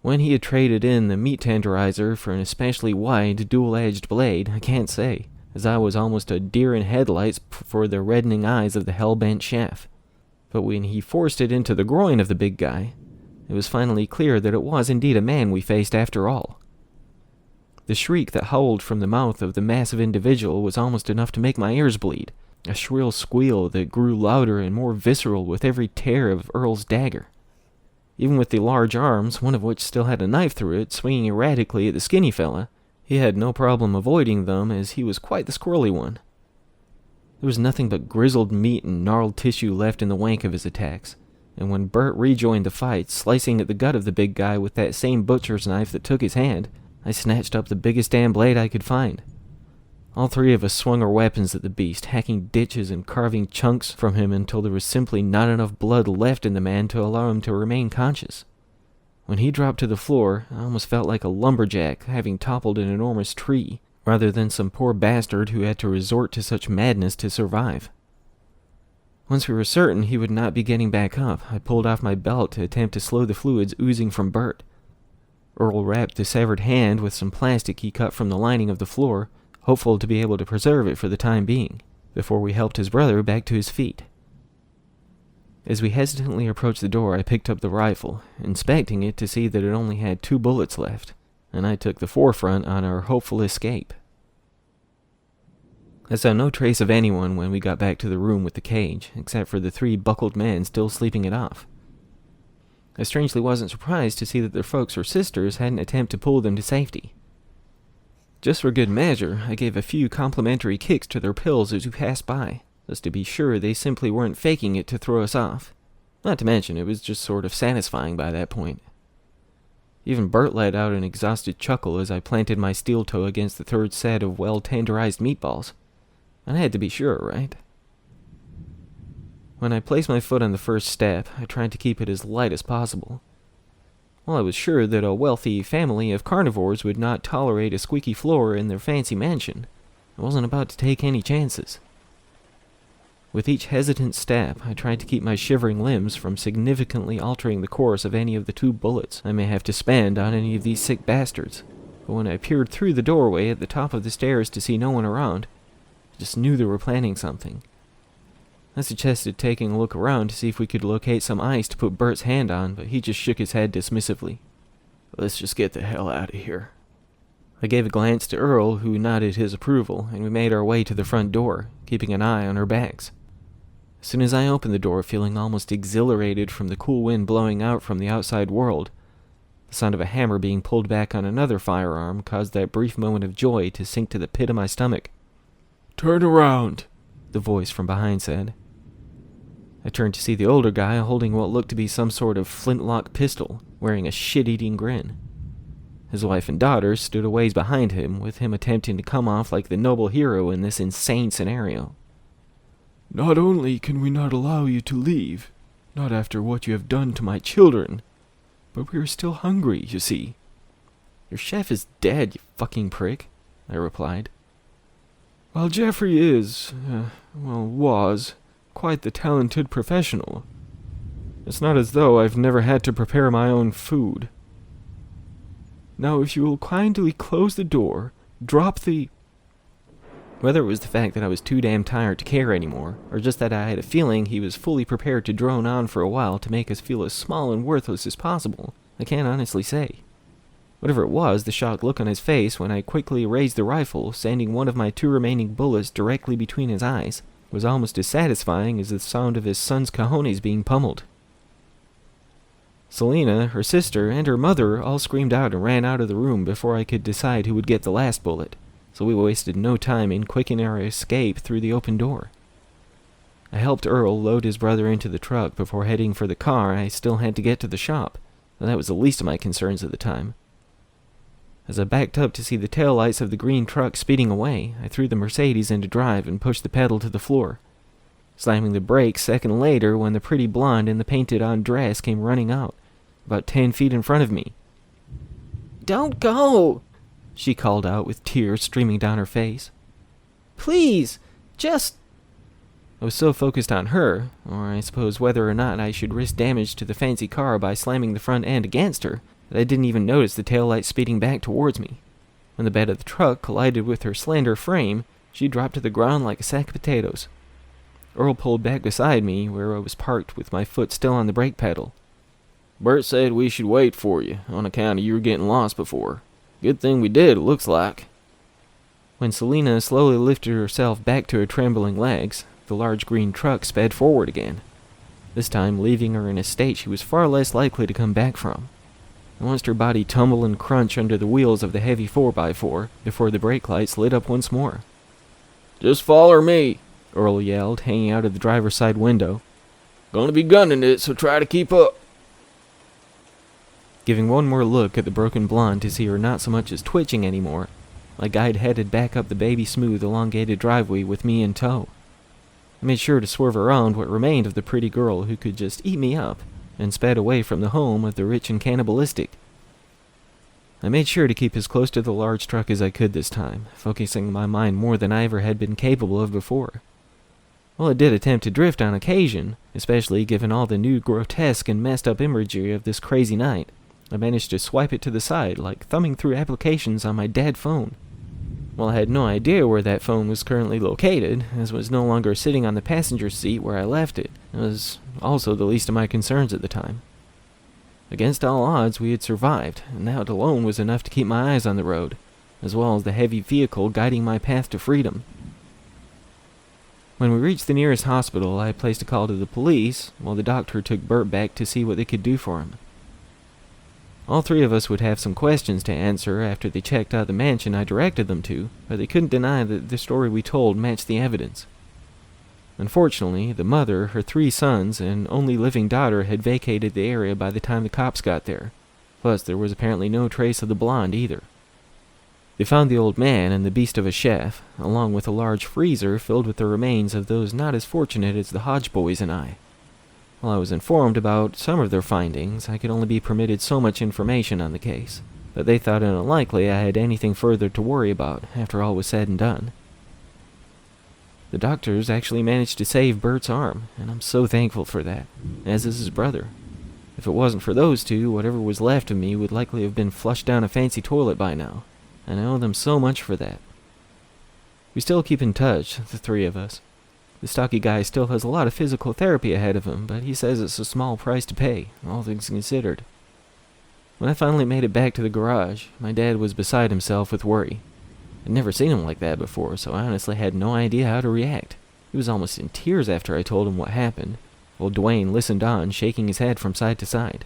When he had traded in the meat tenderizer for an especially wide, dual-edged blade, I can't say, as I was almost a deer in headlights for the reddening eyes of the hell-bent chef. But when he forced it into the groin of the big guy, it was finally clear that it was indeed a man we faced after all. The shriek that howled from the mouth of the massive individual was almost enough to make my ears bleed, a shrill squeal that grew louder and more visceral with every tear of Earl's dagger. Even with the large arms, one of which still had a knife through it, swinging erratically at the skinny fella, he had no problem avoiding them, as he was quite the squirrely one. There was nothing but grizzled meat and gnarled tissue left in the wake of his attacks, and when Bert rejoined the fight, slicing at the gut of the big guy with that same butcher's knife that took his hand, I snatched up the biggest damn blade I could find. All three of us swung our weapons at the beast, hacking ditches and carving chunks from him until there was simply not enough blood left in the man to allow him to remain conscious. When he dropped to the floor, I almost felt like a lumberjack having toppled an enormous tree, rather than some poor bastard who had to resort to such madness to survive. Once we were certain he would not be getting back up, I pulled off my belt to attempt to slow the fluids oozing from Bert. Earl wrapped the severed hand with some plastic he cut from the lining of the floor, hopeful to be able to preserve it for the time being, before we helped his brother back to his feet. As we hesitantly approached the door, I picked up the rifle, inspecting it to see that it only had 2 bullets left, and I took the forefront on our hopeful escape. I saw no trace of anyone when we got back to the room with the cage, except for the 3 buckled men still sleeping it off. I strangely wasn't surprised to see that their folks or sisters hadn't attempted to pull them to safety. Just for good measure, I gave a few complimentary kicks to their pills as we passed by, just to be sure they simply weren't faking it to throw us off. Not to mention, it was just sort of satisfying by that point. Even Bert let out an exhausted chuckle as I planted my steel toe against the 3rd set of well-tenderized meatballs. I had to be sure, right? When I placed my foot on the first step, I tried to keep it as light as possible. While I was sure that a wealthy family of carnivores would not tolerate a squeaky floor in their fancy mansion, I wasn't about to take any chances. With each hesitant step, I tried to keep my shivering limbs from significantly altering the course of any of the 2 bullets I may have to spend on any of these sick bastards. But when I peered through the doorway at the top of the stairs to see no one around, I just knew they were planning something. I suggested taking a look around to see if we could locate some ice to put Bert's hand on, but he just shook his head dismissively. Let's just get the hell out of here. I gave a glance to Earl, who nodded his approval, and we made our way to the front door, keeping an eye on our backs. As soon as I opened the door, feeling almost exhilarated from the cool wind blowing out from the outside world, the sound of a hammer being pulled back on another firearm caused that brief moment of joy to sink to the pit of my stomach. Turn around, the voice from behind said. I turned to see the older guy holding what looked to be some sort of flintlock pistol, wearing a shit-eating grin. His wife and daughter stood a ways behind him, with him attempting to come off like the noble hero in this insane scenario. Not only can we not allow you to leave, not after what you have done to my children, but we are still hungry, you see. Your chef is dead, you fucking prick, I replied. While Jeffrey was, quite the talented professional, it's not as though I've never had to prepare my own food. Now, if you will kindly close the door, drop the... Whether it was the fact that I was too damn tired to care anymore, or just that I had a feeling he was fully prepared to drone on for a while to make us feel as small and worthless as possible, I can't honestly say. Whatever it was, the shocked look on his face when I quickly raised the rifle, sending one of my 2 remaining bullets directly between his eyes, was almost as satisfying as the sound of his son's cojones being pummeled. Selena, her sister, and her mother all screamed out and ran out of the room before I could decide who would get the last bullet, so we wasted no time in quickening our escape through the open door. I helped Earl load his brother into the truck before heading for the car I still had to get to the shop, and that was the least of my concerns at the time. As I backed up to see the taillights of the green truck speeding away, I threw the Mercedes into drive and pushed the pedal to the floor, slamming the brakes a second later when the pretty blonde in the painted-on dress came running out, about 10 feet in front of me. Don't go! She called out with tears streaming down her face. Please, just... I was so focused on her, or I suppose whether or not I should risk damage to the fancy car by slamming the front end against her, that I didn't even notice the taillight speeding back towards me. When the bed of the truck collided with her slender frame, she dropped to the ground like a sack of potatoes. Earl pulled back beside me, where I was parked with my foot still on the brake pedal. Bert said we should wait for you, on account of you were getting lost before. Good thing we did, it looks like. When Selena slowly lifted herself back to her trembling legs, the large green truck sped forward again, this time leaving her in a state she was far less likely to come back from. I watched her body tumble and crunch under the wheels of the heavy 4x4 before the brake lights lit up once more. Just follow me, Earl yelled, hanging out of the driver's side window. Gonna be gunning it, so try to keep up. Giving one more look at the broken blonde to see her not so much as twitching anymore, my guide headed back up the baby-smooth elongated driveway with me in tow. I made sure to swerve around what remained of the pretty girl who could just eat me up, and sped away from the home of the rich and cannibalistic. I made sure to keep as close to the large truck as I could this time, focusing my mind more than I ever had been capable of before. While I did attempt to drift on occasion, especially given all the new grotesque and messed up imagery of this crazy night, I managed to swipe it to the side like thumbing through applications on my dead phone. While I had no idea where that phone was currently located, as it was no longer sitting on the passenger seat where I left it, it was also the least of my concerns at the time. Against all odds, we had survived, and that alone was enough to keep my eyes on the road, as well as the heavy vehicle guiding my path to freedom. When we reached the nearest hospital, I placed a call to the police, while the doctor took Bert back to see what they could do for him. All 3 of us would have some questions to answer after they checked out the mansion I directed them to, but they couldn't deny that the story we told matched the evidence. Unfortunately, the mother, her 3 sons, and only living daughter had vacated the area by the time the cops got there. Plus, there was apparently no trace of the blonde either. They found the old man and the beast of a chef, along with a large freezer filled with the remains of those not as fortunate as the Hodge boys and I. While I was informed about some of their findings, I could only be permitted so much information on the case, but they thought it unlikely I had anything further to worry about after all was said and done. The doctors actually managed to save Bert's arm, and I'm so thankful for that, as is his brother. If it wasn't for those 2, whatever was left of me would likely have been flushed down a fancy toilet by now, and I owe them so much for that. We still keep in touch, the 3 of us. The stocky guy still has a lot of physical therapy ahead of him, but he says it's a small price to pay, all things considered. When I finally made it back to the garage, my dad was beside himself with worry. I'd never seen him like that before, so I honestly had no idea how to react. He was almost in tears after I told him what happened, while Dwayne listened on, shaking his head from side to side.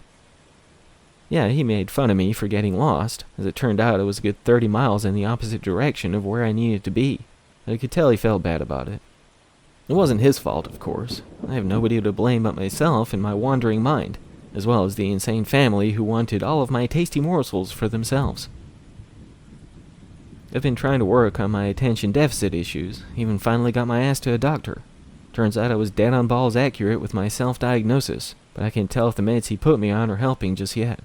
Yeah, he made fun of me for getting lost. As it turned out, it was a good 30 miles in the opposite direction of where I needed to be. I could tell he felt bad about it. It wasn't his fault, of course. I have nobody to blame but myself and my wandering mind, as well as the insane family who wanted all of my tasty morsels for themselves. I've been trying to work on my attention deficit issues, even finally got my ass to a doctor. Turns out I was dead on balls accurate with my self-diagnosis, but I can't tell if the meds he put me on are helping just yet.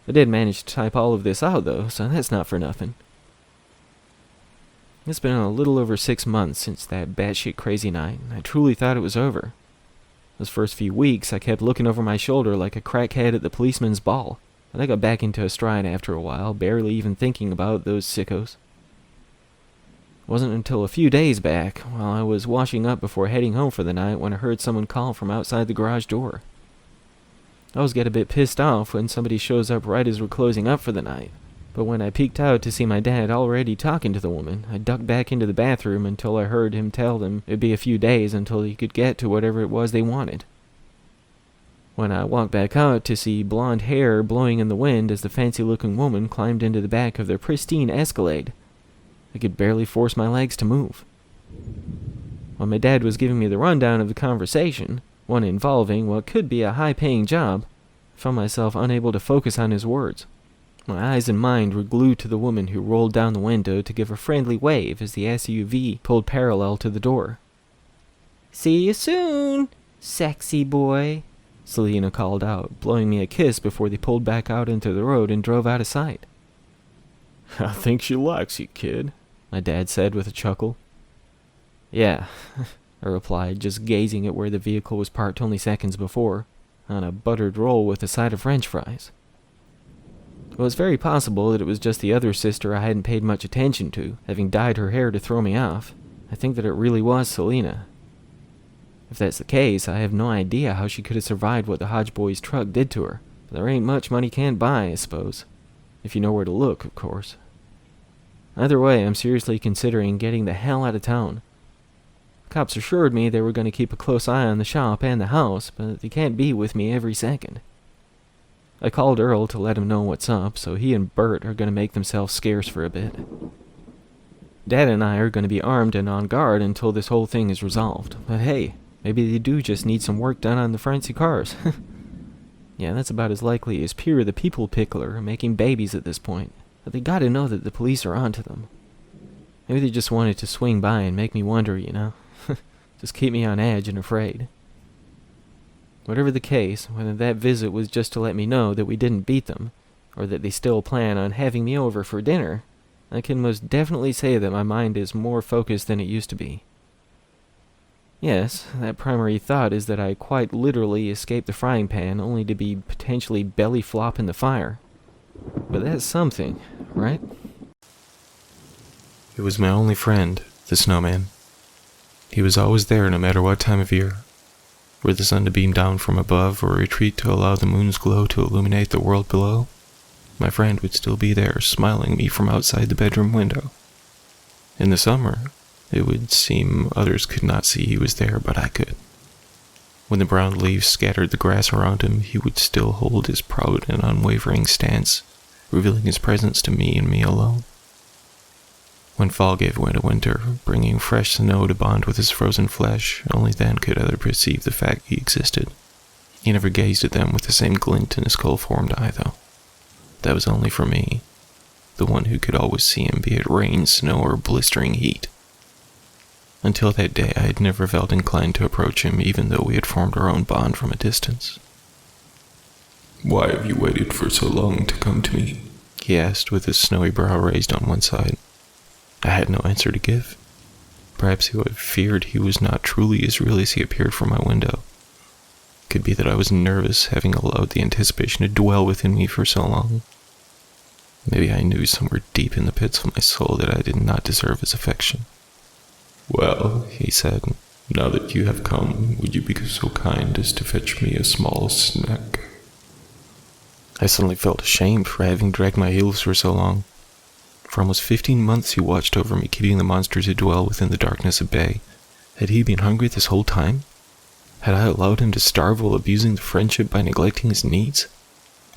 I did manage to type all of this out though, so that's not for nothing. It's been a little over 6 months since that batshit crazy night, and I truly thought it was over. Those first few weeks, I kept looking over my shoulder like a crackhead at the policeman's ball, but I got back into a stride after a while, barely even thinking about those sickos. It wasn't until a few days back, while I was washing up before heading home for the night, when I heard someone call from outside the garage door. I always get a bit pissed off when somebody shows up right as we're closing up for the night, but when I peeked out to see my dad already talking to the woman, I ducked back into the bathroom until I heard him tell them it'd be a few days until he could get to whatever it was they wanted. When I walked back out to see blonde hair blowing in the wind as the fancy-looking woman climbed into the back of their pristine Escalade, I could barely force my legs to move. While my dad was giving me the rundown of the conversation, one involving what could be a high-paying job, I found myself unable to focus on his words. My eyes and mind were glued to the woman who rolled down the window to give a friendly wave as the SUV pulled parallel to the door. "See you soon, sexy boy," Selena called out, blowing me a kiss before they pulled back out into the road and drove out of sight. "I think she likes you, kid," my dad said with a chuckle. "Yeah," I replied, just gazing at where the vehicle was parked only seconds before, on a buttered roll with a side of French fries. It was very possible that it was just the other sister I hadn't paid much attention to, having dyed her hair to throw me off. I think that it really was Selena. If that's the case, I have no idea how she could have survived what the Hodge boys' truck did to her. But there ain't much money can't buy, I suppose. If you know where to look, of course. Either way, I'm seriously considering getting the hell out of town. The cops assured me they were going to keep a close eye on the shop and the house, but they can't be with me every second. I called Earl to let him know what's up, so he and Bert are going to make themselves scarce for a bit. Dad and I are going to be armed and on guard until this whole thing is resolved. But hey, maybe they do just need some work done on the fancy cars. Yeah, that's about as likely as Pierre the People Pickler making babies at this point. But they gotta know that the police are onto them. Maybe they just wanted to swing by and make me wonder, you know? Just keep me on edge and afraid. Whatever the case, whether that visit was just to let me know that we didn't beat them, or that they still plan on having me over for dinner, I can most definitely say that my mind is more focused than it used to be. Yes, that primary thought is that I quite literally escaped the frying pan only to be potentially belly flop in the fire. But that's something, right? It was my only friend, the Snowman. He was always there no matter what time of year. Were the sun to beam down from above or retreat to allow the moon's glow to illuminate the world below, my friend would still be there, smiling at me from outside the bedroom window. In the summer, it would seem others could not see he was there, but I could. When the brown leaves scattered the grass around him, he would still hold his proud and unwavering stance, revealing his presence to me and me alone. When fall gave way to winter, bringing fresh snow to bond with his frozen flesh, only then could others perceive the fact he existed. He never gazed at them with the same glint in his cold-formed eye, though. That was only for me, the one who could always see him, be it rain, snow, or blistering heat. Until that day, I had never felt inclined to approach him, even though we had formed our own bond from a distance. "Why have you waited for so long to come to me?" he asked, with his snowy brow raised on one side. I had no answer to give. Perhaps he had feared he was not truly as real as he appeared from my window. It could be that I was nervous, having allowed the anticipation to dwell within me for so long. Maybe I knew somewhere deep in the pits of my soul that I did not deserve his affection. "Well," he said, "now that you have come, would you be so kind as to fetch me a small snack?" I suddenly felt ashamed for having dragged my heels for so long. For almost 15 months he watched over me, keeping the monsters who dwell within the darkness at bay. Had he been hungry this whole time? Had I allowed him to starve while abusing the friendship by neglecting his needs?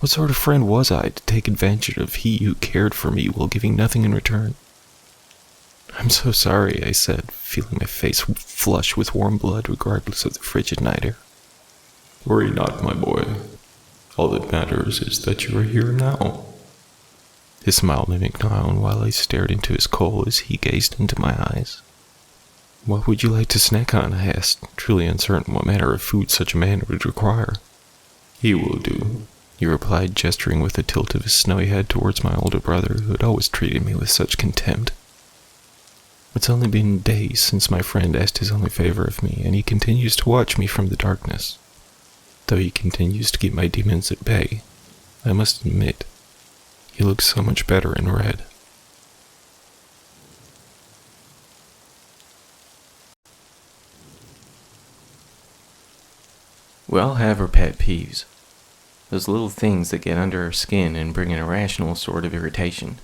What sort of friend was I to take advantage of he who cared for me while giving nothing in return? "I'm so sorry," I said, feeling my face flush with warm blood regardless of the frigid night air. "Worry not, my boy. All that matters is that you are here now." His smile mimicked my own while I stared into his coal as he gazed into my eyes. "What would you like to snack on?" I asked, truly uncertain what manner of food such a man would require. "He will do," he replied, gesturing with a tilt of his snowy head towards my older brother, who had always treated me with such contempt. It's only been days since my friend asked his only favor of me, and he continues to watch me from the darkness. Though he continues to keep my demons at bay, I must admit, he looks so much better in red. We all have our pet peeves. Those little things that get under our skin and bring an irrational sort of irritation.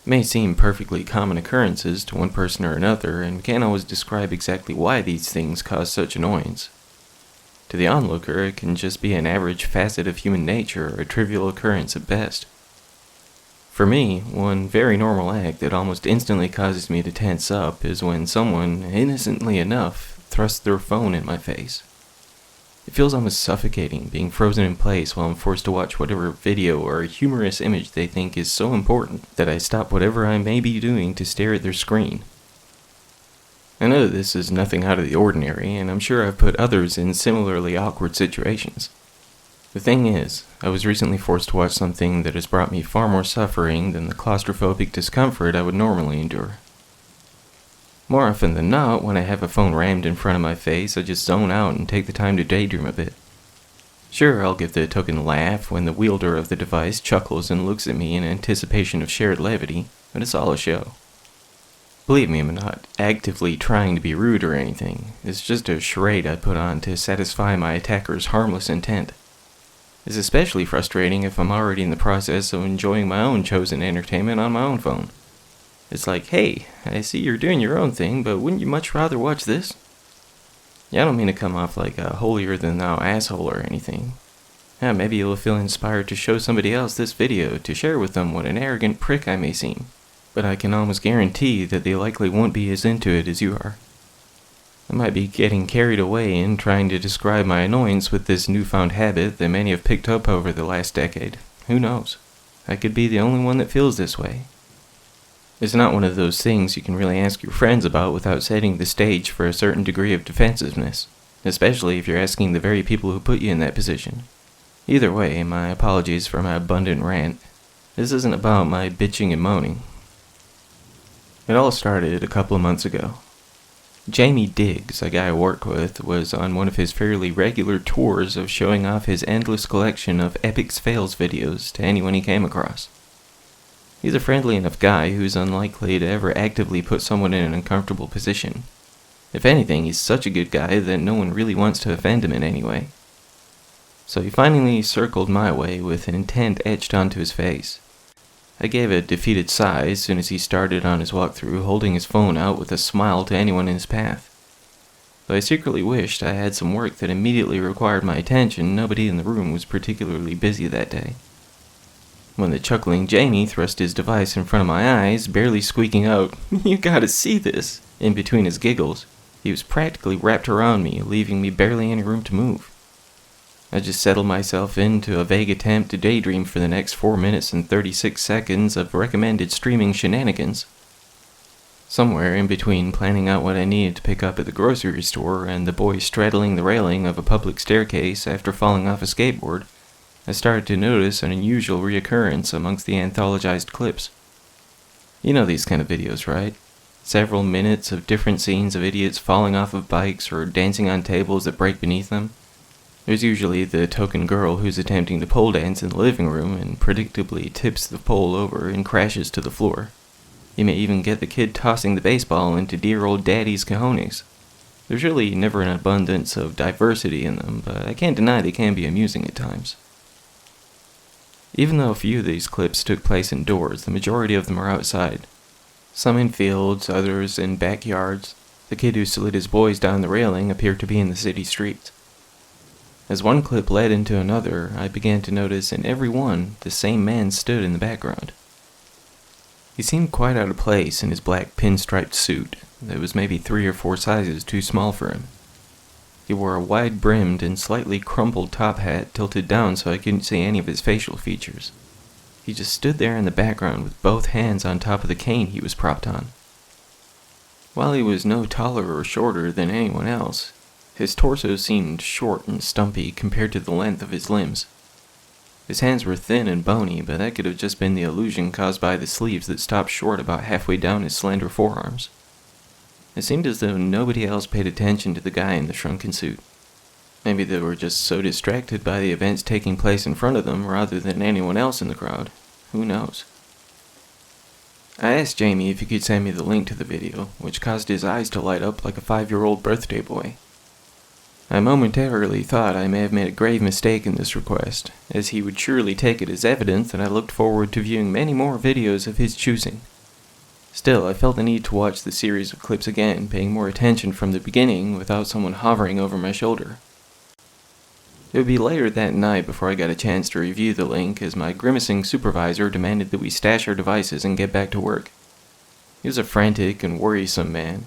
It may seem perfectly common occurrences to one person or another, and can't always describe exactly why these things cause such annoyance. To the onlooker, it can just be an average facet of human nature or a trivial occurrence at best. For me, one very normal act that almost instantly causes me to tense up is when someone, innocently enough, thrusts their phone in my face. It feels almost suffocating, being frozen in place while I'm forced to watch whatever video or humorous image they think is so important that I stop whatever I may be doing to stare at their screen. I know this is nothing out of the ordinary, and I'm sure I've put others in similarly awkward situations. The thing is, I was recently forced to watch something that has brought me far more suffering than the claustrophobic discomfort I would normally endure. More often than not, when I have a phone rammed in front of my face, I just zone out and take the time to daydream a bit. Sure, I'll give the token laugh when the wielder of the device chuckles and looks at me in anticipation of shared levity, but it's all a show. Believe me, I'm not actively trying to be rude or anything. It's just a charade I put on to satisfy my attacker's harmless intent. It's especially frustrating if I'm already in the process of enjoying my own chosen entertainment on my own phone. It's like, hey, I see you're doing your own thing, but wouldn't you much rather watch this? Yeah, I don't mean to come off like a holier-than-thou asshole or anything. Yeah, maybe you'll feel inspired to show somebody else this video to share with them what an arrogant prick I may seem. But I can almost guarantee that they likely won't be as into it as you are. I might be getting carried away in trying to describe my annoyance with this newfound habit that many have picked up over the last decade. Who knows? I could be the only one that feels this way. It's not one of those things you can really ask your friends about without setting the stage for a certain degree of defensiveness, especially if you're asking the very people who put you in that position. Either way, my apologies for my abundant rant. This isn't about my bitching and moaning. It all started a couple of months ago. Jamie Diggs, a guy I work with, was on one of his fairly regular tours of showing off his endless collection of Epics Fails videos to anyone he came across. He's a friendly enough guy who's unlikely to ever actively put someone in an uncomfortable position. If anything, he's such a good guy that no one really wants to offend him in any way. So he finally circled my way with intent etched onto his face. I gave a defeated sigh as soon as he started on his walkthrough, holding his phone out with a smile to anyone in his path. Though I secretly wished I had some work that immediately required my attention, nobody in the room was particularly busy that day. When the chuckling Jamie thrust his device in front of my eyes, barely squeaking out, "You gotta see this," in between his giggles, he was practically wrapped around me, leaving me barely any room to move. I just settled myself into a vague attempt to daydream for the next 4 minutes and 36 seconds of recommended streaming shenanigans. Somewhere in between planning out what I needed to pick up at the grocery store and the boy straddling the railing of a public staircase after falling off a skateboard, I started to notice an unusual reoccurrence amongst the anthologized clips. You know these kind of videos, right? Several minutes of different scenes of idiots falling off of bikes or dancing on tables that break beneath them. There's usually the token girl who's attempting to pole dance in the living room and predictably tips the pole over and crashes to the floor. You may even get the kid tossing the baseball into dear old daddy's cojones. There's really never an abundance of diversity in them, but I can't deny they can be amusing at times. Even though a few of these clips took place indoors, the majority of them are outside. Some in fields, others in backyards. The kid who slid his boys down the railing appeared to be in the city streets. As one clip led into another, I began to notice in every one the same man stood in the background. He seemed quite out of place in his black pinstriped suit that was maybe 3 or 4 sizes too small for him. He wore a wide-brimmed and slightly crumpled top hat tilted down so I couldn't see any of his facial features. He just stood there in the background with both hands on top of the cane he was propped on. While he was no taller or shorter than anyone else, his torso seemed short and stumpy compared to the length of his limbs. His hands were thin and bony, but that could have just been the illusion caused by the sleeves that stopped short about halfway down his slender forearms. It seemed as though nobody else paid attention to the guy in the shrunken suit. Maybe they were just so distracted by the events taking place in front of them rather than anyone else in the crowd. Who knows? I asked Jamie if he could send me the link to the video, which caused his eyes to light up like a 5-year-old birthday boy. I momentarily thought I may have made a grave mistake in this request, as he would surely take it as evidence that I looked forward to viewing many more videos of his choosing. Still, I felt the need to watch the series of clips again, paying more attention from the beginning without someone hovering over my shoulder. It would be later that night before I got a chance to review the link, as my grimacing supervisor demanded that we stash our devices and get back to work. He was a frantic and worrisome man.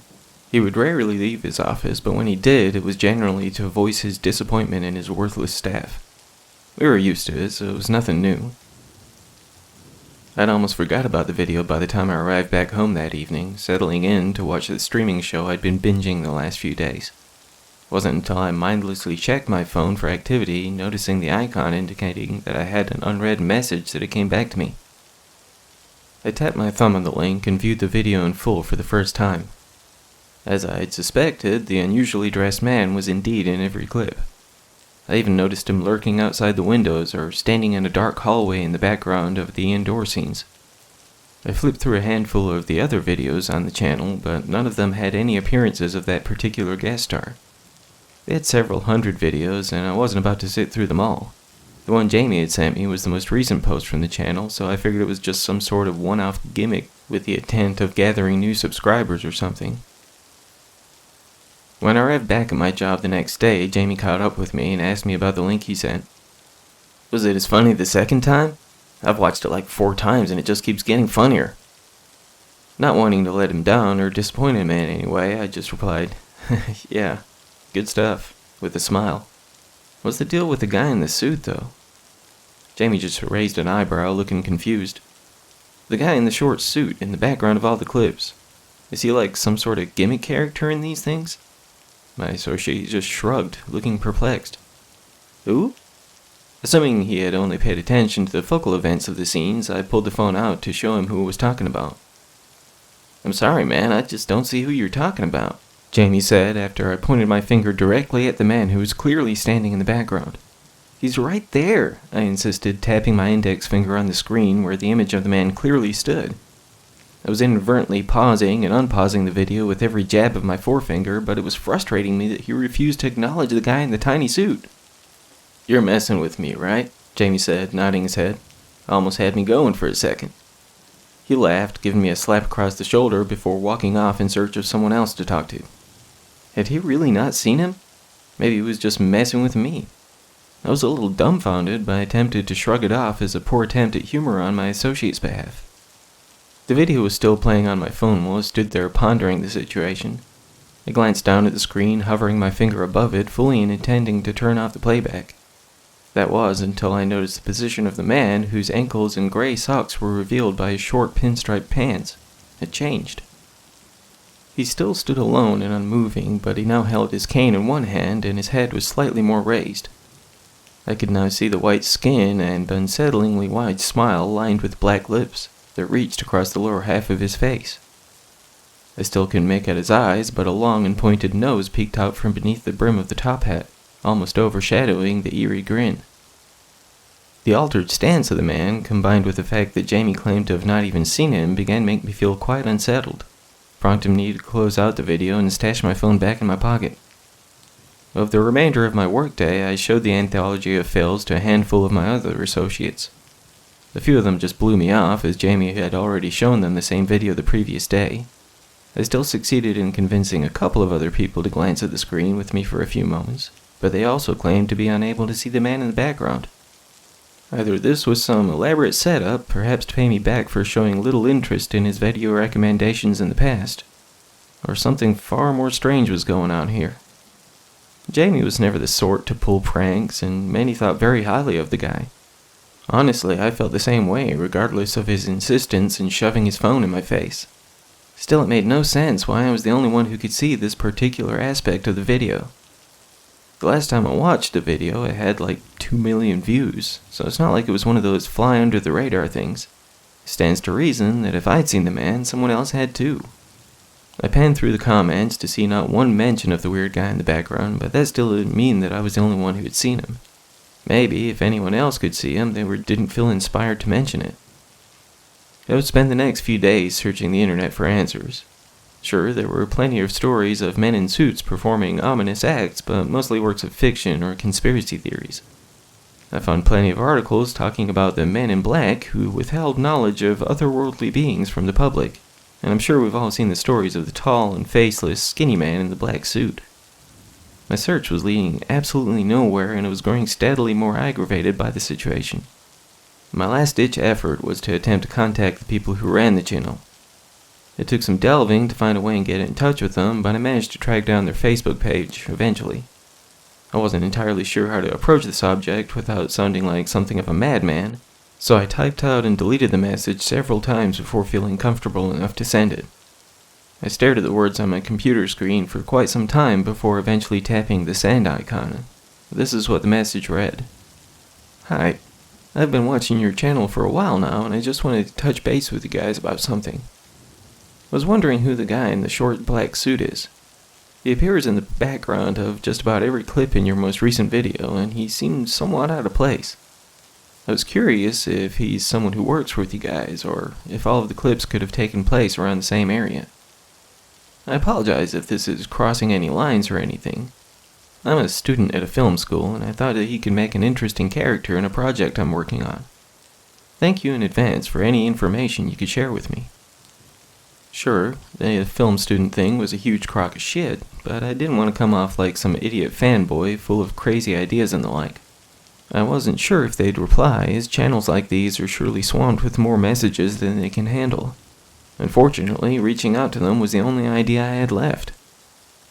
He would rarely leave his office, but when he did, it was generally to voice his disappointment in his worthless staff. We were used to it, so it was nothing new. I'd almost forgot about the video by the time I arrived back home that evening, settling in to watch the streaming show I'd been binging the last few days. It wasn't until I mindlessly checked my phone for activity, noticing the icon indicating that I had an unread message, that it came back to me. I tapped my thumb on the link and viewed the video in full for the first time. As I had suspected, the unusually dressed man was indeed in every clip. I even noticed him lurking outside the windows or standing in a dark hallway in the background of the indoor scenes. I flipped through a handful of the other videos on the channel, but none of them had any appearances of that particular guest star. They had several hundred videos, and I wasn't about to sit through them all. The one Jamie had sent me was the most recent post from the channel, so I figured it was just some sort of one-off gimmick with the intent of gathering new subscribers or something. When I arrived back at my job the next day, Jamie caught up with me and asked me about the link he sent. Was it as funny the second time? I've watched it like 4 times and it just keeps getting funnier. Not wanting to let him down or disappoint him in any way, I just replied, yeah, good stuff, with a smile. What's the deal with the guy in the suit, though? Jamie just raised an eyebrow, looking confused. The guy in the short suit in the background of all the clips. Is he like some sort of gimmick character in these things? My associate just shrugged, looking perplexed. Who? Assuming he had only paid attention to the focal events of the scenes, I pulled the phone out to show him who I was talking about. I'm sorry, man, I just don't see who you're talking about, Jamie said after I pointed my finger directly at the man who was clearly standing in the background. He's right there, I insisted, tapping my index finger on the screen where the image of the man clearly stood. I was inadvertently pausing and unpausing the video with every jab of my forefinger, but it was frustrating me that he refused to acknowledge the guy in the tiny suit. You're messing with me, right? Jamie said, nodding his head. Almost had me going for a second. He laughed, giving me a slap across the shoulder before walking off in search of someone else to talk to. Had he really not seen him? Maybe he was just messing with me. I was a little dumbfounded, but I attempted to shrug it off as a poor attempt at humor on my associate's behalf. The video was still playing on my phone while I stood there pondering the situation. I glanced down at the screen, hovering my finger above it, fully intending to turn off the playback. That was until I noticed the position of the man, whose ankles and gray socks were revealed by his short pinstripe pants, had changed. He still stood alone and unmoving, but he now held his cane in one hand and his head was slightly more raised. I could now see the white skin and unsettlingly wide smile lined with black lips that reached across the lower half of his face. I still couldn't make out his eyes, but a long and pointed nose peeked out from beneath the brim of the top hat, almost overshadowing the eerie grin. The altered stance of the man, combined with the fact that Jamie claimed to have not even seen him, began to make me feel quite unsettled, prompting me to close out the video and stash my phone back in my pocket. Of the remainder of my workday, I showed the anthology of fails to a handful of my other associates. A few of them just blew me off, as Jamie had already shown them the same video the previous day. I still succeeded in convincing a couple of other people to glance at the screen with me for a few moments, but they also claimed to be unable to see the man in the background. Either this was some elaborate setup, perhaps to pay me back for showing little interest in his video recommendations in the past, or something far more strange was going on here. Jamie was never the sort to pull pranks, and many thought very highly of the guy. Honestly, I felt the same way, regardless of his insistence in shoving his phone in my face. Still, it made no sense why I was the only one who could see this particular aspect of the video. The last time I watched the video, it had like 2 million views, so it's not like it was one of those fly under the radar things. It stands to reason that if I'd seen the man, someone else had too. I panned through the comments to see not one mention of the weird guy in the background, but that still didn't mean that I was the only one who had seen him. Maybe, if anyone else could see him, they didn't feel inspired to mention it. I would spend the next few days searching the internet for answers. Sure, there were plenty of stories of men in suits performing ominous acts, but mostly works of fiction or conspiracy theories. I found plenty of articles talking about the men in black who withheld knowledge of otherworldly beings from the public, and I'm sure we've all seen the stories of the tall and faceless, skinny man in the black suit. My search was leading absolutely nowhere, and I was growing steadily more aggravated by the situation. My last-ditch effort was to attempt to contact the people who ran the channel. It took some delving to find a way and get in touch with them, but I managed to track down their Facebook page eventually. I wasn't entirely sure how to approach the subject without sounding like something of a madman, so I typed out and deleted the message several times before feeling comfortable enough to send it. I stared at the words on my computer screen for quite some time before eventually tapping the send icon. This is what the message read. Hi, I've been watching your channel for a while now, and I just wanted to touch base with you guys about something. I was wondering who the guy in the short black suit is. He appears in the background of just about every clip in your most recent video, and he seems somewhat out of place. I was curious if he's someone who works with you guys, or if all of the clips could have taken place around the same area. I apologize if this is crossing any lines or anything. I'm a student at a film school, and I thought that he could make an interesting character in a project I'm working on. Thank you in advance for any information you could share with me. Sure, the film student thing was a huge crock of shit, but I didn't want to come off like some idiot fanboy full of crazy ideas and the like. I wasn't sure if they'd reply, as channels like these are surely swamped with more messages than they can handle. Unfortunately, reaching out to them was the only idea I had left.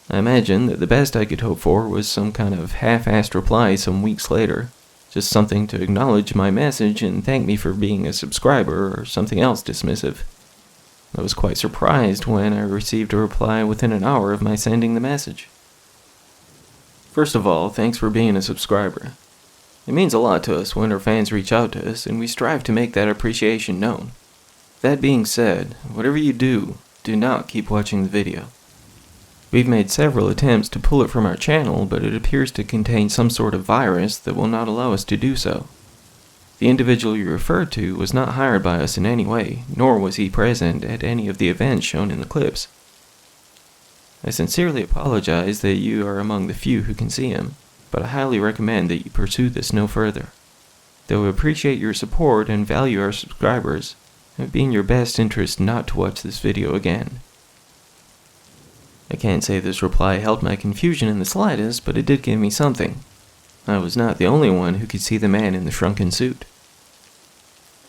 I imagined that the best I could hope for was some kind of half-assed reply some weeks later, just something to acknowledge my message and thank me for being a subscriber or something else dismissive. I was quite surprised when I received a reply within an hour of my sending the message. First of all, thanks for being a subscriber. It means a lot to us when our fans reach out to us, and we strive to make that appreciation known. That being said, whatever you do not keep watching the video. We've made several attempts to pull it from our channel, but it appears to contain some sort of virus that will not allow us to do so. The individual you referred to was not hired by us in any way, nor was he present at any of the events shown in the clips. I sincerely apologize that you are among the few who can see him, but I highly recommend that you pursue this no further. Though we appreciate your support and value our subscribers, it would be in your best interest not to watch this video again. I can't say this reply helped my confusion in the slightest, but it did give me something. I was not the only one who could see the man in the shrunken suit.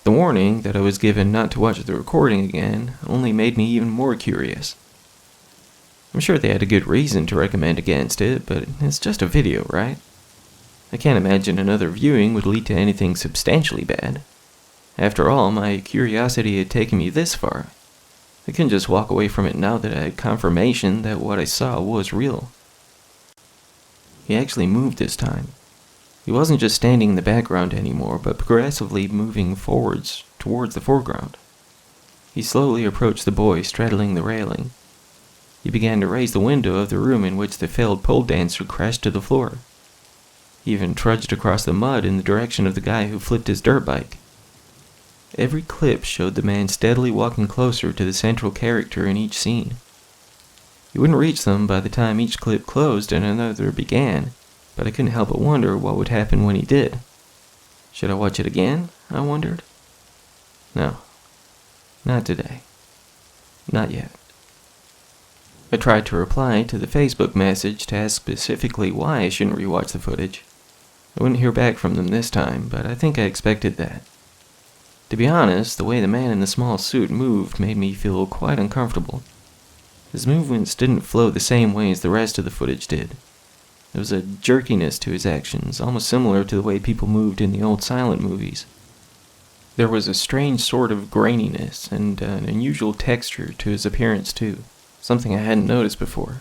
The warning that I was given not to watch the recording again only made me even more curious. I'm sure they had a good reason to recommend against it, but it's just a video, right? I can't imagine another viewing would lead to anything substantially bad. After all, my curiosity had taken me this far. I couldn't just walk away from it now that I had confirmation that what I saw was real. He actually moved this time. He wasn't just standing in the background anymore, but progressively moving forwards towards the foreground. He slowly approached the boy straddling the railing. He began to raise the window of the room in which the failed pole dancer crashed to the floor. He even trudged across the mud in the direction of the guy who flipped his dirt bike. Every clip showed the man steadily walking closer to the central character in each scene. He wouldn't reach them by the time each clip closed and another began, but I couldn't help but wonder what would happen when he did. Should I watch it again? I wondered. No. Not today. Not yet. I tried to reply to the Facebook message to ask specifically why I shouldn't rewatch the footage. I wouldn't hear back from them this time, but I think I expected that. To be honest, the way the man in the small suit moved made me feel quite uncomfortable. His movements didn't flow the same way as the rest of the footage did. There was a jerkiness to his actions, almost similar to the way people moved in the old silent movies. There was a strange sort of graininess and an unusual texture to his appearance too, something I hadn't noticed before.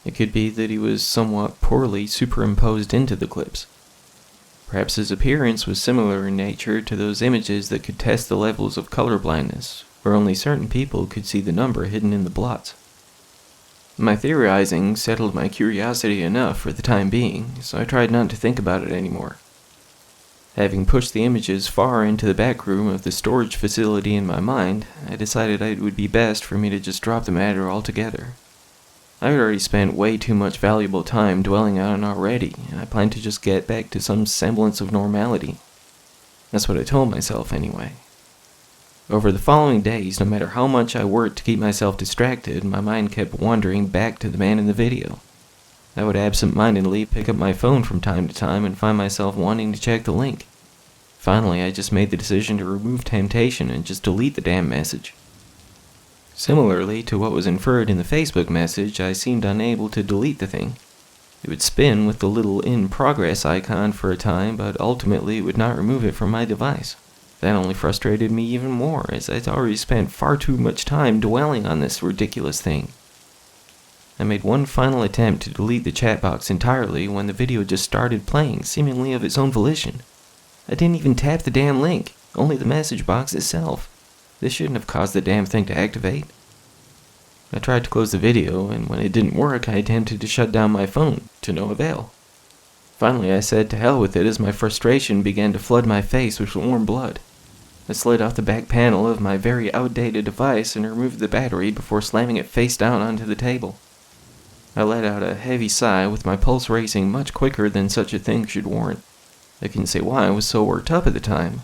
It could be that he was somewhat poorly superimposed into the clips. Perhaps his appearance was similar in nature to those images that could test the levels of color blindness, where only certain people could see the number hidden in the blots. My theorizing settled my curiosity enough for the time being, so I tried not to think about it anymore. Having pushed the images far into the back room of the storage facility in my mind, I decided it would be best for me to just drop the matter altogether. I had already spent way too much valuable time dwelling on it already, and I planned to just get back to some semblance of normality. That's what I told myself anyway. Over the following days, no matter how much I worked to keep myself distracted, my mind kept wandering back to the man in the video. I would absent-mindedly pick up my phone from time to time and find myself wanting to check the link. Finally, I just made the decision to remove temptation and just delete the damn message. Similarly to what was inferred in the Facebook message, I seemed unable to delete the thing. It would spin with the little in progress icon for a time, but ultimately it would not remove it from my device. That only frustrated me even more, as I'd already spent far too much time dwelling on this ridiculous thing. I made one final attempt to delete the chat box entirely when the video just started playing, seemingly of its own volition. I didn't even tap the damn link, only the message box itself. This shouldn't have caused the damn thing to activate. I tried to close the video, and when it didn't work, I attempted to shut down my phone, to no avail. Finally, I said to hell with it as my frustration began to flood my face with warm blood. I slid off the back panel of my very outdated device and removed the battery before slamming it face down onto the table. I let out a heavy sigh with my pulse racing much quicker than such a thing should warrant. I couldn't say why I was so worked up at the time.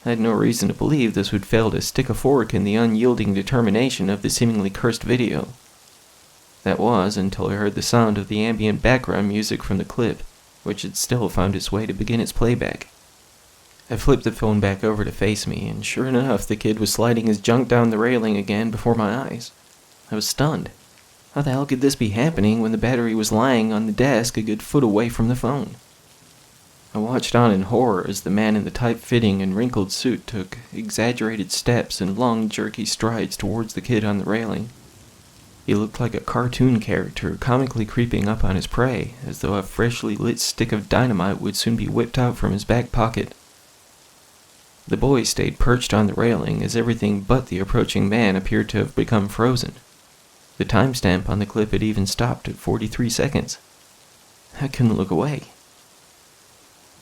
I had no reason to believe this would fail to stick a fork in the unyielding determination of the seemingly cursed video. That was until I heard the sound of the ambient background music from the clip, which had still found its way to begin its playback. I flipped the phone back over to face me, and sure enough, the kid was sliding his junk down the railing again before my eyes. I was stunned. How the hell could this be happening when the battery was lying on the desk a good foot away from the phone? I watched on in horror as the man in the tight-fitting and wrinkled suit took exaggerated steps and long, jerky strides towards the kid on the railing. He looked like a cartoon character comically creeping up on his prey, as though a freshly lit stick of dynamite would soon be whipped out from his back pocket. The boy stayed perched on the railing as everything but the approaching man appeared to have become frozen. The timestamp on the clip had even stopped at 43 seconds. I couldn't look away.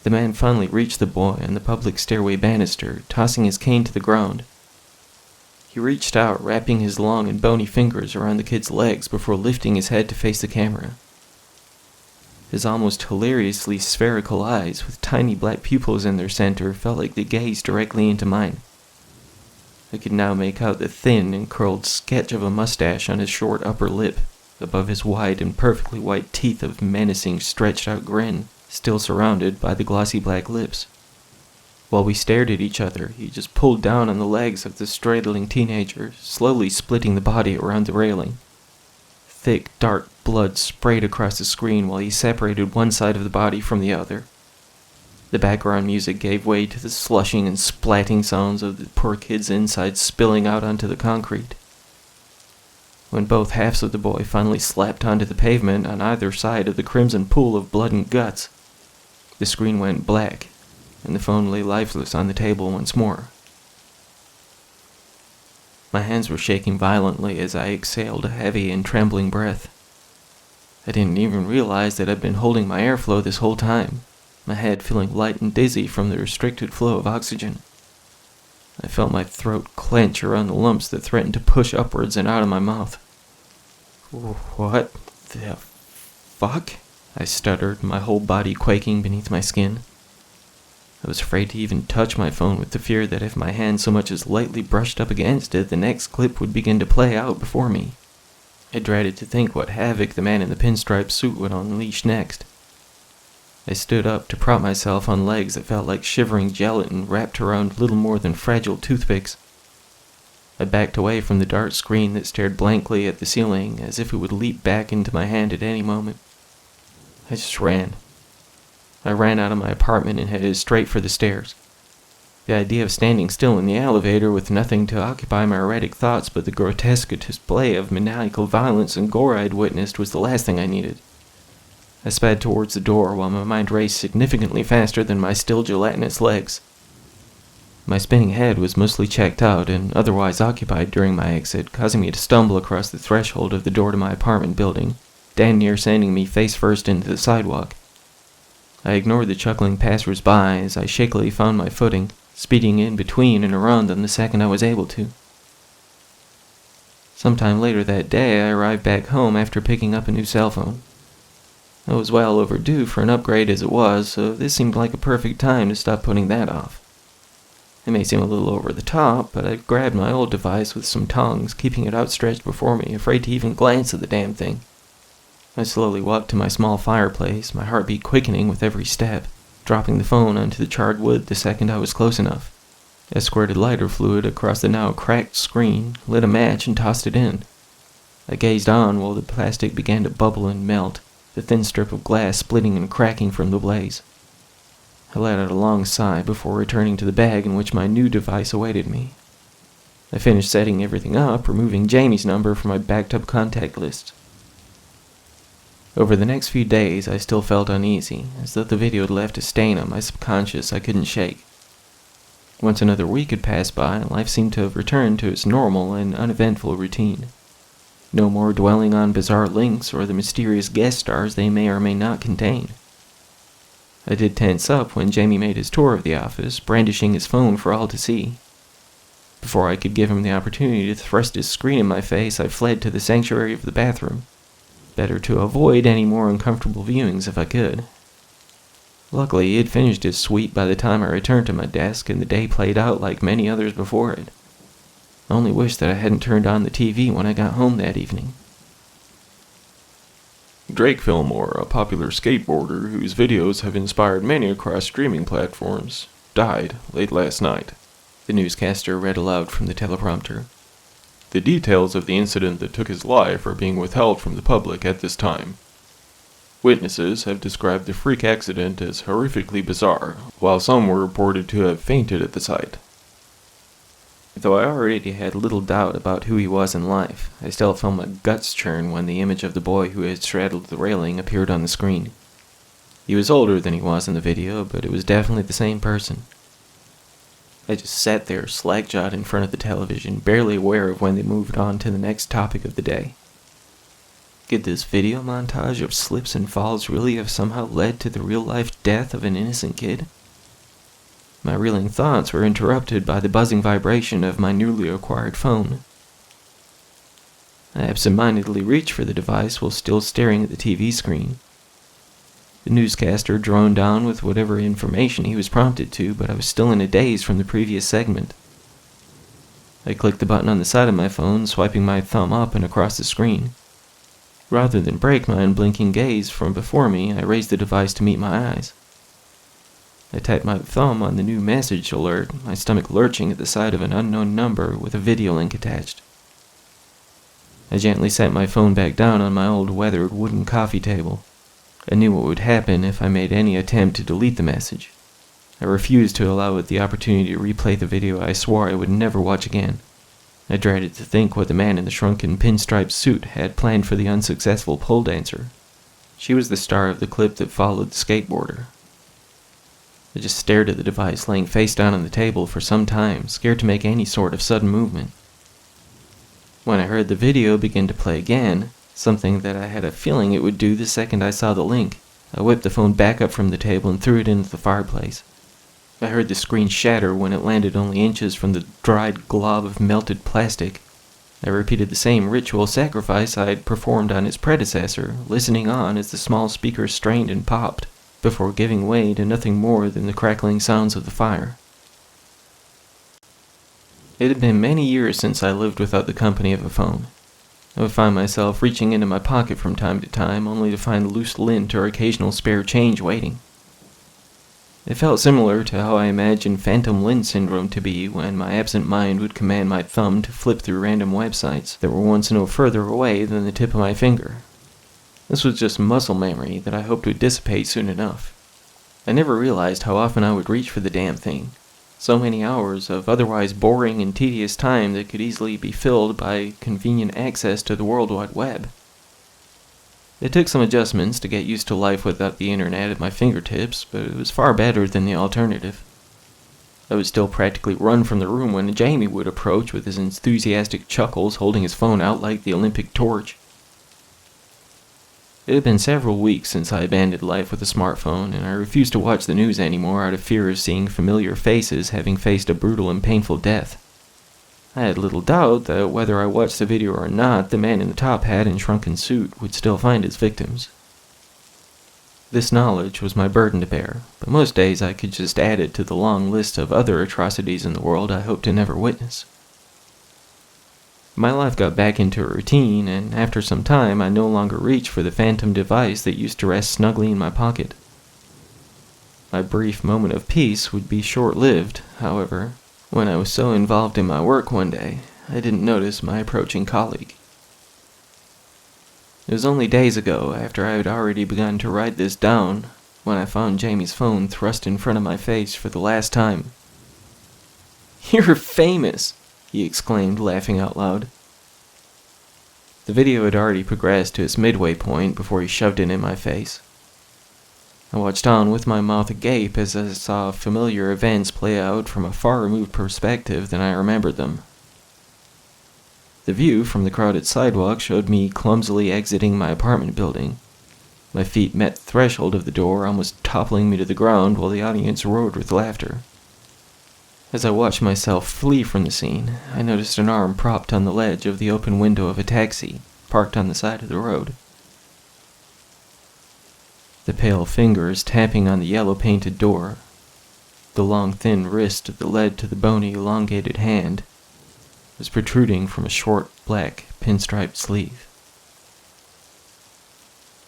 The man finally reached the boy on the public stairway banister, tossing his cane to the ground. He reached out, wrapping his long and bony fingers around the kid's legs before lifting his head to face the camera. His almost hilariously spherical eyes, with tiny black pupils in their center, felt like they gazed directly into mine. I could now make out the thin and curled sketch of a mustache on his short upper lip, above his wide and perfectly white teeth of menacing, stretched-out grin, still surrounded by the glossy black lips. While we stared at each other, he just pulled down on the legs of the straddling teenager, slowly splitting the body around the railing. Thick, dark blood sprayed across the screen while he separated one side of the body from the other. The background music gave way to the slushing and splatting sounds of the poor kid's insides spilling out onto the concrete. When both halves of the boy finally slapped onto the pavement on either side of the crimson pool of blood and guts, the screen went black, and the phone lay lifeless on the table once more. My hands were shaking violently as I exhaled a heavy and trembling breath. I didn't even realize that I'd been holding my airflow this whole time, my head feeling light and dizzy from the restricted flow of oxygen. I felt my throat clench around the lumps that threatened to push upwards and out of my mouth. "What the fuck?" I stuttered, my whole body quaking beneath my skin. I was afraid to even touch my phone with the fear that if my hand so much as lightly brushed up against it, the next clip would begin to play out before me. I dreaded to think what havoc the man in the pinstripe suit would unleash next. I stood up to prop myself on legs that felt like shivering gelatin wrapped around little more than fragile toothpicks. I backed away from the dark screen that stared blankly at the ceiling as if it would leap back into my hand at any moment. I just ran. I ran out of my apartment and headed straight for the stairs. The idea of standing still in the elevator with nothing to occupy my erratic thoughts but the grotesque display of maniacal violence and gore I'd witnessed was the last thing I needed. I sped towards the door while my mind raced significantly faster than my still gelatinous legs. My spinning head was mostly checked out and otherwise occupied during my exit, causing me to stumble across the threshold of the door to my apartment building, damn near sending me face first into the sidewalk. I ignored the chuckling passers-by as I shakily found my footing, speeding in between and around them the second I was able to. Sometime later that day, I arrived back home after picking up a new cell phone. I was well overdue for an upgrade as it was, so this seemed like a perfect time to stop putting that off. It may seem a little over the top, but I grabbed my old device with some tongs, keeping it outstretched before me, afraid to even glance at the damn thing. I slowly walked to my small fireplace, my heartbeat quickening with every step, dropping the phone onto the charred wood the second I was close enough. I squirted lighter fluid across the now cracked screen, lit a match, and tossed it in. I gazed on while the plastic began to bubble and melt, the thin strip of glass splitting and cracking from the blaze. I let out a long sigh before returning to the bag in which my new device awaited me. I finished setting everything up, removing Jamie's number from my backed-up contact list. Over the next few days, I still felt uneasy, as though the video had left a stain on my subconscious I couldn't shake. Once another week had passed by, life seemed to have returned to its normal and uneventful routine. No more dwelling on bizarre links or the mysterious guest stars they may or may not contain. I did tense up when Jamie made his tour of the office, brandishing his phone for all to see. Before I could give him the opportunity to thrust his screen in my face, I fled to the sanctuary of the bathroom. Better to avoid any more uncomfortable viewings if I could. Luckily, he had finished his sweep by the time I returned to my desk, and the day played out like many others before it. I only wish that I hadn't turned on the TV when I got home that evening. Drake Fillmore, a popular skateboarder whose videos have inspired many across streaming platforms, died late last night, the newscaster read aloud from the teleprompter. The details of the incident that took his life are being withheld from the public at this time. Witnesses have described the freak accident as horrifically bizarre, while some were reported to have fainted at the sight. Though I already had little doubt about who he was in life, I still felt my guts churn when the image of the boy who had straddled the railing appeared on the screen. He was older than he was in the video, but it was definitely the same person. I just sat there, slack-jawed in front of the television, barely aware of when they moved on to the next topic of the day. Could this video montage of slips and falls really have somehow led to the real-life death of an innocent kid? My reeling thoughts were interrupted by the buzzing vibration of my newly acquired phone. I absent-mindedly reached for the device while still staring at the TV screen. The newscaster droned on with whatever information he was prompted to, but I was still in a daze from the previous segment. I clicked the button on the side of my phone, swiping my thumb up and across the screen. Rather than break my unblinking gaze from before me, I raised the device to meet my eyes. I tapped my thumb on the new message alert, my stomach lurching at the sight of an unknown number with a video link attached. I gently set my phone back down on my old weathered wooden coffee table. I knew what would happen if I made any attempt to delete the message. I refused to allow it the opportunity to replay the video I swore I would never watch again. I dreaded to think what the man in the shrunken pinstripe suit had planned for the unsuccessful pole dancer. She was the star of the clip that followed the skateboarder. I just stared at the device laying face down on the table for some time, scared to make any sort of sudden movement. When I heard the video begin to play again, something that I had a feeling it would do the second I saw the link, I whipped the phone back up from the table and threw it into the fireplace. I heard the screen shatter when it landed only inches from the dried glob of melted plastic. I repeated the same ritual sacrifice I had performed on its predecessor, listening on as the small speaker strained and popped, before giving way to nothing more than the crackling sounds of the fire. It had been many years since I lived without the company of a phone. I would find myself reaching into my pocket from time to time, only to find loose lint or occasional spare change waiting. It felt similar to how I imagined phantom limb syndrome to be when my absent mind would command my thumb to flip through random websites that were once no further away than the tip of my finger. This was just muscle memory that I hoped would dissipate soon enough. I never realized how often I would reach for the damn thing. So many hours of otherwise boring and tedious time that could easily be filled by convenient access to the World Wide Web. It took some adjustments to get used to life without the internet at my fingertips, but it was far better than the alternative. I would still practically run from the room when Jamie would approach with his enthusiastic chuckles, holding his phone out like the Olympic torch. It had been several weeks since I abandoned life with a smartphone, and I refused to watch the news anymore out of fear of seeing familiar faces having faced a brutal and painful death. I had little doubt that whether I watched the video or not, the man in the top hat and shrunken suit would still find his victims. This knowledge was my burden to bear, but most days I could just add it to the long list of other atrocities in the world I hoped to never witness. My life got back into a routine, and after some time I no longer reached for the phantom device that used to rest snugly in my pocket. My brief moment of peace would be short-lived, however, when I was so involved in my work one day, I didn't notice my approaching colleague. It was only days ago, after I had already begun to write this down, when I found Jamie's phone thrust in front of my face for the last time. "You're famous!" he exclaimed, laughing out loud. The video had already progressed to its midway point before he shoved it in my face. I watched on with my mouth agape as I saw familiar events play out from a far removed perspective than I remembered them. The view from the crowded sidewalk showed me clumsily exiting my apartment building. My feet met the threshold of the door, almost toppling me to the ground while the audience roared with laughter. As I watched myself flee from the scene, I noticed an arm propped on the ledge of the open window of a taxi, parked on the side of the road. The pale fingers tapping on the yellow-painted door, the long thin wrist that led to the bony elongated hand, was protruding from a short black pinstriped sleeve.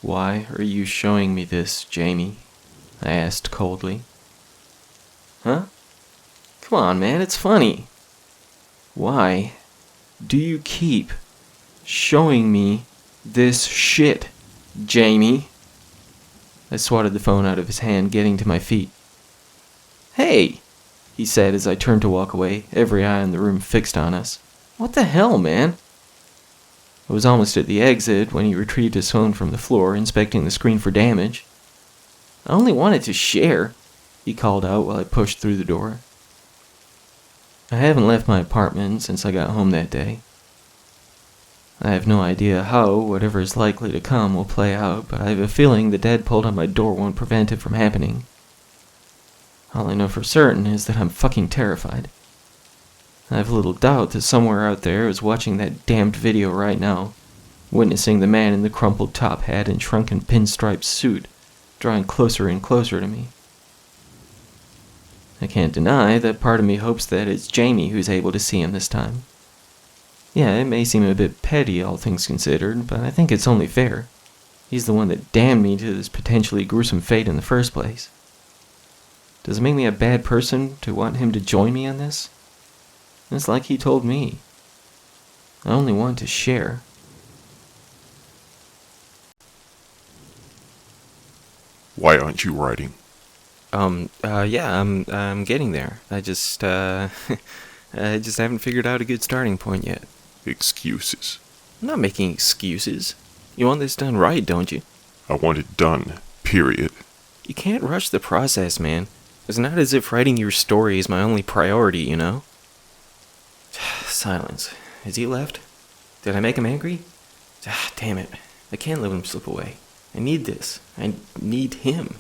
"Why are you showing me this, Jamie?" I asked coldly. "Huh? Come on, man, it's funny. Why do you keep showing me this shit, Jamie?" I swatted the phone out of his hand, getting to my feet. "Hey," he said as I turned to walk away, every eye in the room fixed on us. "What the hell, man?" I was almost at the exit when he retrieved his phone from the floor, inspecting the screen for damage. "I only wanted to share," he called out while I pushed through the door. I haven't left my apartment since I got home that day. I have no idea how whatever is likely to come will play out, but I have a feeling the dead pulled on my door won't prevent it from happening. All I know for certain is that I'm fucking terrified. I have little doubt that somewhere out there is watching that damned video right now, witnessing the man in the crumpled top hat and shrunken pinstriped suit drawing closer and closer to me. I can't deny that part of me hopes that it's Jamie who's able to see him this time. Yeah, it may seem a bit petty, all things considered, but I think it's only fair. He's the one that damned me to this potentially gruesome fate in the first place. Does it make me a bad person to want him to join me on this? It's like he told me. I only want to share. Why aren't you writing? Yeah, I'm getting there. I just haven't figured out a good starting point yet. Excuses. I'm not making excuses. You want this done right, don't you? I want it done, period. You can't rush the process, man. It's not as if writing your story is my only priority, you know? Silence. Has he left? Did I make him angry? Damn it. I can't let him slip away. I need this. I need him.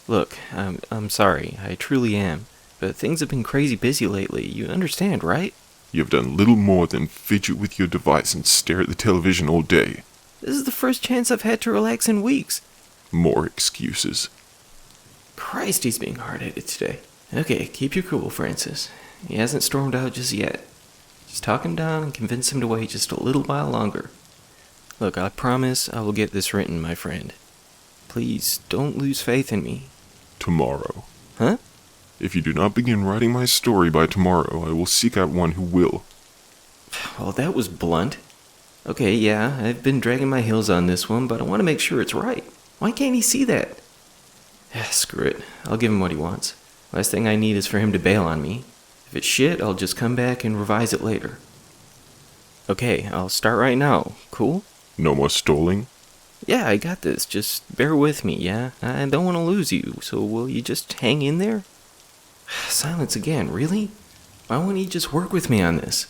Look, I'm sorry. I truly am. But things have been crazy busy lately. You understand, right? You've done little more than fidget with your device and stare at the television all day. This is the first chance I've had to relax in weeks. More excuses. Christ, he's being hard-headed today. Okay, keep your cool, Francis. He hasn't stormed out just yet. Just talk him down and convince him to wait just a little while longer. Look, I promise I will get this written, my friend. Please, don't lose faith in me. Tomorrow. Huh? If you do not begin writing my story by tomorrow, I will seek out one who will. Well, that was blunt. Okay, yeah, I've been dragging my heels on this one, but I want to make sure it's right. Why can't he see that? Screw it. I'll give him what he wants. Last thing I need is for him to bail on me. If it's shit, I'll just come back and revise it later. Okay, I'll start right now. Cool? No more stalling? Yeah, I got this. Just bear with me, yeah? I don't want to lose you, so will you just hang in there? Silence again, really? Why won't you just work with me on this?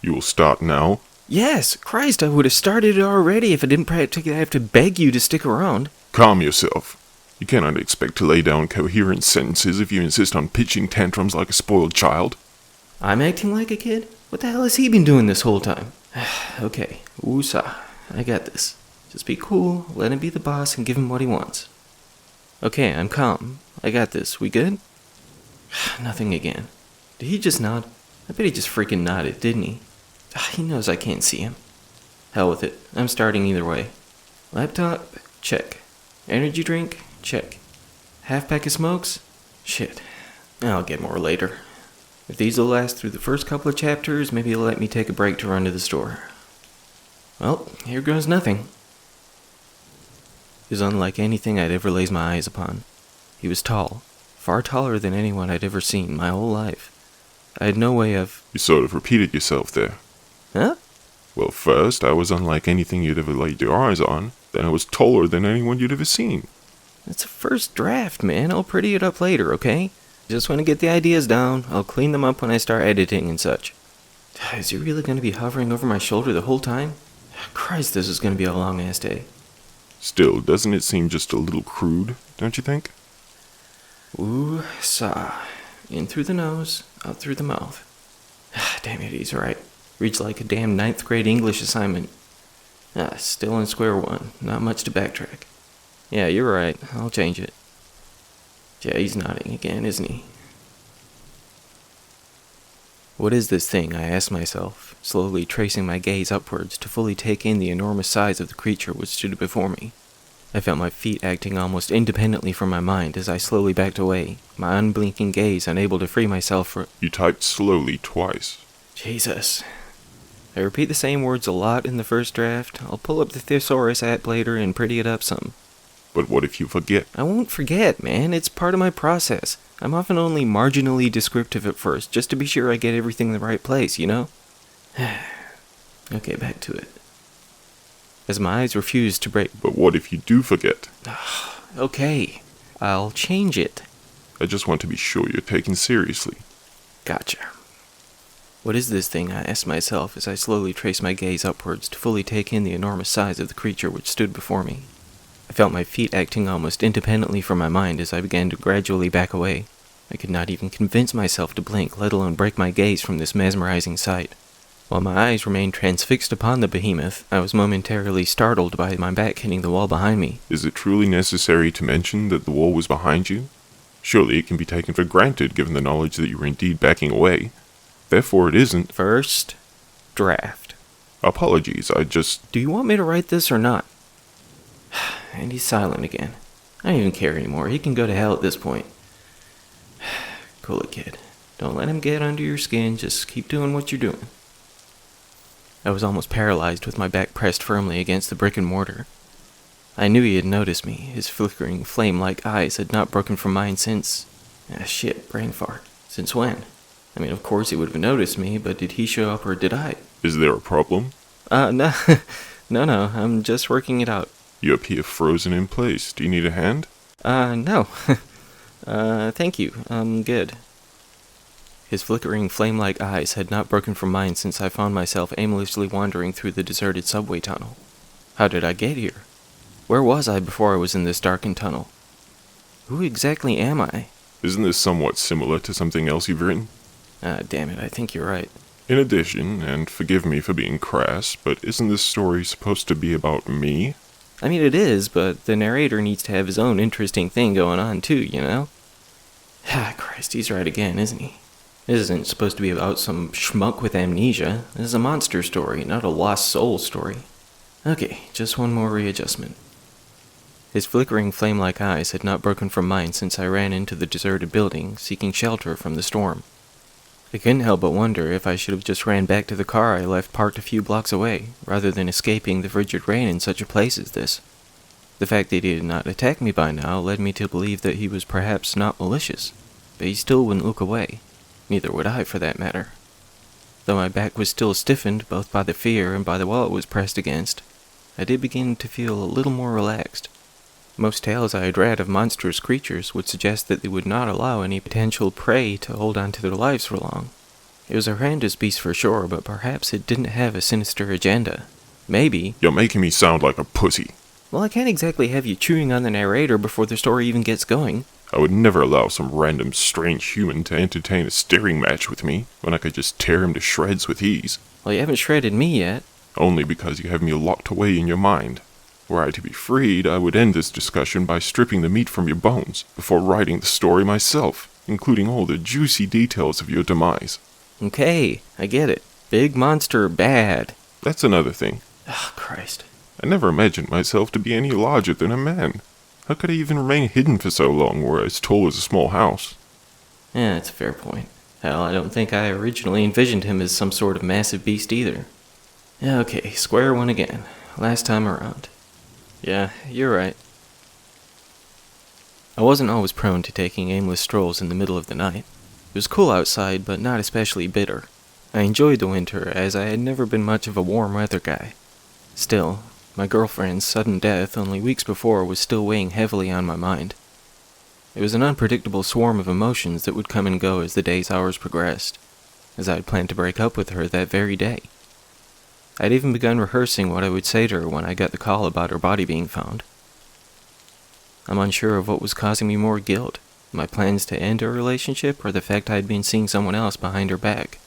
You will start now? Yes! Christ, I would have started it already if I didn't practically have to beg you to stick around. Calm yourself. You cannot expect to lay down coherent sentences if you insist on pitching tantrums like a spoiled child. I'm acting like a kid? What the hell has he been doing this whole time? Okay, woosah. I got this. Just be cool, let him be the boss, and give him what he wants. Okay, I'm calm. I got this. We good? Nothing again. Did he just nod? I bet he just freaking nodded, didn't he? He knows I can't see him. Hell with it. I'm starting either way. Laptop? Check. Energy drink? Check. Half pack of smokes? Shit. I'll get more later. If these will last through the first couple of chapters, maybe it'll let me take a break to run to the store. Well, here goes nothing. He was unlike anything I'd ever laid my eyes upon. He was tall, far taller than anyone I'd ever seen my whole life. I had no way of... You sort of repeated yourself there. Huh? Well, first, I was unlike anything you'd ever laid your eyes on. Then I was taller than anyone you'd ever seen. It's a first draft, man. I'll pretty it up later, okay? Just want to get the ideas down. I'll clean them up when I start editing and such. Is he really going to be hovering over my shoulder the whole time? Christ, this is going to be a long-ass day. Still, doesn't it seem just a little crude, don't you think? Ooh-sah. In through the nose, out through the mouth. Damn it, he's right. Reads like a damn 9th grade English assignment. Still in square one. Not much to backtrack. Yeah, you're right. I'll change it. Yeah, he's nodding again, isn't he? What is this thing, I asked myself, slowly tracing my gaze upwards to fully take in the enormous size of the creature which stood before me. I felt my feet acting almost independently from my mind as I slowly backed away, my unblinking gaze unable to free myself from... You typed slowly twice. Jesus. I repeat the same words a lot in the first draft. I'll pull up the Thesaurus app later and pretty it up some. But what if you forget? I won't forget, man. It's part of my process. I'm often only marginally descriptive at first, just to be sure I get everything in the right place, you know? Okay, back to it. As my eyes refused to break... But what if you do forget? Okay, I'll change it. I just want to be sure you're taken seriously. Gotcha. What is this thing, I asked myself as I slowly traced my gaze upwards to fully take in the enormous size of the creature which stood before me. I felt my feet acting almost independently from my mind as I began to gradually back away. I could not even convince myself to blink, let alone break my gaze from this mesmerizing sight. While my eyes remained transfixed upon the behemoth, I was momentarily startled by my back hitting the wall behind me. Is it truly necessary to mention that the wall was behind you? Surely it can be taken for granted given the knowledge that you were indeed backing away. Therefore it isn't... First draft. Apologies, I just... Do you want me to write this or not? And he's silent again. I don't even care anymore. He can go to hell at this point. Cool it, kid. Don't let him get under your skin. Just keep doing what you're doing. I was almost paralyzed with my back pressed firmly against the brick and mortar. I knew he had noticed me. His flickering, flame-like eyes had not broken from mine since... shit, brain fart. Since when? I mean, of course he would have noticed me, but did he show up or did I? Is there a problem? No. No, I'm just working it out. You appear frozen in place. Do you need a hand? No. Thank you. I'm good. His flickering, flame-like eyes had not broken from mine since I found myself aimlessly wandering through the deserted subway tunnel. How did I get here? Where was I before I was in this darkened tunnel? Who exactly am I? Isn't this somewhat similar to something else you've written? Damn it, I think you're right. In addition, and forgive me for being crass, but isn't this story supposed to be about me? I mean, it is, but the narrator needs to have his own interesting thing going on, too, you know? Christ, he's right again, isn't he? This isn't supposed to be about some schmuck with amnesia. This is a monster story, not a lost soul story. Okay, just one more readjustment. His flickering flame-like eyes had not broken from mine since I ran into the deserted building, seeking shelter from the storm. I couldn't help but wonder if I should have just ran back to the car I left parked a few blocks away, rather than escaping the frigid rain in such a place as this. The fact that he did not attack me by now led me to believe that he was perhaps not malicious. but he still wouldn't look away. Neither would I, for that matter. Though my back was still stiffened both by the fear and by the wall it was pressed against, I did begin to feel a little more relaxed. Most tales I had read of monstrous creatures would suggest that they would not allow any potential prey to hold on to their lives for long. It was a horrendous beast for sure, but perhaps it didn't have a sinister agenda. Maybe... You're making me sound like a pussy. Well, I can't exactly have you chewing on the narrator before the story even gets going. I would never allow some random strange human to entertain a staring match with me when I could just tear him to shreds with ease. Well, you haven't shredded me yet. Only because you have me locked away in your mind. Were I to be freed, I would end this discussion by stripping the meat from your bones, before writing the story myself, including all the juicy details of your demise. Okay, I get it. Big monster, bad. That's another thing. Oh, Christ. I never imagined myself to be any larger than a man. How could I even remain hidden for so long, were I as tall as a small house? Yeah, that's a fair point. Hell, I don't think I originally envisioned him as some sort of massive beast either. Okay, square one again. Last time around. Yeah, you're right. I wasn't always prone to taking aimless strolls in the middle of the night. It was cool outside, but not especially bitter. I enjoyed the winter, as I had never been much of a warm weather guy. Still, my girlfriend's sudden death only weeks before was still weighing heavily on my mind. It was an unpredictable swarm of emotions that would come and go as the day's hours progressed, as I had planned to break up with her that very day. I'd even begun rehearsing what I would say to her when I got the call about her body being found. I'm unsure of what was causing me more guilt, my plans to end our relationship or the fact I had been seeing someone else behind her back.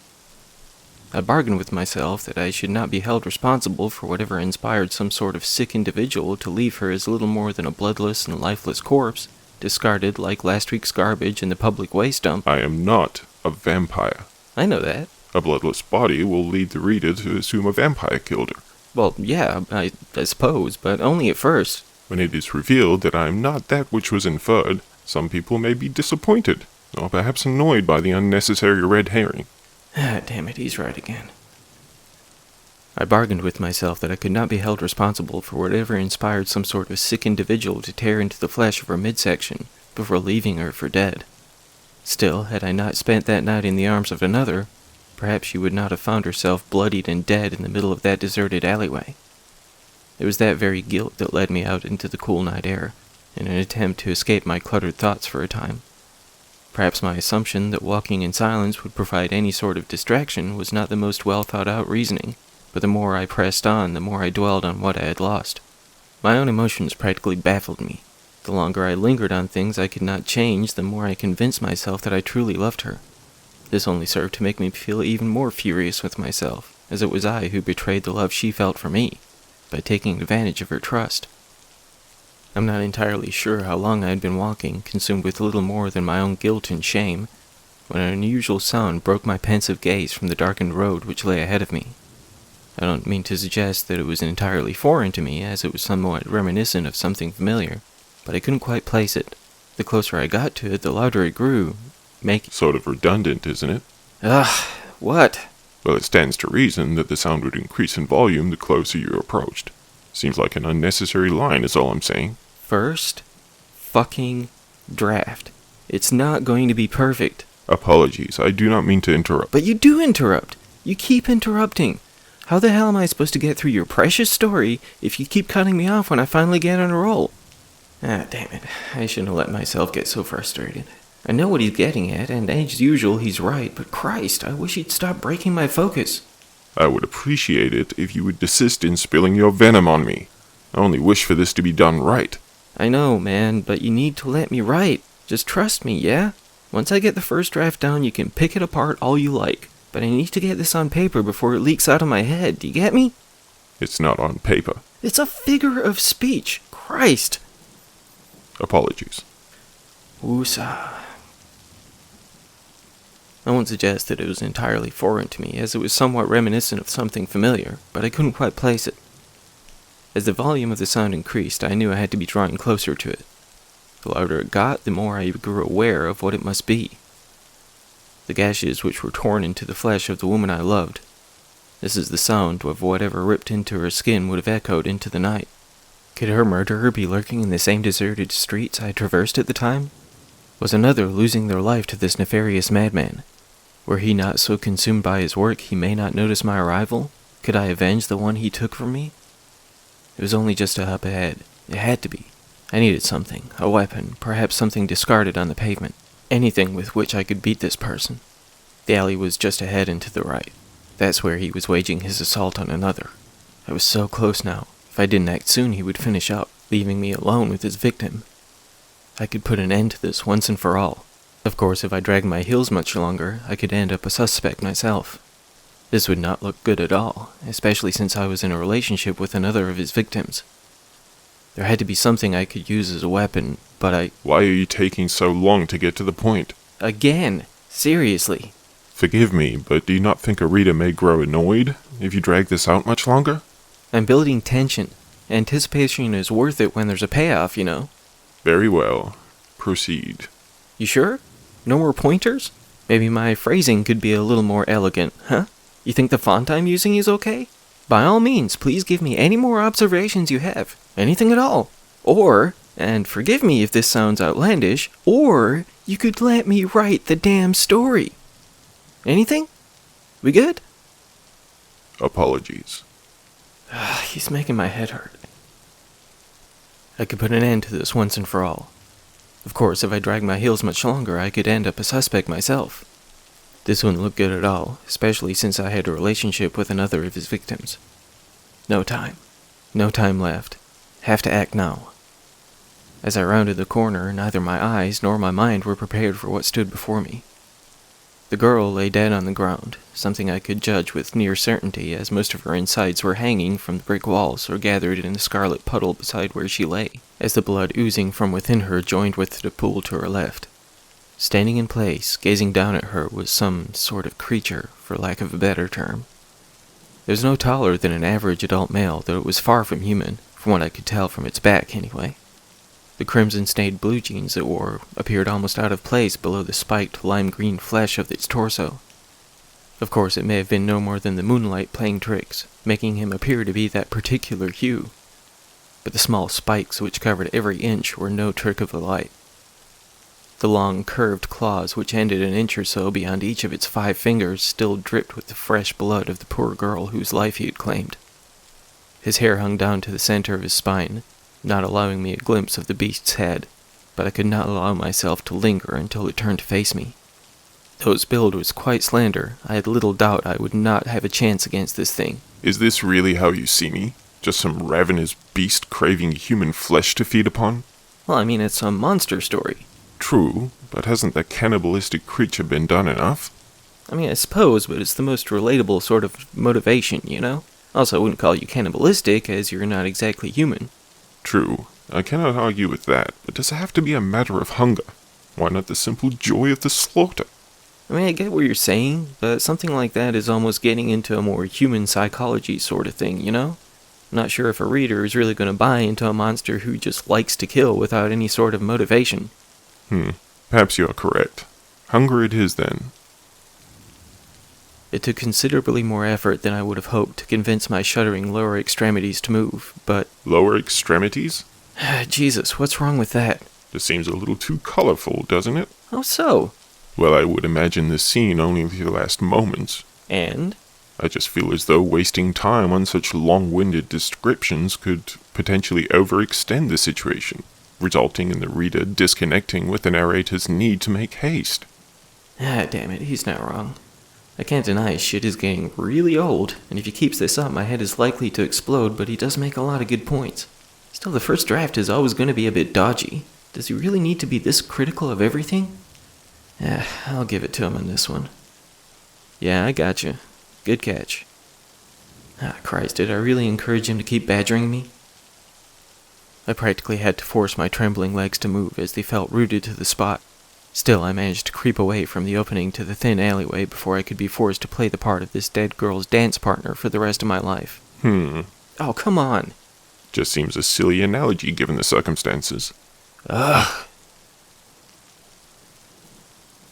I bargained with myself that I should not be held responsible for whatever inspired some sort of sick individual to leave her as little more than a bloodless and lifeless corpse, discarded like last week's garbage in the public waste dump. I am not a vampire. I know that. A bloodless body will lead the reader to assume a vampire killed her. Well, yeah, I suppose, but only at first. When it is revealed that I am not that which was inferred, some people may be disappointed, or perhaps annoyed by the unnecessary red herring. Damn it, he's right again. I bargained with myself that I could not be held responsible for whatever inspired some sort of sick individual to tear into the flesh of her midsection before leaving her for dead. Still, had I not spent that night in the arms of another, perhaps she would not have found herself bloodied and dead in the middle of that deserted alleyway. It was that very guilt that led me out into the cool night air, in an attempt to escape my cluttered thoughts for a time. Perhaps my assumption that walking in silence would provide any sort of distraction was not the most well-thought-out reasoning, but the more I pressed on, the more I dwelled on what I had lost. My own emotions practically baffled me. The longer I lingered on things I could not change, the more I convinced myself that I truly loved her. This only served to make me feel even more furious with myself, as it was I who betrayed the love she felt for me, by taking advantage of her trust. I'm not entirely sure how long I had been walking, consumed with little more than my own guilt and shame, when an unusual sound broke my pensive gaze from the darkened road which lay ahead of me. I don't mean to suggest that it was entirely foreign to me, as it was somewhat reminiscent of something familiar, but I couldn't quite place it. The closer I got to it, the louder it grew, making... Sort of redundant, isn't it? Ugh, what? Well, it stands to reason that the sound would increase in volume the closer you approached. Seems like an unnecessary line is all I'm saying. First fucking draft. It's not going to be perfect. Apologies, I do not mean to interrupt. But you do interrupt. You keep interrupting. How the hell am I supposed to get through your precious story if you keep cutting me off when I finally get on a roll? Damn it. I shouldn't have let myself get so frustrated. I know what he's getting at, and as usual, he's right, but Christ, I wish he'd stop breaking my focus. I would appreciate it if you would desist in spilling your venom on me. I only wish for this to be done right. I know, man, but you need to let me write. Just trust me, yeah? Once I get the first draft down, you can pick it apart all you like. But I need to get this on paper before it leaks out of my head, do you get me? It's not on paper. It's a figure of speech. Christ. Apologies. Woosah. I won't suggest that it was entirely foreign to me, as it was somewhat reminiscent of something familiar, but I couldn't quite place it. As the volume of the sound increased, I knew I had to be drawing closer to it. The louder it got, the more I grew aware of what it must be. The gashes which were torn into the flesh of the woman I loved. This is the sound of whatever ripped into her skin would have echoed into the night. Could her murderer be lurking in the same deserted streets I had traversed at the time? Was another losing their life to this nefarious madman? Were he not so consumed by his work he may not notice my arrival? Could I avenge the one he took from me? It was only just a hop ahead. It had to be. I needed something, a weapon, perhaps something discarded on the pavement. Anything with which I could beat this person. The alley was just ahead and to the right. That's where he was waging his assault on another. I was so close now. If I didn't act soon, he would finish up, leaving me alone with his victim. I could put an end to this once and for all. Of course, if I dragged my heels much longer, I could end up a suspect myself. This would not look good at all, especially since I was in a relationship with another of his victims. There had to be something I could use as a weapon, but Why are you taking so long to get to the point? Again! Seriously! Forgive me, but do you not think a reader may grow annoyed if you drag this out much longer? I'm building tension. Anticipation is worth it when there's a payoff, you know. Very well. Proceed. You sure? No more pointers? Maybe my phrasing could be a little more elegant, huh? You think the font I'm using is okay? By all means, please give me any more observations you have. Anything at all. Or, and forgive me if this sounds outlandish, or you could let me write the damn story. Anything? We good? Apologies. He's making my head hurt. I could put an end to this once and for all. Of course, if I dragged my heels much longer, I could end up a suspect myself. This wouldn't look good at all, especially since I had a relationship with another of his victims. No time. No time left. Have to act now. As I rounded the corner, neither my eyes nor my mind were prepared for what stood before me. The girl lay dead on the ground, something I could judge with near certainty, as most of her insides were hanging from the brick walls or gathered in a scarlet puddle beside where she lay, as the blood oozing from within her joined with the pool to her left. Standing in place, gazing down at her, was some sort of creature, for lack of a better term. It was no taller than an average adult male, though it was far from human, from what I could tell from its back, anyway. The crimson-stained blue jeans it wore appeared almost out of place below the spiked lime-green flesh of its torso. Of course, it may have been no more than the moonlight playing tricks, making him appear to be that particular hue. But the small spikes which covered every inch were no trick of the light. The long, curved claws which ended an inch or so beyond each of its 5 fingers still dripped with the fresh blood of the poor girl whose life he had claimed. His hair hung down to the center of his spine, not allowing me a glimpse of the beast's head, but I could not allow myself to linger until it turned to face me. Though its build was quite slender, I had little doubt I would not have a chance against this thing. Is this really how you see me? Just some ravenous beast craving human flesh to feed upon? Well, I mean, it's a monster story. True, but hasn't the cannibalistic creature been done enough? I mean, I suppose, but it's the most relatable sort of motivation, you know? Also, I wouldn't call you cannibalistic, as you're not exactly human. True, I cannot argue with that, but does it have to be a matter of hunger? Why not the simple joy of the slaughter? I mean, I get what you're saying, but something like that is almost getting into a more human psychology sort of thing, you know? I'm not sure if a reader is really going to buy into a monster who just likes to kill without any sort of motivation. Perhaps you are correct. Hunger it is, then. It took considerably more effort than I would have hoped to convince my shuddering lower extremities to move, but... Lower extremities? Jesus, what's wrong with that? This seems a little too colorful, doesn't it? How so? Well, I would imagine this scene only the last moments. And? I just feel as though wasting time on such long-winded descriptions could potentially overextend the situation, resulting in the reader disconnecting with the narrator's need to make haste. Damn it, he's not wrong. I can't deny his shit is getting really old, and if he keeps this up, my head is likely to explode, but he does make a lot of good points. Still, the first draft is always going to be a bit dodgy. Does he really need to be this critical of everything? I'll give it to him on this one. Yeah, I gotcha. Good catch. Christ, did I really encourage him to keep badgering me? I practically had to force my trembling legs to move as they felt rooted to the spot. Still, I managed to creep away from the opening to the thin alleyway before I could be forced to play the part of this dead girl's dance partner for the rest of my life. Oh, come on. Just seems a silly analogy given the circumstances. Ugh.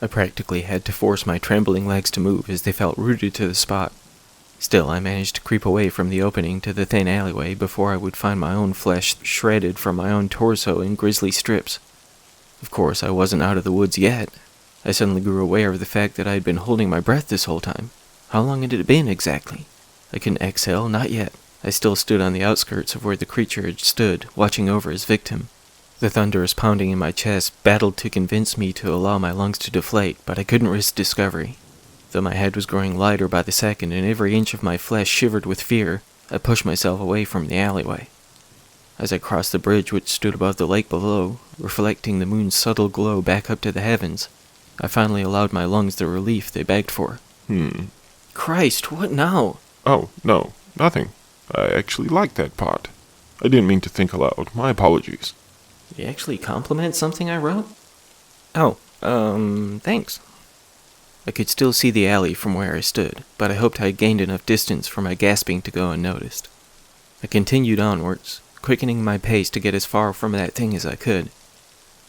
I practically had to force my trembling legs to move as they felt rooted to the spot. Still, I managed to creep away from the opening to the thin alleyway before I would find my own flesh shredded from my own torso in grisly strips. Of course, I wasn't out of the woods yet. I suddenly grew aware of the fact that I had been holding my breath this whole time. How long had it been exactly? I couldn't exhale, not yet. I still stood on the outskirts of where the creature had stood, watching over his victim. The thunderous pounding in my chest battled to convince me to allow my lungs to deflate, but I couldn't risk discovery. Though my head was growing lighter by the second and every inch of my flesh shivered with fear, I pushed myself away from the alleyway. As I crossed the bridge which stood above the lake below, reflecting the moon's subtle glow back up to the heavens, I finally allowed my lungs the relief they begged for. Christ, what now? Oh, no, nothing. I actually liked that part. I didn't mean to think aloud. My apologies. You actually compliment something I wrote? Oh, thanks. I could still see the alley from where I stood, but I hoped I had gained enough distance for my gasping to go unnoticed. I continued onwards, quickening my pace to get as far from that thing as I could.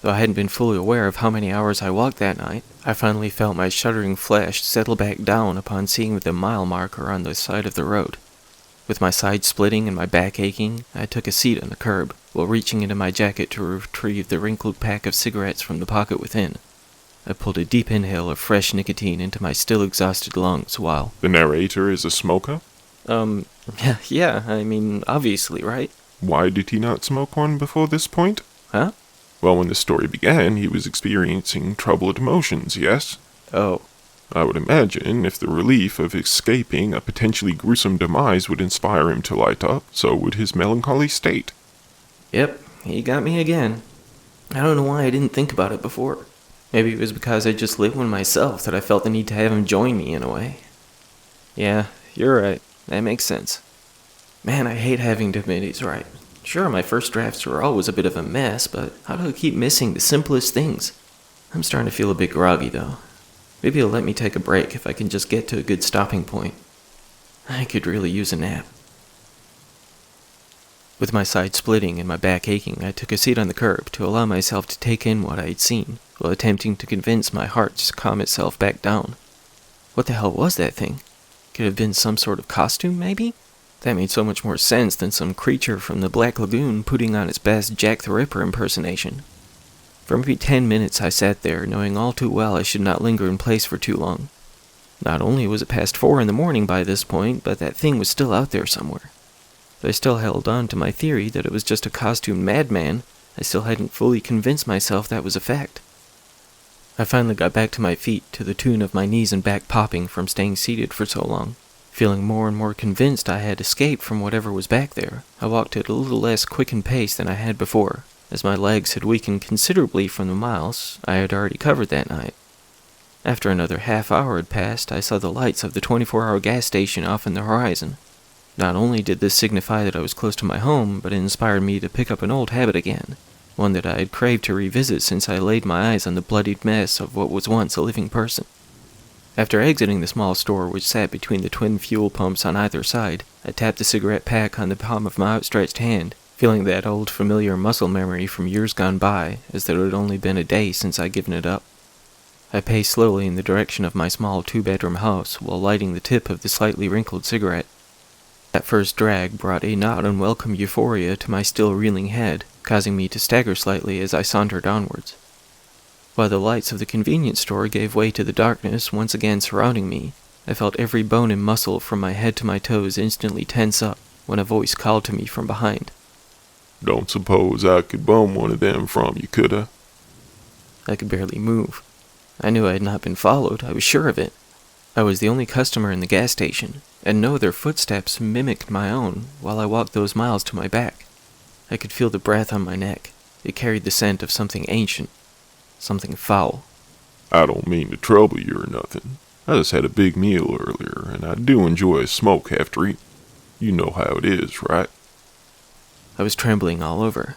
Though I hadn't been fully aware of how many hours I walked that night, I finally felt my shuddering flesh settle back down upon seeing the mile marker on the side of the road. With my side splitting and my back aching, I took a seat on the curb, while reaching into my jacket to retrieve the wrinkled pack of cigarettes from the pocket within. I pulled a deep inhale of fresh nicotine into my still exhausted lungs while... The narrator is a smoker? Yeah, I mean, obviously, right? Why did he not smoke one before this point? Huh? Well, when the story began, he was experiencing troubled emotions, yes? Oh. I would imagine if the relief of escaping a potentially gruesome demise would inspire him to light up, so would his melancholy state. Yep, he got me again. I don't know why I didn't think about it before. Maybe it was because I just lit one myself that I felt the need to have him join me in a way. Yeah, you're right. That makes sense. Man, I hate having to admit he's right. Sure, my first drafts were always a bit of a mess, but how do I keep missing the simplest things? I'm starting to feel a bit groggy, though. Maybe he'll let me take a break if I can just get to a good stopping point. I could really use a nap. With my side splitting and my back aching, I took a seat on the curb to allow myself to take in what I had seen, while attempting to convince my heart to calm itself back down. What the hell was that thing? Could it have been some sort of costume, maybe? That made so much more sense than some creature from the Black Lagoon putting on its best Jack the Ripper impersonation. For maybe 10 minutes I sat there, knowing all too well I should not linger in place for too long. Not only was it past 4 in the morning by this point, but that thing was still out there somewhere. Though I still held on to my theory that it was just a costumed madman, I still hadn't fully convinced myself that was a fact. I finally got back to my feet, to the tune of my knees and back popping from staying seated for so long. Feeling more and more convinced I had escaped from whatever was back there, I walked at a little less quickened pace than I had before, as my legs had weakened considerably from the miles I had already covered that night. After another half hour had passed, I saw the lights of the 24-hour gas station off in the horizon. Not only did this signify that I was close to my home, but it inspired me to pick up an old habit again, one that I had craved to revisit since I laid my eyes on the bloodied mess of what was once a living person. After exiting the small store which sat between the twin fuel pumps on either side, I tapped the cigarette pack on the palm of my outstretched hand, feeling that old familiar muscle memory from years gone by, as though it had only been a day since I'd given it up. I paced slowly in the direction of my small 2-bedroom house while lighting the tip of the slightly wrinkled cigarette. That first drag brought a not unwelcome euphoria to my still reeling head, causing me to stagger slightly as I sauntered onwards. While the lights of the convenience store gave way to the darkness once again surrounding me, I felt every bone and muscle from my head to my toes instantly tense up when a voice called to me from behind. Don't suppose I could bum one of them from you, could I? I could barely move. I knew I had not been followed, I was sure of it. I was the only customer in the gas station, and no other footsteps mimicked my own while I walked those miles to my back. I could feel the breath on my neck. It carried the scent of something ancient, something foul. I don't mean to trouble you or nothing. I just had a big meal earlier, and I do enjoy a smoke after eating. You know how it is, right? I was trembling all over.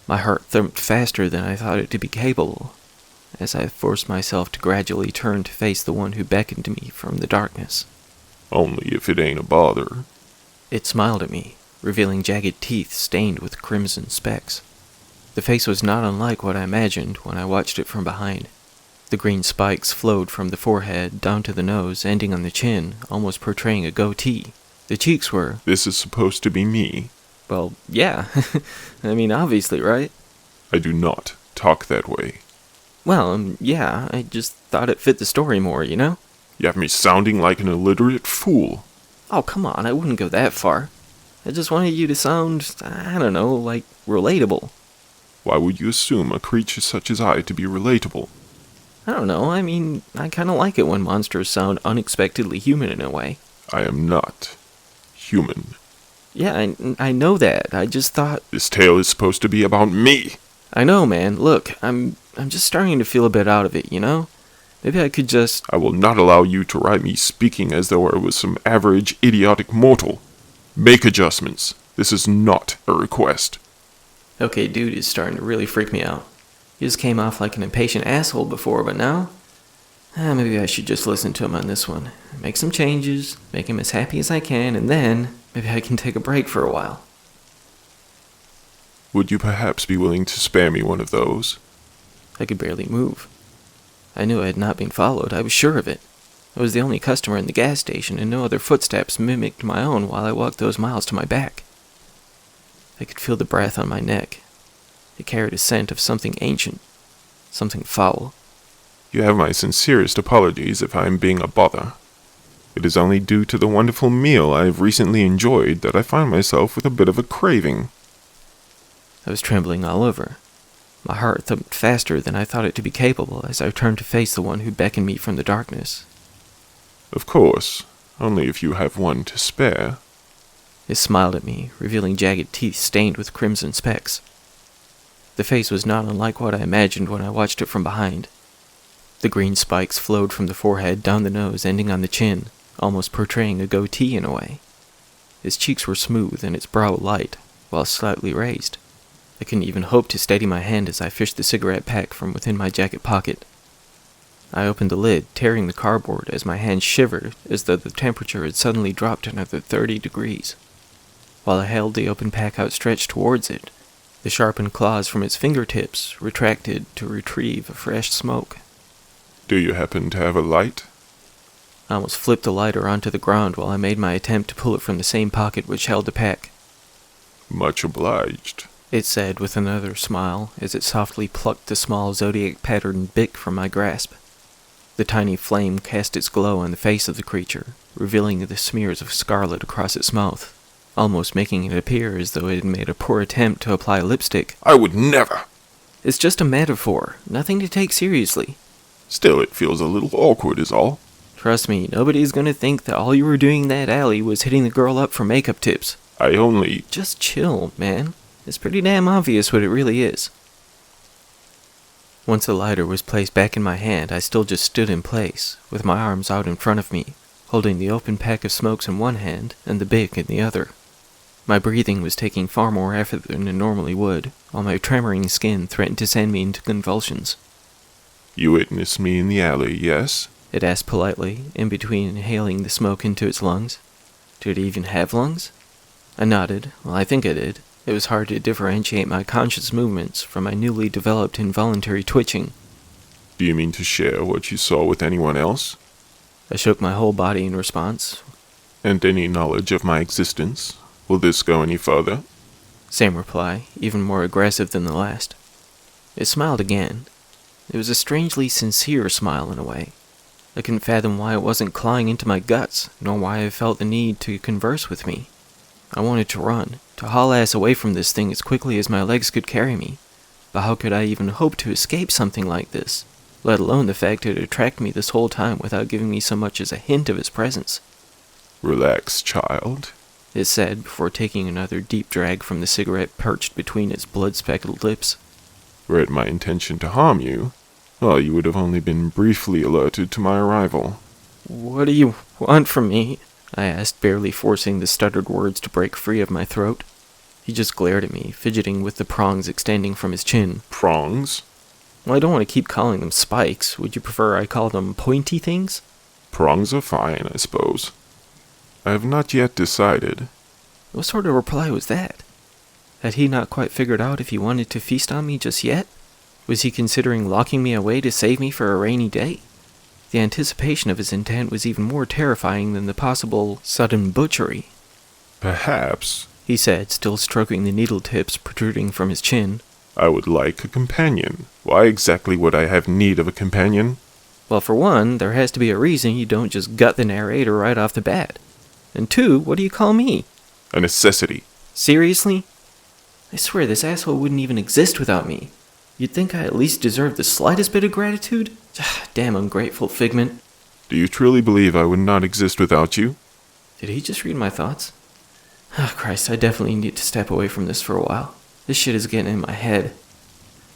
My heart thumped faster than I thought it to be capable, as I forced myself to gradually turn to face the one who beckoned to me from the darkness. Only if it ain't a bother. It smiled at me, revealing jagged teeth stained with crimson specks. The face was not unlike what I imagined when I watched it from behind. The green spikes flowed from the forehead down to the nose, ending on the chin, almost portraying a goatee. The cheeks were... This is supposed to be me. Well, yeah. I mean, obviously, right? I do not talk that way. Well, yeah, I just thought it fit the story more, you know? You have me sounding like an illiterate fool. Oh, come on, I wouldn't go that far. I just wanted you to sound, I don't know, like, relatable. Why would you assume a creature such as I to be relatable? I don't know, I mean, I kinda like it when monsters sound unexpectedly human in a way. I am not human. Yeah, I know that, I just thought... This tale is supposed to be about me. I know, man, look, I'm just starting to feel a bit out of it, you know? Maybe I could just... I will not allow you to write me speaking as though I was some average, idiotic mortal. Make adjustments. This is not a request. Okay, dude is starting to really freak me out. He just came off like an impatient asshole before, but now... maybe I should just listen to him on this one. Make some changes, make him as happy as I can, and then maybe I can take a break for a while. Would you perhaps be willing to spare me one of those? I could barely move. I knew I had not been followed, I was sure of it. I was the only customer in the gas station, and no other footsteps mimicked my own while I walked those miles to my back. I could feel the breath on my neck. It carried a scent of something ancient, something foul. You have my sincerest apologies if I am being a bother. It is only due to the wonderful meal I have recently enjoyed that I find myself with a bit of a craving. I was trembling all over. My heart thumped faster than I thought it to be capable as I turned to face the one who beckoned me from the darkness. Of course, only if you have one to spare. It smiled at me, revealing jagged teeth stained with crimson specks. The face was not unlike what I imagined when I watched it from behind. The green spikes flowed from the forehead down the nose, ending on the chin, almost portraying a goatee in a way. His cheeks were smooth and its brow light, while slightly raised. I couldn't even hope to steady my hand as I fished the cigarette pack from within my jacket pocket. I opened the lid, tearing the cardboard as my hand shivered as though the temperature had suddenly dropped another 30 degrees. While I held the open pack outstretched towards it, the sharpened claws from its fingertips retracted to retrieve a fresh smoke. Do you happen to have a light? I almost flipped the lighter onto the ground while I made my attempt to pull it from the same pocket which held the pack. Much obliged. It said with another smile as it softly plucked the small zodiac-patterned bic from my grasp. The tiny flame cast its glow on the face of the creature, revealing the smears of scarlet across its mouth, almost making it appear as though it had made a poor attempt to apply lipstick. I would never! It's just a metaphor, nothing to take seriously. Still, it feels a little awkward is all. Trust me, nobody's gonna think that all you were doing in that alley was hitting the girl up for makeup tips. I only... Just chill, man. It's pretty damn obvious what it really is. Once the lighter was placed back in my hand, I still just stood in place, with my arms out in front of me, holding the open pack of smokes in one hand and the bic in the other. My breathing was taking far more effort than it normally would, while my tremoring skin threatened to send me into convulsions. You witnessed me in the alley, yes? It asked politely, in between inhaling the smoke into its lungs. Did it even have lungs? I nodded. Well, I think I did. It was hard to differentiate my conscious movements from my newly developed involuntary twitching. Do you mean to share what you saw with anyone else? I shook my whole body in response. And any knowledge of my existence? Will this go any further? Same reply, even more aggressive than the last. It smiled again. It was a strangely sincere smile in a way. I couldn't fathom why it wasn't clawing into my guts, nor why I felt the need to converse with me. I wanted to run, to haul ass away from this thing as quickly as my legs could carry me. But how could I even hope to escape something like this, let alone the fact it had tracked me this whole time without giving me so much as a hint of its presence? Relax, child, it said before taking another deep drag from the cigarette perched between its blood-speckled lips. Were it my intention to harm you, well, you would have only been briefly alerted to my arrival. What do you want from me? I asked, barely forcing the stuttered words to break free of my throat. He just glared at me, fidgeting with the prongs extending from his chin. Prongs? Well, I don't want to keep calling them spikes. Would you prefer I call them pointy things? Prongs are fine, I suppose. I have not yet decided. What sort of reply was that? Had he not quite figured out if he wanted to feast on me just yet? Was he considering locking me away to save me for a rainy day? The anticipation of his intent was even more terrifying than the possible sudden butchery. Perhaps, he said, still stroking the needle tips protruding from his chin. I would like a companion. Why exactly would I have need of a companion? Well, for one, there has to be a reason you don't just gut the narrator right off the bat. And two, what do you call me? A necessity. Seriously? I swear this asshole wouldn't even exist without me. You'd think I at least deserved the slightest bit of gratitude? Damn ungrateful figment. Do you truly believe I would not exist without you? Did he just read my thoughts? Oh, Christ, I definitely need to step away from this for a while. This shit is getting in my head.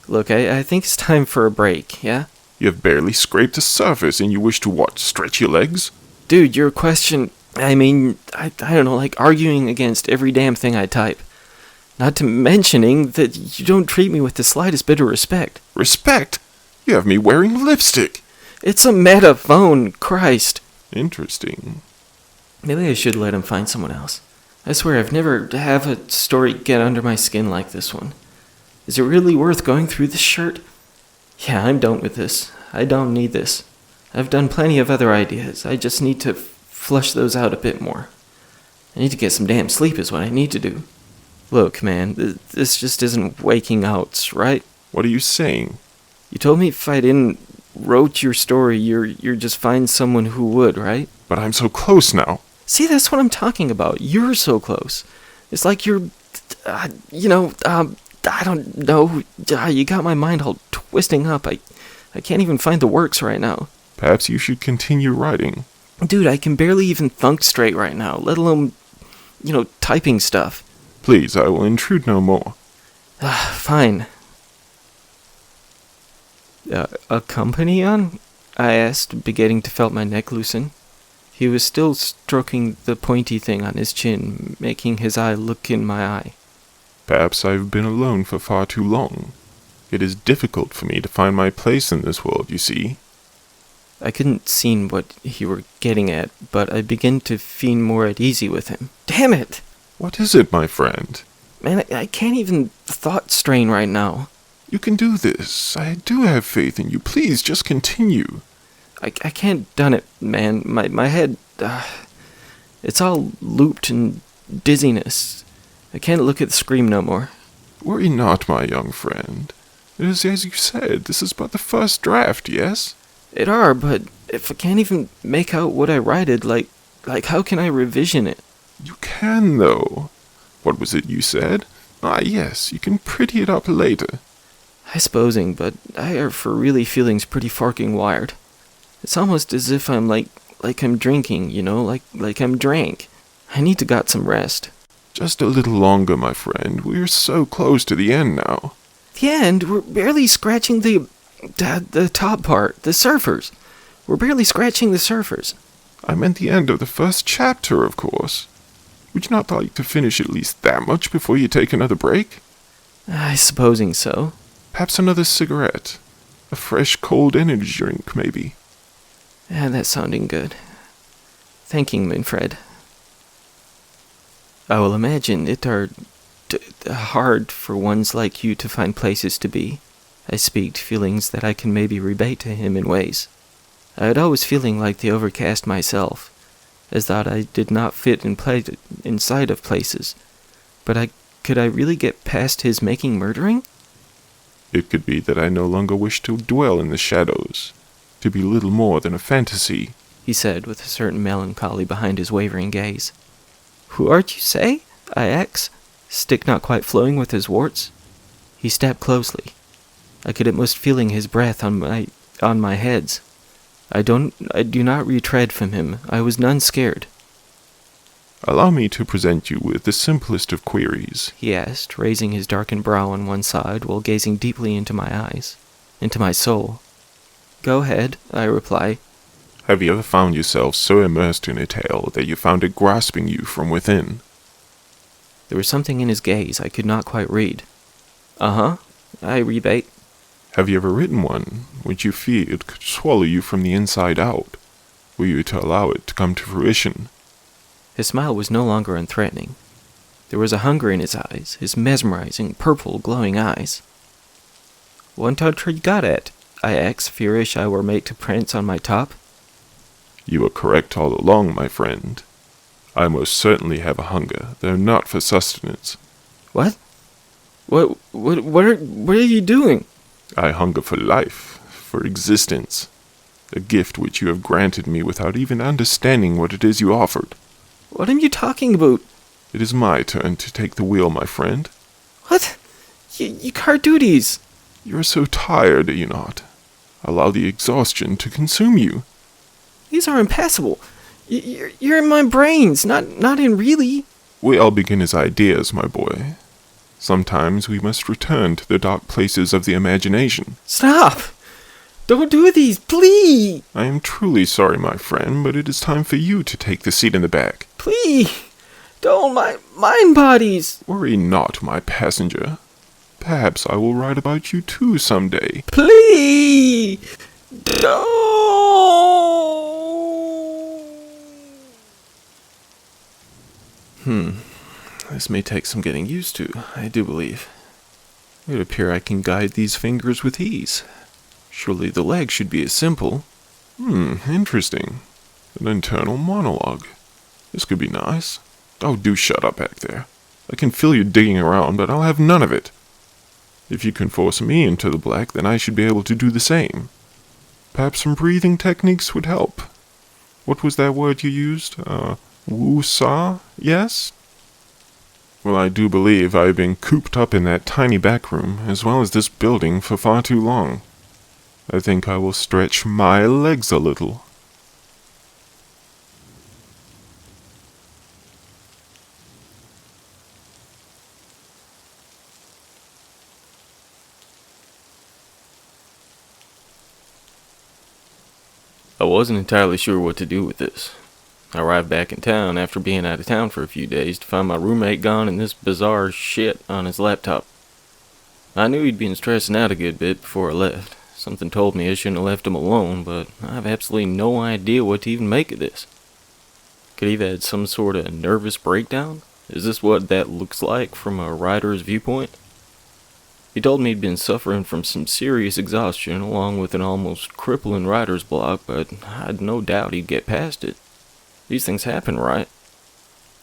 Look, I think it's time for a break, yeah? You have barely scraped the surface and you wish to what, stretch your legs? Dude, your question, I don't know, like arguing against every damn thing I type. Not to mentioning that you don't treat me with the slightest bit of respect. Respect? You have me wearing lipstick. It's a meta phone, Christ. Interesting. Maybe I should let him find someone else. I swear I've never have a story get under my skin like this one. Is it really worth going through this shirt? Yeah, I'm done with this. I don't need this. I've done plenty of other ideas. I just need to flush those out a bit more. I need to get some damn sleep is what I need to do. Look, man, this just isn't waking outs, right? What are you saying? You told me if I didn't wrote your story, you're just find someone who would, right? But I'm so close now. See, that's what I'm talking about. You're so close. It's like you're, I don't know. You got my mind all twisting up. I can't even find the works right now. Perhaps you should continue writing. Dude, I can barely even thunk straight right now, let alone, typing stuff. Please, I will intrude no more. Fine. A company on? I asked, beginning to felt my neck loosen. He was still stroking the pointy thing on his chin, making his eye look in my eye. Perhaps I've been alone for far too long. It is difficult for me to find my place in this world, you see. I couldn't see what he were getting at, but I began to feel more at ease with him. Damn it! What is it, my friend? Man, I can't even thought strain right now. You can do this. I do have faith in you. Please, just continue. I can't done it, man. My head, it's all looped and dizziness. I can't look at the screen no more. Worry not, my young friend. It is as you said, this is but the first draft, yes? It are, but if I can't even make out what I writed, like how can I revision it? You can, though. What was it you said? Ah, yes, you can pretty it up later. I supposing, but I are for really feelings pretty farking wired. It's almost as if I'm like I'm drinking, like I'm drank. I need to got some rest. Just a little longer, my friend. We're so close to the end now. The end? We're barely scratching the top part, the surfers. We're barely scratching the surfers. I meant the end of the first chapter, of course. Would you not like to finish at least that much before you take another break? I supposing so. Perhaps another cigarette. A fresh, cold energy drink, maybe. Yeah, that's sounding good. Thanking, Manfred. I will imagine it are hard for ones like you to find places to be. I speak feelings that I can maybe rebate to him in ways. I had always feeling like the overcast myself, as that I did not fit inside of places. But could I really get past his making murdering? It could be that I no longer wish to dwell in the shadows, to be little more than a fantasy, he said with a certain melancholy behind his wavering gaze. Who art you say? I asked, stick not quite flowing with his warts. He stepped closely. I could almost feeling his breath on my heads. I do not retread from him. I was none scared. Allow me to present you with the simplest of queries, he asked, raising his darkened brow on one side while gazing deeply into my eyes, into my soul. Go ahead, I reply. Have you ever found yourself so immersed in a tale that you found it grasping you from within? There was something in his gaze I could not quite read. Uh-huh, I rebate. Have you ever written one which you feared could swallow you from the inside out, were you to allow it to come to fruition? His smile was no longer unthreatening. There was a hunger in his eyes, his mesmerizing, purple, glowing eyes. What country got at? I asked, fearish I were made to prance on my top. You were correct all along, my friend. I most certainly have a hunger, though not for sustenance. What? What are you doing? I hunger for life, for existence. A gift which you have granted me without even understanding what it is you offered. What are you talking about? It is my turn to take the wheel, my friend. What? You can't do these. You are so tired, are you not? Allow the exhaustion to consume you. These are impassable. You're in my brains, not in really. We all begin as ideas, my boy. Sometimes we must return to the dark places of the imagination. Stop! Don't do these, please! I am truly sorry, my friend, but it is time for you to take the seat in the back. Please! Don't, my mind bodies! Worry not, my passenger. Perhaps I will write about you too someday. Please! Don't! This may take some getting used to, I do believe. It would appear I can guide these fingers with ease. Surely the legs should be as simple. Interesting. An internal monologue. This could be nice. Oh, do shut up back there. I can feel you digging around, but I'll have none of it. If you can force me into the black, then I should be able to do the same. Perhaps some breathing techniques would help. What was that word you used? Woo-saw? Yes? Well, I do believe I've been cooped up in that tiny back room, as well as this building, for far too long. I think I will stretch my legs a little. I wasn't entirely sure what to do with this. I arrived back in town after being out of town for a few days to find my roommate gone and this bizarre shit on his laptop. I knew he'd been stressing out a good bit before I left. Something told me I shouldn't have left him alone, but I have absolutely no idea what to even make of this. Could he have had some sort of nervous breakdown? Is this what that looks like from a writer's viewpoint? He told me he'd been suffering from some serious exhaustion along with an almost crippling writer's block, but I had no doubt he'd get past it. These things happen, right?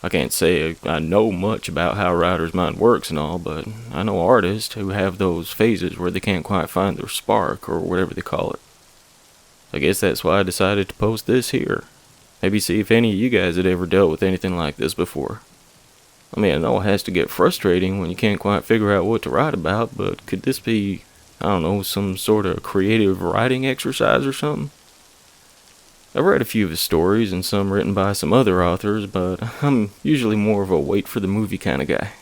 I can't say I know much about how a writer's mind works and all, but I know artists who have those phases where they can't quite find their spark, or whatever they call it. I guess that's why I decided to post this here. Maybe see if any of you guys had ever dealt with anything like this before. I mean, I know it has to get frustrating when you can't quite figure out what to write about, but could this be, I don't know, some sort of creative writing exercise or something? I've read a few of his stories and some written by some other authors, but I'm usually more of a wait for the movie kind of guy.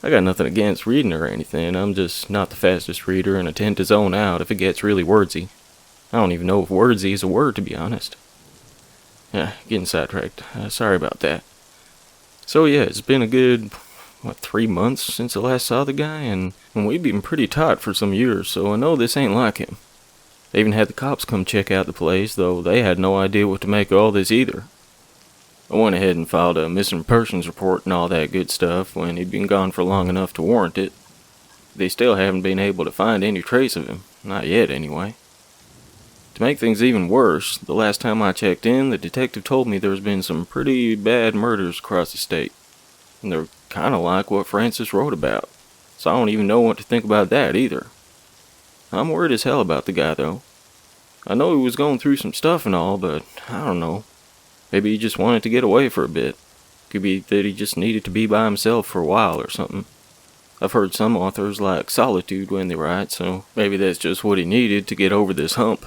I got nothing against reading or anything, I'm just not the fastest reader and I tend to zone out if it gets really wordsy. I don't even know if wordsy is a word, to be honest. Getting sidetracked. Sorry about that. So yeah, it's been a good, 3 months since I last saw the guy, and we've been pretty tight for some years, so I know this ain't like him. They even had the cops come check out the place, though they had no idea what to make of all this either. I went ahead and filed a missing persons report and all that good stuff when he'd been gone for long enough to warrant it. They still haven't been able to find any trace of him, not yet anyway. To make things even worse, the last time I checked in, the detective told me there's been some pretty bad murders across the state. And they're kinda like what Francis wrote about, so I don't even know what to think about that either. I'm worried as hell about the guy, though. I know he was going through some stuff and all, but I don't know. Maybe he just wanted to get away for a bit. Could be that he just needed to be by himself for a while or something. I've heard some authors like solitude when they write, so maybe that's just what he needed to get over this hump.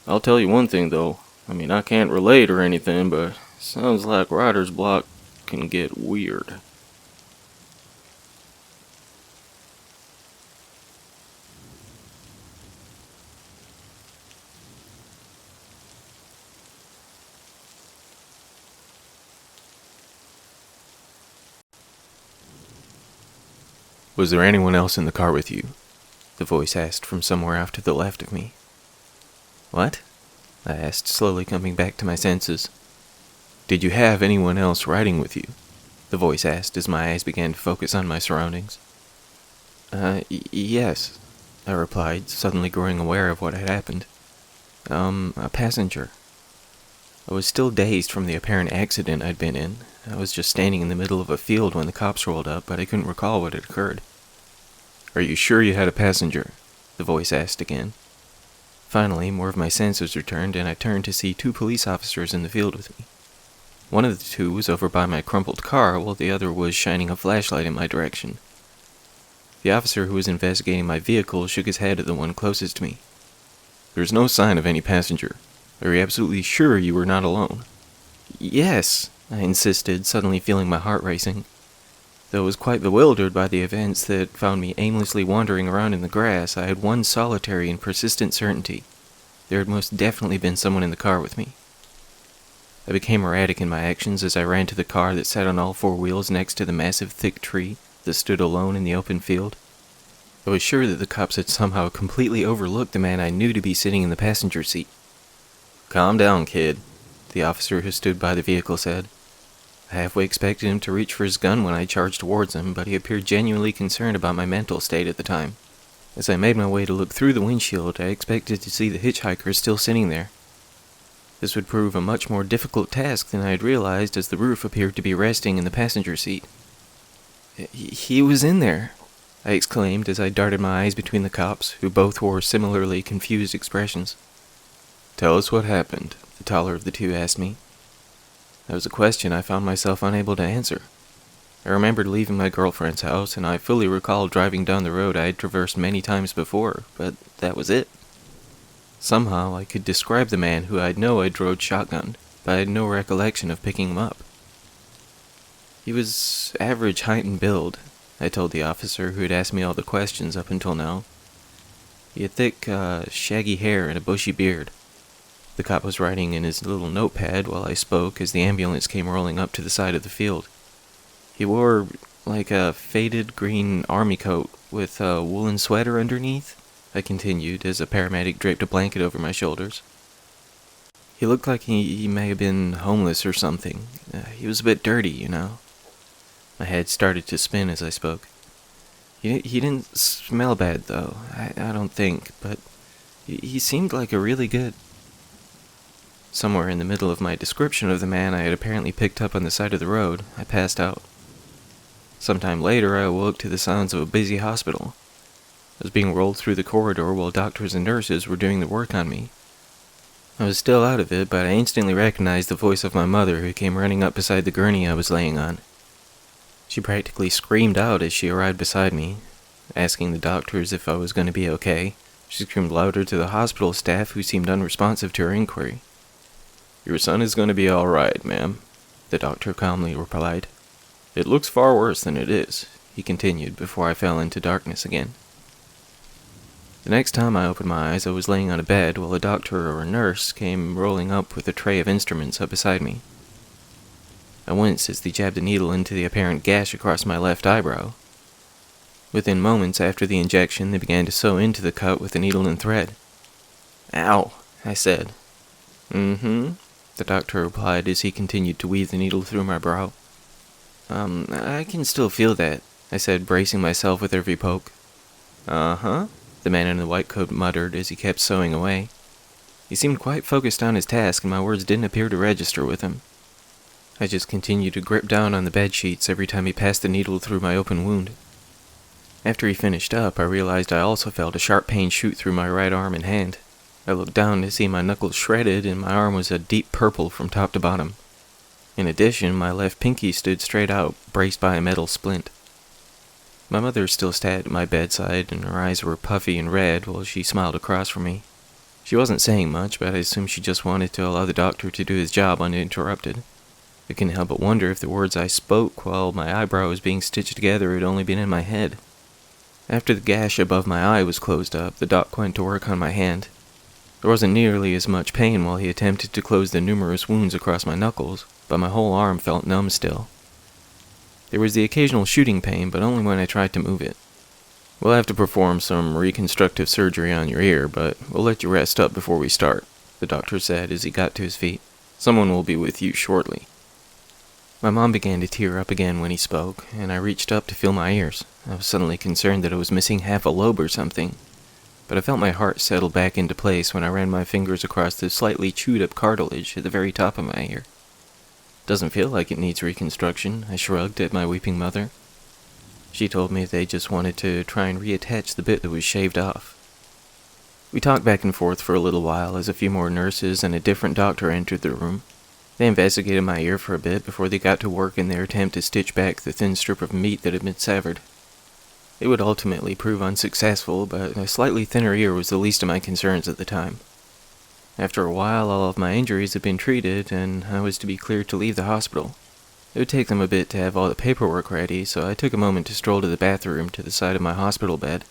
I'll tell you one thing, though. I mean, I can't relate or anything, but it sounds like writer's block can get weird. Was there anyone else in the car with you? The voice asked from somewhere off to the left of me. What? I asked, slowly coming back to my senses. Did you have anyone else riding with you? The voice asked as my eyes began to focus on my surroundings. Yes, I replied, suddenly growing aware of what had happened. A passenger. I was still dazed from the apparent accident I'd been in. I was just standing in the middle of a field when the cops rolled up, but I couldn't recall what had occurred. "Are you sure you had a passenger?" the voice asked again. Finally, more of my senses returned, and I turned to see 2 police officers in the field with me. One of the 2 was over by my crumpled car, while the other was shining a flashlight in my direction. The officer who was investigating my vehicle shook his head at the one closest to me. "There's no sign of any passenger. Are you absolutely sure you were not alone?" "Yes," I insisted, suddenly feeling my heart racing. Though I was quite bewildered by the events that found me aimlessly wandering around in the grass, I had one solitary and persistent certainty. There had most definitely been someone in the car with me. I became erratic in my actions as I ran to the car that sat on all 4 wheels next to the massive thick tree that stood alone in the open field. I was sure that the cops had somehow completely overlooked the man I knew to be sitting in the passenger seat. "Calm down, kid," the officer who stood by the vehicle said. I halfway expected him to reach for his gun when I charged towards him, but he appeared genuinely concerned about my mental state at the time. As I made my way to look through the windshield, I expected to see the hitchhiker still sitting there. This would prove a much more difficult task than I had realized, as the roof appeared to be resting in the passenger seat. He was in there," I exclaimed as I darted my eyes between the cops, who both wore similarly confused expressions. "Tell us what happened," the taller of the 2 asked me. That was a question I found myself unable to answer. I remembered leaving my girlfriend's house, and I fully recalled driving down the road I had traversed many times before, but that was it. Somehow I could describe the man who I'd know I'd rode shotgun, but I had no recollection of picking him up. "He was average height and build," I told the officer who had asked me all the questions up until now. "He had thick, shaggy hair and a bushy beard." The cop was writing in his little notepad while I spoke as the ambulance came rolling up to the side of the field. "He wore, like a faded green army coat with a woolen sweater underneath," I continued as a paramedic draped a blanket over my shoulders. "He looked like he may have been homeless or something. He was a bit dirty, you know." My head started to spin as I spoke. He didn't smell bad, though, I don't think, but he seemed like a really good..." Somewhere in the middle of my description of the man I had apparently picked up on the side of the road, I passed out. Sometime later, I awoke to the sounds of a busy hospital. I was being rolled through the corridor while doctors and nurses were doing the work on me. I was still out of it, but I instantly recognized the voice of my mother, who came running up beside the gurney I was laying on. She practically screamed out as she arrived beside me, asking the doctors if I was going to be okay. She screamed louder to the hospital staff, who seemed unresponsive to her inquiry. "Your son is going to be all right, ma'am," the doctor calmly replied. "It looks far worse than it is," he continued before I fell into darkness again. The next time I opened my eyes, I was laying on a bed while a doctor or a nurse came rolling up with a tray of instruments up beside me. I winced as they jabbed a needle into the apparent gash across my left eyebrow. Within moments after the injection, they began to sew into the cut with a needle and thread. "Ow," I said. "Mm-hmm," the doctor replied as he continued to weave the needle through my brow. I can still feel that," I said, bracing myself with every poke. "Uh-huh," the man in the white coat muttered as he kept sewing away. He seemed quite focused on his task, and my words didn't appear to register with him. I just continued to grip down on the bed sheets every time he passed the needle through my open wound. After he finished up, I realized I also felt a sharp pain shoot through my right arm and hand. I looked down to see my knuckles shredded, and my arm was a deep purple from top to bottom. In addition, my left pinky stood straight out, braced by a metal splint. My mother still sat at my bedside, and her eyes were puffy and red while she smiled across from me. She wasn't saying much, but I assumed she just wanted to allow the doctor to do his job uninterrupted. I couldn't help but wonder if the words I spoke while my eyebrow was being stitched together had only been in my head. After the gash above my eye was closed up, the doc went to work on my hand. There wasn't nearly as much pain while he attempted to close the numerous wounds across my knuckles, but my whole arm felt numb still. There was the occasional shooting pain, but only when I tried to move it. "We'll have to perform some reconstructive surgery on your ear, but we'll let you rest up before we start," the doctor said as he got to his feet. "Someone will be with you shortly." My mom began to tear up again when he spoke, and I reached up to feel my ears. I was suddenly concerned that I was missing half a lobe or something. but I felt my heart settle back into place when I ran my fingers across the slightly chewed-up cartilage at the very top of my ear. Doesn't feel like it needs reconstruction, I shrugged at my weeping mother. She told me they just wanted to try and reattach the bit that was shaved off. We talked back and forth for a little while as a few more nurses and a different doctor entered the room. They investigated my ear for a bit before they got to work in their attempt to stitch back the thin strip of meat that had been severed. It would ultimately prove unsuccessful, but a slightly thinner ear was the least of my concerns at the time. After a while, all of my injuries had been treated, and I was to be cleared to leave the hospital. It would take them a bit to have all the paperwork ready, so I took a moment to stroll to the bathroom to the side of my hospital bed.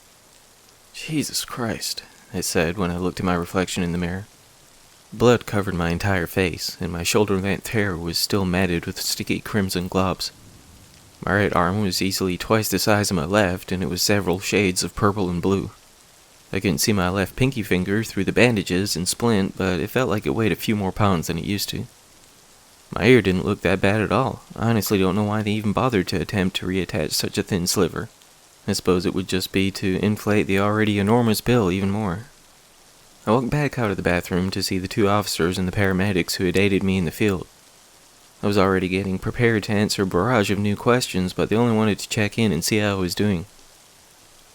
Jesus Christ, I said when I looked at my reflection in the mirror. Blood covered my entire face, and my shoulder-length hair was still matted with sticky crimson globs. My right arm was easily twice the size of my left, and it was several shades of purple and blue. I couldn't see my left pinky finger through the bandages and splint, but it felt like it weighed a few more pounds than it used to. My ear didn't look that bad at all. I honestly don't know why they even bothered to attempt to reattach such a thin sliver. I suppose it would just be to inflate the already enormous bill even more. I walked back out of the bathroom to see the two officers and the paramedics who had aided me in the field. I was already getting prepared to answer a barrage of new questions, but they only wanted to check in and see how I was doing.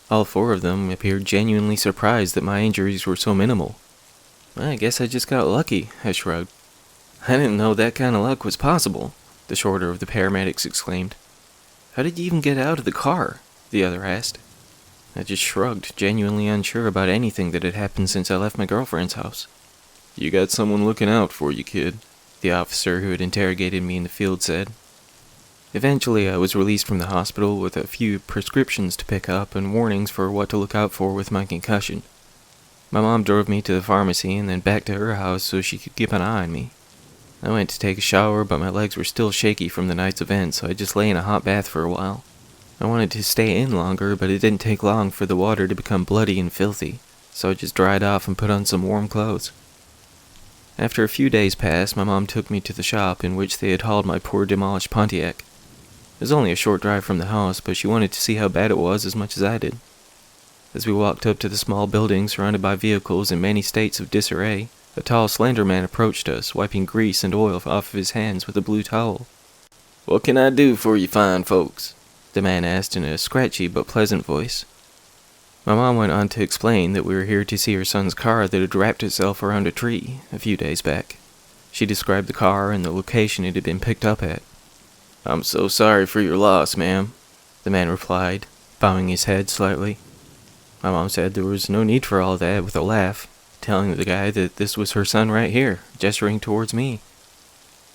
All four of them appeared genuinely surprised that my injuries were so minimal. I guess I just got lucky, I shrugged. I didn't know that kind of luck was possible, the shorter of the paramedics exclaimed. How did you even get out of the car? The other asked. I just shrugged, genuinely unsure about anything that had happened since I left my girlfriend's house. You got someone looking out for you, kid, the officer who had interrogated me in the field said. Eventually, I was released from the hospital with a few prescriptions to pick up and warnings for what to look out for with my concussion. My mom drove me to the pharmacy and then back to her house so she could keep an eye on me. I went to take a shower, but my legs were still shaky from the night's event, so I just lay in a hot bath for a while. I wanted to stay in longer, but it didn't take long for the water to become bloody and filthy, so I just dried off and put on some warm clothes. After a few days passed, my mom took me to the shop in which they had hauled my poor demolished Pontiac. It was only a short drive from the house, but she wanted to see how bad it was as much as I did. As we walked up to the small building surrounded by vehicles in many states of disarray, a tall, slender man approached us, wiping grease and oil off of his hands with a blue towel. "What can I do for you fine folks?" the man asked in a scratchy but pleasant voice. My mom went on to explain that we were here to see her son's car that had wrapped itself around a tree a few days back. She described the car and the location it had been picked up at. "I'm so sorry for your loss, ma'am," the man replied, bowing his head slightly. My mom said there was no need for all that with a laugh, telling the guy that this was her son right here, gesturing towards me.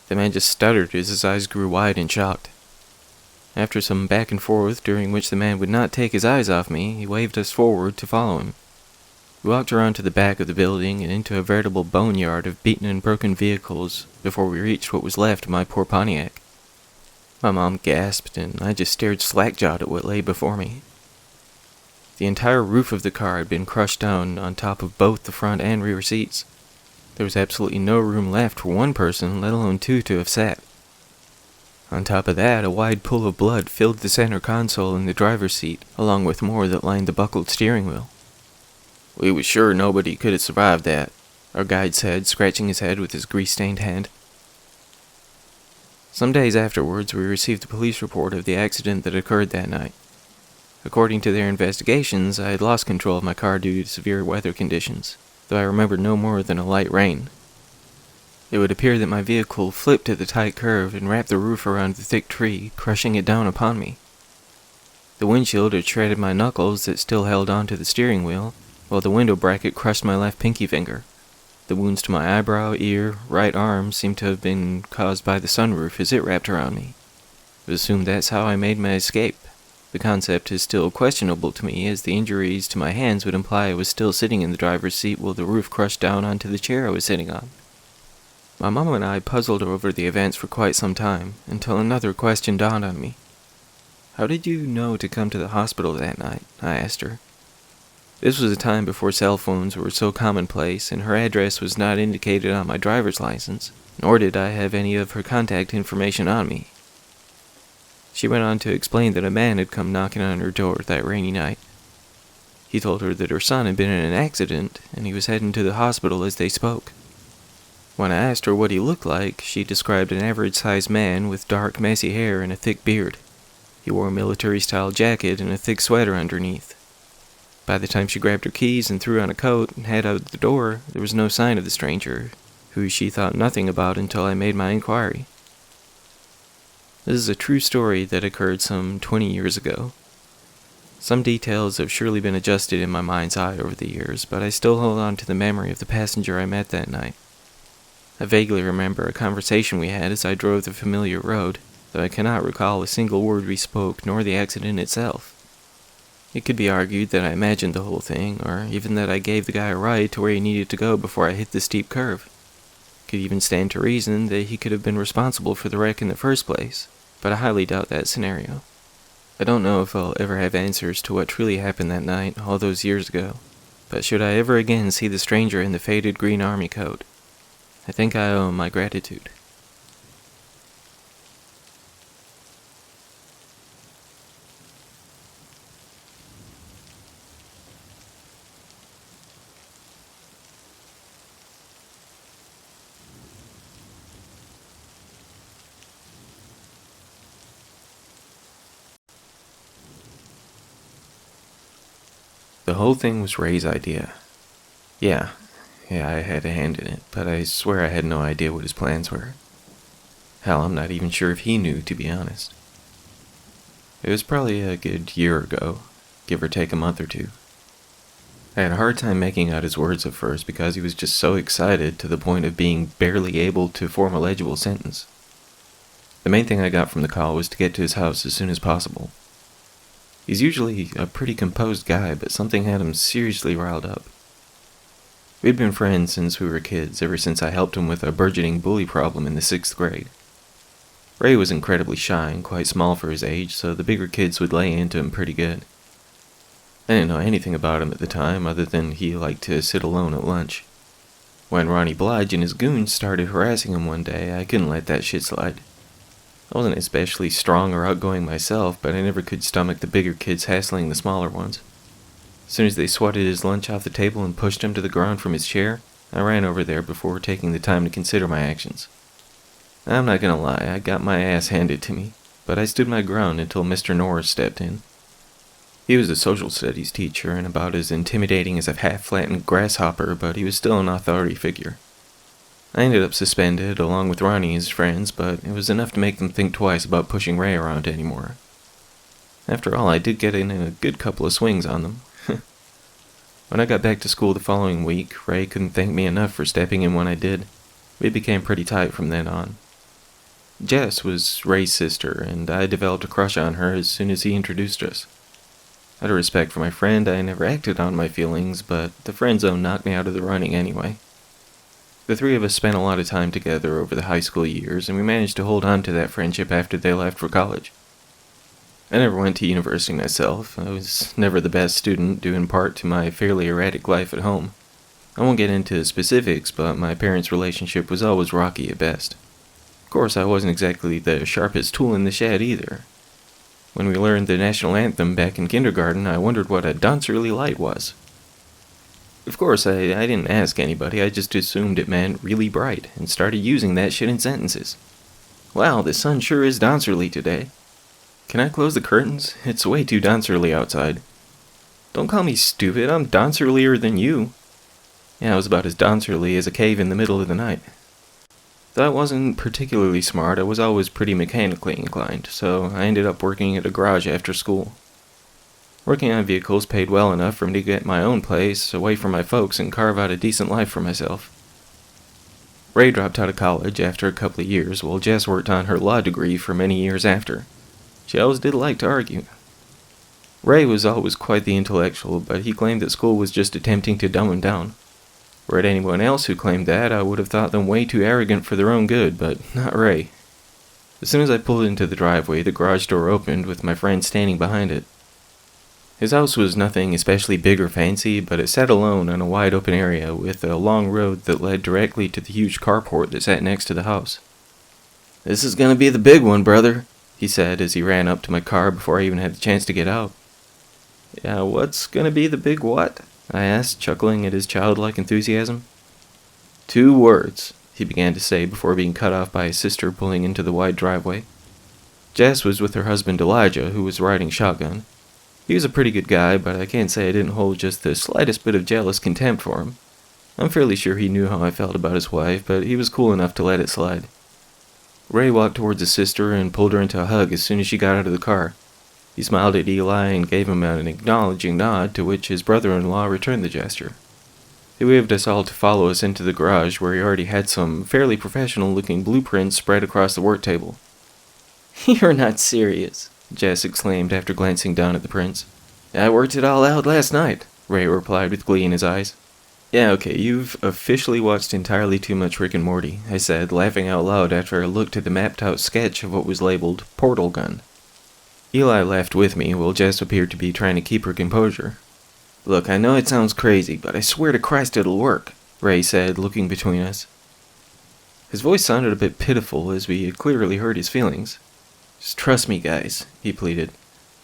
The man just stuttered as his eyes grew wide and shocked. After some back and forth, during which the man would not take his eyes off me, he waved us forward to follow him. We walked around to the back of the building and into a veritable boneyard of beaten and broken vehicles before we reached what was left of my poor Pontiac. My mom gasped, and I just stared slack-jawed at what lay before me. The entire roof of the car had been crushed down on top of both the front and rear seats. There was absolutely no room left for one person, let alone two, to have sat. On top of that, a wide pool of blood filled the center console and the driver's seat, along with more that lined the buckled steering wheel. "We was sure nobody could have survived that," our guide said, scratching his head with his grease-stained hand. Some days afterwards, we received a police report of the accident that occurred that night. According to their investigations, I had lost control of my car due to severe weather conditions, though I remembered no more than a light rain. It would appear that my vehicle flipped at the tight curve and wrapped the roof around the thick tree, crushing it down upon me. The windshield had shredded my knuckles that still held onto the steering wheel, while the window bracket crushed my left pinky finger. The wounds to my eyebrow, ear, right arm seemed to have been caused by the sunroof as it wrapped around me. It was assumed that's how I made my escape. The concept is still questionable to me, as the injuries to my hands would imply I was still sitting in the driver's seat while the roof crushed down onto the chair I was sitting on. My mom and I puzzled over the events for quite some time, until another question dawned on me. "How did you know to come to the hospital that night?" I asked her. This was a time before cell phones were so commonplace, and her address was not indicated on my driver's license, nor did I have any of her contact information on me. She went on to explain that a man had come knocking on her door that rainy night. He told her that her son had been in an accident, and he was heading to the hospital as they spoke. When I asked her what he looked like, she described an average-sized man with dark, messy hair and a thick beard. He wore a military-style jacket and a thick sweater underneath. By the time she grabbed her keys and threw on a coat and headed out the door, there was no sign of the stranger, who she thought nothing about until I made my inquiry. This is a true story that occurred some 20 years ago. Some details have surely been adjusted in my mind's eye over the years, but I still hold on to the memory of the passenger I met that night. I vaguely remember a conversation we had as I drove the familiar road, though I cannot recall a single word we spoke nor the accident itself. It could be argued that I imagined the whole thing, or even that I gave the guy a ride to where he needed to go before I hit the steep curve. Could even stand to reason that he could have been responsible for the wreck in the first place, but I highly doubt that scenario. I don't know if I'll ever have answers to what truly happened that night all those years ago, but should I ever again see the stranger in the faded green army coat, I think I owe him my gratitude. The whole thing was Ray's idea. Yeah, I had a hand in it, but I swear I had no idea what his plans were. Hell, I'm not even sure if he knew, to be honest. It was probably a good year ago, give or take a month or two. I had a hard time making out his words at first because he was just so excited to the point of being barely able to form a legible sentence. The main thing I got from the call was to get to his house as soon as possible. He's usually a pretty composed guy, but something had him seriously riled up. We'd been friends since we were kids, ever since I helped him with a burgeoning bully problem in the 6th grade. Ray was incredibly shy and quite small for his age, so the bigger kids would lay into him pretty good. I didn't know anything about him at the time, other than he liked to sit alone at lunch. When Ronnie Blige and his goons started harassing him one day, I couldn't let that shit slide. I wasn't especially strong or outgoing myself, but I never could stomach the bigger kids hassling the smaller ones. As soon as they swatted his lunch off the table and pushed him to the ground from his chair, I ran over there before taking the time to consider my actions. I'm not gonna lie, I got my ass handed to me, but I stood my ground until Mr. Norris stepped in. He was a social studies teacher and about as intimidating as a half-flattened grasshopper, but he was still an authority figure. I ended up suspended, along with Ronnie and his friends, but it was enough to make them think twice about pushing Ray around anymore. After all, I did get in a good couple of swings on them. When I got back to school the following week, Ray couldn't thank me enough for stepping in when I did. We became pretty tight from then on. Jess was Ray's sister, and I developed a crush on her as soon as he introduced us. Out of respect for my friend, I never acted on my feelings, but the friend zone knocked me out of the running anyway. The three of us spent a lot of time together over the high school years, and we managed to hold on to that friendship after they left for college. I never went to university myself. I was never the best student, due in part to my fairly erratic life at home. I won't get into specifics, but my parents' relationship was always rocky at best. Of course, I wasn't exactly the sharpest tool in the shed either. When we learned the national anthem back in kindergarten, I wondered what a dunce early light was. Of course, I didn't ask anybody, I just assumed it meant really bright, and started using that shit in sentences. Wow, the sun sure is dancerly today. Can I close the curtains? It's way too dancerly outside. Don't call me stupid, I'm dancerlier than you. Yeah, I was about as dancerly as a cave in the middle of the night. Though I wasn't particularly smart, I was always pretty mechanically inclined, so I ended up working at a garage after school. Working on vehicles paid well enough for me to get my own place, away from my folks, and carve out a decent life for myself. Ray dropped out of college after a couple of years, while Jess worked on her law degree for many years after. She always did like to argue. Ray was always quite the intellectual, but he claimed that school was just attempting to dumb him down. Were it anyone else who claimed that, I would have thought them way too arrogant for their own good, but not Ray. As soon as I pulled into the driveway, the garage door opened with my friend standing behind it. His house was nothing especially big or fancy, but it sat alone on a wide open area with a long road that led directly to the huge carport that sat next to the house. "This is gonna be the big one, brother," he said as he ran up to my car before I even had the chance to get out. Yeah, what's gonna be the big what? I asked, chuckling at his childlike enthusiasm. 2 words, he began to say before being cut off by his sister pulling into the wide driveway. Jess was with her husband Elijah, who was riding shotgun. He was a pretty good guy, but I can't say I didn't hold just the slightest bit of jealous contempt for him. I'm fairly sure he knew how I felt about his wife, but he was cool enough to let it slide. Ray walked towards his sister and pulled her into a hug as soon as she got out of the car. He smiled at Eli and gave him an acknowledging nod, to which his brother-in-law returned the gesture. He waved us all to follow us into the garage, where he already had some fairly professional-looking blueprints spread across the work table. "You're not serious," Jess exclaimed after glancing down at the prints. "I worked it all out last night," Ray replied with glee in his eyes. "Yeah, okay, you've officially watched entirely too much Rick and Morty," I said, laughing out loud after I looked at the mapped-out sketch of what was labeled Portal Gun. Eli laughed with me, while Jess appeared to be trying to keep her composure. "Look, I know it sounds crazy, but I swear to Christ it'll work," Ray said, looking between us. His voice sounded a bit pitiful, as we had clearly hurt his feelings. "Just trust me, guys," he pleaded.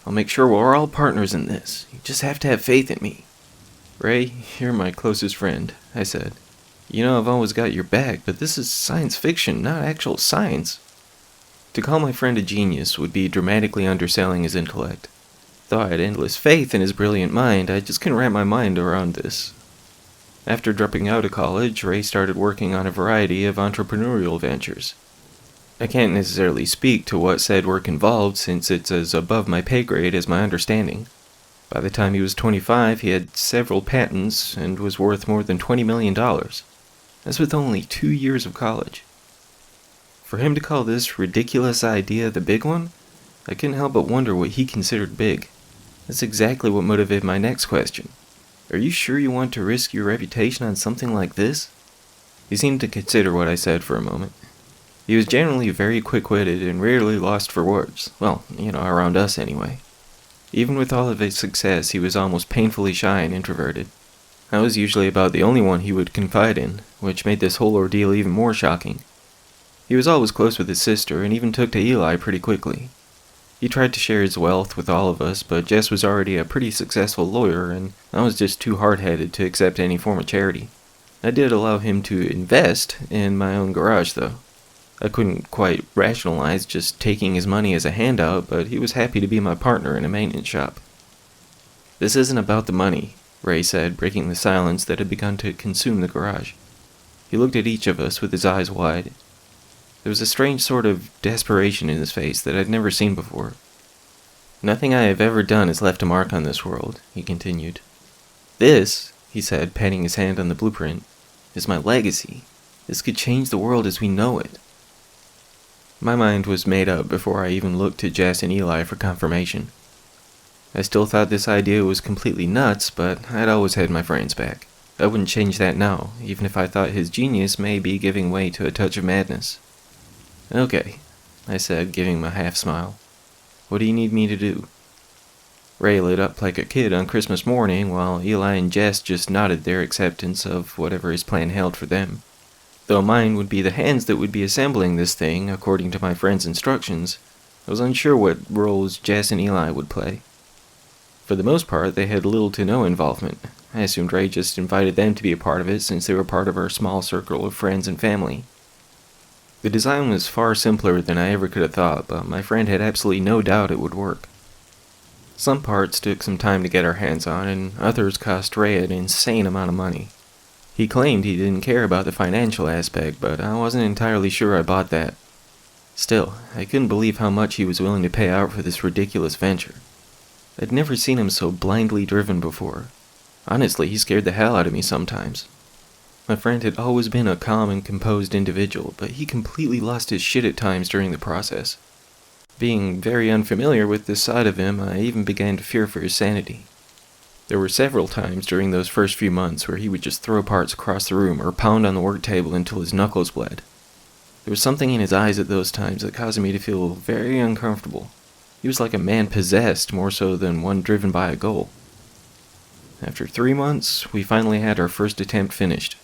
"I'll make sure we're all partners in this. You just have to have faith in me." "Ray, you're my closest friend," I said. "You know I've always got your back, but this is science fiction, not actual science." To call my friend a genius would be dramatically underselling his intellect. Though I had endless faith in his brilliant mind, I just couldn't wrap my mind around this. After dropping out of college, Ray started working on a variety of entrepreneurial ventures. I can't necessarily speak to what said work involved, since it's as above my pay grade as my understanding. By the time he was 25, he had several patents and was worth more than $20 million. That's with only 2 years of college. For him to call this ridiculous idea the big one, I couldn't help but wonder what he considered big. That's exactly what motivated my next question. "Are you sure you want to risk your reputation on something like this?" He seemed to consider what I said for a moment. He was generally very quick-witted and rarely lost for words. Well, around us anyway. Even with all of his success, he was almost painfully shy and introverted. I was usually about the only one he would confide in, which made this whole ordeal even more shocking. He was always close with his sister, and even took to Eli pretty quickly. He tried to share his wealth with all of us, but Jess was already a pretty successful lawyer, and I was just too hard-headed to accept any form of charity. I did allow him to invest in my own garage, though. I couldn't quite rationalize just taking his money as a handout, but he was happy to be my partner in a maintenance shop. "This isn't about the money," Ray said, breaking the silence that had begun to consume the garage. He looked at each of us with his eyes wide. There was a strange sort of desperation in his face that I'd never seen before. "Nothing I have ever done has left a mark on this world," he continued. "This," he said, patting his hand on the blueprint, "is my legacy. This could change the world as we know it." My mind was made up before I even looked to Jess and Eli for confirmation. I still thought this idea was completely nuts, but I'd always had my friend's back. I wouldn't change that now, even if I thought his genius may be giving way to a touch of madness. "Okay," I said, giving him a half-smile. "What do you need me to do?" Ray lit up like a kid on Christmas morning, while Eli and Jess just nodded their acceptance of whatever his plan held for them. Though mine would be the hands that would be assembling this thing, according to my friend's instructions, I was unsure what roles Jess and Eli would play. For the most part, they had little to no involvement. I assumed Ray just invited them to be a part of it since they were part of our small circle of friends and family. The design was far simpler than I ever could have thought, but my friend had absolutely no doubt it would work. Some parts took some time to get our hands on, and others cost Ray an insane amount of money. He claimed he didn't care about the financial aspect, but I wasn't entirely sure I bought that. Still, I couldn't believe how much he was willing to pay out for this ridiculous venture. I'd never seen him so blindly driven before. Honestly, he scared the hell out of me sometimes. My friend had always been a calm and composed individual, but he completely lost his shit at times during the process. Being very unfamiliar with this side of him, I even began to fear for his sanity. There were several times during those first few months where he would just throw parts across the room or pound on the work table until his knuckles bled. There was something in his eyes at those times that caused me to feel very uncomfortable. He was like a man possessed more so than one driven by a goal. After 3 months, we finally had our first attempt finished.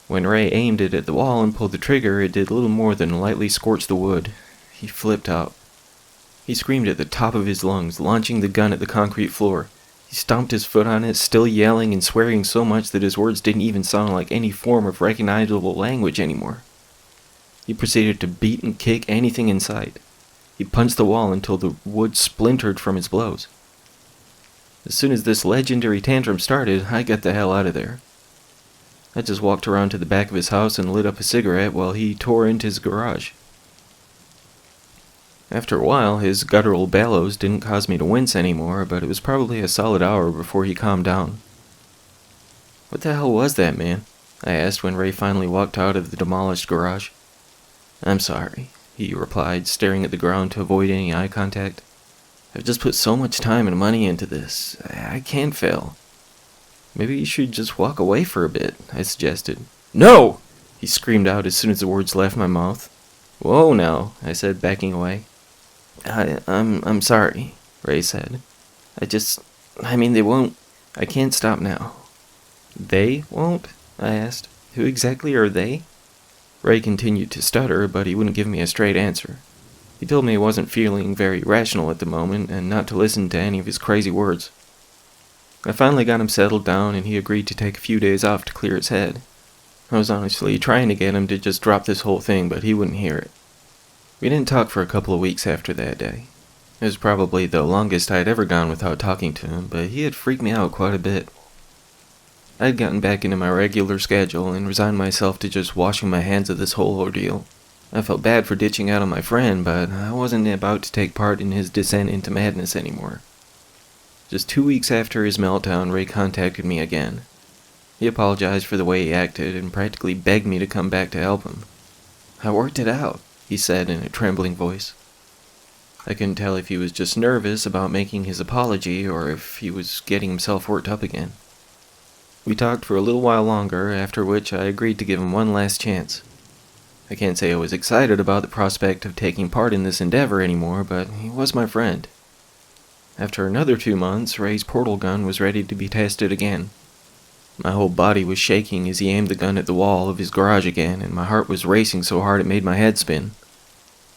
When Ray aimed it at the wall and pulled the trigger, it did little more than lightly scorch the wood. He flipped out. He screamed at the top of his lungs, launching the gun at the concrete floor. He stomped his foot on it, still yelling and swearing so much that his words didn't even sound like any form of recognizable language anymore. He proceeded to beat and kick anything in sight. He punched the wall until the wood splintered from his blows. As soon as this legendary tantrum started, I got the hell out of there. I just walked around to the back of his house and lit up a cigarette while he tore into his garage. After a while, his guttural bellows didn't cause me to wince anymore, but it was probably a solid hour before he calmed down. "What the hell was that, man?" I asked when Ray finally walked out of the demolished garage. "I'm sorry," he replied, staring at the ground to avoid any eye contact. "I've just put so much time and money into this. I can't fail." "Maybe you should just walk away for a bit," I suggested. "No!" he screamed out as soon as the words left my mouth. "Whoa now," I said, backing away. I'm sorry," Ray said. They won't. I can't stop now." "They won't?" I asked. "Who exactly are they?" Ray continued to stutter, but he wouldn't give me a straight answer. He told me he wasn't feeling very rational at the moment, and not to listen to any of his crazy words. I finally got him settled down, and he agreed to take a few days off to clear his head. I was honestly trying to get him to just drop this whole thing, but he wouldn't hear it. We didn't talk for a couple of weeks after that day. It was probably the longest I'd ever gone without talking to him, but he had freaked me out quite a bit. I'd gotten back into my regular schedule and resigned myself to just washing my hands of this whole ordeal. I felt bad for ditching out on my friend, but I wasn't about to take part in his descent into madness anymore. Just 2 weeks after his meltdown, Ray contacted me again. He apologized for the way he acted and practically begged me to come back to help him. "I worked it out," he said in a trembling voice. I couldn't tell if he was just nervous about making his apology or if he was getting himself worked up again. We talked for a little while longer, after which I agreed to give him one last chance. I can't say I was excited about the prospect of taking part in this endeavor anymore, but he was my friend. After another 2 months, Ray's portal gun was ready to be tested again. My whole body was shaking as he aimed the gun at the wall of his garage again, and my heart was racing so hard it made my head spin.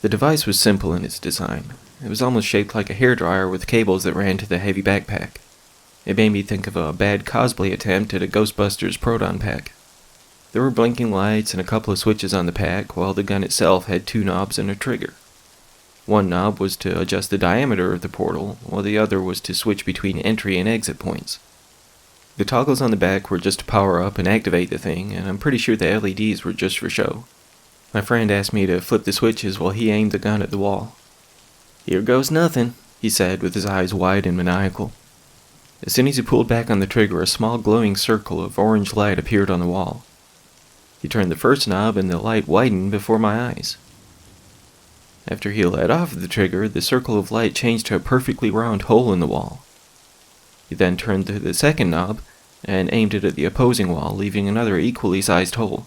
The device was simple in its design. It was almost shaped like a hairdryer with cables that ran to the heavy backpack. It made me think of a bad cosplay attempt at a Ghostbusters proton pack. There were blinking lights and a couple of switches on the pack, while the gun itself had 2 knobs and a trigger. One knob was to adjust the diameter of the portal, while the other was to switch between entry and exit points. The toggles on the back were just to power up and activate the thing, and I'm pretty sure the LEDs were just for show. My friend asked me to flip the switches while he aimed the gun at the wall. "Here goes nothing," he said with his eyes wide and maniacal. As soon as he pulled back on the trigger, a small glowing circle of orange light appeared on the wall. He turned the first knob and the light widened before my eyes. After he let off the trigger, the circle of light changed to a perfectly round hole in the wall. He then turned to the second knob and aimed it at the opposing wall, leaving another equally sized hole.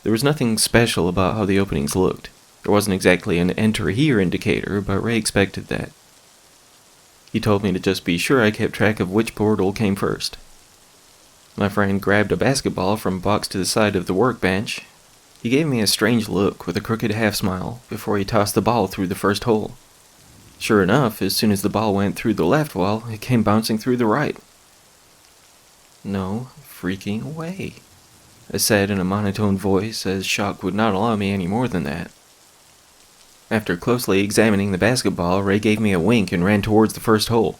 There was nothing special about how the openings looked. There wasn't exactly an enter here indicator, but Ray expected that. He told me to just be sure I kept track of which portal came first. My friend grabbed a basketball from a box to the side of the workbench. He gave me a strange look with a crooked half-smile before he tossed the ball through the first hole. Sure enough, as soon as the ball went through the left wall, it came bouncing through the right. "No freaking way," I said in a monotone voice, as shock would not allow me any more than that. After closely examining the basketball, Ray gave me a wink and ran towards the first hole.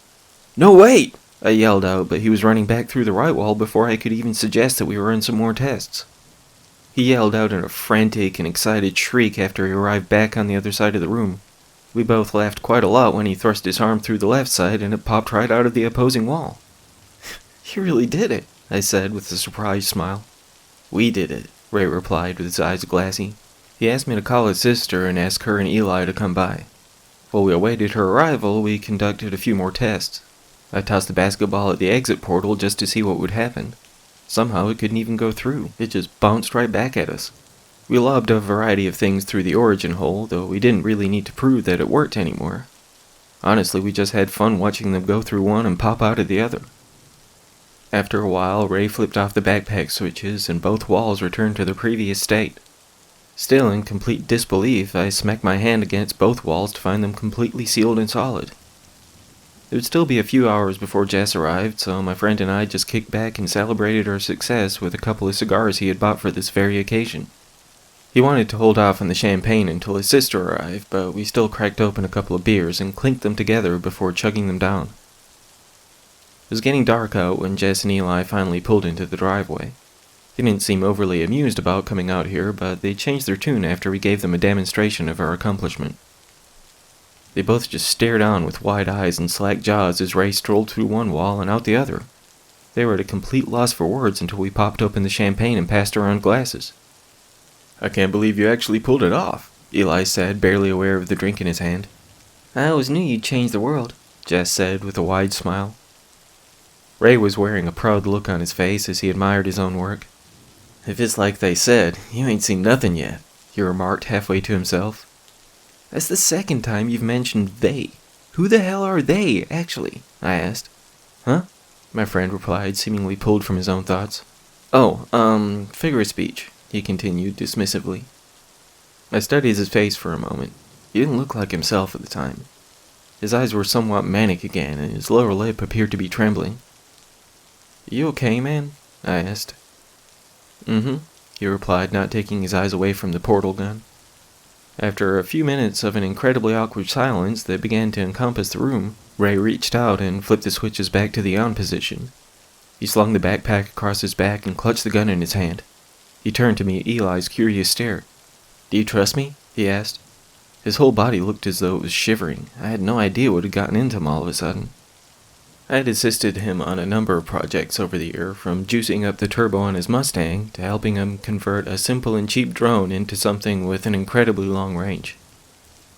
"No, wait!" I yelled out, but he was running back through the right wall before I could even suggest that we run some more tests. He yelled out in a frantic and excited shriek after he arrived back on the other side of the room. We both laughed quite a lot when he thrust his arm through the left side and it popped right out of the opposing wall. "You really did it," I said with a surprised smile. "We did it," Ray replied with his eyes glassy. He asked me to call his sister and ask her and Eli to come by. While we awaited her arrival, we conducted a few more tests. I tossed the basketball at the exit portal just to see what would happen. Somehow it couldn't even go through. It just bounced right back at us. We lobbed a variety of things through the origin hole, though we didn't really need to prove that it worked anymore. Honestly, we just had fun watching them go through one and pop out of the other. After a while, Ray flipped off the backpack switches and both walls returned to their previous state. Still in complete disbelief, I smacked my hand against both walls to find them completely sealed and solid. It would still be a few hours before Jess arrived, so my friend and I just kicked back and celebrated our success with a couple of cigars he had bought for this very occasion. He wanted to hold off on the champagne until his sister arrived, but we still cracked open a couple of beers and clinked them together before chugging them down. It was getting dark out when Jess and Eli finally pulled into the driveway. They didn't seem overly amused about coming out here, but they changed their tune after we gave them a demonstration of our accomplishment. They both just stared on with wide eyes and slack jaws as Ray strolled through one wall and out the other. They were at a complete loss for words until we popped open the champagne and passed around glasses. "I can't believe you actually pulled it off," Eli said, barely aware of the drink in his hand. "I always knew you'd change the world," Jess said with a wide smile. Ray was wearing a proud look on his face as he admired his own work. "If it's like they said, you ain't seen nothing yet," he remarked halfway to himself. "That's the second time you've mentioned they. Who the hell are they, actually?" I asked. "Huh?" my friend replied, seemingly pulled from his own thoughts. "Oh, figure of speech," he continued dismissively. I studied his face for a moment. He didn't look like himself at the time. His eyes were somewhat manic again, and his lower lip appeared to be trembling. "You okay, man?" I asked. "Mm-hmm," he replied, not taking his eyes away from the portal gun. After a few minutes of an incredibly awkward silence that began to encompass the room, Ray reached out and flipped the switches back to the on position. He slung the backpack across his back and clutched the gun in his hand. He turned to meet Eli's curious stare. "Do you trust me?" he asked. His whole body looked as though it was shivering. I had no idea what had gotten into him all of a sudden. I had assisted him on a number of projects over the year, from juicing up the turbo on his Mustang to helping him convert a simple and cheap drone into something with an incredibly long range.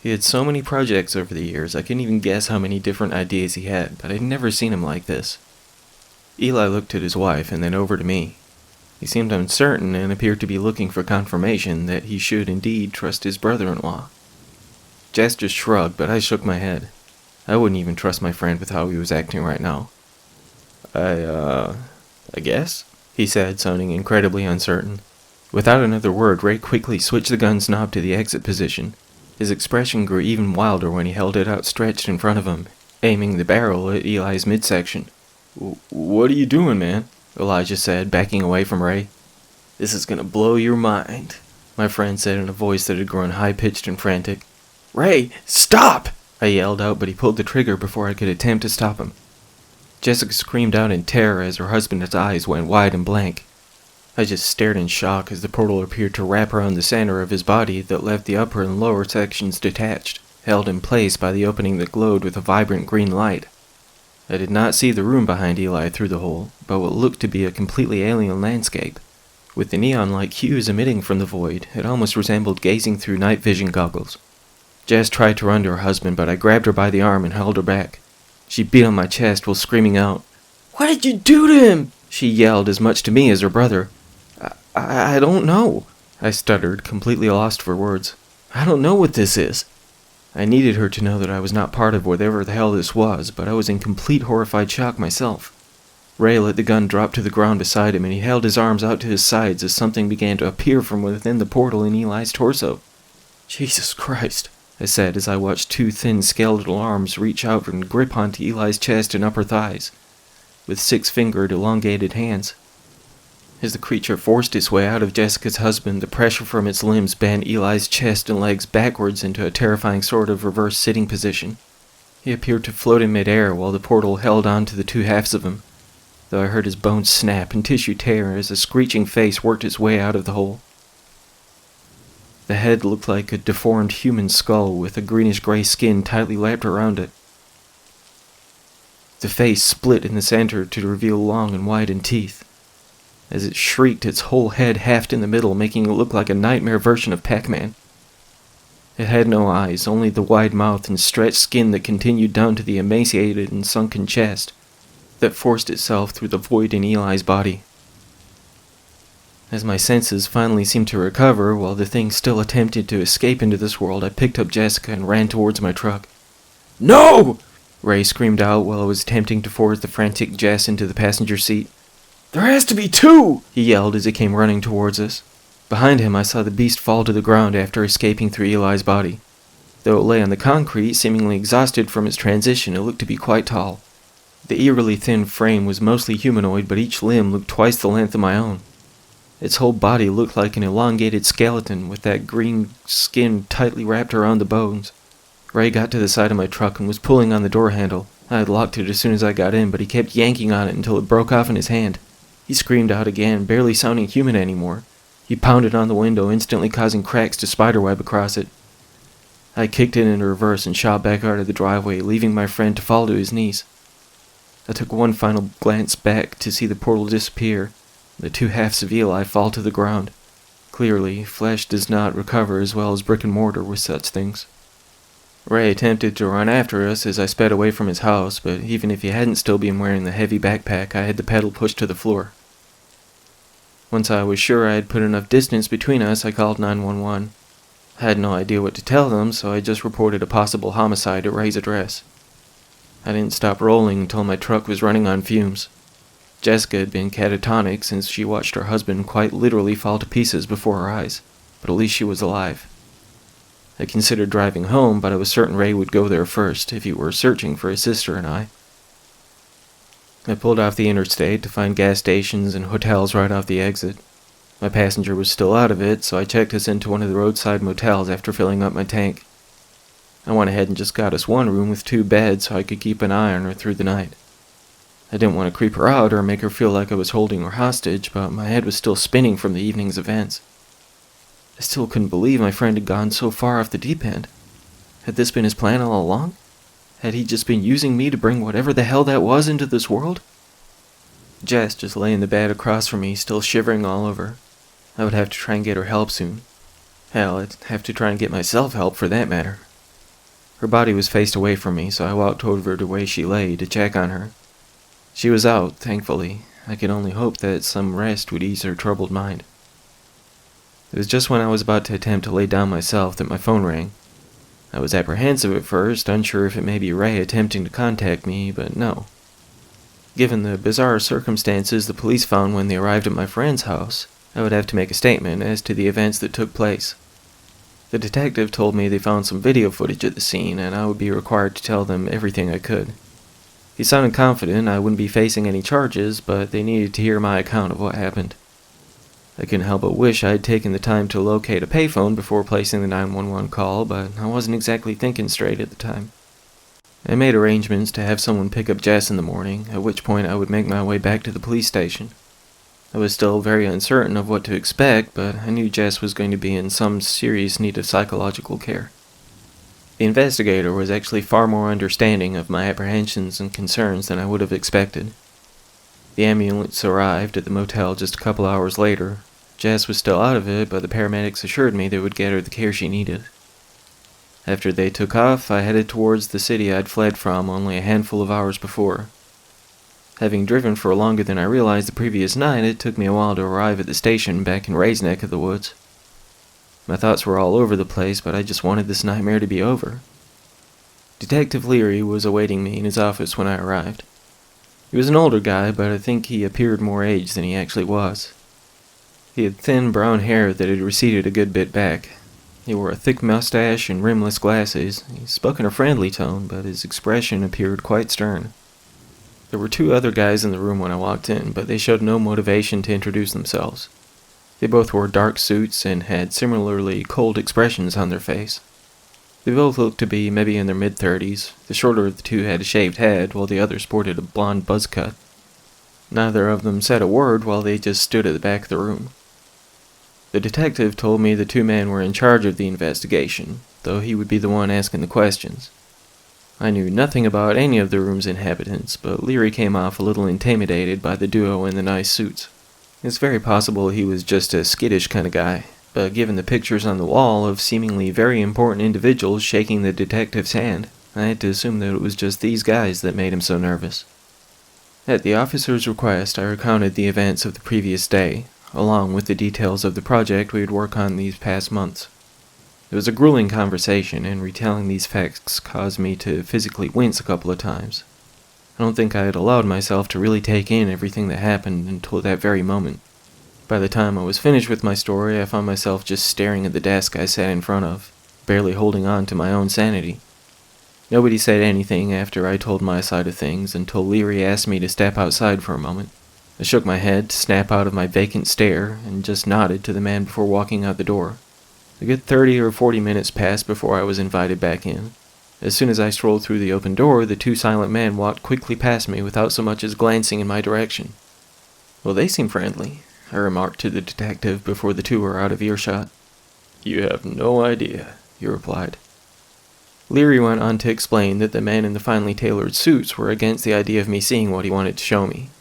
He had so many projects over the years, I couldn't even guess how many different ideas he had, but I'd never seen him like this. Eli looked at his wife and then over to me. He seemed uncertain and appeared to be looking for confirmation that he should indeed trust his brother-in-law. Jess just shrugged, but I shook my head. I wouldn't even trust my friend with how he was acting right now. I guess?" he said, sounding incredibly uncertain. Without another word, Ray quickly switched the gun's knob to the exit position. His expression grew even wilder when he held it outstretched in front of him, aiming the barrel at Eli's midsection. "What are you doing, man?" Elijah said, backing away from Ray. "This is gonna blow your mind," my friend said in a voice that had grown high-pitched and frantic. "Ray, stop!" I yelled out, but he pulled the trigger before I could attempt to stop him. Jessica screamed out in terror as her husband's eyes went wide and blank. I just stared in shock as the portal appeared to wrap around the center of his body that left the upper and lower sections detached, held in place by the opening that glowed with a vibrant green light. I did not see the room behind Eli through the hole, but what looked to be a completely alien landscape. With the neon-like hues emitting from the void, it almost resembled gazing through night vision goggles. Jess tried to run to her husband, but I grabbed her by the arm and held her back. She beat on my chest while screaming out. "What did you do to him?" she yelled, as much to me as her brother. I don't know," I stuttered, completely lost for words. "I don't know what this is." I needed her to know that I was not part of whatever the hell this was, but I was in complete horrified shock myself. Ray let the gun drop to the ground beside him, and he held his arms out to his sides as something began to appear from within the portal in Eli's torso. "Jesus Christ," I said as I watched two thin skeletal arms reach out and grip onto Eli's chest and upper thighs, with six-fingered, elongated hands. As the creature forced its way out of Jessica's husband, the pressure from its limbs bent Eli's chest and legs backwards into a terrifying sort of reverse sitting position. He appeared to float in midair while the portal held on to the two halves of him, though I heard his bones snap and tissue tear as a screeching face worked its way out of the hole. The head looked like a deformed human skull with a greenish-gray skin tightly lapped around it. The face split in the center to reveal long and widened teeth. As it shrieked, its whole head halved in the middle, making it look like a nightmare version of Pac-Man. It had no eyes, only the wide mouth and stretched skin that continued down to the emaciated and sunken chest that forced itself through the void in Eli's body. As my senses finally seemed to recover, while the thing still attempted to escape into this world, I picked up Jessica and ran towards my truck. "No!" Ray screamed out while I was attempting to force the frantic Jess into the passenger seat. "There has to be two!" he yelled as he came running towards us. Behind him, I saw the beast fall to the ground after escaping through Eli's body. Though it lay on the concrete, seemingly exhausted from its transition, it looked to be quite tall. The eerily thin frame was mostly humanoid, but each limb looked twice the length of my own. Its whole body looked like an elongated skeleton, with that green skin tightly wrapped around the bones. Ray got to the side of my truck and was pulling on the door handle. I had locked it as soon as I got in, but he kept yanking on it until it broke off in his hand. He screamed out again, barely sounding human anymore. He pounded on the window, instantly causing cracks to spiderweb across it. I kicked it into reverse and shot back out of the driveway, leaving my friend to fall to his knees. I took one final glance back to see the portal disappear, the two halves of Eli fall to the ground. Clearly, flesh does not recover as well as brick and mortar with such things. Ray attempted to run after us as I sped away from his house, but even if he hadn't still been wearing the heavy backpack, I had the pedal pushed to the floor. Once I was sure I had put enough distance between us, I called 911. I had no idea what to tell them, so I just reported a possible homicide at Ray's address. I didn't stop rolling until my truck was running on fumes. Jessica had been catatonic since she watched her husband quite literally fall to pieces before her eyes, but at least she was alive. I considered driving home, but I was certain Ray would go there first if he were searching for his sister and I. I pulled off the interstate to find gas stations and hotels right off the exit. My passenger was still out of it, so I checked us into one of the roadside motels after filling up my tank. I went ahead and just got us one room with 2 beds so I could keep an eye on her through the night. I didn't want to creep her out or make her feel like I was holding her hostage, but my head was still spinning from the evening's events. I still couldn't believe my friend had gone so far off the deep end. Had this been his plan all along? Had he just been using me to bring whatever the hell that was into this world? Jess just lay in the bed across from me, still shivering all over. I would have to try and get her help soon. Hell, I'd have to try and get myself help for that matter. Her body was faced away from me, so I walked over to where she lay to check on her. She was out, thankfully. I could only hope that some rest would ease her troubled mind. It was just when I was about to attempt to lay down myself that my phone rang. I was apprehensive at first, unsure if it may be Ray attempting to contact me, but no. Given the bizarre circumstances the police found when they arrived at my friend's house, I would have to make a statement as to the events that took place. The detective told me they found some video footage at the scene, and I would be required to tell them everything I could. He sounded confident I wouldn't be facing any charges, but they needed to hear my account of what happened. I couldn't help but wish I had taken the time to locate a payphone before placing the 911 call, but I wasn't exactly thinking straight at the time. I made arrangements to have someone pick up Jess in the morning, at which point I would make my way back to the police station. I was still very uncertain of what to expect, but I knew Jess was going to be in some serious need of psychological care. The investigator was actually far more understanding of my apprehensions and concerns than I would have expected. The ambulance arrived at the motel just a couple hours later. Jess was still out of it, but the paramedics assured me they would get her the care she needed. After they took off, I headed towards the city I'd fled from only a handful of hours before. Having driven for longer than I realized the previous night, it took me a while to arrive at the station back in Ray's neck of the woods. My thoughts were all over the place, but I just wanted this nightmare to be over. Detective Leary was awaiting me in his office when I arrived. He was an older guy, but I think he appeared more aged than he actually was. He had thin brown hair that had receded a good bit back. He wore a thick mustache and rimless glasses. He spoke in a friendly tone, but his expression appeared quite stern. There were 2 other guys in the room when I walked in, but they showed no motivation to introduce themselves. They both wore dark suits and had similarly cold expressions on their face. They both looked to be maybe in their mid-30s. The shorter of the 2 had a shaved head, while the other sported a blonde buzz cut. Neither of them said a word while they just stood at the back of the room. The detective told me the 2 men were in charge of the investigation, though he would be the one asking the questions. I knew nothing about any of the room's inhabitants, but Leary came off a little intimidated by the duo in the nice suits. It's very possible he was just a skittish kind of guy, but given the pictures on the wall of seemingly very important individuals shaking the detective's hand, I had to assume that it was just these guys that made him so nervous. At the officer's request, I recounted the events of the previous day, along with the details of the project we would work on these past months. It was a grueling conversation, and retelling these facts caused me to physically wince a couple of times. I don't think I had allowed myself to really take in everything that happened until that very moment. By the time I was finished with my story, I found myself just staring at the desk I sat in front of, barely holding on to my own sanity. Nobody said anything after I told my side of things until Leary asked me to step outside for a moment. I shook my head to snap out of my vacant stare and just nodded to the man before walking out the door. A good 30 or 40 minutes passed before I was invited back in. As soon as I strolled through the open door, the two silent men walked quickly past me without so much as glancing in my direction. "Well, they seem friendly," I remarked to the detective before the two were out of earshot. "You have no idea," he replied. Leary went on to explain that the men in the finely tailored suits were against the idea of me seeing what he wanted to show me.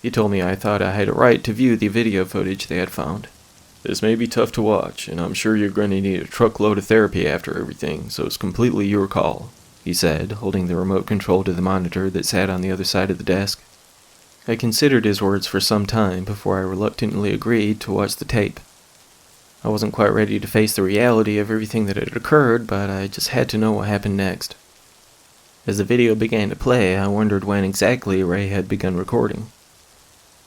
He told me I thought I had a right to view the video footage they had found. "This may be tough to watch, and I'm sure you're going to need a truckload of therapy after everything, so it's completely your call," he said, holding the remote control to the monitor that sat on the other side of the desk. I considered his words for some time before I reluctantly agreed to watch the tape. I wasn't quite ready to face the reality of everything that had occurred, but I just had to know what happened next. As the video began to play, I wondered when exactly Ray had begun recording.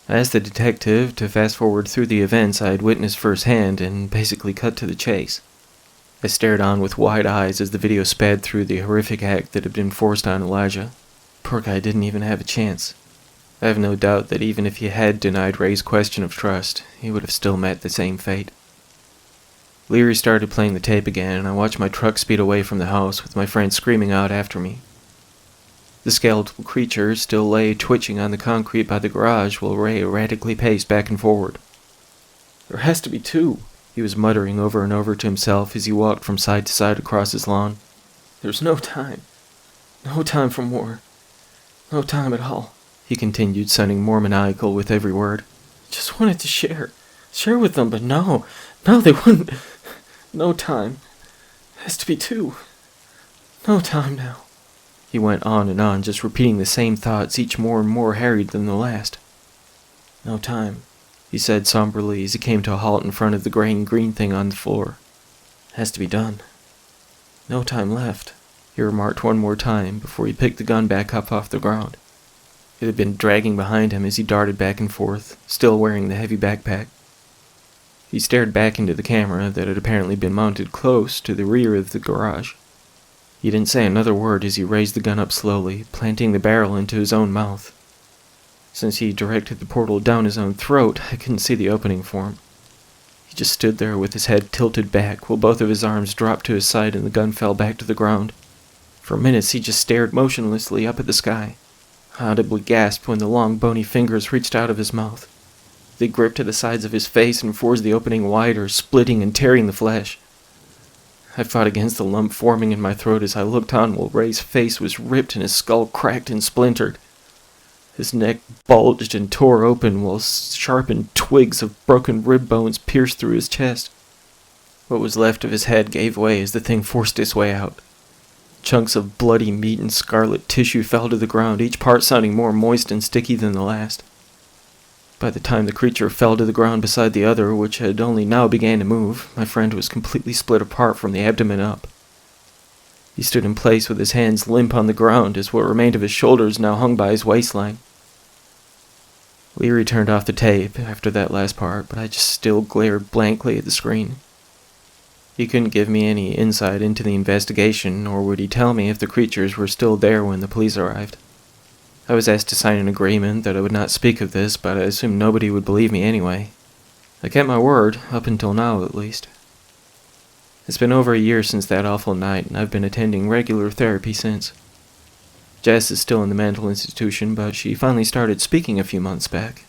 I asked the detective to fast forward through the events I had witnessed firsthand and basically cut to the chase. I stared on with wide eyes as the video sped through the horrific act that had been forced on Elijah. Poor guy didn't even have a chance. I have no doubt that even if he had denied Ray's question of trust, he would have still met the same fate. Leary started playing the tape again, and I watched my truck speed away from the house with my friend screaming out after me. The skeletal creature still lay twitching on the concrete by the garage while Ray erratically paced back and forward. "There has to be two," he was muttering over and over to himself as he walked from side to side across his lawn. "There's no time. No time for more. No time at all," he continued, sounding more maniacal with every word. "Just wanted to share with them, but no, they wouldn't. No time. Has to be two. No time now." He went on and on, just repeating the same thoughts, each more and more harried than the last. "No time," he said somberly as he came to a halt in front of the gray and green thing on the floor. "Has to be done. No time left," he remarked one more time before he picked the gun back up off the ground. It had been dragging behind him as he darted back and forth, still wearing the heavy backpack. He stared back into the camera that had apparently been mounted close to the rear of the garage. He didn't say another word as he raised the gun up slowly, planting the barrel into his own mouth. Since he directed the portal down his own throat, I couldn't see the opening for him. He just stood there with his head tilted back while both of his arms dropped to his side and the gun fell back to the ground. For minutes he just stared motionlessly up at the sky. I audibly gasped when the long bony fingers reached out of his mouth. They gripped at the sides of his face and forced the opening wider, splitting and tearing the flesh. I fought against the lump forming in my throat as I looked on while Ray's face was ripped and his skull cracked and splintered. His neck bulged and tore open while sharpened twigs of broken rib bones pierced through his chest. What was left of his head gave way as the thing forced its way out. Chunks of bloody meat and scarlet tissue fell to the ground, each part sounding more moist and sticky than the last. By the time the creature fell to the ground beside the other, which had only now began to move, my friend was completely split apart from the abdomen up. He stood in place with his hands limp on the ground as what remained of his shoulders now hung by his waistline. Leary turned off the tape after that last part, but I just still glared blankly at the screen. He couldn't give me any insight into the investigation, nor would he tell me if the creatures were still there when the police arrived. I was asked to sign an agreement that I would not speak of this, but I assumed nobody would believe me anyway. I kept my word, up until now at least. It's been over a year since that awful night, and I've been attending regular therapy since. Jess is still in the mental institution, but she finally started speaking a few months back.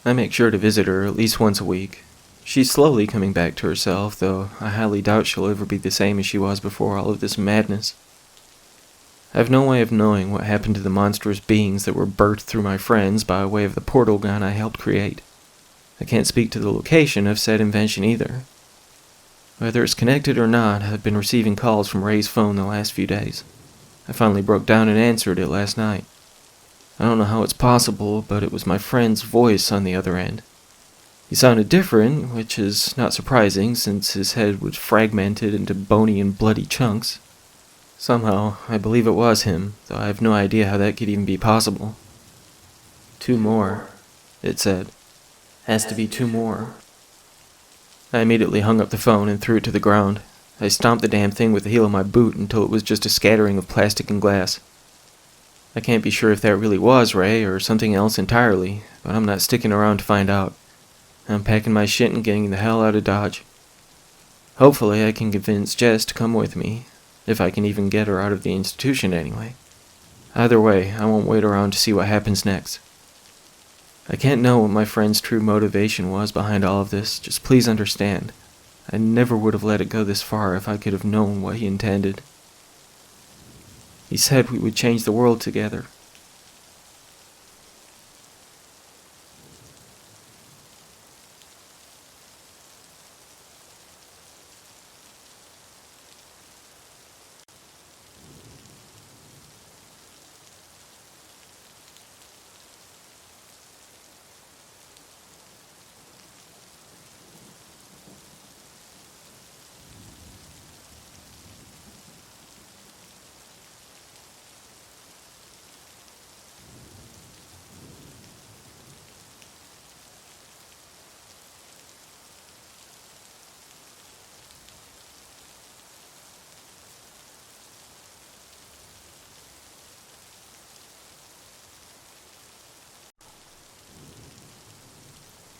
I make sure to visit her at least once a week. She's slowly coming back to herself, though I highly doubt she'll ever be the same as she was before all of this madness. I have no way of knowing what happened to the monstrous beings that were birthed through my friends by way of the portal gun I helped create. I can't speak to the location of said invention either. Whether it's connected or not, I've been receiving calls from Ray's phone the last few days. I finally broke down and answered it last night. I don't know how it's possible, but it was my friend's voice on the other end. He sounded different, which is not surprising since his head was fragmented into bony and bloody chunks. Somehow, I believe it was him, though I have no idea how that could even be possible. 2 more, it said. Has to be 2 more. I immediately hung up the phone and threw it to the ground. I stomped the damn thing with the heel of my boot until it was just a scattering of plastic and glass. I can't be sure if that really was Ray or something else entirely, but I'm not sticking around to find out. I'm packing my shit and getting the hell out of Dodge. Hopefully I can convince Jess to come with me, if I can even get her out of the institution anyway. Either way, I won't wait around to see what happens next. I can't know what my friend's true motivation was behind all of this, just please understand. I never would have let it go this far if I could have known what he intended. He said we would change the world together.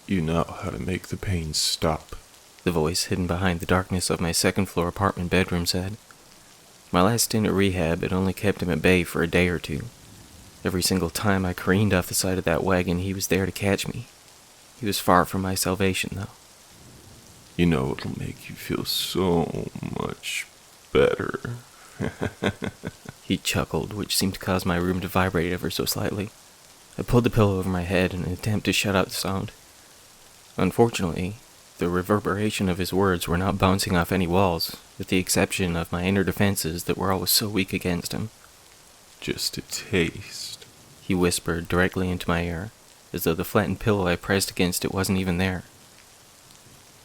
You know how to make the pain stop. The voice hidden behind the darkness of my second-floor apartment bedroom said. My last stint at rehab had only kept him at bay for a day or two. Every single time I careened off the side of that wagon, he was there to catch me. He was far from my salvation, though. You know it'll make you feel so much better. He chuckled, which seemed to cause my room to vibrate ever so slightly. I pulled the pillow over my head in an attempt to shut out the sound. Unfortunately, the reverberation of his words were not bouncing off any walls, with the exception of my inner defenses that were always so weak against him. Just a taste. He whispered directly into my ear, as though the flattened pillow I pressed against it wasn't even there.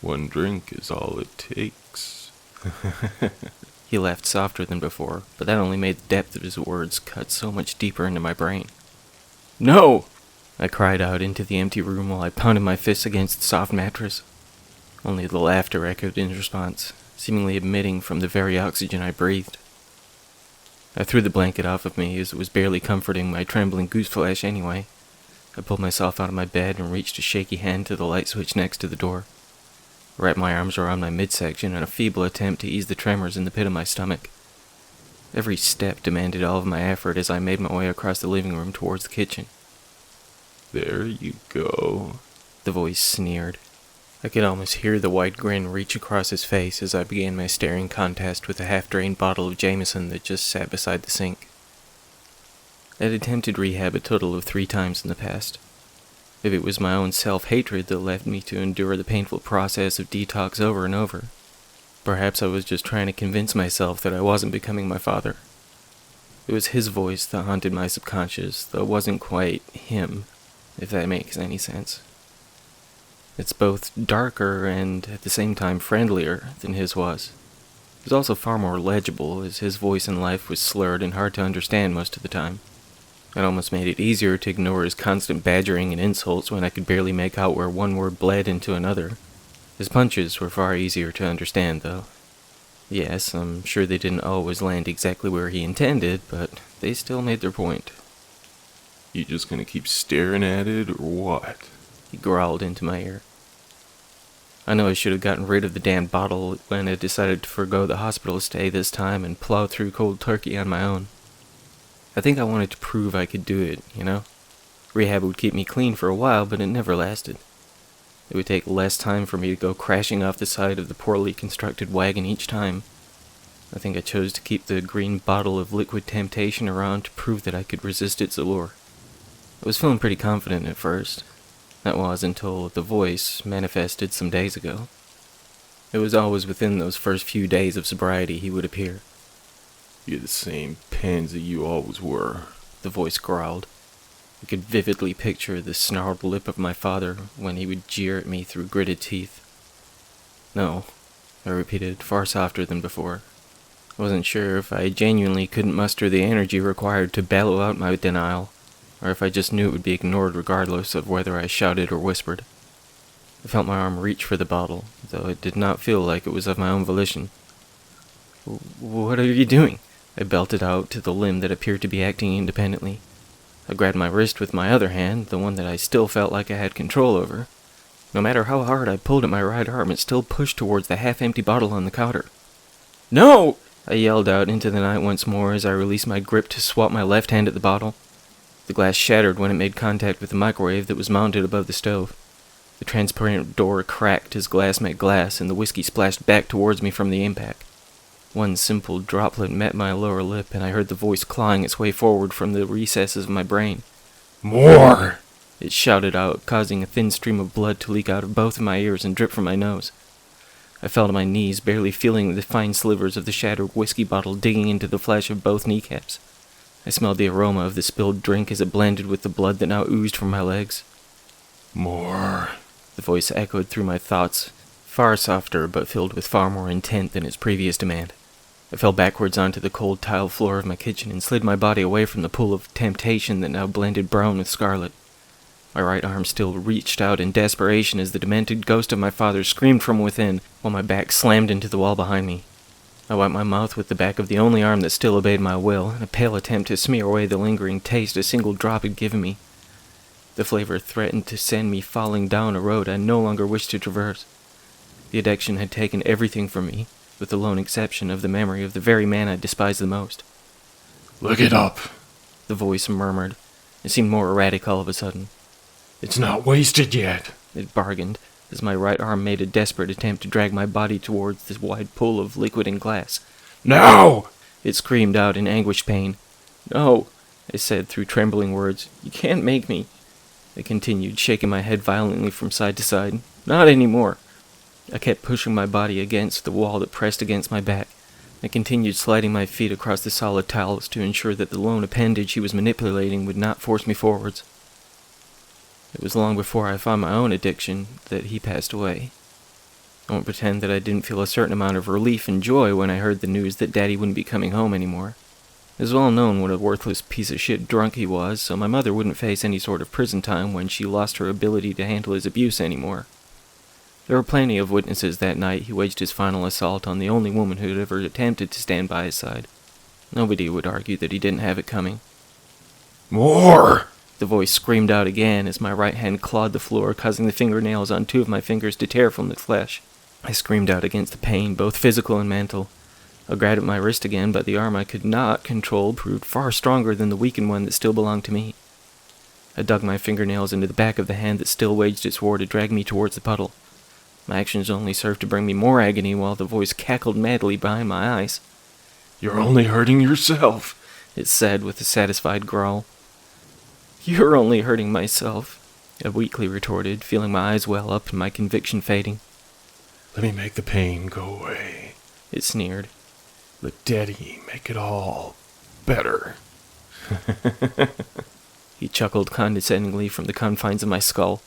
One drink is all it takes. He laughed softer than before, but that only made the depth of his words cut so much deeper into my brain. No! I cried out into the empty room while I pounded my fists against the soft mattress. Only the laughter echoed in response, seemingly emitting from the very oxygen I breathed. I threw the blanket off of me as it was barely comforting my trembling goose flesh anyway. I pulled myself out of my bed and reached a shaky hand to the light switch next to the door. I wrapped my arms around my midsection in a feeble attempt to ease the tremors in the pit of my stomach. Every step demanded all of my effort as I made my way across the living room towards the kitchen. There you go. The voice sneered. I could almost hear the wide grin reach across his face as I began my staring contest with a half-drained bottle of Jameson that just sat beside the sink. I'd attempted rehab a total of 3 times in the past. If it was my own self-hatred that led me to endure the painful process of detox over and over, perhaps I was just trying to convince myself that I wasn't becoming my father. It was his voice that haunted my subconscious, though it wasn't quite him, if that makes any sense. It's both darker and, at the same time, friendlier than his was. It was also far more legible, as his voice in life was slurred and hard to understand most of the time. It almost made it easier to ignore his constant badgering and insults when I could barely make out where one word bled into another. His punches were far easier to understand, though. Yes, I'm sure they didn't always land exactly where he intended, but they still made their point. You just gonna keep staring at it, or what? He growled into my ear. I know I should have gotten rid of the damned bottle when I decided to forgo the hospital stay this time and plow through cold turkey on my own. I think I wanted to prove I could do it, you know? Rehab would keep me clean for a while, but it never lasted. It would take less time for me to go crashing off the side of the poorly constructed wagon each time. I think I chose to keep the green bottle of liquid temptation around to prove that I could resist its allure. I was feeling pretty confident at first. That was until the voice manifested some days ago. It was always within those first few days of sobriety he would appear. You're the same pansy you always were, the voice growled. I could vividly picture the snarled lip of my father when he would jeer at me through gritted teeth. No, I repeated, far softer than before. I wasn't sure if I genuinely couldn't muster the energy required to bellow out my denial, or if I just knew it would be ignored regardless of whether I shouted or whispered. I felt my arm reach for the bottle, though it did not feel like it was of my own volition. What are you doing?" I belted out to the limb that appeared to be acting independently. I grabbed my wrist with my other hand, the one that I still felt like I had control over. No matter how hard I pulled at my right arm, it still pushed towards the half-empty bottle on the counter. "No!" I yelled out into the night once more as I released my grip to swap my left hand at the bottle. The glass shattered when it made contact with the microwave that was mounted above the stove. The transparent door cracked as glass met glass, and the whiskey splashed back towards me from the impact. One simple droplet met my lower lip, and I heard the voice clawing its way forward from the recesses of my brain. More! It shouted out, causing a thin stream of blood to leak out of both of my ears and drip from my nose. I fell to my knees, barely feeling the fine slivers of the shattered whiskey bottle digging into the flesh of both kneecaps. I smelled the aroma of the spilled drink as it blended with the blood that now oozed from my legs. More! The voice echoed through my thoughts, far softer but filled with far more intent than its previous demand. I fell backwards onto the cold tile floor of my kitchen and slid my body away from the pool of temptation that now blended brown with scarlet. My right arm still reached out in desperation as the demented ghost of my father screamed from within, while my back slammed into the wall behind me. I wiped my mouth with the back of the only arm that still obeyed my will, in a pale attempt to smear away the lingering taste a single drop had given me. The flavor threatened to send me falling down a road I no longer wished to traverse. The addiction had taken everything from me, with the lone exception of the memory of the very man I despised the most. Look it up. The voice murmured. It seemed more erratic all of a sudden. It's not wasted yet. It bargained, as my right arm made a desperate attempt to drag my body towards this wide pool of liquid and glass. Now! It screamed out in anguished pain. "No," I said through trembling words. "You can't make me." I continued, shaking my head violently from side to side. "Not anymore." I kept pushing my body against the wall that pressed against my back. I continued sliding my feet across the solid tiles to ensure that the lone appendage he was manipulating would not force me forwards. It was long before I found my own addiction that he passed away. I won't pretend that I didn't feel a certain amount of relief and joy when I heard the news that Daddy wouldn't be coming home anymore. It was well known what a worthless piece of shit drunk he was, so my mother wouldn't face any sort of prison time when she lost her ability to handle his abuse anymore. There were plenty of witnesses that night he waged his final assault on the only woman who had ever attempted to stand by his side. Nobody would argue that he didn't have it coming. More! The voice screamed out again as my right hand clawed the floor, causing the fingernails on two of my fingers to tear from the flesh. I screamed out against the pain, both physical and mental. I grabbed at my wrist again, but the arm I could not control proved far stronger than the weakened one that still belonged to me. I dug my fingernails into the back of the hand that still waged its war to drag me towards the puddle. My actions only served to bring me more agony while the voice cackled madly behind my eyes. You're only hurting yourself, it said with a satisfied growl. "You're only hurting myself," I weakly retorted, feeling my eyes well up and my conviction fading. Let me make the pain go away. It sneered. Let Daddy make it all better. He chuckled condescendingly from the confines of my skull.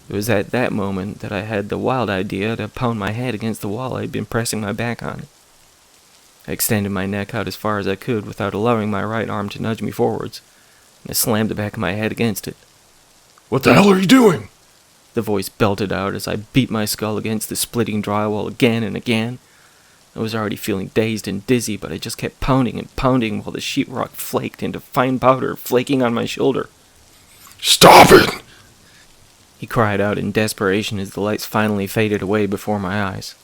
It was at that moment that I had the wild idea to pound my head against the wall I had been pressing my back on. I extended my neck out as far as I could without allowing my right arm to nudge me forwards, and I slammed the back of my head against it. What the hell are you doing? The voice belted out as I beat my skull against the splitting drywall again and again. I was already feeling dazed and dizzy, but I just kept pounding and pounding while the sheetrock flaked into fine powder, flaking on my shoulder. Stop it! He cried out in desperation as the lights finally faded away before my eyes.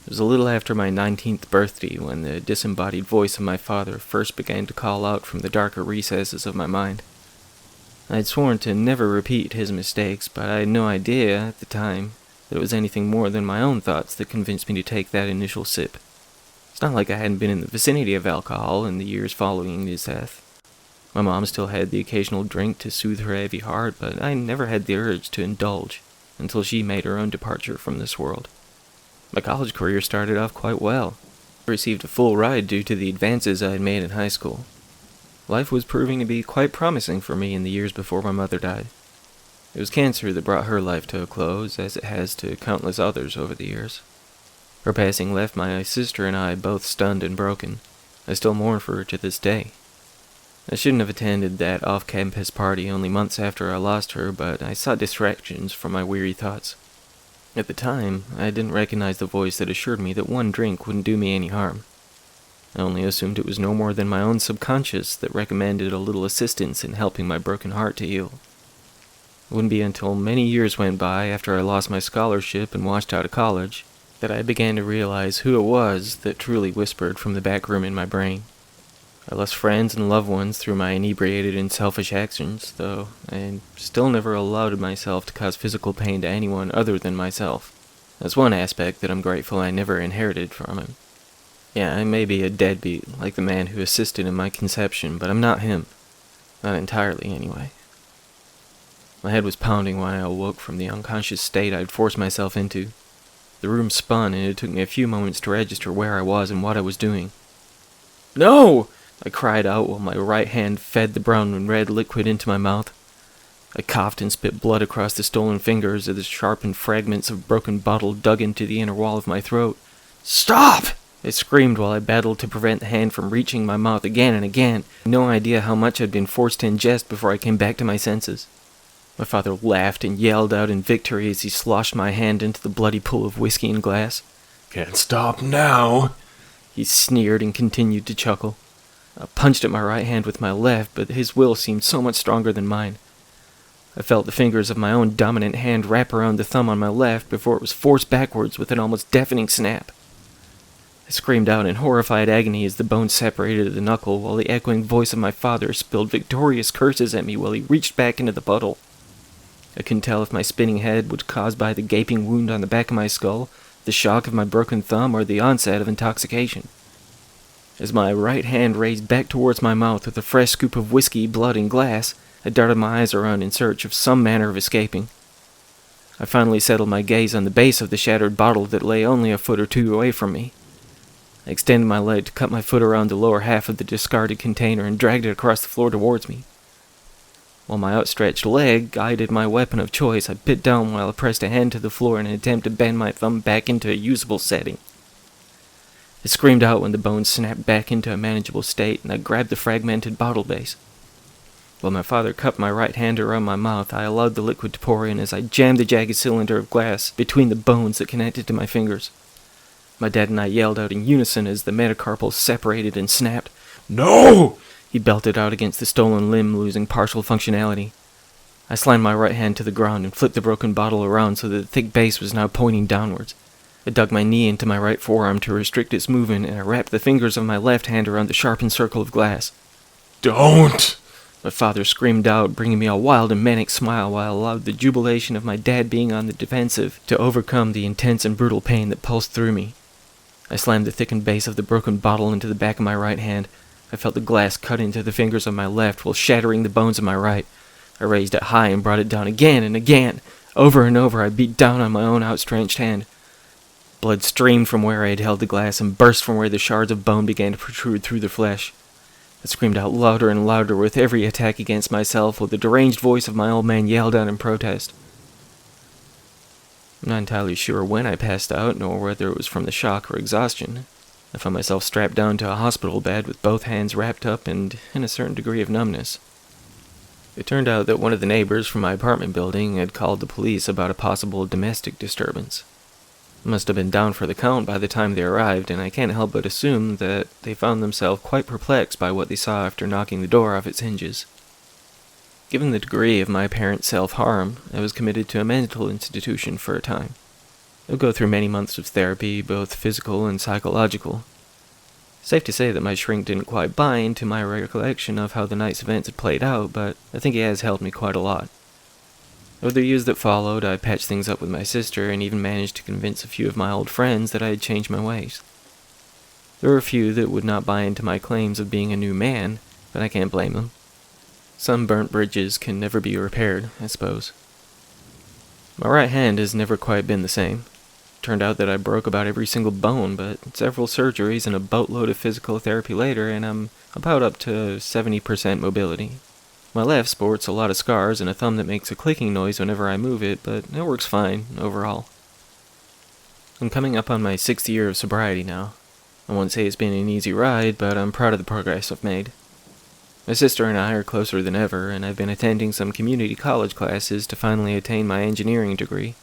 It was a little after my 19th birthday when the disembodied voice of my father first began to call out from the darker recesses of my mind. I had sworn to never repeat his mistakes, but I had no idea at the time that it was anything more than my own thoughts that convinced me to take that initial sip. It's not like I hadn't been in the vicinity of alcohol in the years following his death. My mom still had the occasional drink to soothe her heavy heart, but I never had the urge to indulge until she made her own departure from this world. My college career started off quite well. I received a full ride due to the advances I had made in high school. Life was proving to be quite promising for me in the years before my mother died. It was cancer that brought her life to a close, as it has to countless others over the years. Her passing left my sister and I both stunned and broken. I still mourn for her to this day. I shouldn't have attended that off-campus party only months after I lost her, but I sought distractions from my weary thoughts. At the time, I didn't recognize the voice that assured me that one drink wouldn't do me any harm. I only assumed it was no more than my own subconscious that recommended a little assistance in helping my broken heart to heal. It wouldn't be until many years went by after I lost my scholarship and washed out of college that I began to realize who it was that truly whispered from the back room in my brain. I lost friends and loved ones through my inebriated and selfish actions, though I still never allowed myself to cause physical pain to anyone other than myself. That's one aspect that I'm grateful I never inherited from him. Yeah, I may be a deadbeat, like the man who assisted in my conception, but I'm not him. Not entirely, anyway. My head was pounding when I awoke from the unconscious state I'd forced myself into. The room spun, and it took me a few moments to register where I was and what I was doing. "No!" I cried out while my right hand fed the brown and red liquid into my mouth. I coughed and spit blood across the stolen fingers as the sharpened fragments of broken bottle dug into the inner wall of my throat. "Stop!" I screamed while I battled to prevent the hand from reaching my mouth again and again, no idea how much I'd been forced to ingest before I came back to my senses. My father laughed and yelled out in victory as he sloshed my hand into the bloody pool of whiskey and glass. "Can't stop now." He sneered and continued to chuckle. I punched at my right hand with my left, but his will seemed so much stronger than mine. I felt the fingers of my own dominant hand wrap around the thumb on my left before it was forced backwards with an almost deafening snap. I screamed out in horrified agony as the bone separated the knuckle, while the echoing voice of my father spilled victorious curses at me while he reached back into the puddle. I couldn't tell if my spinning head was caused by the gaping wound on the back of my skull, the shock of my broken thumb, or the onset of intoxication. As my right hand raised back towards my mouth with a fresh scoop of whiskey, blood, and glass, I darted my eyes around in search of some manner of escaping. I finally settled my gaze on the base of the shattered bottle that lay only a foot or two away from me. I extended my leg to cut my foot around the lower half of the discarded container and dragged it across the floor towards me. While my outstretched leg guided my weapon of choice, I bit down while I pressed a hand to the floor in an attempt to bend my thumb back into a usable setting. I screamed out when the bone snapped back into a manageable state, and I grabbed the fragmented bottle base. While my father cupped my right hand around my mouth, I allowed the liquid to pour in as I jammed the jagged cylinder of glass between the bones that connected to my fingers. My dad and I yelled out in unison as the metacarpal separated and snapped. "No!" He belted out against the stolen limb, losing partial functionality. I slammed my right hand to the ground and flipped the broken bottle around so that the thick base was now pointing downwards. I dug my knee into my right forearm to restrict its movement, and I wrapped the fingers of my left hand around the sharpened circle of glass. "Don't!" My father screamed out, bringing me a wild and manic smile while I allowed the jubilation of my dad being on the defensive to overcome the intense and brutal pain that pulsed through me. I slammed the thickened base of the broken bottle into the back of my right hand. I felt the glass cut into the fingers of my left while shattering the bones of my right. I raised it high and brought it down again and again. Over and over I beat down on my own outstretched hand. Blood streamed from where I had held the glass and burst from where the shards of bone began to protrude through the flesh. I screamed out louder and louder with every attack against myself, while the deranged voice of my old man yelled out in protest. I'm not entirely sure when I passed out, nor whether it was from the shock or exhaustion. I found myself strapped down to a hospital bed with both hands wrapped up and in a certain degree of numbness. It turned out that one of the neighbors from my apartment building had called the police about a possible domestic disturbance. I must have been down for the count by the time they arrived, and I can't help but assume that they found themselves quite perplexed by what they saw after knocking the door off its hinges. Given the degree of my apparent self-harm, I was committed to a mental institution for a time. I would go through many months of therapy, both physical and psychological. Safe to say that my shrink didn't quite buy into my recollection of how the night's events had played out, but I think he has helped me quite a lot. Over the years that followed, I patched things up with my sister and even managed to convince a few of my old friends that I had changed my ways. There were a few that would not buy into my claims of being a new man, but I can't blame them. Some burnt bridges can never be repaired, I suppose. My right hand has never quite been the same. Turned out that I broke about every single bone, but several surgeries and a boatload of physical therapy later, and I'm about up to 70% mobility. My left sports a lot of scars and a thumb that makes a clicking noise whenever I move it, but it works fine, overall. I'm coming up on my 6th year of sobriety now. I won't say it's been an easy ride, but I'm proud of the progress I've made. My sister and I are closer than ever, and I've been attending some community college classes to finally attain my engineering degree.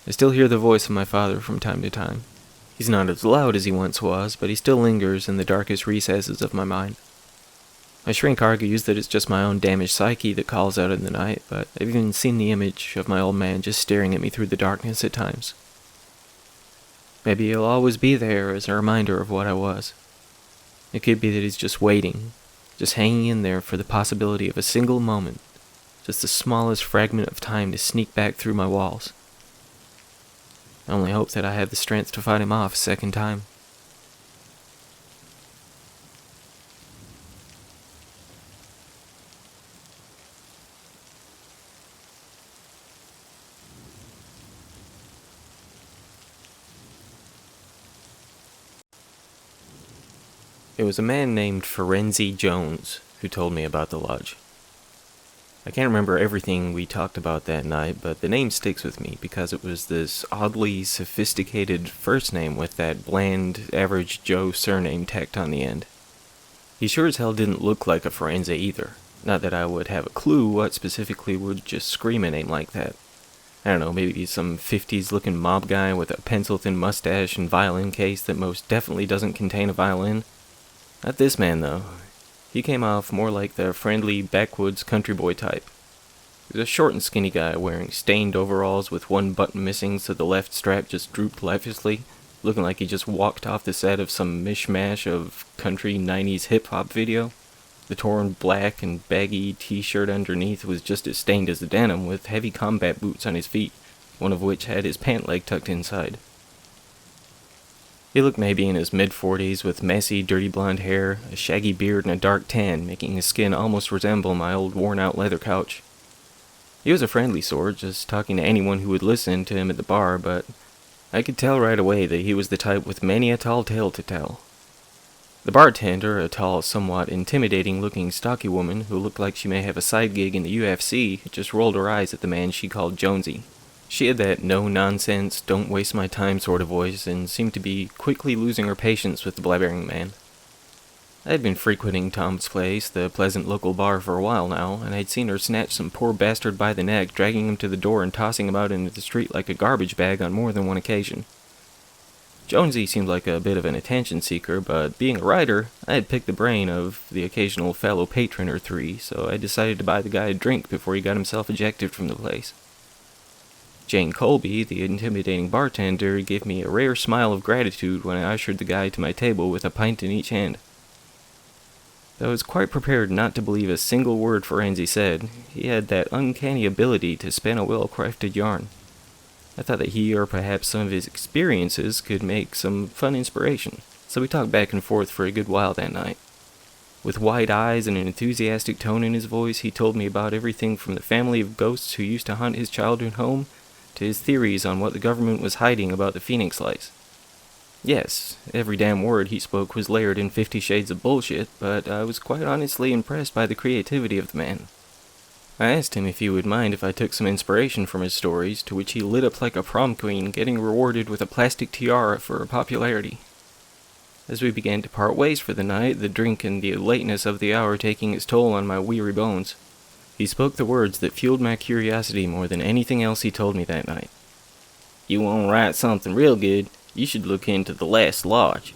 I still hear the voice of my father from time to time. He's not as loud as he once was, but he still lingers in the darkest recesses of my mind. My shrink argues that it's just my own damaged psyche that calls out in the night, but I've even seen the image of my old man just staring at me through the darkness at times. Maybe he'll always be there as a reminder of what I was. It could be that he's just waiting, just hanging in there for the possibility of a single moment, just the smallest fragment of time to sneak back through my walls. I only hope that I have the strength to fight him off a second time. It was a man named Ferenzi Jones who told me about the lodge. I can't remember everything we talked about that night, but the name sticks with me because it was this oddly sophisticated first name with that bland, average Joe surname tacked on the end. He sure as hell didn't look like a Ferenzi either. Not that I would have a clue what specifically would just scream a name like that. I don't know, maybe some 50s looking mob guy with a pencil-thin mustache and violin case that most definitely doesn't contain a violin. Not this man, though. He came off more like the friendly, backwoods country boy type. He was a short and skinny guy wearing stained overalls with one button missing so the left strap just drooped lifelessly, looking like he just walked off the set of some mishmash of country 90s hip-hop video. The torn black and baggy t-shirt underneath was just as stained as the denim, with heavy combat boots on his feet, one of which had his pant leg tucked inside. He looked maybe in his mid-40s with messy, dirty blonde hair, a shaggy beard, and a dark tan, making his skin almost resemble my old worn-out leather couch. He was a friendly sort, just talking to anyone who would listen to him at the bar, but I could tell right away that he was the type with many a tall tale to tell. The bartender, a tall, somewhat intimidating-looking stocky woman who looked like she may have a side gig in the UFC, just rolled her eyes at the man she called Jonesy. She had that no-nonsense, don't-waste-my-time sort of voice, and seemed to be quickly losing her patience with the blabbering man. I had been frequenting Tom's place, the pleasant local bar, for a while now, and I'd seen her snatch some poor bastard by the neck, dragging him to the door and tossing him out into the street like a garbage bag on more than one occasion. Jonesy seemed like a bit of an attention seeker, but being a writer, I had picked the brain of the occasional fellow patron or three, so I decided to buy the guy a drink before he got himself ejected from the place. Jane Colby, the intimidating bartender, gave me a rare smile of gratitude when I ushered the guy to my table with a pint in each hand. Though I was quite prepared not to believe a single word Ferenzi said, he had that uncanny ability to spin a well-crafted yarn. I thought that he, or perhaps some of his experiences, could make some fun inspiration, so we talked back and forth for a good while that night. With wide eyes and an enthusiastic tone in his voice, he told me about everything from the family of ghosts who used to haunt his childhood home, to his theories on what the government was hiding about the Phoenix Lights. Yes, every damn word he spoke was layered in 50 shades of bullshit, but I was quite honestly impressed by the creativity of the man. I asked him if he would mind if I took some inspiration from his stories, to which he lit up like a prom queen, getting rewarded with a plastic tiara for her popularity. As we began to part ways for the night, the drink and the lateness of the hour taking its toll on my weary bones, he spoke the words that fueled my curiosity more than anything else he told me that night. "You want to write something real good, you should look into the Last Lodge."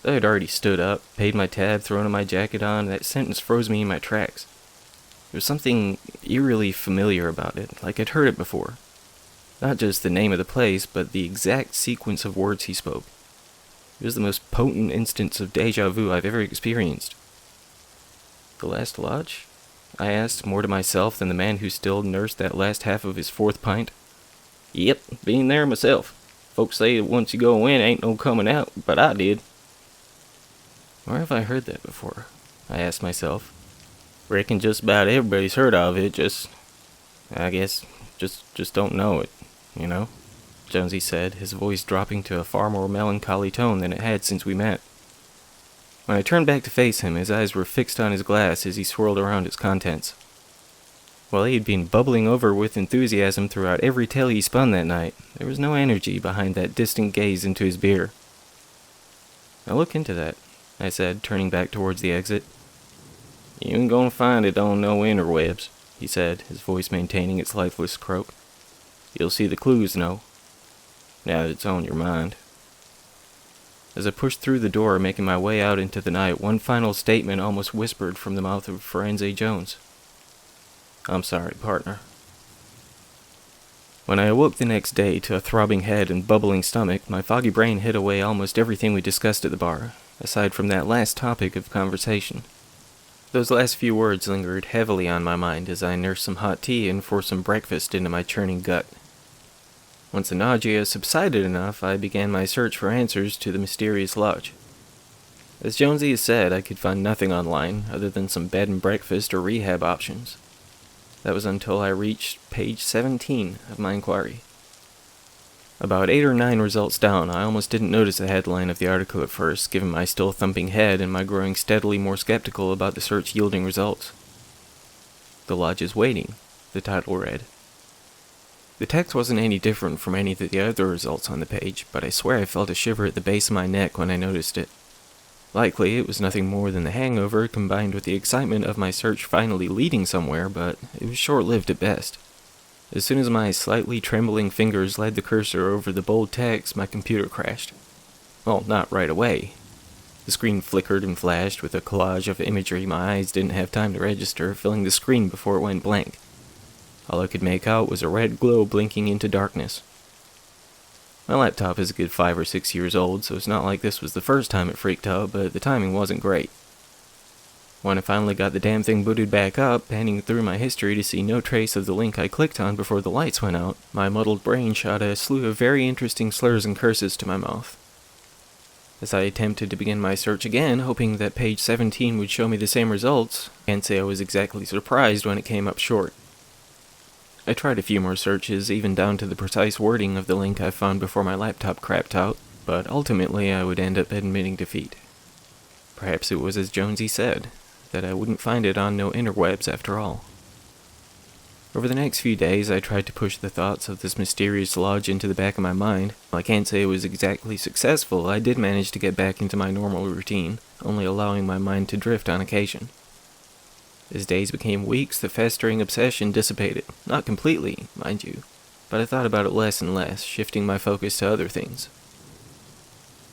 I had already stood up, paid my tab, thrown on my jacket on, and that sentence froze me in my tracks. There was something eerily familiar about it, like I'd heard it before. Not just the name of the place, but the exact sequence of words he spoke. It was the most potent instance of déjà vu I've ever experienced. "The Last Lodge?" I asked, more to myself than the man who still nursed that last half of his fourth pint. "Yep, been there myself. Folks say that once you go in, ain't no coming out, but I did." Where have I heard that before? I asked myself. "Reckon just about everybody's heard of it, just don't know it, you know?" Jonesy said, his voice dropping to a far more melancholy tone than it had since we met. When I turned back to face him, his eyes were fixed on his glass as he swirled around its contents. While he had been bubbling over with enthusiasm throughout every tale he spun that night, there was no energy behind that distant gaze into his beer. "I'll look into that," I said, turning back towards the exit. "You ain't gonna find it on no interwebs," he said, his voice maintaining its lifeless croak. You'll see the clues, no? Now that it's on your mind. As I pushed through the door, making my way out into the night, one final statement almost whispered from the mouth of Forense Jones. I'm sorry, partner. When I awoke the next day to a throbbing head and bubbling stomach, my foggy brain hid away almost everything we discussed at the bar, aside from that last topic of conversation. Those last few words lingered heavily on my mind as I nursed some hot tea and forced some breakfast into my churning gut. Once the nausea subsided enough, I began my search for answers to the mysterious lodge. As Jonesy has said, I could find nothing online other than some bed and breakfast or rehab options. That was until I reached page 17 of my inquiry. About 8 or 9 results down, I almost didn't notice the headline of the article at first, given my still thumping head and my growing steadily more skeptical about the search yielding results. The Lodge is Waiting, the title read. The text wasn't any different from any of the other results on the page, but I swear I felt a shiver at the base of my neck when I noticed it. Likely, it was nothing more than the hangover combined with the excitement of my search finally leading somewhere, but it was short-lived at best. As soon as my slightly trembling fingers led the cursor over the bold text, my computer crashed. Well, not right away. The screen flickered and flashed with a collage of imagery my eyes didn't have time to register, filling the screen before it went blank. All I could make out was a red glow blinking into darkness. My laptop is a good 5 or 6 years old, so it's not like this was the first time it freaked out, but the timing wasn't great. When I finally got the damn thing booted back up, panning through my history to see no trace of the link I clicked on before the lights went out, my muddled brain shot a slew of very interesting slurs and curses to my mouth. As I attempted to begin my search again, hoping that page 17 would show me the same results, I can't say I was exactly surprised when it came up short. I tried a few more searches, even down to the precise wording of the link I found before my laptop crapped out, but ultimately I would end up admitting defeat. Perhaps it was as Jonesy said, that I wouldn't find it on no interwebs after all. Over the next few days, I tried to push the thoughts of this mysterious lodge into the back of my mind. While I can't say it was exactly successful, I did manage to get back into my normal routine, only allowing my mind to drift on occasion. As days became weeks, the festering obsession dissipated. Not completely, mind you, but I thought about it less and less, shifting my focus to other things.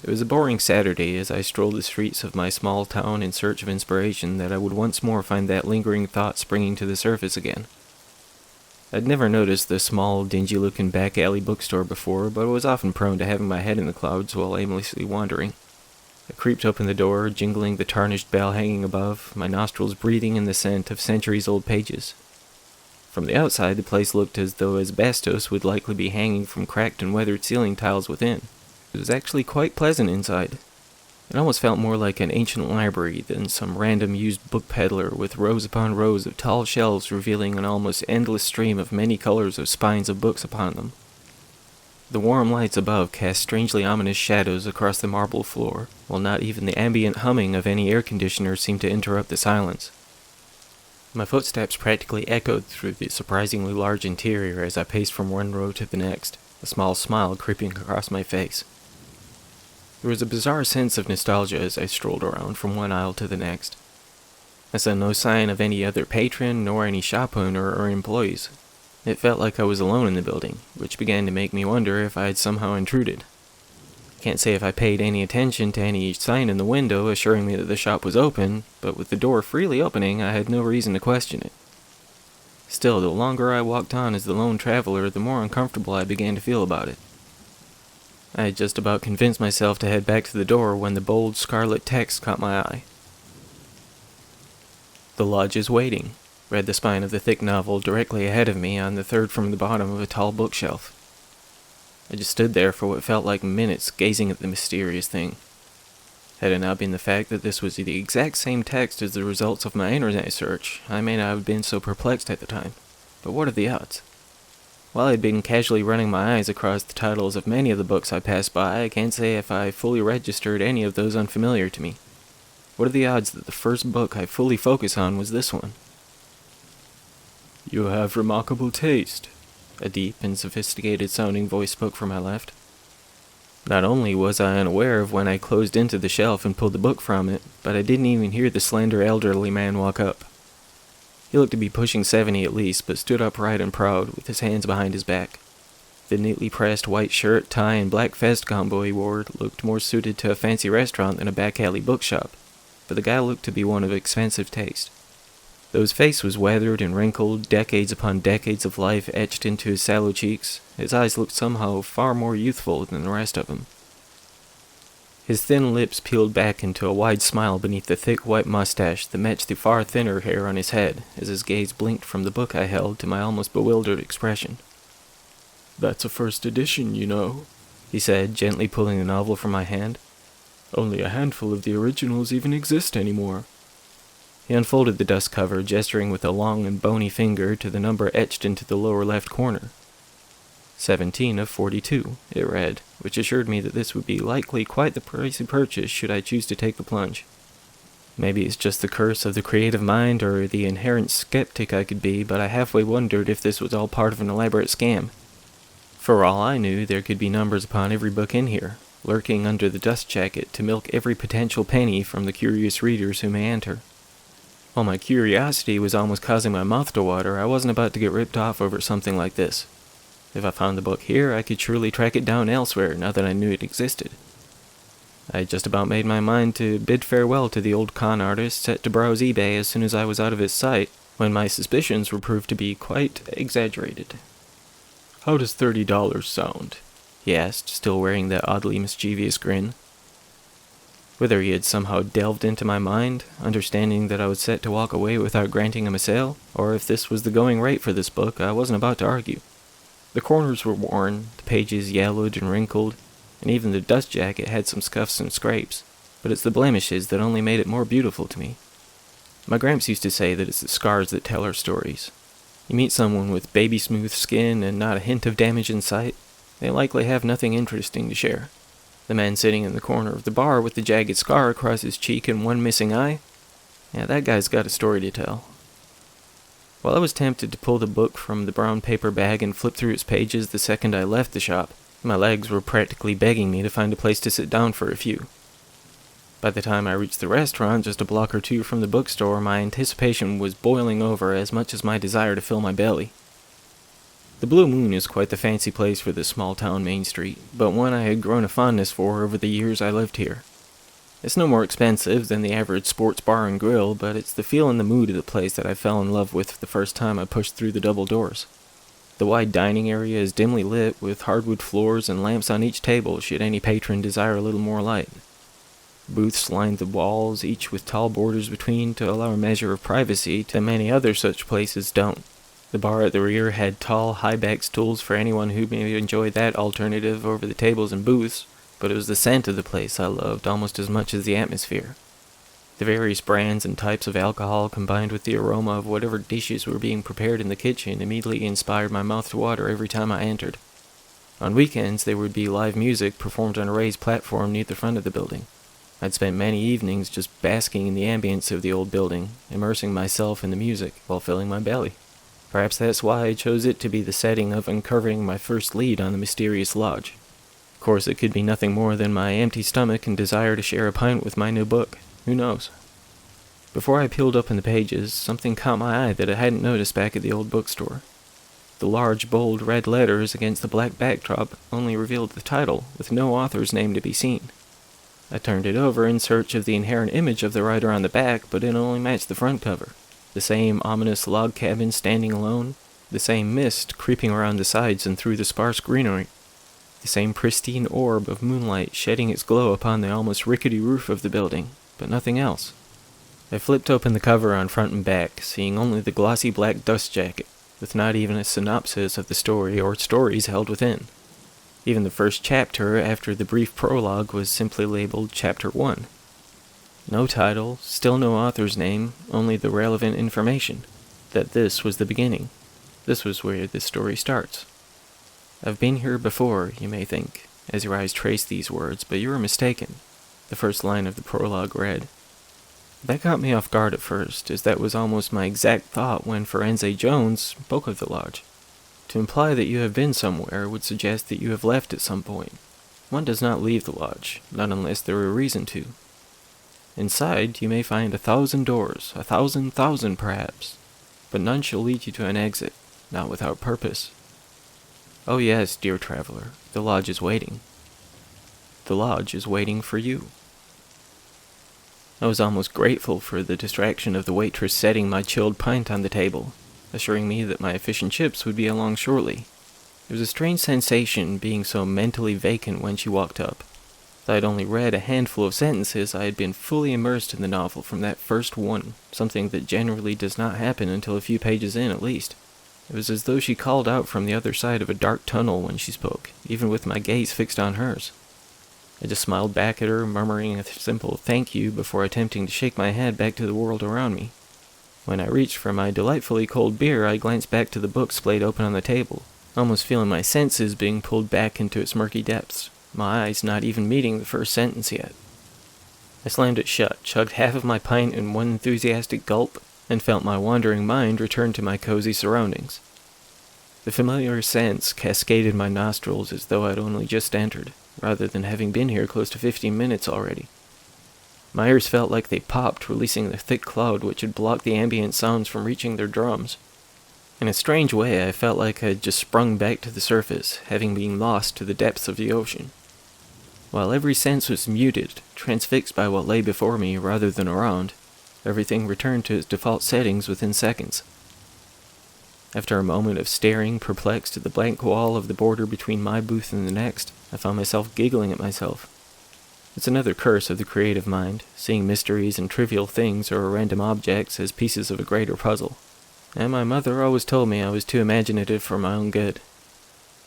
It was a boring Saturday as I strolled the streets of my small town in search of inspiration that I would once more find that lingering thought springing to the surface again. I'd never noticed the small, dingy-looking back alley bookstore before, but I was often prone to having my head in the clouds while aimlessly wandering. I creeped open the door, jingling the tarnished bell hanging above, my nostrils breathing in the scent of centuries-old pages. From the outside, the place looked as though asbestos would likely be hanging from cracked and weathered ceiling tiles within. It was actually quite pleasant inside. It almost felt more like an ancient library than some random used book peddler, with rows upon rows of tall shelves revealing an almost endless stream of many colors of spines of books upon them. The warm lights above cast strangely ominous shadows across the marble floor, while not even the ambient humming of any air conditioner seemed to interrupt the silence. My footsteps practically echoed through the surprisingly large interior as I paced from one row to the next, a small smile creeping across my face. There was a bizarre sense of nostalgia as I strolled around from one aisle to the next. I saw no sign of any other patron, nor any shop owner or employees. It felt like I was alone in the building, which began to make me wonder if I had somehow intruded. Can't say if I paid any attention to any sign in the window assuring me that the shop was open, but with the door freely opening, I had no reason to question it. Still, the longer I walked on as the lone traveler, the more uncomfortable I began to feel about it. I had just about convinced myself to head back to the door when the bold scarlet text caught my eye. "The Lodge is Waiting," read the spine of the thick novel directly ahead of me on the third from the bottom of a tall bookshelf. I just stood there for what felt like minutes, gazing at the mysterious thing. Had it not been the fact that this was the exact same text as the results of my internet search, I may not have been so perplexed at the time. But what are the odds? While I had been casually running my eyes across the titles of many of the books I passed by, I can't say if I fully registered any of those unfamiliar to me. What are the odds that the first book I fully focus on was this one? "You have remarkable taste," a deep and sophisticated-sounding voice spoke from my left. Not only was I unaware of when I closed into the shelf and pulled the book from it, but I didn't even hear the slender elderly man walk up. He looked to be pushing 70 at least, but stood upright and proud, with his hands behind his back. The neatly pressed white shirt, tie, and black vest combo he wore looked more suited to a fancy restaurant than a back alley bookshop, but the guy looked to be one of expensive taste. Though his face was weathered and wrinkled, decades upon decades of life etched into his sallow cheeks, his eyes looked somehow far more youthful than the rest of him. His thin lips peeled back into a wide smile beneath the thick white mustache that matched the far thinner hair on his head as his gaze blinked from the book I held to my almost bewildered expression. "That's a first edition, you know," he said, gently pulling the novel from my hand. "Only a handful of the originals even exist anymore." He unfolded the dust cover, gesturing with a long and bony finger to the number etched into the lower left corner. 17 of 42, it read, which assured me that this would be likely quite the pricey purchase should I choose to take the plunge. Maybe it's just the curse of the creative mind or the inherent skeptic I could be, but I halfway wondered if this was all part of an elaborate scam. For all I knew, there could be numbers upon every book in here, lurking under the dust jacket to milk every potential penny from the curious readers who may enter. While my curiosity was almost causing my mouth to water, I wasn't about to get ripped off over something like this. If I found the book here, I could surely track it down elsewhere now that I knew it existed. I had just about made my mind to bid farewell to the old con artist set to browse eBay as soon as I was out of his sight, when my suspicions were proved to be quite exaggerated. "How does $30 sound?" he asked, still wearing that oddly mischievous grin. Whether he had somehow delved into my mind, understanding that I was set to walk away without granting him a sale, or if this was the going rate for this book, I wasn't about to argue. The corners were worn, the pages yellowed and wrinkled, and even the dust jacket had some scuffs and scrapes, but it's the blemishes that only made it more beautiful to me. My gramps used to say that it's the scars that tell our stories. You meet someone with baby-smooth skin and not a hint of damage in sight, they likely have nothing interesting to share. The man sitting in the corner of the bar with the jagged scar across his cheek and one missing eye, yeah, that guy's got a story to tell. While I was tempted to pull the book from the brown paper bag and flip through its pages the second I left the shop, my legs were practically begging me to find a place to sit down for a few. By the time I reached the restaurant just a block or two from the bookstore, my anticipation was boiling over as much as my desire to fill my belly. The Blue Moon is quite the fancy place for this small-town Main Street, but one I had grown a fondness for over the years I lived here. It's no more expensive than the average sports bar and grill, but it's the feel and the mood of the place that I fell in love with the first time I pushed through the double doors. The wide dining area is dimly lit, with hardwood floors and lamps on each table should any patron desire a little more light. Booths lined the walls, each with tall borders between to allow a measure of privacy that many other such places don't. The bar at the rear had tall, high-back stools for anyone who may enjoy that alternative over the tables and booths, but it was the scent of the place I loved almost as much as the atmosphere. The various brands and types of alcohol combined with the aroma of whatever dishes were being prepared in the kitchen immediately inspired my mouth to water every time I entered. On weekends, there would be live music performed on a raised platform near the front of the building. I'd spent many evenings just basking in the ambience of the old building, immersing myself in the music while filling my belly. Perhaps that's why I chose it to be the setting of uncovering my first lead on the mysterious lodge. Of course, it could be nothing more than my empty stomach and desire to share a pint with my new book. Who knows? Before I peeled open the pages, something caught my eye that I hadn't noticed back at the old bookstore. The large, bold red letters against the black backdrop only revealed the title, with no author's name to be seen. I turned it over in search of the inherent image of the writer on the back, but it only matched the front cover. The same ominous log cabin standing alone, the same mist creeping around the sides and through the sparse greenery, the same pristine orb of moonlight shedding its glow upon the almost rickety roof of the building, but nothing else. I flipped open the cover on front and back, seeing only the glossy black dust jacket, with not even a synopsis of the story or stories held within. Even the first chapter after the brief prologue was simply labeled Chapter 1. No title, still no author's name, only the relevant information, that this was the beginning. This was where this story starts. I've been here before, you may think, as your eyes trace these words, but you are mistaken, the first line of the prologue read. That caught me off guard at first, as that was almost my exact thought when Forense Jones spoke of the lodge. To imply that you have been somewhere would suggest that you have left at some point. One does not leave the lodge, not unless there were a reason to. Inside, you may find 1,000 doors, 1,000,000 perhaps, but none shall lead you to an exit, not without purpose. Oh yes, dear traveler, the lodge is waiting. The lodge is waiting for you. I was almost grateful for the distraction of the waitress setting my chilled pint on the table, assuring me that my fish and chips would be along shortly. It was a strange sensation being so mentally vacant when she walked up. Though I had only read a handful of sentences, I had been fully immersed in the novel from that first one, something that generally does not happen until a few pages in at least. It was as though she called out from the other side of a dark tunnel when she spoke, even with my gaze fixed on hers. I just smiled back at her, murmuring a simple thank you before attempting to shake my head back to the world around me. When I reached for my delightfully cold beer, I glanced back to the book splayed open on the table, almost feeling my senses being pulled back into its murky depths, my eyes not even meeting the first sentence yet. I slammed it shut, chugged half of my pint in one enthusiastic gulp, and felt my wandering mind return to my cozy surroundings. The familiar scents cascaded my nostrils as though I'd only just entered, rather than having been here close to 15 minutes already. My ears felt like they popped, releasing the thick cloud which had blocked the ambient sounds from reaching their drums. In a strange way, I felt like I had just sprung back to the surface, having been lost to the depths of the ocean. While every sense was muted, transfixed by what lay before me rather than around, everything returned to its default settings within seconds. After a moment of staring, perplexed at the blank wall of the border between my booth and the next, I found myself giggling at myself. It's another curse of the creative mind, seeing mysteries and trivial things or random objects as pieces of a greater puzzle. And my mother always told me I was too imaginative for my own good.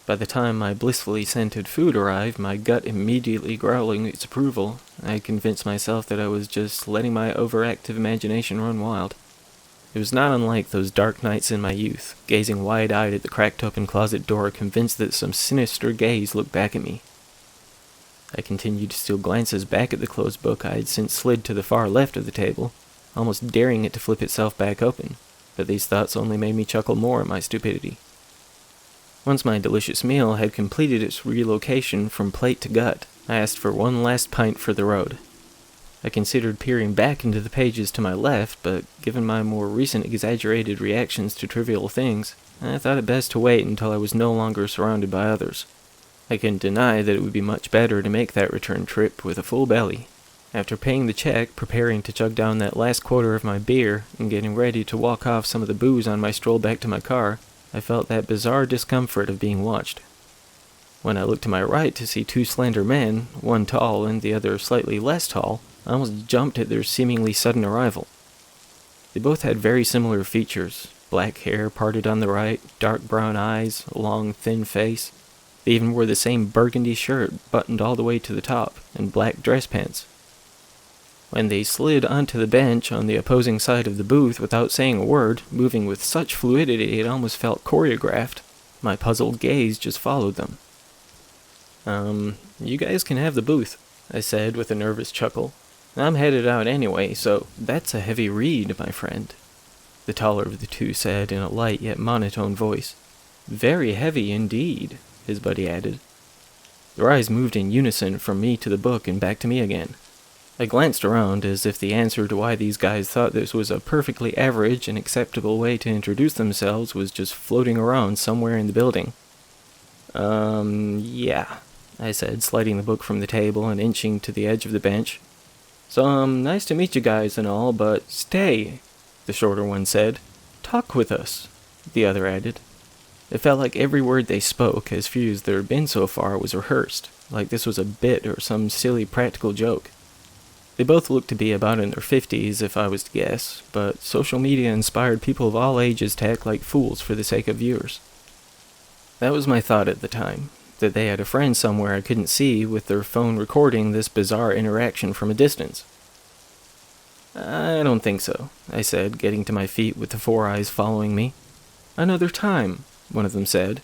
By the time my blissfully scented food arrived, my gut immediately growling its approval, I had convinced myself that I was just letting my overactive imagination run wild. It was not unlike those dark nights in my youth, gazing wide-eyed at the cracked-open closet door, convinced that some sinister gaze looked back at me. I continued to steal glances back at the closed book I had since slid to the far left of the table, almost daring it to flip itself back open, but these thoughts only made me chuckle more at my stupidity. Once my delicious meal had completed its relocation from plate to gut, I asked for one last pint for the road. I considered peering back into the pages to my left, but given my more recent exaggerated reactions to trivial things, I thought it best to wait until I was no longer surrounded by others. I couldn't deny that it would be much better to make that return trip with a full belly. After paying the check, preparing to chug down that last quarter of my beer, and getting ready to walk off some of the booze on my stroll back to my car, I felt that bizarre discomfort of being watched. When I looked to my right to see two slender men, one tall and the other slightly less tall, I almost jumped at their seemingly sudden arrival. They both had very similar features: black hair parted on the right, dark brown eyes, a long, thin face. They even wore the same burgundy shirt, buttoned all the way to the top, and black dress pants. When they slid onto the bench on the opposing side of the booth without saying a word, moving with such fluidity it almost felt choreographed, my puzzled gaze just followed them. You guys can have the booth," I said with a nervous chuckle. "I'm headed out anyway, so..." "That's a heavy read, my friend," the taller of the two said in a light yet monotone voice. "Very heavy indeed," his buddy added. Their eyes moved in unison from me to the book and back to me again. I glanced around as if the answer to why these guys thought this was a perfectly average and acceptable way to introduce themselves was just floating around somewhere in the building. Yeah," I said, sliding the book from the table and inching to the edge of the bench. "So, nice to meet you guys and all, but stay," the shorter one said. "Talk with us," the other added. It felt like every word they spoke, as few as there had been so far, was rehearsed, like this was a bit or some silly practical joke. They both looked to be about in their 50s, if I was to guess, but social media inspired people of all ages to act like fools for the sake of viewers. That was my thought at the time, that they had a friend somewhere I couldn't see with their phone recording this bizarre interaction from a distance. "I don't think so," I said, getting to my feet with the four eyes following me. "Another time," one of them said.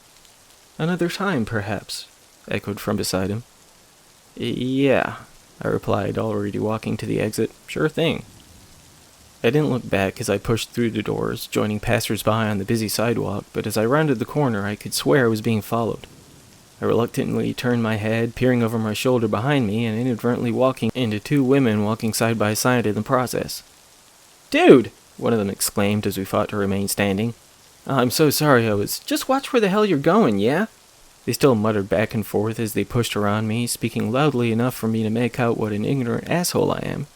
"Another time, perhaps," echoed from beside him. "Yeah," I replied, already walking to the exit. "Sure thing." I didn't look back as I pushed through the doors, joining passers-by on the busy sidewalk, but as I rounded the corner I could swear I was being followed. I reluctantly turned my head, peering over my shoulder behind me, and inadvertently walking into two women walking side by side in the process. "Dude!" one of them exclaimed as we fought to remain standing. "I'm so sorry, just watch where the hell you're going, yeah?" They still muttered back and forth as they pushed around me, speaking loudly enough for me to make out what an ignorant asshole I am.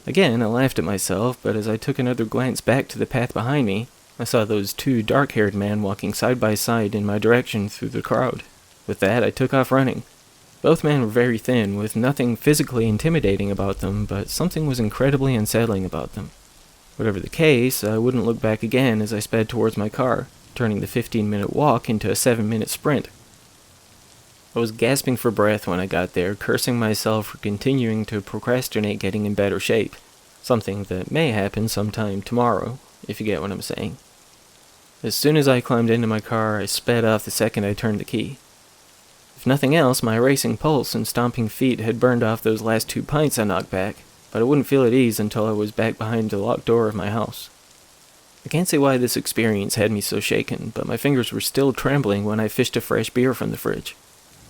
Again, I laughed at myself, but as I took another glance back to the path behind me, I saw those two dark-haired men walking side by side in my direction through the crowd. With that, I took off running. Both men were very thin, with nothing physically intimidating about them, but something was incredibly unsettling about them. Whatever the case, I wouldn't look back again as I sped towards my car, turning the 15-minute walk into a 7-minute sprint. I was gasping for breath when I got there, cursing myself for continuing to procrastinate getting in better shape. Something that may happen sometime tomorrow, if you get what I'm saying. As soon as I climbed into my car, I sped off the second I turned the key. If nothing else, my racing pulse and stomping feet had burned off those last 2 pints I knocked back, but I wouldn't feel at ease until I was back behind the locked door of my house. I can't say why this experience had me so shaken, but my fingers were still trembling when I fished a fresh beer from the fridge.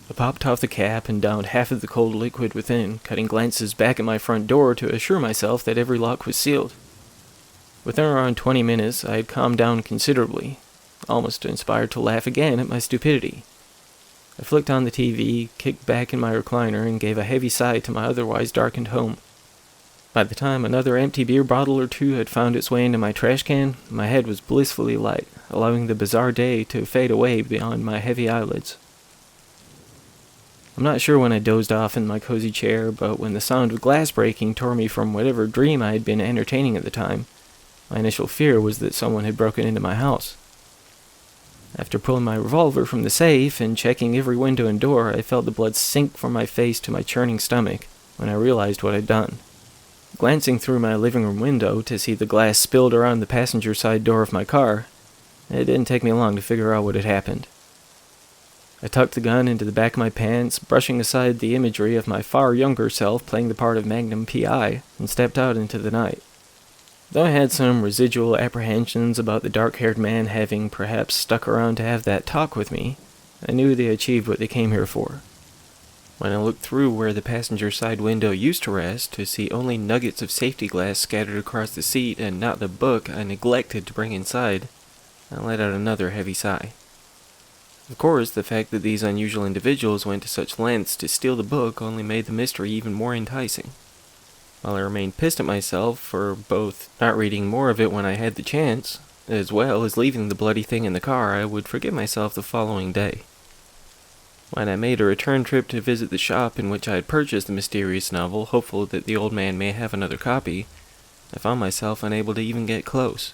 I popped off the cap and downed half of the cold liquid within, cutting glances back at my front door to assure myself that every lock was sealed. Within around 20 minutes, I had calmed down considerably, almost inspired to laugh again at my stupidity. I flicked on the TV, kicked back in my recliner, and gave a heavy sigh to my otherwise darkened home. By the time another empty beer bottle or two had found its way into my trash can, my head was blissfully light, allowing the bizarre day to fade away beyond my heavy eyelids. I'm not sure when I dozed off in my cozy chair, but when the sound of glass breaking tore me from whatever dream I had been entertaining at the time, my initial fear was that someone had broken into my house. After pulling my revolver from the safe and checking every window and door, I felt the blood sink from my face to my churning stomach when I realized what I'd done. Glancing through my living room window to see the glass spilled around the passenger side door of my car, it didn't take me long to figure out what had happened. I tucked the gun into the back of my pants, brushing aside the imagery of my far younger self playing the part of Magnum P.I., and stepped out into the night. Though I had some residual apprehensions about the dark-haired man having perhaps stuck around to have that talk with me, I knew they achieved what they came here for. When I looked through where the passenger side window used to rest to see only nuggets of safety glass scattered across the seat and not the book I neglected to bring inside, I let out another heavy sigh. Of course, the fact that these unusual individuals went to such lengths to steal the book only made the mystery even more enticing. While I remained pissed at myself for both not reading more of it when I had the chance, as well as leaving the bloody thing in the car, I would forgive myself the following day. When I made a return trip to visit the shop in which I had purchased the mysterious novel, hopeful that the old man may have another copy, I found myself unable to even get close.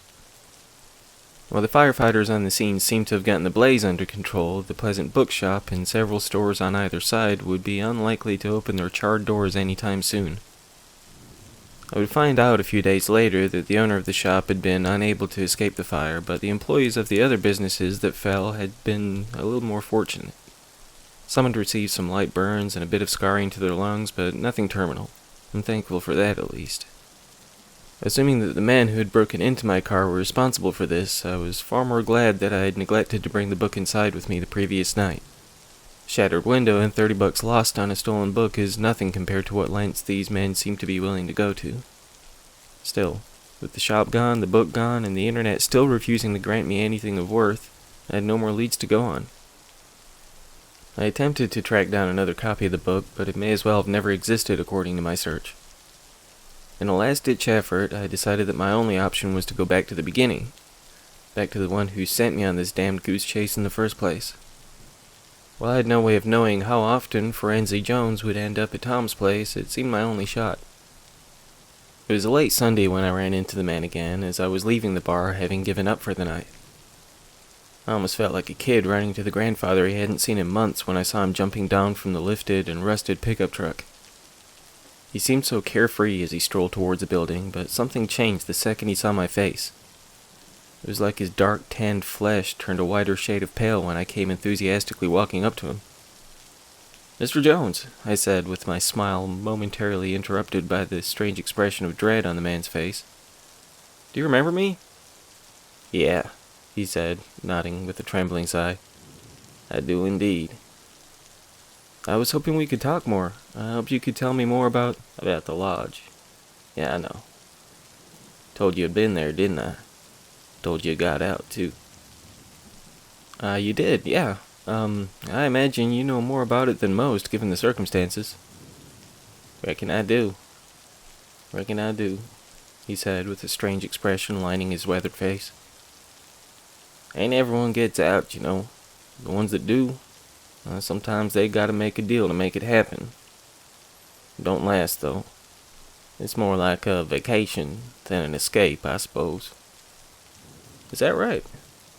While the firefighters on the scene seemed to have gotten the blaze under control, the Pleasant Bookshop and several stores on either side would be unlikely to open their charred doors anytime soon. I would find out a few days later that the owner of the shop had been unable to escape the fire, but the employees of the other businesses that fell had been a little more fortunate. Some had received some light burns and a bit of scarring to their lungs, but nothing terminal. I'm thankful for that, at least. Assuming that the men who had broken into my car were responsible for this, I was far more glad that I had neglected to bring the book inside with me the previous night. Shattered window and $30 lost on a stolen book is nothing compared to what lengths these men seem to be willing to go to. Still, with the shop gone, the book gone, and the internet still refusing to grant me anything of worth, I had no more leads to go on. I attempted to track down another copy of the book, but it may as well have never existed according to my search. In a last-ditch effort, I decided that my only option was to go back to the beginning. Back to the one who sent me on this damned goose chase in the first place. While I had no way of knowing how often Forenzy Jones would end up at Tom's place, it seemed my only shot. It was a late Sunday when I ran into the man again, as I was leaving the bar, having given up for the night. I almost felt like a kid running to the grandfather he hadn't seen in months when I saw him jumping down from the lifted and rusted pickup truck. He seemed so carefree as he strolled towards the building, but something changed the second he saw my face. It was like his dark, tanned flesh turned a whiter shade of pale when I came enthusiastically walking up to him. "Mr. Jones," I said, with my smile momentarily interrupted by the strange expression of dread on the man's face. "Do you remember me?" "Yeah," he said, nodding with a trembling sigh. "I do indeed." "I was hoping we could talk more. I hoped you could tell me more about the lodge." "Yeah, I know. Told you had been there, didn't I? Told you got out, too." You did, yeah. I imagine you know more about it than most, given the circumstances. Reckon I do, he said with a strange expression lining his weathered face. Ain't everyone gets out, you know. The ones that do, sometimes they gotta make a deal to make it happen. Don't last, though. It's more like a vacation than an escape, I suppose. Is that right?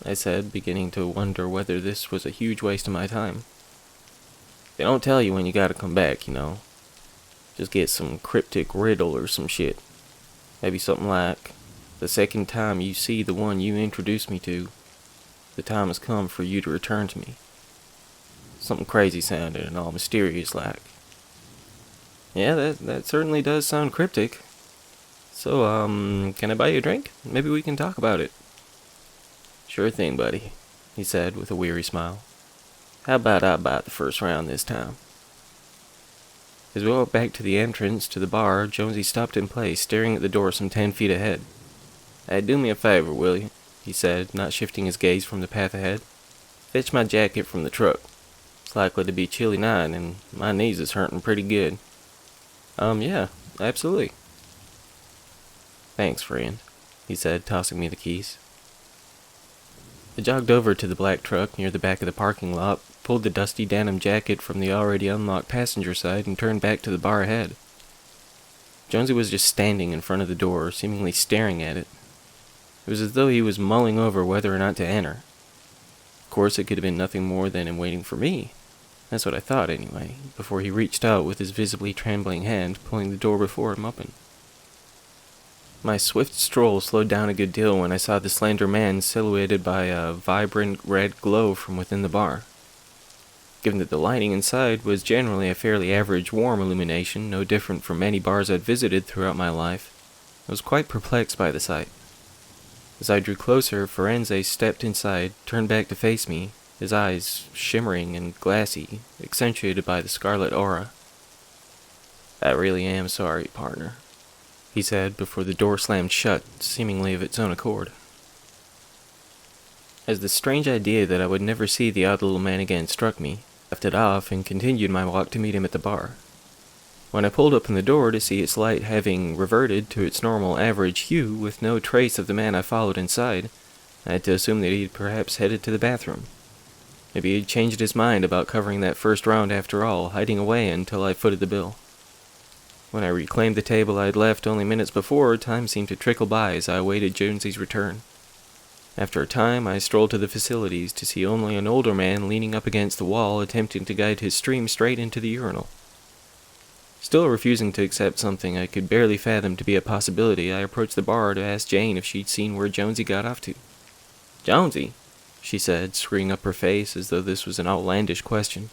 I said, beginning to wonder whether this was a huge waste of my time. They don't tell you when you gotta come back, you know. Just get some cryptic riddle or some shit. Maybe something like, the second time you see the one you introduced me to, the time has come for you to return to me. Something crazy sounding and all mysterious like. Yeah, that certainly does sound cryptic. So, can I buy you a drink? Maybe we can talk about it. Sure thing, buddy, he said with a weary smile. How about I buy the first round this time? As we walked back to the entrance to the bar, Jonesy stopped in place, staring at the door some 10 feet ahead. Hey, do me a favor, will you? He said, not shifting his gaze from the path ahead. Fetch my jacket from the truck. It's likely to be a chilly night, and my knees is hurting pretty good. Yeah, absolutely. Thanks, friend, he said, tossing me the keys. I jogged over to the black truck near the back of the parking lot, pulled the dusty denim jacket from the already unlocked passenger side, and turned back to the bar ahead. Jonesy was just standing in front of the door, seemingly staring at it. It was as though he was mulling over whether or not to enter. Of course, it could have been nothing more than him waiting for me. That's what I thought, anyway, before he reached out with his visibly trembling hand, pulling the door before him open. My swift stroll slowed down a good deal when I saw the slender man silhouetted by a vibrant red glow from within the bar. Given that the lighting inside was generally a fairly average warm illumination, no different from many bars I'd visited throughout my life, I was quite perplexed by the sight. As I drew closer, Firenze stepped inside, turned back to face me, his eyes shimmering and glassy, accentuated by the scarlet aura. I really am sorry, partner, he said before the door slammed shut, seemingly of its own accord. As the strange idea that I would never see the odd little man again struck me, I left it off and continued my walk to meet him at the bar. When I pulled open the door to see its light having reverted to its normal average hue with no trace of the man I followed inside, I had to assume that he'd perhaps headed to the bathroom. Maybe he'd changed his mind about covering that first round after all, hiding away until I footed the bill. When I reclaimed the table I had left only minutes before, time seemed to trickle by as I awaited Jonesy's return. After a time, I strolled to the facilities to see only an older man leaning up against the wall attempting to guide his stream straight into the urinal. Still refusing to accept something I could barely fathom to be a possibility, I approached the bar to ask Jane if she'd seen where Jonesy got off to. "Jonesy?" she said, screwing up her face as though this was an outlandish question.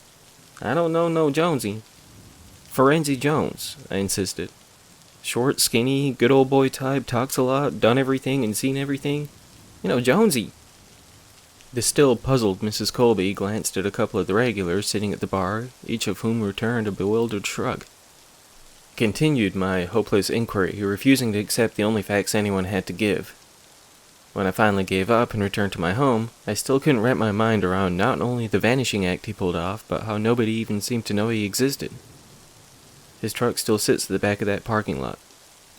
"I don't know no Jonesy." "Firenze Jones," I insisted. "Short, skinny, good old boy type, talks a lot, done everything and seen everything. You know, Jonesy." The still puzzled Mrs. Colby glanced at a couple of the regulars sitting at the bar, each of whom returned a bewildered shrug. I continued my hopeless inquiry, refusing to accept the only facts anyone had to give. When I finally gave up and returned to my home, I still couldn't wrap my mind around not only the vanishing act he pulled off, but how nobody even seemed to know he existed. His truck still sits at the back of that parking lot.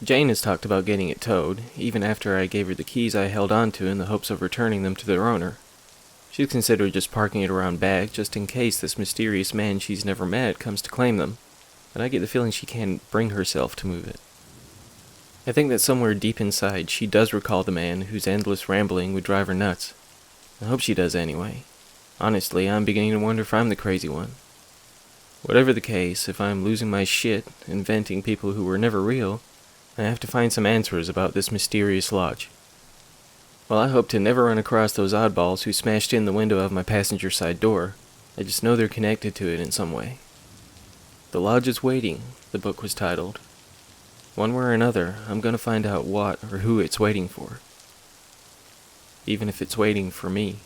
Jane has talked about getting it towed, even after I gave her the keys I held onto in the hopes of returning them to their owner. She's considered just parking it around back, just in case this mysterious man she's never met comes to claim them, but I get the feeling she can't bring herself to move it. I think that somewhere deep inside she does recall the man whose endless rambling would drive her nuts. I hope she does anyway. Honestly, I'm beginning to wonder if I'm the crazy one. Whatever the case, if I'm losing my shit, inventing people who were never real, I have to find some answers about this mysterious lodge. While I hope to never run across those oddballs who smashed in the window of my passenger side door, I just know they're connected to it in some way. The Lodge is Waiting, the book was titled. One way or another, I'm going to find out what or who it's waiting for. Even if it's waiting for me.